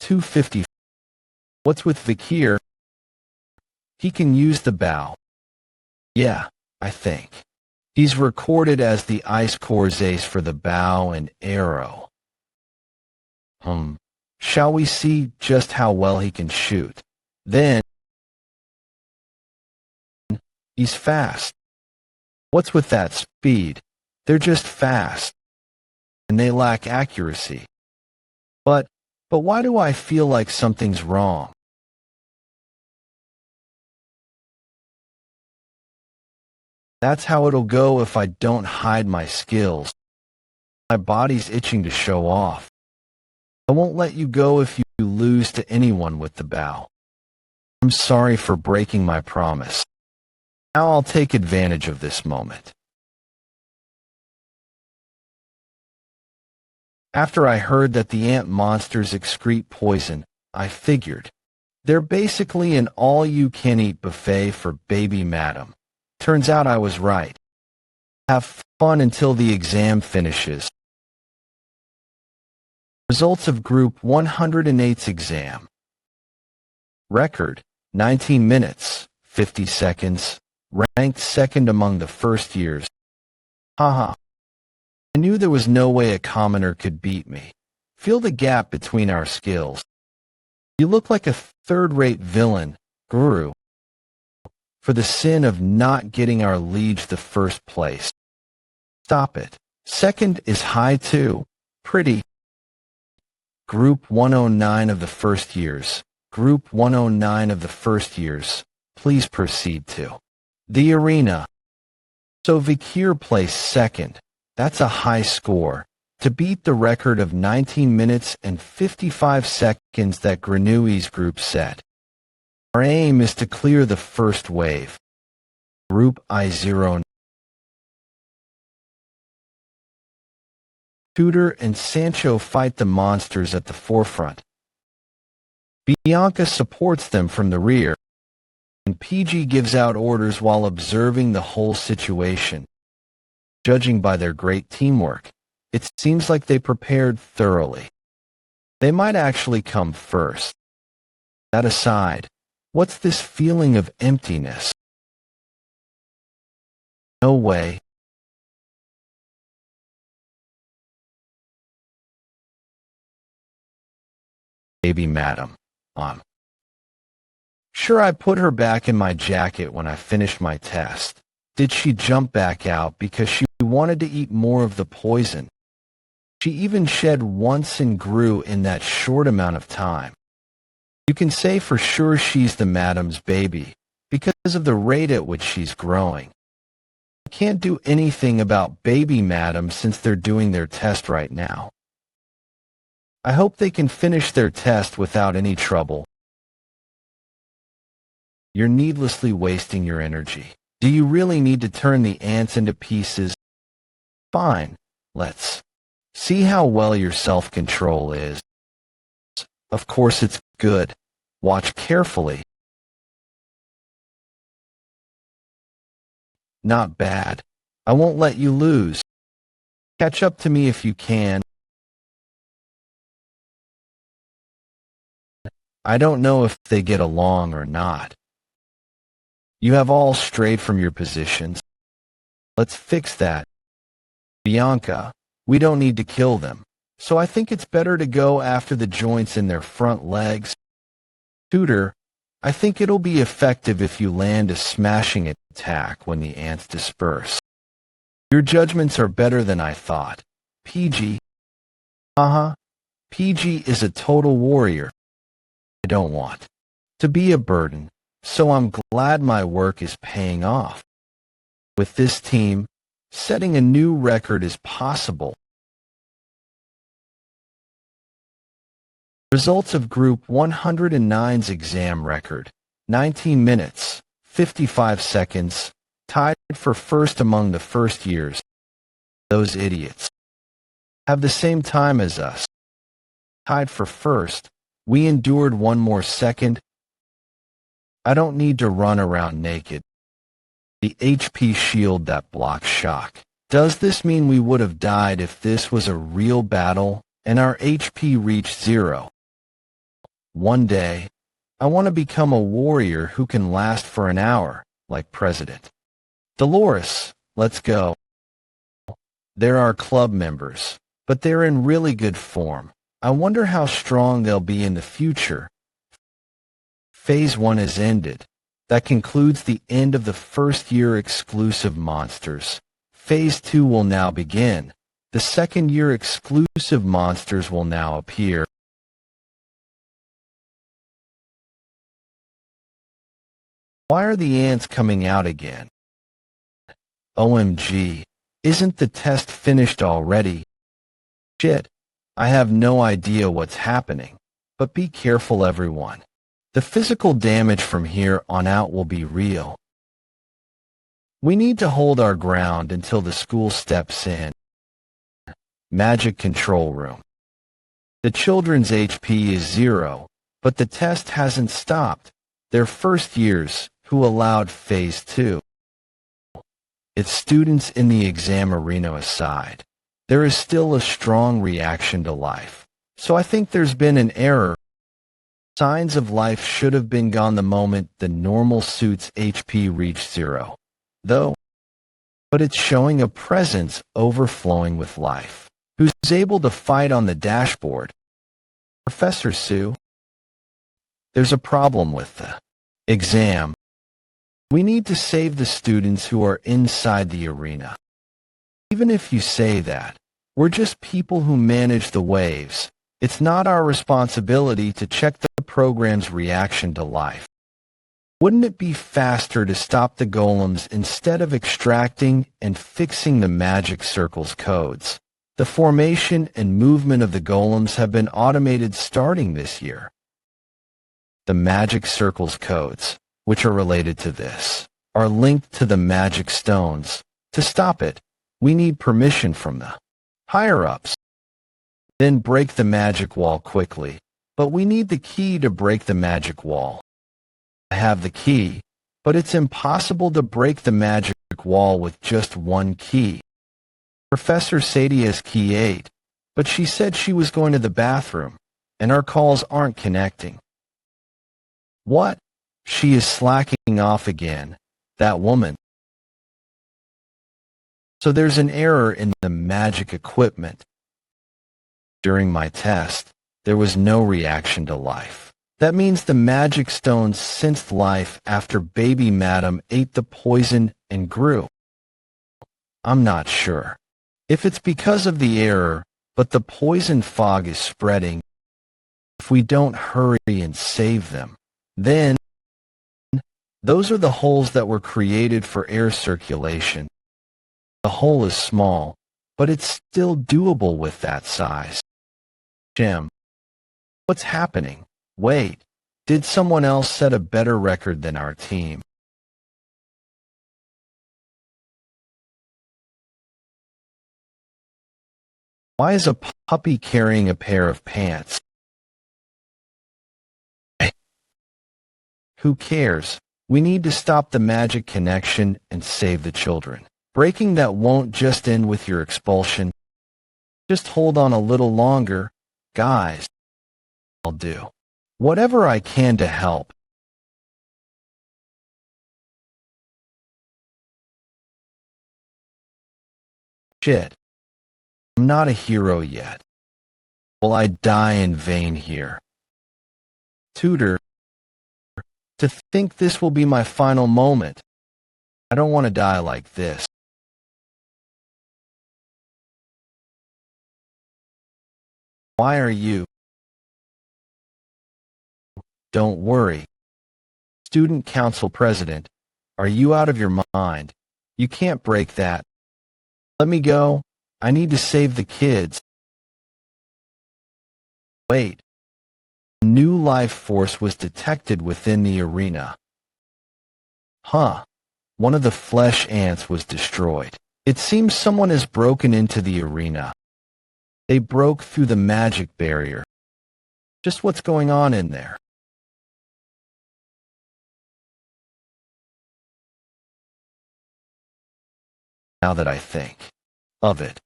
250. What's with Vikir? He can use the bow. Yeah, I think. He's recorded as the Ice Core's ace for the bow and arrow. Shall we see just how well he can shoot? Then, he's fast. What's with that speed? They're just fast. And they lack accuracy. But why do I feel like something's wrong? That's how it'll go if I don't hide my skills. My body's itching to show off. I won't let you go if you lose to anyone with the bow. I'm sorry for breaking my promise. Now I'll take advantage of this moment. After I heard that the ant monsters excrete poison, I figured. They're basically an all-you-can-eat buffet for baby madam. Turns out I was right. Have fun until the exam finishes. Results of Group 108's exam. Record, 19 minutes, 50 seconds. Ranked second among the first years. Haha. I knew there was no way a commoner could beat me. Feel the gap between our skills. You look like a third-rate villain, Guru, for the sin of not getting our liege the first place. Stop it. Second is high too. Pretty. Group 109 of the first years. Group 109 of the first years. Please proceed to the arena. So Vikir placed second. That's a high score. To beat the record of 19 minutes and 55 seconds that Granui's group set. Our aim is to clear the first wave. Group I-09. Tudor and Sancho fight the monsters at the forefront. Bianca supports them from the rear, and PG gives out orders while observing the whole situation. Judging by their great teamwork, it seems like they prepared thoroughly. They might actually come first. That aside, what's this feeling of emptiness? No way. Baby madam. sure I put her back in my jacket when I finished my test. Did she jump back out because she wanted to eat more of the poison? She even shed once and grew in that short amount of time. You can say for sure she's the madam's baby because of the rate at which she's growing. I can't do anything about baby madam since they're doing their test right now. I hope they can finish their test without any trouble. You're needlessly wasting your energy. Do you really need to turn the ants into pieces? Fine, let's see how well your self-control is. Of course it's good. Watch carefully. Not bad. I won't let you lose. Catch up to me if you can. I don't know if they get along or not. You have all strayed from your positions. Let's fix that. Bianca, we don't need to kill them, so I think it's better to go after the joints in their front legs. Tutor, I think it'll be effective if you land a smashing attack when the ants disperse. Your judgments are better than I thought. PG. PG is a total warrior. I don't want to be a burden, so I'm glad my work is paying off. With this team, setting a new record is possible. Results of Group 109's exam record: 19 minutes, 55 seconds, tied for first among the first years. Those idiots have the same time as us. Tied for first, we endured one more second. I don't need to run around naked. The HP shield that blocks shock. Does this mean we would have died if this was a real battle and our HP reached 0? One day, I want to become a warrior who can last for an hour, like President. Dolores, let's go. They're our club members, but they're in really good form. I wonder how strong they'll be in the future. Phase 1 has ended. That concludes the end of the first-year exclusive monsters. Phase 2 will now begin. The second-year exclusive monsters will now appear. Why are the ants coming out again? OMG, isn't the test finished already? Shit, I have no idea what's happening, but be careful everyone. The physical damage from here on out will be real. We need to hold our ground until the school steps in. Magic control room. The children's HP is 0, but the test hasn't stopped. They're first years who allowed Phase 2. It's students in the exam arena aside. There is still a strong reaction to life, so I think there's been an error. Signs of life should have been gone the moment the normal suit's HP reached 0, though. But it's showing a presence overflowing with life, who's able to fight on the dashboard. Professor Sue, there's a problem with the exam. We need to save the students who are inside the arena. Even if you say that, we're just people who manage the waves. It's not our responsibility to check the program's reaction to life. Wouldn't it be faster to stop the golems instead of extracting and fixing the magic circle's codes? The formation and movement of the golems have been automated starting this year. The magic circle's codes, which are related to this, are linked to the magic stones. To stop it, we need permission from the higher-ups. Then break the magic wall quickly, but we need the key to break the magic wall. I have the key, but it's impossible to break the magic wall with just one key. Professor Sadie has key 8, but she said she was going to the bathroom, and our calls aren't connecting. What? She is slacking off again, that woman. So there's an error in the magic equipment. During my test, there was no reaction to life. That means the magic stone sensed life after baby Madam ate the poison and grew. I'm not sure if it's because of the error, but the poison fog is spreading. If we don't hurry and save them, then those are the holes that were created for air circulation. The hole is small, but it's still doable with that size. Jim, what's happening? Wait, did someone else set a better record than our team? Why is a puppy carrying a pair of pants? Who cares? We need to stop the magic connection and save the children. Breaking that won't just end with your expulsion. Just hold on a little longer, guys. I'll do whatever I can to help. Shit. I'm not a hero yet. Will I die in vain here? Tutor, to think this will be my final moment. I don't want to die like this. Why are you? Don't worry. Student Council President, are you out of your mind? You can't break that. Let me go. I need to save the kids. Wait. A new life force was detected within the arena. Huh. One of the flesh ants was destroyed. It seems someone has broken into the arena. They broke through the magic barrier. Just what's going on in there? Now that I think of it,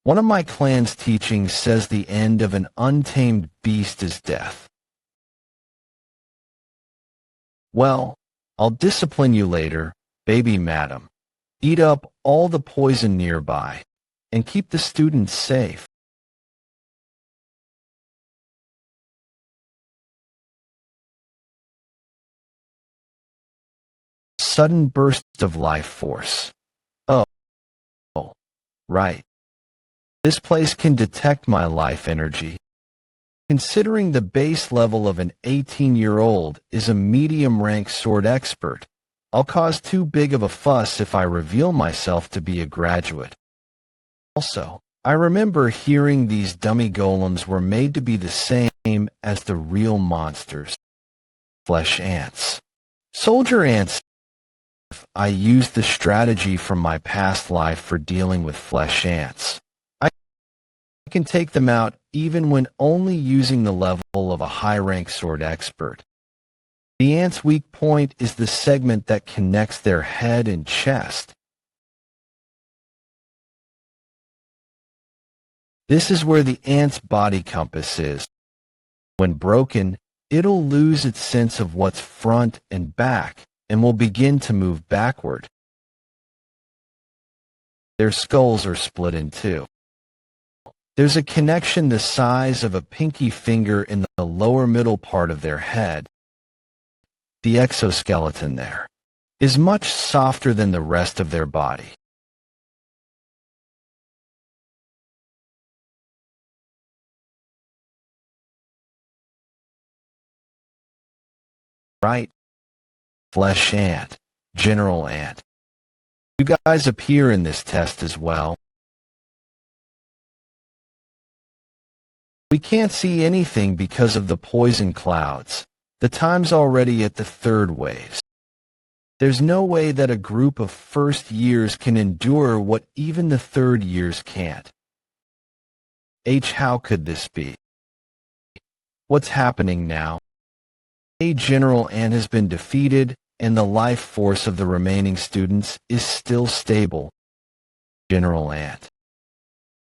one of my clan's teachings says the end of an untamed beast is death. Well, I'll discipline you later, baby madam. Eat up all the poison nearby, and keep the students safe. Sudden burst of life force. Oh, right. This place can detect my life energy. Considering the base level of an 18-year-old is a medium-rank sword expert, I'll cause too big of a fuss if I reveal myself to be a graduate. Also, I remember hearing these dummy golems were made to be the same as the real monsters. Flesh ants. Soldier ants. I used the strategy from my past life for dealing with flesh ants. I can take them out even when only using the level of a high-rank sword expert. The ant's weak point is the segment that connects their head and chest. This is where the ant's body compass is. When broken, it'll lose its sense of what's front and back and will begin to move backward. Their skulls are split in two. There's a connection the size of a pinky finger in the lower middle part of their head. The exoskeleton there is much softer than the rest of their body. Right? Flesh ant, general ant. You guys appear in this test as well. We can't see anything because of the poison clouds. The time's already at the third waves. There's no way that a group of first years can endure what even the third years can't. How could this be? What's happening now? A general ant has been defeated, and the life force of the remaining students is still stable. General ant.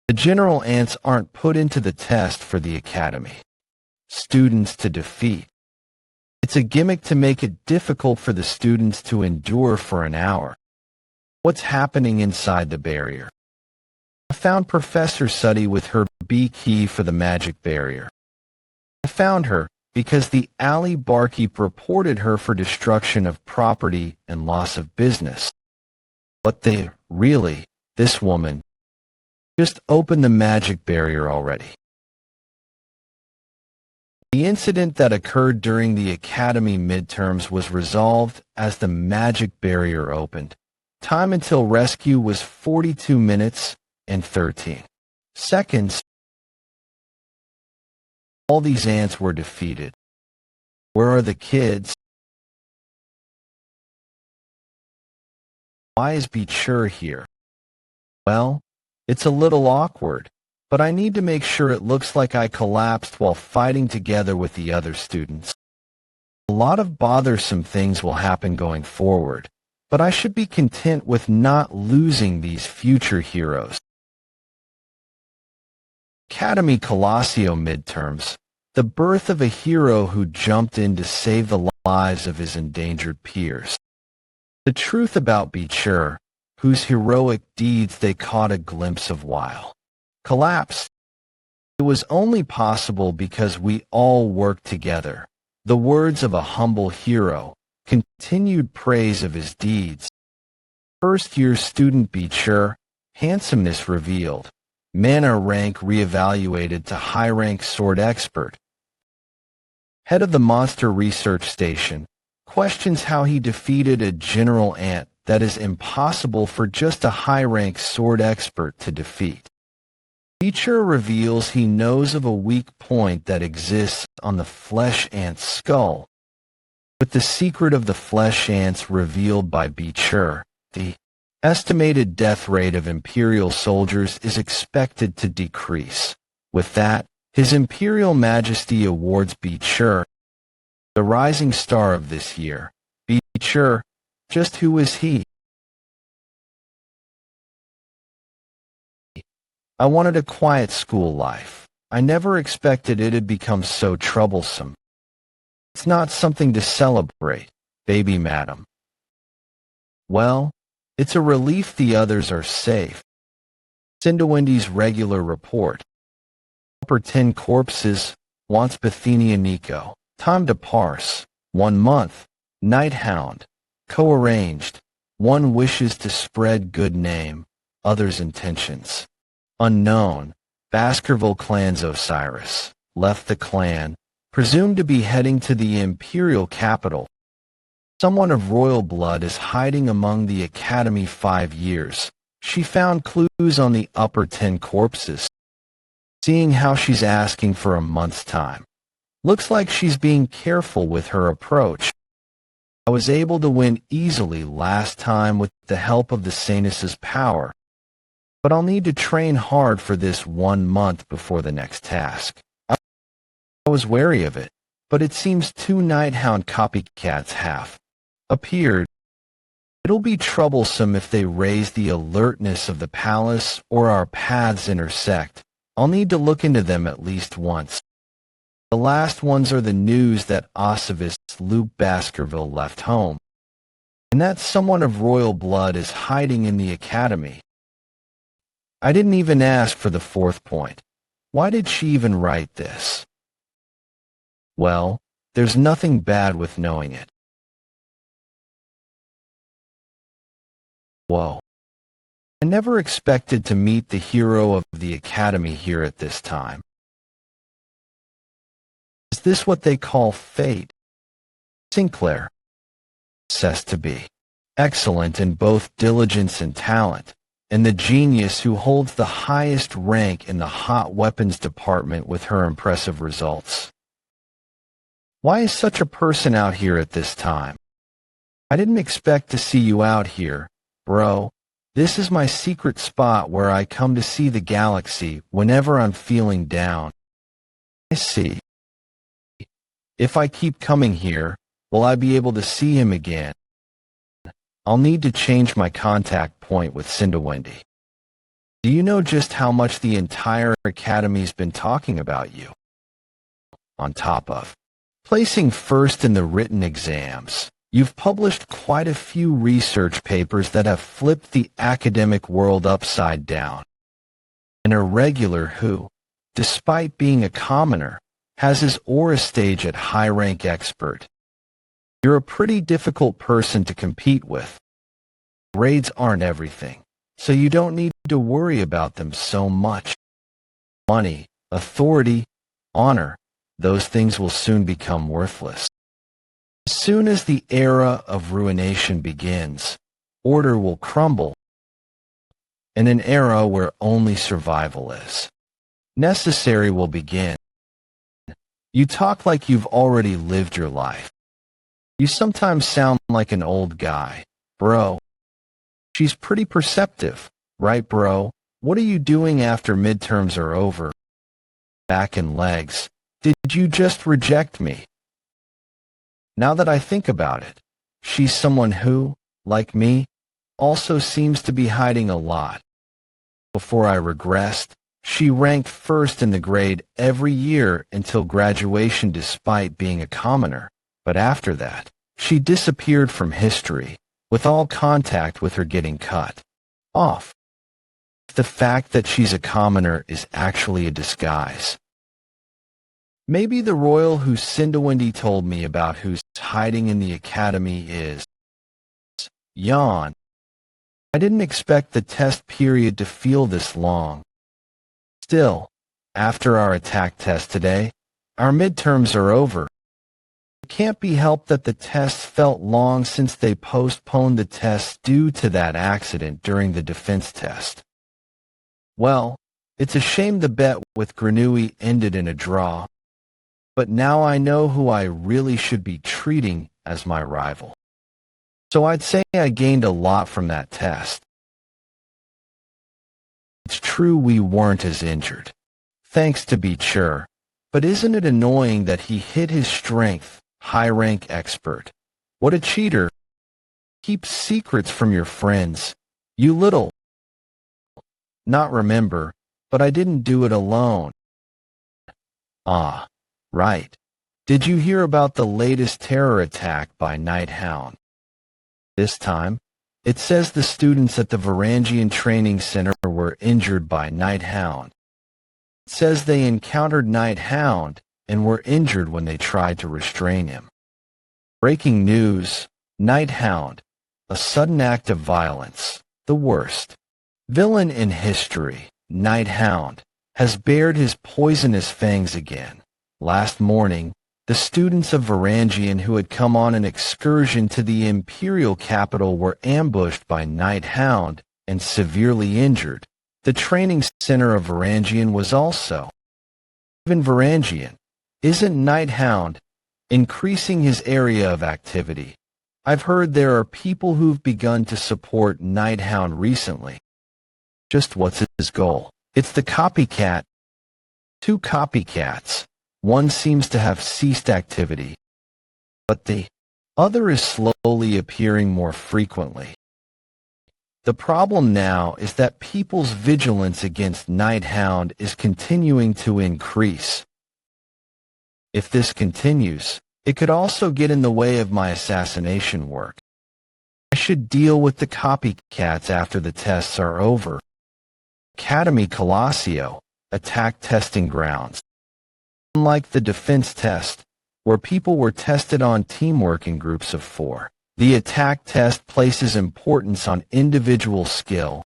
The general ants aren't put into the test for the academy. Students to defeat. It's a gimmick to make it difficult for the students to endure for an hour. What's happening inside the barrier? I found Professor Suddy with her B key for the magic barrier. I found her, because the alley barkeep reported her for destruction of property and loss of business. But this woman, just opened the magic barrier already. The incident that occurred during the academy midterms was resolved as the magic barrier opened. Time until rescue was 42 minutes and 13 seconds. All these ants were defeated. Where are the kids? Why is Betrayal here? Well, it's a little awkward, but I need to make sure it looks like I collapsed while fighting together with the other students. A lot of bothersome things will happen going forward, but I should be content with not losing these future heroes. Academy Colosseo midterms, the birth of a hero who jumped in to save the lives of his endangered peers. The truth about Betrayal, whose heroic deeds they caught a glimpse of while collapsed. It was only possible because we all worked together. The words of a humble hero, continued praise of his deeds. First-year student Betrayal, handsomeness revealed. Mana rank reevaluated to high-rank sword expert. Head of the Monster Research Station, questions how he defeated a general ant that is impossible for just a high-rank sword expert to defeat. Betrayal reveals he knows of a weak point that exists on the flesh ant's skull. With the secret of the flesh ants revealed by Betrayal, the estimated death rate of Imperial soldiers is expected to decrease. With that, His Imperial Majesty awards Betrayal the rising star of this year. Betrayal, just who is he? I wanted a quiet school life. I never expected it'd become so troublesome. It's not something to celebrate, baby madam. Well, it's a relief the others are safe. Cinderwendy's regular report. Upper 10 corpses, wants Bithynia Nico. Time to parse. 1 month. Night Hound. Co-arranged. One wishes to spread good name. Others intentions. Unknown. Baskerville clan's Osiris. Left the clan. Presumed to be heading to the imperial capital. Someone of royal blood is hiding among the academy 5 years. She found clues on the upper 10 corpses. Seeing how she's asking for a month's time. Looks like she's being careful with her approach. I was able to win easily last time with the help of the Sanus's power. But I'll need to train hard for this 1 month before the next task. I was wary of it, but it seems 2 Nighthound copycats have appeared. It'll be troublesome if they raise the alertness of the palace or our paths intersect. I'll need to look into them at least once. The last ones are the news that Osivist Luke Baskerville left home, and that someone of royal blood is hiding in the academy. I didn't even ask for the 4th point. Why did she even write this? Well, there's nothing bad with knowing it. Whoa. I never expected to meet the hero of the academy here at this time. Is this what they call fate? Sinclair says to be excellent in both diligence and talent, and the genius who holds the highest rank in the hot weapons department with her impressive results. Why is such a person out here at this time? I didn't expect to see you out here, bro. This is my secret spot where I come to see the galaxy whenever I'm feeling down. I see. If I keep coming here, will I be able to see him again? I'll need to change my contact point with Cinderwendy. Do you know just how much the entire academy's been talking about you? On top of placing first in the written exams, you've published quite a few research papers that have flipped the academic world upside down. An irregular who, despite being a commoner, has his aura stage at high-rank expert. You're a pretty difficult person to compete with. Grades aren't everything, so you don't need to worry about them so much. Money, authority, honor, those things will soon become worthless. As soon as the era of ruination begins, order will crumble, and an era where only survival is necessary will begin. You talk like you've already lived your life. You sometimes sound like an old guy, bro. She's pretty perceptive, right, bro? What are you doing after midterms are over? Back and legs. Did you just reject me? Now that I think about it, she's someone who, like me, also seems to be hiding a lot. Before I regressed, she ranked first in the grade every year until graduation despite being a commoner, but after that, she disappeared from history, with all contact with her getting cut off. The fact that she's a commoner is actually a disguise. Maybe the royal who Cindawindi told me about who's hiding in the academy is yawn. I didn't expect the test period to feel this long. Still, after our attack test today, our midterms are over. It can't be helped that the tests felt long since they postponed the tests due to that accident during the defense test. Well, it's a shame the bet with Granui ended in a draw, but now I know who I really should be treating as my rival. So I'd say I gained a lot from that test. It's true we weren't as injured, thanks to Betrayal, but isn't it annoying that he hid his strength, high-rank expert? What a cheater. Keep secrets from your friends, you little. Not remember, but I didn't do it alone. Ah, right. Did you hear about the latest terror attack by Night Hound? This time, it says the students at the Varangian Training Center were injured by Night Hound. It says they encountered Night Hound and were injured when they tried to restrain him. Breaking news, Night Hound, a sudden act of violence, the worst. Villain in history, Night Hound, has bared his poisonous fangs again. Last morning, the students of Varangian who had come on an excursion to the imperial capital were ambushed by Night Hound and severely injured. The training center of Varangian was also. Even Varangian, isn't Night Hound increasing his area of activity? I've heard there are people who've begun to support Night Hound recently. Just what's his goal? It's the copycat. Two copycats. One seems to have ceased activity, but the other is slowly appearing more frequently. The problem now is that people's vigilance against Night Hound is continuing to increase. If this continues, it could also get in the way of my assassination work. I should deal with the copycats after the tests are over. Academy Colossio, attack testing grounds. Unlike the defense test, where people were tested on teamwork in groups of 4, the attack test places importance on individual skill.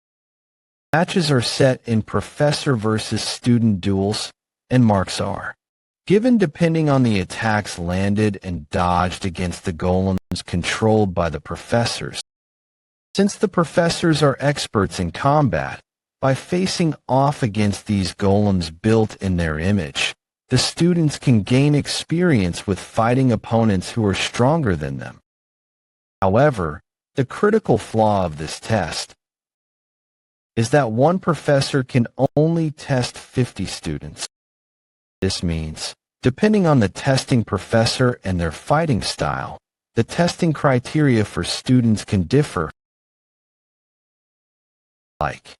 Matches are set in professor versus student duels, and marks are given depending on the attacks landed and dodged against the golems controlled by the professors. Since the professors are experts in combat, by facing off against these golems built in their image, the students can gain experience with fighting opponents who are stronger than them. However, the critical flaw of this test is that one professor can only test 50 students. This means, depending on the testing professor and their fighting style, the testing criteria for students can differ. Like,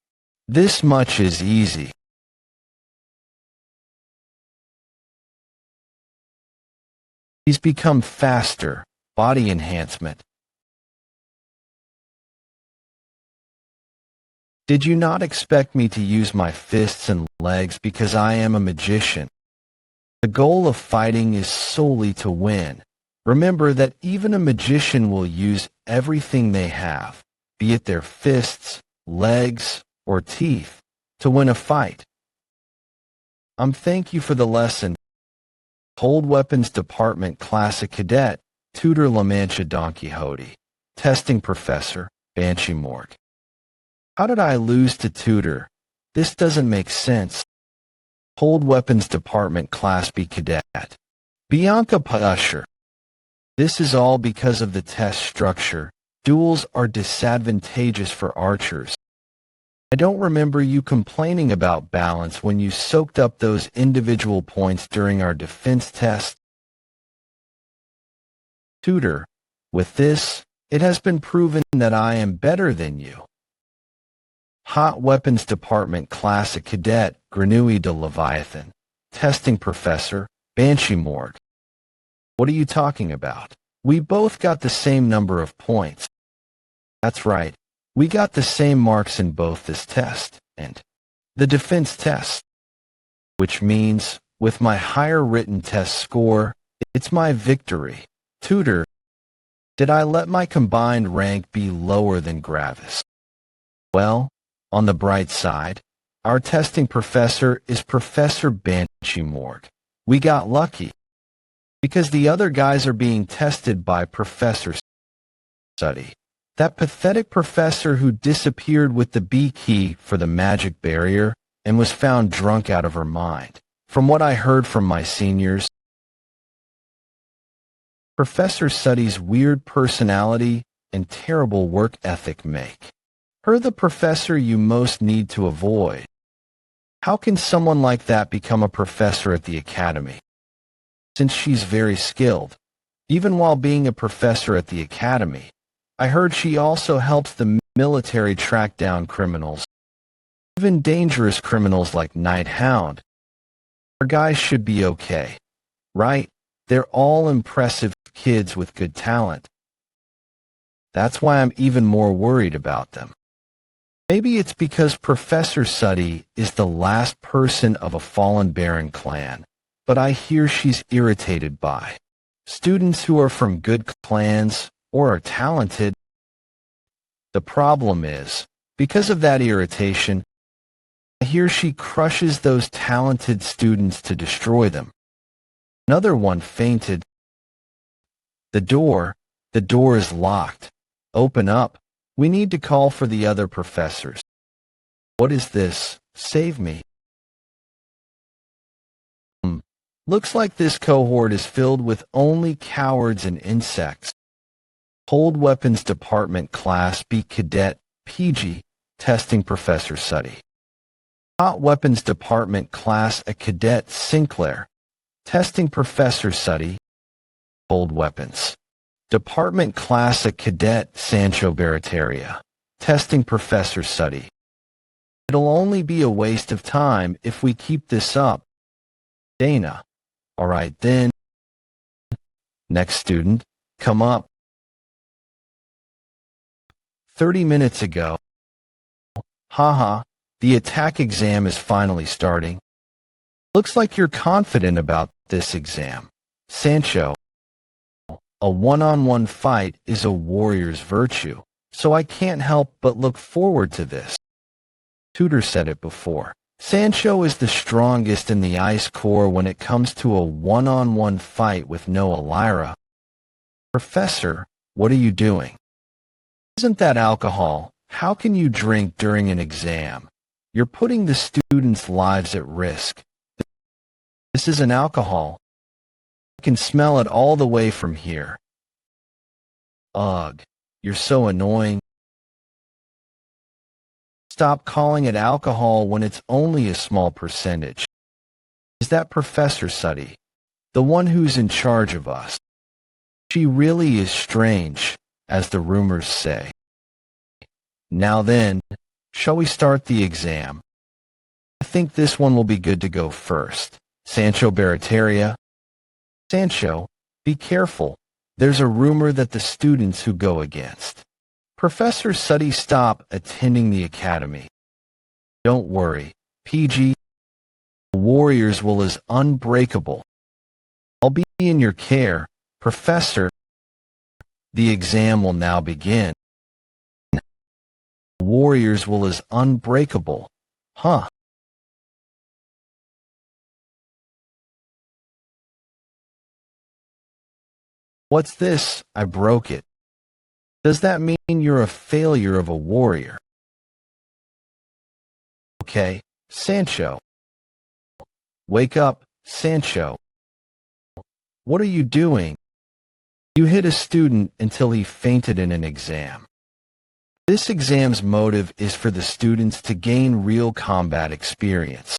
this much is easy. He's become faster, body enhancement. Did you not expect me to use my fists and legs because I am a magician? The goal of fighting is solely to win. Remember that even a magician will use everything they have, be it their fists, legs, or teeth, to win a fight. Thank you for the lesson. Cold Weapons Department Classic Cadet, Tutor La Mancha Don Quixote. Testing Professor, Banshee Morgue. How did I lose to Tutor? This doesn't make sense. Cold Weapons Department Class B Cadet. Bianca Pusher. This is all because of the test structure. Duels are disadvantageous for archers. I don't remember you complaining about balance when you soaked up those individual points during our defense test. Tutor, with this, it has been proven that I am better than you. Hot Weapons Department Classic Cadet Grenouille de Leviathan. Testing Professor, Banshee Morgue. What are you talking about? We both got the same number of points. That's right. We got the same marks in both this test and the defense test. Which means, with my higher written test score, it's my victory. Tutor, did I let my combined rank be lower than Gravis? Well, on the bright side, our testing professor is Professor Banshee Morgue. We got lucky, because the other guys are being tested by Professor Study. That pathetic professor who disappeared with the B key for the magic barrier and was found drunk out of her mind. From what I heard from my seniors, Professor Suddy's weird personality and terrible work ethic make her the professor you most need to avoid. How can someone like that become a professor at the academy? Since she's very skilled, even while being a professor at the academy, I heard she also helps the military track down criminals, even dangerous criminals like Night Hound. Our guys should be okay, right? They're all impressive kids with good talent. That's why I'm even more worried about them. Maybe it's because Professor Suddy is the last person of a fallen Baron clan, but I hear she's irritated by students who are from good clans or are talented. The problem is, because of that irritation, I hear she crushes those talented students to destroy them. Another one fainted. The door is locked. Open up. We need to call for the other professors. What is this? Save me. Looks like this cohort is filled with only cowards and insects. Cold Weapons Department Class B Cadet PG. Testing Professor Suddy. Hot Weapons Department Class A Cadet Sinclair. Testing Professor Suddy. Cold Weapons Department Class A Cadet Sancho Barataria. Testing Professor Suddy. It'll only be a waste of time if we keep this up. Dana. All right then. Next student, come up. 30 minutes ago. Haha, the attack exam is finally starting. Looks like you're confident about this exam. Sancho, a one-on-one fight is a warrior's virtue, so I can't help but look forward to this. Tutor said it before. Sancho is the strongest in the Ice Corps when it comes to a one-on-one fight with no Elira. Professor, what are you doing? Isn't that alcohol? How can you drink during an exam? You're putting the students' lives at risk. This isn't alcohol. I can smell it all the way from here. Ugh, you're so annoying. Stop calling it alcohol when it's only a small percentage. Is that Professor Suddy, the one who's in charge of us? She really is strange, as the rumors say. Now then, shall we start the exam? I think this one will be good to go first. Sancho Barataria. Sancho, be careful. There's a rumor that the students who go against Professor Suddy stop attending the academy. Don't worry, PG. The warriors will is unbreakable. I'll be in your care, Professor. The exam will now begin. Warriors will is unbreakable. Huh? What's this? I broke it. Does that mean you're a failure of a warrior? Okay, Sancho. Wake up, Sancho. What are you doing? You hit a student until he fainted in an exam. This exam's motive is for the students to gain real combat experience.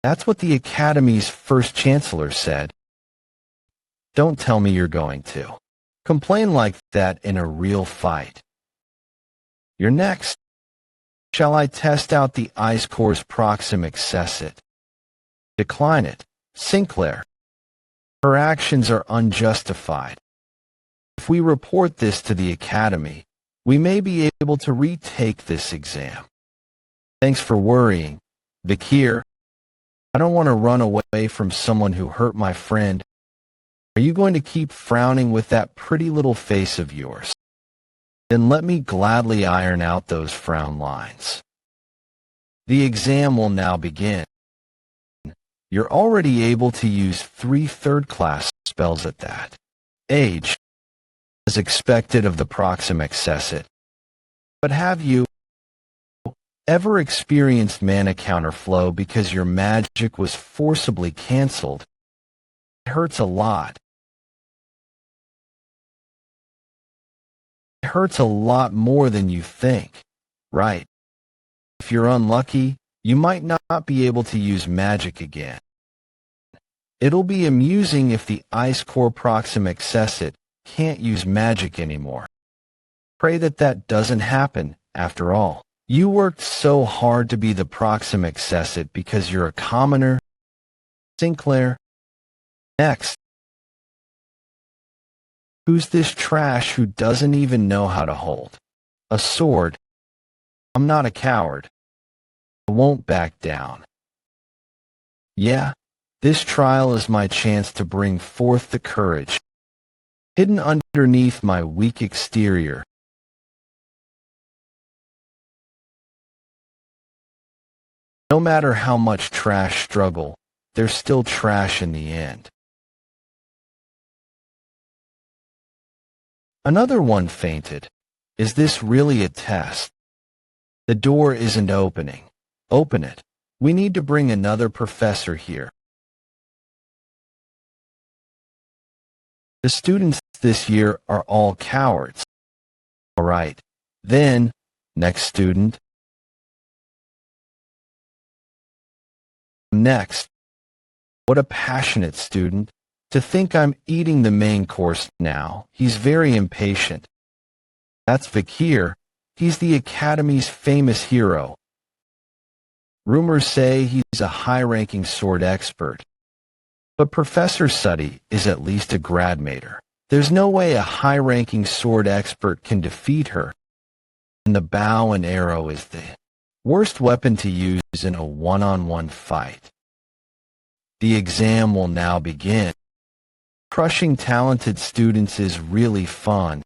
That's what the Academy's first chancellor said. Don't tell me you're going to complain like that in a real fight. You're next. Shall I test out the Ice Core's Proxim Accessit? Decline it, Sinclair. Her actions are unjustified. If we report this to the Academy, we may be able to retake this exam. Thanks for worrying, Vikir. I don't want to run away from someone who hurt my friend. Are you going to keep frowning with that pretty little face of yours? Then let me gladly iron out those frown lines. The exam will now begin. You're already able to use 3 third-class spells at that age, as expected of the Proxim Accessit. But have you ever experienced mana counterflow because your magic was forcibly cancelled? It hurts a lot. It hurts a lot more than you think, right? If you're unlucky, you might not be able to use magic again. It'll be amusing if the Ice Core Proxim Accessit can't use magic anymore. Pray that that doesn't happen, after all. You worked so hard to be the Proxim Accessit because you're a commoner. Sinclair. Next. Who's this trash who doesn't even know how to hold a sword? I'm not a coward. I won't back down. Yeah, this trial is my chance to bring forth the courage hidden underneath my weak exterior. No matter how much trash struggle, there's still trash in the end. Another one fainted. Is this really a test? The door isn't opening. Open it. We need to bring another professor here. The students this year are all cowards. All right. Then, next student. Next. What a passionate student. To think I'm eating the main course now. He's very impatient. That's Vikir. He's the Academy's famous hero. Rumors say he's a high-ranking sword expert. But Professor Suddy is at least a gradmater. There's no way a high-ranking sword expert can defeat her. And the bow and arrow is the worst weapon to use in a one-on-one fight. The exam will now begin. Crushing talented students is really fun.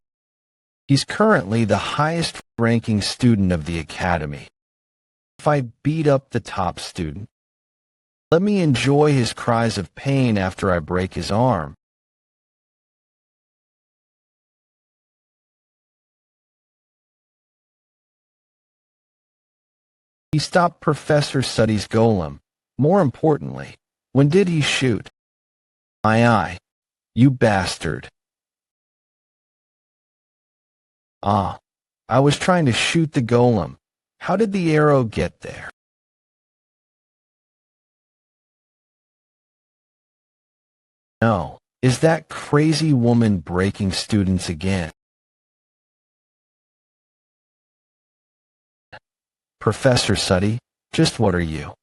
He's currently the highest-ranking student of the Academy. If I beat up the top student, let me enjoy his cries of pain after I break his arm. He stopped Professor Suddy's golem. More importantly, when did he shoot? Aye, you bastard. Ah, I was trying to shoot the golem. How did the arrow get there? No, is that crazy woman breaking students again? Professor Suddy, just what are you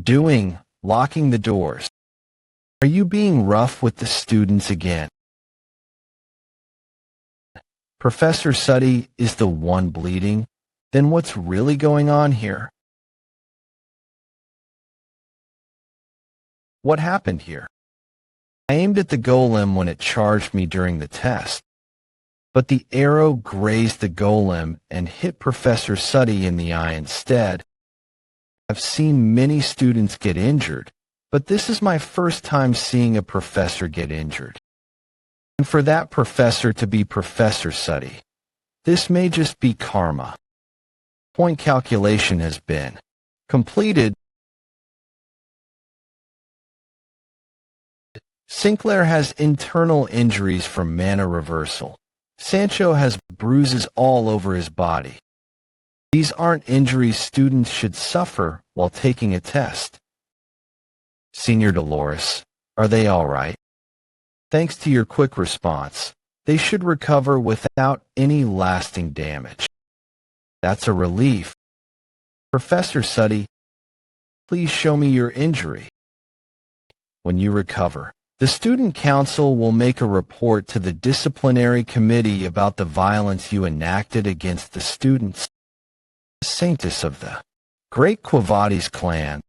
doing, locking the doors? Are you being rough with the students again? Professor Suddy is the one bleeding? Then what's really going on here? What happened here? I aimed at the golem when it charged me during the test, but the arrow grazed the golem and hit Professor Suddy in the eye instead. I've seen many students get injured, but this is my first time seeing a professor get injured. And for that professor to be Professor Suddy, this may just be karma. Point calculation has been completed. Sinclair has internal injuries from mana reversal. Sancho has bruises all over his body. These aren't injuries students should suffer while taking a test. Senior Dolores, are they all right? Thanks to your quick response, they should recover without any lasting damage. That's a relief. Professor Suddy, please show me your injury. When you recover, the student council will make a report to the disciplinary committee about the violence you enacted against the students. Sanctus of the Great Quavades clan,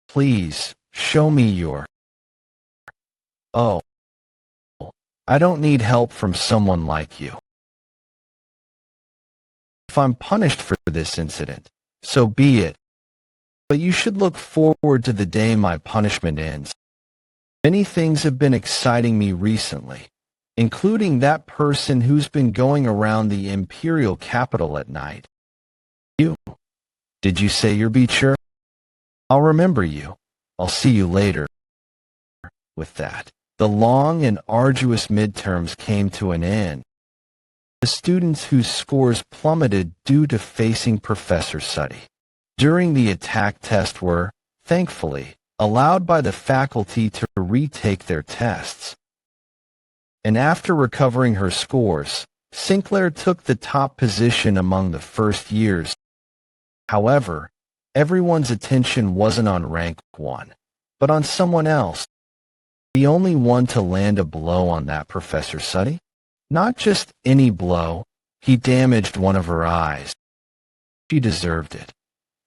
please show me your... Oh, I don't need help from someone like you. If I'm punished for this incident, so be it. But you should look forward to the day my punishment ends. Many things have been exciting me recently, including that person who's been going around the imperial capital at night. You. Did you say you're Beecher? I'll remember you. I'll see you later. With that, the long and arduous midterms came to an end. The students whose scores plummeted due to facing Professor Suddy during the attack test were, thankfully, allowed by the faculty to retake their tests. And after recovering her scores, Sinclair took the top position among the first years. However, everyone's attention wasn't on rank 1, but on someone else. The only one to land a blow on that Professor Suddy? Not just any blow, he damaged one of her eyes. She deserved it.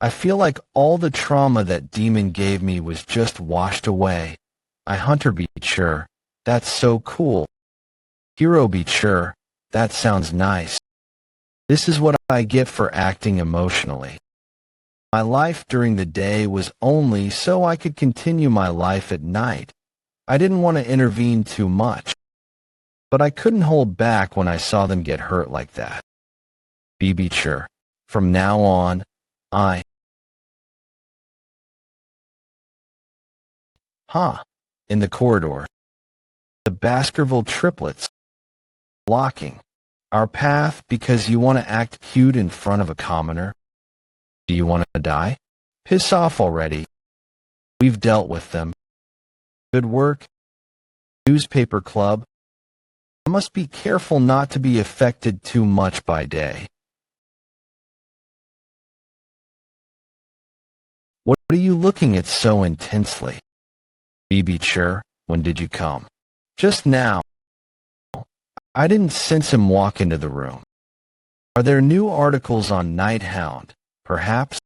I feel like all the trauma that demon gave me was just washed away. I Hunter Beecher, that's so cool. Hero Beecher, that sounds nice. This is what I get for acting emotionally. My life during the day was only so I could continue my life at night. I didn't want to intervene too much, but I couldn't hold back when I saw them get hurt like that. Be Beecher, from now on, in the corridor. The Baskerville triplets. Blocking our path because you want to act cute in front of a commoner. Do you want to die? Piss off already. We've dealt with them. Good work. Newspaper club. I must be careful not to be affected too much by day. What are you looking at so intensely? Be Beecher, when did you come? Just now. I didn't sense him walk into the room. Are there new articles on Night Hound, perhaps?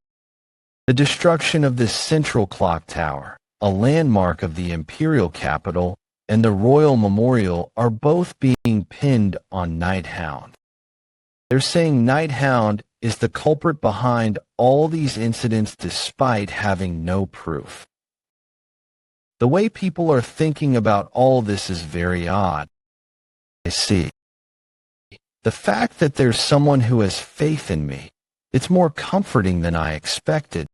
The destruction of this central clock tower, a landmark of the imperial capital, and the royal memorial are both being pinned on Night Hound. They're saying Night Hound is the culprit behind all these incidents despite having no proof. The way people are thinking about all this is very odd. I see. The fact that there's someone who has faith in me, it's more comforting than I expected.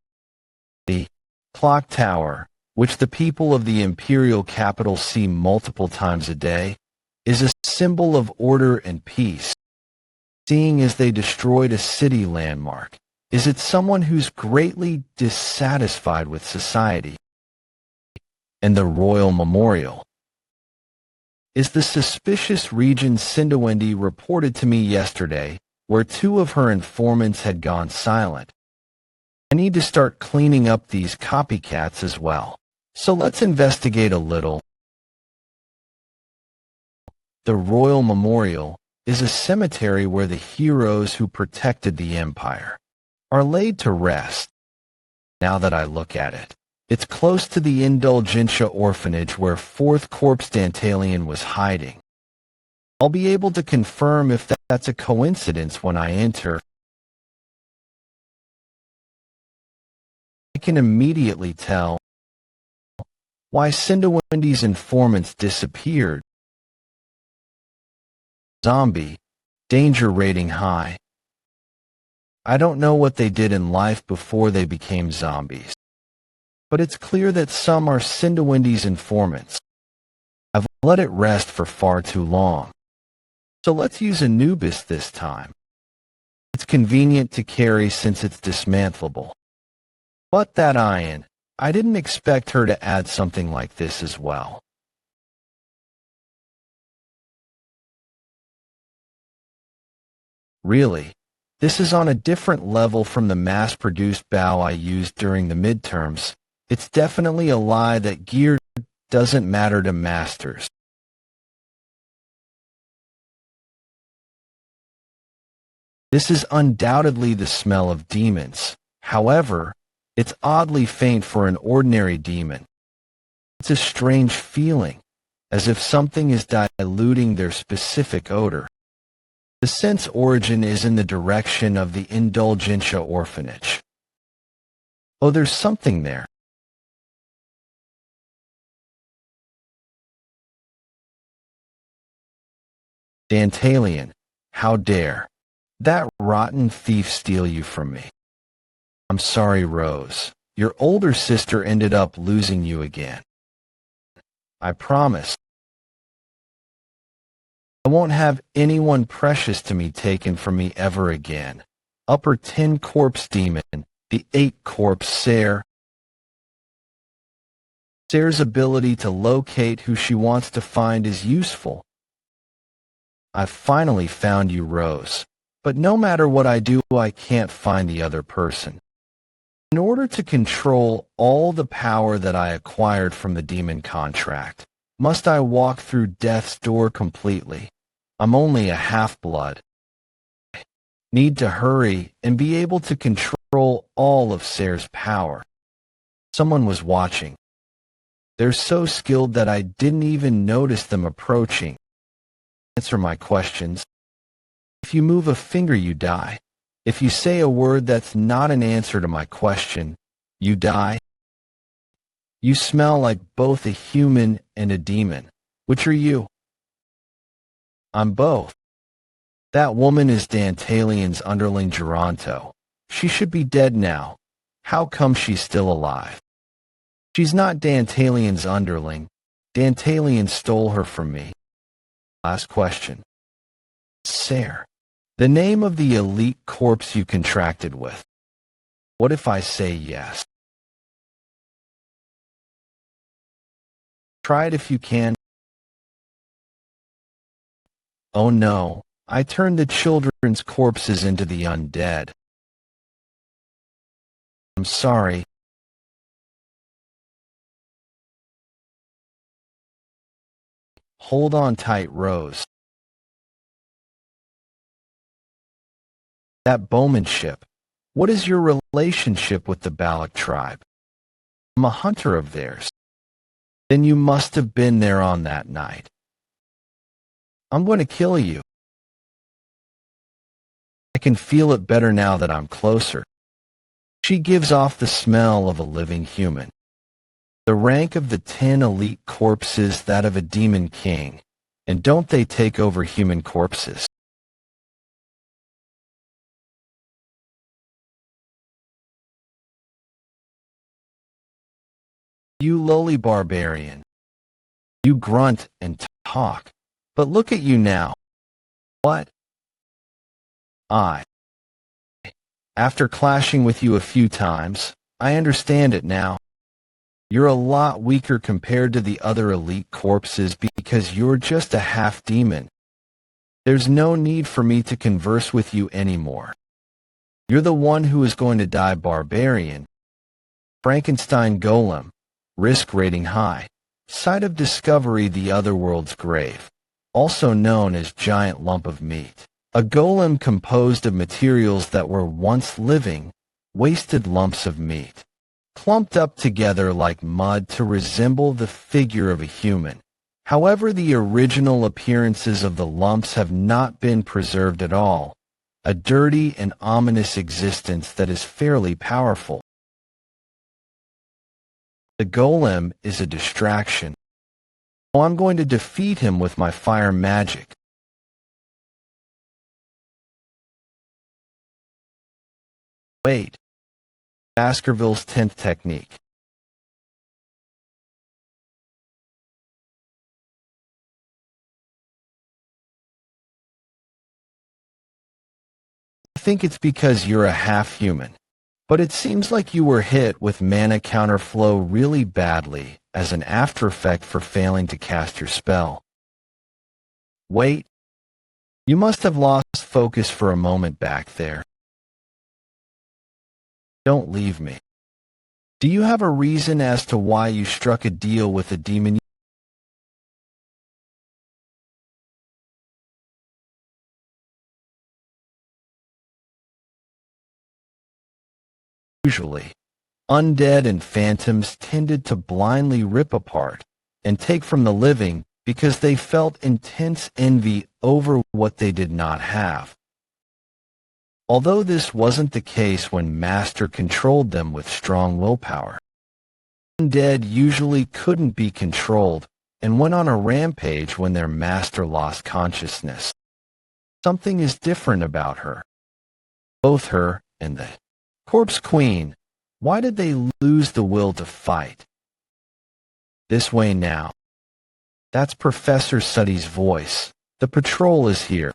The clock tower, which the people of the imperial capital see multiple times a day, is a symbol of order and peace. Seeing as they destroyed a city landmark, is it someone who's greatly dissatisfied with society? And the royal memorial. Is the suspicious Regent Cinderwendy reported to me yesterday, where 2 of her informants had gone silent. I need to start cleaning up these copycats as well. So let's investigate a little. The Royal Memorial is a cemetery where the heroes who protected the Empire are laid to rest. Now that I look at it, It's close to the Indulgentia orphanage where fourth corpse Dantalian was hiding. I'll be able to confirm if that's a coincidence when I enter. I can immediately tell why Cindawindy's informants disappeared. Zombie, danger rating high. I don't know what they did in life before they became zombies, but it's clear that some are Cindawindy's informants. I've let it rest for far too long. So let's use Anubis this time. It's convenient to carry since it's dismantleable. But that iron, I didn't expect her to add something like this as well. Really, this is on a different level from the mass-produced bow I used during the midterms. It's definitely a lie that gear doesn't matter to masters. This is undoubtedly the smell of demons. However, it's oddly faint for an ordinary demon. It's a strange feeling, as if something is diluting their specific odor. The scent's origin is in the direction of the Indulgentia orphanage. Oh, there's something there. Dantalian, how dare that rotten thief steal you from me? I'm sorry, Rose. Your older sister ended up losing you again. I promise. I won't have anyone precious to me taken from me ever again. Upper 10 corpse demon, the 8 corpse Sare. Sare's ability to locate who she wants to find is useful. I've finally found you, Rose. But no matter what I do, I can't find the other person. In order to control all the power that I acquired from the demon contract, must I walk through death's door completely? I'm only a half-blood. Need to hurry and be able to control all of Sare's power. Someone was watching. They're so skilled that I didn't even notice them approaching. Answer my questions. If you move a finger, you die. If you say a word that's not an answer to my question, you die. You smell like both a human and a demon. Which are you? I'm both. That woman is Dantalian's underling Geronto. She should be dead now. How come she's still alive? She's not Dantalian's underling. Dantalian stole her from me. Last question. Sare. The name of the elite corpse you contracted with. What if I say yes? Try it if you can. Oh no, I turned the children's corpses into the undead. I'm sorry. Hold on tight, Rose. That bowmanship. What is your relationship with the Balak tribe? I'm a hunter of theirs. Then you must have been there on that night. I'm going to kill you. I can feel it better now that I'm closer. She gives off the smell of a living human. The rank of the 10 elite corpses that of a demon king, and don't they take over human corpses? You lowly barbarian. You grunt and talk, but look at you now. What? After clashing with you a few times, I understand it now. You're a lot weaker compared to the other elite corpses because you're just a half-demon. There's no need for me to converse with you anymore. You're the one who is going to die barbarian. Frankenstein Golem. Risk rating high. Site of discovery, the otherworld's grave. Also known as giant lump of meat. A golem composed of materials that were once living, wasted lumps of meat. clumped up together like mud to resemble the figure of a human. However, the original appearances of the lumps have not been preserved at all, a dirty and ominous existence that is fairly powerful. The golem is a distraction. Oh, I'm going to defeat him with my fire magic. Wait. Baskerville's 10th technique. I think it's because you're a half-human. But it seems like you were hit with mana counterflow really badly as an after effect for failing to cast your spell. Wait. You must have lost focus for a moment back there. Don't leave me. Do you have a reason as to why you struck a deal with a demon? Usually, undead and phantoms tended to blindly rip apart and take from the living because they felt intense envy over what they did not have. Although this wasn't the case when Master controlled them with strong willpower. Undead usually couldn't be controlled and went on a rampage when their master lost consciousness. Something is different about her. Both her and the Corpse Queen, why did they lose the will to fight? This way now. That's Professor Suddy's voice. The patrol is here.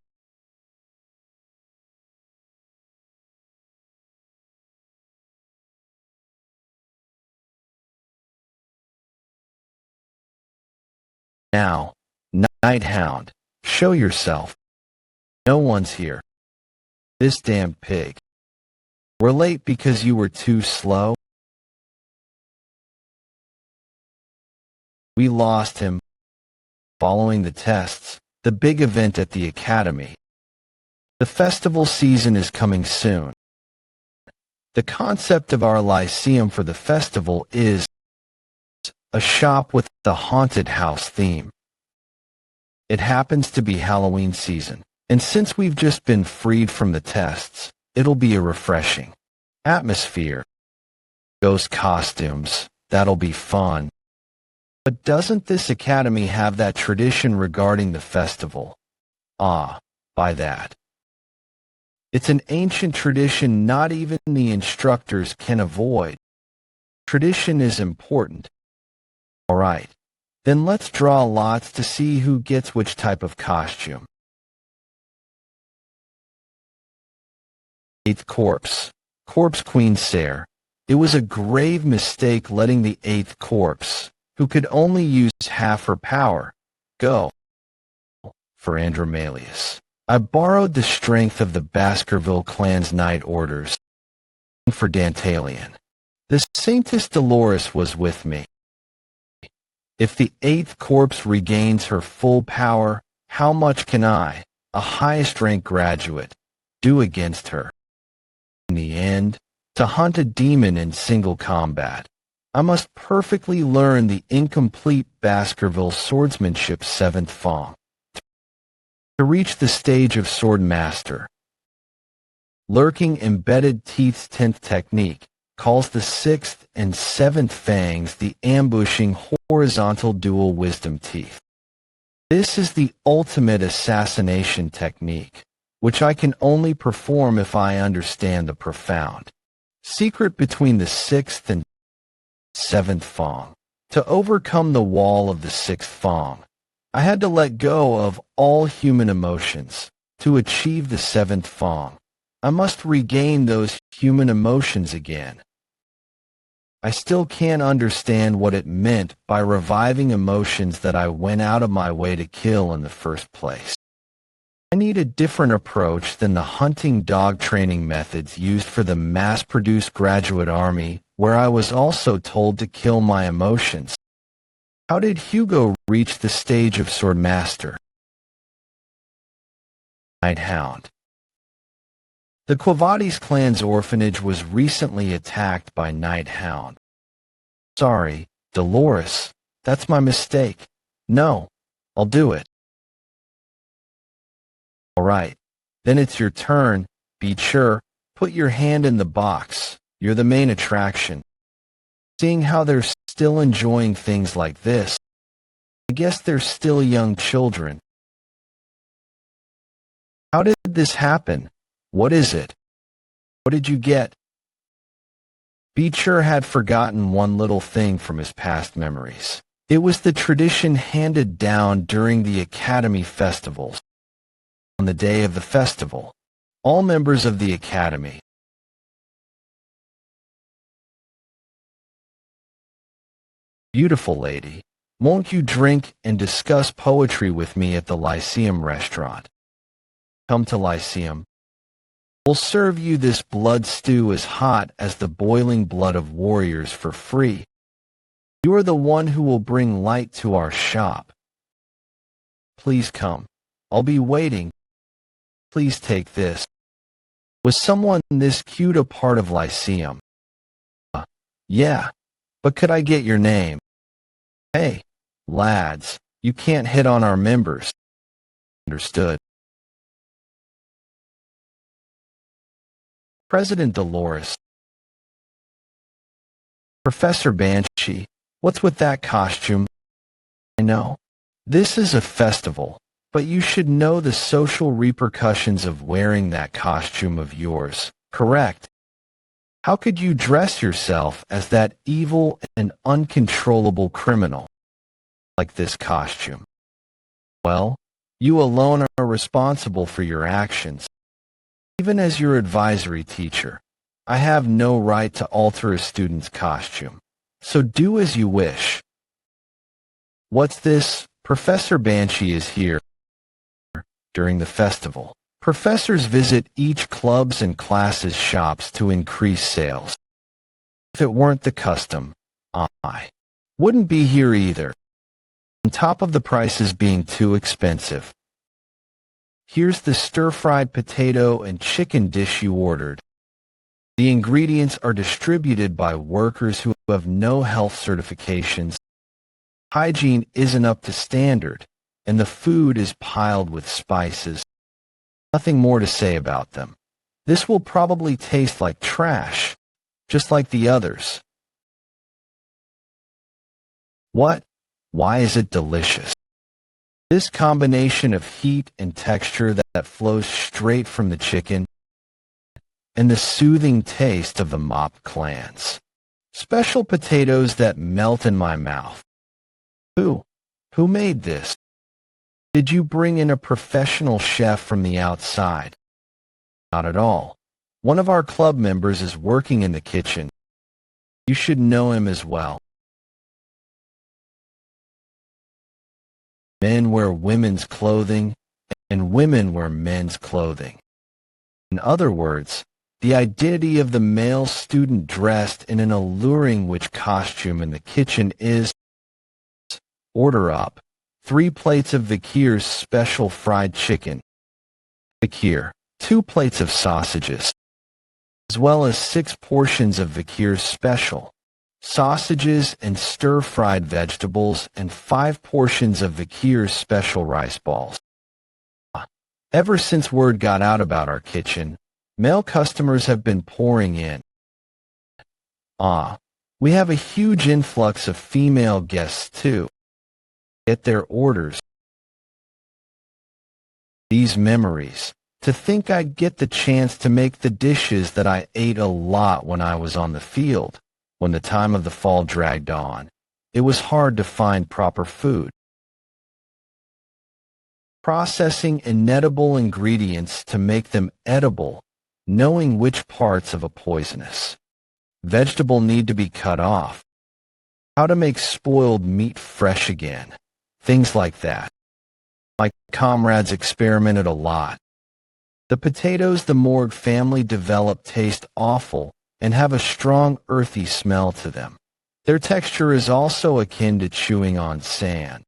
Now, Night Hound, show yourself. No one's here. This damn pig. We're late because you were too slow. We lost him. Following the tests, the big event at the academy. The festival season is coming soon. The concept of our lyceum for the festival is a shop with the haunted house theme. It happens to be Halloween season, and since we've just been freed from the tests, it'll be a refreshing atmosphere. Ghost costumes, that'll be fun. But doesn't this academy have that tradition regarding the festival? Ah, by that. It's an ancient tradition not even the instructors can avoid. Tradition is important. All right, then let's draw lots to see who gets which type of costume. 8th Corpse. Corpse Queen Sayre. It was a grave mistake letting the 8th Corpse, who could only use half her power, go for Andromalius. I borrowed the strength of the Baskerville clan's night orders for Dantalion. The Saintess Dolores was with me. If the 8th Corpse regains her full power, how much can I, a highest-rank graduate, do against her? In the end, to hunt a demon in single combat, I must perfectly learn the incomplete Baskerville swordsmanship 7th Fong. To reach the stage of Sword Master, Lurking Embedded Teeth's 10th technique calls the 6th and 7th fangs the ambushing horizontal dual wisdom teeth. This is the ultimate assassination technique, which I can only perform if I understand the profound secret between the 6th and 7th Fong. To overcome the wall of the 6th Fong, I had to let go of all human emotions. To achieve the 7th Fong, I must regain those human emotions again. I still can't understand what it meant by reviving emotions that I went out of my way to kill in the first place. I need a different approach than the hunting dog training methods used for the mass-produced graduate army, where I was also told to kill my emotions. How did Hugo reach the stage of Sword Master? Night Hound. The Quavades clan's orphanage was recently attacked by Night Hound. Sorry, Dolores, that's my mistake. No, I'll do it. All right, then it's your turn. Be sure, put your hand in the box. You're the main attraction. Seeing how they're still enjoying things like this, I guess they're still young children. How did this happen? What is it? What did you get? Beecher had forgotten one little thing from his past memories. It was the tradition handed down during the Academy festivals. On the day of the festival, all members of the Academy, beautiful lady, won't you drink and discuss poetry with me at the Lyceum restaurant? Come to Lyceum. We'll serve you this blood stew as hot as the boiling blood of warriors for free. You are the one who will bring light to our shop. Please come. I'll be waiting. Please take this. Was someone this cute a part of Lyceum? Yeah, but could I get your name? Hey, lads, you can't hit on our members. Understood. President Dolores. Professor Banshee, what's with that costume? I know. This is a festival, but you should know the social repercussions of wearing that costume of yours, correct? How could you dress yourself as that evil and uncontrollable criminal like this costume? Well, you alone are responsible for your actions. Even as your advisory teacher, I have no right to alter a student's costume, so do as you wish. What's this? Professor Banshee is here. During the festival, professors visit each club's and classes' shops to increase sales. If it weren't the custom, I wouldn't be here either. On top of the prices being too expensive. Here's the stir-fried potato and chicken dish you ordered. The ingredients are distributed by workers who have no health certifications. Hygiene isn't up to standard, and the food is piled with spices. Nothing more to say about them. This will probably taste like trash, just like the others. What? Why is it delicious? This combination of heat and texture that flows straight from the chicken, and the soothing taste of the mop clans. Special potatoes that melt in my mouth. Who made this? Did you bring in a professional chef from the outside? Not at all. One of our club members is working in the kitchen. You should know him as well. Men wear women's clothing, and women wear men's clothing. In other words, the identity of the male student dressed in an alluring witch costume in the kitchen is, order up, 3 plates of Vikir's special fried chicken. Vikir, 2 plates of sausages, as well as 6 portions of Vikir's special sausages and stir-fried vegetables, and 5 portions of Vikir's special rice balls. Ever since word got out about our kitchen, male customers have been pouring in. We have a huge influx of female guests too. Get their orders. These memories. To think I'd get the chance to make the dishes that I ate a lot when I was on the field. When the time of the fall dragged on, it was hard to find proper food. Processing inedible ingredients to make them edible, knowing which parts of a poisonous vegetable need to be cut off, how to make spoiled meat fresh again, things like that. My comrades experimented a lot. The potatoes the Morgue family developed taste awful and have a strong earthy smell to them. Their texture is also akin to chewing on sand.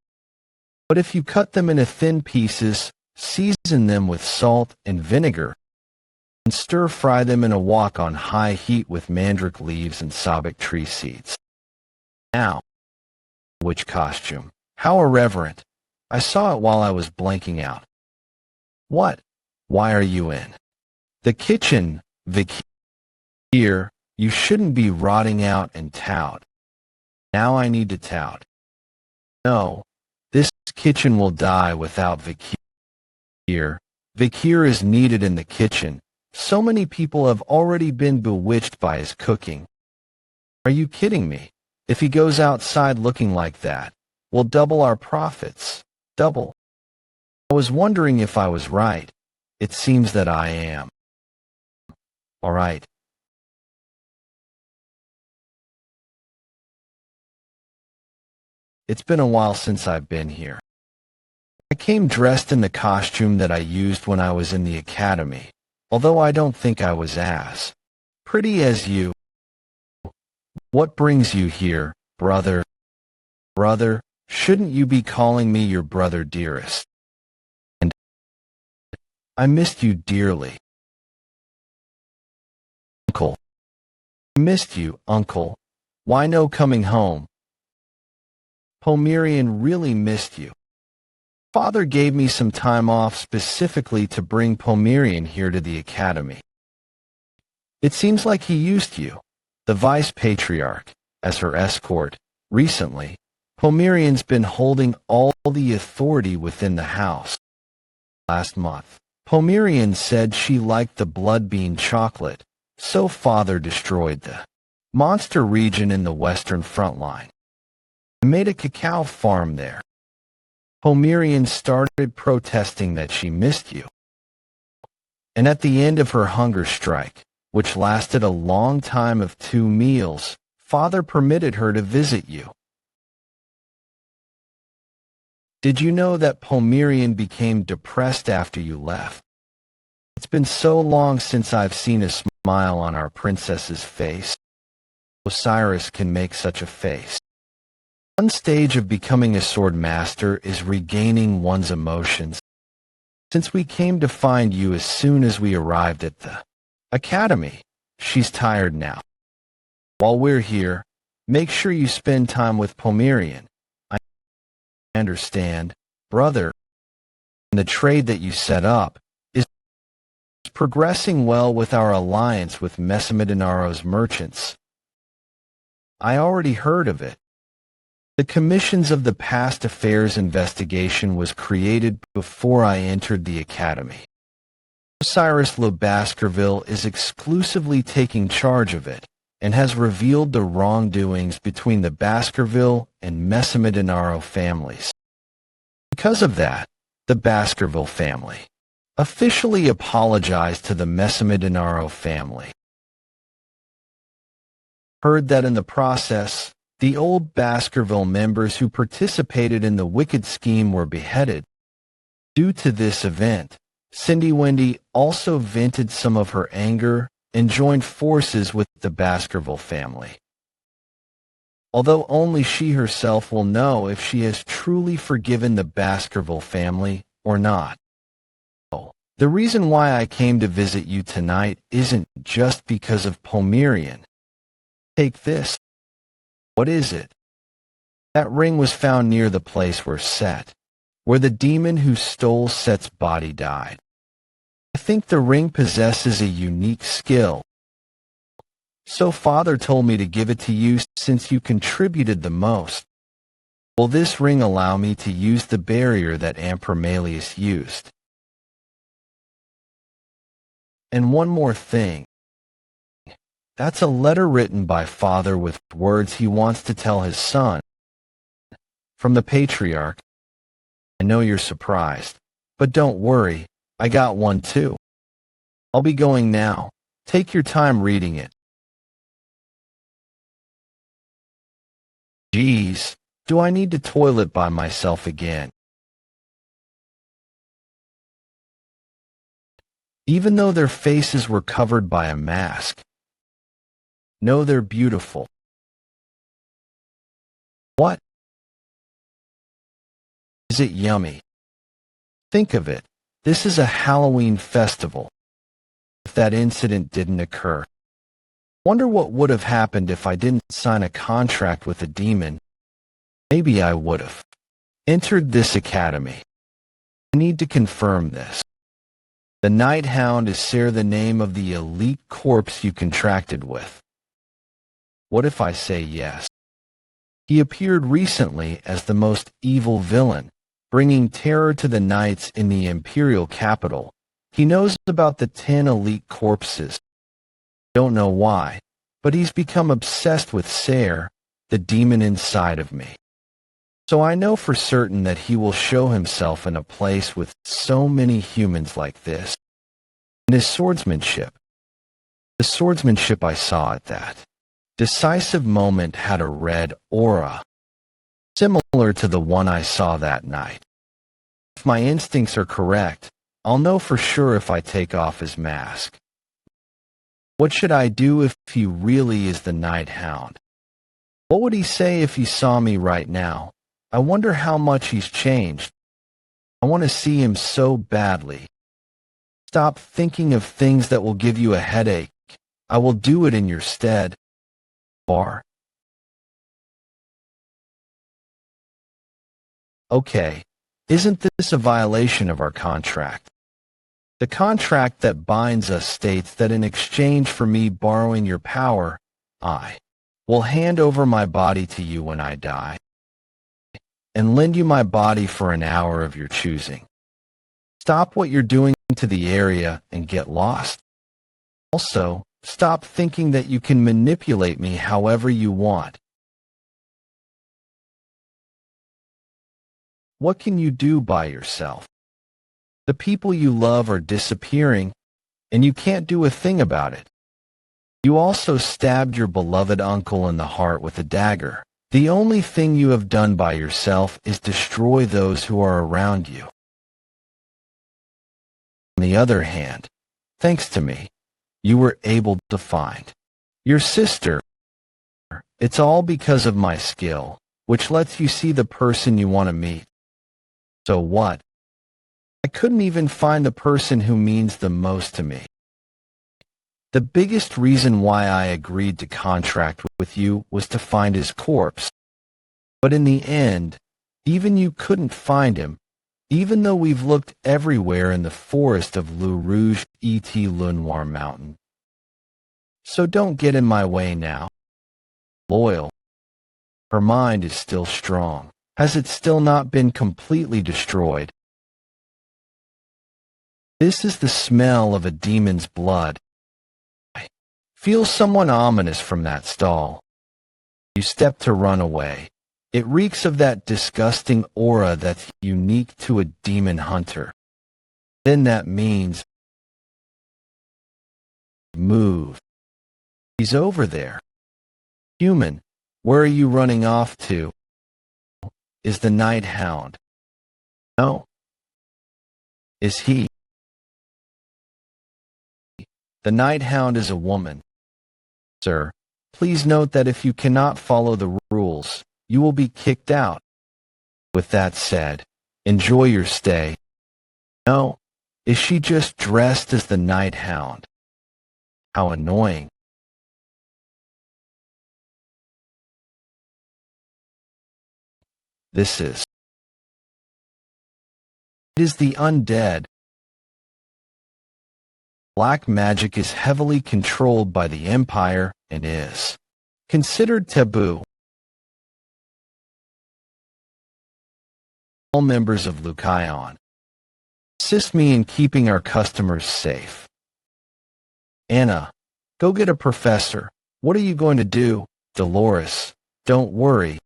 But if you cut them into thin pieces, season them with salt and vinegar, and stir-fry them in a wok on high heat with mandrake leaves and sabak tree seeds, Now, which costume? How irreverent. I saw it while I was blanking out. What? Why are you in the kitchen, Vikir? You shouldn't be rotting out and tout. Now I need to tout. No, this kitchen will die without Vikir. Vikir is needed in the kitchen. So many people have already been bewitched by his cooking. Are you kidding me? If he goes outside looking like that, we'll double our profits. Double. I was wondering if I was right. It seems that I am. All right. It's been a while since I've been here. I came dressed in the costume that I used when I was in the academy, although I don't think I was as pretty as you. What brings you here, brother? Brother, shouldn't you be calling me your brother dearest? And I missed you dearly. Uncle. I missed you, uncle. Why no coming home? Pomerian really missed you. Father gave me some time off specifically to bring Pomerian here to the academy. It seems like he used you, the vice patriarch, as her escort. Recently, Pomerian's been holding all the authority within the house. Last month, Pomerian said she liked the blood bean chocolate, so Father destroyed the monster region in the western front line and made a cacao farm there. Pomerian started protesting that she missed you. And at the end of her hunger strike, which lasted a long time of 2 meals, Father permitted her to visit you. Did you know that Pomerian became depressed after you left? It's been so long since I've seen a smile on our princess's face. Osiris can make such a face. One stage of becoming a sword master is regaining one's emotions. Since we came to find you as soon as we arrived at the academy, she's tired now. While we're here, make sure you spend time with Pomerian. I understand, brother, and the trade that you set up is progressing well with our alliance with Mesamidinaro's merchants. I already heard of it. The Commissions of the Past Affairs investigation was created before I entered the academy. Osiris Le Baskerville is exclusively taking charge of it and has revealed the wrongdoings between the Baskerville and Mesamidinaro families. Because of that, the Baskerville family officially apologized to the Mesamidinaro family. Heard that in the process, the old Baskerville members who participated in the wicked scheme were beheaded. Due to this event, Cindy Wendy also vented some of her anger and joined forces with the Baskerville family. Although only she herself will know if she has truly forgiven the Baskerville family or not. The reason why I came to visit you tonight isn't just because of Pomerian. Take this. What is it? That ring was found near the place where the demon who stole Set's body died. I think the ring possesses a unique skill. So Father told me to give it to you since you contributed the most. Will this ring allow me to use the barrier that Emperor Malius used? And one more thing. That's a letter written by Father with words he wants to tell his son. From the Patriarch. I know you're surprised, but don't worry, I got one too. I'll be going now. Take your time reading it. Geez, do I need to toilet by myself again? Even though their faces were covered by a mask. No, they're beautiful. What? Is it yummy? Think of it. This is a Halloween festival. If that incident didn't occur. Wonder what would have happened if I didn't sign a contract with a demon. Maybe I would have entered this academy. I need to confirm this. The Night Hound is the name of the elite corpse you contracted with. What if I say yes? He appeared recently as the most evil villain, bringing terror to the knights in the imperial capital. He knows about the 10 elite corpses. Don't know why, but he's become obsessed with Sayer, the demon inside of me. So I know for certain that he will show himself in a place with so many humans like this. And his swordsmanship. The swordsmanship I saw at that decisive moment had a red aura, similar to the one I saw that night. If my instincts are correct, I'll know for sure if I take off his mask. What should I do if he really is the Night Hound? What would he say if he saw me right now? I wonder how much he's changed. I want to see him so badly. Stop thinking of things that will give you a headache. I will do it in your stead. Bar. Okay, isn't this a violation of our contract? The contract that binds us states that in exchange for me borrowing your power, I will hand over my body to you when I die, and lend you my body for an hour of your choosing. Stop what you're doing to the area and get lost. Also, stop thinking that you can manipulate me however you want. What can you do by yourself? The people you love are disappearing, and you can't do a thing about it. You also stabbed your beloved uncle in the heart with a dagger. The only thing you have done by yourself is destroy those who are around you. On the other hand, thanks to me, you were able to find your sister. It's all because of my skill, which lets you see the person you want to meet. So what? I couldn't even find the person who means the most to me. The biggest reason why I agreed to contract with you was to find his corpse. But in the end, even you couldn't find him, even though we've looked everywhere in the forest of Le Rouge et Le Noir Mountain. So don't get in my way now. Loyal. Her mind is still strong. Has it still not been completely destroyed? This is the smell of a demon's blood. I feel someone ominous from that stall. You step to run away. It reeks of that disgusting aura that's unique to a demon hunter. Then that means move. He's over there. Human, where are you running off to? Is the Night Hound? No. Is he? The Night Hound is a woman. Sir, please note that if you cannot follow the rules, you will be kicked out. With that said, enjoy your stay. No, is she just dressed as the Night Hound? How annoying. It is the undead. Black magic is heavily controlled by the Empire and is considered taboo. All members of Lucayon, assist me in keeping our customers safe. Anna, go get a professor. What are you going to do? Dolores, don't worry.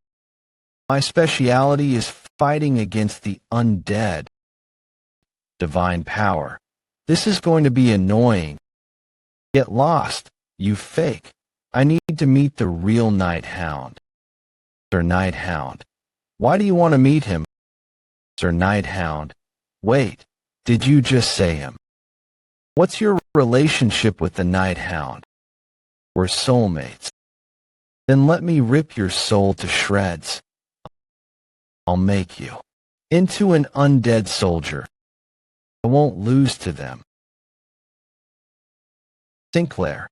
My speciality is fighting against the undead. Divine power. This is going to be annoying. Get lost, you fake. I need to meet the real Night Hound. Sir Night Hound. Why do you want to meet him? Sir Night Hound. Wait, did you just say him? What's your relationship with the Night Hound? We're soulmates. Then let me rip your soul to shreds. I'll make you into an undead soldier. I won't lose to them. Sinclair.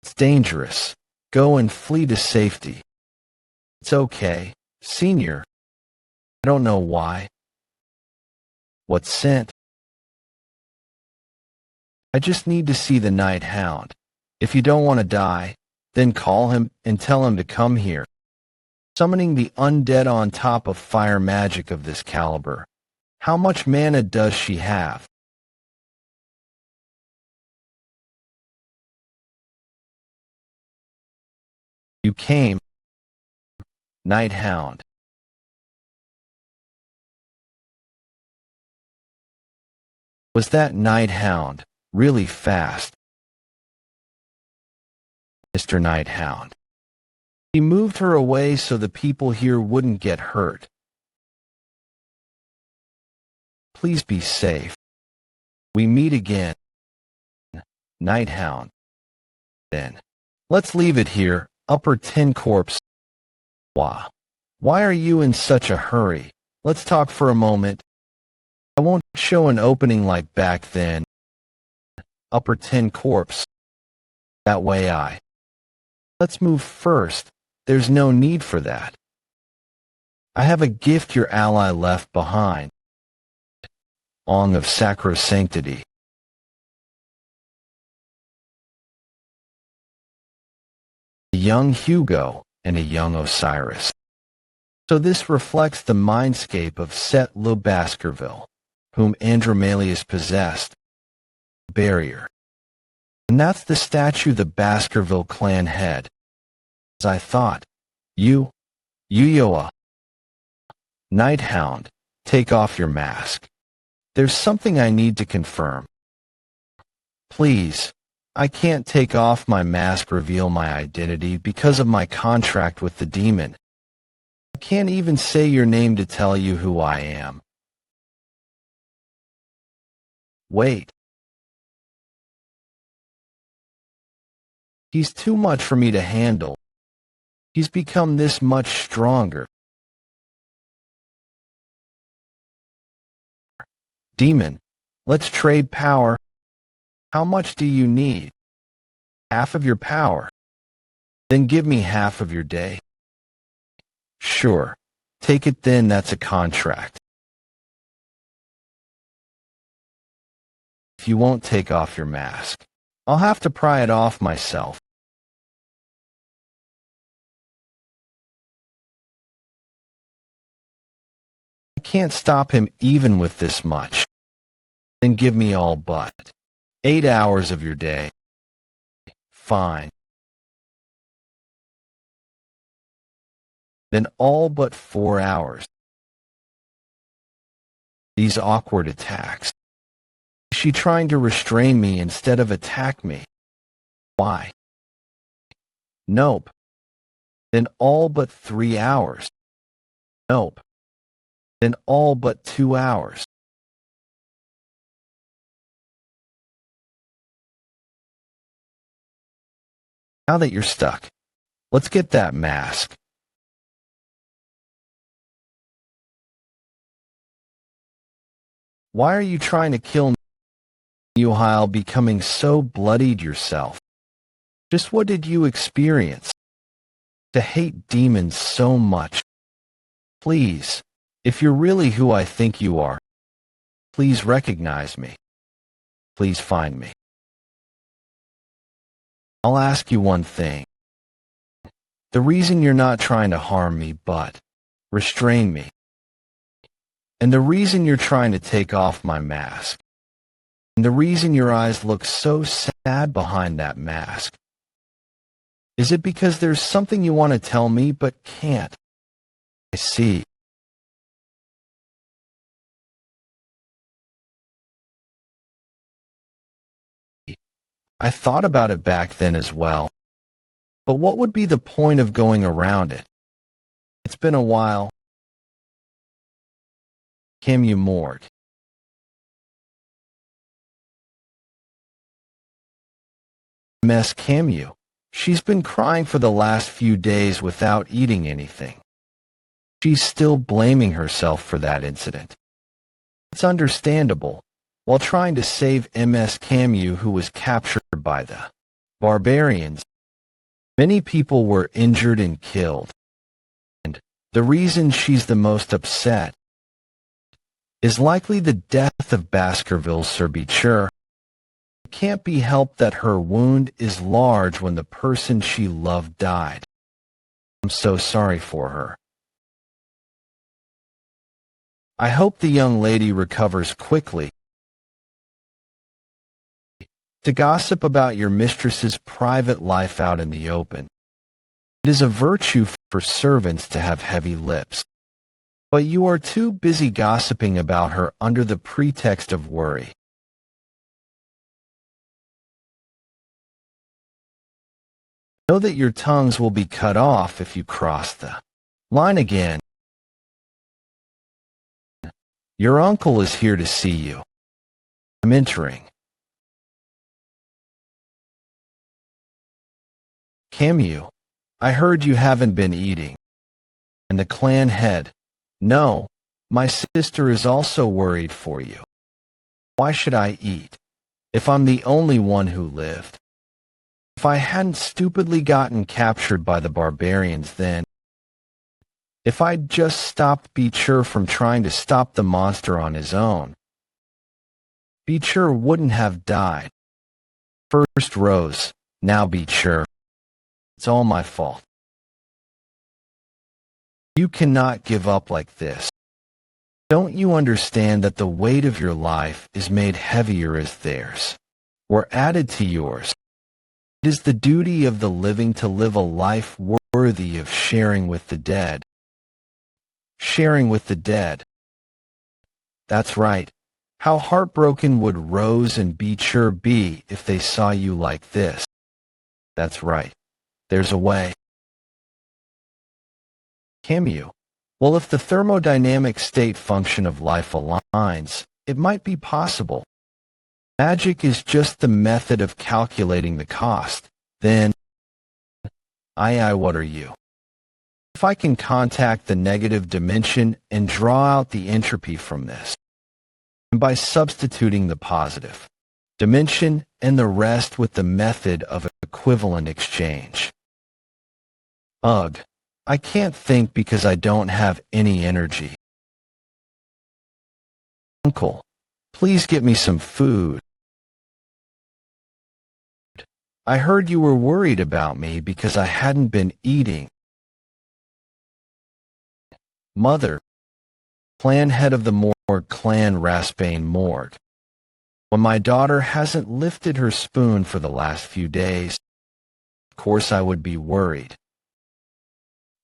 It's dangerous. Go and flee to safety. It's okay, Senior. I don't know why. What sent? I just need to see the Night Hound. If you don't want to die, then call him and tell him to come here. Summoning the undead on top of fire magic of this caliber. How much mana does she have? You came. Night Hound. Was that Night Hound really fast? Mr. Night Hound. He moved her away so the people here wouldn't get hurt. Please be safe. We meet again. Night Hound. Then. Let's leave it here, Upper 10 Corpse. Why are you in such a hurry? Let's talk for a moment. I won't show an opening like back then. Upper 10 Corpse. That way Let's move first. There's no need for that. I have a gift your ally left behind. Ong of Sacrosanctity. A young Hugo and a young Osiris. So this reflects the mindscape of Set Le Baskerville, whom Andromalius possessed. Barrier. And that's the statue the Baskerville clan had. As I thought. Yuyoa. Night Hound, take off your mask. There's something I need to confirm. Please, I can't take off my mask, reveal my identity because of my contract with the demon. I can't even say your name to tell you who I am. Wait. He's too much for me to handle. He's become this much stronger. Demon, let's trade power. How much do you need? Half of your power. Then give me half of your day. Sure. Take it then, that's a contract. If you won't take off your mask, I'll have to pry it off myself. I can't stop him even with this much. Then give me all but 8 hours of your day. Fine. Then all but 4 hours. These awkward attacks. Is she trying to restrain me instead of attack me? Why? Nope. Then all but 3 hours. Nope. Then all but 2 hours. Now that you're stuck, let's get that mask. Why are you trying to kill me, Uhile, becoming so bloodied yourself? Just what did you experience to hate demons so much? Please, if you're really who I think you are, please recognize me. Please find me. I'll ask you one thing. The reason you're not trying to harm me but restrain me, and the reason you're trying to take off my mask, and the reason your eyes look so sad behind that mask, is it because there's something you want to tell me but can't? I see. I thought about it back then as well. But what would be the point of going around it? It's been a while. Camus Morgue. Miss Camus. She's been crying for the last few days without eating anything. She's still blaming herself for that incident. It's understandable. While trying to save Ms. Camus, who was captured by the barbarians, Many people were injured and killed, and the reason she's the most upset is likely the death of Baskerville's Sir Betrayal. It can't be helped that her wound is large when the person she loved died. I'm so sorry for her. I hope the young lady recovers quickly. To gossip about your mistress's private life out in the open. It is a virtue for servants to have heavy lips. But you are too busy gossiping about her under the pretext of worry. Know that your tongues will be cut off if you cross the line again. Your uncle is here to see you. I'm entering. Camus, I heard you haven't been eating. And the clan head, no, my sister is also worried for you. Why should I eat, if I'm the only one who lived? If I hadn't stupidly gotten captured by the barbarians then, if I'd just stopped Beecher from trying to stop the monster on his own, Beecher wouldn't have died. First Rose, now Beecher. It's all my fault. You cannot give up like this. Don't you understand that the weight of your life is made heavier as theirs, or added to yours? It is the duty of the living to live a life worthy of sharing with the dead. Sharing with the dead. That's right. How heartbroken would Rose and Beecher be if they saw you like this? That's right. There's a way. Camus. Well, if the thermodynamic state function of life aligns, it might be possible. Magic is just the method of calculating the cost. Then, what are you? If I can contact the negative dimension and draw out the entropy from this, and by substituting the positive dimension and the rest with the method of equivalent exchange. Ugh, I can't think because I don't have any energy. Uncle, please get me some food. I heard you were worried about me because I hadn't been eating. Mother, clan head of the morgue clan Rasbane morgue. When my daughter hasn't lifted her spoon for the last few days, of course I would be worried.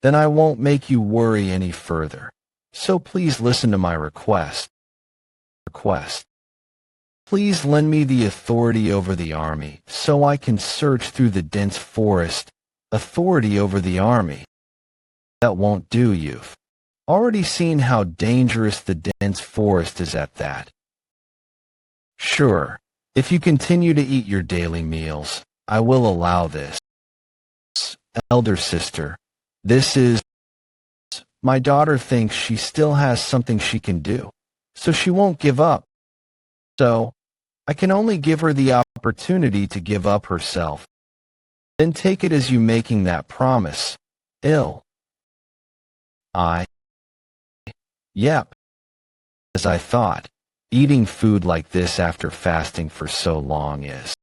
Then I won't make you worry any further. So please listen to my request. Please lend me the authority over the army so I can search through the dense forest. Authority over the army. That won't do, you've already seen how dangerous the dense forest is at that. Sure, if you continue to eat your daily meals, I will allow this. Elder sister, this is... My daughter thinks she still has something she can do, so she won't give up. So, I can only give her the opportunity to give up herself. Then take it as you making that promise. Yep. As I thought, eating food like this after fasting for so long is.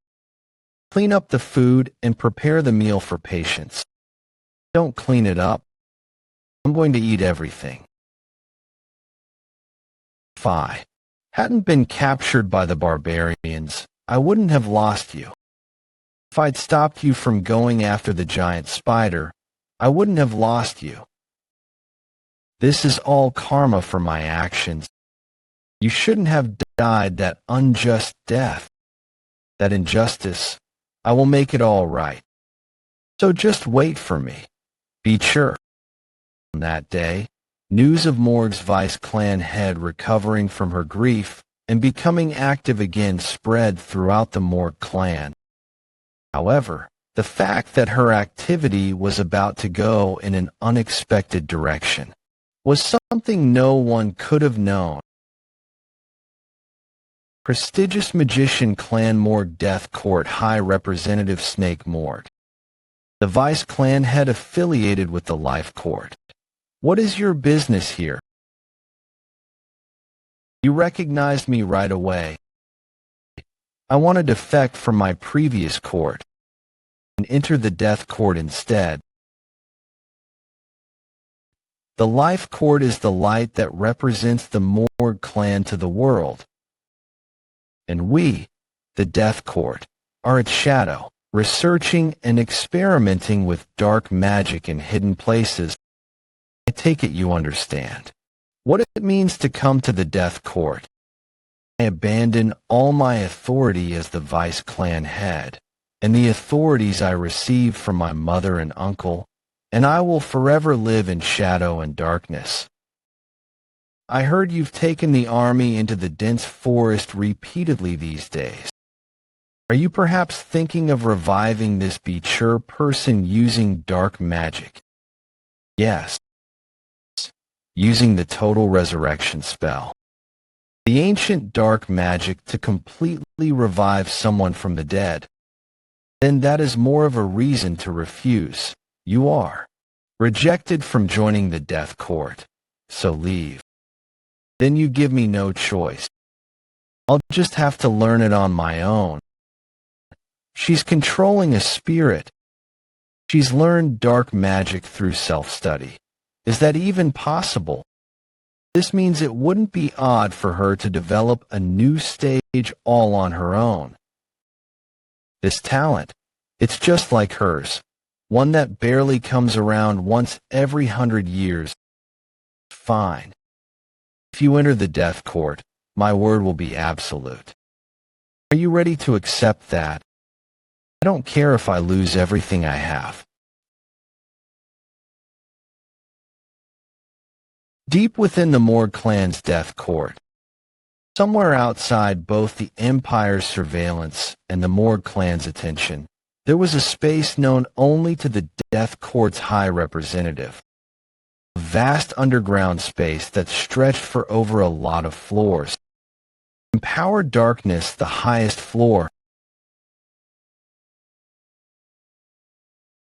Clean up the food and prepare the meal for patients. Don't clean it up. I'm going to eat everything. If I hadn't been captured by the barbarians, I wouldn't have lost you. If I'd stopped you from going after the giant spider, I wouldn't have lost you. This is all karma for my actions. You shouldn't have died that unjust death. That injustice, I will make it all right. So just wait for me. Be sure. On that day, news of Morg's vice clan head recovering from her grief and becoming active again spread throughout the Morg clan. However, the fact that her activity was about to go in an unexpected direction was something no one could have known. Prestigious magician clan Morg Death Court High Representative Snake Morg. The Vice clan head affiliated with the Life Court. What is your business here? You recognized me right away. I want to defect from my previous court and enter the Death Court instead. The Life Court is the light that represents the Morg clan to the world. And we, the Death Court, are its shadow, researching and experimenting with dark magic in hidden places. I take it you understand what it means to come to the Death Court. I abandon all my authority as the Vice clan head, and the authorities I received from my mother and uncle, and I will forever live in shadow and darkness. I heard you've taken the army into the dense forest repeatedly these days. Are you perhaps thinking of reviving this mature person using dark magic? Yes. Using the total resurrection spell. The ancient dark magic to completely revive someone from the dead. Then that is more of a reason to refuse. You are rejected from joining the Death Court, so leave. Then you give me no choice. I'll just have to learn it on my own. She's controlling a spirit. She's learned dark magic through self-study. Is that even possible? This means it wouldn't be odd for her to develop a new stage all on her own. This talent, it's just like hers, one that barely comes around once every 100 years. Fine. If you enter the Death Court, my word will be absolute. Are you ready to accept that? I don't care if I lose everything I have. Deep within the Morg clan's Death Court, somewhere outside both the Empire's surveillance and the Morg clan's attention, there was a space known only to the Death Court's High Representative. A vast underground space that stretched for over a lot of floors. Empowered darkness, the highest floor.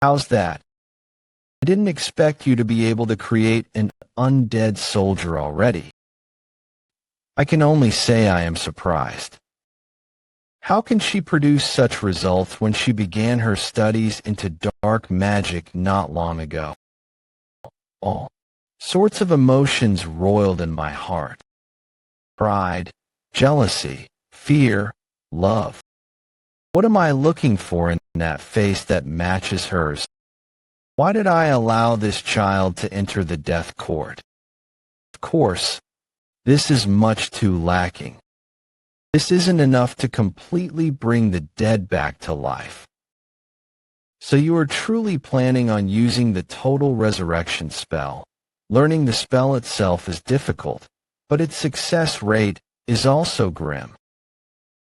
How's that? I didn't expect you to be able to create an undead soldier already. I can only say I am surprised. How can she produce such results when she began her studies into dark magic not long ago? All sorts of emotions roiled in my heart. Pride, jealousy, fear, love. What am I looking for in that face that matches hers? Why did I allow this child to enter the Death Court? Of course, this is much too lacking. This isn't enough to completely bring the dead back to life. So you are truly planning on using the total resurrection spell. Learning the spell itself is difficult, but its success rate is also grim.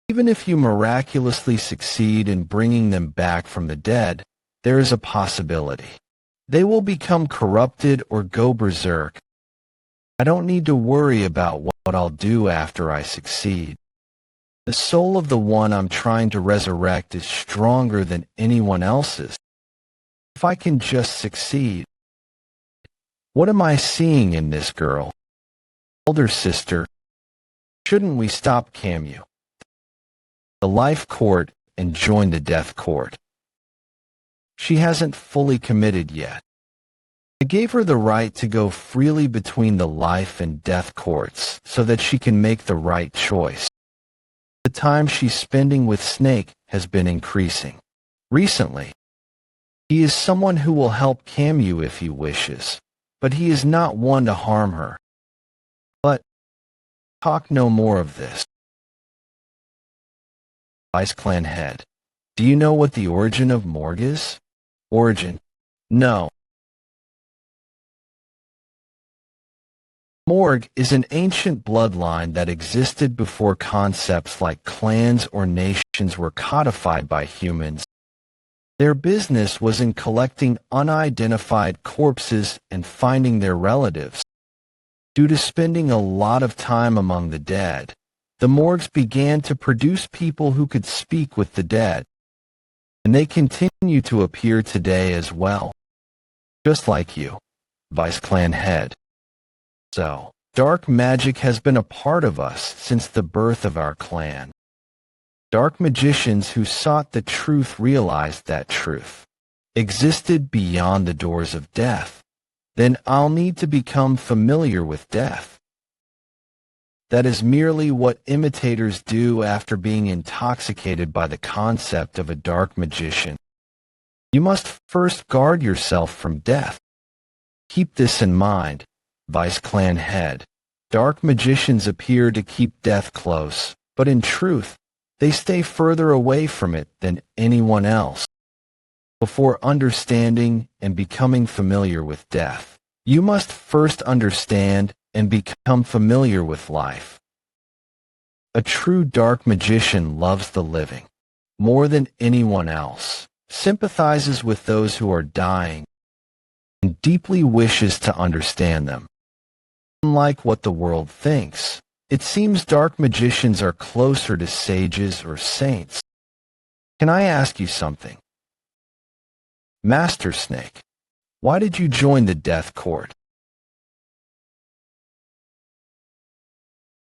Even if you miraculously succeed in bringing them back from the dead, there is a possibility. They will become corrupted or go berserk. I don't need to worry about what I'll do after I succeed. The soul of the one I'm trying to resurrect is stronger than anyone else's. If I can just succeed. What am I seeing in this girl? Elder sister, shouldn't we stop Camu? The Life Court and join the Death Court. She hasn't fully committed yet. I gave her the right to go freely between the Life and Death Courts so that she can make the right choice. The time she's spending with Snake has been increasing. Recently, he is someone who will help Camu if he wishes, but he is not one to harm her. But talk no more of this. Vice Clan Head, do you know what the origin of Morg is? Origin? No. Morg is an ancient bloodline that existed before concepts like clans or nations were codified by humans. Their business was in collecting unidentified corpses and finding their relatives. Due to spending a lot of time among the dead, the Morgs began to produce people who could speak with the dead, and they continued continue to appear today as well, just like you, Vice Clan head. So, dark magic has been a part of us since the birth of our clan. Dark magicians who sought the truth realized that truth existed beyond the doors of death. Then I'll need to become familiar with death. That is merely what imitators do after being intoxicated by the concept of a dark magician. You must first guard yourself from death. Keep this in mind, Vice Clan head. Dark magicians appear to keep death close, but in truth, they stay further away from it than anyone else. Before understanding and becoming familiar with death, you must first understand and become familiar with life. A true dark magician loves the living more than anyone else, sympathizes with those who are dying, and deeply wishes to understand them. Unlike what the world thinks, it seems dark magicians are closer to sages or saints. Can I ask you something? Master Snake, why did you join the Death Court?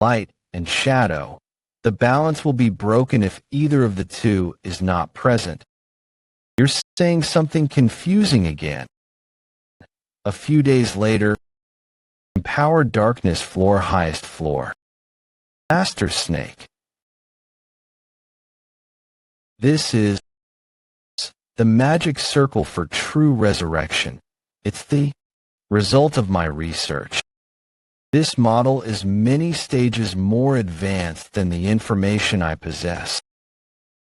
Light and shadow, the balance will be broken if either of the two is not present. You're saying something confusing again. A few days later, Empower Darkness floor highest floor. Master Snake. This is the magic circle for true resurrection. It's the result of my research. This model is many stages more advanced than the information I possess.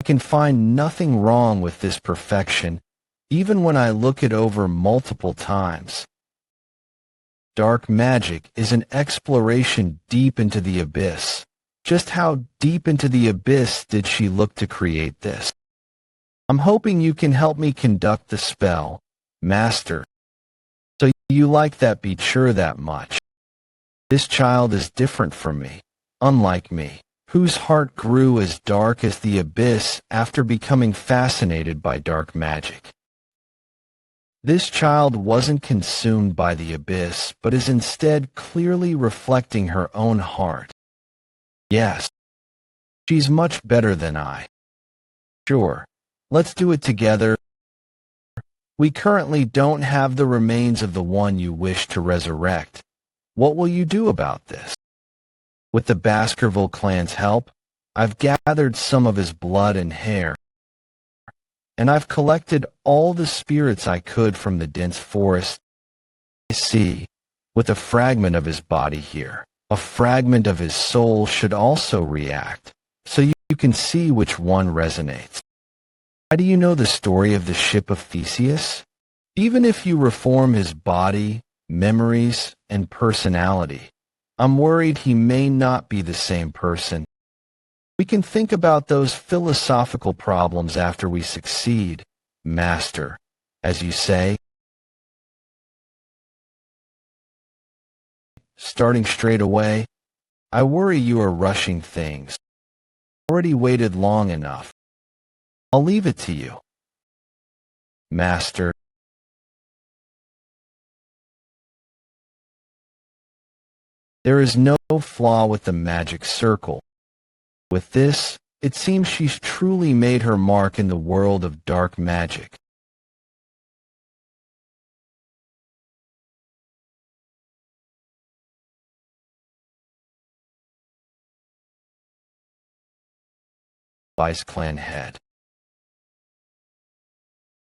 I can find nothing wrong with this perfection, even when I look it over multiple times. Dark magic is an exploration deep into the abyss. Just how deep into the abyss did she look to create this? I'm hoping you can help me conduct the spell, Master. So you like that Betrayal that much? This child is different from me, unlike me, whose heart grew as dark as the abyss after becoming fascinated by dark magic. This child wasn't consumed by the abyss, but is instead clearly reflecting her own heart. Yes, she's much better than I. Sure, let's do it together. We currently don't have the remains of the one you wish to resurrect. What will you do about this? With the Baskerville clan's help, I've gathered some of his blood and hair, and I've collected all the spirits I could from the dense forest. I see, with a fragment of his body here, a fragment of his soul should also react, so you can see which one resonates. How do you know the story of the ship of Theseus? Even if you reform his body, memories, and personality, I'm worried he may not be the same person. We can think about those philosophical problems after we succeed, Master, as you say. Starting straight away, I worry you are rushing things. Already waited long enough. I'll leave it to you, Master. There is no flaw with the magic circle. With this, it seems she's truly made her mark in the world of dark magic. Vice Clan head.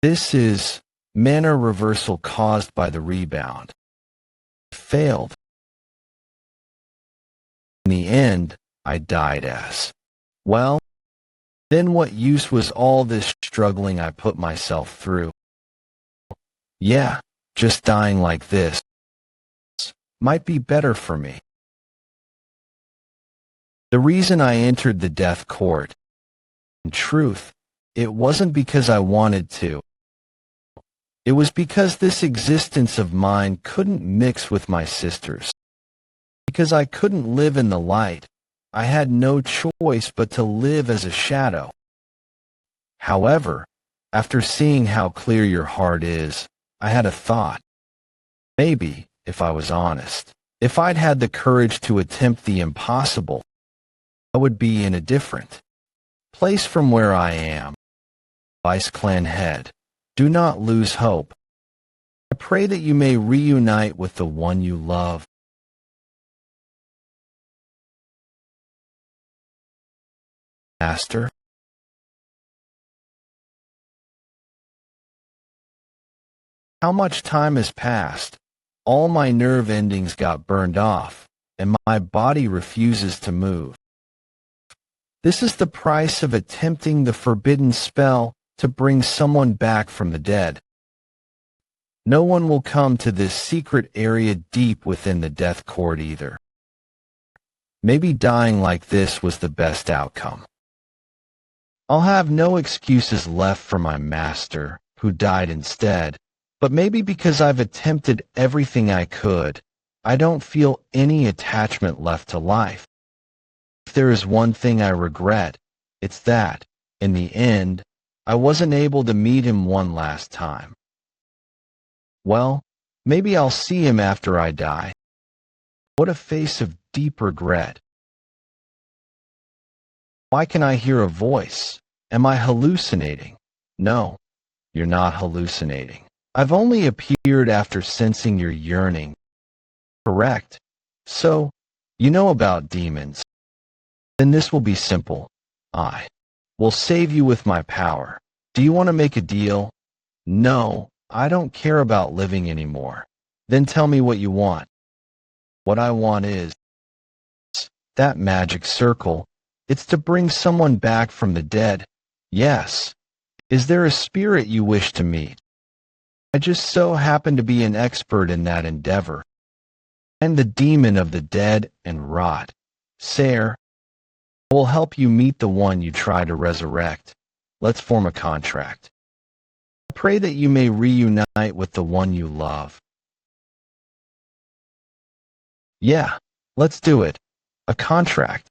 This is mana reversal caused by the rebound. Failed. In the end, I died as. Well, then what use was all this struggling I put myself through? Yeah, just dying like this might be better for me. The reason I entered the death court, in truth, it wasn't because I wanted to. It was because this existence of mine couldn't mix with my sister's. Because I couldn't live in the light, I had no choice but to live as a shadow. However, After seeing how clear your heart is, I had a thought. Maybe, if I was honest, if I'd had the courage to attempt the impossible, I would be in a different place from where I am. Vice Clan Head, do not lose hope. I pray that you may reunite with the one you love. Master. How much time has passed? All my nerve endings got burned off, and my body refuses to move. This is the price of attempting the forbidden spell to bring someone back from the dead. No one will come to this secret area deep within the death court either. Maybe dying like this was the best outcome. I'll have no excuses left for my master, who died instead, but maybe because I've attempted everything I could, I don't feel any attachment left to life. If there is one thing I regret, it's that, in the end, I wasn't able to meet him one last time. Well, maybe I'll see him after I die. What a face of deep regret. Why can I hear a voice? Am I hallucinating? No, you're not hallucinating. I've only appeared after sensing your yearning. Correct. So, you know about demons. Then this will be simple. I will save you with my power. Do you want to make a deal? No, I don't care about living anymore. Then tell me what you want. What I want is that magic circle. It's to bring someone back from the dead. Yes. Is there a spirit you wish to meet? I just so happen to be an expert in that endeavor. I'm the demon of the dead and rot. Sire, I will help you meet the one you try to resurrect. Let's form a contract. I pray that you may reunite with the one you love. Yeah, let's do it. A contract.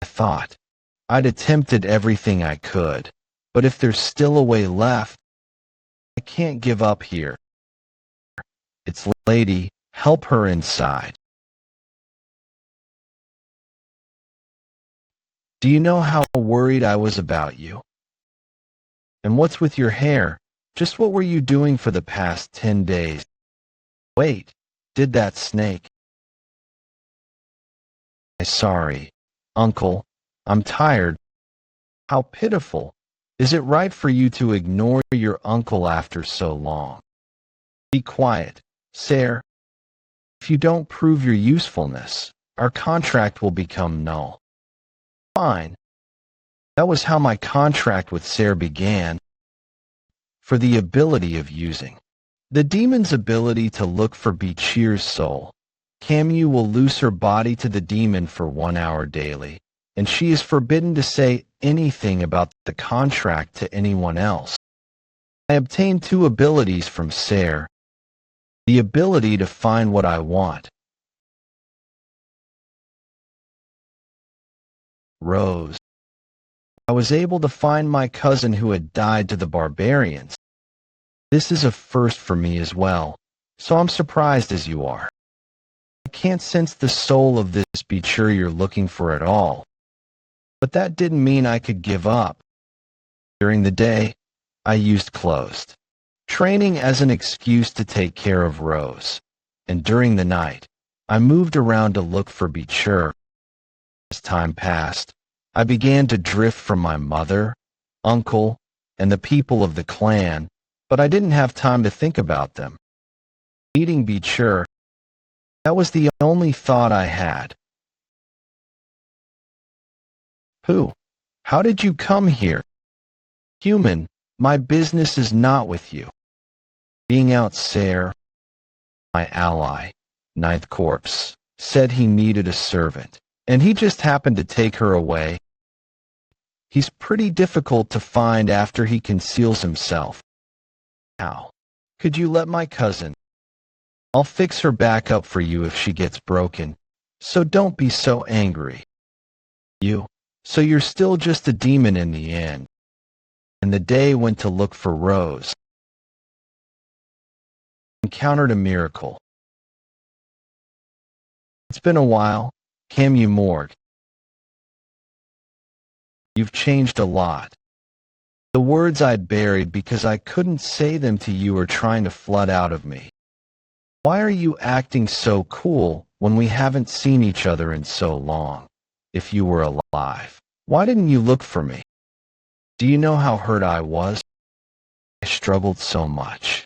I thought. I'd attempted everything I could, but if there's still a way left, I can't give up here. It's Lady, help her inside. Do you know how worried I was about you? And what's with your hair? Just what were you doing for the past 10 days? Wait, did that snake? I'm sorry, Uncle. I'm tired. How pitiful. Is it right for you to ignore your uncle after so long? Be quiet, sir. If you don't prove your usefulness, our contract will become null. Fine. That was how my contract with Sare began. For the ability of using the demon's ability to look for Vikir's soul, Camu will lose her body to the demon for 1 hour daily, and she is forbidden to say anything about the contract to anyone else. I obtained 2 abilities from Sare. The ability to find what I want. Rose. I was able to find my cousin who had died to the barbarians. This is a first for me as well, so I'm surprised as you are. I can't sense the soul of this Vikir you're looking for at all. But that didn't mean I could give up. During the day, I used closed training as an excuse to take care of Rose, and during the night, I moved around to look for Vikir. As time passed, I began to drift from my mother, uncle, and the people of the clan, but I didn't have time to think about them. Meeting Vikir, that was the only thought I had. Who? How did you come here? Human, my business is not with you. Being out Sare, my ally, Ninth Corpse, said he needed a servant, and he just happened to take her away. He's pretty difficult to find after he conceals himself. How? Could you let my cousin? I'll fix her back up for you if she gets broken, so don't be so angry. So you're still just a demon in the end. and the day went to look for Rose. Encountered a miracle. It's been a while, Camus Morgue. You've changed a lot. The words I buried because I couldn't say them to you are trying to flood out of me. Why are you acting so cool when we haven't seen each other in so long? If you were alive, why didn't you look for me? Do you know how hurt I was? I struggled so much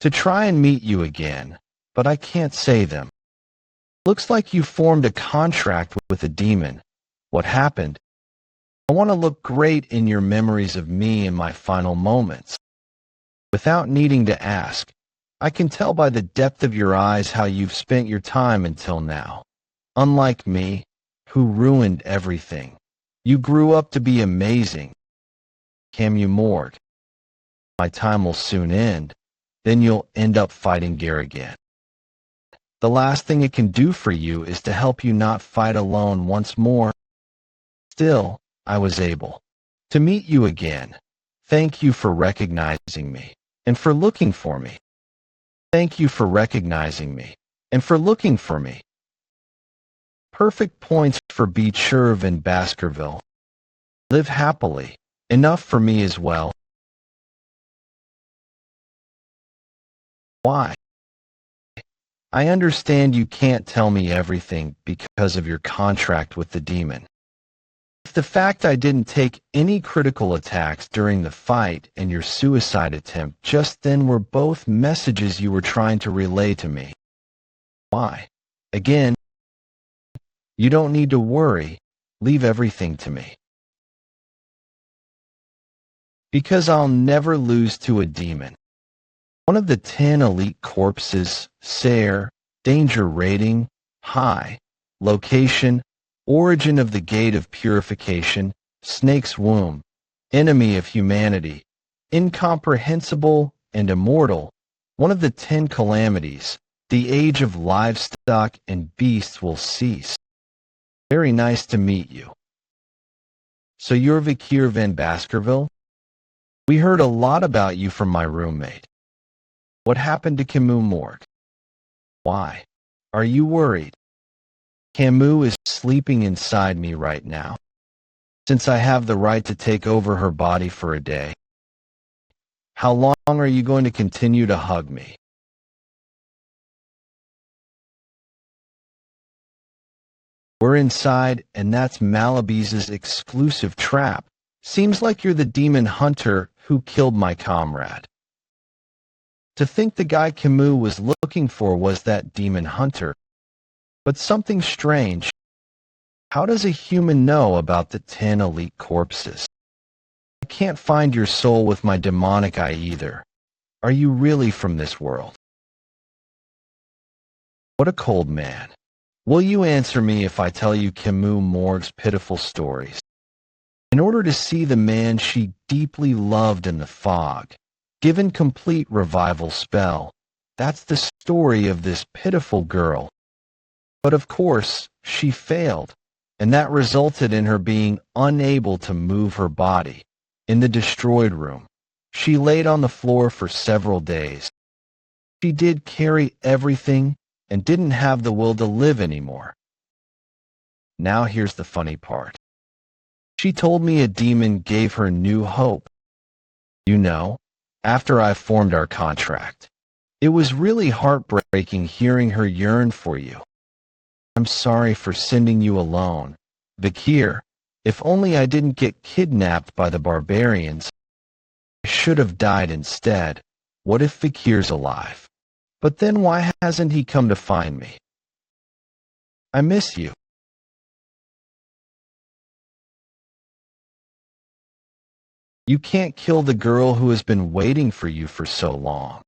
to try and meet you again, but I can't say them. Looks like you formed a contract with a demon. What happened? I want to look great in your memories of me in my final moments. Without needing to ask, I can tell by the depth of your eyes how you've spent your time until now. Unlike me, who ruined everything, you grew up to be amazing. Camus Morgue. My time will soon end, then you'll end up fighting Garrigan. The last thing it can do for you is to help you not fight alone once more. Still, I was able to meet you again. Thank you for recognizing me and for looking for me. Thank you for recognizing me and for looking for me. Perfect points for Betrayal and Baskerville. Live happily. Enough for me as well. Why? I understand you can't tell me everything because of your contract with the demon. If the fact I didn't take any critical attacks during the fight and your suicide attempt just then were both messages you were trying to relay to me. Why? Again, you don't need to worry. Leave everything to me. Because I'll never lose to a demon. One of the 10 elite corpses, Sayre, danger rating, high, location, origin of the gate of purification, snake's womb, enemy of humanity, incomprehensible and immortal, one of the 10 calamities, the age of livestock and beasts will cease. Very nice to meet you. So you're Vikir van Baskerville? We heard a lot about you from my roommate. What happened to Camus Morgue? Why? Are you worried? Camus is sleeping inside me right now, since I have the right to take over her body for a day. How long are you going to continue to hug me? We're inside, and that's Malaby's exclusive trap. Seems like you're the demon hunter who killed my comrade. To think the guy Camus was looking for was that demon hunter. But something strange. How does a human know about the 10 elite corpses? I can't find your soul with my demonic eye either. Are you really from this world? What a cold man. Will you answer me if I tell you Camus Morgue's pitiful stories? In order to see the man she deeply loved in the fog, given complete revival spell, that's the story of this pitiful girl. But of course, she failed, and that resulted in her being unable to move her body. In the destroyed room, she laid on the floor for several days. She did carry everything and didn't have the will to live anymore. Now here's the funny part. She told me a demon gave her new hope. You know, after I formed our contract, it was really heartbreaking hearing her yearn for you. I'm sorry for sending you alone, Vikir. If only I didn't get kidnapped by the barbarians. I should have died instead. What if Vikir's alive? But then why hasn't he come to find me? I miss you. You can't kill the girl who has been waiting for you for so long.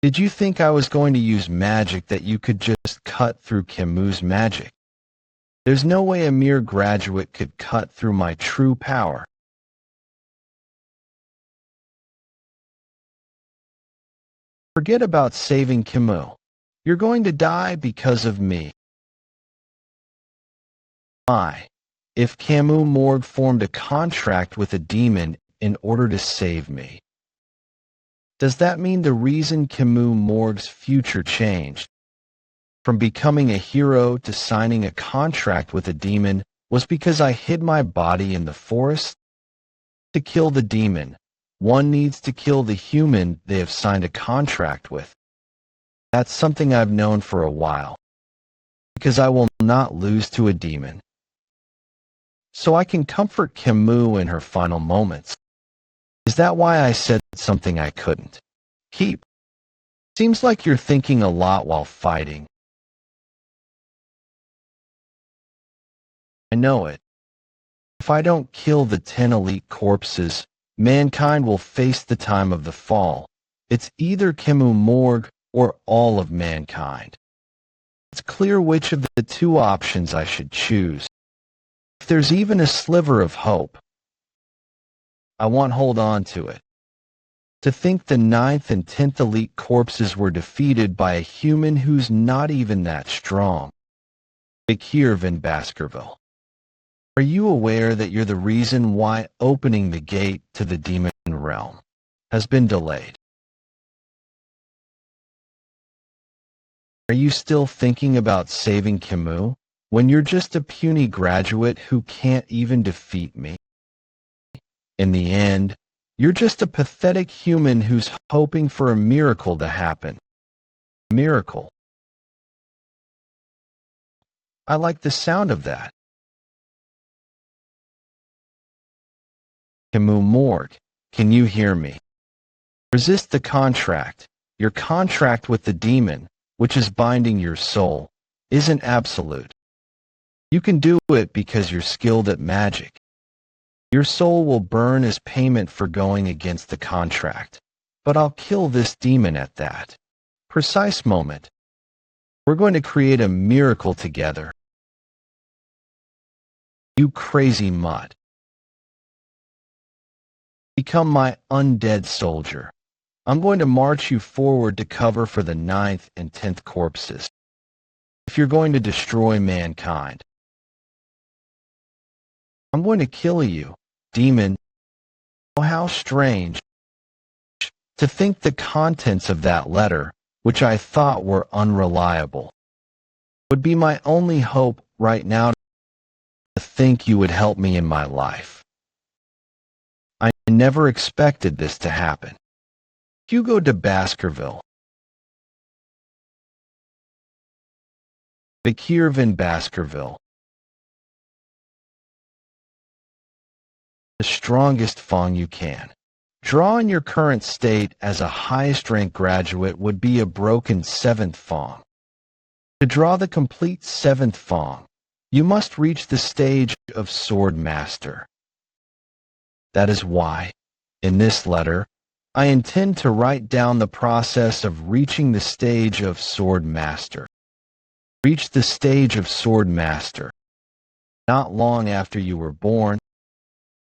Did you think I was going to use magic that you could just cut through Camus' magic? There's no way a mere graduate could cut through my true power. Forget about saving Camus. You're going to die because of me. why, if Camus Morgue formed a contract with a demon in order to save me, does that mean the reason Camus Morgue's future changed from becoming a hero to signing a contract with a demon was because I hid my body in the forest? To kill the demon, one needs to kill the human they have signed a contract with. That's something I've known for a while, because I will not lose to a demon. So I can comfort Camus in her final moments. Is that why I said something I couldn't keep? Seems like you're thinking a lot while fighting. I know it. If I don't kill the 10 elite corpses, mankind will face the time of the fall. It's either Camus Morgue or all of mankind. It's clear which of the two options I should choose. If there's even a sliver of hope, I won't hold on to it. To think the 9th and 10th elite corpses were defeated by a human who's not even that strong. Vikir in Baskerville. Are you aware that you're the reason why opening the gate to the demon realm has been delayed? Are you still thinking about saving Camus when you're just a puny graduate who can't even defeat me? In the end, you're just a pathetic human who's hoping for a miracle to happen. Miracle. I like the sound of that. Camus Morgue, can you hear me? Resist the contract. Your contract with the demon, which is binding your soul, isn't absolute. You can do it because you're skilled at magic. Your soul will burn as payment for going against the contract, but I'll kill this demon at that precise moment. We're going to create a miracle together. You crazy mutt. Become my undead soldier. I'm going to march you forward to cover for the 9th and 10th corpses. If you're going to destroy mankind, I'm going to kill you, demon. Oh, how strange to think the contents of that letter, which I thought were unreliable, would be my only hope right now to think you would help me in my life. I never expected this to happen. Hugo de Baskerville. Vikir van Baskerville. The strongest Fong you can. Draw in your current state as a highest rank graduate would be a broken 7th Fong. To draw the complete 7th Fong, you must reach the stage of Sword Master. That is why, in this letter, I intend to write down the process of reaching the stage of Sword Master. Reach the stage of Sword Master. Not long after you were born.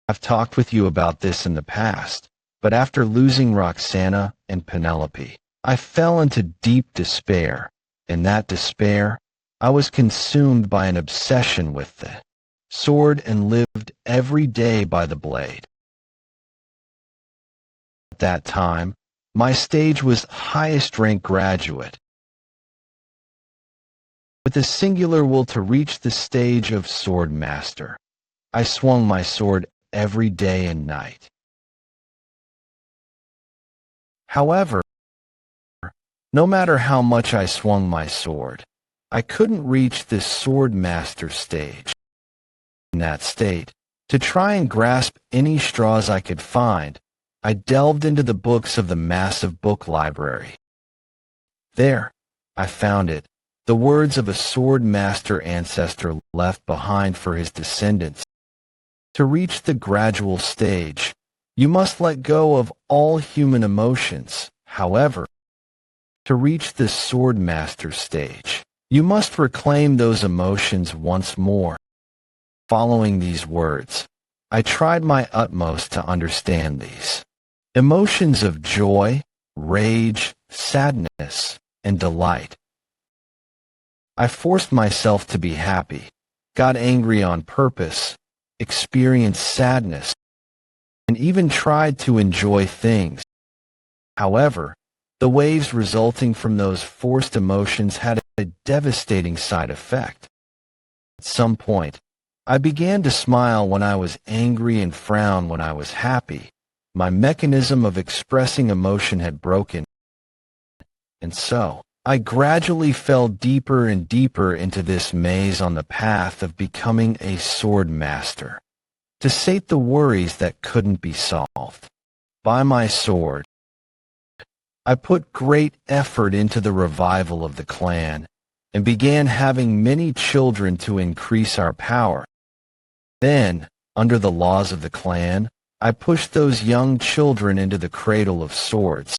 I've talked with you about this in the past, but after losing Roxana and Penelope, I fell into deep despair. In that despair, I was consumed by an obsession with the sword and lived every day by the blade. At that time, my stage was highest rank graduate. With a singular will to reach the stage of Sword Master, I swung my sword every day and night. However, no matter how much I swung my sword, I couldn't reach this Sword Master stage. In that state, to try and grasp any straws I could find, I delved into the books of the massive book library. There, I found it, the words of a Sword Master ancestor left behind for his descendants. To reach the gradual stage, you must let go of all human emotions. However, to reach the Sword Master stage, you must reclaim those emotions once more. Following these words, I tried my utmost to understand these emotions of joy, rage, sadness, and delight. I forced myself to be happy, got angry on purpose, experienced sadness, and even tried to enjoy things. However, the waves resulting from those forced emotions had a devastating side effect. At some point, I began to smile when I was angry and frown when I was happy. My mechanism of expressing emotion had broken, and so I gradually fell deeper and deeper into this maze on the path of becoming a sword master, to sate the worries that couldn't be solved. By my sword, I put great effort into the revival of the clan, and began having many children to increase our power. Then, under the laws of the clan, I pushed those young children into the cradle of swords.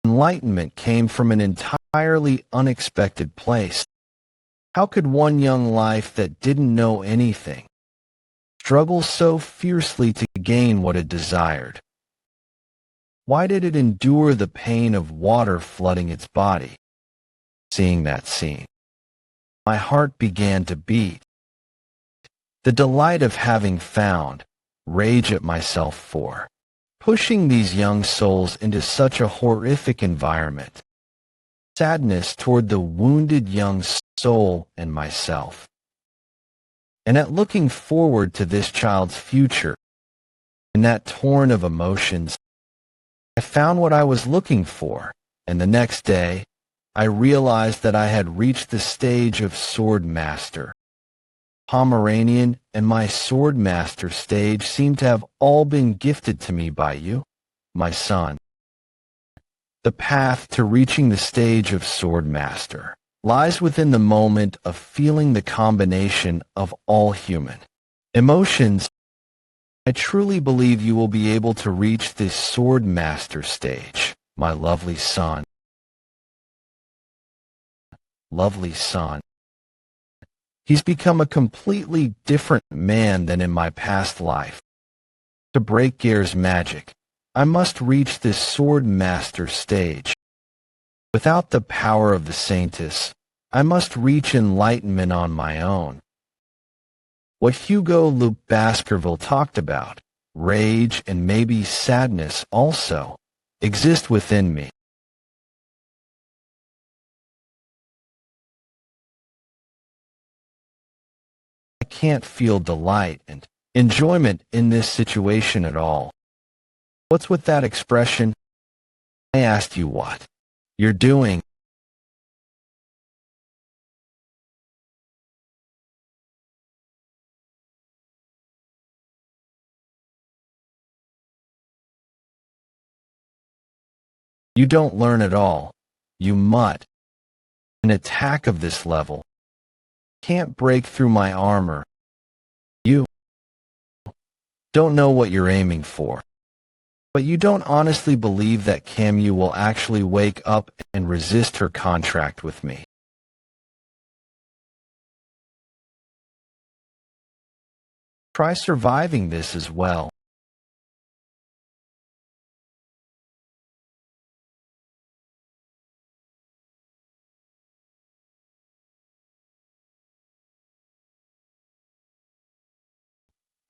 Enlightenment came from an entirely unexpected place. How could one young life that didn't know anything struggle so fiercely to gain what it desired? Why did it endure the pain of water flooding its body? Seeing that scene, my heart began to beat. The delight of having found, rage at myself for pushing these young souls into such a horrific environment, sadness toward the wounded young soul and myself, and at looking forward to this child's future. In that torrent of emotions, I found what I was looking for, and the next day, I realized that I had reached the stage of sword master. Pomeranian and my sword master stage seem to have all been gifted to me by you, my son. The path to reaching the stage of sword master lies within the moment of feeling the combination of all human emotions. I truly believe you will be able to reach this sword master stage, my lovely son. Lovely son. He's become a completely different man than in my past life. To break Gear's magic, I must reach this sword master stage. Without the power of the Saintess, I must reach enlightenment on my own. What Hugo Le Baskerville talked about, rage and maybe sadness also, exist within me. I can't feel delight and enjoyment in this situation at all. What's with that expression? I asked you what you're doing. You don't learn at all. You mutt. An attack of this level can't break through my armor. You don't know what you're aiming for. But you don't honestly believe that Camus will actually wake up and resist her contract with me. Try surviving this as well.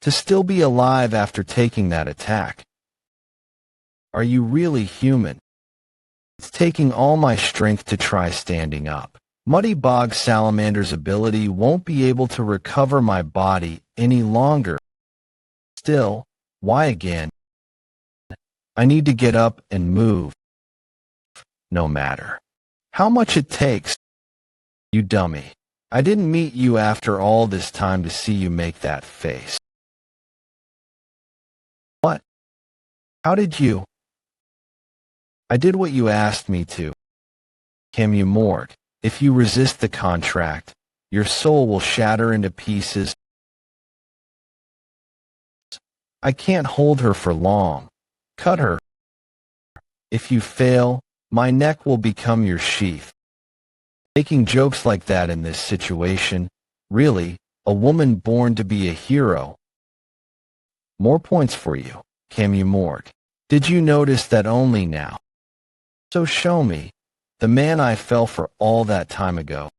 To still be alive after taking that attack. Are you really human? It's taking all my strength to try standing up. Muddy Bog Salamander's ability won't be able to recover my body any longer. Still, why again? I need to get up and move. No matter how much it takes. You dummy. I didn't meet you after all this time to see you make that face. What? How did you? I did what you asked me to. Camus Morgue, if you resist the contract, your soul will shatter into pieces. I can't hold her for long. Cut her. If you fail, my neck will become your sheath. Making jokes like that in this situation, really, a woman born to be a hero. More points for you, Camus Morgue. Did you notice that only now? So show me, the man I fell for all that time ago.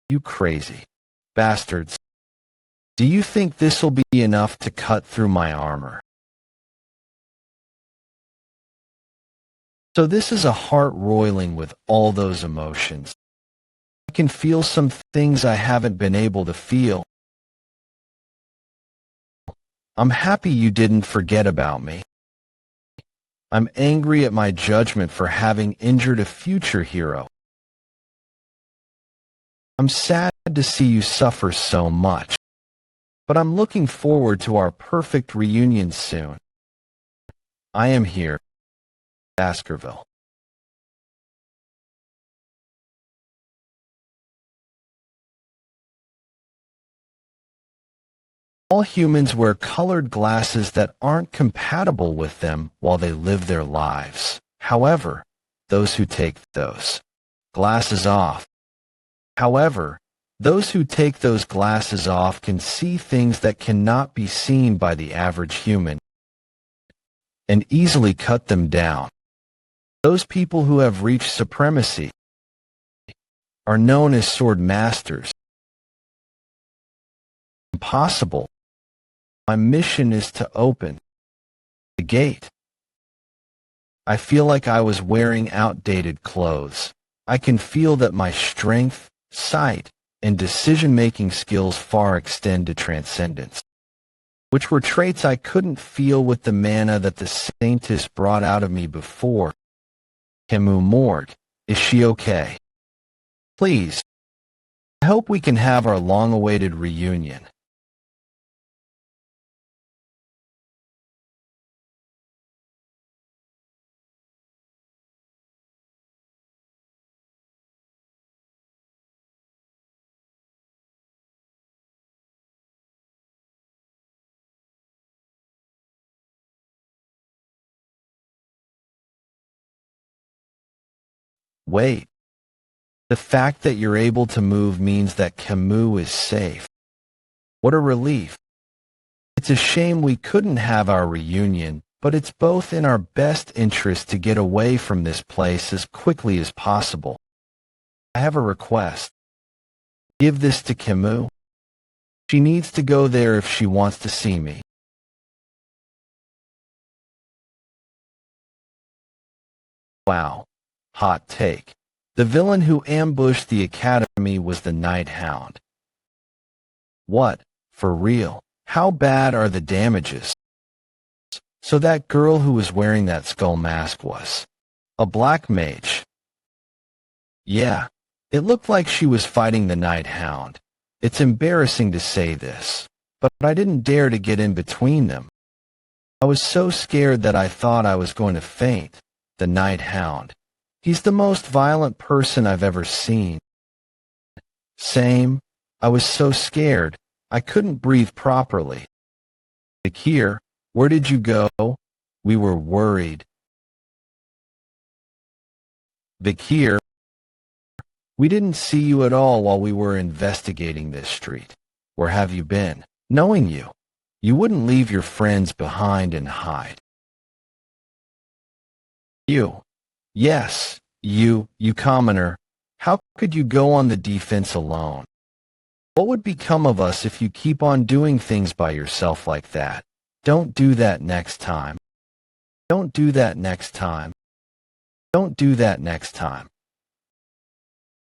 You crazy bastards. Do you think this'll be enough to cut through my armor? So this is a heart roiling with all those emotions. I can feel some things I haven't been able to feel. I'm happy you didn't forget about me. I'm angry at my judgment for having injured a future hero. I'm sad to see you suffer so much, but I'm looking forward to our perfect reunion soon. I am here, Baskerville. All humans wear colored glasses that aren't compatible with them while they live their lives. However, those who take those glasses off can see things that cannot be seen by the average human and easily cut them down. Those people who have reached supremacy are known as sword masters. Impossible. My mission is to open the gate. I feel like I was wearing outdated clothes. I can feel that my strength, sight, and decision-making skills far extend to transcendence, which were traits I couldn't feel with the mana that the Saintess brought out of me before. Camus Morgue, is she okay? Please. I hope we can have our long-awaited reunion. Wait. The fact that you're able to move means that Camus is safe. What a relief. It's a shame we couldn't have our reunion, but it's both in our best interest to get away from this place as quickly as possible. I have a request. Give this to Camus. She needs to go there if she wants to see me. Wow. Hot take. The villain who ambushed the academy was the Night Hound. What? For real? How bad are the damages? So that girl who was wearing that skull mask was a black mage. Yeah, it looked like she was fighting the Night Hound. It's embarrassing to say this, but I didn't dare to get in between them. I was so scared that I thought I was going to faint. The Night Hound. He's the most violent person I've ever seen. Same. I was so scared, I couldn't breathe properly. Vikir, where did you go? We were worried. Vikir, we didn't see you at all while we were investigating this street. Where have you been? Knowing you, you wouldn't leave your friends behind and hide. You. Yes, you commoner. How could you go on the defense alone? What would become of us if you keep on doing things by yourself like that? Don't do that next time. Don't do that next time. Don't do that next time.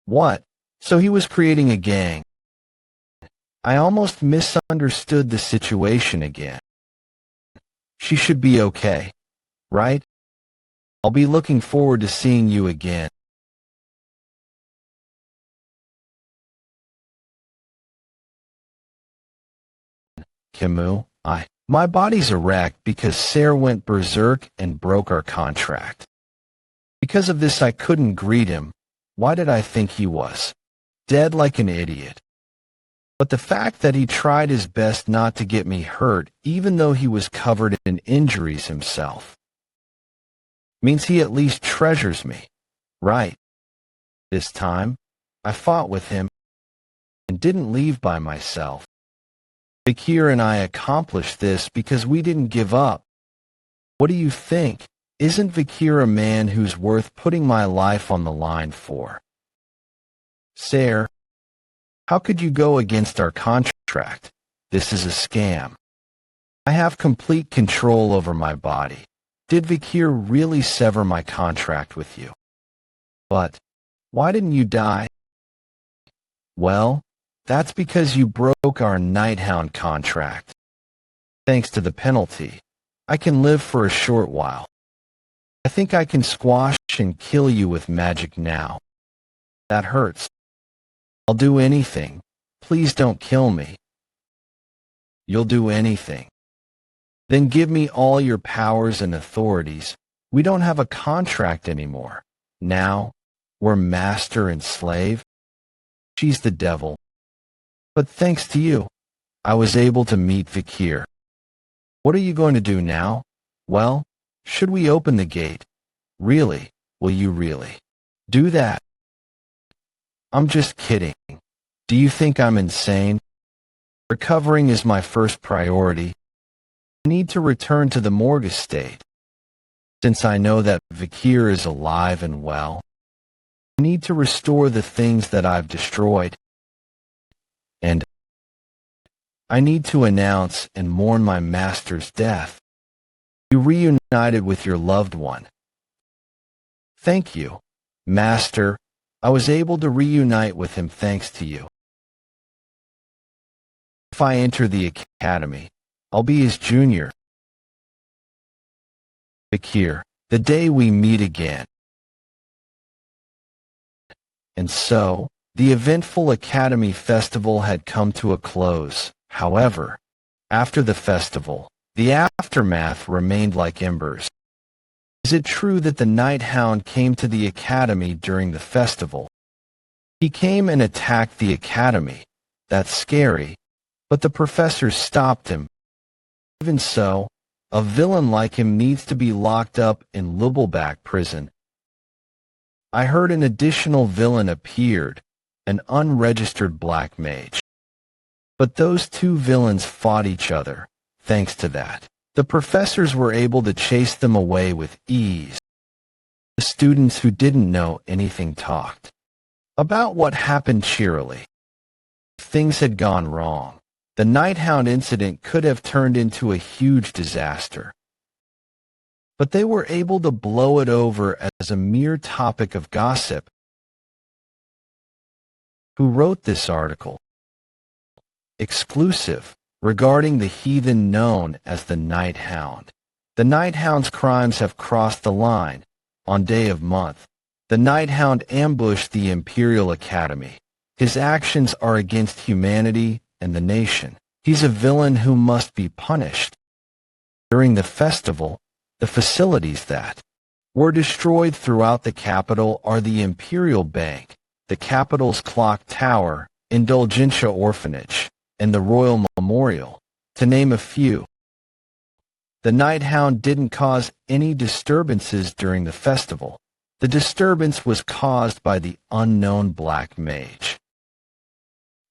What? So he was creating a gang. I almost misunderstood the situation again. She should be okay, right? I'll be looking forward to seeing you again. Camus, my body's a wreck because Sarah went berserk and broke our contract. Because of this I couldn't greet him. Why did I think he was dead like an idiot? But the fact that he tried his best not to get me hurt, even though he was covered in injuries himself, means he at least treasures me, right? This time, I fought with him and didn't leave by myself. Vikir and I accomplished this because we didn't give up. What do you think? Isn't Vikir a man who's worth putting my life on the line for? Sarah, how could you go against our contract? This is a scam. I have complete control over my body. Did Vikir really sever my contract with you? But why didn't you die? Well, that's because you broke our Nighthound contract. Thanks to the penalty, I can live for a short while. I think I can squash and kill you with magic now. That hurts. I'll do anything. Please don't kill me. You'll do anything. Then give me all your powers and authorities. We don't have a contract anymore. Now, we're master and slave. She's the devil. But thanks to you, I was able to meet Vikir. What are you going to do now? Well, should we open the gate? Really? Will you really do that? I'm just kidding. Do you think I'm insane? Recovering is my first priority. I need to return to the morgue estate. Since I know that Vikir is alive and well, I need to restore the things that I've destroyed. And I need to announce and mourn my master's death. You reunited with your loved one. Thank you, Master. I was able to reunite with him thanks to you. If I enter the academy, I'll be his junior. Vikir, the day we meet again. And so, the eventful Academy Festival had come to a close. However, after the festival, the aftermath remained like embers. Is it true that the Nighthound came to the Academy during the festival? He came and attacked the Academy. That's scary. But the professors stopped him. Even so, a villain like him needs to be locked up in Libbleback prison. I heard an additional villain appeared, an unregistered black mage. But those two villains fought each other. Thanks to that, the professors were able to chase them away with ease. The students who didn't know anything talked about what happened cheerily. Things had gone wrong. The Nighthound incident could have turned into a huge disaster. But they were able to blow it over as a mere topic of gossip. Who wrote this article? Exclusive, regarding the heathen known as the Nighthound. The Nighthound's crimes have crossed the line. On day of month, the Nighthound ambushed the Imperial Academy. His actions are against humanity and the nation. He's a villain who must be punished. During the festival, the facilities that were destroyed throughout the capital are the Imperial Bank, the capital's clock tower, Indulgentia Orphanage, and the Royal Memorial, to name a few. The Nighthound didn't cause any disturbances during the festival. The disturbance was caused by the unknown black mage.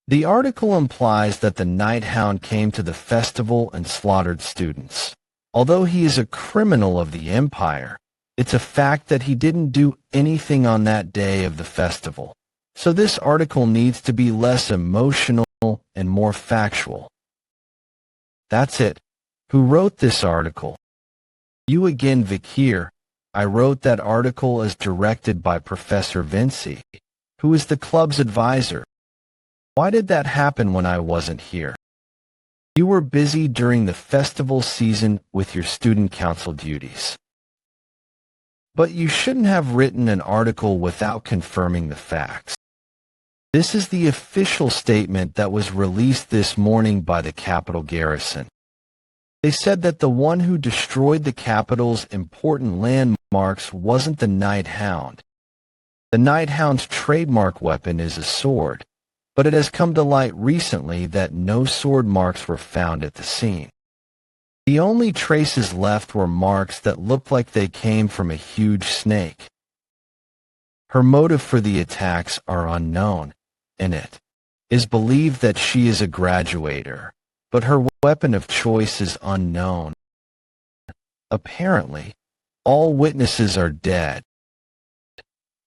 The article implies that the Nighthound came to the festival and slaughtered students. Although he is a criminal of the Empire, it's a fact that he didn't do anything on that day of the festival. So this article needs to be less emotional and more factual. That's it. Who wrote this article? You again, Vikir. I wrote that article as directed by Professor Vinci, who is the club's advisor. Why did that happen when I wasn't here? You were busy during the festival season with your student council duties. But you shouldn't have written an article without confirming the facts. This is the official statement that was released this morning by the Capital Garrison. They said that the one who destroyed the capital's important landmarks wasn't the Nighthound. The Nighthound's trademark weapon is a sword, but it has come to light recently that no sword marks were found at the scene. The only traces left were marks that looked like they came from a huge snake. Her motive for the attacks are unknown, and it is believed that she is a graduator, but her weapon of choice is unknown. Apparently, all witnesses are dead.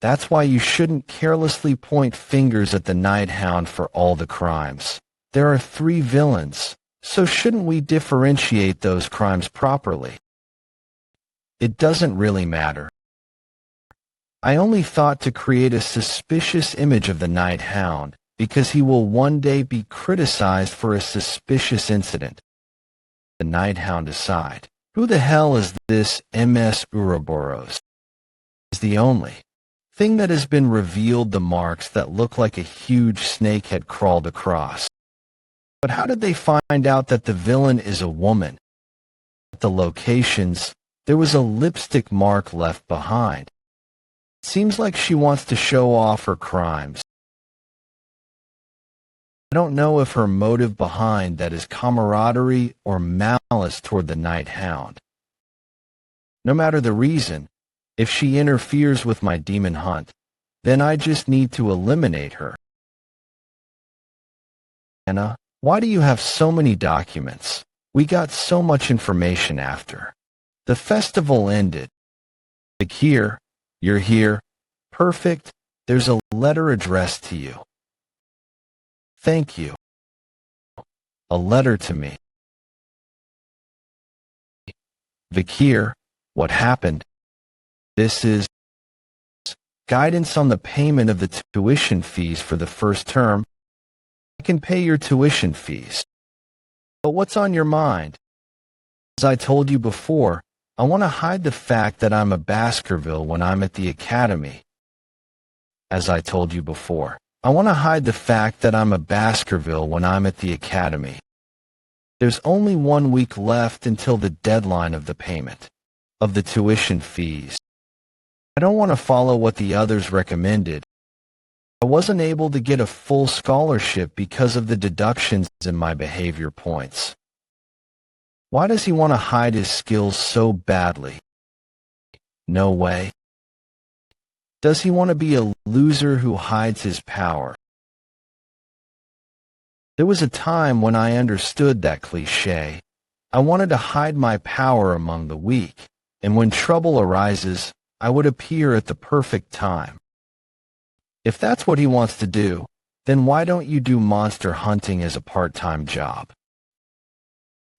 That's why you shouldn't carelessly point fingers at the Nighthound for all the crimes. There are 3 villains, So shouldn't we differentiate those crimes properly? It doesn't really matter. I only thought to create a suspicious image of the Night Hound, because he will one day be criticized for a suspicious incident. The Night Hound aside, who the hell is this MS Ouroboros? Is the only thing that has been revealed the marks that look like a huge snake had crawled across. But how did they find out that the villain is a woman? At the locations, there was a lipstick mark left behind. It seems like she wants to show off her crimes. I don't know if her motive behind that is camaraderie or malice toward the Night Hound. No matter the reason, if she interferes with my demon hunt, then I just need to eliminate her. Anna, why do you have so many documents? We got so much information after the festival ended. Vikir, you're here. Perfect. There's a letter addressed to you. Thank you. A letter to me. Vikir, what happened? This is guidance on the payment of the tuition fees for the first term. I can pay your tuition fees. But what's on your mind? As I told you before, I want to hide the fact that I'm a Baskerville when I'm at the academy. As I told you before, I want to hide the fact that I'm a Baskerville when I'm at the academy. There's only 1 week left until the deadline of the payment of the tuition fees. I don't want to follow what the others recommended. I wasn't able to get a full scholarship because of the deductions in my behavior points. Why does he want to hide his skills so badly? No way. Does he want to be a loser who hides his power? There was a time when I understood that cliché. I wanted to hide my power among the weak, and when trouble arises, I would appear at the perfect time. If that's what he wants to do, then why don't you do monster hunting as a part-time job?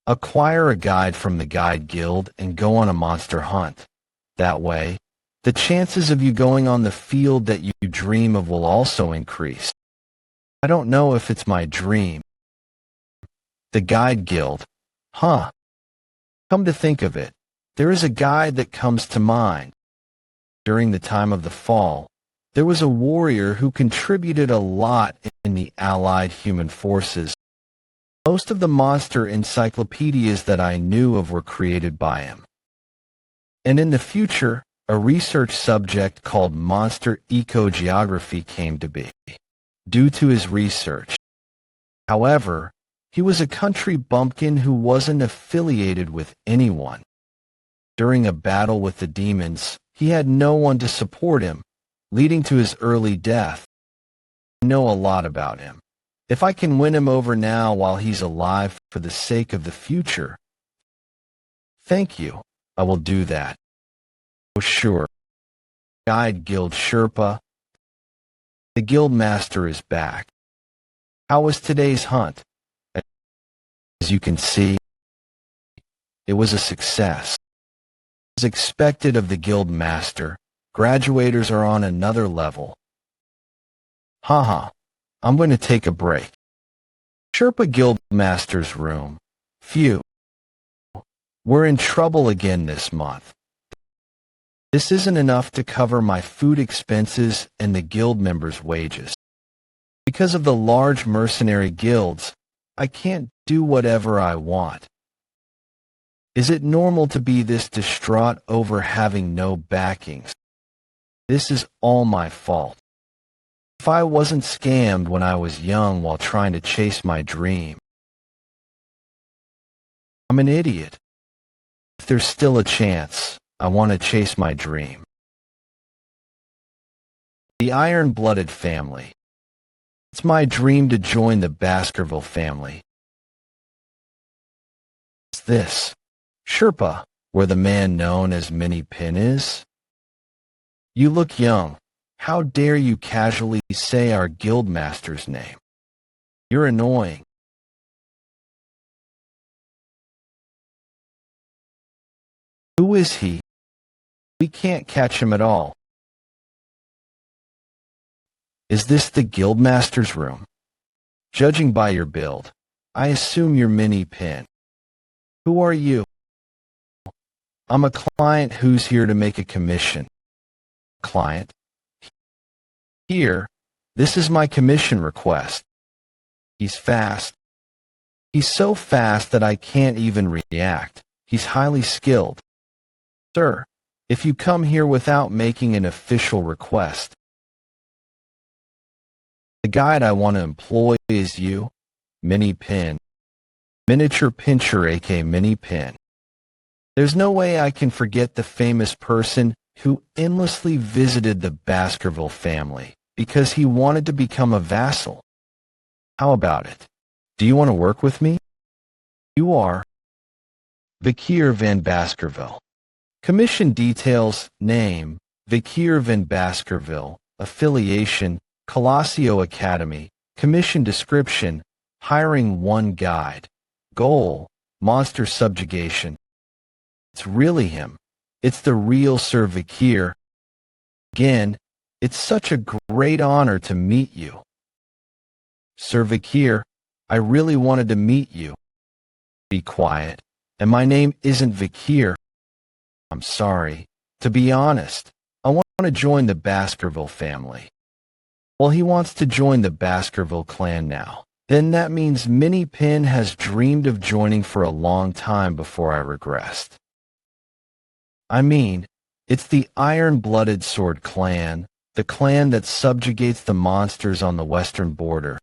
Acquire a guide from the Guide Guild and go on a monster hunt. That way, the chances of you going on the field that you dream of will also increase. I don't know if it's my dream. The Guide Guild. Huh. Come to think of it, there is a guide that comes to mind. During the time of the fall, there was a warrior who contributed a lot in the Allied human forces. Most of the monster encyclopedias that I knew of were created by him. And in the future, a research subject called monster ecogeography came to be, due to his research. However, he was a country bumpkin who wasn't affiliated with anyone. During a battle with the demons, he had no one to support him, leading to his early death. I know a lot about him. If I can win him over now while he's alive for the sake of the future, thank you, I will do that. Oh sure. Guide Guild Sherpa. The guild master is back. How was today's hunt? As you can see, it was a success. As expected of the guild master, graduators are on another level. Haha, I'm going to take a break. Sherpa Guild Master's room. Phew. We're in trouble again this month. This isn't enough to cover my food expenses and the guild members' wages. Because of the large mercenary guilds, I can't do whatever I want. Is it normal to be this distraught over having no backings? This is all my fault. If I wasn't scammed when I was young while trying to chase my dream, I'm an idiot. If there's still a chance, I want to chase my dream. The Iron-Blooded family. It's my dream to join the Baskerville family. What's this? Sherpa, where the man known as Mini Pin is? You look young. How dare you casually say our guildmaster's name? You're annoying. Who is he? We can't catch him at all. Is this the guildmaster's room? Judging by your build, I assume you're Mini Pin. Who are you? I'm a client who's here to make a commission. Client? Here, this is my commission request. He's fast. He's so fast that I can't even react. He's highly skilled. Sir, if you come here without making an official request, the guide I want to employ is you, Mini Pin. Miniature Pincher aka Mini Pin. There's no way I can forget the famous person who endlessly visited the Baskerville family because he wanted to become a vassal. How about it? Do you want to work with me? You are Vikir van Baskerville. Commission details: name, Vikir van Baskerville, affiliation, Colosio Academy, commission description, hiring one guide, goal, monster subjugation. It's really him. It's the real Sir Vikir. Again, it's such a great honor to meet you. Sir Vikir, I really wanted to meet you. Be quiet. And my name isn't Vikir. I'm sorry. To be honest, I want to join the Baskerville family. Well, he wants to join the Baskerville clan now. Then that means Mini Pin has dreamed of joining for a long time before I regressed. I mean, it's the Iron-Blooded Sword clan, the clan that subjugates the monsters on the western border.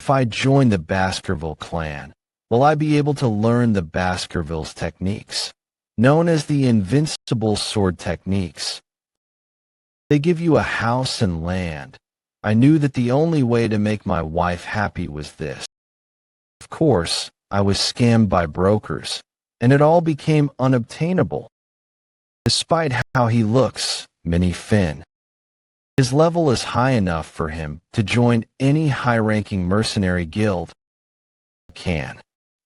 If I join the Baskerville clan, will I be able to learn the Baskerville's techniques, known as the invincible sword techniques? They give you a house and land. I knew that the only way to make my wife happy was this. Of course, I was scammed by brokers, and it all became unobtainable. Despite how he looks, Mini Finn, his level is high enough for him to join any high-ranking mercenary guild. Can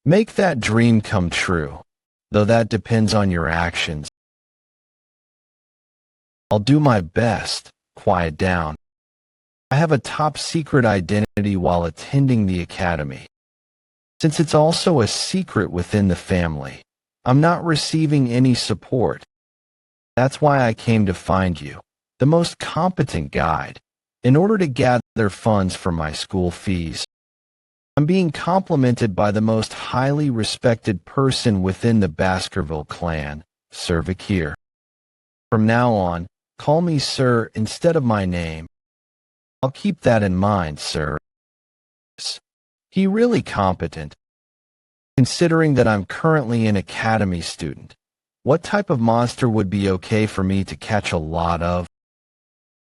make that dream come true, though that depends on your actions. I'll do my best. Quiet down. I have a top-secret identity while attending the academy. Since it's also a secret within the family, I'm not receiving any support. That's why I came to find you, the most competent guide, in order to gather funds for my school fees. I'm being complimented by the most highly respected person within the Baskerville clan, Sir Vikir. From now on, call me Sir instead of my name. I'll keep that in mind, sir. He really competent. Considering that I'm currently an academy student, what type of monster would be okay for me to catch a lot of?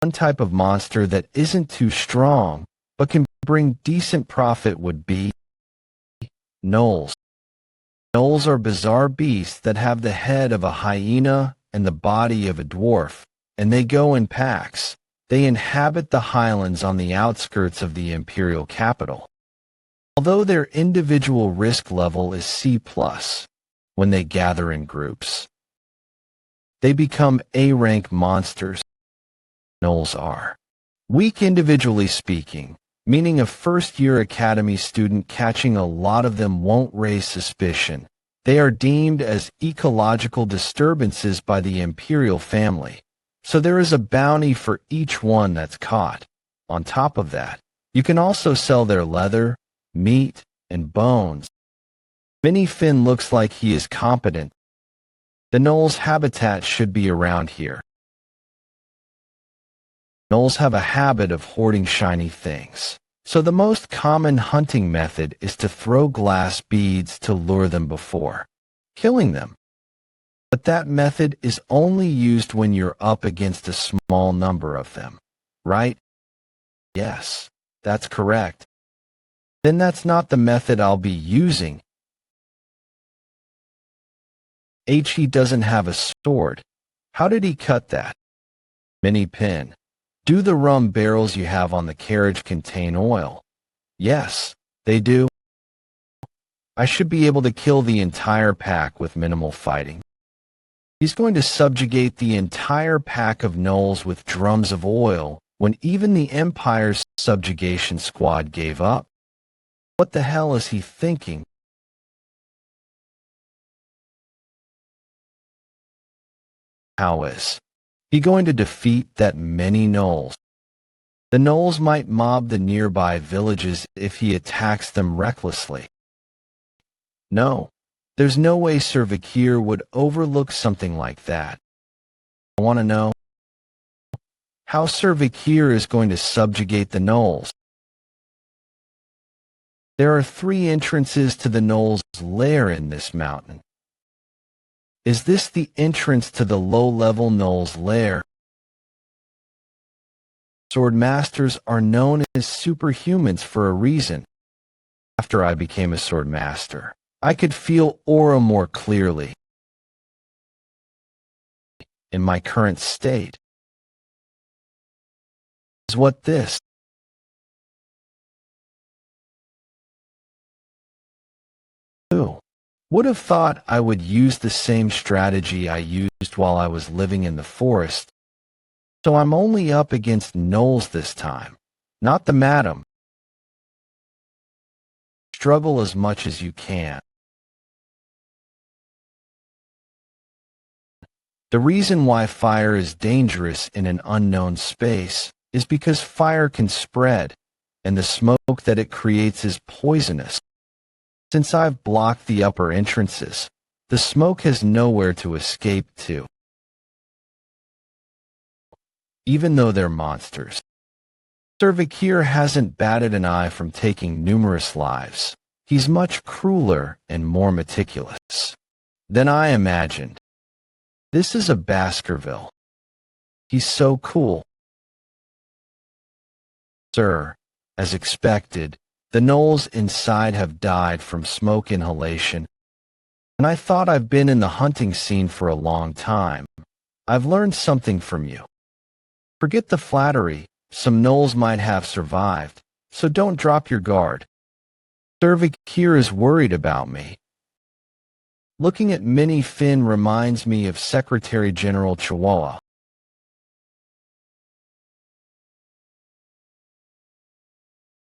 One type of monster that isn't too strong, but can bring decent profit would be gnolls. Gnolls are bizarre beasts that have the head of a hyena and the body of a dwarf, and they go in packs. They inhabit the highlands on the outskirts of the imperial capital. Although their individual risk level is C+, when they gather in groups, they become A-rank monsters. Gnolls are weak individually speaking, meaning a first-year academy student catching a lot of them won't raise suspicion. They are deemed as ecological disturbances by the imperial family, so there is a bounty for each one that's caught. On top of that, you can also sell their leather, meat, and bones. Mini Finn looks like he is competent. The Gnoll's habitat should be around here. Gnolls have a habit of hoarding shiny things, so the most common hunting method is to throw glass beads to lure them before killing them. But that method is only used when you're up against a small number of them, right? Yes, that's correct. Then that's not the method I'll be using. He doesn't have a sword. How did he cut that? Mini Pin. Do the rum barrels you have on the carriage contain oil? Yes, they do. I should be able to kill the entire pack with minimal fighting. He's going to subjugate the entire pack of gnolls with drums of oil when even the Empire's subjugation squad gave up. What the hell is he thinking? How is he going to defeat that many gnolls? The gnolls might mob the nearby villages if he attacks them recklessly. No, there's no way Sir Vikir would overlook something like that. I want to know how Sir Vikir is going to subjugate the gnolls. There are 3 entrances to the gnolls' lair in this mountain. Is this the entrance to the low-level gnolls' lair? Swordmasters are known as superhumans for a reason. After I became a swordmaster, I could feel aura more clearly. In my current state is what this. Who would have thought I would use the same strategy I used while I was living in the forest? So I'm only up against gnolls this time, not the madam. Struggle as much as you can. The reason why fire is dangerous in an unknown space is because fire can spread, and the smoke that it creates is poisonous. Since I've blocked the upper entrances, the smoke has nowhere to escape to. Even though they're monsters, Sir Vikir hasn't batted an eye from taking numerous lives. He's much crueler and more meticulous than I imagined. This is a Baskerville. He's so cool. Sir, as expected, the gnolls inside have died from smoke inhalation, and I thought I've been in the hunting scene for a long time. I've learned something from you. Forget the flattery, some gnolls might have survived, so don't drop your guard. Sir Vikir is worried about me. Looking at Minnie Finn reminds me of Secretary General Chihuahua.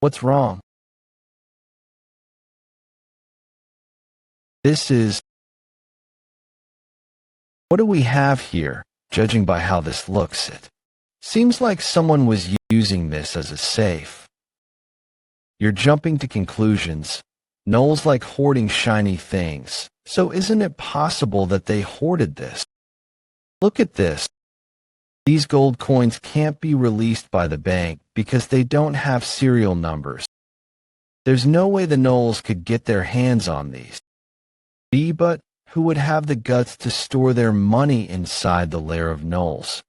What's wrong? This is... What do we have here, judging by how this looks? It seems like someone was using this as a safe. You're jumping to conclusions. Gnolls like hoarding shiny things, so isn't it possible that they hoarded this? Look at this. These gold coins can't be released by the bank because they don't have serial numbers. There's no way the gnolls could get their hands on these. But who would have the guts to store their money inside the lair of gnolls?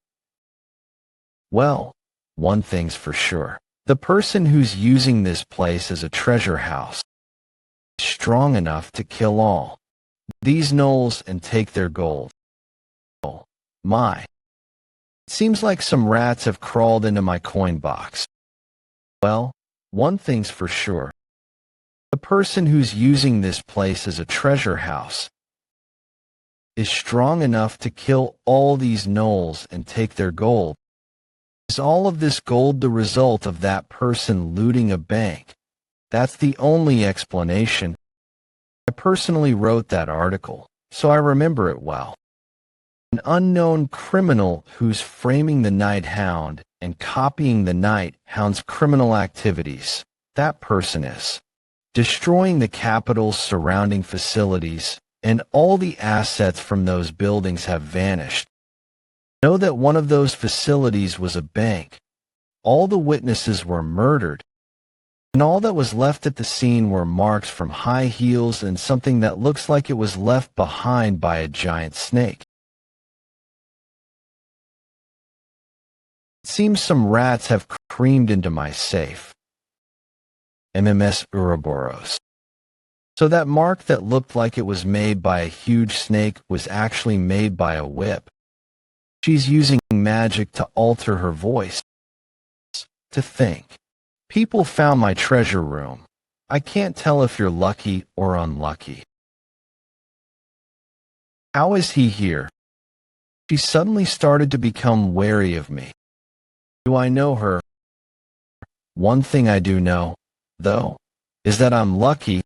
Well, one thing's for sure. The person who's using this place as a treasure house is strong enough to kill all these gnolls and take their gold. Oh, my. It seems like some rats have crawled into my coin box. Well, one thing's for sure. The person who's using this place as a treasure house is strong enough to kill all these gnolls and take their gold. Is all of this gold the result of that person looting a bank? That's the only explanation. I personally wrote that article, so I remember it well. An unknown criminal who's framing the Night Hound and copying the Night Hound's criminal activities. That person is destroying the capital's surrounding facilities, and all the assets from those buildings have vanished. Know that one of those facilities was a bank. All the witnesses were murdered, and all that was left at the scene were marks from high heels and something that looks like it was left behind by a giant snake. It seems some rats have creamed into my safe. MMS Ouroboros. So that mark that looked like it was made by a huge snake was actually made by a whip. She's using magic to alter her voice. To think. People found my treasure room. I can't tell if you're lucky or unlucky. How is he here? She suddenly started to become wary of me. Do I know her? One thing I do know, though, is that I'm lucky.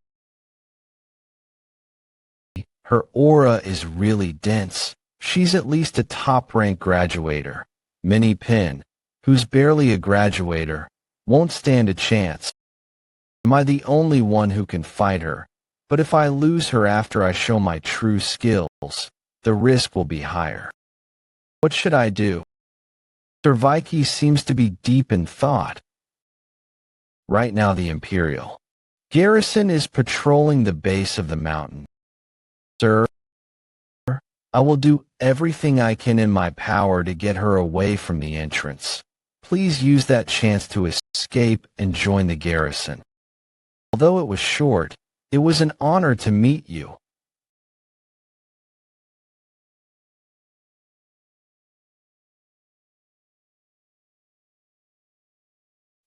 Her aura is really dense. She's at least a top-rank graduator. Minnie Pin, who's barely a graduator, won't stand a chance. Am I the only one who can fight her? But if I lose her after I show my true skills, the risk will be higher. What should I do? Sir Vikir seems to be deep in thought. Right now the Imperial garrison is patrolling the base of the mountain. Sir, I will do everything I can in my power to get her away from the entrance. Please use that chance to escape and join the garrison. Although it was short, it was an honor to meet you.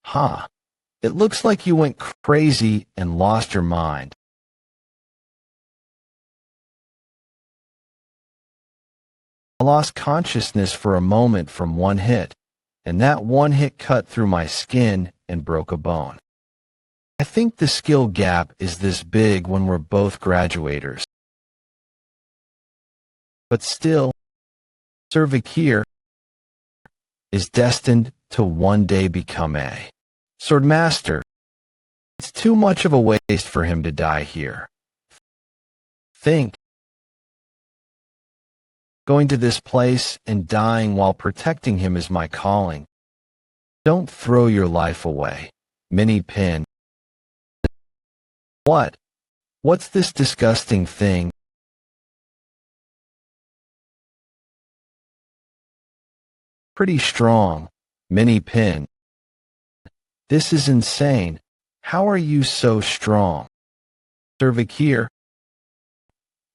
Ha! It looks like you went crazy and lost your mind. I lost consciousness for a moment from one hit, and that one hit cut through my skin and broke a bone. I think the skill gap is this big when we're both graduators. But still, Sir Vikir is destined to one day become a swordmaster. It's too much of a waste for him to die here. Think. Going to this place and dying while protecting him is my calling. Don't throw your life away. Minnie Pin. What? What's this disgusting thing? Pretty strong. Minnie Pin. This is insane. How are you so strong? Sir Vikir.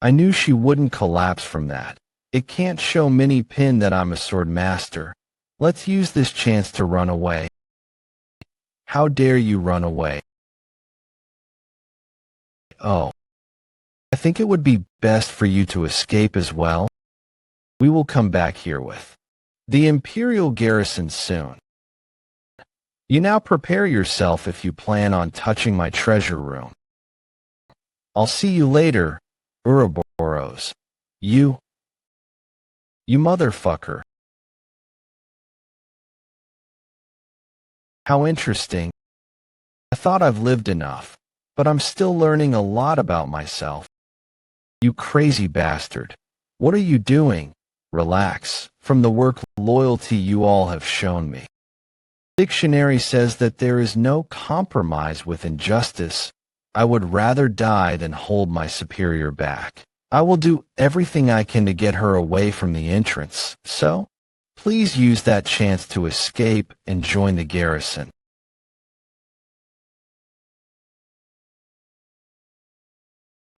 I knew she wouldn't collapse from that. It can't show Minnie Pin that I'm a sword master. Let's use this chance to run away. How dare you run away? Oh. I think it would be best for you to escape as well. We will come back here with the Imperial garrison soon. You now prepare yourself if you plan on touching my treasure room. I'll see you later, Ouroboros. You motherfucker. How interesting. I thought I've lived enough, but I'm still learning a lot about myself. You crazy bastard. What are you doing? Relax, from the work loyalty you all have shown me. Dictionary says that there is no compromise with injustice. I would rather die than hold my superior back. I will do everything I can to get her away from the entrance, so please use that chance to escape and join the garrison.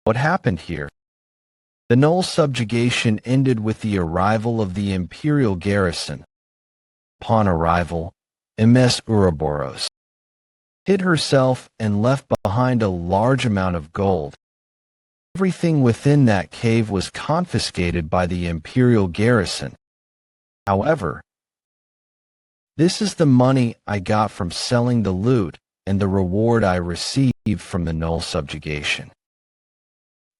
What happened here? The Null subjugation ended with the arrival of the Imperial garrison. Upon arrival, Ms. Ouroboros hid herself and left behind a large amount of gold. Everything within that cave was confiscated by the Imperial garrison. However, this is the money I got from selling the loot and the reward I received from the Null subjugation.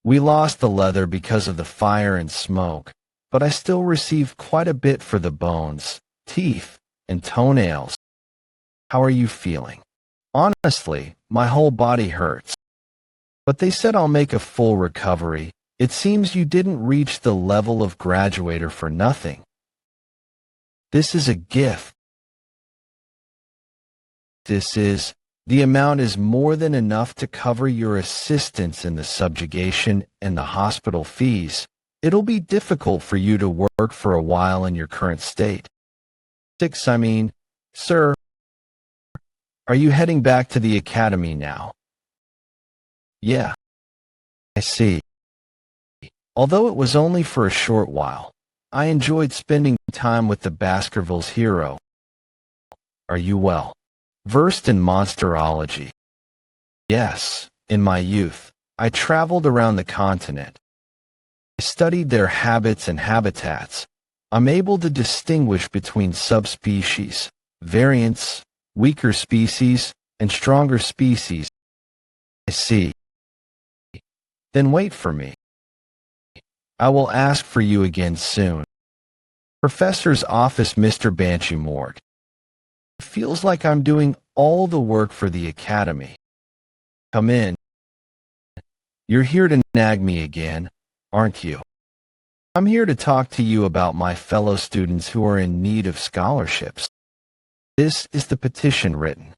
We lost the leather because of the fire and smoke, but I still received quite a bit for the bones, teeth, and toenails. How are you feeling? Honestly, my whole body hurts. But they said I'll make a full recovery. It seems you didn't reach the level of graduator for nothing. This is a gift. The amount is more than enough to cover your assistance in the subjugation and the hospital fees. It'll be difficult for you to work for a while in your current state. Sir, are you heading back to the academy now? Yeah, I see. Although it was only for a short while, I enjoyed spending time with the Baskerville's hero. Are you well versed in monsterology? Yes, in my youth, I traveled around the continent. I studied their habits and habitats, I'm able to distinguish between subspecies, variants, weaker species, and stronger species. I see. Then wait for me. I will ask for you again soon. Professor's office, Mr. Banshee-Morg. It feels like I'm doing all the work for the academy. Come in. You're here to nag me again, aren't you? I'm here to talk to you about my fellow students who are in need of scholarships. This is the petition written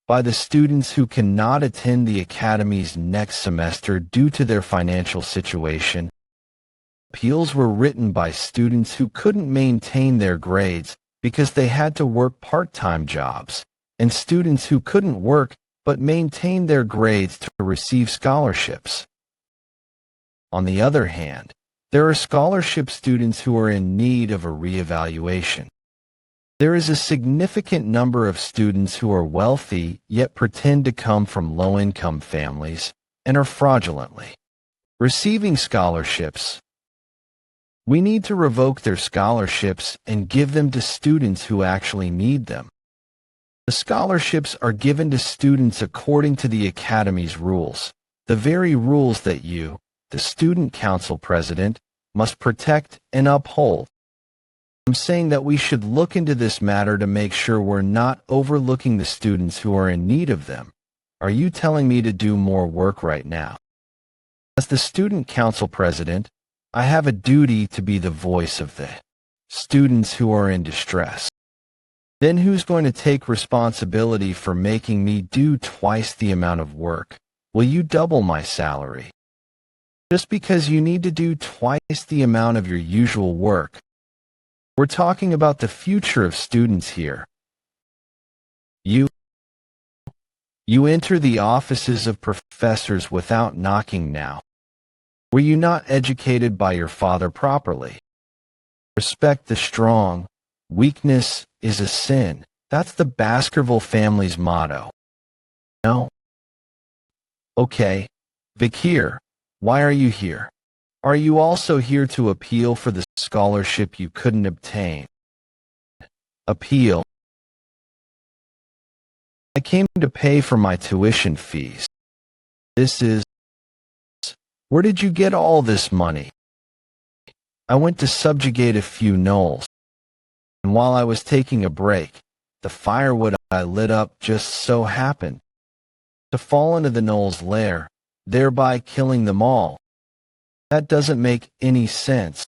by the students who cannot attend the academy's next semester due to their financial situation. Appeals were written by students who couldn't maintain their grades because they had to work part-time jobs, and students who couldn't work but maintain their grades to receive scholarships. On the other hand, there are scholarship students who are in need of a reevaluation. There is a significant number of students who are wealthy yet pretend to come from low-income families and are fraudulently receiving scholarships. We need to revoke their scholarships and give them to students who actually need them. The scholarships are given to students according to the Academy's rules, the very rules that you, the Student Council President, must protect and uphold. I'm saying that we should look into this matter to make sure we're not overlooking the students who are in need of them. Are you telling me to do more work right now? As the Student Council President, I have a duty to be the voice of the students who are in distress. Then who's going to take responsibility for making me do twice the amount of work? Will you double my salary? Just because you need to do twice the amount of your usual work. We're talking about the future of students here. You enter the offices of professors without knocking now. Were you not educated by your father properly? Respect the strong. Weakness is a sin. That's the Baskerville family's motto. No? Okay. Vikir, why are you here? Are you also here to appeal for the scholarship you couldn't obtain? Appeal. I came to pay for my tuition fees. Where did you get all this money? I went to subjugate a few gnolls, and while I was taking a break, the firewood I lit up just so happened to fall into the gnolls' lair, thereby killing them all. That doesn't make any sense.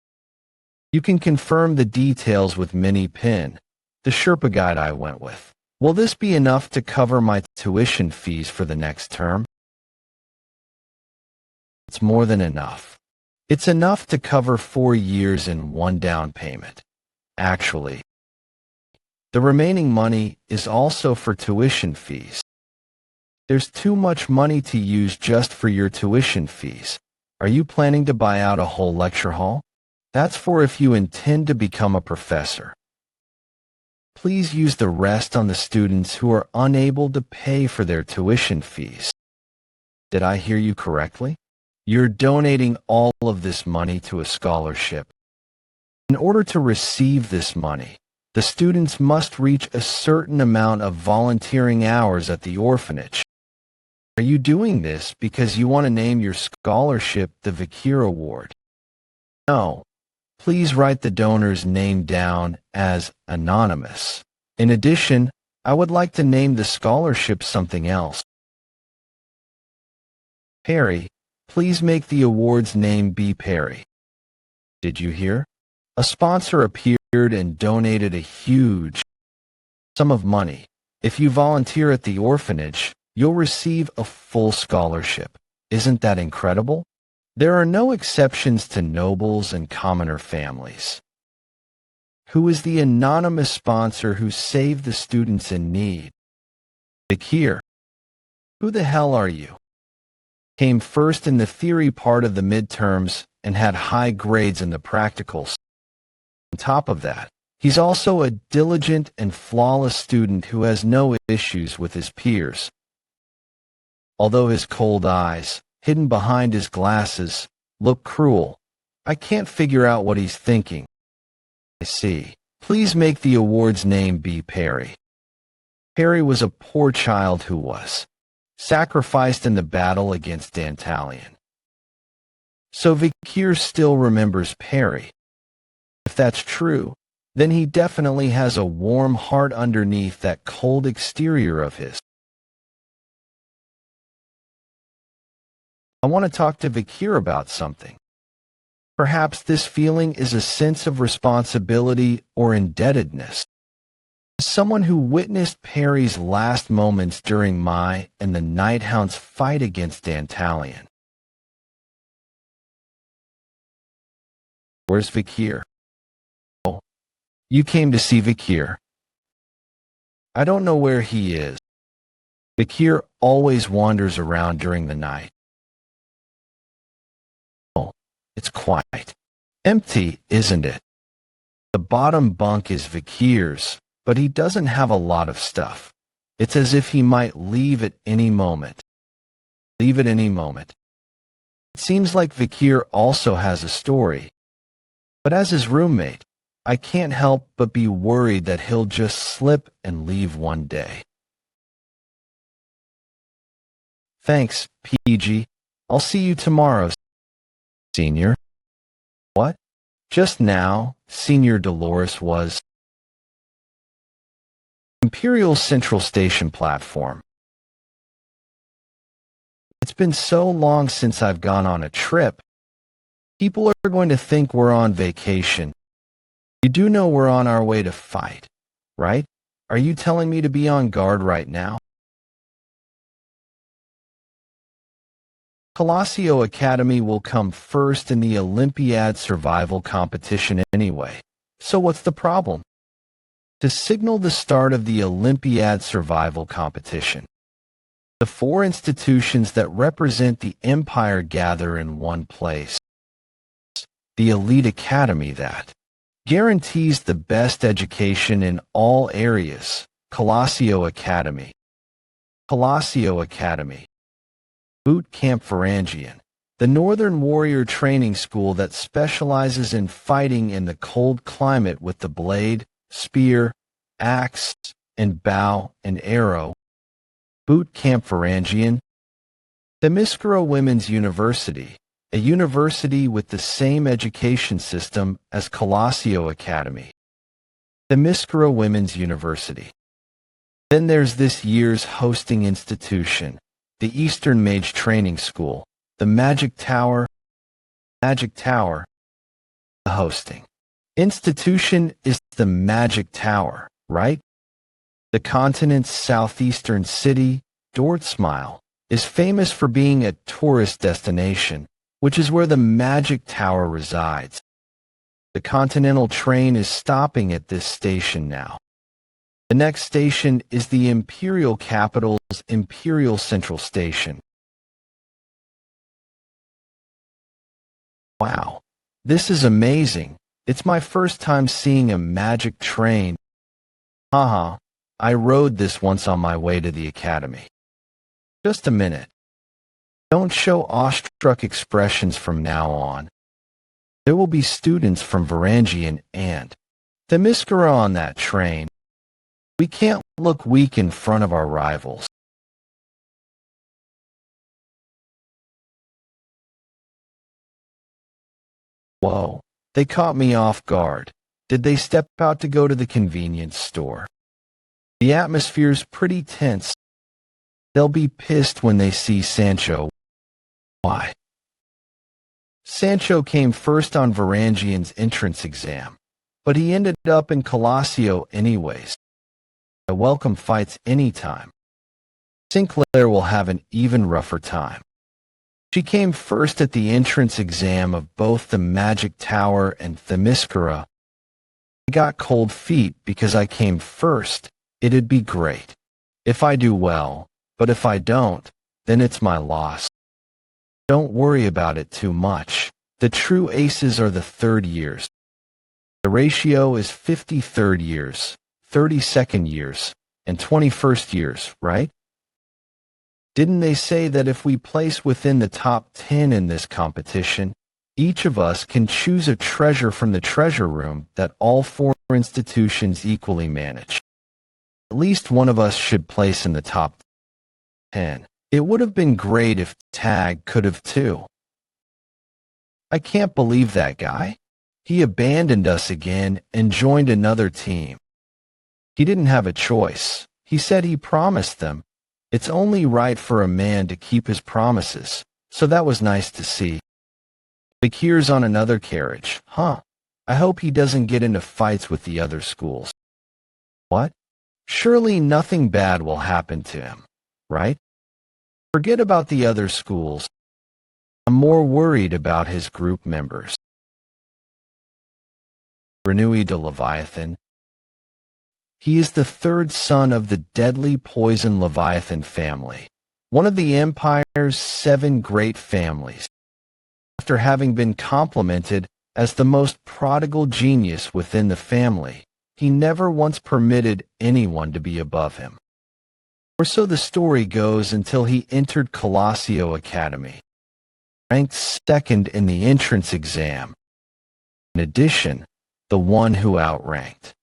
You can confirm the details with Minnie Pin, the Sherpa guide I went with. Will this be enough to cover my tuition fees for the next term? It's more than enough. It's enough to cover 4 years in one down payment. Actually, the remaining money is also for tuition fees. There's too much money to use just for your tuition fees. Are you planning to buy out a whole lecture hall? That's for if you intend to become a professor. Please use the rest on the students who are unable to pay for their tuition fees. Did I hear you correctly? You're donating all of this money to a scholarship. In order to receive this money, the students must reach a certain amount of volunteering hours at the orphanage. Are you doing this because you want to name your scholarship the Vikir Award? No. Please write the donor's name down as anonymous. In addition, I would like to name the scholarship something else. Perry, please make the award's name be Perry. Did you hear? A sponsor appeared and donated a huge sum of money. If you volunteer at the orphanage, you'll receive a full scholarship. Isn't that incredible? There are no exceptions to nobles and commoner families. Who is the anonymous sponsor who saved the students in need? Vikir. Who the hell are you? Came first in the theory part of the midterms and had high grades in the practicals. On top of that, he's also a diligent and flawless student who has no issues with his peers. Although his cold eyes, hidden behind his glasses, look cruel, I can't figure out what he's thinking. I see. Please make the award's name be Perry. Perry was a poor child who was sacrificed in the battle against Dantalion. So Vikir still remembers Perry. If that's true, then he definitely has a warm heart underneath that cold exterior of his. I want to talk to Vikir about something. Perhaps this feeling is a sense of responsibility or indebtedness. As someone who witnessed Perry's last moments during my and the Nighthound's fight against Dantalion. Where's Vikir? Oh, you came to see Vikir. I don't know where he is. Vikir always wanders around during the night. Oh, it's quite empty, isn't it? The bottom bunk is Vikir's, but he doesn't have a lot of stuff. It's as if he might leave at any moment. Leave at any moment. It seems like Vikir also has a story. But as his roommate, I can't help but be worried that he'll just slip and leave one day. Thanks, PG. I'll see you tomorrow, Senior. What? Just now, Senior Dolores was Imperial Central Station platform. It's been so long since I've gone on a trip. People are going to think we're on vacation. You do know we're on our way to fight, right? Are you telling me to be on guard right now? Colossio Academy will come first in the Olympiad survival competition anyway. So what's the problem? To signal the start of the Olympiad survival competition, the 4 institutions that represent the Empire gather in one place. The Elite Academy that guarantees the best education in all areas. Colossio Academy. Colossio Academy. Boot Camp Varangian, the Northern Warrior Training School that specializes in fighting in the cold climate with the blade, spear, axe, and bow and arrow. Boot Camp Varangian. Themyscira Women's University, a university with the same education system as Colossio Academy. Themyscira Women's University. Then there's this year's hosting institution, the Eastern Mage Training School, the Magic Tower. Magic Tower. The hosting institution is the Magic Tower, right? The continent's southeastern city, Dortsmile, is famous for being a tourist destination, which is where the Magic Tower resides. The Continental train is stopping at this station now. The next station is the Imperial capital's Imperial Central Station. Wow, this is amazing. It's my first time seeing a magic train. Haha, I rode this once on my way to the academy. Just a minute. Don't show awestruck expressions from now on. There will be students from Varangian and Themyscira on that train. We can't look weak in front of our rivals. Whoa, they caught me off guard. Did they step out to go to the convenience store? The atmosphere's pretty tense. They'll be pissed when they see Sancho. Why? Sancho came first on Varangian's entrance exam, but he ended up in Colossio anyways. I welcome fights anytime. Sinclair will have an even rougher time. She came first at the entrance exam of both the Magic Tower and Themyscira. I got cold feet because I came first. It'd be great if I do well, but if I don't, then it's my loss. Don't worry about it too much. The true aces are the third years. The ratio is 50 third years, 32nd years, and 21st years, right? Didn't they say that if we place within the top 10 in this competition, Each of us can choose a treasure from the treasure room that all four institutions equally manage. At least one of us should place in the top 10. It would have been great if Tag could have too. I can't believe that guy. He abandoned us again and joined another team. He didn't have a choice. He said he promised them. It's only right for a man to keep his promises, so that was nice to see. Vikir's on another carriage. Huh. I hope he doesn't get into fights with the other schools. What? Surely nothing bad will happen to him, right? Forget about the other schools. I'm more worried about his group members. Grenouille de Leviathan. He is the third son of the deadly poison Leviathan family, one of the Empire's 7 great families. After having been complimented as the most prodigal genius within the family, he never once permitted anyone to be above him. Or so the story goes until he entered Colossio Academy, ranked second in the entrance exam. In addition, the one who outranked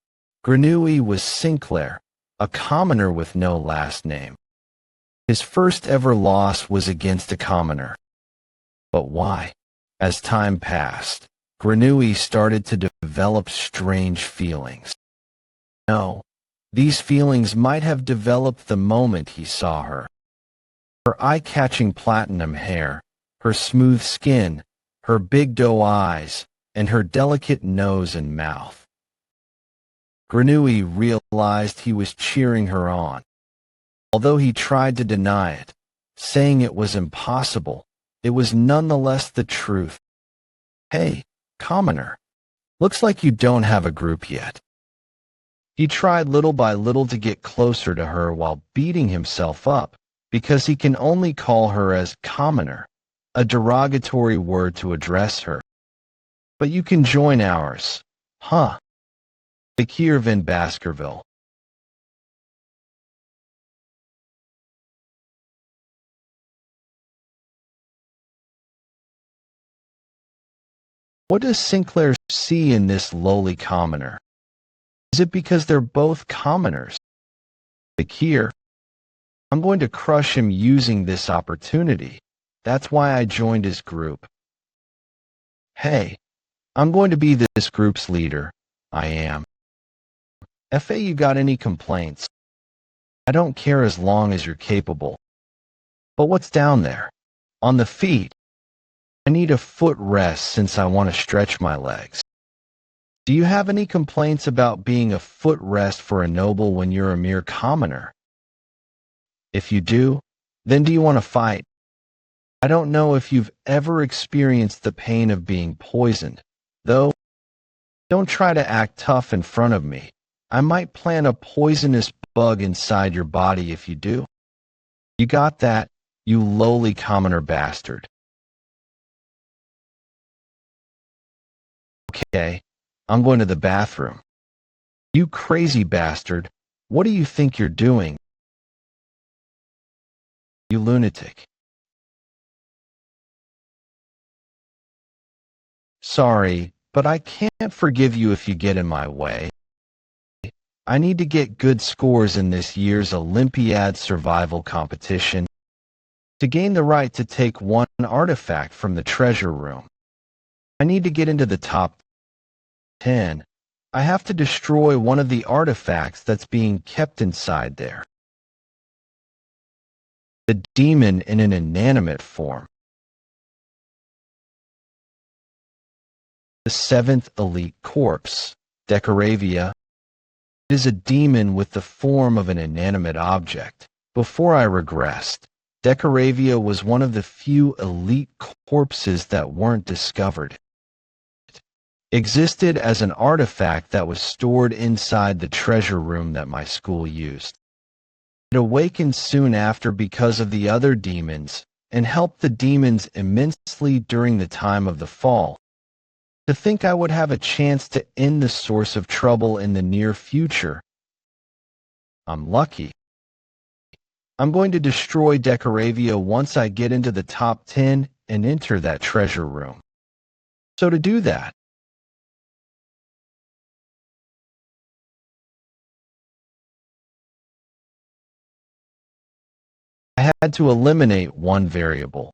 Grenouille was Sinclair, a commoner with no last name. His first ever loss was against a commoner. But why? As time passed, Grenouille started to develop strange feelings. No, these feelings might have developed the moment he saw her. Her eye-catching platinum hair, her smooth skin, her big doe eyes, and her delicate nose and mouth. Grenouille realized he was cheering her on. Although he tried to deny it, saying it was impossible, it was nonetheless the truth. Hey, commoner, looks like you don't have a group yet. He tried little by little to get closer to her while beating himself up, because he can only call her as commoner, a derogatory word to address her. But you can join ours, huh? Vikir van Baskerville. What does Sinclair see in this lowly commoner? Is it because they're both commoners? Vikir, I'm going to crush him using this opportunity. That's why I joined his group. Hey, I'm going to be this group's leader. I am. Fa, you got any complaints? I don't care as long as you're capable. But what's down there? On the feet? I need a foot rest since I want to stretch my legs. Do you have any complaints about being a foot rest for a noble when you're a mere commoner? If you do, then do you want to fight? I don't know if you've ever experienced the pain of being poisoned, though. Don't try to act tough in front of me. I might plant a poisonous bug inside your body if you do. You got that, you lowly commoner bastard. Okay, I'm going to the bathroom. You crazy bastard, what do you think you're doing? You lunatic. Sorry, but I can't forgive you if you get in my way. I need to get good scores in this year's Olympiad survival competition to gain the right to take one artifact from the treasure room. I need to get into the top 10. I have to destroy one of the artifacts that's being kept inside there. The demon in an inanimate form. The 7th elite corpse, Decoravia. It is a demon with the form of an inanimate object. Before I regressed, Decoravia was one of the few elite corpses that weren't discovered. It existed as an artifact that was stored inside the treasure room that my school used. It awakened soon after because of the other demons and helped the demons immensely during the time of the fall. To think I would have a chance to end the source of trouble in the near future. I'm lucky. I'm going to destroy Decoravia once I get into the top 10 and enter that treasure room. So to do that, I had to eliminate one variable.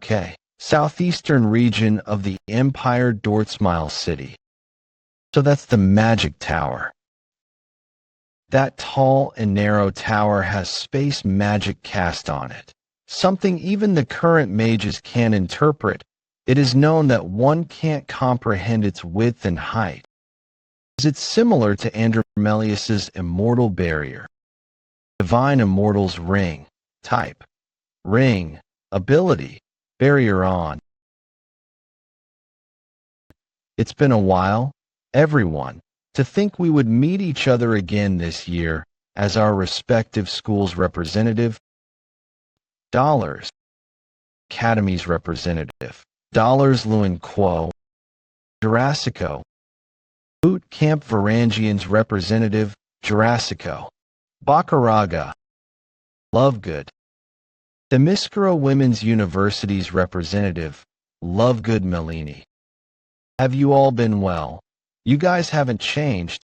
Okay, southeastern region of the Empire Dortsmile City. So that's the magic tower. That tall and narrow tower has space magic cast on it, something even the current mages can't interpret. It is known that one can't comprehend its width and height. It's similar to Andromelius's immortal barrier. Divine Immortal's ring, type, ring, ability, barrier on. It's been a while, everyone. To think we would meet each other again this year as our respective schools' representative. Dollars, Academy's representative. Dollars Lewin Quo. Jurassico. Boot Camp Varangian's representative. Jurassico. Bacaraga. Lovegood. Themyscira Women's University's representative. Lovegood Melini. Have you all been well? You guys haven't changed.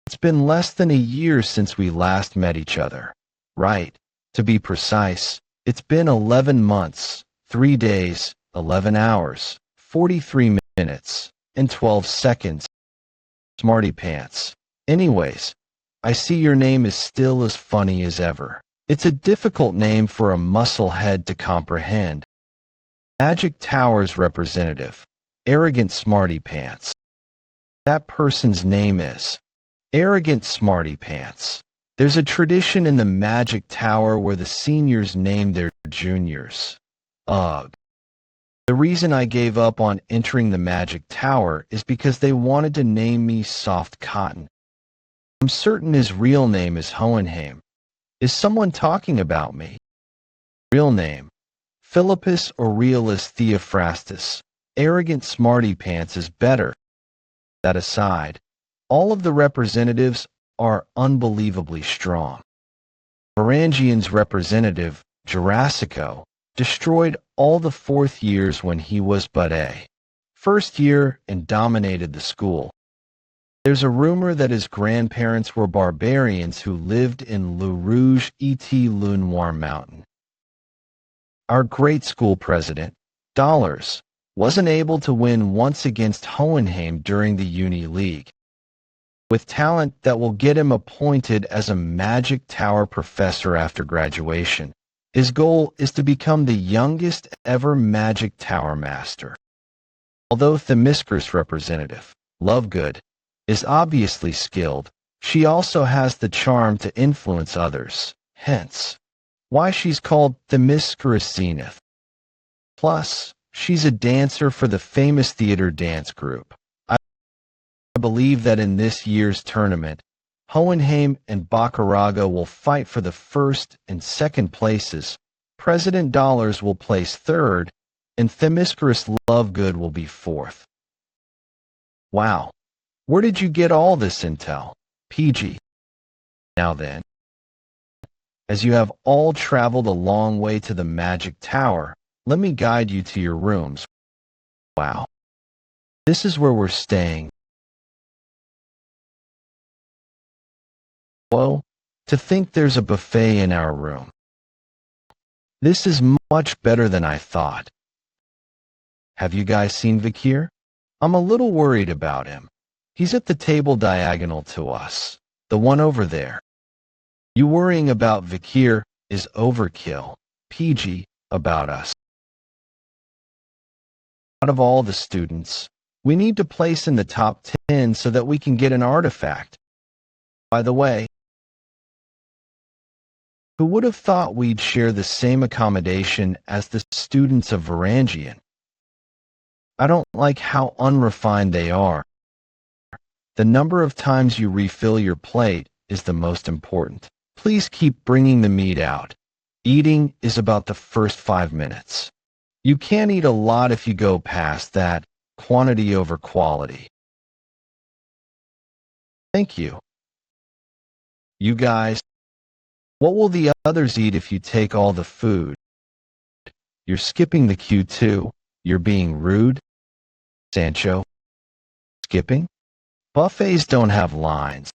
It's been less than a year since we last met each other. Right. To be precise, it's been 11 months, 3 days, 11 hours, 43 minutes, and 12 seconds. Smarty pants. Anyways, I see your name is still as funny as ever. It's a difficult name for a musclehead to comprehend. Magic Tower's representative. Arrogant Smarty Pants. That person's name is Arrogant Smarty Pants. There's a tradition in the Magic Tower where the seniors name their juniors. Ugh. The reason I gave up on entering the Magic Tower is because they wanted to name me Soft Cotton. I'm certain his real name is Hohenheim. Is someone talking about me? Real name, Philippus Aurelius Theophrastus. Arrogant Smarty Pants is better. That aside, all of the representatives are unbelievably strong. Varangian's representative, Jurassico, destroyed all the fourth years when he was but a first year and dominated the school. There's a rumor that his grandparents were barbarians who lived in Le Rouge et Le Noir Mountain. Our great school president, Dollars, wasn't able to win once against Hohenheim during the Uni League. With talent that will get him appointed as a Magic Tower professor after graduation, his goal is to become the youngest ever Magic Tower master. Although Themyscira's representative, Lovegood, is obviously skilled, she also has the charm to influence others, hence why she's called Themyscira Zenith. Plus, she's a dancer for the famous theater dance group. I believe that in this year's tournament, Hohenheim and Bacaraga will fight for the first and second places, President Dollars will place third, and Themyscira's Lovegood will be fourth. Wow, where did you get all this intel? PG. Now then, as you have all traveled a long way to the Magic Tower, let me guide you to your rooms. Wow. This is where we're staying. Whoa, to think there's a buffet in our room. This is much better than I thought. Have you guys seen Vikir? I'm a little worried about him. He's at the table diagonal to us, the one over there. You worrying about Vikir is overkill. PG, about us. Out of all the students, we need to place in the top 10 so that we can get an artifact. By the way, who would have thought we'd share the same accommodation as the students of Varangian? I don't like how unrefined they are. The number of times you refill your plate is the most important. Please keep bringing the meat out. Eating is about the first 5 minutes. You can't eat a lot if you go past that, quantity over quality. Thank you. You guys, what will the others eat if you take all the food? You're skipping the queue too. You're being rude. Sancho, skipping? Buffets don't have lines.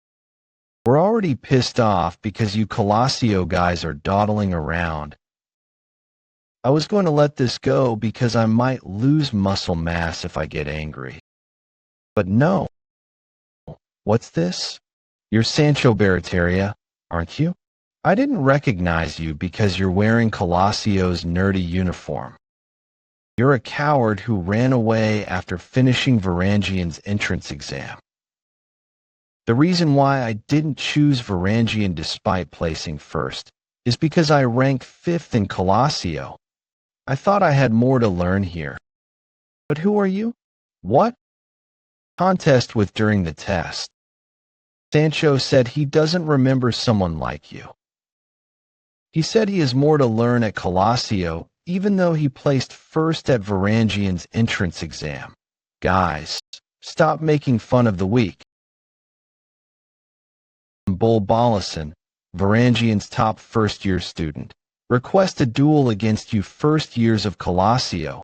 We're already pissed off because you Colosio guys are dawdling around. I was going to let this go because I might lose muscle mass if I get angry. But no. What's this? You're Sancho Barataria, aren't you? I didn't recognize you because you're wearing Colosio's nerdy uniform. You're a coward who ran away after finishing Varangian's entrance exam. The reason why I didn't choose Varangian despite placing first is because I ranked 5th in Colosio. I thought I had more to learn here. But who are you? What? Contest with during the test. Sancho said he doesn't remember someone like you. He said he has more to learn at Colosio, even though he placed first at Varangian's entrance exam. Guys, stop making fun of the weak. Bull Bollison, Varangian's top first-year student, request a duel against you first years of Colosio.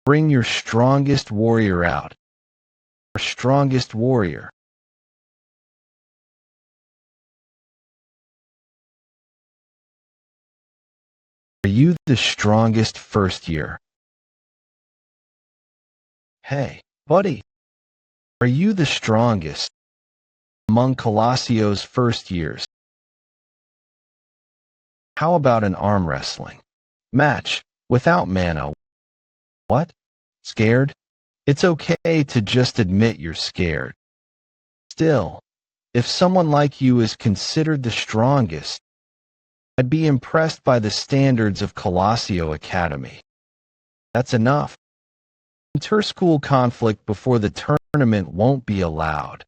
Bring your strongest warrior out. Our strongest warrior. Are you the strongest first year? Hey, buddy. Are you the strongest among Colosio's first years? How about an arm wrestling match without mana? What? Scared? It's okay to just admit you're scared. Still, if someone like you is considered the strongest, I'd be impressed by the standards of Colosio Academy. That's enough. Inter-school conflict before the tournament won't be allowed.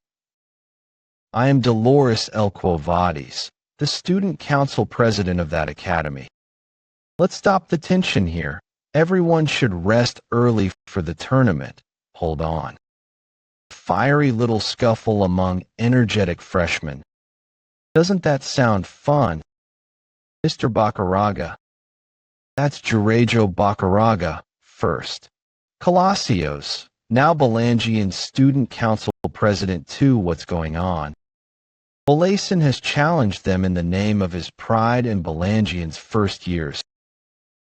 I am Dolores Elquovadis, the student council president of that academy. Let's stop the tension here. Everyone should rest early for the tournament. Hold on. Fiery little scuffle among energetic freshmen. Doesn't that sound fun? Mr. Bacaraga. That's Jurejo Bacaraga, first. Colosios, now Belangian student council president too. What's going on? Bolason has challenged them in the name of his pride in Belangian's first years.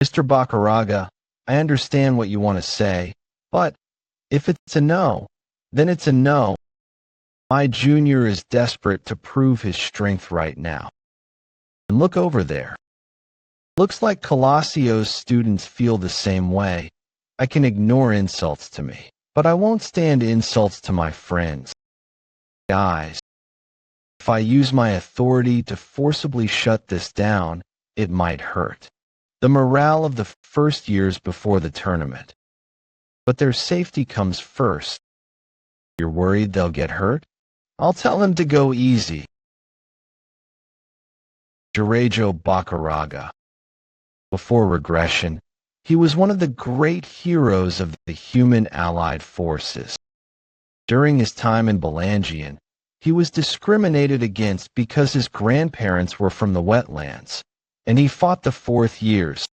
Mr. Bacaraga, I understand what you want to say, but if it's a no, then it's a no. My junior is desperate to prove his strength right now. And look over there. Looks like Colosio's students feel the same way. I can ignore insults to me, but I won't stand insults to my friends. Guys, if I use my authority to forcibly shut this down, it might hurt the morale of the first years before the tournament. But their safety comes first. You're worried they'll get hurt? I'll tell them to go easy. Jurejo Bacaraga. Before regression, he was one of the great heroes of the human allied forces. During his time in Belangian, he was discriminated against because his grandparents were from the wetlands, and he fought the 4th years.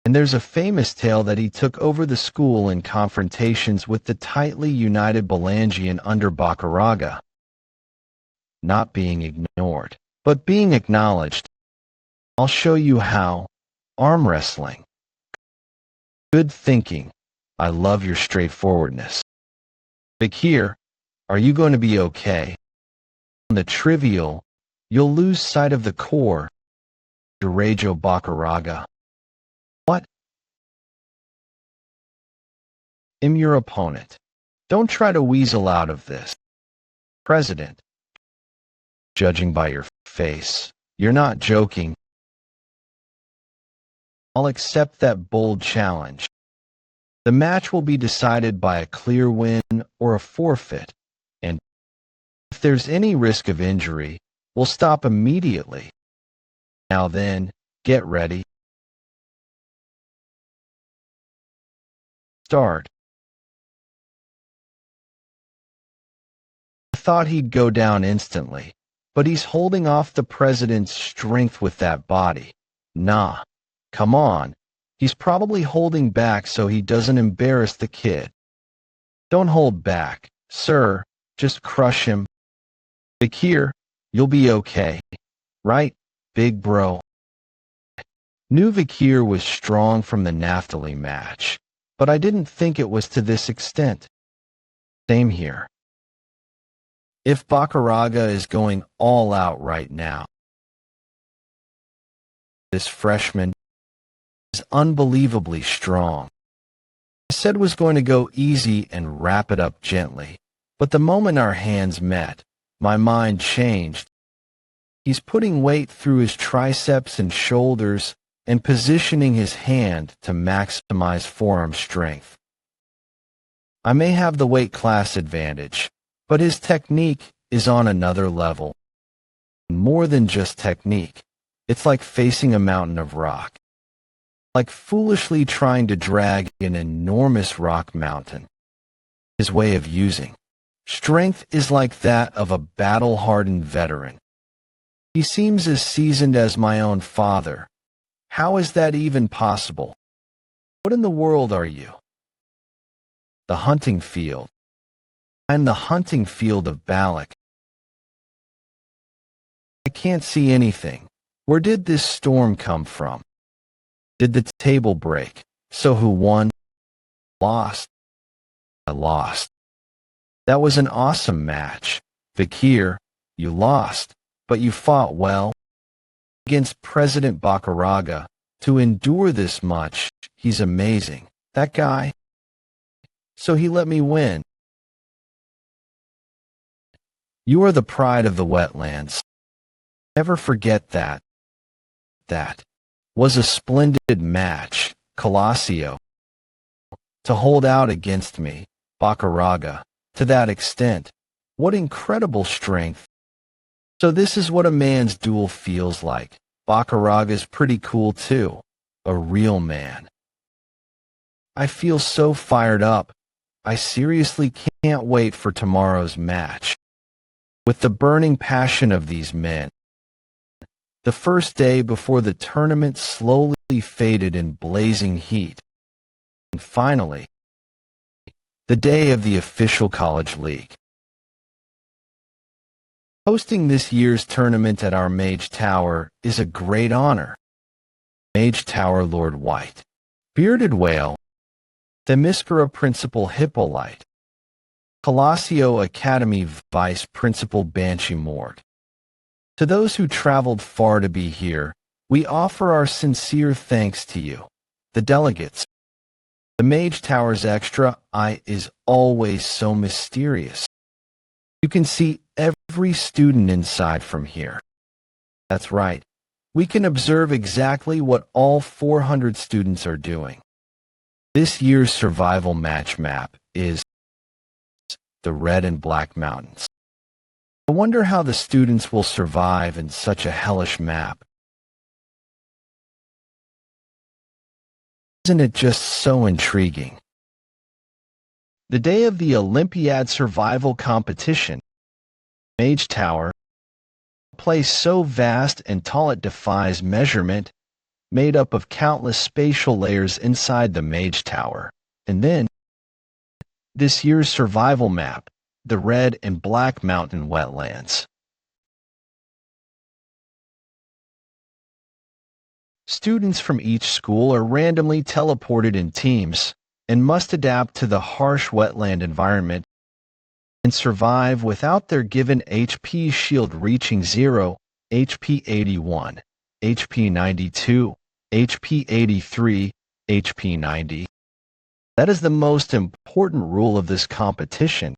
And there's a famous tale that he took over the school in confrontations with the tightly united Belangian under Bacaraga. Not being ignored, but being acknowledged. I'll show you how. Arm wrestling. Good thinking. I love your straightforwardness. Vikir, are you going to be okay? On the trivial, you'll lose sight of the core. Jurejo Bacaraga. What? I'm your opponent. Don't try to weasel out of this. President. Judging by your face, you're not joking. I'll accept that bold challenge. The match will be decided by a clear win or a forfeit, and if there's any risk of injury, we'll stop immediately. Now then, get ready. Start. I thought he'd go down instantly, but he's holding off the president's strength with that body. Nah, come on. He's probably holding back so he doesn't embarrass the kid. Don't hold back, sir. Just crush him. Vikir, you'll be okay. Right, big bro? Knew Vikir was strong from the Naphtali match, but I didn't think it was to this extent. Same here. If Bakaraga is going all out right now, this freshman is unbelievably strong. I said was going to go easy and wrap it up gently, but the moment our hands met, my mind changed. He's putting weight through his triceps and shoulders and positioning his hand to maximize forearm strength. I may have the weight class advantage, but his technique is on another level. More than just technique, it's like facing a mountain of rock. Like foolishly trying to drag an enormous rock mountain. His way of using strength is like that of a battle-hardened veteran. He seems as seasoned as my own father. How is that even possible? What in the world are you? The hunting field. I'm the hunting field of Balak. I can't see anything. Where did this storm come from? Did the table break? So who won? Lost. I lost. That was an awesome match. Vikir, you lost, but you fought well. Against President Bakaraga, to endure this much, he's amazing. That guy. So he let me win. You are the pride of the wetlands. Never forget that. That was a splendid match, Colosio. To hold out against me, Bakaraga, to that extent, what incredible strength. So this is what a man's duel feels like. Bakaraga's pretty cool too. A real man. I feel so fired up. I seriously can't wait for tomorrow's match. With the burning passion of these men. The first day before the tournament slowly faded in blazing heat. And finally, the day of the official college league. Hosting this year's tournament at our Mage Tower is a great honor. Mage Tower Lord White, Bearded Whale, Themyscira Principal Hippolyte, Colosio Academy Vice Principal Banshee Morgue. To those who traveled far to be here, we offer our sincere thanks to you, the delegates. The Mage Tower's extra eye is always so mysterious. You can see every student inside from here. That's right. We can observe exactly what all 400 students are doing. This year's survival match map is the Red and Black Mountains. I wonder how the students will survive in such a hellish map. Isn't it just so intriguing? The day of the Olympiad survival competition, Mage Tower, a place so vast and tall it defies measurement, made up of countless spatial layers inside the Mage Tower. And then, this year's survival map, the Red and Black Mountain Wetlands. Students from each school are randomly teleported in teams and must adapt to the harsh wetland environment and survive without their given HP shield reaching 0, HP 81, HP 92, HP 83, HP 90. That is the most important rule of this competition.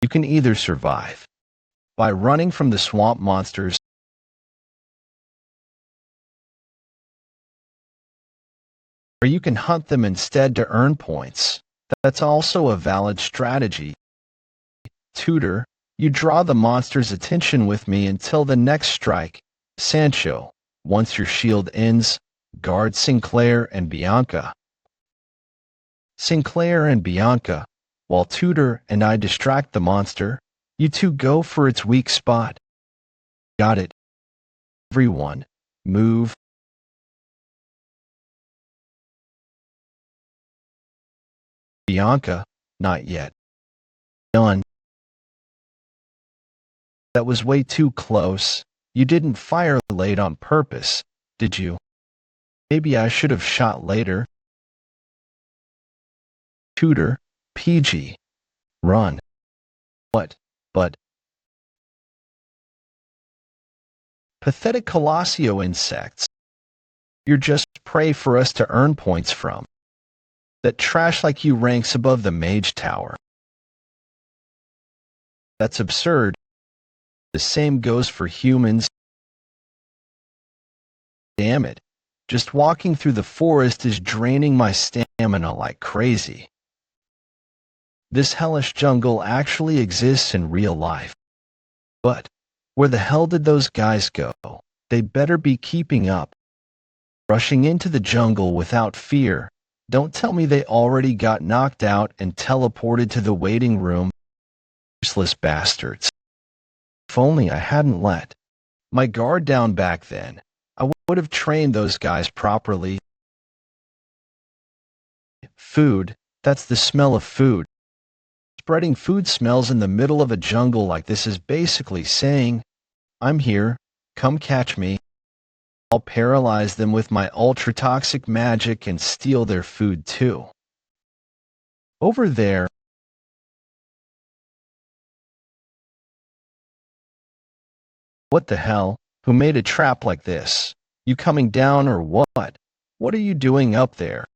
You can either survive by running from the swamp monsters or you can hunt them instead to earn points. That's also a valid strategy. Tutor, you draw the monster's attention with me until the next strike. Sancho, once your shield ends, guard Sinclair and Bianca. Sinclair and Bianca, While Tudor and I distract the monster, you two go for its weak spot. Got it. Everyone, move. Bianca, not yet. Done. That was way too close. You didn't fire late on purpose, did you? Maybe I should have shot later. Tudor, PG. Run. What? But. Pathetic Colossio insects. You're just prey for us to earn points from. That trash like you ranks above the mage tower. That's absurd. The same goes for humans. Damn it. Just walking through the forest is draining my stamina like crazy. This hellish jungle actually exists in real life. But where the hell did those guys go? They better be keeping up. Rushing into the jungle without fear. Don't tell me they already got knocked out and teleported to the waiting room. Useless bastards. If only I hadn't let my guard down back then, I would have trained those guys properly. Food, that's the smell of food. Spreading food smells in the middle of a jungle like this is basically saying, I'm here, come catch me. I'll paralyze them with my ultra-toxic magic and steal their food too. Over there. What the hell? Who made a trap like this? You coming down or what? What are you doing up there?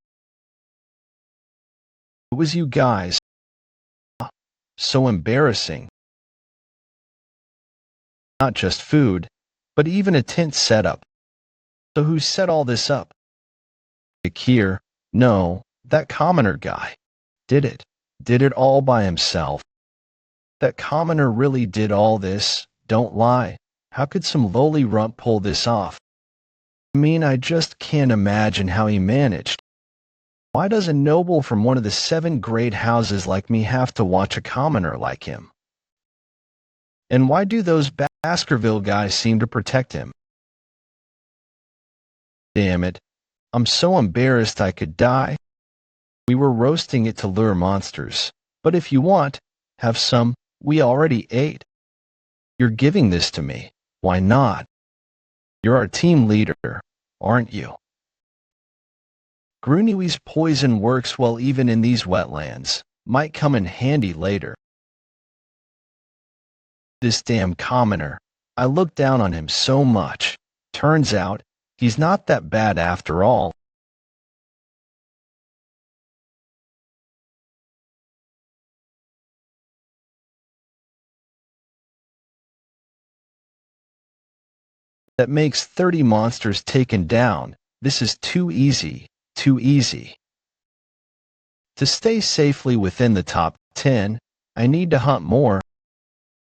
It was you guys. So embarrassing. Not just food, but even a tent setup. So who set all this up? Vikir? No, that commoner guy. Did it. Did it all by himself. That commoner really did all this, don't lie. How could some lowly rump pull this off? I mean, I just can't imagine how he managed. Why does a noble from one of the 7 great houses like me have to watch a commoner like him? And why do those Baskerville guys seem to protect him? Damn it. I'm so embarrassed I could die. We were roasting it to lure monsters. But if you want, have some. We already ate. You're giving this to me. Why not? You're our team leader, aren't you? Gruniwi's poison works well even in these wetlands. Might come in handy later. This damn commoner. I look down on him so much. Turns out, he's not that bad after all. That makes 30 monsters taken down. This is too easy, too easy. To stay safely within the top 10, I need to hunt more.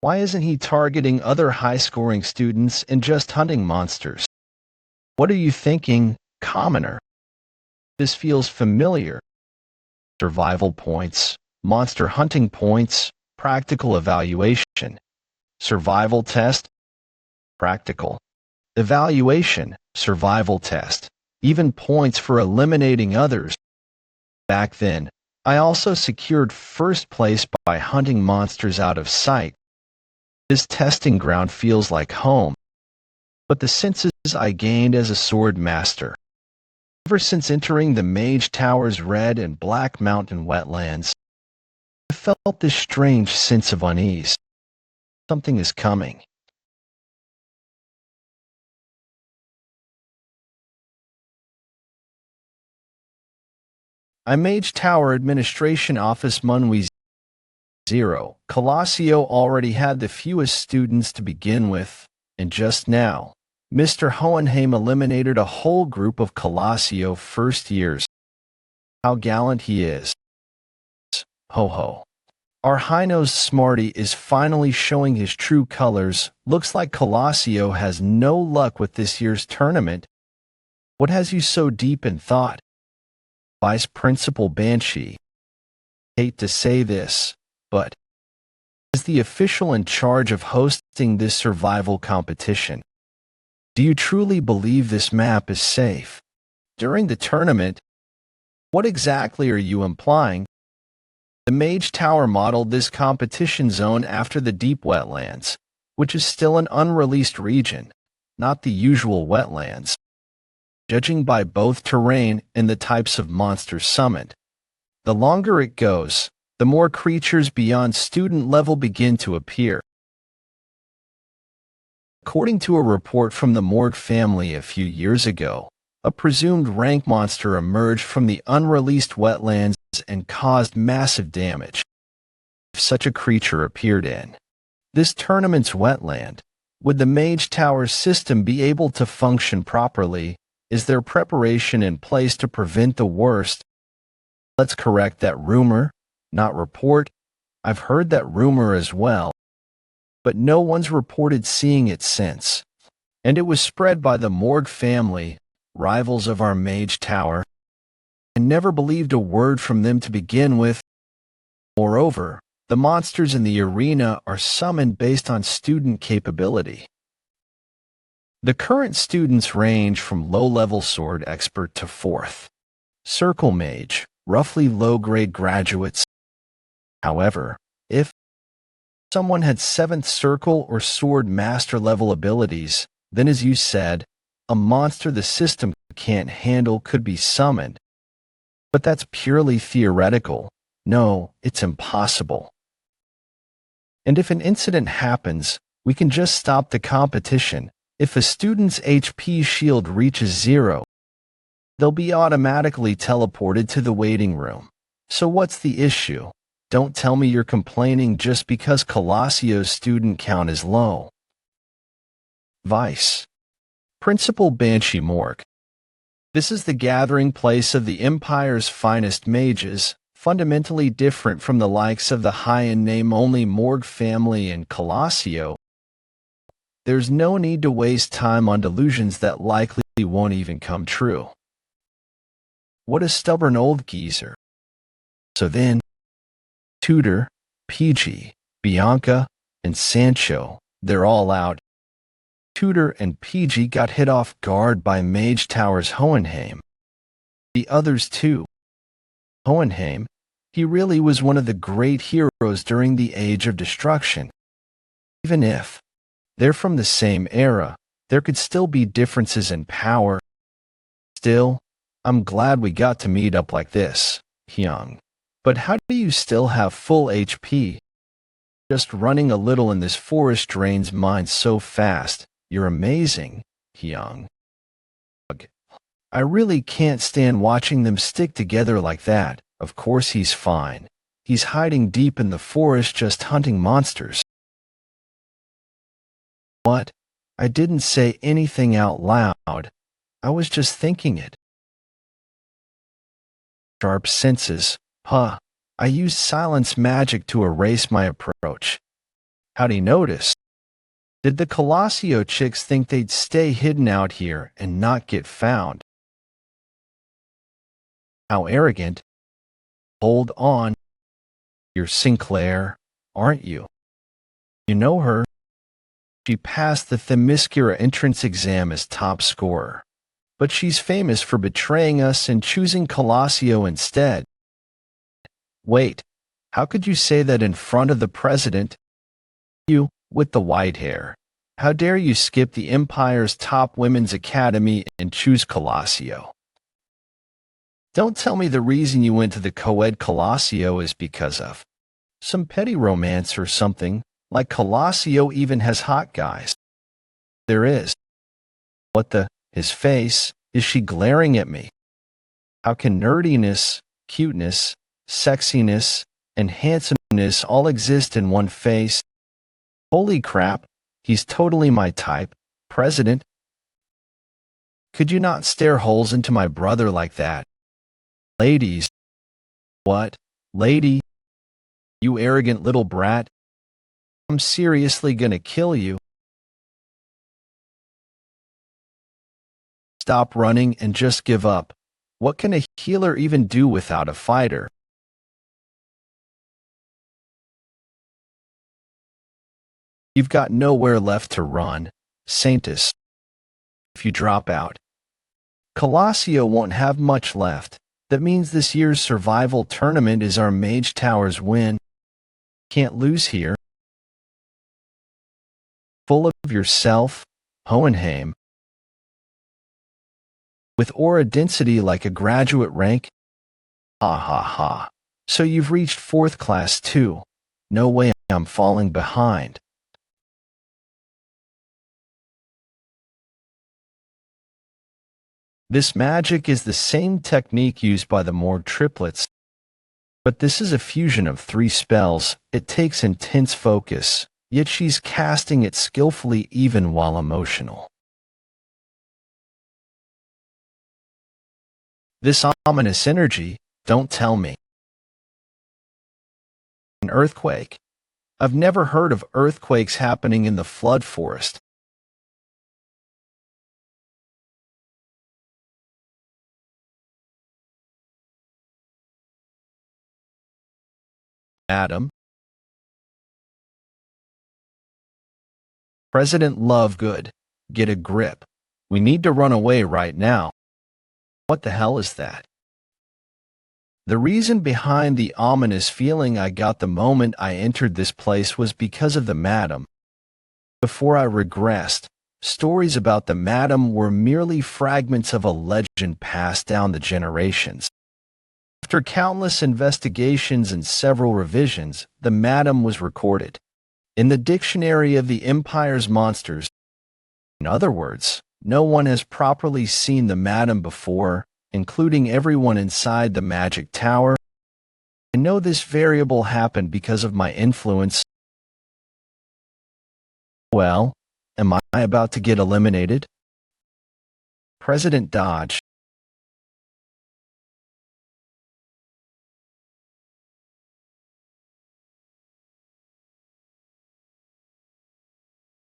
Why isn't he targeting other high-scoring students and just hunting monsters? What are you thinking, commoner? This feels familiar. Survival points, monster hunting points, practical evaluation. Survival test, practical. Evaluation, survival test. Even points for eliminating others. Back then, I also secured first place by hunting monsters out of sight. This testing ground feels like home. But the senses I gained as a sword master. Ever since entering the Mage Tower's Red and Black Mountain wetlands, I felt this strange sense of unease. Something is coming. I Mage Tower Administration Office Munwi 0. Colossio already had the fewest students to begin with, and just now, Mr. Hohenheim eliminated a whole group of Colossio first years. How gallant he is. Ho ho. Our high-nosed smarty is finally showing his true colors. Looks like Colossio has no luck with this year's tournament. What has you so deep in thought? Vice Principal Banshee. hate to say this, but as the official in charge of hosting this survival competition, do you truly believe this map is safe? During the tournament, what exactly are you implying? The Mage Tower modeled this competition zone after the deep wetlands, which is still an unreleased region, not the usual wetlands. Judging by both terrain and the types of monsters summoned, the longer it goes, the more creatures beyond student level begin to appear. According to a report from the Morgue family a few years ago, a presumed rank monster emerged from the unreleased wetlands and caused massive damage. If such a creature appeared in this tournament's wetland, would the Mage Tower system be able to function properly? Is there preparation in place to prevent the worst? Let's correct that rumor, not report. I've heard that rumor as well, but no one's reported seeing it since. And it was spread by the Morgue family, rivals of our Mage Tower. I never believed a word from them to begin with. Moreover, the monsters in the arena are summoned based on student capability. The current students range from low-level sword expert to 4th circle mage, roughly low-grade graduates. However, if someone had 7th circle or sword master level abilities, then as you said, a monster the system can't handle could be summoned. But that's purely theoretical. No, it's impossible. And if an incident happens, we can just stop the competition. If a student's HP shield reaches 0, they'll be automatically teleported to the waiting room. So what's the issue? Don't tell me you're complaining just because Colossio's student count is low. Vice Principal Banshee Morgue. This is the gathering place of the Empire's finest mages, fundamentally different from the likes of the high-end name-only Morgue family and Colossio. There's no need to waste time on delusions that likely won't even come true. What a stubborn old geezer. So then, Tudor, PG, Bianca, and Sancho, they're all out. Tudor and PG got hit off guard by Mage Tower's Hohenheim. The others too. Hohenheim, he really was one of the great heroes during the Age of Destruction. Even if they're from the same era, there could still be differences in power. Still, I'm glad we got to meet up like this, Hyung. But how do you still have full HP? Just running a little in this forest drains mine so fast. You're amazing, Hyung. I really can't stand watching them stick together like that. Of course he's fine. He's hiding deep in the forest just hunting monsters. What? I didn't say anything out loud. I was just thinking it. Sharp senses. Huh. I used silence magic to erase my approach. How'd he notice? Did the Colossio chicks think they'd stay hidden out here and not get found? How arrogant. Hold on. You're Sinclair, aren't you? You know her. She passed the Themyscira entrance exam as top scorer. But she's famous for betraying us and choosing Colossio instead. Wait, how could you say that in front of the president? You, with the white hair. How dare you skip the Empire's top women's academy and choose Colossio? Don't tell me the reason you went to the co-ed Colossio is because of some petty romance or something, like Colossio even has hot guys. There is. What the, his face, is she glaring at me? How can nerdiness, cuteness, sexiness, and handsomeness all exist in one face? Holy crap, he's totally my type, President. Could you not stare holes into my brother like that? Ladies. What? Lady? You arrogant little brat. I'm seriously gonna kill you. Stop running and just give up. What can a healer even do without a fighter? You've got nowhere left to run, Saintus. If you drop out, Colossio won't have much left. That means this year's survival tournament is our Mage Tower's win. Can't lose here. Full of yourself, Hohenheim. With aura density like a graduate rank? Ha ha ha. So you've reached 4th class too. No way I'm falling behind. This magic is the same technique used by the Morgue triplets, but this is a fusion of 3 spells. It takes intense focus, yet she's casting it skillfully even while emotional. This ominous energy, don't tell me. An earthquake? I've never heard of earthquakes happening in the flood forest. Adam? President Lovegood, get a grip. We need to run away right now. What the hell is that? The reason behind the ominous feeling I got the moment I entered this place was because of the madam. Before I regressed, stories about the madam were merely fragments of a legend passed down the generations. After countless investigations and several revisions, the madam was recorded in the Dictionary of the Empire's Monsters. In other words, no one has properly seen the madam before, including everyone inside the magic tower. I know this variable happened because of my influence. Well, am I about to get eliminated? President Dodge.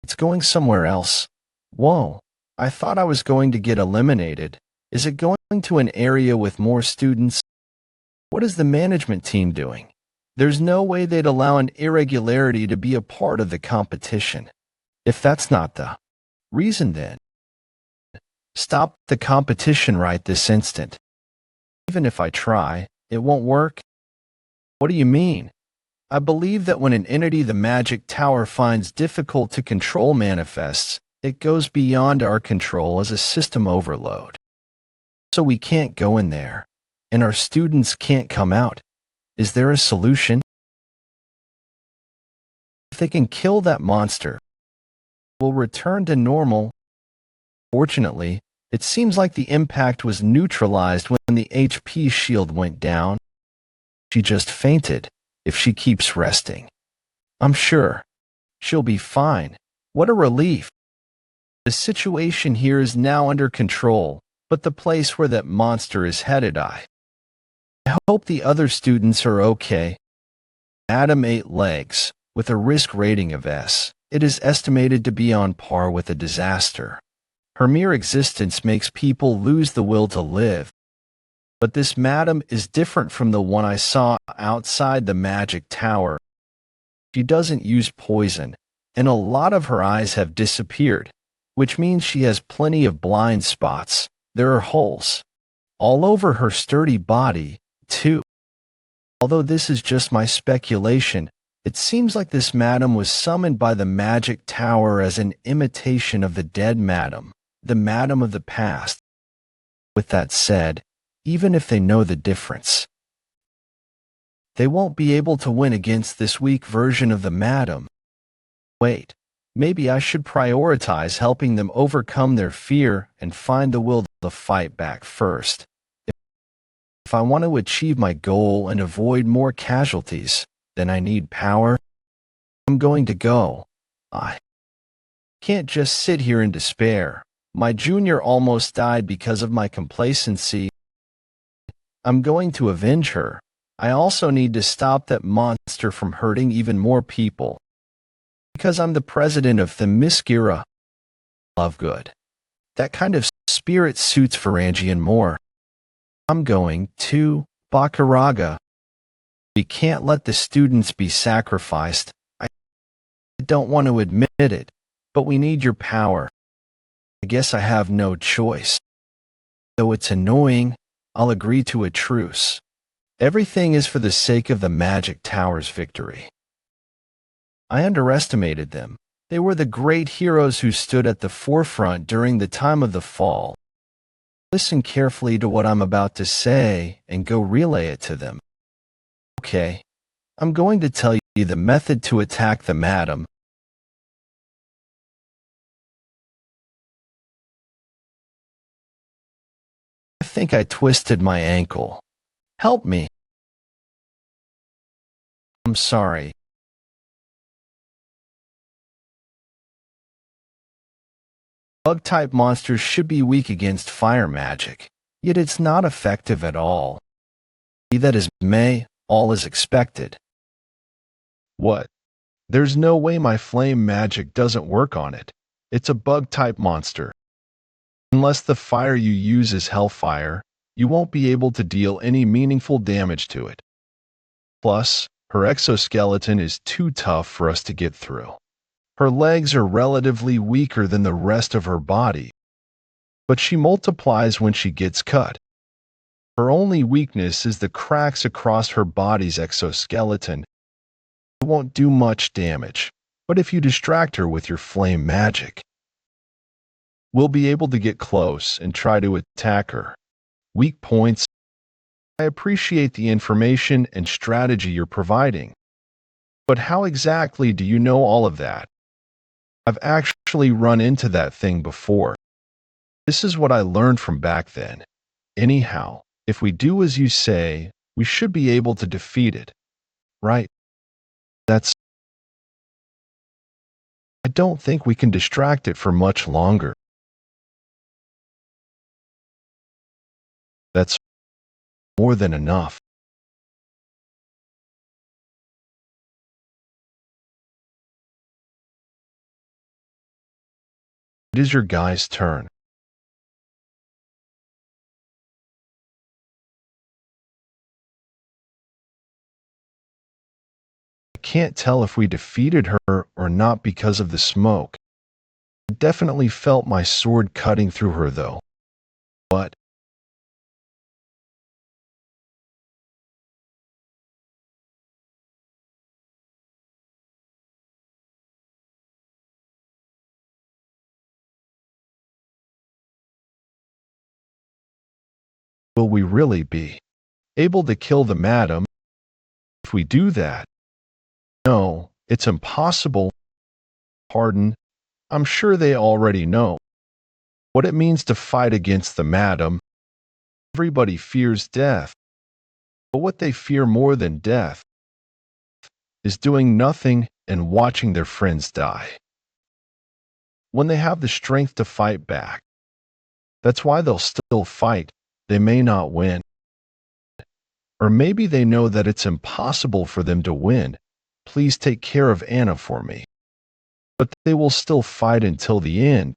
It's going somewhere else. Whoa, I thought I was going to get eliminated. Is it going to an area with more students? What is the management team doing? There's no way they'd allow an irregularity to be a part of the competition. If that's not the reason, then stop the competition right this instant. Even if I try, it won't work. What do you mean? I believe that when an entity the magic tower finds difficult to control manifests, it goes beyond our control as a system overload. So we can't go in there, and our students can't come out. Is there a solution? If they can kill that monster, we'll return to normal. Fortunately, it seems like the impact was neutralized when the HP shield went down. She just fainted. If she keeps resting, I'm sure she'll be fine. What a relief. The situation here is now under control, but the place where that monster is headed, I hope the other students are okay. Adam 8 legs, with a risk rating of S. It is estimated to be on par with a disaster. Her mere existence makes people lose the will to live. But this madam is different from the one I saw outside the magic tower. She doesn't use poison, and a lot of her eyes have disappeared, which means she has plenty of blind spots. There are holes all over her sturdy body, too. Although this is just my speculation, it seems like this madam was summoned by the magic tower as an imitation of the dead madam, the madam of the past. With that said, even if they know the difference, they won't be able to win against this weak version of the madam. Wait, maybe I should prioritize helping them overcome their fear and find the will to fight back first. If I want to achieve my goal and avoid more casualties, then I need power. I'm going to go. I can't just sit here in despair. My junior almost died because of my complacency. I'm going to avenge her. I also need to stop that monster from hurting even more people. Because I'm the president of Themyscira. Lovegood. That kind of spirit suits Varangian more. I'm going to Bakaraga. We can't let the students be sacrificed. I don't want to admit it, but we need your power. I guess I have no choice. Though it's annoying, I'll agree to a truce. Everything is for the sake of the Magic Tower's victory. I underestimated them. They were the great heroes who stood at the forefront during the time of the fall. Listen carefully to what I'm about to say and go relay it to them. Okay, I'm going to tell you the method to attack the madam. I think I twisted my ankle. Help me. I'm sorry. Bug-type monsters should be weak against fire magic, yet it's not effective at all. Be that as may, all is expected. What? There's no way my flame magic doesn't work on it. It's a bug-type monster. Unless the fire you use is hellfire, you won't be able to deal any meaningful damage to it. Plus, her exoskeleton is too tough for us to get through. Her legs are relatively weaker than the rest of her body, but she multiplies when she gets cut. Her only weakness is the cracks across her body's exoskeleton. It won't do much damage, but if you distract her with your flame magic, we'll be able to get close and try to attack her. Weak points. I appreciate the information and strategy you're providing, but how exactly do you know all of that? I've actually run into that thing before. This is what I learned from back then. Anyhow, if we do as you say, we should be able to defeat it. Right? I don't think we can distract it for much longer. That's more than enough. It is your guy's turn. I can't tell if we defeated her or not because of the smoke. I definitely felt my sword cutting through her though. What? Will we really be able to kill the madam if we do that? No, it's impossible. Pardon, I'm sure they already know what it means to fight against the madam. Everybody fears death, but what they fear more than death is doing nothing and watching their friends die. When they have the strength to fight back, that's why they'll still fight. They may not win. Or maybe they know that it's impossible for them to win. Please take care of Anna for me. But they will still fight until the end.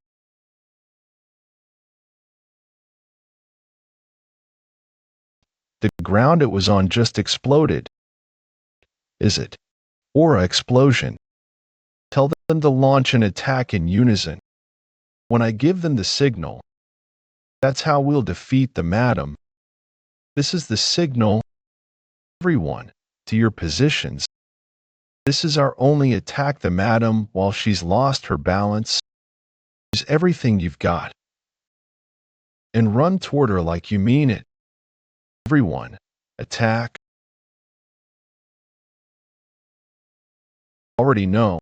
The ground it was on just exploded. Is it? Or an explosion. Tell them to launch an attack in unison. When I give them the signal, that's how we'll defeat the madam. This is the signal. Everyone, to your positions. This is our only attack the madam while she's lost her balance. Use everything you've got. And run toward her like you mean it. Everyone, attack. Already know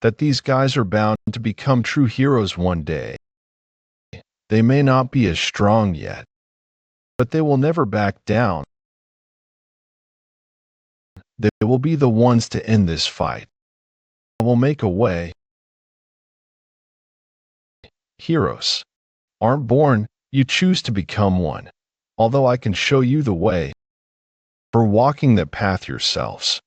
that these guys are bound to become true heroes one day. They may not be as strong yet, but they will never back down. They will be the ones to end this fight. I will make a way. Heroes aren't born, you choose to become one, although I can show you the way for walking that path yourselves.